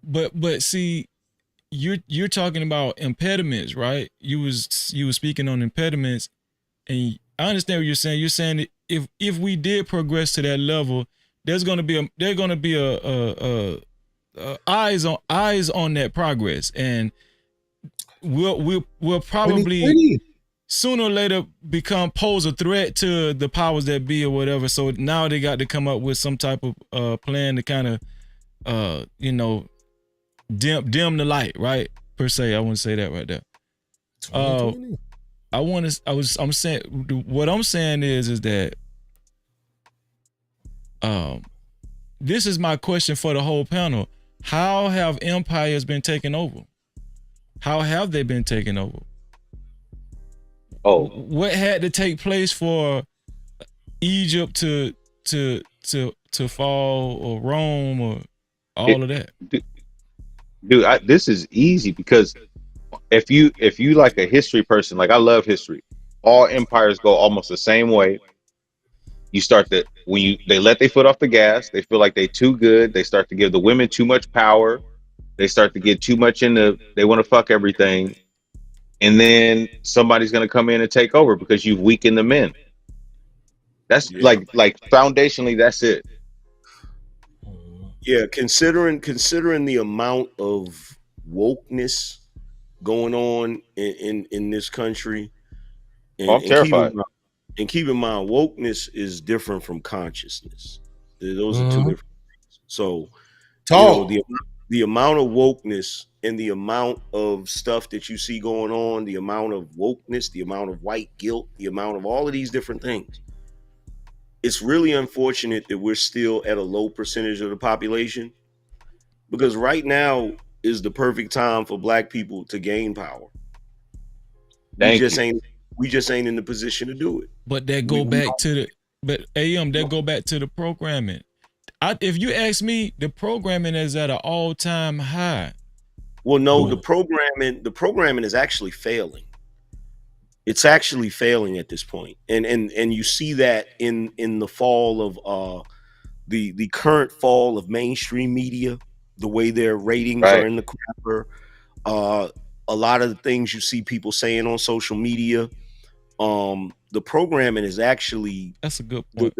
[SPEAKER 2] But see, you're talking about impediments, right? You was speaking on impediments, and I understand what you're saying. You're saying that if we did progress to that level, there's gonna be a eyes on that progress, and we'll probably sooner or later pose a threat to the powers that be or whatever. So now they got to come up with some type of plan to kind of dim the light, right? Per se, I want to say that right there. I'm saying what I'm saying is that this is my question for the whole panel. How have empires been taken over? How have they been taken over?
[SPEAKER 1] Oh,
[SPEAKER 2] what had to take place for Egypt to fall, or Rome, or all of that?
[SPEAKER 1] Dude, this is easy because if you like a history person, like I love history, all empires go almost the same way. You start to they let their foot off the gas, they feel like they too good, they start to give the women too much power, they start to get too much they want to fuck everything, and then somebody's going to come in and take over because you've weakened the men. That's like foundationally, that's it.
[SPEAKER 20] Yeah, considering the amount of wokeness going on in this country,
[SPEAKER 1] I'm terrified.
[SPEAKER 20] Keep in mind, wokeness is different from consciousness. Those are two different things. So, the amount of wokeness and the amount of stuff that you see going on, the amount of wokeness, the amount of white guilt, the amount of all of these different things. It's really unfortunate that we're still at a low percentage of the population, because right now is the perfect time for Black people to gain power. We just ain't in the position to do it.
[SPEAKER 2] But that go back to the programming. If you ask me, the programming is at an all-time high.
[SPEAKER 20] Well, no, the programming is actually failing. It's actually failing at this point. And you see that in the fall of the current fall of mainstream media, the way their ratings are in the crapper. A lot of the things you see people saying on social media, the programming is actually,
[SPEAKER 2] that's a good point.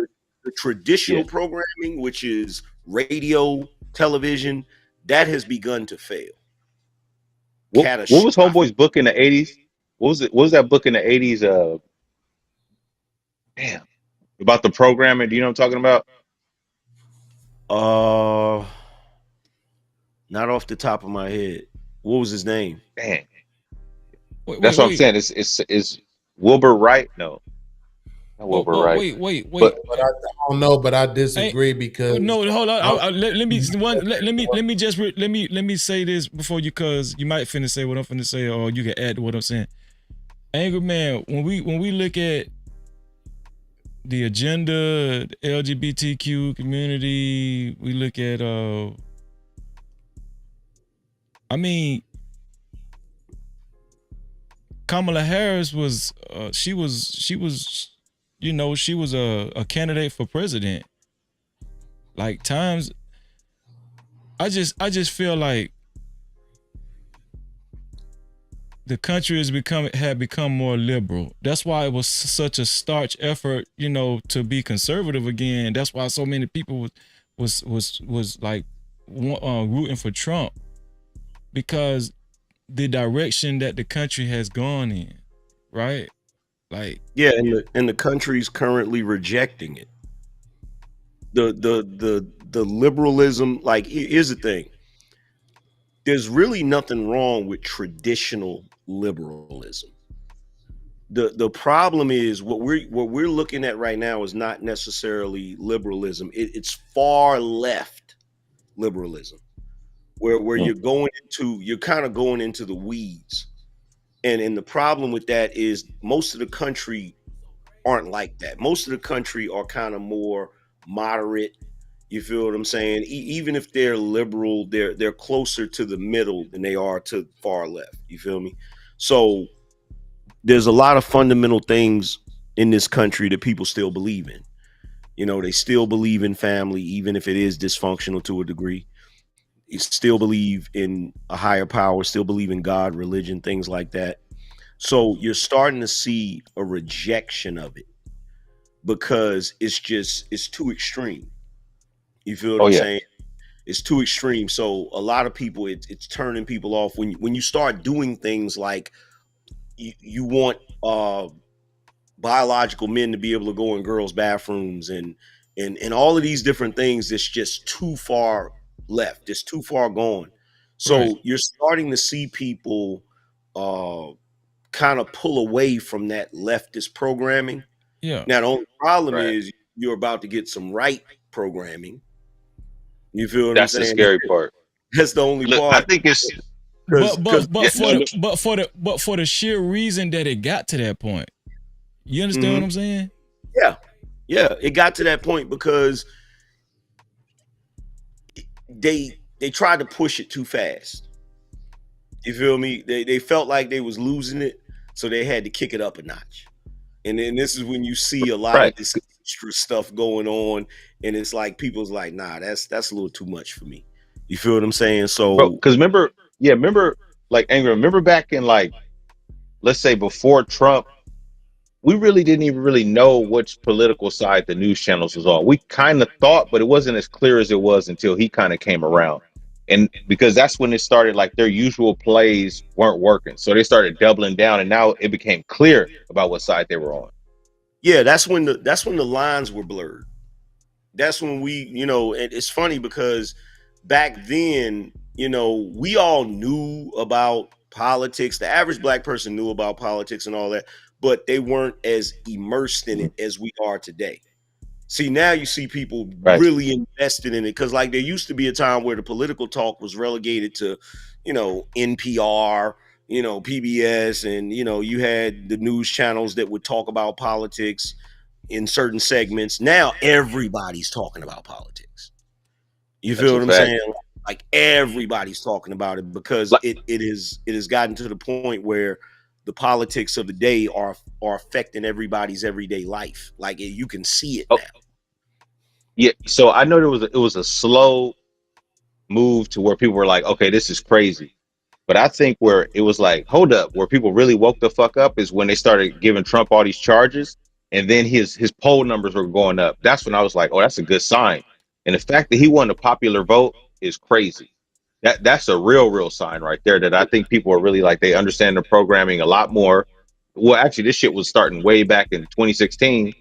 [SPEAKER 20] The traditional programming, which is radio, television, that has begun to fail.
[SPEAKER 1] What was Homeboy's book in the 80s? What was that book in the 80s? Damn, about the programming. Do you know what I'm talking about?
[SPEAKER 20] Not off the top of my head. What was his name?
[SPEAKER 1] Damn. That's what I'm saying. It's Wilbur Wright? No, not Wilbur Wright.
[SPEAKER 2] Wait.
[SPEAKER 16] But I don't know. But I disagree because
[SPEAKER 2] no, hold on. Let me say this before you, cause you might finna say what I'm finna say, or you can add to what I'm saying. Angry Man, when we look at the agenda, the LGBTQ community, we look at Kamala Harris was a candidate for president. Like times, I just feel like the country had become more liberal. That's why it was such a starch effort, to be conservative again. That's why so many people was like rooting for Trump, because the direction that the country has gone in, right? Like,
[SPEAKER 20] yeah, and the country's currently rejecting it. The liberalism, like, here's the thing. There's really nothing wrong with traditional liberalism. The problem is what we're looking at right now is not necessarily liberalism. It's far left liberalism, where you're kind of going into the weeds. And the problem with that is most of the country aren't like that. Most of the country are kind of more moderate. You feel what I'm saying? Even if they're liberal, they're closer to the middle than they are to far left. You feel me? So there's a lot of fundamental things in this country that people still believe in. You know, they still believe in family, even if it is dysfunctional to a degree. You still believe in a higher power, still believe in God, religion, things like that. So you're starting to see a rejection of it because it's too extreme. You feel what
[SPEAKER 1] Oh
[SPEAKER 20] I'm
[SPEAKER 1] yeah.
[SPEAKER 20] saying? It's too extreme. So a lot of people, it's turning people off when you start doing things like you want biological men to be able to go in girls' bathrooms and all of these different things. It's just too far left. It's too far gone.
[SPEAKER 2] Right.
[SPEAKER 20] So you're starting to see people kind of pull away from that leftist programming.
[SPEAKER 2] Yeah.
[SPEAKER 20] Now the only problem
[SPEAKER 1] Right.
[SPEAKER 20] is you're about to get some right programming. You feel what I'm
[SPEAKER 1] That's the
[SPEAKER 20] saying?
[SPEAKER 1] scary part.
[SPEAKER 20] That's the only
[SPEAKER 1] Look, I
[SPEAKER 20] part.
[SPEAKER 1] think it's
[SPEAKER 20] Because
[SPEAKER 1] yeah, no, no,
[SPEAKER 2] But for the sheer reason that it got to that point. You understand what
[SPEAKER 20] Mhm.
[SPEAKER 2] I'm saying?
[SPEAKER 20] Yeah. Yeah. It got to that point because they tried to push it too fast. You feel me? They felt like they was losing it, so they had to kick it up a notch. And then this is when you see a lot
[SPEAKER 1] right.
[SPEAKER 20] of this extra stuff going on, and it's like people's like, nah, that's a little too much for me. You feel what I'm saying?
[SPEAKER 1] Bro,
[SPEAKER 20] So
[SPEAKER 1] because remember, like, Angry, remember back in, like, let's say before Trump, we really didn't even really know which political side the news channels was on. We kind of thought, but it wasn't as clear as it was until he kind of came around. And because that's when it started, like, their usual plays weren't working. So they started doubling down, and now it became clear about what side they were on.
[SPEAKER 20] yeah, that's when the lines were blurred. That's when it's funny because back then, we all knew about politics. The average black person knew about politics and all that, but they weren't as immersed in it as we are today. See, now you see people
[SPEAKER 1] Right.
[SPEAKER 20] really invested in it because, like, there used to be a time where the political talk was relegated to, NPR, PBS, and you had the news channels that would talk about politics in certain segments. Now everybody's talking about politics. You
[SPEAKER 1] That's
[SPEAKER 20] feel
[SPEAKER 1] a
[SPEAKER 20] what I'm
[SPEAKER 1] fact.
[SPEAKER 20] saying? Like everybody's talking about it because
[SPEAKER 1] Like,
[SPEAKER 20] it has gotten to the point where the politics of the day are affecting everybody's everyday life. Like you can see it
[SPEAKER 1] oh,
[SPEAKER 20] now.
[SPEAKER 1] yeah. So I know it was a slow move to where people were like, okay, this is crazy. But I think where it was like, hold up, where people really woke the fuck up is when they started giving Trump all these charges, and then his poll numbers were going up. That's when I was like, oh, that's a good sign. And the fact that he won the popular vote is crazy. That's a real sign right there. That I think people are really like they understand the programming a lot more. Well, actually, this shit was starting way back in 2016.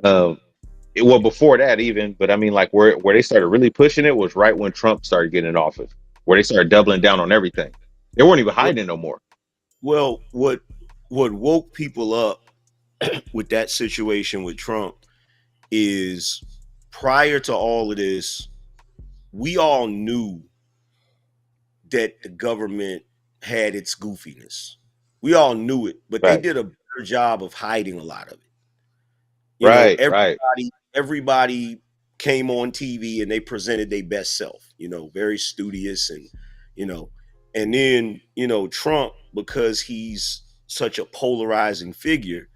[SPEAKER 1] Well, before that even, but I mean, like where they started really pushing it was right when Trump started getting in office, where they started doubling down on everything. They weren't even
[SPEAKER 20] Well,
[SPEAKER 1] hiding it no more.
[SPEAKER 20] well, what woke people up with that situation with Trump is prior to all of this, we all knew that the government had its goofiness. We all knew it, but they
[SPEAKER 1] Right,
[SPEAKER 20] did a better job of hiding a lot of it.
[SPEAKER 1] right.
[SPEAKER 20] Everybody came on TV and they presented their best self, very studious and you know, and then, Trump, because he's such a polarizing figure,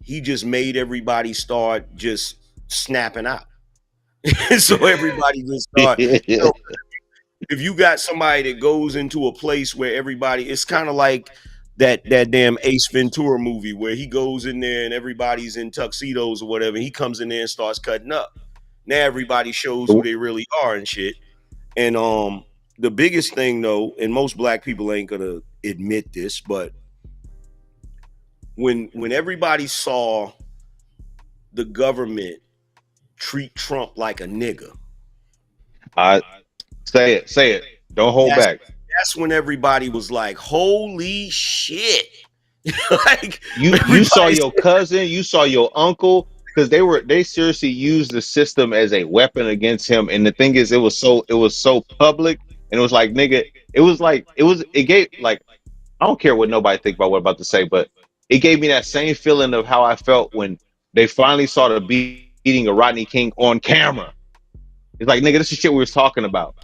[SPEAKER 20] he just made everybody start just snapping out. So everybody just start, if you got somebody that goes into a place where everybody, it's kind of like that damn Ace Ventura movie where he goes in there and everybody's in tuxedos or whatever. He comes in there and starts cutting up. Now everybody shows who they really are and shit. And the biggest thing though, and most black people ain't gonna admit this, but when everybody saw the government treat Trump like a nigga,
[SPEAKER 1] I say it. Don't hold
[SPEAKER 20] that's
[SPEAKER 1] back.
[SPEAKER 20] that's when everybody was like, holy shit. Like
[SPEAKER 1] you saw your cousin, you saw your uncle, because they seriously used the system as a weapon against him. And the thing is, it was so public, and it was like, nigga, it gave, like, I don't care what nobody think about what I'm about to say, but it gave me that same feeling of how I felt when they finally saw the beating of Rodney King on camera. It's like, nigga, this is shit we was talking about.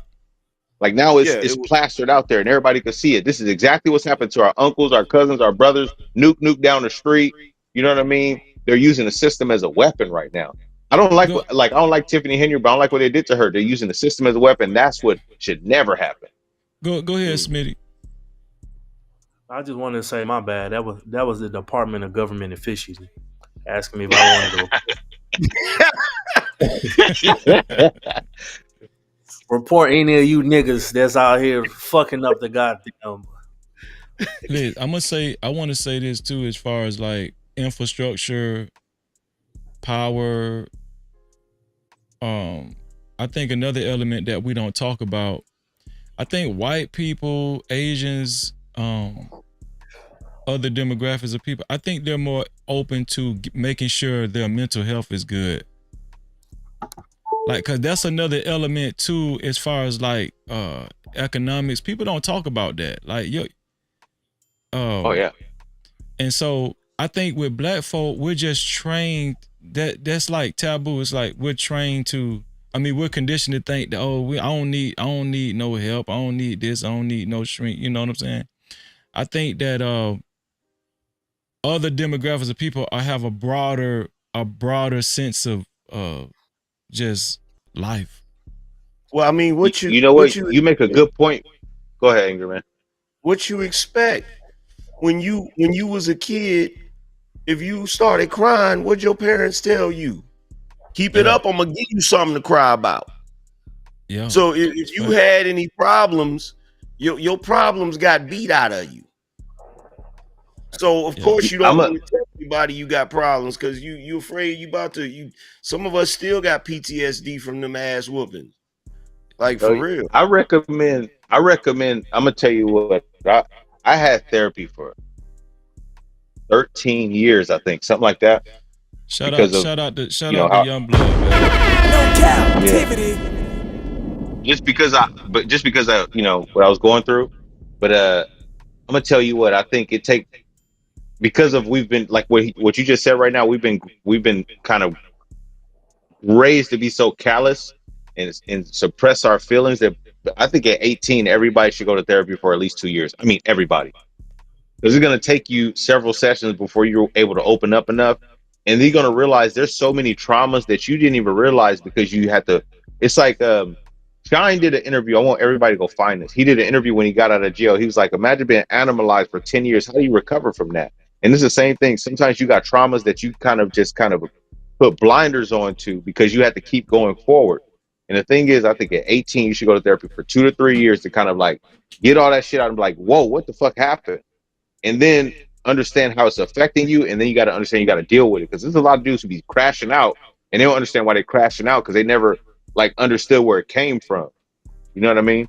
[SPEAKER 1] Like, now
[SPEAKER 20] yeah,
[SPEAKER 1] it's plastered out there and everybody could see it. This is exactly what's happened to our uncles, our cousins, our brothers. Nuke down the street. You know what I mean? They're using the system as a weapon right now. I don't like I don't like Tiffany Henry, but I don't like what they did to her. They're using the system as a weapon. That's what should never happen.
[SPEAKER 2] Go ahead, Smitty.
[SPEAKER 4] I just wanted to say my bad. That was the Department of Government Efficiency asking me if I wanted to report any of you niggas that's out here fucking up the goddamn.
[SPEAKER 2] Liz, I want to say this too, as far as like infrastructure, power. I think another element that we don't talk about. I think white people, Asians, other demographics of people, I think they're more open to making sure their mental health is good. Like, cause that's another element too, as far as like economics. People don't talk about that. Like,
[SPEAKER 1] oh yeah.
[SPEAKER 2] And so I think with black folk, we're just trained that's like taboo. It's like we're trained to. I mean, we're conditioned to think that I don't need no help. I don't need this. I don't need no shrink. You know what I'm saying? I think that other demographics of people have a broader sense of just life.
[SPEAKER 20] Well, I mean,
[SPEAKER 1] you know what? You make a good point. Go ahead, Angry Man.
[SPEAKER 20] What you expect when you was a kid? If you started crying, what'd your parents tell you? Keep it up. I'm gonna give you something to cry about.
[SPEAKER 2] Yeah.
[SPEAKER 20] So if you had any problems, your problems got beat out of you. So of course you don't want to tell anybody you got problems because you afraid you about to. Some of us still got PTSD from them ass whoopings. Like for real.
[SPEAKER 1] I recommend. I'm gonna tell you what. I had therapy for 13 years, I think, something like that.
[SPEAKER 2] Shout out to Youngblood, man.
[SPEAKER 7] No Cap-tivity.
[SPEAKER 1] Just because I what I was going through, but I'm gonna tell you what I think it take, because of we've been like what you just said right now. We've been kind of raised to be so callous and suppress our feelings that I think at 18 everybody should go to therapy for at least 2 years. I mean, everybody. Because it's going to take you several sessions before you're able to open up enough. And then you're going to realize there's so many traumas that you didn't even realize because you had to. It's like Shine did an interview. I want everybody to go find this. He did an interview when he got out of jail. He was like, imagine being animalized for 10 years. How do you recover from that? And it's the same thing. Sometimes you got traumas that you kind of put blinders on to because you have to keep going forward. And the thing is, I think at 18, you should go to therapy for 2 to 3 years to kind of like get all that shit out and be like, whoa, what the fuck happened? And then understand how it's affecting you, and then you got to understand you got to deal with it, because there's a lot of dudes who be crashing out and they don't understand why they're crashing out because they never like understood where it came from. You know what I mean?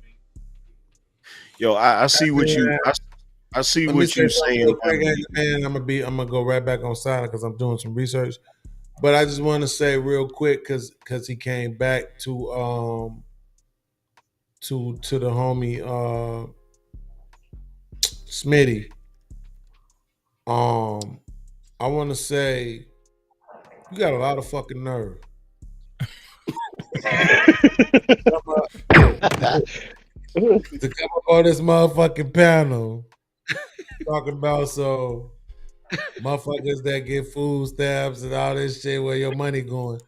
[SPEAKER 20] Yo, I see what I see what you're saying.
[SPEAKER 16] Man, I'm gonna go right back on silent because I'm doing some research. But I just want to say real quick because he came back to the homie Smitty. I want to say you got a lot of fucking nerve. To come up on this motherfucking panel talking about motherfuckers that get food stamps and all this shit, where your money going.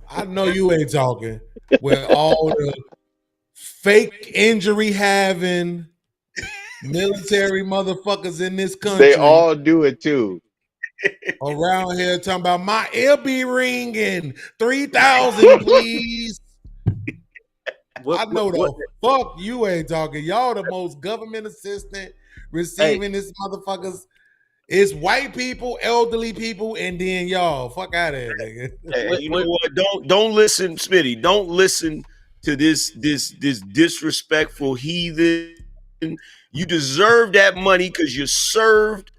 [SPEAKER 16] I know you ain't talking where all the fake injury having military motherfuckers in this country.
[SPEAKER 1] They all do it too.
[SPEAKER 16] Around here talking about my ear be ringing 3,000, please. I know the fuck you ain't talking. Y'all the most government assistant receiving this motherfuckers. It's white people, elderly people, and then y'all. Fuck out of here, nigga.
[SPEAKER 20] Hey, you know what? Don't listen, Smitty. Don't listen to this disrespectful heathen. You deserve that money because you served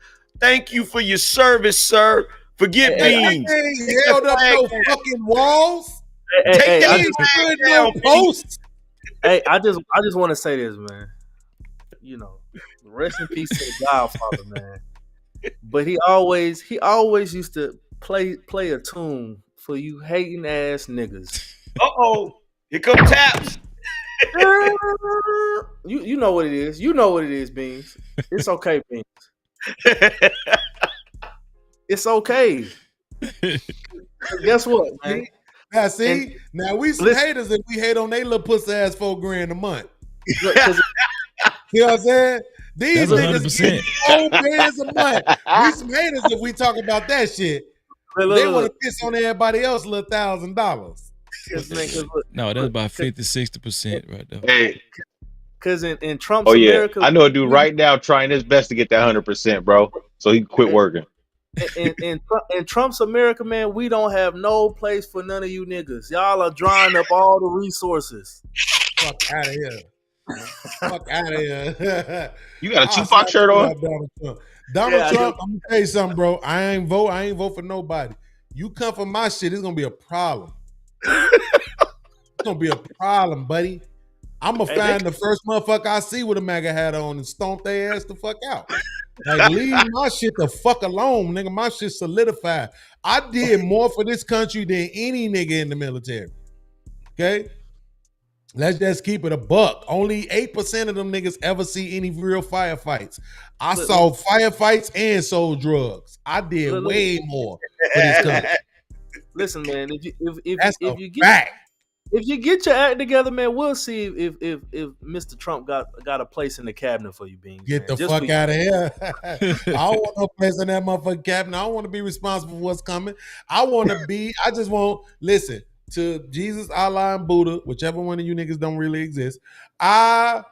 [SPEAKER 20] Thank you for your service, sir. Forget Beans.
[SPEAKER 16] He held up no fucking walls.
[SPEAKER 20] Take that
[SPEAKER 16] flag
[SPEAKER 20] down,
[SPEAKER 16] no posts.
[SPEAKER 4] Hey, I just want to say this, man. You know, rest in peace to the Godfather, man. But he always used to play a tune for you hating ass niggas.
[SPEAKER 20] Here come Taps.
[SPEAKER 4] You know what it is. You know what it is, Beans. It's okay, Beans. It's okay. Guess what, man?
[SPEAKER 16] Now see, now we some haters if we hate on they little pussy ass $4,000 a month. You know what I'm saying? These niggas get $4 a month. We some haters if we talk about that shit. They want to piss on everybody else little $1,000.
[SPEAKER 2] No, that's about 50-60% right there.
[SPEAKER 1] Hey,
[SPEAKER 4] because in Trump's
[SPEAKER 1] oh yeah,
[SPEAKER 4] America,
[SPEAKER 1] I know a dude right now trying his best to get that 100%, bro. So he can quit working.
[SPEAKER 4] In Trump's America, man, we don't have no place for none of you niggas. Y'all are drawing up all the resources.
[SPEAKER 16] Fuck out of here. Fuck out of here.
[SPEAKER 1] You got a Tupac shirt on?
[SPEAKER 16] Donald Trump, I'm gonna tell you something, bro. I ain't vote for nobody. You come for my shit, it's gonna be a problem. It's gonna be a problem, buddy. I'm gonna find the first motherfucker I see with a MAGA hat on and stomp their ass the fuck out. Like, leave my shit the fuck alone, nigga. My shit solidified. I did more for this country than any nigga in the military. Okay? Let's just keep it a buck. Only 8% of them niggas ever see any real firefights. I saw firefights and sold drugs. I did way more for this country.
[SPEAKER 4] Listen, man, if you get your act together, man, we'll see if Mr. Trump got a place in the cabinet for you, Beans.
[SPEAKER 16] Get the fuck out of here. I don't want no place in that motherfucking cabinet. I don't want to be responsible for what's coming. I just want, listen, to Jesus, Allah, and Buddha, whichever one of you niggas don't really exist. I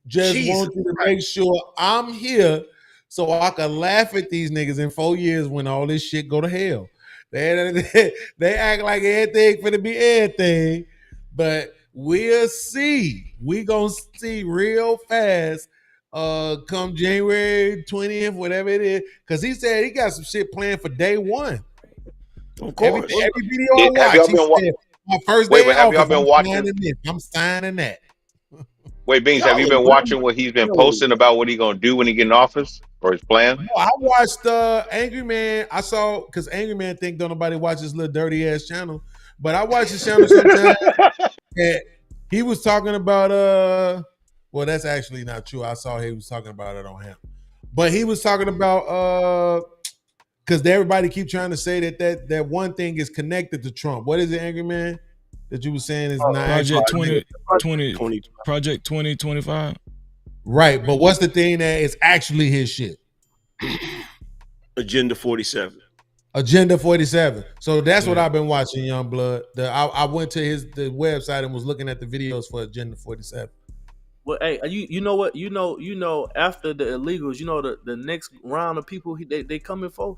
[SPEAKER 16] just want you to make sure I'm here so I can laugh at these niggas in 4 years when all this shit go to hell. They act like everything finna be everything, but we'll see. We gonna see real fast come January 20th, whatever it is, because he said he got some shit planned for day one.
[SPEAKER 20] Of course.
[SPEAKER 16] Every video I watch, he said, my first day
[SPEAKER 1] have y'all been watching?
[SPEAKER 16] I'm signing that.
[SPEAKER 1] Wait, Beans, have you been watching what he's been posting about what he's gonna do when he get in office or his plan?
[SPEAKER 16] No, I watched Angry Man. I saw, because Angry Man think don't nobody watch his little dirty ass channel, but I watch his channel sometimes. And he was talking about well, that's actually not true. I saw he was talking about it on him, but he was talking about because everybody keep trying to say that one thing is connected to Trump. What is it, Angry Man, that you were saying is not
[SPEAKER 2] Project 2020, Project 2025.
[SPEAKER 16] Right, but what's the thing that is actually his shit?
[SPEAKER 20] Agenda 47.
[SPEAKER 16] Agenda 47. So that's what I've been watching, Young Blood. I went to the website and was looking at the videos for Agenda 47.
[SPEAKER 4] Well, hey, you know what? You know, after the illegals, you know the next round of people they coming for?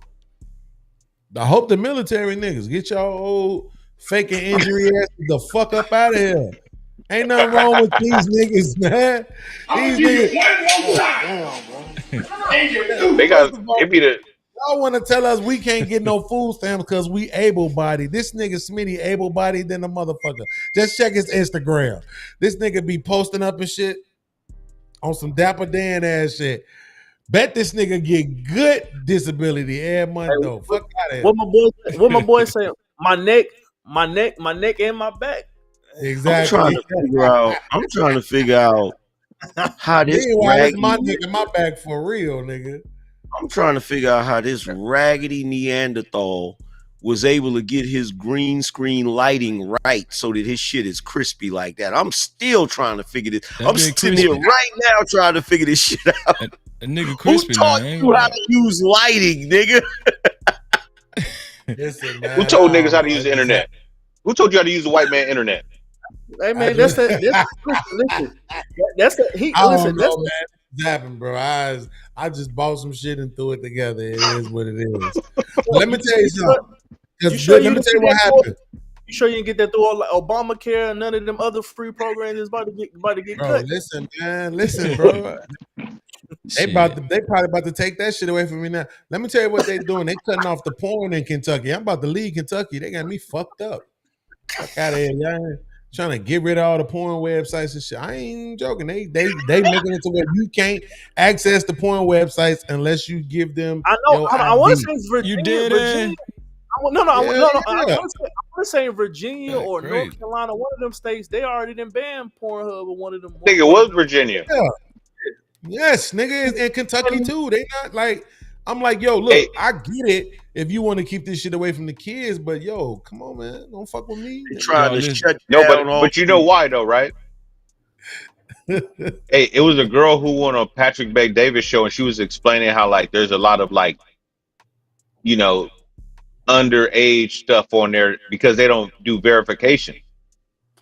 [SPEAKER 16] I hope the military niggas get y'all old faking injury ass the fuck up out of here. Ain't nothing wrong with these niggas, man. These niggas.
[SPEAKER 1] They got it be the.
[SPEAKER 16] Y'all want to tell us we can't get no food stamps because we able-bodied. This nigga Smitty able-bodied than a motherfucker. Just check his Instagram. This nigga be posting up and shit on some Dapper Dan ass shit. Bet this nigga get good disability every month though. Fuck out of here.
[SPEAKER 4] What my boy say? My neck, and my back.
[SPEAKER 16] Exactly.
[SPEAKER 20] I'm trying to figure out how this
[SPEAKER 16] raggedy, my nigga, my back for real, nigga.
[SPEAKER 20] I'm trying to figure out how this raggedy Neanderthal was able to get his green screen lighting right so that his shit is crispy like that. I'm still trying to figure this. I'm sitting here right now trying to figure this shit out.
[SPEAKER 2] A nigga crispy.
[SPEAKER 20] Who taught you how to use lighting, nigga?
[SPEAKER 16] Listen, man,
[SPEAKER 1] who told niggas how to use the internet? Who told you how to use the white man internet?
[SPEAKER 4] Hey man, that's the he.
[SPEAKER 16] I
[SPEAKER 4] Listen,
[SPEAKER 16] don't know, man. It's happened, bro. I just bought some shit and threw it together. It is what it is. Let me tell you something. Let me tell you what happened.
[SPEAKER 4] You sure you didn't get that through all like Obamacare and none of them other free programs is about to get
[SPEAKER 16] bro,
[SPEAKER 4] cut?
[SPEAKER 16] Listen, man. Listen, bro. They probably about to take that shit away from me now. Let me tell you what they doing. They cutting off the porn in Kentucky. I'm about to leave Kentucky. They got me fucked up. Fuck out of here, y'all. Trying to get rid of all the porn websites and shit. I ain't joking. They making it to where you can't access the porn websites unless you give them.
[SPEAKER 4] I know.
[SPEAKER 16] Your
[SPEAKER 4] I want to
[SPEAKER 16] ID.
[SPEAKER 4] say it's Virginia.
[SPEAKER 2] You did
[SPEAKER 4] Virginia. I want to say in Virginia or
[SPEAKER 2] crazy.
[SPEAKER 4] North Carolina, one of them states, they already done banned Pornhub or one of them.
[SPEAKER 1] I think it was Virginia.
[SPEAKER 16] Yeah. Yes, nigga, in Kentucky too. They not like. I'm like, yo, look, I get it if you want to keep this shit away from the kids, but yo, come on, man, don't fuck with me.
[SPEAKER 20] They trying to shut
[SPEAKER 1] No,
[SPEAKER 20] down all.
[SPEAKER 1] but you know why though, right? Hey, it was a girl who won a Patrick Bet Davis show, and she was explaining how like there's a lot of like, you know, underage stuff on there because they don't do verification.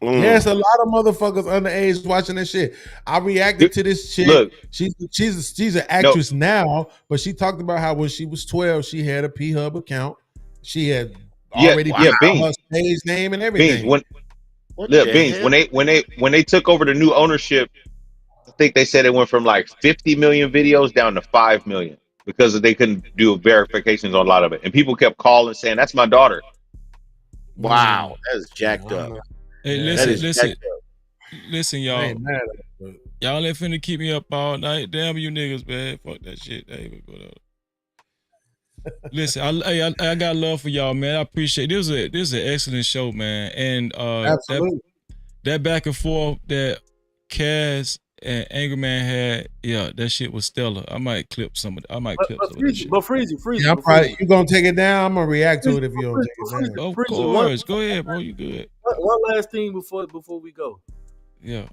[SPEAKER 16] There's a lot of motherfuckers underage watching this shit. I reacted to this chick.
[SPEAKER 1] Look,
[SPEAKER 16] she's an actress now, but she talked about how when she was 12, she had a P-Hub account. She had already put her stage name and everything.
[SPEAKER 1] Beans, when they took over the new ownership, I think they said it went from like 50 million videos down to 5 million because they couldn't do verifications on a lot of it, and people kept calling saying that's my daughter.
[SPEAKER 20] Wow, that's jacked up.
[SPEAKER 2] Hey, listen, y'all. Y'all ain't finna keep me up all night. Damn you niggas, man. Fuck that shit. Hey, listen, I got love for y'all, man. I appreciate this is an excellent show, man. And that back and forth that Cass and Angry Man had, yeah, that shit was stellar. I might clip some of that shit.
[SPEAKER 4] But Freezy.
[SPEAKER 16] Yeah, you gonna take it down? I'm gonna react to it if you don't take it down.
[SPEAKER 2] Of course. Go ahead, bro. You good.
[SPEAKER 4] One last thing before we go.
[SPEAKER 2] Yeah.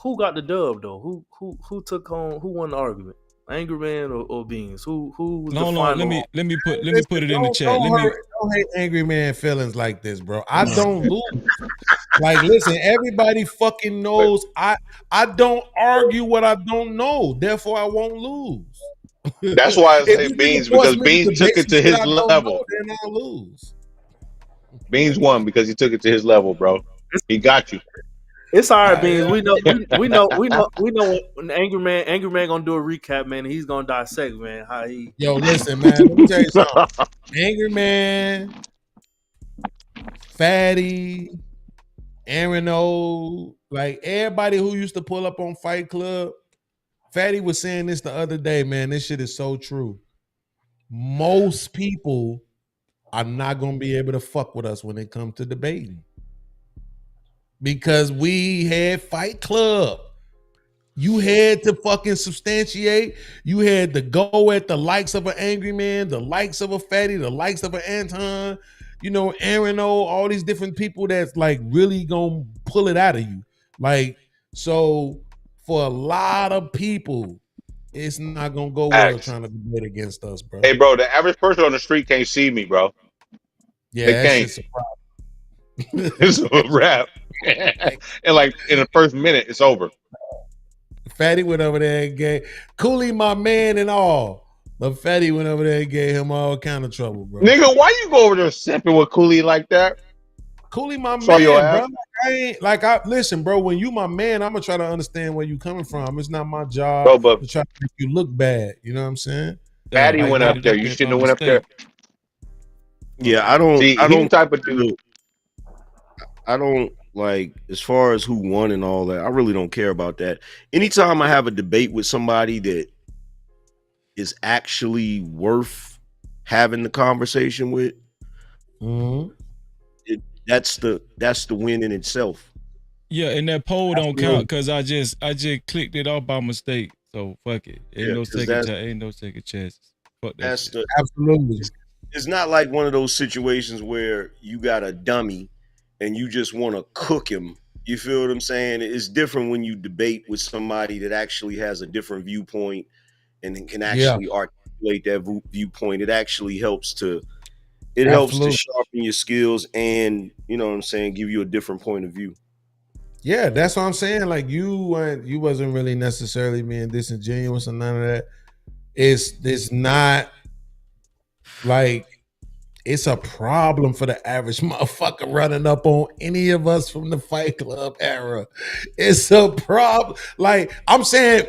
[SPEAKER 4] Who got the dub though? Who took home? Who won the argument? Angry Man or Beans? Who was the final?
[SPEAKER 2] Let me put it in the chat.
[SPEAKER 16] Don't hate Angry Man feelings like this, bro. I don't lose. Like, listen, everybody fucking knows I don't argue what I don't know. Therefore, I won't lose.
[SPEAKER 1] That's why I say Beans, because Beans took it to his level.
[SPEAKER 16] Then I'll lose.
[SPEAKER 1] Beans won because he took it to his level, bro. He got you.
[SPEAKER 4] It's all right, Beans. We know when Angry Man gonna do a recap, man. He's gonna dissect, man. How he.
[SPEAKER 16] Yo, listen, man. Let me tell you something. Angry Man, Fatty, Aaron O, like everybody who used to pull up on Fight Club. Fatty was saying this the other day, man. This shit is so true. Most people are not gonna be able to fuck with us when it comes to debating. Because we had Fight Club. You had to fucking substantiate. You had to go at the likes of an Angry Man, the likes of a Fatty, the likes of an Anton, you know, Aaron O, all these different people that's like really gonna pull it out of you. Like, so for a lot of people, it's not gonna go well trying to debate against us, bro.
[SPEAKER 1] Hey, bro, the average person on the street can't see me, bro.
[SPEAKER 16] Yeah,
[SPEAKER 1] they
[SPEAKER 16] that's
[SPEAKER 1] can't.
[SPEAKER 16] just a problem.
[SPEAKER 1] It's a wrap. And like in the first minute, it's over.
[SPEAKER 16] Fatty went over there and gave Cooley my man and all. But Fatty went over there and gave him all kind of trouble, bro.
[SPEAKER 1] Nigga, why you go over there sipping with Cooley like that?
[SPEAKER 16] Cooley my
[SPEAKER 1] Saw
[SPEAKER 16] man,
[SPEAKER 1] your
[SPEAKER 16] bro.
[SPEAKER 1] ass.
[SPEAKER 16] Listen, bro, when you my man, I'm gonna try to understand where you coming from. It's not my job to try to make you look bad. You know what I'm saying?
[SPEAKER 1] Fatty went up there. You shouldn't have went up there.
[SPEAKER 20] Yeah, I don't.
[SPEAKER 1] See,
[SPEAKER 20] I
[SPEAKER 1] he's
[SPEAKER 20] don't
[SPEAKER 1] the type of dude.
[SPEAKER 20] I don't like, as far as who won and all that. I really don't care about that. Anytime I have a debate with somebody that is actually worth having the conversation with, that's the win in itself.
[SPEAKER 2] Yeah, and that poll don't count because I just clicked it off by mistake. So fuck it. Ain't no second chances. Fuck that shit.
[SPEAKER 16] Absolutely.
[SPEAKER 20] It's not like one of those situations where you got a dummy and you just want to cook him. You feel what I'm saying? It's different when you debate with somebody that actually has a different viewpoint and can actually articulate that viewpoint. It actually helps to sharpen your skills and, you know what I'm saying, give you a different point of view.
[SPEAKER 16] Yeah, that's what I'm saying. Like you wasn't really necessarily being disingenuous or none of that. It's not like it's a problem for the average motherfucker running up on any of us from the Fight Club era. It's a problem. Like I'm saying,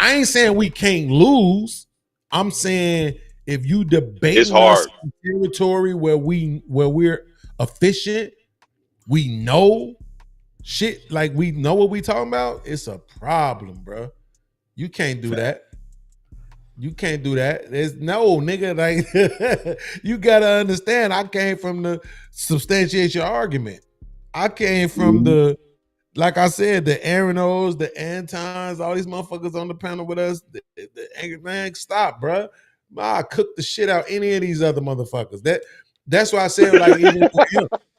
[SPEAKER 16] I ain't saying we can't lose. I'm saying if you
[SPEAKER 1] It's
[SPEAKER 16] debating us
[SPEAKER 1] hard.
[SPEAKER 16] in territory where we're efficient, we know shit, like we know what we talking about, it's a problem, bro. You can't do that. You can't do that. There's no nigga, like you gotta understand. I came from the substantiate your argument. I came from the, like I said, the Aaronos, the Antons, all these motherfuckers on the panel with us. The angry man, stop, bro. I cook the shit out any of these other motherfuckers. That's why I said, like, even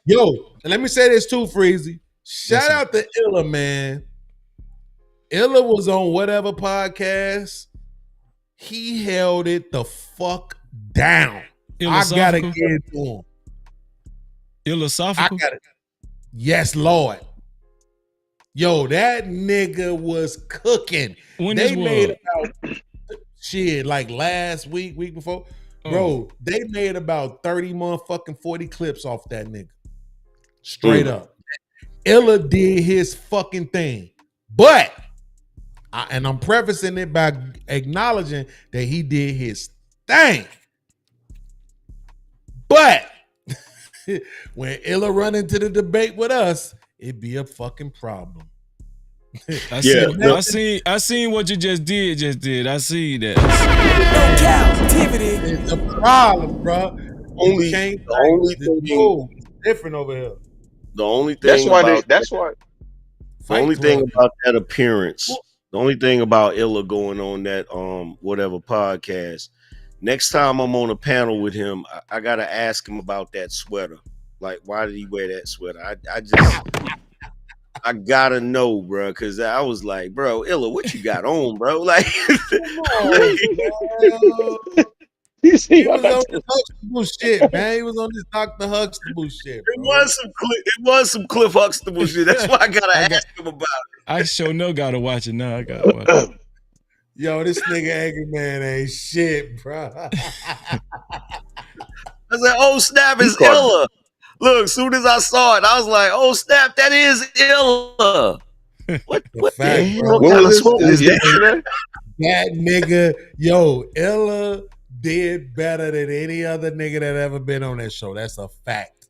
[SPEAKER 16] yo, and let me say this too, Freezy. Shout out to Illa, man. Illa was on whatever podcast. He held it the fuck down. I gotta get to him.
[SPEAKER 2] Philosophical?
[SPEAKER 16] Yes, Lord. Yo, that nigga was cooking.
[SPEAKER 2] When
[SPEAKER 16] they
[SPEAKER 2] this
[SPEAKER 16] made
[SPEAKER 2] was?
[SPEAKER 16] about shit like last week before. Bro, they made about 30 motherfucking 40 clips off that nigga. Straight up. Illa did his fucking thing. But and I'm prefacing it by acknowledging that he did his thing. But when Illa run into the debate with us, it'd be a fucking problem.
[SPEAKER 2] I seen what you just did. I see that.
[SPEAKER 7] No captivity.
[SPEAKER 16] It's a problem, bro.
[SPEAKER 20] The only thing
[SPEAKER 16] different over here.
[SPEAKER 20] The only
[SPEAKER 1] That's
[SPEAKER 20] thing
[SPEAKER 1] why
[SPEAKER 20] about that appearance, the only thing about Illa going on that whatever podcast. Next time I'm on a panel with him, I gotta ask him about that sweater. Like, why did he wear that sweater? I gotta know, bro, because I was like, bro, Illa, what you got on, bro? Like,
[SPEAKER 16] He was on this Huxtable shit, man. He was on this Dr. Huxtable shit, bro.
[SPEAKER 20] It was some Cliff Huxtable shit. That's why I gotta ask him about it.
[SPEAKER 2] I sure know gotta watch it now. I gotta watch it.
[SPEAKER 16] Yo, this nigga Angry Man ain't shit, bro.
[SPEAKER 20] I was like, oh snap, it's Illa. Look, as soon as I saw it, I was like, oh snap, that is Illa. What
[SPEAKER 16] fact,
[SPEAKER 20] the
[SPEAKER 16] bro.
[SPEAKER 20] hell kind of smoke is that?
[SPEAKER 16] That nigga, yo, Illa did better than any other nigga that ever been on that show. That's a fact.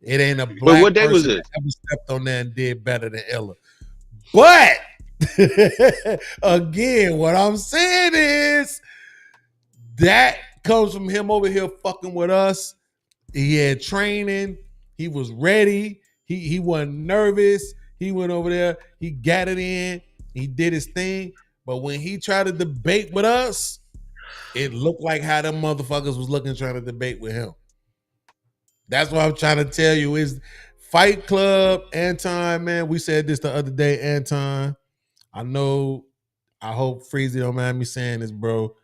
[SPEAKER 16] It ain't a black
[SPEAKER 1] what day was
[SPEAKER 16] person
[SPEAKER 1] it?
[SPEAKER 16] that ever stepped on there and did better than Illa. But again, what I'm saying is that comes from him over here fucking with us. He had training. He was ready. He wasn't nervous. He went over there. He got it in. He did his thing. But when he tried to debate with us, it looked like how them motherfuckers was looking trying to debate with him. That's what I'm trying to tell you is Fight Club, Anton, man. We said this the other day, Anton. I hope Freezy don't mind me saying this, bro.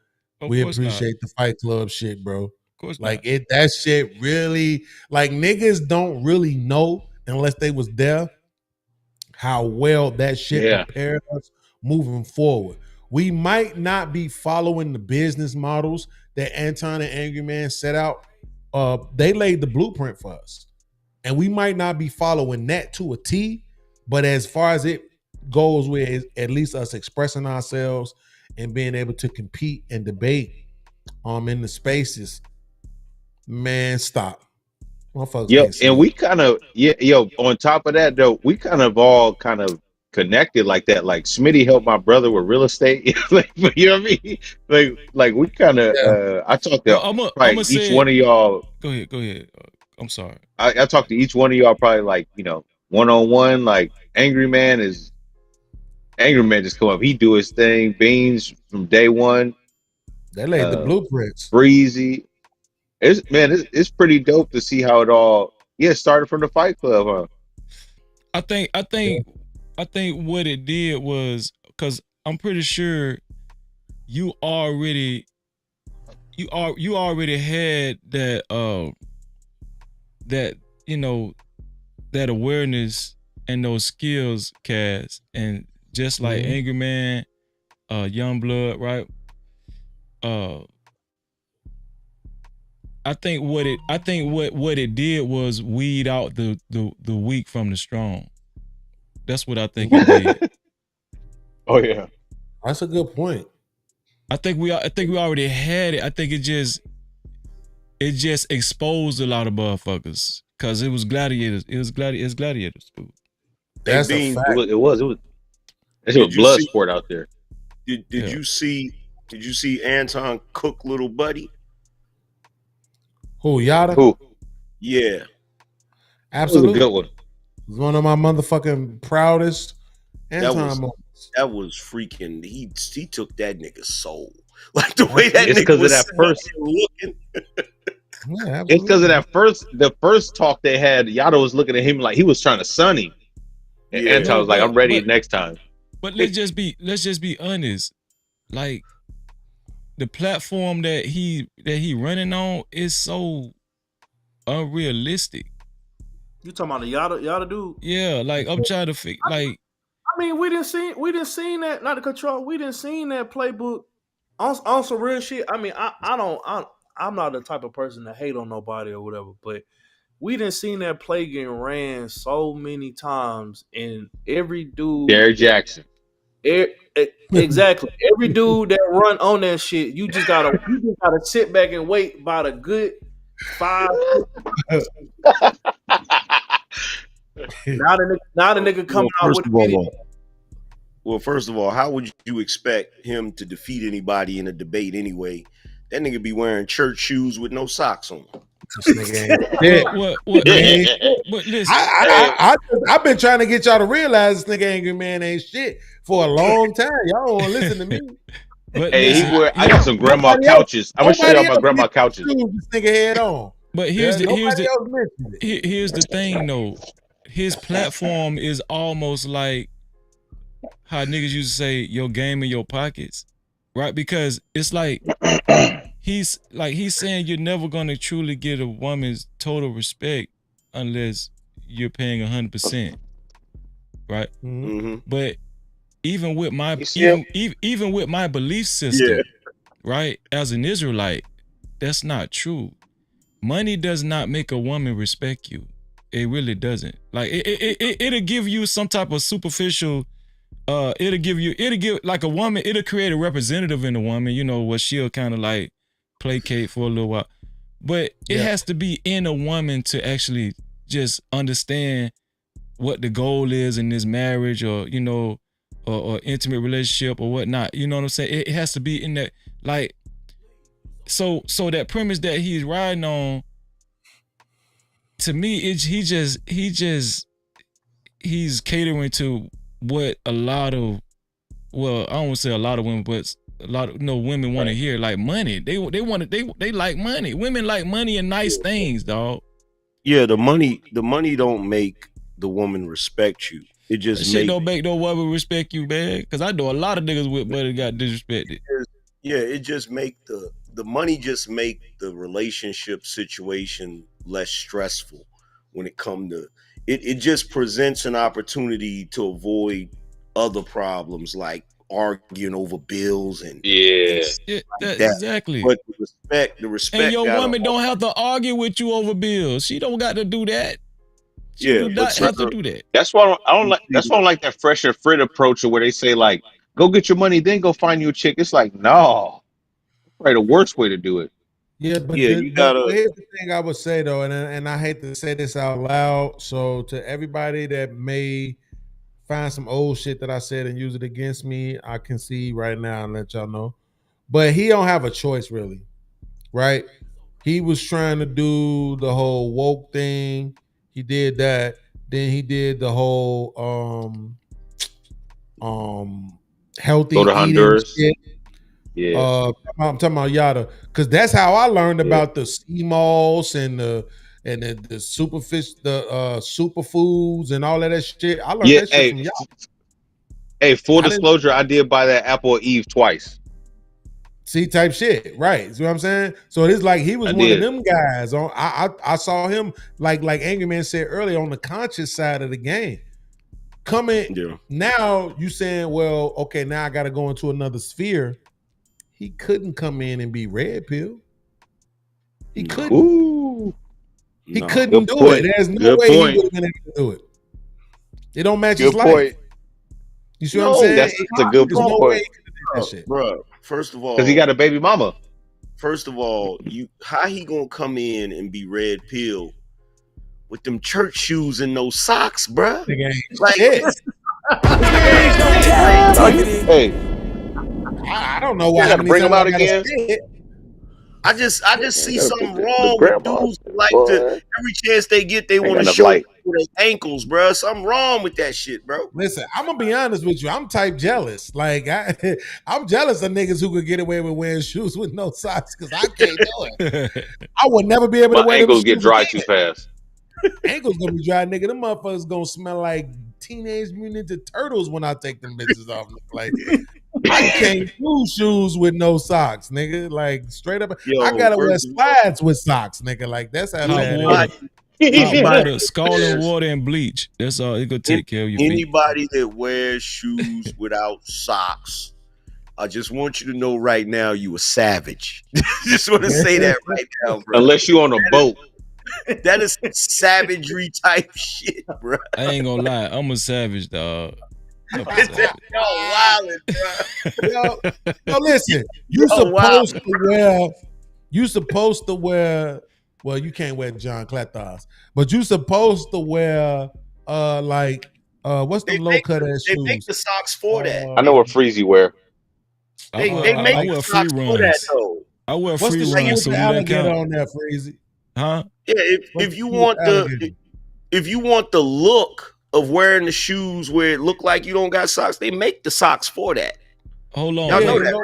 [SPEAKER 16] We appreciate the Fight Club shit, bro.
[SPEAKER 2] Of course
[SPEAKER 16] like that shit really, like niggas don't really know unless they was there how well that shit prepared us moving forward. We might not be following the business models that Anton and Angry Man set out. They laid the blueprint for us. And we might not be following that to a T, but as far as it goes with at least us expressing ourselves and being able to compete and debate in the spaces, man, stop.
[SPEAKER 1] Yo, and we kind of on top of that though, we kind of all kind of connected like that. Like Smitty helped my brother with real estate. Like, you know what I mean? Like we kind of I talked to each one of y'all.
[SPEAKER 2] Go ahead. I'm sorry.
[SPEAKER 1] I talked to each one of y'all probably like, one-on-one. Like Angry Man just come up. He do his thing. Beans from day one.
[SPEAKER 16] They laid the blueprints.
[SPEAKER 1] Breezy. It's pretty dope to see how it all started from the Fight Club, huh?
[SPEAKER 2] I think what it did was, because I'm pretty sure you already had that that awareness and those skills, Cass, and just like Angry Man, Youngblood, right? I think what it did was weed out the weak from the strong. That's what I think it did.
[SPEAKER 1] Oh yeah,
[SPEAKER 16] that's a good point.
[SPEAKER 2] I think we already had it. I think it just exposed a lot of motherfuckers because it was gladiators. It's gladiators. Dude.
[SPEAKER 16] That's a
[SPEAKER 20] Bean,
[SPEAKER 16] fact.
[SPEAKER 1] It was. That shit was
[SPEAKER 20] did you
[SPEAKER 1] blood
[SPEAKER 20] see?
[SPEAKER 1] sport out there.
[SPEAKER 20] Did
[SPEAKER 2] Yeah.
[SPEAKER 20] you see? Did you see Anton cook little buddy?
[SPEAKER 16] Who, Yada?
[SPEAKER 1] Who?
[SPEAKER 20] Yeah,
[SPEAKER 1] That was a
[SPEAKER 16] Absolutely.
[SPEAKER 1] good one.
[SPEAKER 16] It's one of my motherfucking proudest Anton moments.
[SPEAKER 20] that was freaking. He took that nigga's soul. Like the way that
[SPEAKER 1] It's
[SPEAKER 20] nigga
[SPEAKER 1] because of
[SPEAKER 20] was
[SPEAKER 1] that
[SPEAKER 20] sitting up
[SPEAKER 1] first.
[SPEAKER 20] there looking.
[SPEAKER 16] Yeah,
[SPEAKER 1] It's because of
[SPEAKER 16] absolutely.
[SPEAKER 1] the first talk they had. Yada was looking at him like he was trying to sun him, and
[SPEAKER 20] Yeah.
[SPEAKER 1] Anton was like, "I'm ready next time."
[SPEAKER 2] But let's just be honest. Like the platform that he running on is so unrealistic.
[SPEAKER 4] You talking about the Yada dude?
[SPEAKER 2] Yeah, like I'm trying to figure. Like
[SPEAKER 4] I mean, we didn't see that, not the control. We didn't see that playbook on some real shit. I mean, I'm not the type of person to hate on nobody or whatever, but we didn't see that play getting ran so many times, and every dude,
[SPEAKER 1] Derrick Jackson.
[SPEAKER 4] exactly, every dude that run on that shit, you just gotta sit back and wait about a good 5. Now the nigga coming out with a video.
[SPEAKER 20] Well, first of all, how would you expect him to defeat anybody in a debate anyway? That nigga be wearing church shoes with no socks on.
[SPEAKER 16] This nigga ain't
[SPEAKER 2] What listen,
[SPEAKER 16] I've been trying to get y'all to realize this nigga Angry Man ain't shit for a long time. Y'all don't want to listen to me.
[SPEAKER 2] But
[SPEAKER 1] Hey,
[SPEAKER 2] listen,
[SPEAKER 1] I got some grandma couches. I'm gonna show y'all my grandma couches.
[SPEAKER 16] This nigga head on.
[SPEAKER 2] But here's
[SPEAKER 16] Nobody else mentioned it.
[SPEAKER 2] here's the thing though. His platform is almost like how niggas used to say your game in your pockets, right? Because it's like he's saying you're never gonna truly get a woman's total respect unless you're paying 100%, right?
[SPEAKER 20] Mm-hmm.
[SPEAKER 2] But even with my even with my belief system,
[SPEAKER 20] Yeah.
[SPEAKER 2] right? As an Israelite, that's not true. Money does not make a woman respect you. It really doesn't. Like it'll give you some type of superficial. It'll give like a woman. It'll create a representative in a woman. You know what she'll kind of like placate for a little while, but it has to be in a woman to actually just understand what the goal is in this marriage, or you know, or intimate relationship or whatnot. You know what I'm saying? It has to be in that like. So that premise that he's riding on, to me, he's catering to what a lot of, well, I don't want to say a lot of women, but a lot of women want to hear, like money. They like money. Women like money and nice things, dog.
[SPEAKER 20] Yeah, the money don't make the woman respect you. It just
[SPEAKER 2] don't make no woman respect you, man. Because I know a lot of niggas with money got disrespected.
[SPEAKER 20] Yeah, it just make the money just make the relationship situation less stressful when it come to it just presents an opportunity to avoid other problems like arguing over bills and that.
[SPEAKER 2] Exactly.
[SPEAKER 20] But the respect
[SPEAKER 2] and your woman don't have to argue with you over bills. She don't got to do that. She do not have to do that.
[SPEAKER 1] That's why I don't like. That's why I don't like that fresh and fit approach, where they say like, "Go get your money, then go find you a chick." It's like, no, right, the worst way to do it.
[SPEAKER 16] Yeah, but
[SPEAKER 20] here's
[SPEAKER 16] the thing I would say though, and I hate to say this out loud, so to everybody that may find some old shit that I said and use it against me, I can see right now and let y'all know. But he don't have a choice really, right? He was trying to do the whole woke thing. He did that. Then he did the whole healthy
[SPEAKER 1] Go to
[SPEAKER 16] eating
[SPEAKER 1] Honduras.
[SPEAKER 16] shit.
[SPEAKER 1] Yeah.
[SPEAKER 16] I'm talking about Yada, because that's how I learned about the sea moss and the superfish, the superfoods and all of that shit. I learned that shit from Yada.
[SPEAKER 1] Hey, full disclosure, I did buy that Apple Eve twice.
[SPEAKER 16] See, type shit, right? See what I'm saying? So it's like he was one of them guys. I saw him like Angry Man said earlier, on the conscious side of the game. Now you saying, well, okay, now I got to go into another sphere. He couldn't come in and be red pill. He couldn't.
[SPEAKER 1] Ooh.
[SPEAKER 16] He couldn't do it. There's no way he would have been able to do it. It don't match his life. You see what I'm saying?
[SPEAKER 1] That's a good point.
[SPEAKER 16] that shit.
[SPEAKER 20] Bro, first of all,
[SPEAKER 1] Because he got a baby mama.
[SPEAKER 20] First of all, how he gonna come in and be red pill with them church shoes and no socks, bruh? Like,
[SPEAKER 1] Hey,
[SPEAKER 16] I don't know why.
[SPEAKER 1] you
[SPEAKER 16] How
[SPEAKER 1] gotta
[SPEAKER 16] many
[SPEAKER 1] bring
[SPEAKER 16] times
[SPEAKER 1] him out
[SPEAKER 16] I gotta
[SPEAKER 1] again.
[SPEAKER 16] say it?
[SPEAKER 20] I just see
[SPEAKER 1] gotta
[SPEAKER 20] something
[SPEAKER 1] put the
[SPEAKER 20] wrong with
[SPEAKER 1] grandma,
[SPEAKER 20] dudes who like
[SPEAKER 1] boy.
[SPEAKER 20] to every chance they get, they
[SPEAKER 1] Ain't
[SPEAKER 20] want
[SPEAKER 1] got
[SPEAKER 20] to
[SPEAKER 1] enough
[SPEAKER 20] show
[SPEAKER 1] light.
[SPEAKER 20] their ankles, bruh. Something wrong with that shit, bro.
[SPEAKER 16] Listen, I'm gonna be honest with you. I'm type jealous. Like I'm jealous of niggas who could get away with wearing shoes with no socks because I can't do it. I would never be able to
[SPEAKER 1] My
[SPEAKER 16] wear them
[SPEAKER 1] ankles
[SPEAKER 16] shoes
[SPEAKER 1] get dry
[SPEAKER 16] again.
[SPEAKER 1] too fast.
[SPEAKER 16] Ankles gonna be dry, nigga. Them motherfuckers gonna smell like Teenage Mutant Ninja Turtles when I take them bitches off. Like I can't do shoes with no socks, nigga. Like straight up,
[SPEAKER 20] Yo,
[SPEAKER 16] I gotta wear
[SPEAKER 20] first of all,
[SPEAKER 16] slides with socks, nigga. Like that's how
[SPEAKER 2] Hot
[SPEAKER 16] bad it
[SPEAKER 2] water,
[SPEAKER 16] is.
[SPEAKER 2] hot
[SPEAKER 20] anybody
[SPEAKER 2] water, scalding water, and bleach. That's all. It gonna take care of your feet.
[SPEAKER 20] anybody that wears shoes without socks, I just want you to know right now you a savage. Just want to say that right now, bro.
[SPEAKER 1] Unless you on a boat.
[SPEAKER 20] That is savagery type shit, bro.
[SPEAKER 2] I ain't gonna lie. I'm a savage, dog. I'm a savage.
[SPEAKER 20] Yo, wildin', bro.
[SPEAKER 16] Yo, listen. You supposed to wear. Well, you can't wear John Clatars, but you supposed to wear what's the low cut ass
[SPEAKER 20] They
[SPEAKER 16] shoes?
[SPEAKER 20] make the socks for that.
[SPEAKER 1] I know what Freezy wear.
[SPEAKER 20] They make the
[SPEAKER 2] free
[SPEAKER 20] socks for that
[SPEAKER 2] runs.
[SPEAKER 20] though.
[SPEAKER 2] I wear
[SPEAKER 16] What's
[SPEAKER 2] free
[SPEAKER 16] the shoe
[SPEAKER 2] runs,
[SPEAKER 16] with
[SPEAKER 2] so
[SPEAKER 16] the
[SPEAKER 2] do that
[SPEAKER 16] alligator
[SPEAKER 2] count?
[SPEAKER 16] on there, Freezy?
[SPEAKER 2] Huh?
[SPEAKER 20] Yeah,
[SPEAKER 16] What's
[SPEAKER 20] if you
[SPEAKER 16] the
[SPEAKER 20] want
[SPEAKER 16] alligator?
[SPEAKER 20] if you want the look of wearing the shoes where it look like you don't got socks, they make the socks for that.
[SPEAKER 2] Hold on.
[SPEAKER 20] Y'all know
[SPEAKER 2] wait.
[SPEAKER 20] that.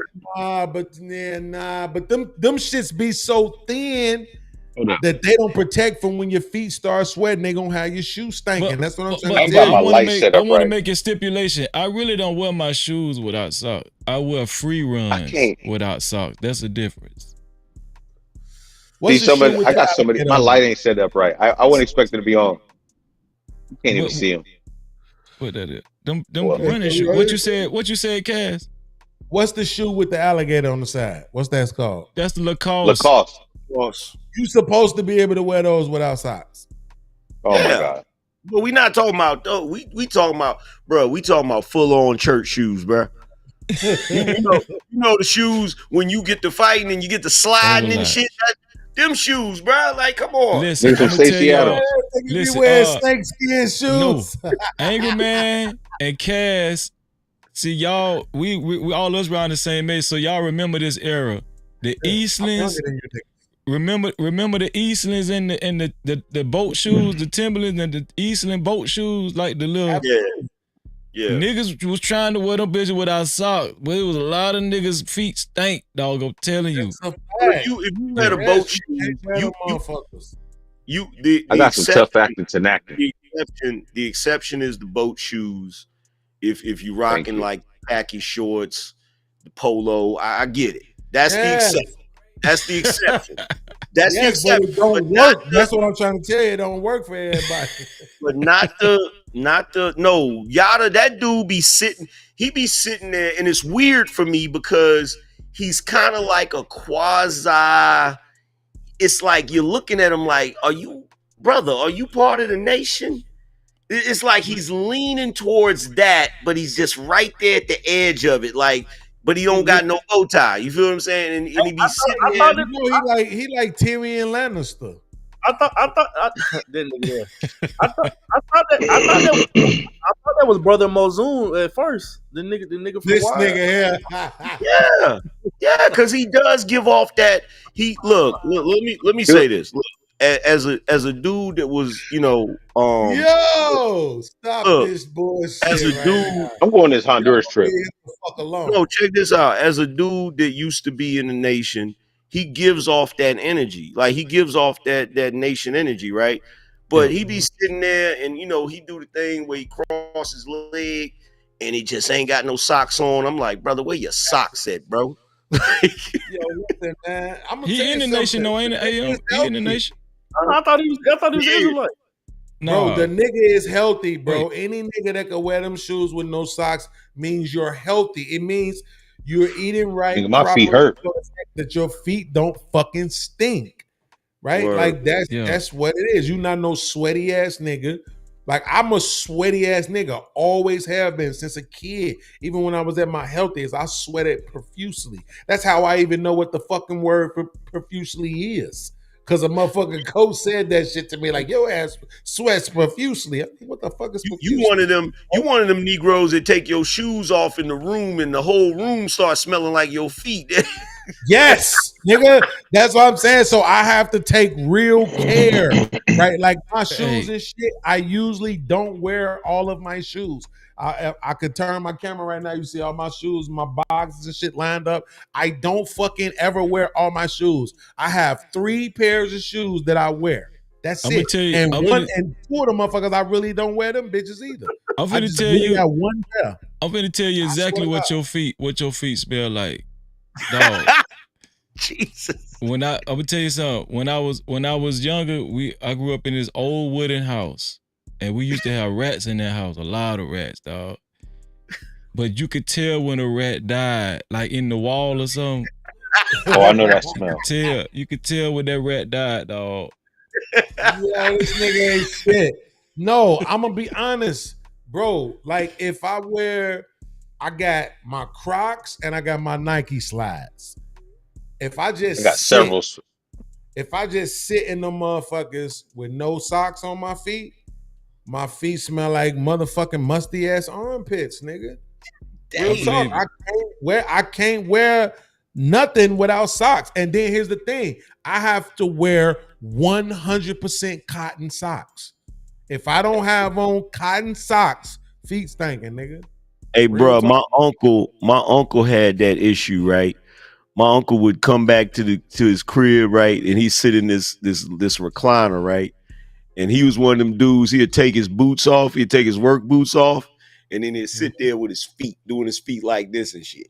[SPEAKER 16] But them shits be so thin
[SPEAKER 1] Hold on.
[SPEAKER 16] that they don't protect from when your feet start sweating. They gonna have your shoes stinking.
[SPEAKER 2] But-
[SPEAKER 16] That's what I'm
[SPEAKER 2] but-
[SPEAKER 16] trying
[SPEAKER 1] I
[SPEAKER 16] to
[SPEAKER 1] ain't
[SPEAKER 16] tell
[SPEAKER 1] got
[SPEAKER 16] you.
[SPEAKER 1] my
[SPEAKER 2] I wanna
[SPEAKER 1] light
[SPEAKER 2] make
[SPEAKER 1] set
[SPEAKER 2] I
[SPEAKER 1] up
[SPEAKER 2] want to
[SPEAKER 1] right.
[SPEAKER 2] make a stipulation. I really don't wear my shoes without socks. I wear free runs
[SPEAKER 1] can't.
[SPEAKER 2] without socks. That's the difference.
[SPEAKER 16] What's
[SPEAKER 1] See,
[SPEAKER 16] the shoe
[SPEAKER 1] somebody,
[SPEAKER 16] with
[SPEAKER 1] I
[SPEAKER 16] the
[SPEAKER 1] got somebody.
[SPEAKER 16] alligator
[SPEAKER 1] My
[SPEAKER 16] on
[SPEAKER 1] light
[SPEAKER 16] it?
[SPEAKER 1] ain't set up right. I wouldn't expect it to be on. You can't even
[SPEAKER 2] What-
[SPEAKER 1] see him.
[SPEAKER 2] What that is? Them
[SPEAKER 1] Well,
[SPEAKER 2] running shoes. What you said, Cass?
[SPEAKER 16] What's the shoe with the alligator on the side? What's that called?
[SPEAKER 2] That's the Lacoste.
[SPEAKER 1] Lacoste.
[SPEAKER 16] You supposed to be able to wear those without socks.
[SPEAKER 1] Oh my
[SPEAKER 20] Yeah.
[SPEAKER 1] God.
[SPEAKER 20] But we not talking about though. We talking about, bro. We talking about full on church shoes, bro. you know the shoes when you get to fighting and you get to sliding and
[SPEAKER 2] lie.
[SPEAKER 20] shit. Them shoes, bro. Like, come on.
[SPEAKER 2] Listen,
[SPEAKER 1] Niggas from
[SPEAKER 2] I'm gonna tell
[SPEAKER 1] Stacey
[SPEAKER 2] y'all.
[SPEAKER 1] Adams.
[SPEAKER 16] You
[SPEAKER 2] Listen,
[SPEAKER 16] be wearing snakeskin shoes.
[SPEAKER 2] No, Angry Man and Cass. See y'all, we all us around the same age, so y'all remember this era. The Eastlands. Remember the Eastlands and the boat shoes, the Timberlands and the Eastland boat shoes, like the little
[SPEAKER 20] Yeah.
[SPEAKER 2] niggas was trying to wear them bitches without socks, but it was a lot of niggas' feet stank, dog. I'm telling you.
[SPEAKER 20] If you had a boat shoe,
[SPEAKER 1] I got some tough acting to acting.
[SPEAKER 20] The exception is the boat shoes. If you rocking like khaki shorts, the polo, I get it. That's the exception. That's the exception. That's the exception.
[SPEAKER 16] But it don't work. That's what I'm trying to tell you. It don't work for everybody.
[SPEAKER 20] But not the no Yada. That dude be sitting. He be sitting there, and it's weird for me because he's kind of like a quasi. It's like you're looking at him like, are you part of the nation? It's like he's leaning towards that, but he's just right there at the edge of it, like. But he don't got no bow tie. You feel what I'm saying? And he be sitting there.
[SPEAKER 16] He like Tyrion Lannister.
[SPEAKER 4] I thought that was Brother Mozoon at first. The nigga from
[SPEAKER 16] This
[SPEAKER 4] Wild.
[SPEAKER 16] nigga
[SPEAKER 20] here. Yeah, because he does give off that. Look, let me say this. Look, as a dude that was,
[SPEAKER 16] Yo, stop this bullshit.
[SPEAKER 20] As a dude,
[SPEAKER 1] I'm going this Honduras trip.
[SPEAKER 20] No, check this out. As a dude that used to be in the nation, he gives off that energy. Like he gives off that nation energy, right? But he be sitting there and he do the thing where he cross his leg and he just ain't got no socks on. I'm like, brother, where your socks at, bro?
[SPEAKER 16] Yo, listen, man.
[SPEAKER 2] He in the nation, though, ain't it? He in the nation.
[SPEAKER 4] I thought he was Israelite.
[SPEAKER 16] Bro, the nigga is healthy, bro. Any nigga that can wear them shoes with no socks means you're healthy. It means you're eating right.
[SPEAKER 1] Nigga, my feet hurt.
[SPEAKER 16] That your feet don't fucking stink. Right?
[SPEAKER 20] Word.
[SPEAKER 16] Like that's what it is. You not no sweaty ass nigga. Like, I'm a sweaty ass nigga. Always have been since a kid. Even when I was at my healthiest, I sweated profusely. That's how I even know what the fucking word for profusely is. Cause a motherfucking coach said that shit to me, like, your ass sweats profusely. I'm like, what the fuck is profusely?
[SPEAKER 20] You one of them Negroes that take your shoes off in the room and the whole room starts smelling like your feet.
[SPEAKER 16] Yes, nigga. That's what I'm saying. So I have to take real care, right? Like my shoes and shit, I usually don't wear all of my shoes. I could turn my camera right now. You see all my shoes, my boxes and shit lined up. I don't fucking ever wear all my shoes. I have 3 pairs of shoes that I wear. That's
[SPEAKER 2] I'm gonna
[SPEAKER 16] it.
[SPEAKER 2] tell you,
[SPEAKER 16] And 2 of the motherfuckers, I really don't wear them bitches either.
[SPEAKER 2] I'm
[SPEAKER 16] I
[SPEAKER 2] finna
[SPEAKER 16] just
[SPEAKER 2] tell
[SPEAKER 16] really
[SPEAKER 2] you.
[SPEAKER 16] got 1 pair.
[SPEAKER 2] I'm finna tell you exactly
[SPEAKER 16] to
[SPEAKER 2] what your feet smell like, dog.
[SPEAKER 20] Jesus.
[SPEAKER 2] I'm gonna tell you something. When I was younger, I grew up in this old wooden house, and we used to have rats in that house, a lot of rats, dog. But you could tell when a rat died, like in the wall or something.
[SPEAKER 1] Oh, I know that smell.
[SPEAKER 2] You could tell when that rat died, dog.
[SPEAKER 16] Yo, this nigga ain't shit. No, I'm gonna be honest, bro. Like if I got my Crocs and I got my Nike slides. If I just
[SPEAKER 1] I got several.
[SPEAKER 16] If I just sit in the motherfuckers with no socks on my feet smell like motherfucking musty ass armpits, nigga. Real talk. I can't wear nothing without socks. And then here's the thing: I have to wear 100% cotton socks. If I don't have on cotton socks, feet stinking, nigga.
[SPEAKER 20] Hey, bro, my uncle had that issue, right? My uncle would come back to his crib, right, and he'd sit in this recliner, right, and he was one of them dudes. He'd take his boots off, he'd take his work boots off, and then he'd sit there with his feet, doing his feet like this and shit.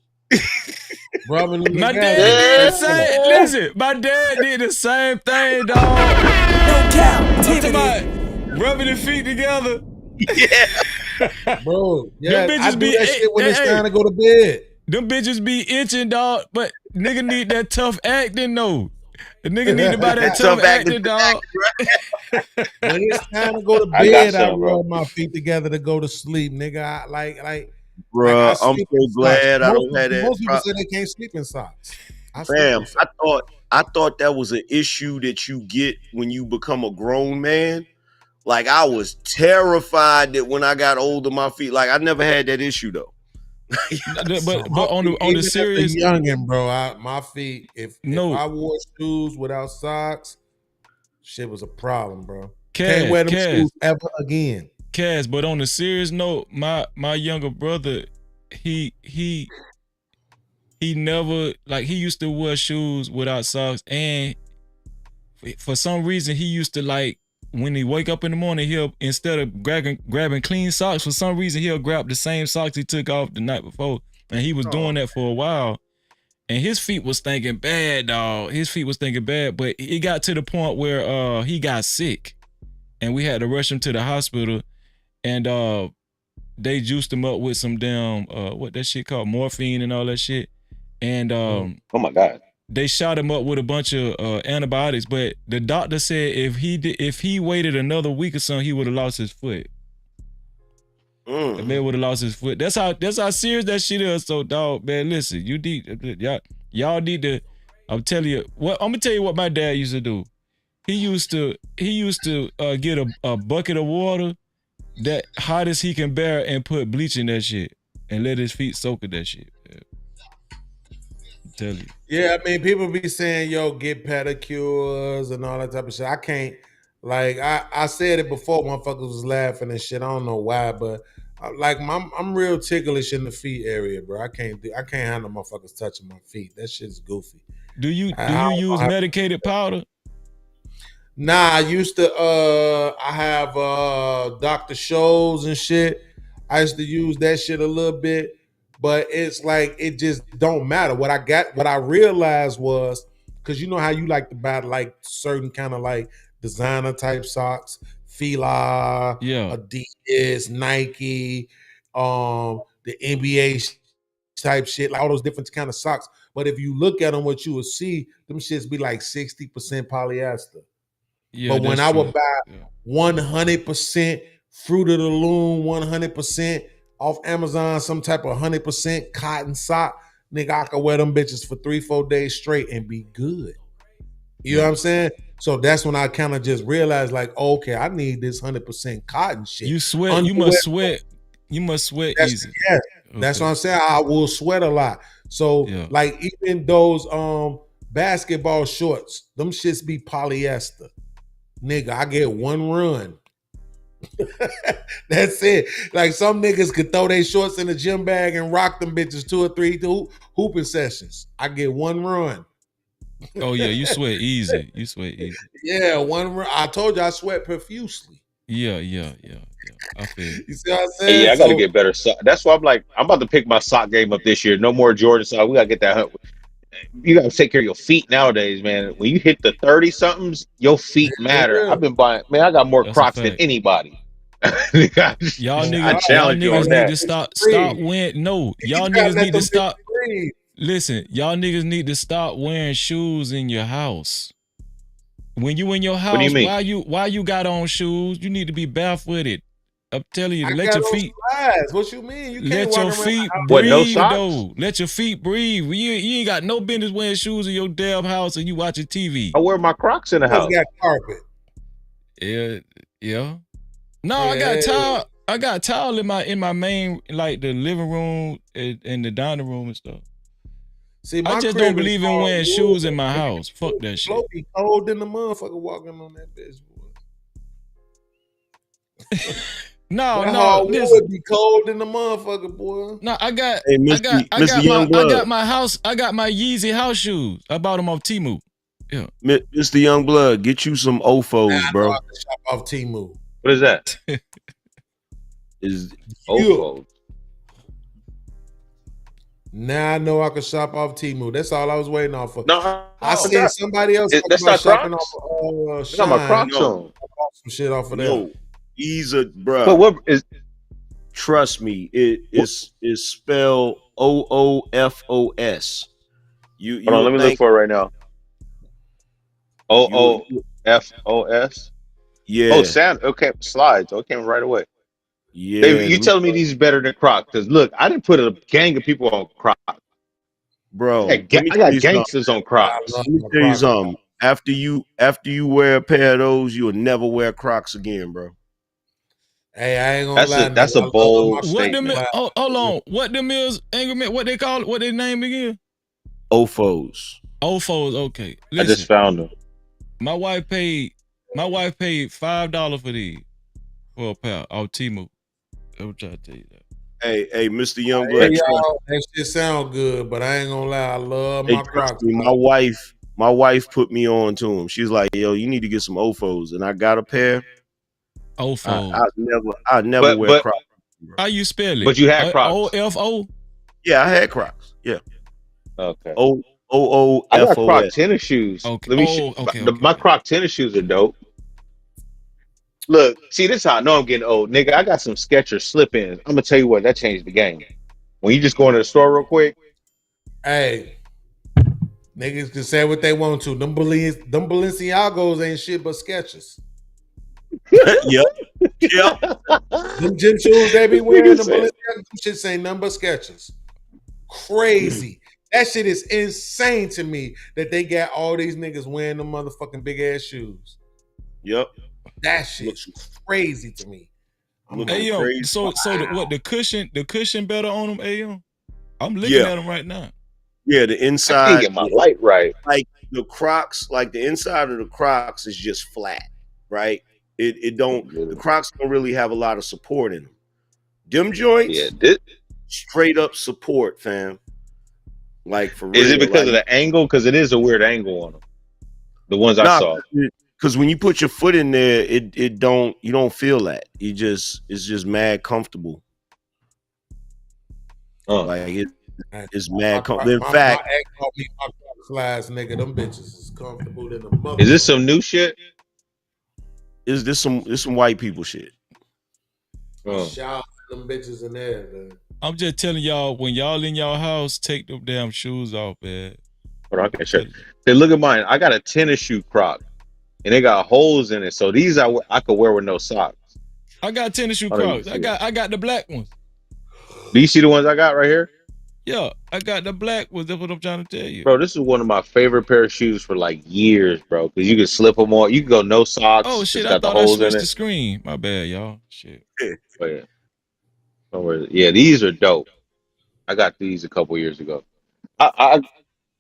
[SPEAKER 2] My dad did the same. Listen, my dad did the same thing, dog.
[SPEAKER 7] No Cap-tivity.
[SPEAKER 2] I'm talking about rubbing his feet together.
[SPEAKER 20] Yeah,
[SPEAKER 16] bro. Yeah,
[SPEAKER 2] them bitches
[SPEAKER 16] I do
[SPEAKER 2] be
[SPEAKER 16] that shit when it's time to go to bed.
[SPEAKER 2] Them bitches be itching, dog. But nigga need that tough acting, though. The nigga need to buy that tough acting, dog.
[SPEAKER 16] When it's time to go to bed, I rub my feet together to go to sleep, nigga. I like
[SPEAKER 20] bro. I'm so glad I don't have that.
[SPEAKER 16] Most people say they can't sleep in socks.
[SPEAKER 20] Fam, I thought that was an issue that you get when you become a grown man. Like I was terrified that when I got older, my feet. Like I never had that issue though.
[SPEAKER 2] but on the serious,
[SPEAKER 16] youngin, bro, my feet. If I wore shoes without socks, shit was a problem, bro. Can't wear them shoes ever again.
[SPEAKER 2] Cass, but on a serious note, my younger brother, he never, like, he used to wear shoes without socks, and for some reason he used to, like, when he wake up in the morning, he'll, instead of grabbing clean socks, for some reason he'll grab the same socks he took off the night before, and he was doing that for a while, and his feet was stinking bad, dog. His feet was stinking bad, but it got to the point where he got sick, and we had to rush him to the hospital, and they juiced him up with some damn what that shit called, morphine and all that shit, and
[SPEAKER 1] oh my god,
[SPEAKER 2] they shot him up with a bunch of antibiotics. But the doctor said if he waited another week or something, he would have lost his foot. The man would have lost his foot. That's how serious that shit is. So, dog, man, listen, y'all need to. I'm telling you what. I'm gonna tell you what my dad used to do. He used to get a bucket of water that hot as he can bear and put bleach in that shit and let his feet soak in that shit. Man. I'm telling you.
[SPEAKER 16] Yeah, I mean, people be saying, yo, get pedicures and all that type of shit. I can't, like, I said it before, motherfuckers was laughing and shit. I don't know why, but like, I'm real ticklish in the feet area, bro. I can't handle motherfuckers touching my feet. That shit's goofy.
[SPEAKER 2] Do you use medicated powder?
[SPEAKER 16] Nah, I used to, I have Dr. Scholl's and shit. I used to use that shit a little bit. But it's like, it just don't matter. What I realized was, because you know how you like to buy like certain kind of like designer type socks, Fila, Adidas, Nike, the NBA type shit, like all those different kind of socks. But if you look at them, what you will see, them shits be like 60% polyester.
[SPEAKER 2] Yeah,
[SPEAKER 16] but when I would buy 100% Fruit of the Loom 100% off Amazon, some type of 100% cotton sock. Nigga, I could wear them bitches for 3-4 days straight and be good. You know what I'm saying? So that's when I kind of just realized, like, okay, I need this 100% cotton shit.
[SPEAKER 2] You sweat. You must sweat. You must sweat easy.
[SPEAKER 16] Yeah, that's what I'm saying. I will sweat a lot. So, like, even those basketball shorts, them shits be polyester. Nigga, I get one run. That's it. Like, some niggas could throw their shorts in the gym bag and rock them bitches 2 or 3 hooping sessions. I get one run.
[SPEAKER 2] Oh yeah, you sweat easy. You sweat easy.
[SPEAKER 16] Yeah, one run. I told you I sweat profusely.
[SPEAKER 2] Yeah. I feel
[SPEAKER 16] you see what I'm saying?
[SPEAKER 1] Hey, yeah, I got to get better. That's why I'm like, I'm about to pick my sock game up this year. No more Jordan sock. We got to get that. You got to take care of your feet nowadays, man. When you hit the 30 somethings, your feet matter. I've been buying, man. I got more Crocs than anybody.
[SPEAKER 2] Y'all niggas need to stop wearing. No, y'all niggas need to stop. Listen, y'all niggas need to stop wearing shoes in your house. When you in your house,
[SPEAKER 1] what do you mean?
[SPEAKER 2] why you got on shoes? You need to be barefooted. I'm telling you,
[SPEAKER 16] I
[SPEAKER 2] let your feet.
[SPEAKER 16] What you mean? You
[SPEAKER 2] let
[SPEAKER 16] can't
[SPEAKER 2] your
[SPEAKER 16] walk
[SPEAKER 2] feet
[SPEAKER 16] around.
[SPEAKER 2] breathe,
[SPEAKER 1] no socks?
[SPEAKER 2] though. Let your feet breathe. You ain't got no business wearing shoes in your damn house and you watching TV.
[SPEAKER 1] I wear my Crocs in the house.
[SPEAKER 16] Got carpet.
[SPEAKER 2] Yeah. No, I got towel in my main, like the living room and the dining room and stuff.
[SPEAKER 16] See,
[SPEAKER 2] I just don't believe in wearing shoes in my house. Fuck that shit.
[SPEAKER 16] Be cold in the motherfucker walking on that bitch.
[SPEAKER 2] No,
[SPEAKER 16] this would be cold in the motherfucker, boy.
[SPEAKER 2] No, I got my house. I got my Yeezy house shoes. I bought them off Temu. Yeah,
[SPEAKER 20] Mr. Youngblood, get you some Ofos, bro.
[SPEAKER 16] I can shop off Temu.
[SPEAKER 1] What is that?
[SPEAKER 20] Is
[SPEAKER 1] Ofos.
[SPEAKER 16] Now I know I can shop off Temu. That's all I was waiting on for.
[SPEAKER 1] No,
[SPEAKER 16] I seen somebody else talking about shopping off Shine.
[SPEAKER 1] My Crocs on.
[SPEAKER 16] I bought some shit off of them.
[SPEAKER 20] No, he's a bro.
[SPEAKER 1] But what is?
[SPEAKER 20] Trust me, it's spelled OOFOS.
[SPEAKER 1] Hold on, let me look for it right now. OOFOS.
[SPEAKER 20] Yeah.
[SPEAKER 1] Oh, sound. Okay, slides. Okay, right away.
[SPEAKER 20] Yeah.
[SPEAKER 1] Baby, you telling me these are better than Crocs? Because look, I didn't put a gang of people on Crocs.
[SPEAKER 20] Bro,
[SPEAKER 1] I got gangsters on Crocs.
[SPEAKER 20] Let me tell you something. After you wear a pair of those, you'll never wear Crocs again, bro.
[SPEAKER 16] Hey, I ain't gonna lie.
[SPEAKER 1] That's a bold statement.
[SPEAKER 2] Hold on. What them is, Angry Man, what they call it? What they name again?
[SPEAKER 20] Ofos.
[SPEAKER 2] Okay. Listen,
[SPEAKER 1] I just found them.
[SPEAKER 2] My wife paid $5 for these for a pair on Temu. I'm trying to tell you that.
[SPEAKER 20] Hey, Mr. Youngblood.
[SPEAKER 16] That shit sound good, but I ain't gonna lie. I love my Crocs.
[SPEAKER 20] My wife put me on to them. She's like, "Yo, you need to get some Ofos," and I got a pair.
[SPEAKER 2] Ofos.
[SPEAKER 20] I never wear Crocs.
[SPEAKER 2] How you spell it?
[SPEAKER 1] But you had Crocs.
[SPEAKER 2] OFO.
[SPEAKER 20] Yeah, I had Crocs. Yeah.
[SPEAKER 1] Okay.
[SPEAKER 20] OOFOS.
[SPEAKER 1] I got Croc tennis shoes.
[SPEAKER 2] Okay.
[SPEAKER 1] Let me my Croc tennis shoes are dope. Look, see, this is how I know I'm getting old, nigga. I got some Skechers slip-ins. I'm gonna tell you what, that changed the game. When you just go into the store real quick.
[SPEAKER 16] Hey, niggas can say what they want to. Them Balenciagos ain't shit but Skechers.
[SPEAKER 20] Yep.
[SPEAKER 16] Them gym shoes they be wearing, them Balenciagos, them shit ain't nothing but Skechers. Crazy. That shit is insane to me that they got all these niggas wearing them motherfucking big ass shoes.
[SPEAKER 20] Yep.
[SPEAKER 16] That shit's crazy to me.
[SPEAKER 2] Hey yo, so the cushion better on them, Ayo? I'm looking at them right now.
[SPEAKER 20] Yeah, the inside.
[SPEAKER 1] I can't get my light right.
[SPEAKER 20] Like the Crocs, like the inside of the Crocs is just flat, right? The Crocs don't really have a lot of support in them. Them joints, straight up support, fam. Like for real.
[SPEAKER 1] Is it because of the angle? Because it is a weird angle on them. The ones I saw.
[SPEAKER 20] Because when you put your foot in there, you don't feel that. It's just mad comfortable. Like it's mad comfortable. In fact,
[SPEAKER 16] my slides, nigga, them bitches is comfortable in the mother.
[SPEAKER 1] Is this some new shit?
[SPEAKER 20] Is this some white people shit?
[SPEAKER 16] Shout them bitches in there, man.
[SPEAKER 2] I'm just telling y'all, when y'all in y'all house, take them damn shoes off, man.
[SPEAKER 1] But okay, sure. Hey, look at mine. I got a tennis shoe Croc, and they got holes in it. So these I could wear with no socks.
[SPEAKER 2] I got tennis shoe
[SPEAKER 1] Oh, you
[SPEAKER 2] Crocs.
[SPEAKER 1] see it.
[SPEAKER 2] I got the black ones.
[SPEAKER 1] Do you see the ones I got right here?
[SPEAKER 2] Yeah, I got the black ones. That's what I'm trying to tell you.
[SPEAKER 1] Bro, this is one of my favorite pair of shoes for like years, bro. Because you can slip them on. You can go no
[SPEAKER 2] Oh
[SPEAKER 1] socks.
[SPEAKER 2] shit!
[SPEAKER 1] It's
[SPEAKER 2] I
[SPEAKER 1] got the
[SPEAKER 2] thought I
[SPEAKER 1] holes in
[SPEAKER 2] switched the
[SPEAKER 1] it.
[SPEAKER 2] screen. My bad, y'all. Shit.
[SPEAKER 1] Oh, yeah. Don't worry. Yeah, these are dope. I got these a couple years ago.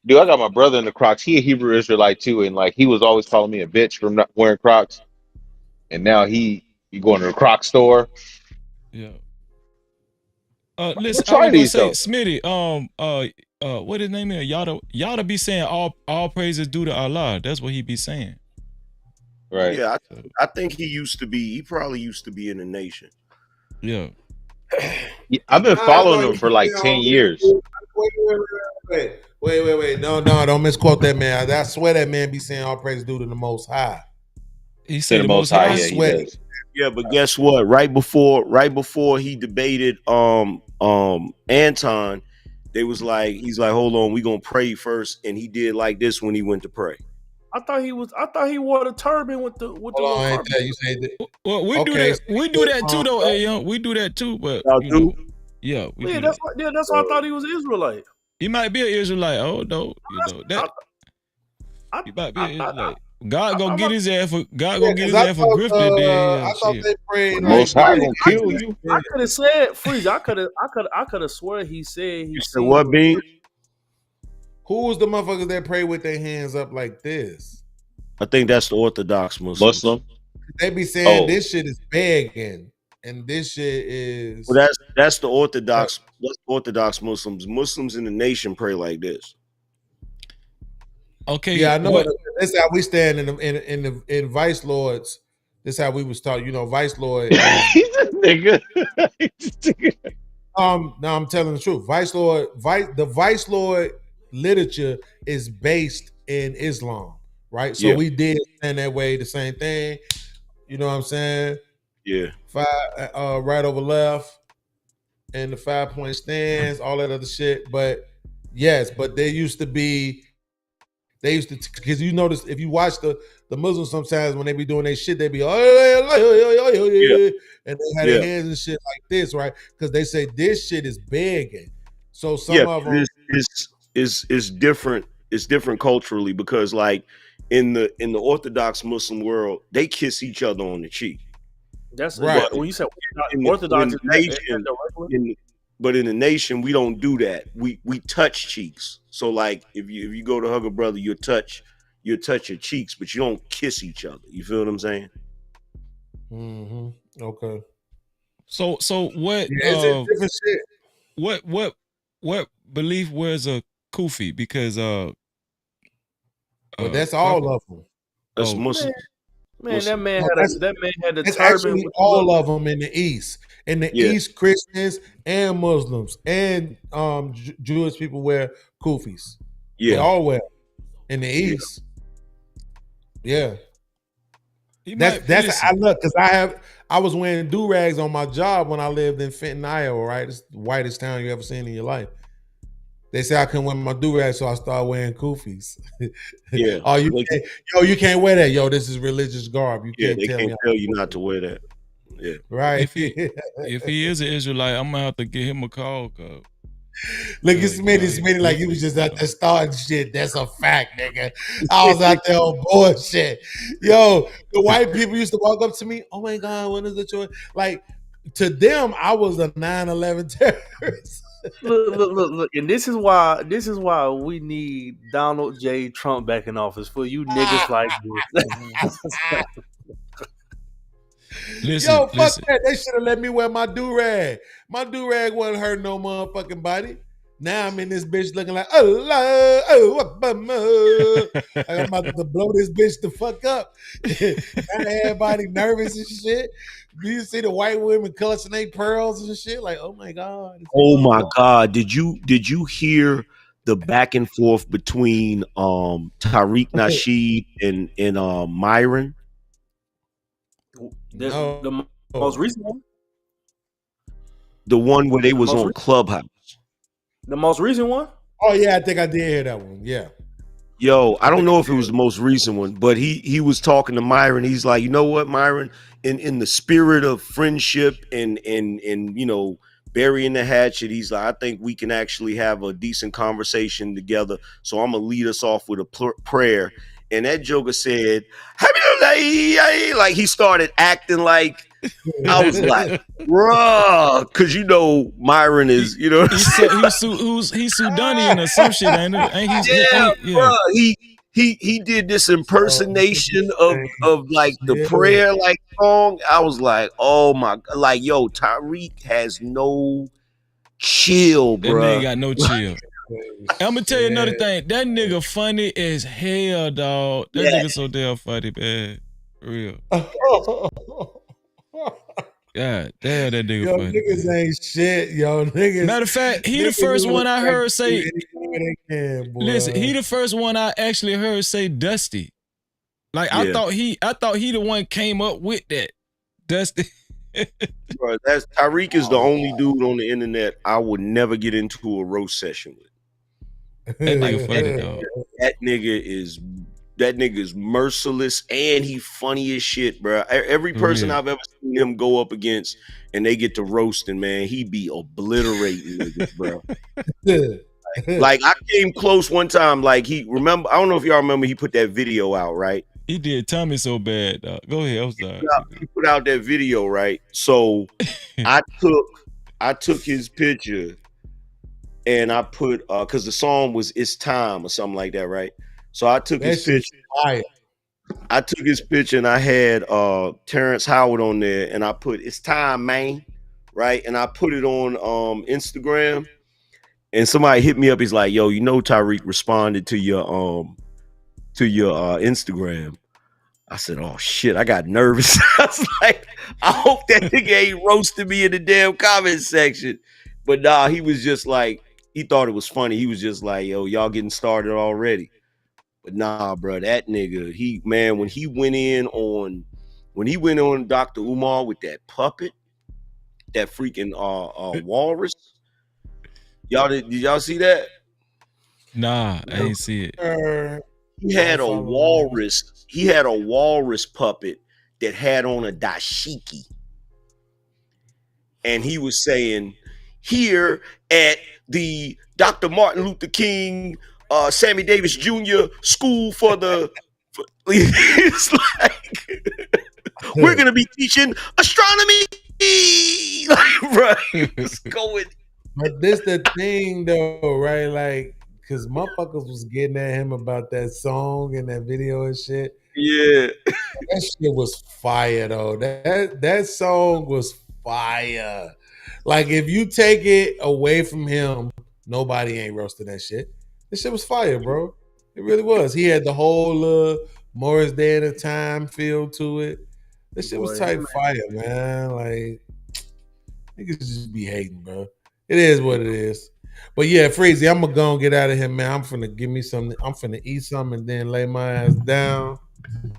[SPEAKER 1] Dude, I got my brother in the Crocs. He a Hebrew Israelite too, and like he was always calling me a bitch for not wearing Crocs. And now he going to the Croc store.
[SPEAKER 2] Yeah.
[SPEAKER 1] I'm
[SPEAKER 2] Listen,
[SPEAKER 1] gonna
[SPEAKER 2] I
[SPEAKER 1] try
[SPEAKER 2] was gonna
[SPEAKER 1] these
[SPEAKER 2] say,
[SPEAKER 1] though.
[SPEAKER 2] Smitty, what his name is? Yada be saying all praises due to Allah. That's what he be saying.
[SPEAKER 1] Right.
[SPEAKER 20] Yeah, I think he probably used to be in the nation.
[SPEAKER 2] Yeah.
[SPEAKER 1] Yeah, I've been
[SPEAKER 16] I
[SPEAKER 1] following
[SPEAKER 16] thought
[SPEAKER 1] him
[SPEAKER 16] you
[SPEAKER 1] for like 10 years.
[SPEAKER 16] Wait. No, don't misquote that man. I swear that man be saying all praise due to the Most High.
[SPEAKER 2] He
[SPEAKER 1] To
[SPEAKER 2] said
[SPEAKER 1] the
[SPEAKER 2] the
[SPEAKER 1] Most
[SPEAKER 2] Most
[SPEAKER 1] High,
[SPEAKER 2] High.
[SPEAKER 1] yeah, he does.
[SPEAKER 20] Yeah, but guess what? Right before he debated Anton, he's like, hold on, we gonna pray first, and he did like this when he went to pray.
[SPEAKER 4] I thought he wore the turban with the little carpet.
[SPEAKER 16] You say that.
[SPEAKER 2] Well, we do that too though, Young. We do that too, but you know, yeah, we do that.
[SPEAKER 4] That's why I thought he was Israelite.
[SPEAKER 2] He might be an Israelite. Oh no, you know that. He might be an Israelite. God gonna get his ass for grifted. Then
[SPEAKER 16] I thought they prayed
[SPEAKER 1] The
[SPEAKER 16] like
[SPEAKER 1] Most High gonna kill you.
[SPEAKER 4] I could have said Freeze. I could have swear he said he
[SPEAKER 20] said what, Bean?
[SPEAKER 16] Who was the motherfuckers that pray with their hands up like this?
[SPEAKER 20] I think that's the Orthodox Muslims.
[SPEAKER 1] Muslim.
[SPEAKER 16] They be saying this shit is begging, and this shit is.
[SPEAKER 20] Well, that's the Orthodox. That's Orthodox Muslims. Muslims in the nation pray like this.
[SPEAKER 2] Okay.
[SPEAKER 16] Yeah, I know. That's how we stand in Vice Lords. This how we was taught. You know, Vice Lord.
[SPEAKER 1] He's a nigga.
[SPEAKER 16] No, I'm telling the truth. The Vice Lord literature is based in Islam, right? So we did stand that way. The same thing. You know what I'm saying?
[SPEAKER 20] Yeah.
[SPEAKER 16] Right over left, and the 5-point stands, all that other shit. But yes, but they used to, because you notice if you watch the Muslims sometimes when they be doing their shit, they be and they have their hands and shit like this, right? Because they say this shit is begging. So some of them
[SPEAKER 20] is different. It's different culturally because like in the Orthodox Muslim world, they kiss each other on the cheek.
[SPEAKER 4] That's right. When you say Orthodox,
[SPEAKER 20] but in the nation, we don't do that. We touch cheeks. So like if you go to hug a brother, you touch your cheeks, but you don't kiss each other. You feel what I'm saying?
[SPEAKER 16] Mm-hmm. Okay.
[SPEAKER 2] So what?
[SPEAKER 16] Different shit.
[SPEAKER 2] What belief wears a kufi? Because
[SPEAKER 16] but that's all of them.
[SPEAKER 20] That's Muslim.
[SPEAKER 4] Man, that man had the
[SPEAKER 16] It's
[SPEAKER 4] turban.
[SPEAKER 16] actually all of them in the East. In the East, Christians and Muslims and Jewish people wear kufis.
[SPEAKER 20] Yeah,
[SPEAKER 16] they all wear in the East. Yeah, that's I look because I was wearing do rags on my job when I lived in Fenton, Iowa. Right, it's the whitest town you ever seen in your life. They say I couldn't wear my do rag, so I started wearing kufis.
[SPEAKER 20] Yeah.
[SPEAKER 16] Oh, you can't wear that. Yo, this is religious garb. You can't
[SPEAKER 20] they
[SPEAKER 16] tell
[SPEAKER 20] can't
[SPEAKER 16] me
[SPEAKER 20] tell you not to wear that. Yeah.
[SPEAKER 16] Right.
[SPEAKER 2] If he is an Israelite, I'm gonna have to give him a call.
[SPEAKER 16] Look at Smitty like you was just out there starting shit. That's a fact, nigga. I was out there on bullshit. Yo, the white people used to walk up to me. Oh my God, when is the choice? Like to them, I was a 9/11 terrorist.
[SPEAKER 4] Look, and this is why we need Donald J. Trump back in office for you niggas like this.
[SPEAKER 16] Fuck that. They should have let me wear my do-rag. My do-rag wasn't hurt no motherfucking body. Now I'm in this bitch looking like, I'm about to blow this bitch the fuck up. Everybody nervous and shit. Do you see the white women clutching their pearls and shit? Like, oh my God.
[SPEAKER 20] Oh my God. Did you hear the back and forth between Tariq Nasheed and Myron?
[SPEAKER 4] The most recent one?
[SPEAKER 20] The one where they was on Clubhouse.
[SPEAKER 4] The most recent one?
[SPEAKER 16] Oh yeah, I think I did hear that one. Yeah.
[SPEAKER 20] Yo, I
[SPEAKER 16] I
[SPEAKER 20] don't
[SPEAKER 16] think
[SPEAKER 20] know if it was the most recent one, but he was talking to Myron. He's like, you know what, Myron, in the spirit of friendship and burying the hatchet, he's like, I think we can actually have a decent conversation together. So I'm gonna lead us off with a prayer. And that joker said, like he started acting like I was like, bruh, because Myron is,
[SPEAKER 2] He's Sudanian or some shit, ain't it?
[SPEAKER 20] yeah,
[SPEAKER 2] Yeah.
[SPEAKER 20] bro. He did this impersonation of like the prayer like song. I was like, oh my, like yo, Tyreek has no chill,
[SPEAKER 2] That nigga
[SPEAKER 20] bro.
[SPEAKER 2] got no chill. I'm gonna tell you another thing. That nigga funny as hell, dog. That nigga so damn funny, man. For real. God damn, that nigga
[SPEAKER 16] Yo,
[SPEAKER 2] funny.
[SPEAKER 16] niggas
[SPEAKER 2] Man.
[SPEAKER 16] ain't shit, yo. Niggas.
[SPEAKER 2] Matter of fact, he the first one I heard say. Listen, he the first one I actually heard say Dusty. Like
[SPEAKER 20] Yeah.
[SPEAKER 2] I thought he the one came up with that. Dusty.
[SPEAKER 20] Bro, Tyreek is the only dude on the internet I would never get into a roast session with.
[SPEAKER 2] That nigga funny, dog.
[SPEAKER 20] That nigga is merciless and he funny as shit, bro. Every person I've ever seen him go up against and they get to roasting, man, he be obliterating niggas, bro. Like I came close one time. Like I don't know if y'all remember, he put that video out, right?
[SPEAKER 2] He did Tommy so bad, dog. Go ahead, I'm sorry.
[SPEAKER 20] He put out that video, right? So I took his picture and I put because the song was "It's Time" or something like that, right? So I took his picture. I took his picture and I had Terrence Howard on there, and I put "It's Time, man," right? And I put it on Instagram. And somebody hit me up. He's like, "Yo, Tyreek responded to your Instagram." I said, "Oh shit!" I got nervous. I was like, "I hope that nigga ain't roasting me in the damn comment section." But nah, he was just like, he thought it was funny. He was just like, "Yo, y'all getting started already?" But nah, bro, that nigga, when he went on Dr. Umar with that puppet, that freaking walrus. Did y'all see that?
[SPEAKER 2] Nah, I ain't see it.
[SPEAKER 20] He had a walrus. He had a walrus puppet that had on a dashiki. And he was saying, here at the Dr. Martin Luther King, Sammy Davis Jr. School for the... it's like, we're going to be teaching astronomy. Like, bro, he was going...
[SPEAKER 16] But this the thing though, right? Like, cause motherfuckers was getting at him about that song and that video and shit.
[SPEAKER 20] Yeah.
[SPEAKER 16] That shit was fire though. That song was fire. Like if you take it away from him, nobody ain't roasting that shit. This shit was fire, bro. It really was. He had the whole Morris Day at a Time feel to it. This shit was tight fire, man. Like niggas just be hating, bro. It is what it is. But yeah, Freezy, I'm gonna go and get out of here, man. I'm finna give me something. I'm finna eat something and then lay my ass down.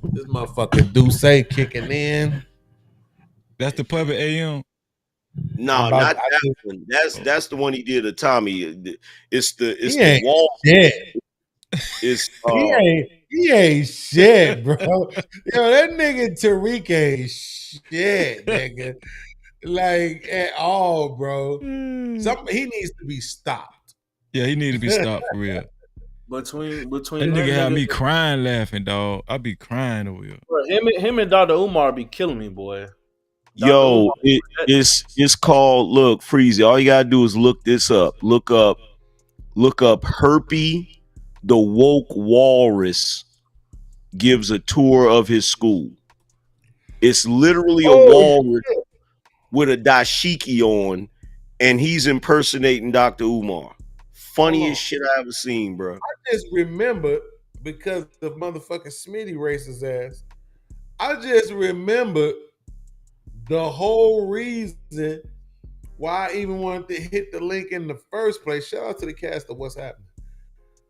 [SPEAKER 16] This motherfucking Duce kicking in.
[SPEAKER 2] That's the puppet AM.
[SPEAKER 20] No, not that one. That's the one he did to Tommy. It's the wall. It's
[SPEAKER 16] he ain't shit, bro. Yo, that nigga Tariq ain't shit, nigga. Like at all, bro. He needs to be stopped.
[SPEAKER 2] Yeah, he need to be stopped for real.
[SPEAKER 4] Between
[SPEAKER 2] that nigga had me crying laughing, dog. I be crying over here.
[SPEAKER 4] Bro, him and Dr. Umar be killing me, boy.
[SPEAKER 20] Yo, it's called, look, Freezy. All you gotta do is look this up. Look up Herpy the Woke Walrus gives a tour of his school. It's literally a walrus with a dashiki on, and he's impersonating Dr. Umar. Funniest shit I ever seen, bro.
[SPEAKER 16] I just remember, because the motherfucking Smitty racist ass, I just remember the whole reason why I even wanted to hit the link in the first place. Shout out to the cast of What's Happening.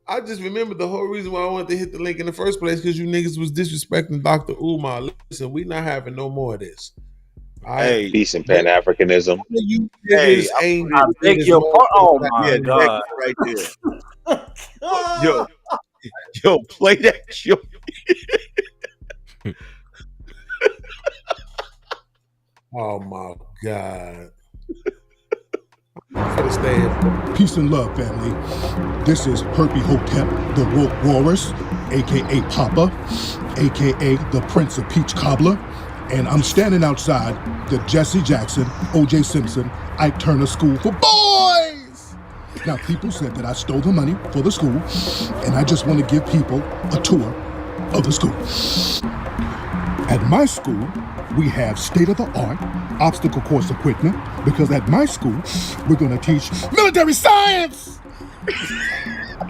[SPEAKER 16] I just remember the whole reason why I wanted to hit the link in the first place, because you niggas was disrespecting Dr. Umar. Listen, we not having no more of this.
[SPEAKER 1] Hey, peace and Pan-Africanism.
[SPEAKER 16] You niggas ain't
[SPEAKER 4] beg your pardon. Oh my
[SPEAKER 20] yeah,
[SPEAKER 4] God.
[SPEAKER 20] right there. Yo, Yo, play that joint.
[SPEAKER 16] Oh my God. For the stand.
[SPEAKER 3] Peace and love, family. This is Herpy Hotep, the Woke Roarers, aka Papa, aka the Prince of Peach Cobbler, and I'm standing outside the Jesse Jackson, O.J. Simpson, Ike Turner School for Boys. Now, people said that I stole the money for the school, and I just want to give people a tour of the school. At my school, we have state-of-the-art obstacle course equipment because at my school, we're going to teach military science.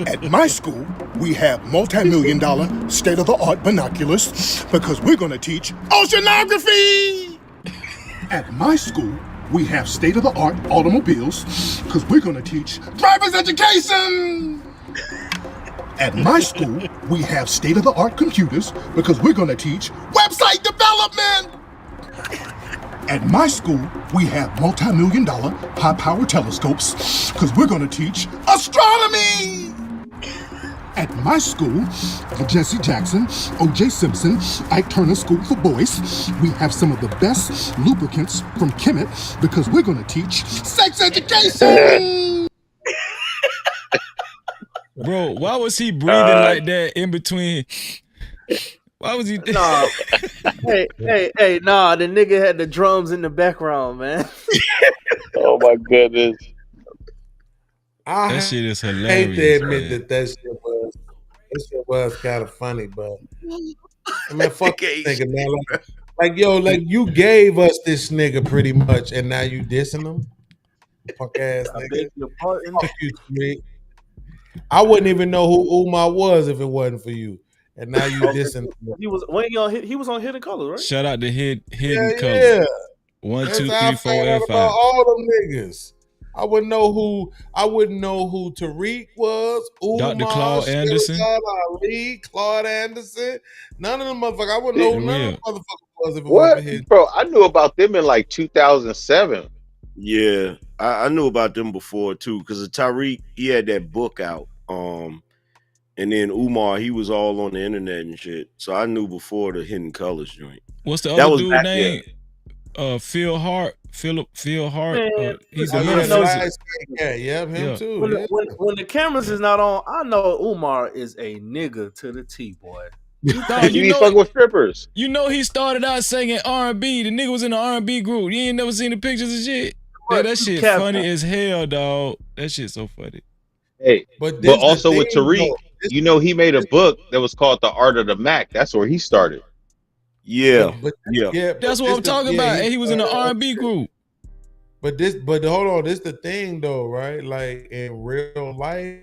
[SPEAKER 3] At my school, we have multi-million-dollar state-of-the-art binoculars because we're going to teach oceanography. At my school, we have state-of-the-art automobiles because we're going to teach driver's education. At my school, we have state-of-the-art computers because we're going to teach website development. At my school, we have multi-million-dollar high-power telescopes because we're going to teach astronomy. At my school, the Jesse Jackson, O.J. Simpson, Ike Turner School for Boys, we have some of the best lubricants from Kemet because we're going to teach sex education.
[SPEAKER 2] Bro, why was he breathing like that in between? Why was he?
[SPEAKER 4] Nah, nah. The nigga had the drums in the background, man.
[SPEAKER 1] Oh my goodness.
[SPEAKER 2] That shit is
[SPEAKER 16] I
[SPEAKER 2] hilarious.
[SPEAKER 16] hate to admit that shit was kind of funny, but I mean, fuck this nigga, man. Like, yo, like you gave us this nigga pretty much, and now you dissing him, fuck ass
[SPEAKER 4] I
[SPEAKER 16] nigga.
[SPEAKER 4] beg your pardon.
[SPEAKER 16] Fuck you, Tariq. I wouldn't even know who Umar was if it wasn't for you, and now you dissing him.
[SPEAKER 4] He was he was on Hidden Colors, right?
[SPEAKER 2] Shout out to Hidden
[SPEAKER 16] Yeah.
[SPEAKER 2] Colors. 1,
[SPEAKER 16] That's
[SPEAKER 2] 2,
[SPEAKER 16] how I
[SPEAKER 2] 3, 4,
[SPEAKER 16] found out
[SPEAKER 2] and
[SPEAKER 16] about
[SPEAKER 2] 5.
[SPEAKER 16] all them niggas. I wouldn't know who Tariq was.
[SPEAKER 2] Dr.
[SPEAKER 16] Umar,
[SPEAKER 2] Claude Anderson.
[SPEAKER 16] Ali, Claude Anderson. None of them motherfuckers. I wouldn't know who none of them motherfuckers was if it wasn't
[SPEAKER 1] What,
[SPEAKER 16] for his.
[SPEAKER 1] bro? I knew about them in like 2007.
[SPEAKER 20] Yeah, I knew about them before too, because Tariq, he had that book out. And then Umar, he was all on the internet and shit. So I knew before the Hidden Colors joint.
[SPEAKER 2] What's the
[SPEAKER 20] That
[SPEAKER 2] other
[SPEAKER 20] was
[SPEAKER 2] dude
[SPEAKER 20] back
[SPEAKER 2] name? Phil Hart. Phil Hart.
[SPEAKER 4] Man,
[SPEAKER 2] He's
[SPEAKER 16] Oh,
[SPEAKER 2] the
[SPEAKER 16] yeah,
[SPEAKER 2] minister.
[SPEAKER 16] him
[SPEAKER 2] Yeah.
[SPEAKER 16] too.
[SPEAKER 4] When,
[SPEAKER 16] Yeah.
[SPEAKER 4] when the cameras is not on, I know Umar is a nigga to the T, boy.
[SPEAKER 2] Dog,
[SPEAKER 1] You be fucking with strippers.
[SPEAKER 2] You know he started out singing R&B. The nigga was in the R&B group. You ain't never seen the pictures and shit. Man, that shit funny as hell, dog. That shit so funny.
[SPEAKER 1] Hey,
[SPEAKER 16] but
[SPEAKER 1] also with Tariq, you know, he made a book that was called The Art of the Mac. That's where he started.
[SPEAKER 20] Yeah,
[SPEAKER 2] That's what I'm talking about. And he was in the R&B group.
[SPEAKER 16] But hold on, this the thing though, right? Like in real life,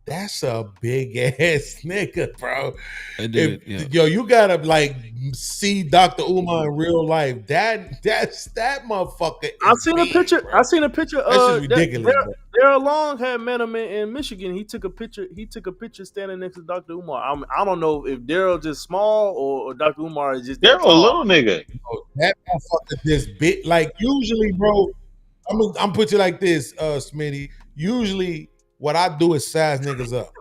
[SPEAKER 16] that's a big ass nigga, bro. Yo, you gotta like see Dr. Umar in real life. That motherfucker.
[SPEAKER 4] I seen a picture. Bro. I seen a picture.
[SPEAKER 16] That's just ridiculous.
[SPEAKER 4] Daryl Long had met him in Michigan. He took a picture. He took a picture standing next to Dr. Umar. I don't know if Daryl just small or Dr. Umar is just
[SPEAKER 1] Daryl a little nigga.
[SPEAKER 16] That motherfucker just bit. Like usually, bro. I'm put you like this, Smitty. Usually, what I do is size niggas up.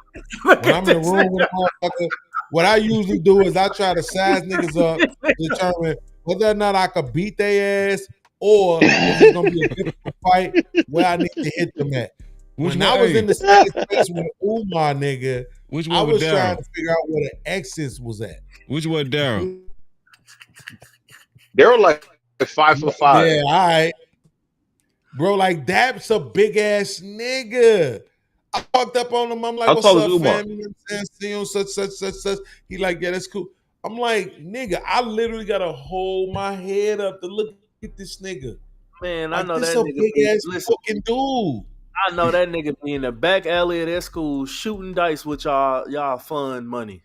[SPEAKER 16] When I'm in the room with a motherfucker, what I usually do is I try to size niggas up to determine whether or not I could beat their ass or if it's gonna be a difficult fight where I need to hit them at. When I was in the same space with Umar, nigga, I was trying to figure out where the X's was at.
[SPEAKER 2] Which one, Daryl?
[SPEAKER 1] Daryl like 5'5".
[SPEAKER 16] Yeah, all right. Bro, like that's a big ass nigga. I walked up on him. I'm like, what's up, fam? You know what I'm saying? See him, such. He like, yeah, that's cool. I'm like, nigga, I literally gotta hold my head up to look at this nigga.
[SPEAKER 4] Man,
[SPEAKER 16] like,
[SPEAKER 4] I know
[SPEAKER 16] this
[SPEAKER 4] that
[SPEAKER 16] a
[SPEAKER 4] nigga.
[SPEAKER 16] Big ass fucking dude.
[SPEAKER 4] I know that nigga be in the back alley of that school shooting dice with y'all fun money.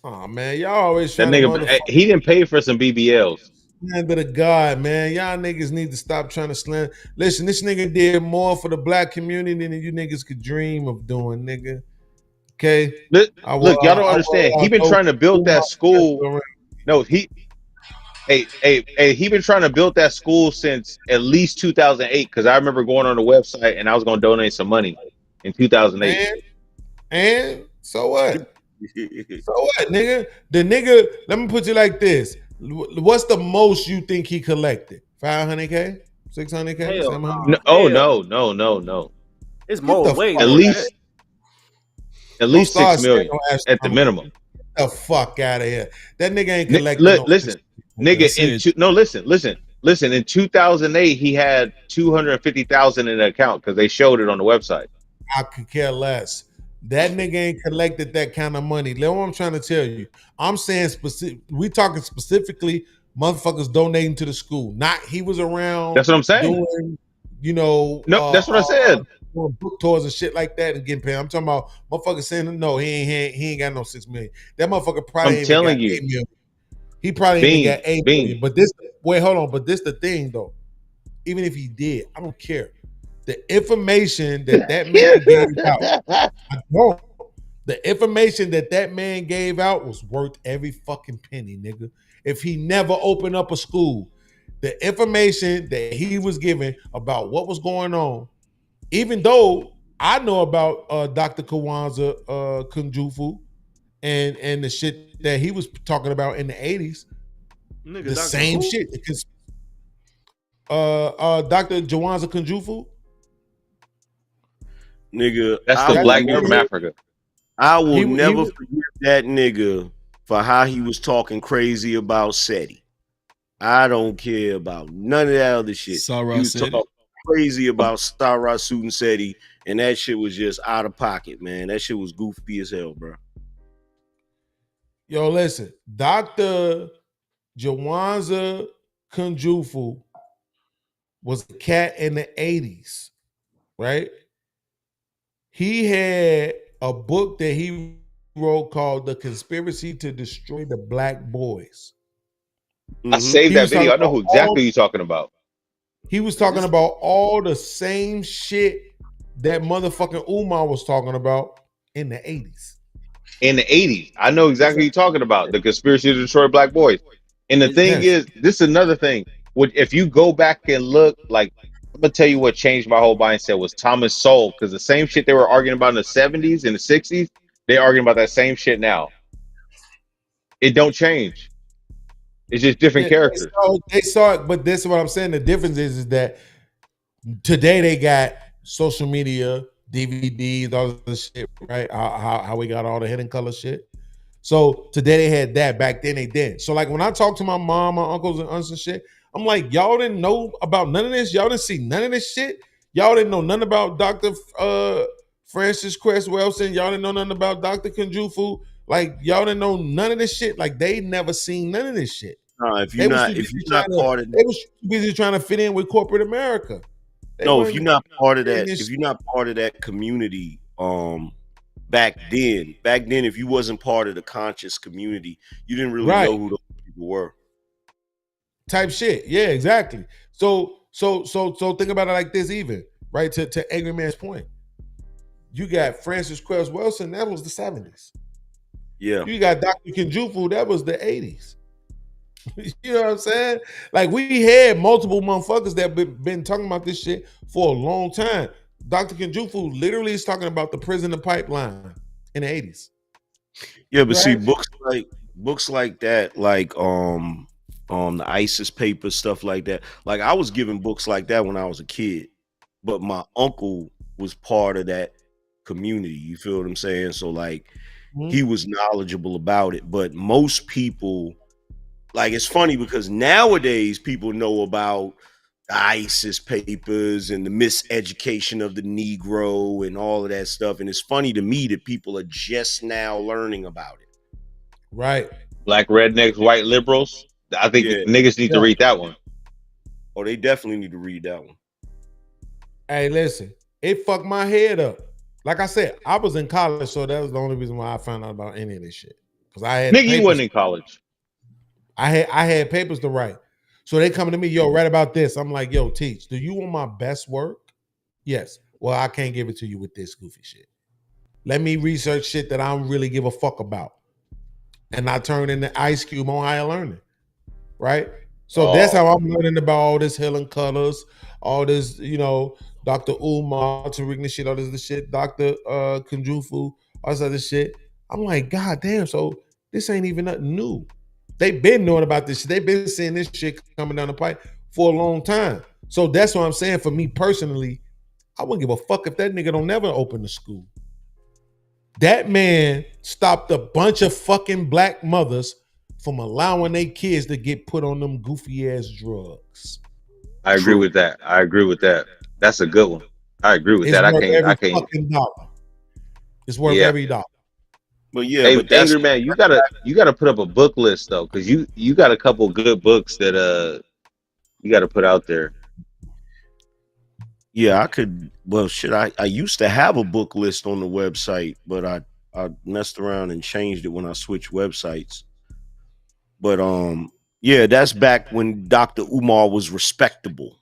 [SPEAKER 16] Oh man, y'all always
[SPEAKER 1] that
[SPEAKER 16] trying
[SPEAKER 1] nigga.
[SPEAKER 16] to
[SPEAKER 1] He didn't pay for some BBLs.
[SPEAKER 16] Man, but a God, man, y'all niggas need to stop trying to slam. Listen, this nigga did more for the black community than you niggas could dream of doing, nigga. Okay,
[SPEAKER 1] look, y'all don't understand. He been trying to build that school. No, Hey, he been trying to build that school since at least 2008. Because I remember going on the website and I was going to donate some money in 2008.
[SPEAKER 16] And so what? So what, nigga? The nigga, let me put you like this. What's the most you think he collected? 500K? 600K?
[SPEAKER 4] Hell
[SPEAKER 16] 700?
[SPEAKER 1] No,
[SPEAKER 4] no.
[SPEAKER 1] oh
[SPEAKER 4] Hell,
[SPEAKER 1] no.
[SPEAKER 4] it's
[SPEAKER 16] Get
[SPEAKER 4] more,
[SPEAKER 16] the
[SPEAKER 4] way
[SPEAKER 16] fuck
[SPEAKER 1] At
[SPEAKER 4] more than that.
[SPEAKER 1] least at
[SPEAKER 16] Don't
[SPEAKER 1] least
[SPEAKER 16] start
[SPEAKER 1] 6
[SPEAKER 16] saying
[SPEAKER 1] million
[SPEAKER 16] no
[SPEAKER 1] at the
[SPEAKER 16] astronomical.
[SPEAKER 1] minimum.
[SPEAKER 16] Get the fuck out of here. That nigga ain't collecting no
[SPEAKER 1] Listen, nigga.
[SPEAKER 2] That's it.
[SPEAKER 1] Listen. In 2008, he had 250,000 in the account because they showed it on the website.
[SPEAKER 16] I could care less. That nigga ain't collected that kind of money. That's what I'm trying to tell you. I'm saying specific. We talking specifically motherfuckers donating to the school. Not he was around
[SPEAKER 1] That's what I'm saying.
[SPEAKER 16] doing, you know,
[SPEAKER 1] No, that's what I said.
[SPEAKER 16] doing book tours and shit like that and getting paid. I'm talking about motherfuckers saying no, he ain't got no 6 million. That motherfucker probably
[SPEAKER 1] I'm
[SPEAKER 16] ain't even got
[SPEAKER 1] telling
[SPEAKER 16] 8
[SPEAKER 1] you,
[SPEAKER 16] million. He probably ain't even got 8
[SPEAKER 1] Bean.
[SPEAKER 16] million. But this, wait, hold on. But this the thing though. Even if he did, I don't care. The information that man gave out, I don't. The information that man gave out was worth every fucking penny, nigga. If he never opened up a school, the information that he was given about what was going on, even though I know about Dr. Kawanza Kunjufu and the shit that he was talking about in the 80s,
[SPEAKER 4] Nigga,
[SPEAKER 16] the
[SPEAKER 4] Dr.
[SPEAKER 16] same
[SPEAKER 4] Who?
[SPEAKER 16] shit. Because Dr. Jawanza Kunjufu,
[SPEAKER 20] Nigga,
[SPEAKER 1] That's
[SPEAKER 20] I
[SPEAKER 1] the
[SPEAKER 20] will
[SPEAKER 1] black dude from
[SPEAKER 20] never,
[SPEAKER 1] Africa.
[SPEAKER 20] I will
[SPEAKER 16] he
[SPEAKER 20] never forgive that nigga for how he was talking crazy about SETI. I don't care about none of that other shit. He
[SPEAKER 2] Sarah
[SPEAKER 20] was
[SPEAKER 2] said
[SPEAKER 20] talking
[SPEAKER 2] it.
[SPEAKER 20] crazy about Star Suit SETI, and that shit was just out of pocket, man. That shit was goofy as hell, bro.
[SPEAKER 16] Yo, listen, Dr. Jawanza Kunjufu was a cat in the 80s, right? He had a book that he wrote called The Conspiracy to Destroy the Black Boys.
[SPEAKER 1] I
[SPEAKER 20] Mm-hmm.
[SPEAKER 1] saved
[SPEAKER 16] He
[SPEAKER 1] that
[SPEAKER 16] was talking
[SPEAKER 1] video. I know
[SPEAKER 16] about
[SPEAKER 1] who exactly you're talking about.
[SPEAKER 16] all the same shit that motherfucking Umar was talking about in the 80s.
[SPEAKER 1] In the 80s, I know exactly
[SPEAKER 16] Exactly.
[SPEAKER 1] what you're talking about. The conspiracy to destroy black boys. And the thing
[SPEAKER 16] Yes.
[SPEAKER 1] is, this is another thing. If you go back and look, like I'm gonna tell you what changed my whole mindset was Thomas Sowell, because the same shit they were arguing about in the 70s and the 60s, they're arguing about that same shit now. It don't change. It's just different
[SPEAKER 16] Yeah,
[SPEAKER 1] characters.
[SPEAKER 16] they saw it, but this is what I'm saying. The difference is that today they got social media, DVDs, all this shit, right? How we got all the hidden color shit. So today they had that. Back then they didn't. So like when I talk to my mom, my uncles and aunts and shit, I'm like, y'all didn't know about none of this. Y'all didn't see none of this shit. Y'all didn't know nothing about Dr. Francis Cress Welsing. Y'all didn't know nothing about Dr. Kunjufu. Like y'all didn't know none of this shit. Like they never seen none of this shit.
[SPEAKER 20] If
[SPEAKER 16] They
[SPEAKER 20] you're
[SPEAKER 16] was
[SPEAKER 20] not
[SPEAKER 16] too
[SPEAKER 20] if
[SPEAKER 16] busy
[SPEAKER 20] you're
[SPEAKER 16] trying
[SPEAKER 20] not
[SPEAKER 16] to.
[SPEAKER 20] part of
[SPEAKER 16] They was too busy trying to fit in with corporate America. They
[SPEAKER 20] no, if you're
[SPEAKER 16] weren't
[SPEAKER 20] not part of
[SPEAKER 16] in
[SPEAKER 20] that,
[SPEAKER 16] this.
[SPEAKER 20] if you're not part of that community, back then, if you wasn't part of the conscious community, you didn't really
[SPEAKER 16] Right.
[SPEAKER 20] know who those people were.
[SPEAKER 16] Type shit. Yeah, exactly. So think about it like this, even right to Angry Man's point. You got Francis Cress Wilson, that was the 70s.
[SPEAKER 20] Yeah.
[SPEAKER 16] You got Dr. Kunjufu, that was the 80s. You know what I'm saying? Like we had multiple motherfuckers that been talking about this shit for a long time. Dr. Kunjufu literally is talking about the prison and pipeline in the 80s.
[SPEAKER 20] Yeah, but see,
[SPEAKER 16] Right?
[SPEAKER 20] books like that, like the ISIS papers, stuff like that. Like I was given books like that when I was a kid, but my uncle was part of that community. You feel what I'm saying? So like he was knowledgeable about it, but most people, like it's funny because nowadays people know about the ISIS papers and the miseducation of the Negro and all of that stuff. And it's funny to me that people are just now learning about it.
[SPEAKER 16] Right.
[SPEAKER 1] Black rednecks, white liberals. I think
[SPEAKER 20] Yeah.
[SPEAKER 1] niggas need to read that one.
[SPEAKER 20] Oh, they definitely need to read that one.
[SPEAKER 16] Hey, listen, it fucked my head up. Like I said, I was in college, so that was the only reason why I found out about any of this shit. Because I had
[SPEAKER 1] Nigga, you
[SPEAKER 16] papers.
[SPEAKER 1] wasn't in college.
[SPEAKER 16] I had papers to write. So they come to me, yo, write about this. I'm like, yo, teach. Do you want my best work? Yes. Well, I can't give it to you with this goofy shit. Let me research shit that I don't really give a fuck about. And I turn into Ice Cube on higher learning. right? So that's how I'm learning about all this Helen Colors, all this, Dr. Umar, Tariq shit, all this shit, Dr. Kunjufu, all this other shit. I'm like, God damn, so this ain't even nothing new. They've been knowing about this shit. They've been seeing this shit coming down the pipe for a long time. So that's what I'm saying. For me personally, I wouldn't give a fuck if that nigga don't never open the school. That man stopped a bunch of fucking black mothers from allowing their kids to get put on them goofy ass drugs.
[SPEAKER 1] I agree with that. I agree with that. That's a good one. I agree with
[SPEAKER 16] It's
[SPEAKER 1] that.
[SPEAKER 16] worth
[SPEAKER 1] I
[SPEAKER 16] every
[SPEAKER 1] can't.
[SPEAKER 16] fucking dollar. It's worth
[SPEAKER 1] Yeah.
[SPEAKER 16] every dollar.
[SPEAKER 20] But yeah,
[SPEAKER 1] Hey,
[SPEAKER 20] but that's
[SPEAKER 1] Angry Man, you gotta put up a book list though, because you got a couple good books that you got to put out there.
[SPEAKER 20] Yeah, I could. Well, shit, I used to have a book list on the website, but I messed around and changed it when I switched websites. But yeah, that's back when Dr. Umar was respectable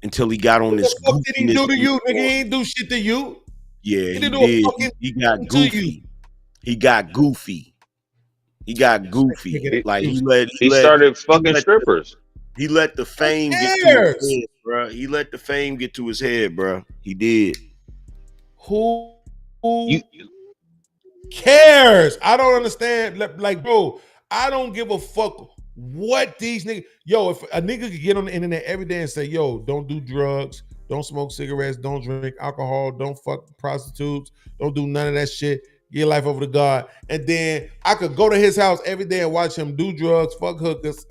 [SPEAKER 20] until he got on
[SPEAKER 16] What
[SPEAKER 20] this
[SPEAKER 16] the fuck did he
[SPEAKER 20] goofiness.
[SPEAKER 16] do to you, nigga? He ain't do shit to you.
[SPEAKER 20] Yeah,
[SPEAKER 16] He
[SPEAKER 20] he
[SPEAKER 16] didn't do a
[SPEAKER 20] did.
[SPEAKER 16] fucking
[SPEAKER 20] He got
[SPEAKER 16] thing to you.
[SPEAKER 20] goofy. He got goofy. He got goofy. Like
[SPEAKER 1] He started fucking strippers.
[SPEAKER 20] He let the fame get to his head, bro. He let the fame get to his head, bro. He did.
[SPEAKER 16] Who cares? I don't understand. Like, bro, I don't give a fuck what these niggas. Yo, if a nigga could get on the internet every day and say, yo, don't do drugs, don't smoke cigarettes, don't drink alcohol, don't fuck prostitutes, don't do none of that shit, get your life over to God. And then I could go to his house every day and watch him do drugs, fuck hookers,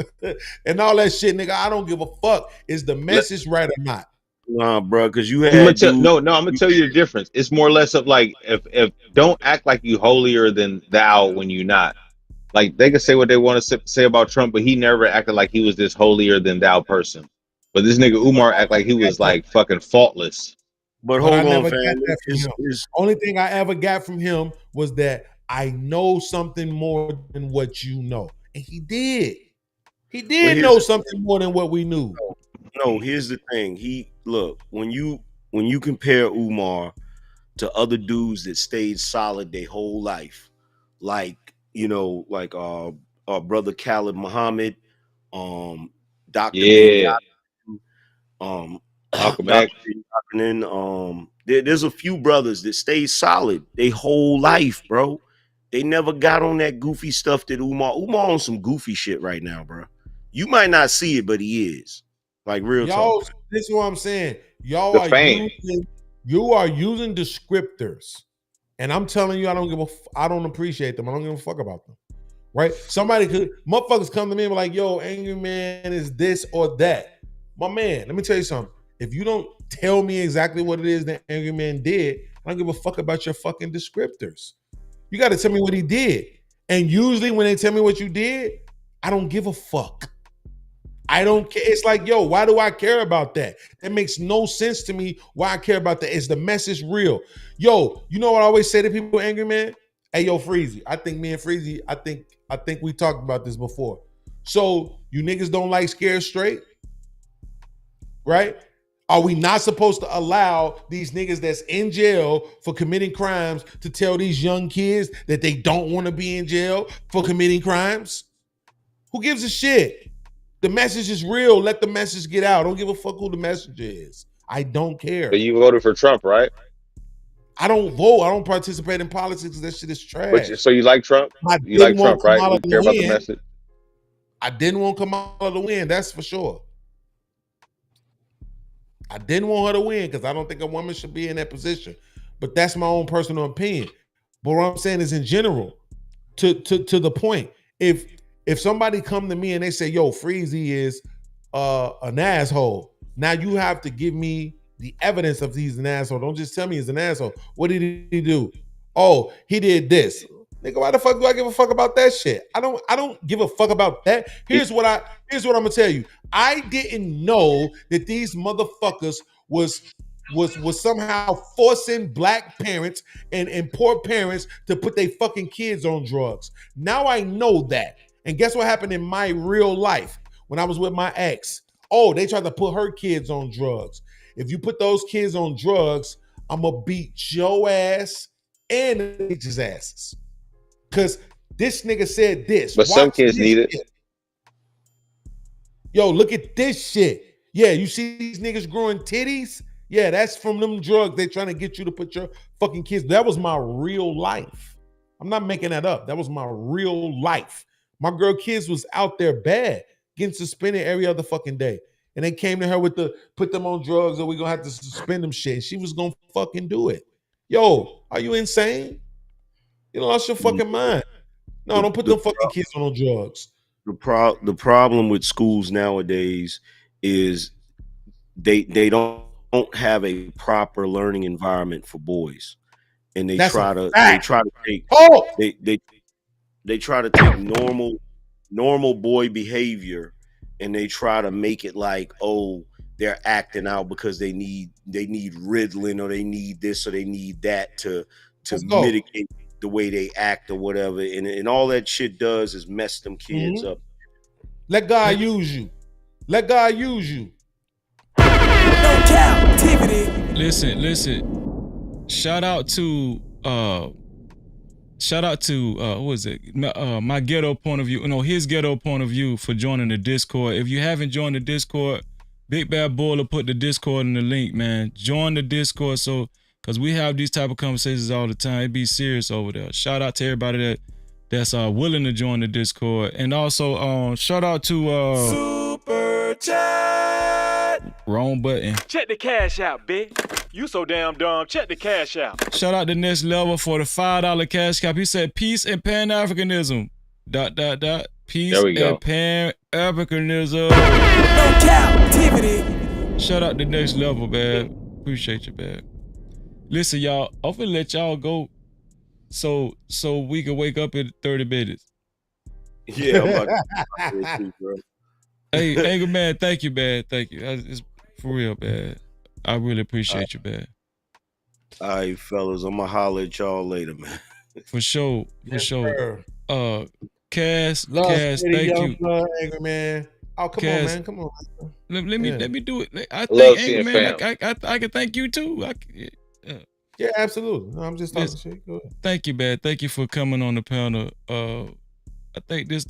[SPEAKER 16] and all that shit, nigga. I don't give a fuck. Is the message right or not?
[SPEAKER 20] Nah, bro, because you
[SPEAKER 1] I'm
[SPEAKER 20] had
[SPEAKER 1] I'm gonna tell you the difference. It's more or less of like if don't act like you holier than thou when you not. Like they can say what they want to say about Trump, but he never acted like he was this holier than thou person. But this nigga Umar act like he was like fucking faultless.
[SPEAKER 20] But
[SPEAKER 16] I
[SPEAKER 20] hold on,
[SPEAKER 16] never got
[SPEAKER 20] fam.
[SPEAKER 16] that from him. Only thing I ever got from him was that I know something more than what you know. And he did. He did know something more than what we knew.
[SPEAKER 20] No, here's the thing. When you compare Umar to other dudes that stayed solid their whole life, like brother Khalid Muhammad, Dr.
[SPEAKER 1] Yeah. Malcolm
[SPEAKER 20] Dr.
[SPEAKER 1] X.
[SPEAKER 20] There's a few brothers that stayed solid their whole life, bro. They never got on that goofy stuff that Umar on some goofy shit right now, bro. You might not see it, but he is. Like real
[SPEAKER 16] Y'all,
[SPEAKER 20] talk.
[SPEAKER 16] this is what I'm saying. Y'all
[SPEAKER 1] The
[SPEAKER 16] are
[SPEAKER 1] fame.
[SPEAKER 16] using descriptors. And I'm telling you, I don't appreciate them. I don't give a fuck about them. Right? Motherfuckers come to me and be like, yo, Angry Man is this or that. My man, let me tell you something. If you don't tell me exactly what it is that Angry Man did, I don't give a fuck about your fucking descriptors. You got to tell me what he did. And usually when they tell me what you did, I don't give a fuck. I don't care. It's like, yo, why do I care about that? That makes no sense to me why I care about that. Is the message real? Yo, you know what I always say to people, Angry Man? Hey, yo, Freezy. I think me and Freezy, I think we talked about this before. So you niggas don't like Scared Straight? Right? Are we not supposed to allow these niggas that's in jail for committing crimes to tell these young kids that they don't want to be in jail for committing crimes? Who gives a shit? The message is real. Let the message get out. I don't give a fuck who the message is. I don't care.
[SPEAKER 1] But you voted for Trump, right?
[SPEAKER 16] I don't vote. I don't participate in politics. That shit is trash.
[SPEAKER 1] So you like Trump? You like Trump, right? You care about the message?
[SPEAKER 16] I didn't want Kamala to win. That's for sure. I didn't want her to win because I don't think a woman should be in that position. But that's my own personal opinion. But what I'm saying is in general, to the point, if somebody come to me and they say, yo, Freezy is an asshole, now you have to give me the evidence of he's an asshole. Don't just tell me he's an asshole. What did he do? Oh, he did this. Nigga, why the fuck do I give a fuck about that shit? I don't give a fuck about that. Here's what I'm gonna tell you. I didn't know that these motherfuckers was somehow forcing black parents and poor parents to put their fucking kids on drugs. Now I know that. And guess what happened in my real life when I was with my ex? Oh, they tried to put her kids on drugs. If you put those kids on drugs, I'm gonna beat your ass and the bitches' asses. Because this nigga said this.
[SPEAKER 1] But some kids need it.
[SPEAKER 16] Yo, look at this shit. Yeah, you see these niggas growing titties? Yeah, that's from them drugs. They trying to get you to put your fucking kids. That was my real life. I'm not making that up. That was my real life. My girl kids was out there bad, getting suspended every other fucking day. And they came to her with the put them on drugs or we gonna have to suspend them shit. And she was gonna fucking do it. Yo, are you insane? You lost your fucking mind. No, don't put
[SPEAKER 20] The
[SPEAKER 16] them fucking kids on no drugs.
[SPEAKER 20] the problem with schools nowadays is they don't have a proper learning environment for boys, and
[SPEAKER 16] That's a
[SPEAKER 20] they
[SPEAKER 16] fact.
[SPEAKER 20] try to take
[SPEAKER 16] Oh,
[SPEAKER 20] they try to take normal boy behavior, and they try to make it like, oh, they're acting out because they need Ritalin or they need this or they need that to
[SPEAKER 16] let's go.
[SPEAKER 20] mitigate the way they act or whatever, and all that shit does is mess them kids
[SPEAKER 16] Mhm.
[SPEAKER 20] up.
[SPEAKER 16] Let God use you. Let God use you.
[SPEAKER 7] No captivity.
[SPEAKER 2] Listen. Shout out to who was it? My ghetto point of view. No, his ghetto point of view for joining the Discord. If you haven't joined the Discord, Big Bad Bull will put the Discord in the link, man. Join the Discord because we have these type of conversations all the time. It be serious over there. Shout out to everybody that's willing to join the Discord. And also shout out to
[SPEAKER 8] Super chat.
[SPEAKER 2] wrong button.
[SPEAKER 8] Check the cash out, bitch. You so damn dumb. Check the cash out.
[SPEAKER 2] Shout out to Next Level for the $5 cash cap. He said peace and Pan-Africanism. ... Peace
[SPEAKER 1] There we go.
[SPEAKER 2] and Pan-Africanism.
[SPEAKER 7] No captivity.
[SPEAKER 2] Shout out to Next Level, man. Appreciate you, man. Listen, y'all, I'm finna let y'all go so we can wake up in 30 minutes.
[SPEAKER 20] Yeah, I'm about to bro.
[SPEAKER 2] Hey, Anger Man, thank you, man. Thank you. It's for real, man. I really appreciate you, man.
[SPEAKER 20] All right, fellas, I'm gonna holler at y'all later, man.
[SPEAKER 2] For sure.
[SPEAKER 16] Sir.
[SPEAKER 2] Cass,
[SPEAKER 16] City,
[SPEAKER 2] thank
[SPEAKER 16] young
[SPEAKER 2] you.
[SPEAKER 16] blood, Angry Man. Oh, come on,
[SPEAKER 2] Cass,
[SPEAKER 16] man. Come on.
[SPEAKER 2] Let me do it. I
[SPEAKER 1] Love
[SPEAKER 2] thank
[SPEAKER 1] seeing
[SPEAKER 2] Angry Man.
[SPEAKER 1] fam.
[SPEAKER 2] I can thank you too.
[SPEAKER 16] Yeah, absolutely. No, I'm just talking shit. Go ahead.
[SPEAKER 2] Thank you, man. Thank you for coming on the panel. I think this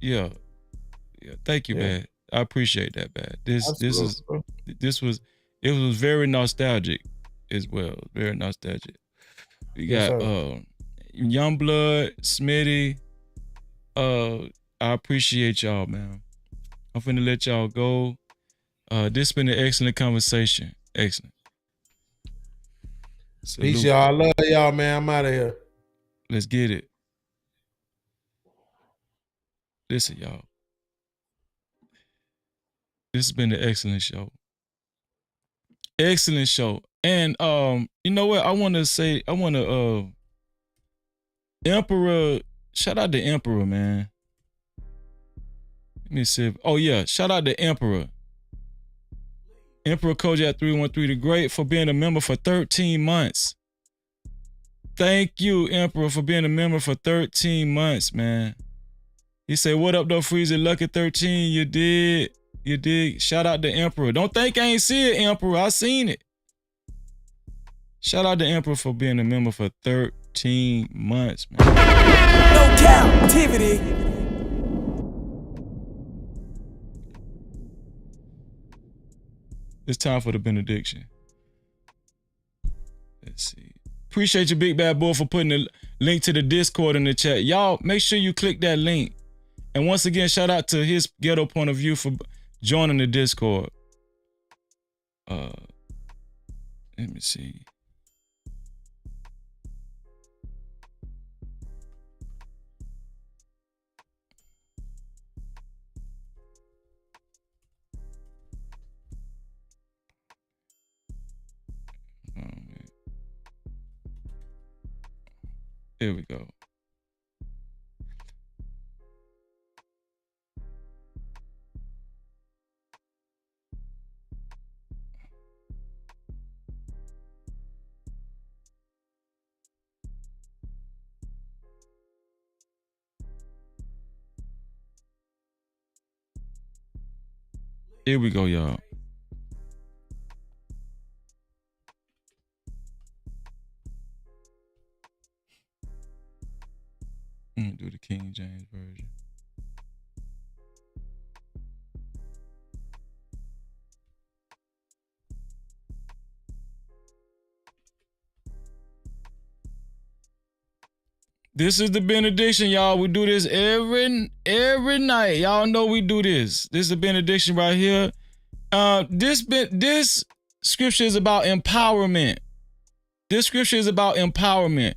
[SPEAKER 2] yeah. Thank you, man. I appreciate that, man. This was very nostalgic as well. Very nostalgic. We got Youngblood, Smitty. I appreciate y'all, man. I'm finna let y'all go. This been an excellent conversation. Excellent. Salute.
[SPEAKER 16] Peace, y'all. I love y'all, man. I'm out of here.
[SPEAKER 2] Let's get it. Listen, y'all. This has been an excellent show. Excellent show. And you know what? I wanna Emperor, shout out to Emperor, man. Let me see. Oh yeah, shout out to Emperor. Emperor Kojak 313 the Great for being a member for 13 months. Thank you, Emperor, for being a member for 13 months, man. He said, what up, though, Freezy? Lucky 13. You did. You did. Shout out to Emperor. Don't think I ain't see it, Emperor. I seen it. Shout out to Emperor for being a member for 13 months, man.
[SPEAKER 7] No captivity.
[SPEAKER 2] It's time for the benediction. Let's see. Appreciate you, Big Bad Bull, for putting the link to the Discord in the chat. Y'all, make sure you click that link. And once again, shout out to his ghetto point of view for joining the Discord. Let me see. Oh, man. There we go. Here we go, y'all. I'm gonna do the King James version. This is the benediction, y'all. We do this every night. Y'all know we do this. This is the benediction right here. This scripture is about empowerment. This scripture is about empowerment.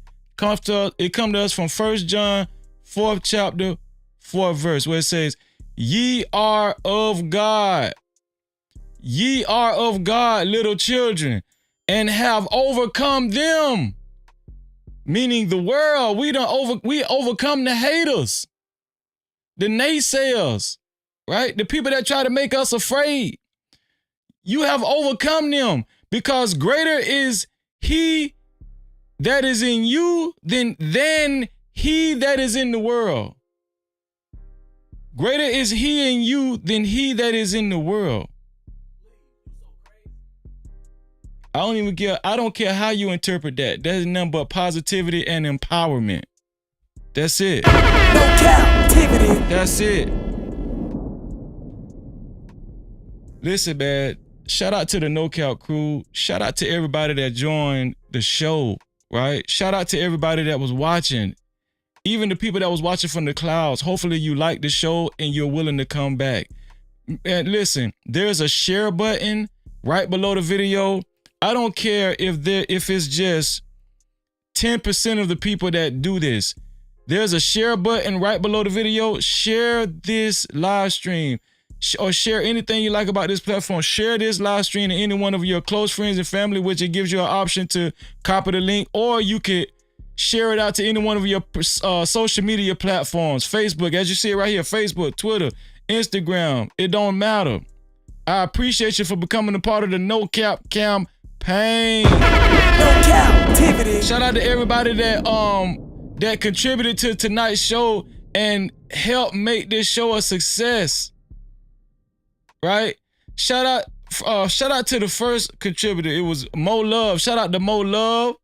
[SPEAKER 2] It comes to us from 1 John 4th chapter, 4th verse, where it says, "Ye are of God. Ye are of God, little children, and have overcome them." Meaning the world. We overcome the haters, the naysayers, right? The people that try to make us afraid. You have overcome them, because greater is he that is in you than he that is in the world. Greater is he in you than he that is in the world. I don't care how you interpret that. That's nothing but positivity and empowerment. That's it.
[SPEAKER 7] No Cap-tivity.
[SPEAKER 2] That's it. Listen, man. Shout out to the No Cap crew. Shout out to everybody that joined the show, right? Shout out to everybody that was watching. Even the people that was watching from the clouds. Hopefully you like the show and you're willing to come back. And listen, there's a share button right below the video. I don't care if it's just 10% of the people that do this. There's a share button right below the video. Share this live stream or share anything you like about this platform. Share this live stream to any one of your close friends and family, which it gives you an option to copy the link, or you could share it out to any one of your social media platforms. Facebook, as you see it right here, Facebook, Twitter, Instagram. It don't matter. I appreciate you for becoming a part of the No Cap campaign.
[SPEAKER 7] No Cap-tivity.
[SPEAKER 2] Shout out to everybody that contributed to tonight's show and helped make this show a success. Right? Shout out to the first contributor. It was Mo Love. Shout out to Mo Love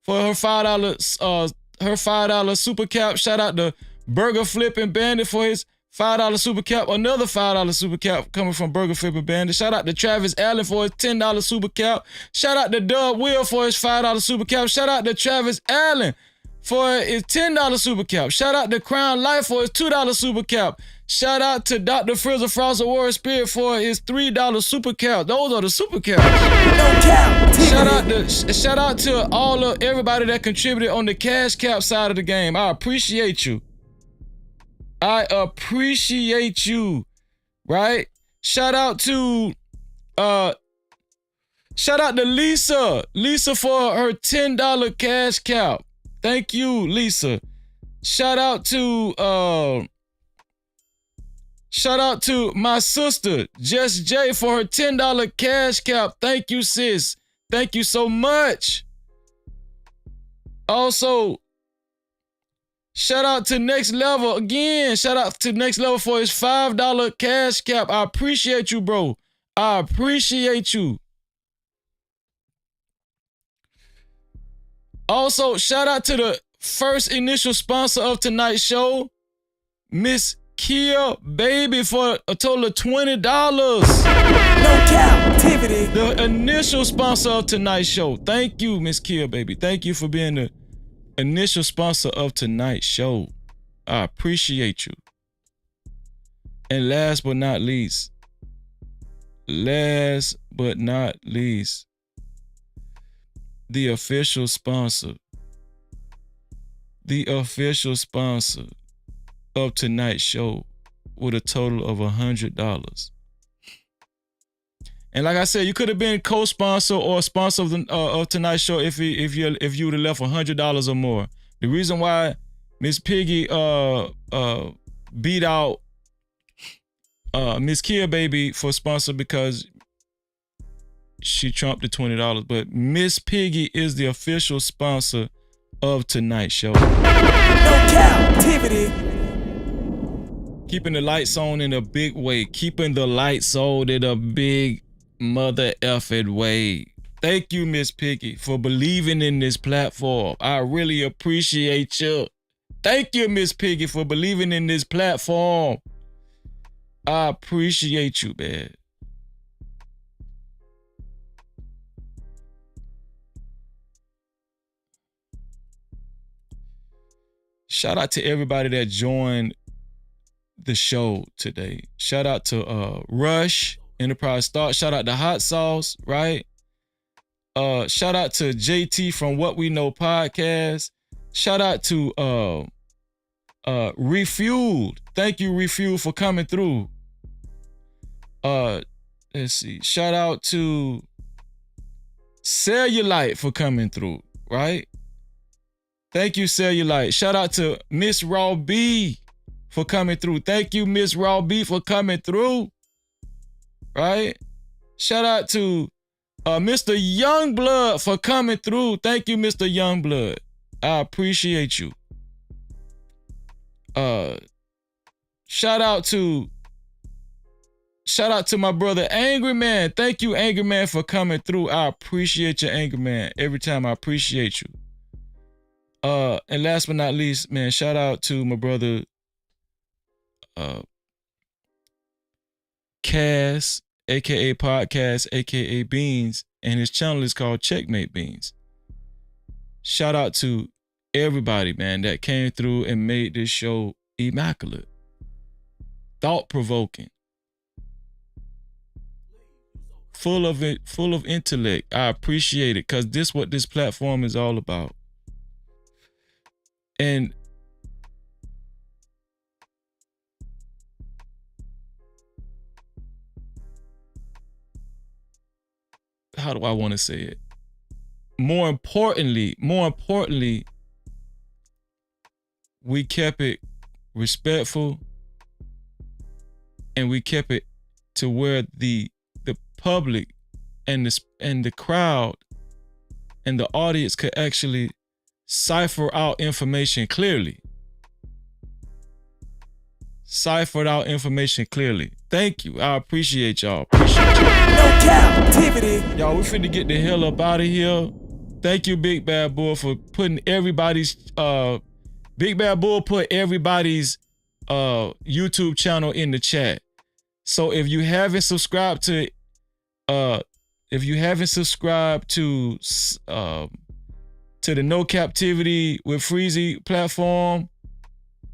[SPEAKER 2] for her $5 super cap. Shout out to Burger Flipping Bandit for his $5 super cap. Another $5 super cap coming from Burger Flipping Bandit. Shout out to Travis Allen for his $10 super cap. Shout out to Doug Will for his $5 super cap. Shout out to Travis Allen for his $10 super cap. Shout out to Crown Life for his $2 super cap. Shout out to Dr. Frizzle Frost Warrior Spirit for his $3 super cap. Those are the super caps.
[SPEAKER 7] No Cap-tivity.
[SPEAKER 2] Shout out to everybody that contributed on the cash cap side of the game. I appreciate you. I appreciate you, right? Shout out to Lisa. Lisa for her $10 cash cap. Thank you, Lisa. Shout out to my sister, Just J, for her $10 cash cap. Thank you, sis. Thank you so much. Also, shout out to Next Level again. Shout out to Next Level for his $5 cash cap. I appreciate you, bro. I appreciate you. Also, shout out to the first initial sponsor of tonight's show, Miss Kia Baby, for a total of $20.
[SPEAKER 7] No Cap-tivity.
[SPEAKER 2] The initial sponsor of tonight's show. Thank you, Miss Kia Baby. Thank you for being the initial sponsor of tonight's show. I appreciate you. And last but not least, the official sponsor of tonight's show with a total of $100. And like I said, you could have been co-sponsor or sponsor of tonight's show if you would have left $100 or more. The reason why Miss Piggy beat out Miss Kia Baby for sponsor, because she trumped the $20. But Miss Piggy is the official sponsor of tonight's show.
[SPEAKER 7] No Cap-tivity.
[SPEAKER 2] Keeping the lights on in a big way. Keeping the lights on in a big mother effing way. Thank you, Miss Piggy, for believing in this platform. I really appreciate you. Thank you, Miss Piggy, for believing in this platform. I appreciate you, man. Shout out to everybody that joined the show today. Shout out to Rush, Enterprise Thought. Shout out to Hot Sauce, right? Shout out to JT from What We Know Podcast. Shout out to Refueled. Thank you, Refueled, for coming through. Let's see. Shout out to Cellulite for coming through, right? Thank you, Cellulite. Shout out to Miss Raw B for coming through. Thank you, Miss Raw B, for coming through. Right? Shout out to Mr. Youngblood for coming through. Thank you, Mr. Youngblood. I appreciate you. Shout out to my brother Angry Man. Thank you, Angry Man, for coming through. I appreciate you, Angry Man. Every time I appreciate you. And last but not least, man, shout out to my brother Cass, aka Podcast, aka Beans, and his channel is called Checkmate Beans. Shout out to everybody, man, that came through and made this show immaculate, thought-provoking, full of intellect. I appreciate it, because this is what this platform is all about. And how do I want to say it? More importantly, we kept it respectful, and we kept it to where the public and the crowd and the audience could actually cipher out information clearly. Ciphered out information clearly. Thank you. I appreciate y'all. Appreciate y'all.
[SPEAKER 7] No Cap-tivity.
[SPEAKER 2] Y'all, we finna get the hell up out of here. Thank you, Big Bad Bull, for putting everybody's Big Bad Bull put everybody's YouTube channel in the chat. So if you haven't subscribed to the No Cap-tivity with Freezy platform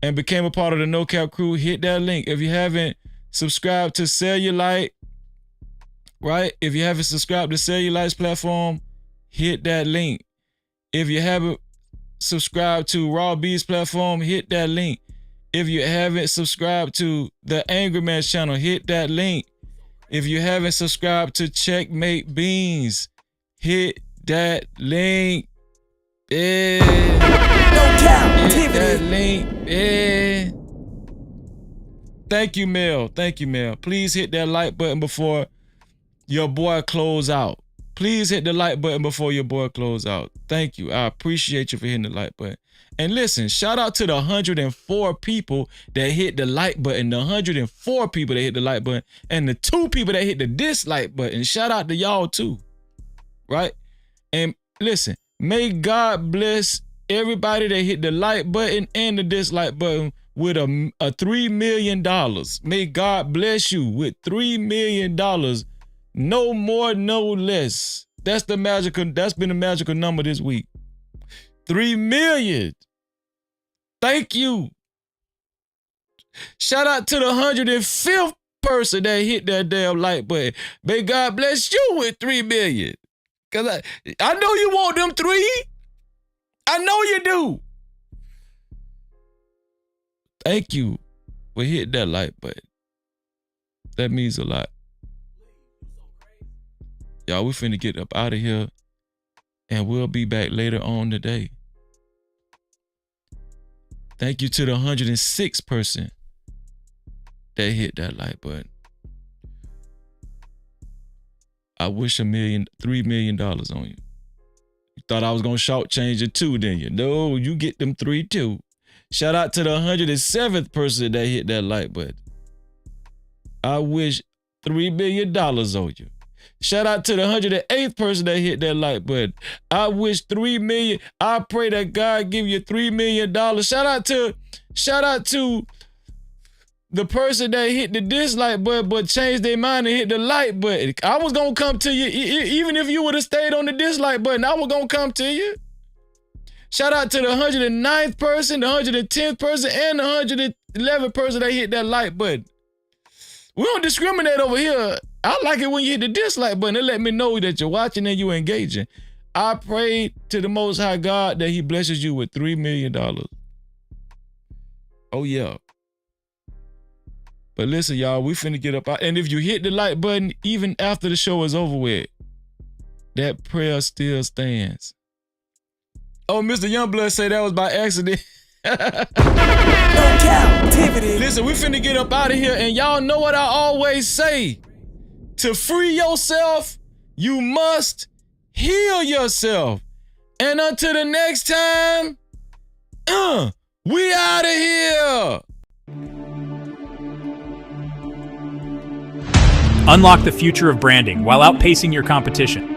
[SPEAKER 2] and became a part of the No Cap crew, hit that link. If you haven't subscribed to Cellulite, right? If you haven't subscribed to Cellulite's platform, hit that link. If you haven't subscribed to Raw B's platform, hit that link. If you haven't subscribed to the Angry Man's channel, hit that link. If you haven't subscribed to Checkmate Beans, hit that link. Yeah.
[SPEAKER 7] No Cap-tivity.
[SPEAKER 2] Hit that link. Yeah. Thank you, Mel. Thank you, Mel. Please hit that like button before your boy close out. Please hit the like button before your boy close out. Thank you. I appreciate you for hitting the like button. And listen, shout out to the 104 people that hit the like button, the 104 people that hit the like button, and the 2 people that hit the dislike button. Shout out to y'all too, right? And listen, may God bless everybody that hit the like button and the dislike button with a $3 million. May God bless you with $3 million. No more, no less. That's been the magical number this week. 3 million. Thank you. Shout out to the 105th person that hit that damn like button. May God bless you with 3 million. Cause I know you want them 3. I know you do. Thank you for hitting that like button. That means a lot. Y'all, we finna get up out of here, and we'll be back later on today. Thank you to the 106th person that hit that like button. I wish $3 million on you. You thought I was gonna shortchange it 2, didn't you? No, you get them 3 too. Shout out to the 107th person that hit that like button. I wish $3 million on you. Shout out to the 108th person that hit that like button. I wish 3 million. I pray that God give you $3 million. Shout out to the person that hit the dislike button but changed their mind and hit the like button. I was gonna come to you even if you would have stayed on the dislike button. I was gonna come to you. Shout out to the 109th person, the 110th person, and the 111th person that hit that like button. We don't discriminate over here. I like it when you hit the dislike button. It let me know that you're watching and you're engaging. I pray to the Most High God that he blesses you with $3 million. Oh, yeah. But listen, y'all, we finna get up out. And if you hit the like button, even after the show is over with, that prayer still stands. Oh, Mr. Youngblood say that was by accident.
[SPEAKER 7] No Cap-tivity.
[SPEAKER 2] Listen, we finna get up out of here, and y'all know what I always say. To free yourself, you must heal yourself. And until the next time, we out of here.
[SPEAKER 5] Unlock the future of branding while outpacing your competition.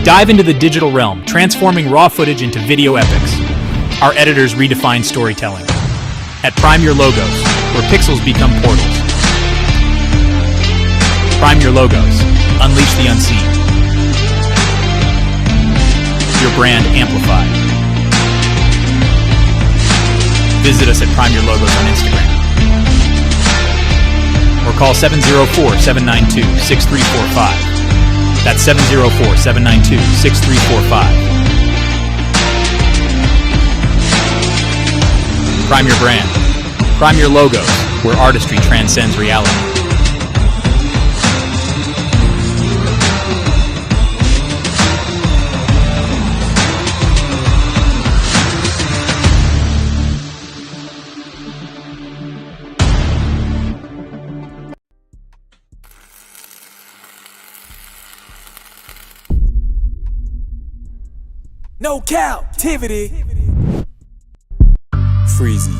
[SPEAKER 5] Dive into the digital realm, transforming raw footage into video epics. Our editors redefine storytelling. At Prime Your Logos, where pixels become portals. Prime Your Logos. Unleash the unseen. Your brand amplified. Visit us at Prime Your Logos on Instagram. Or call 704-792-6345. That's 704-792-6345. Prime your brand. Prime your logos, where artistry transcends reality.
[SPEAKER 7] No Cap-tivity.
[SPEAKER 12] Freezy.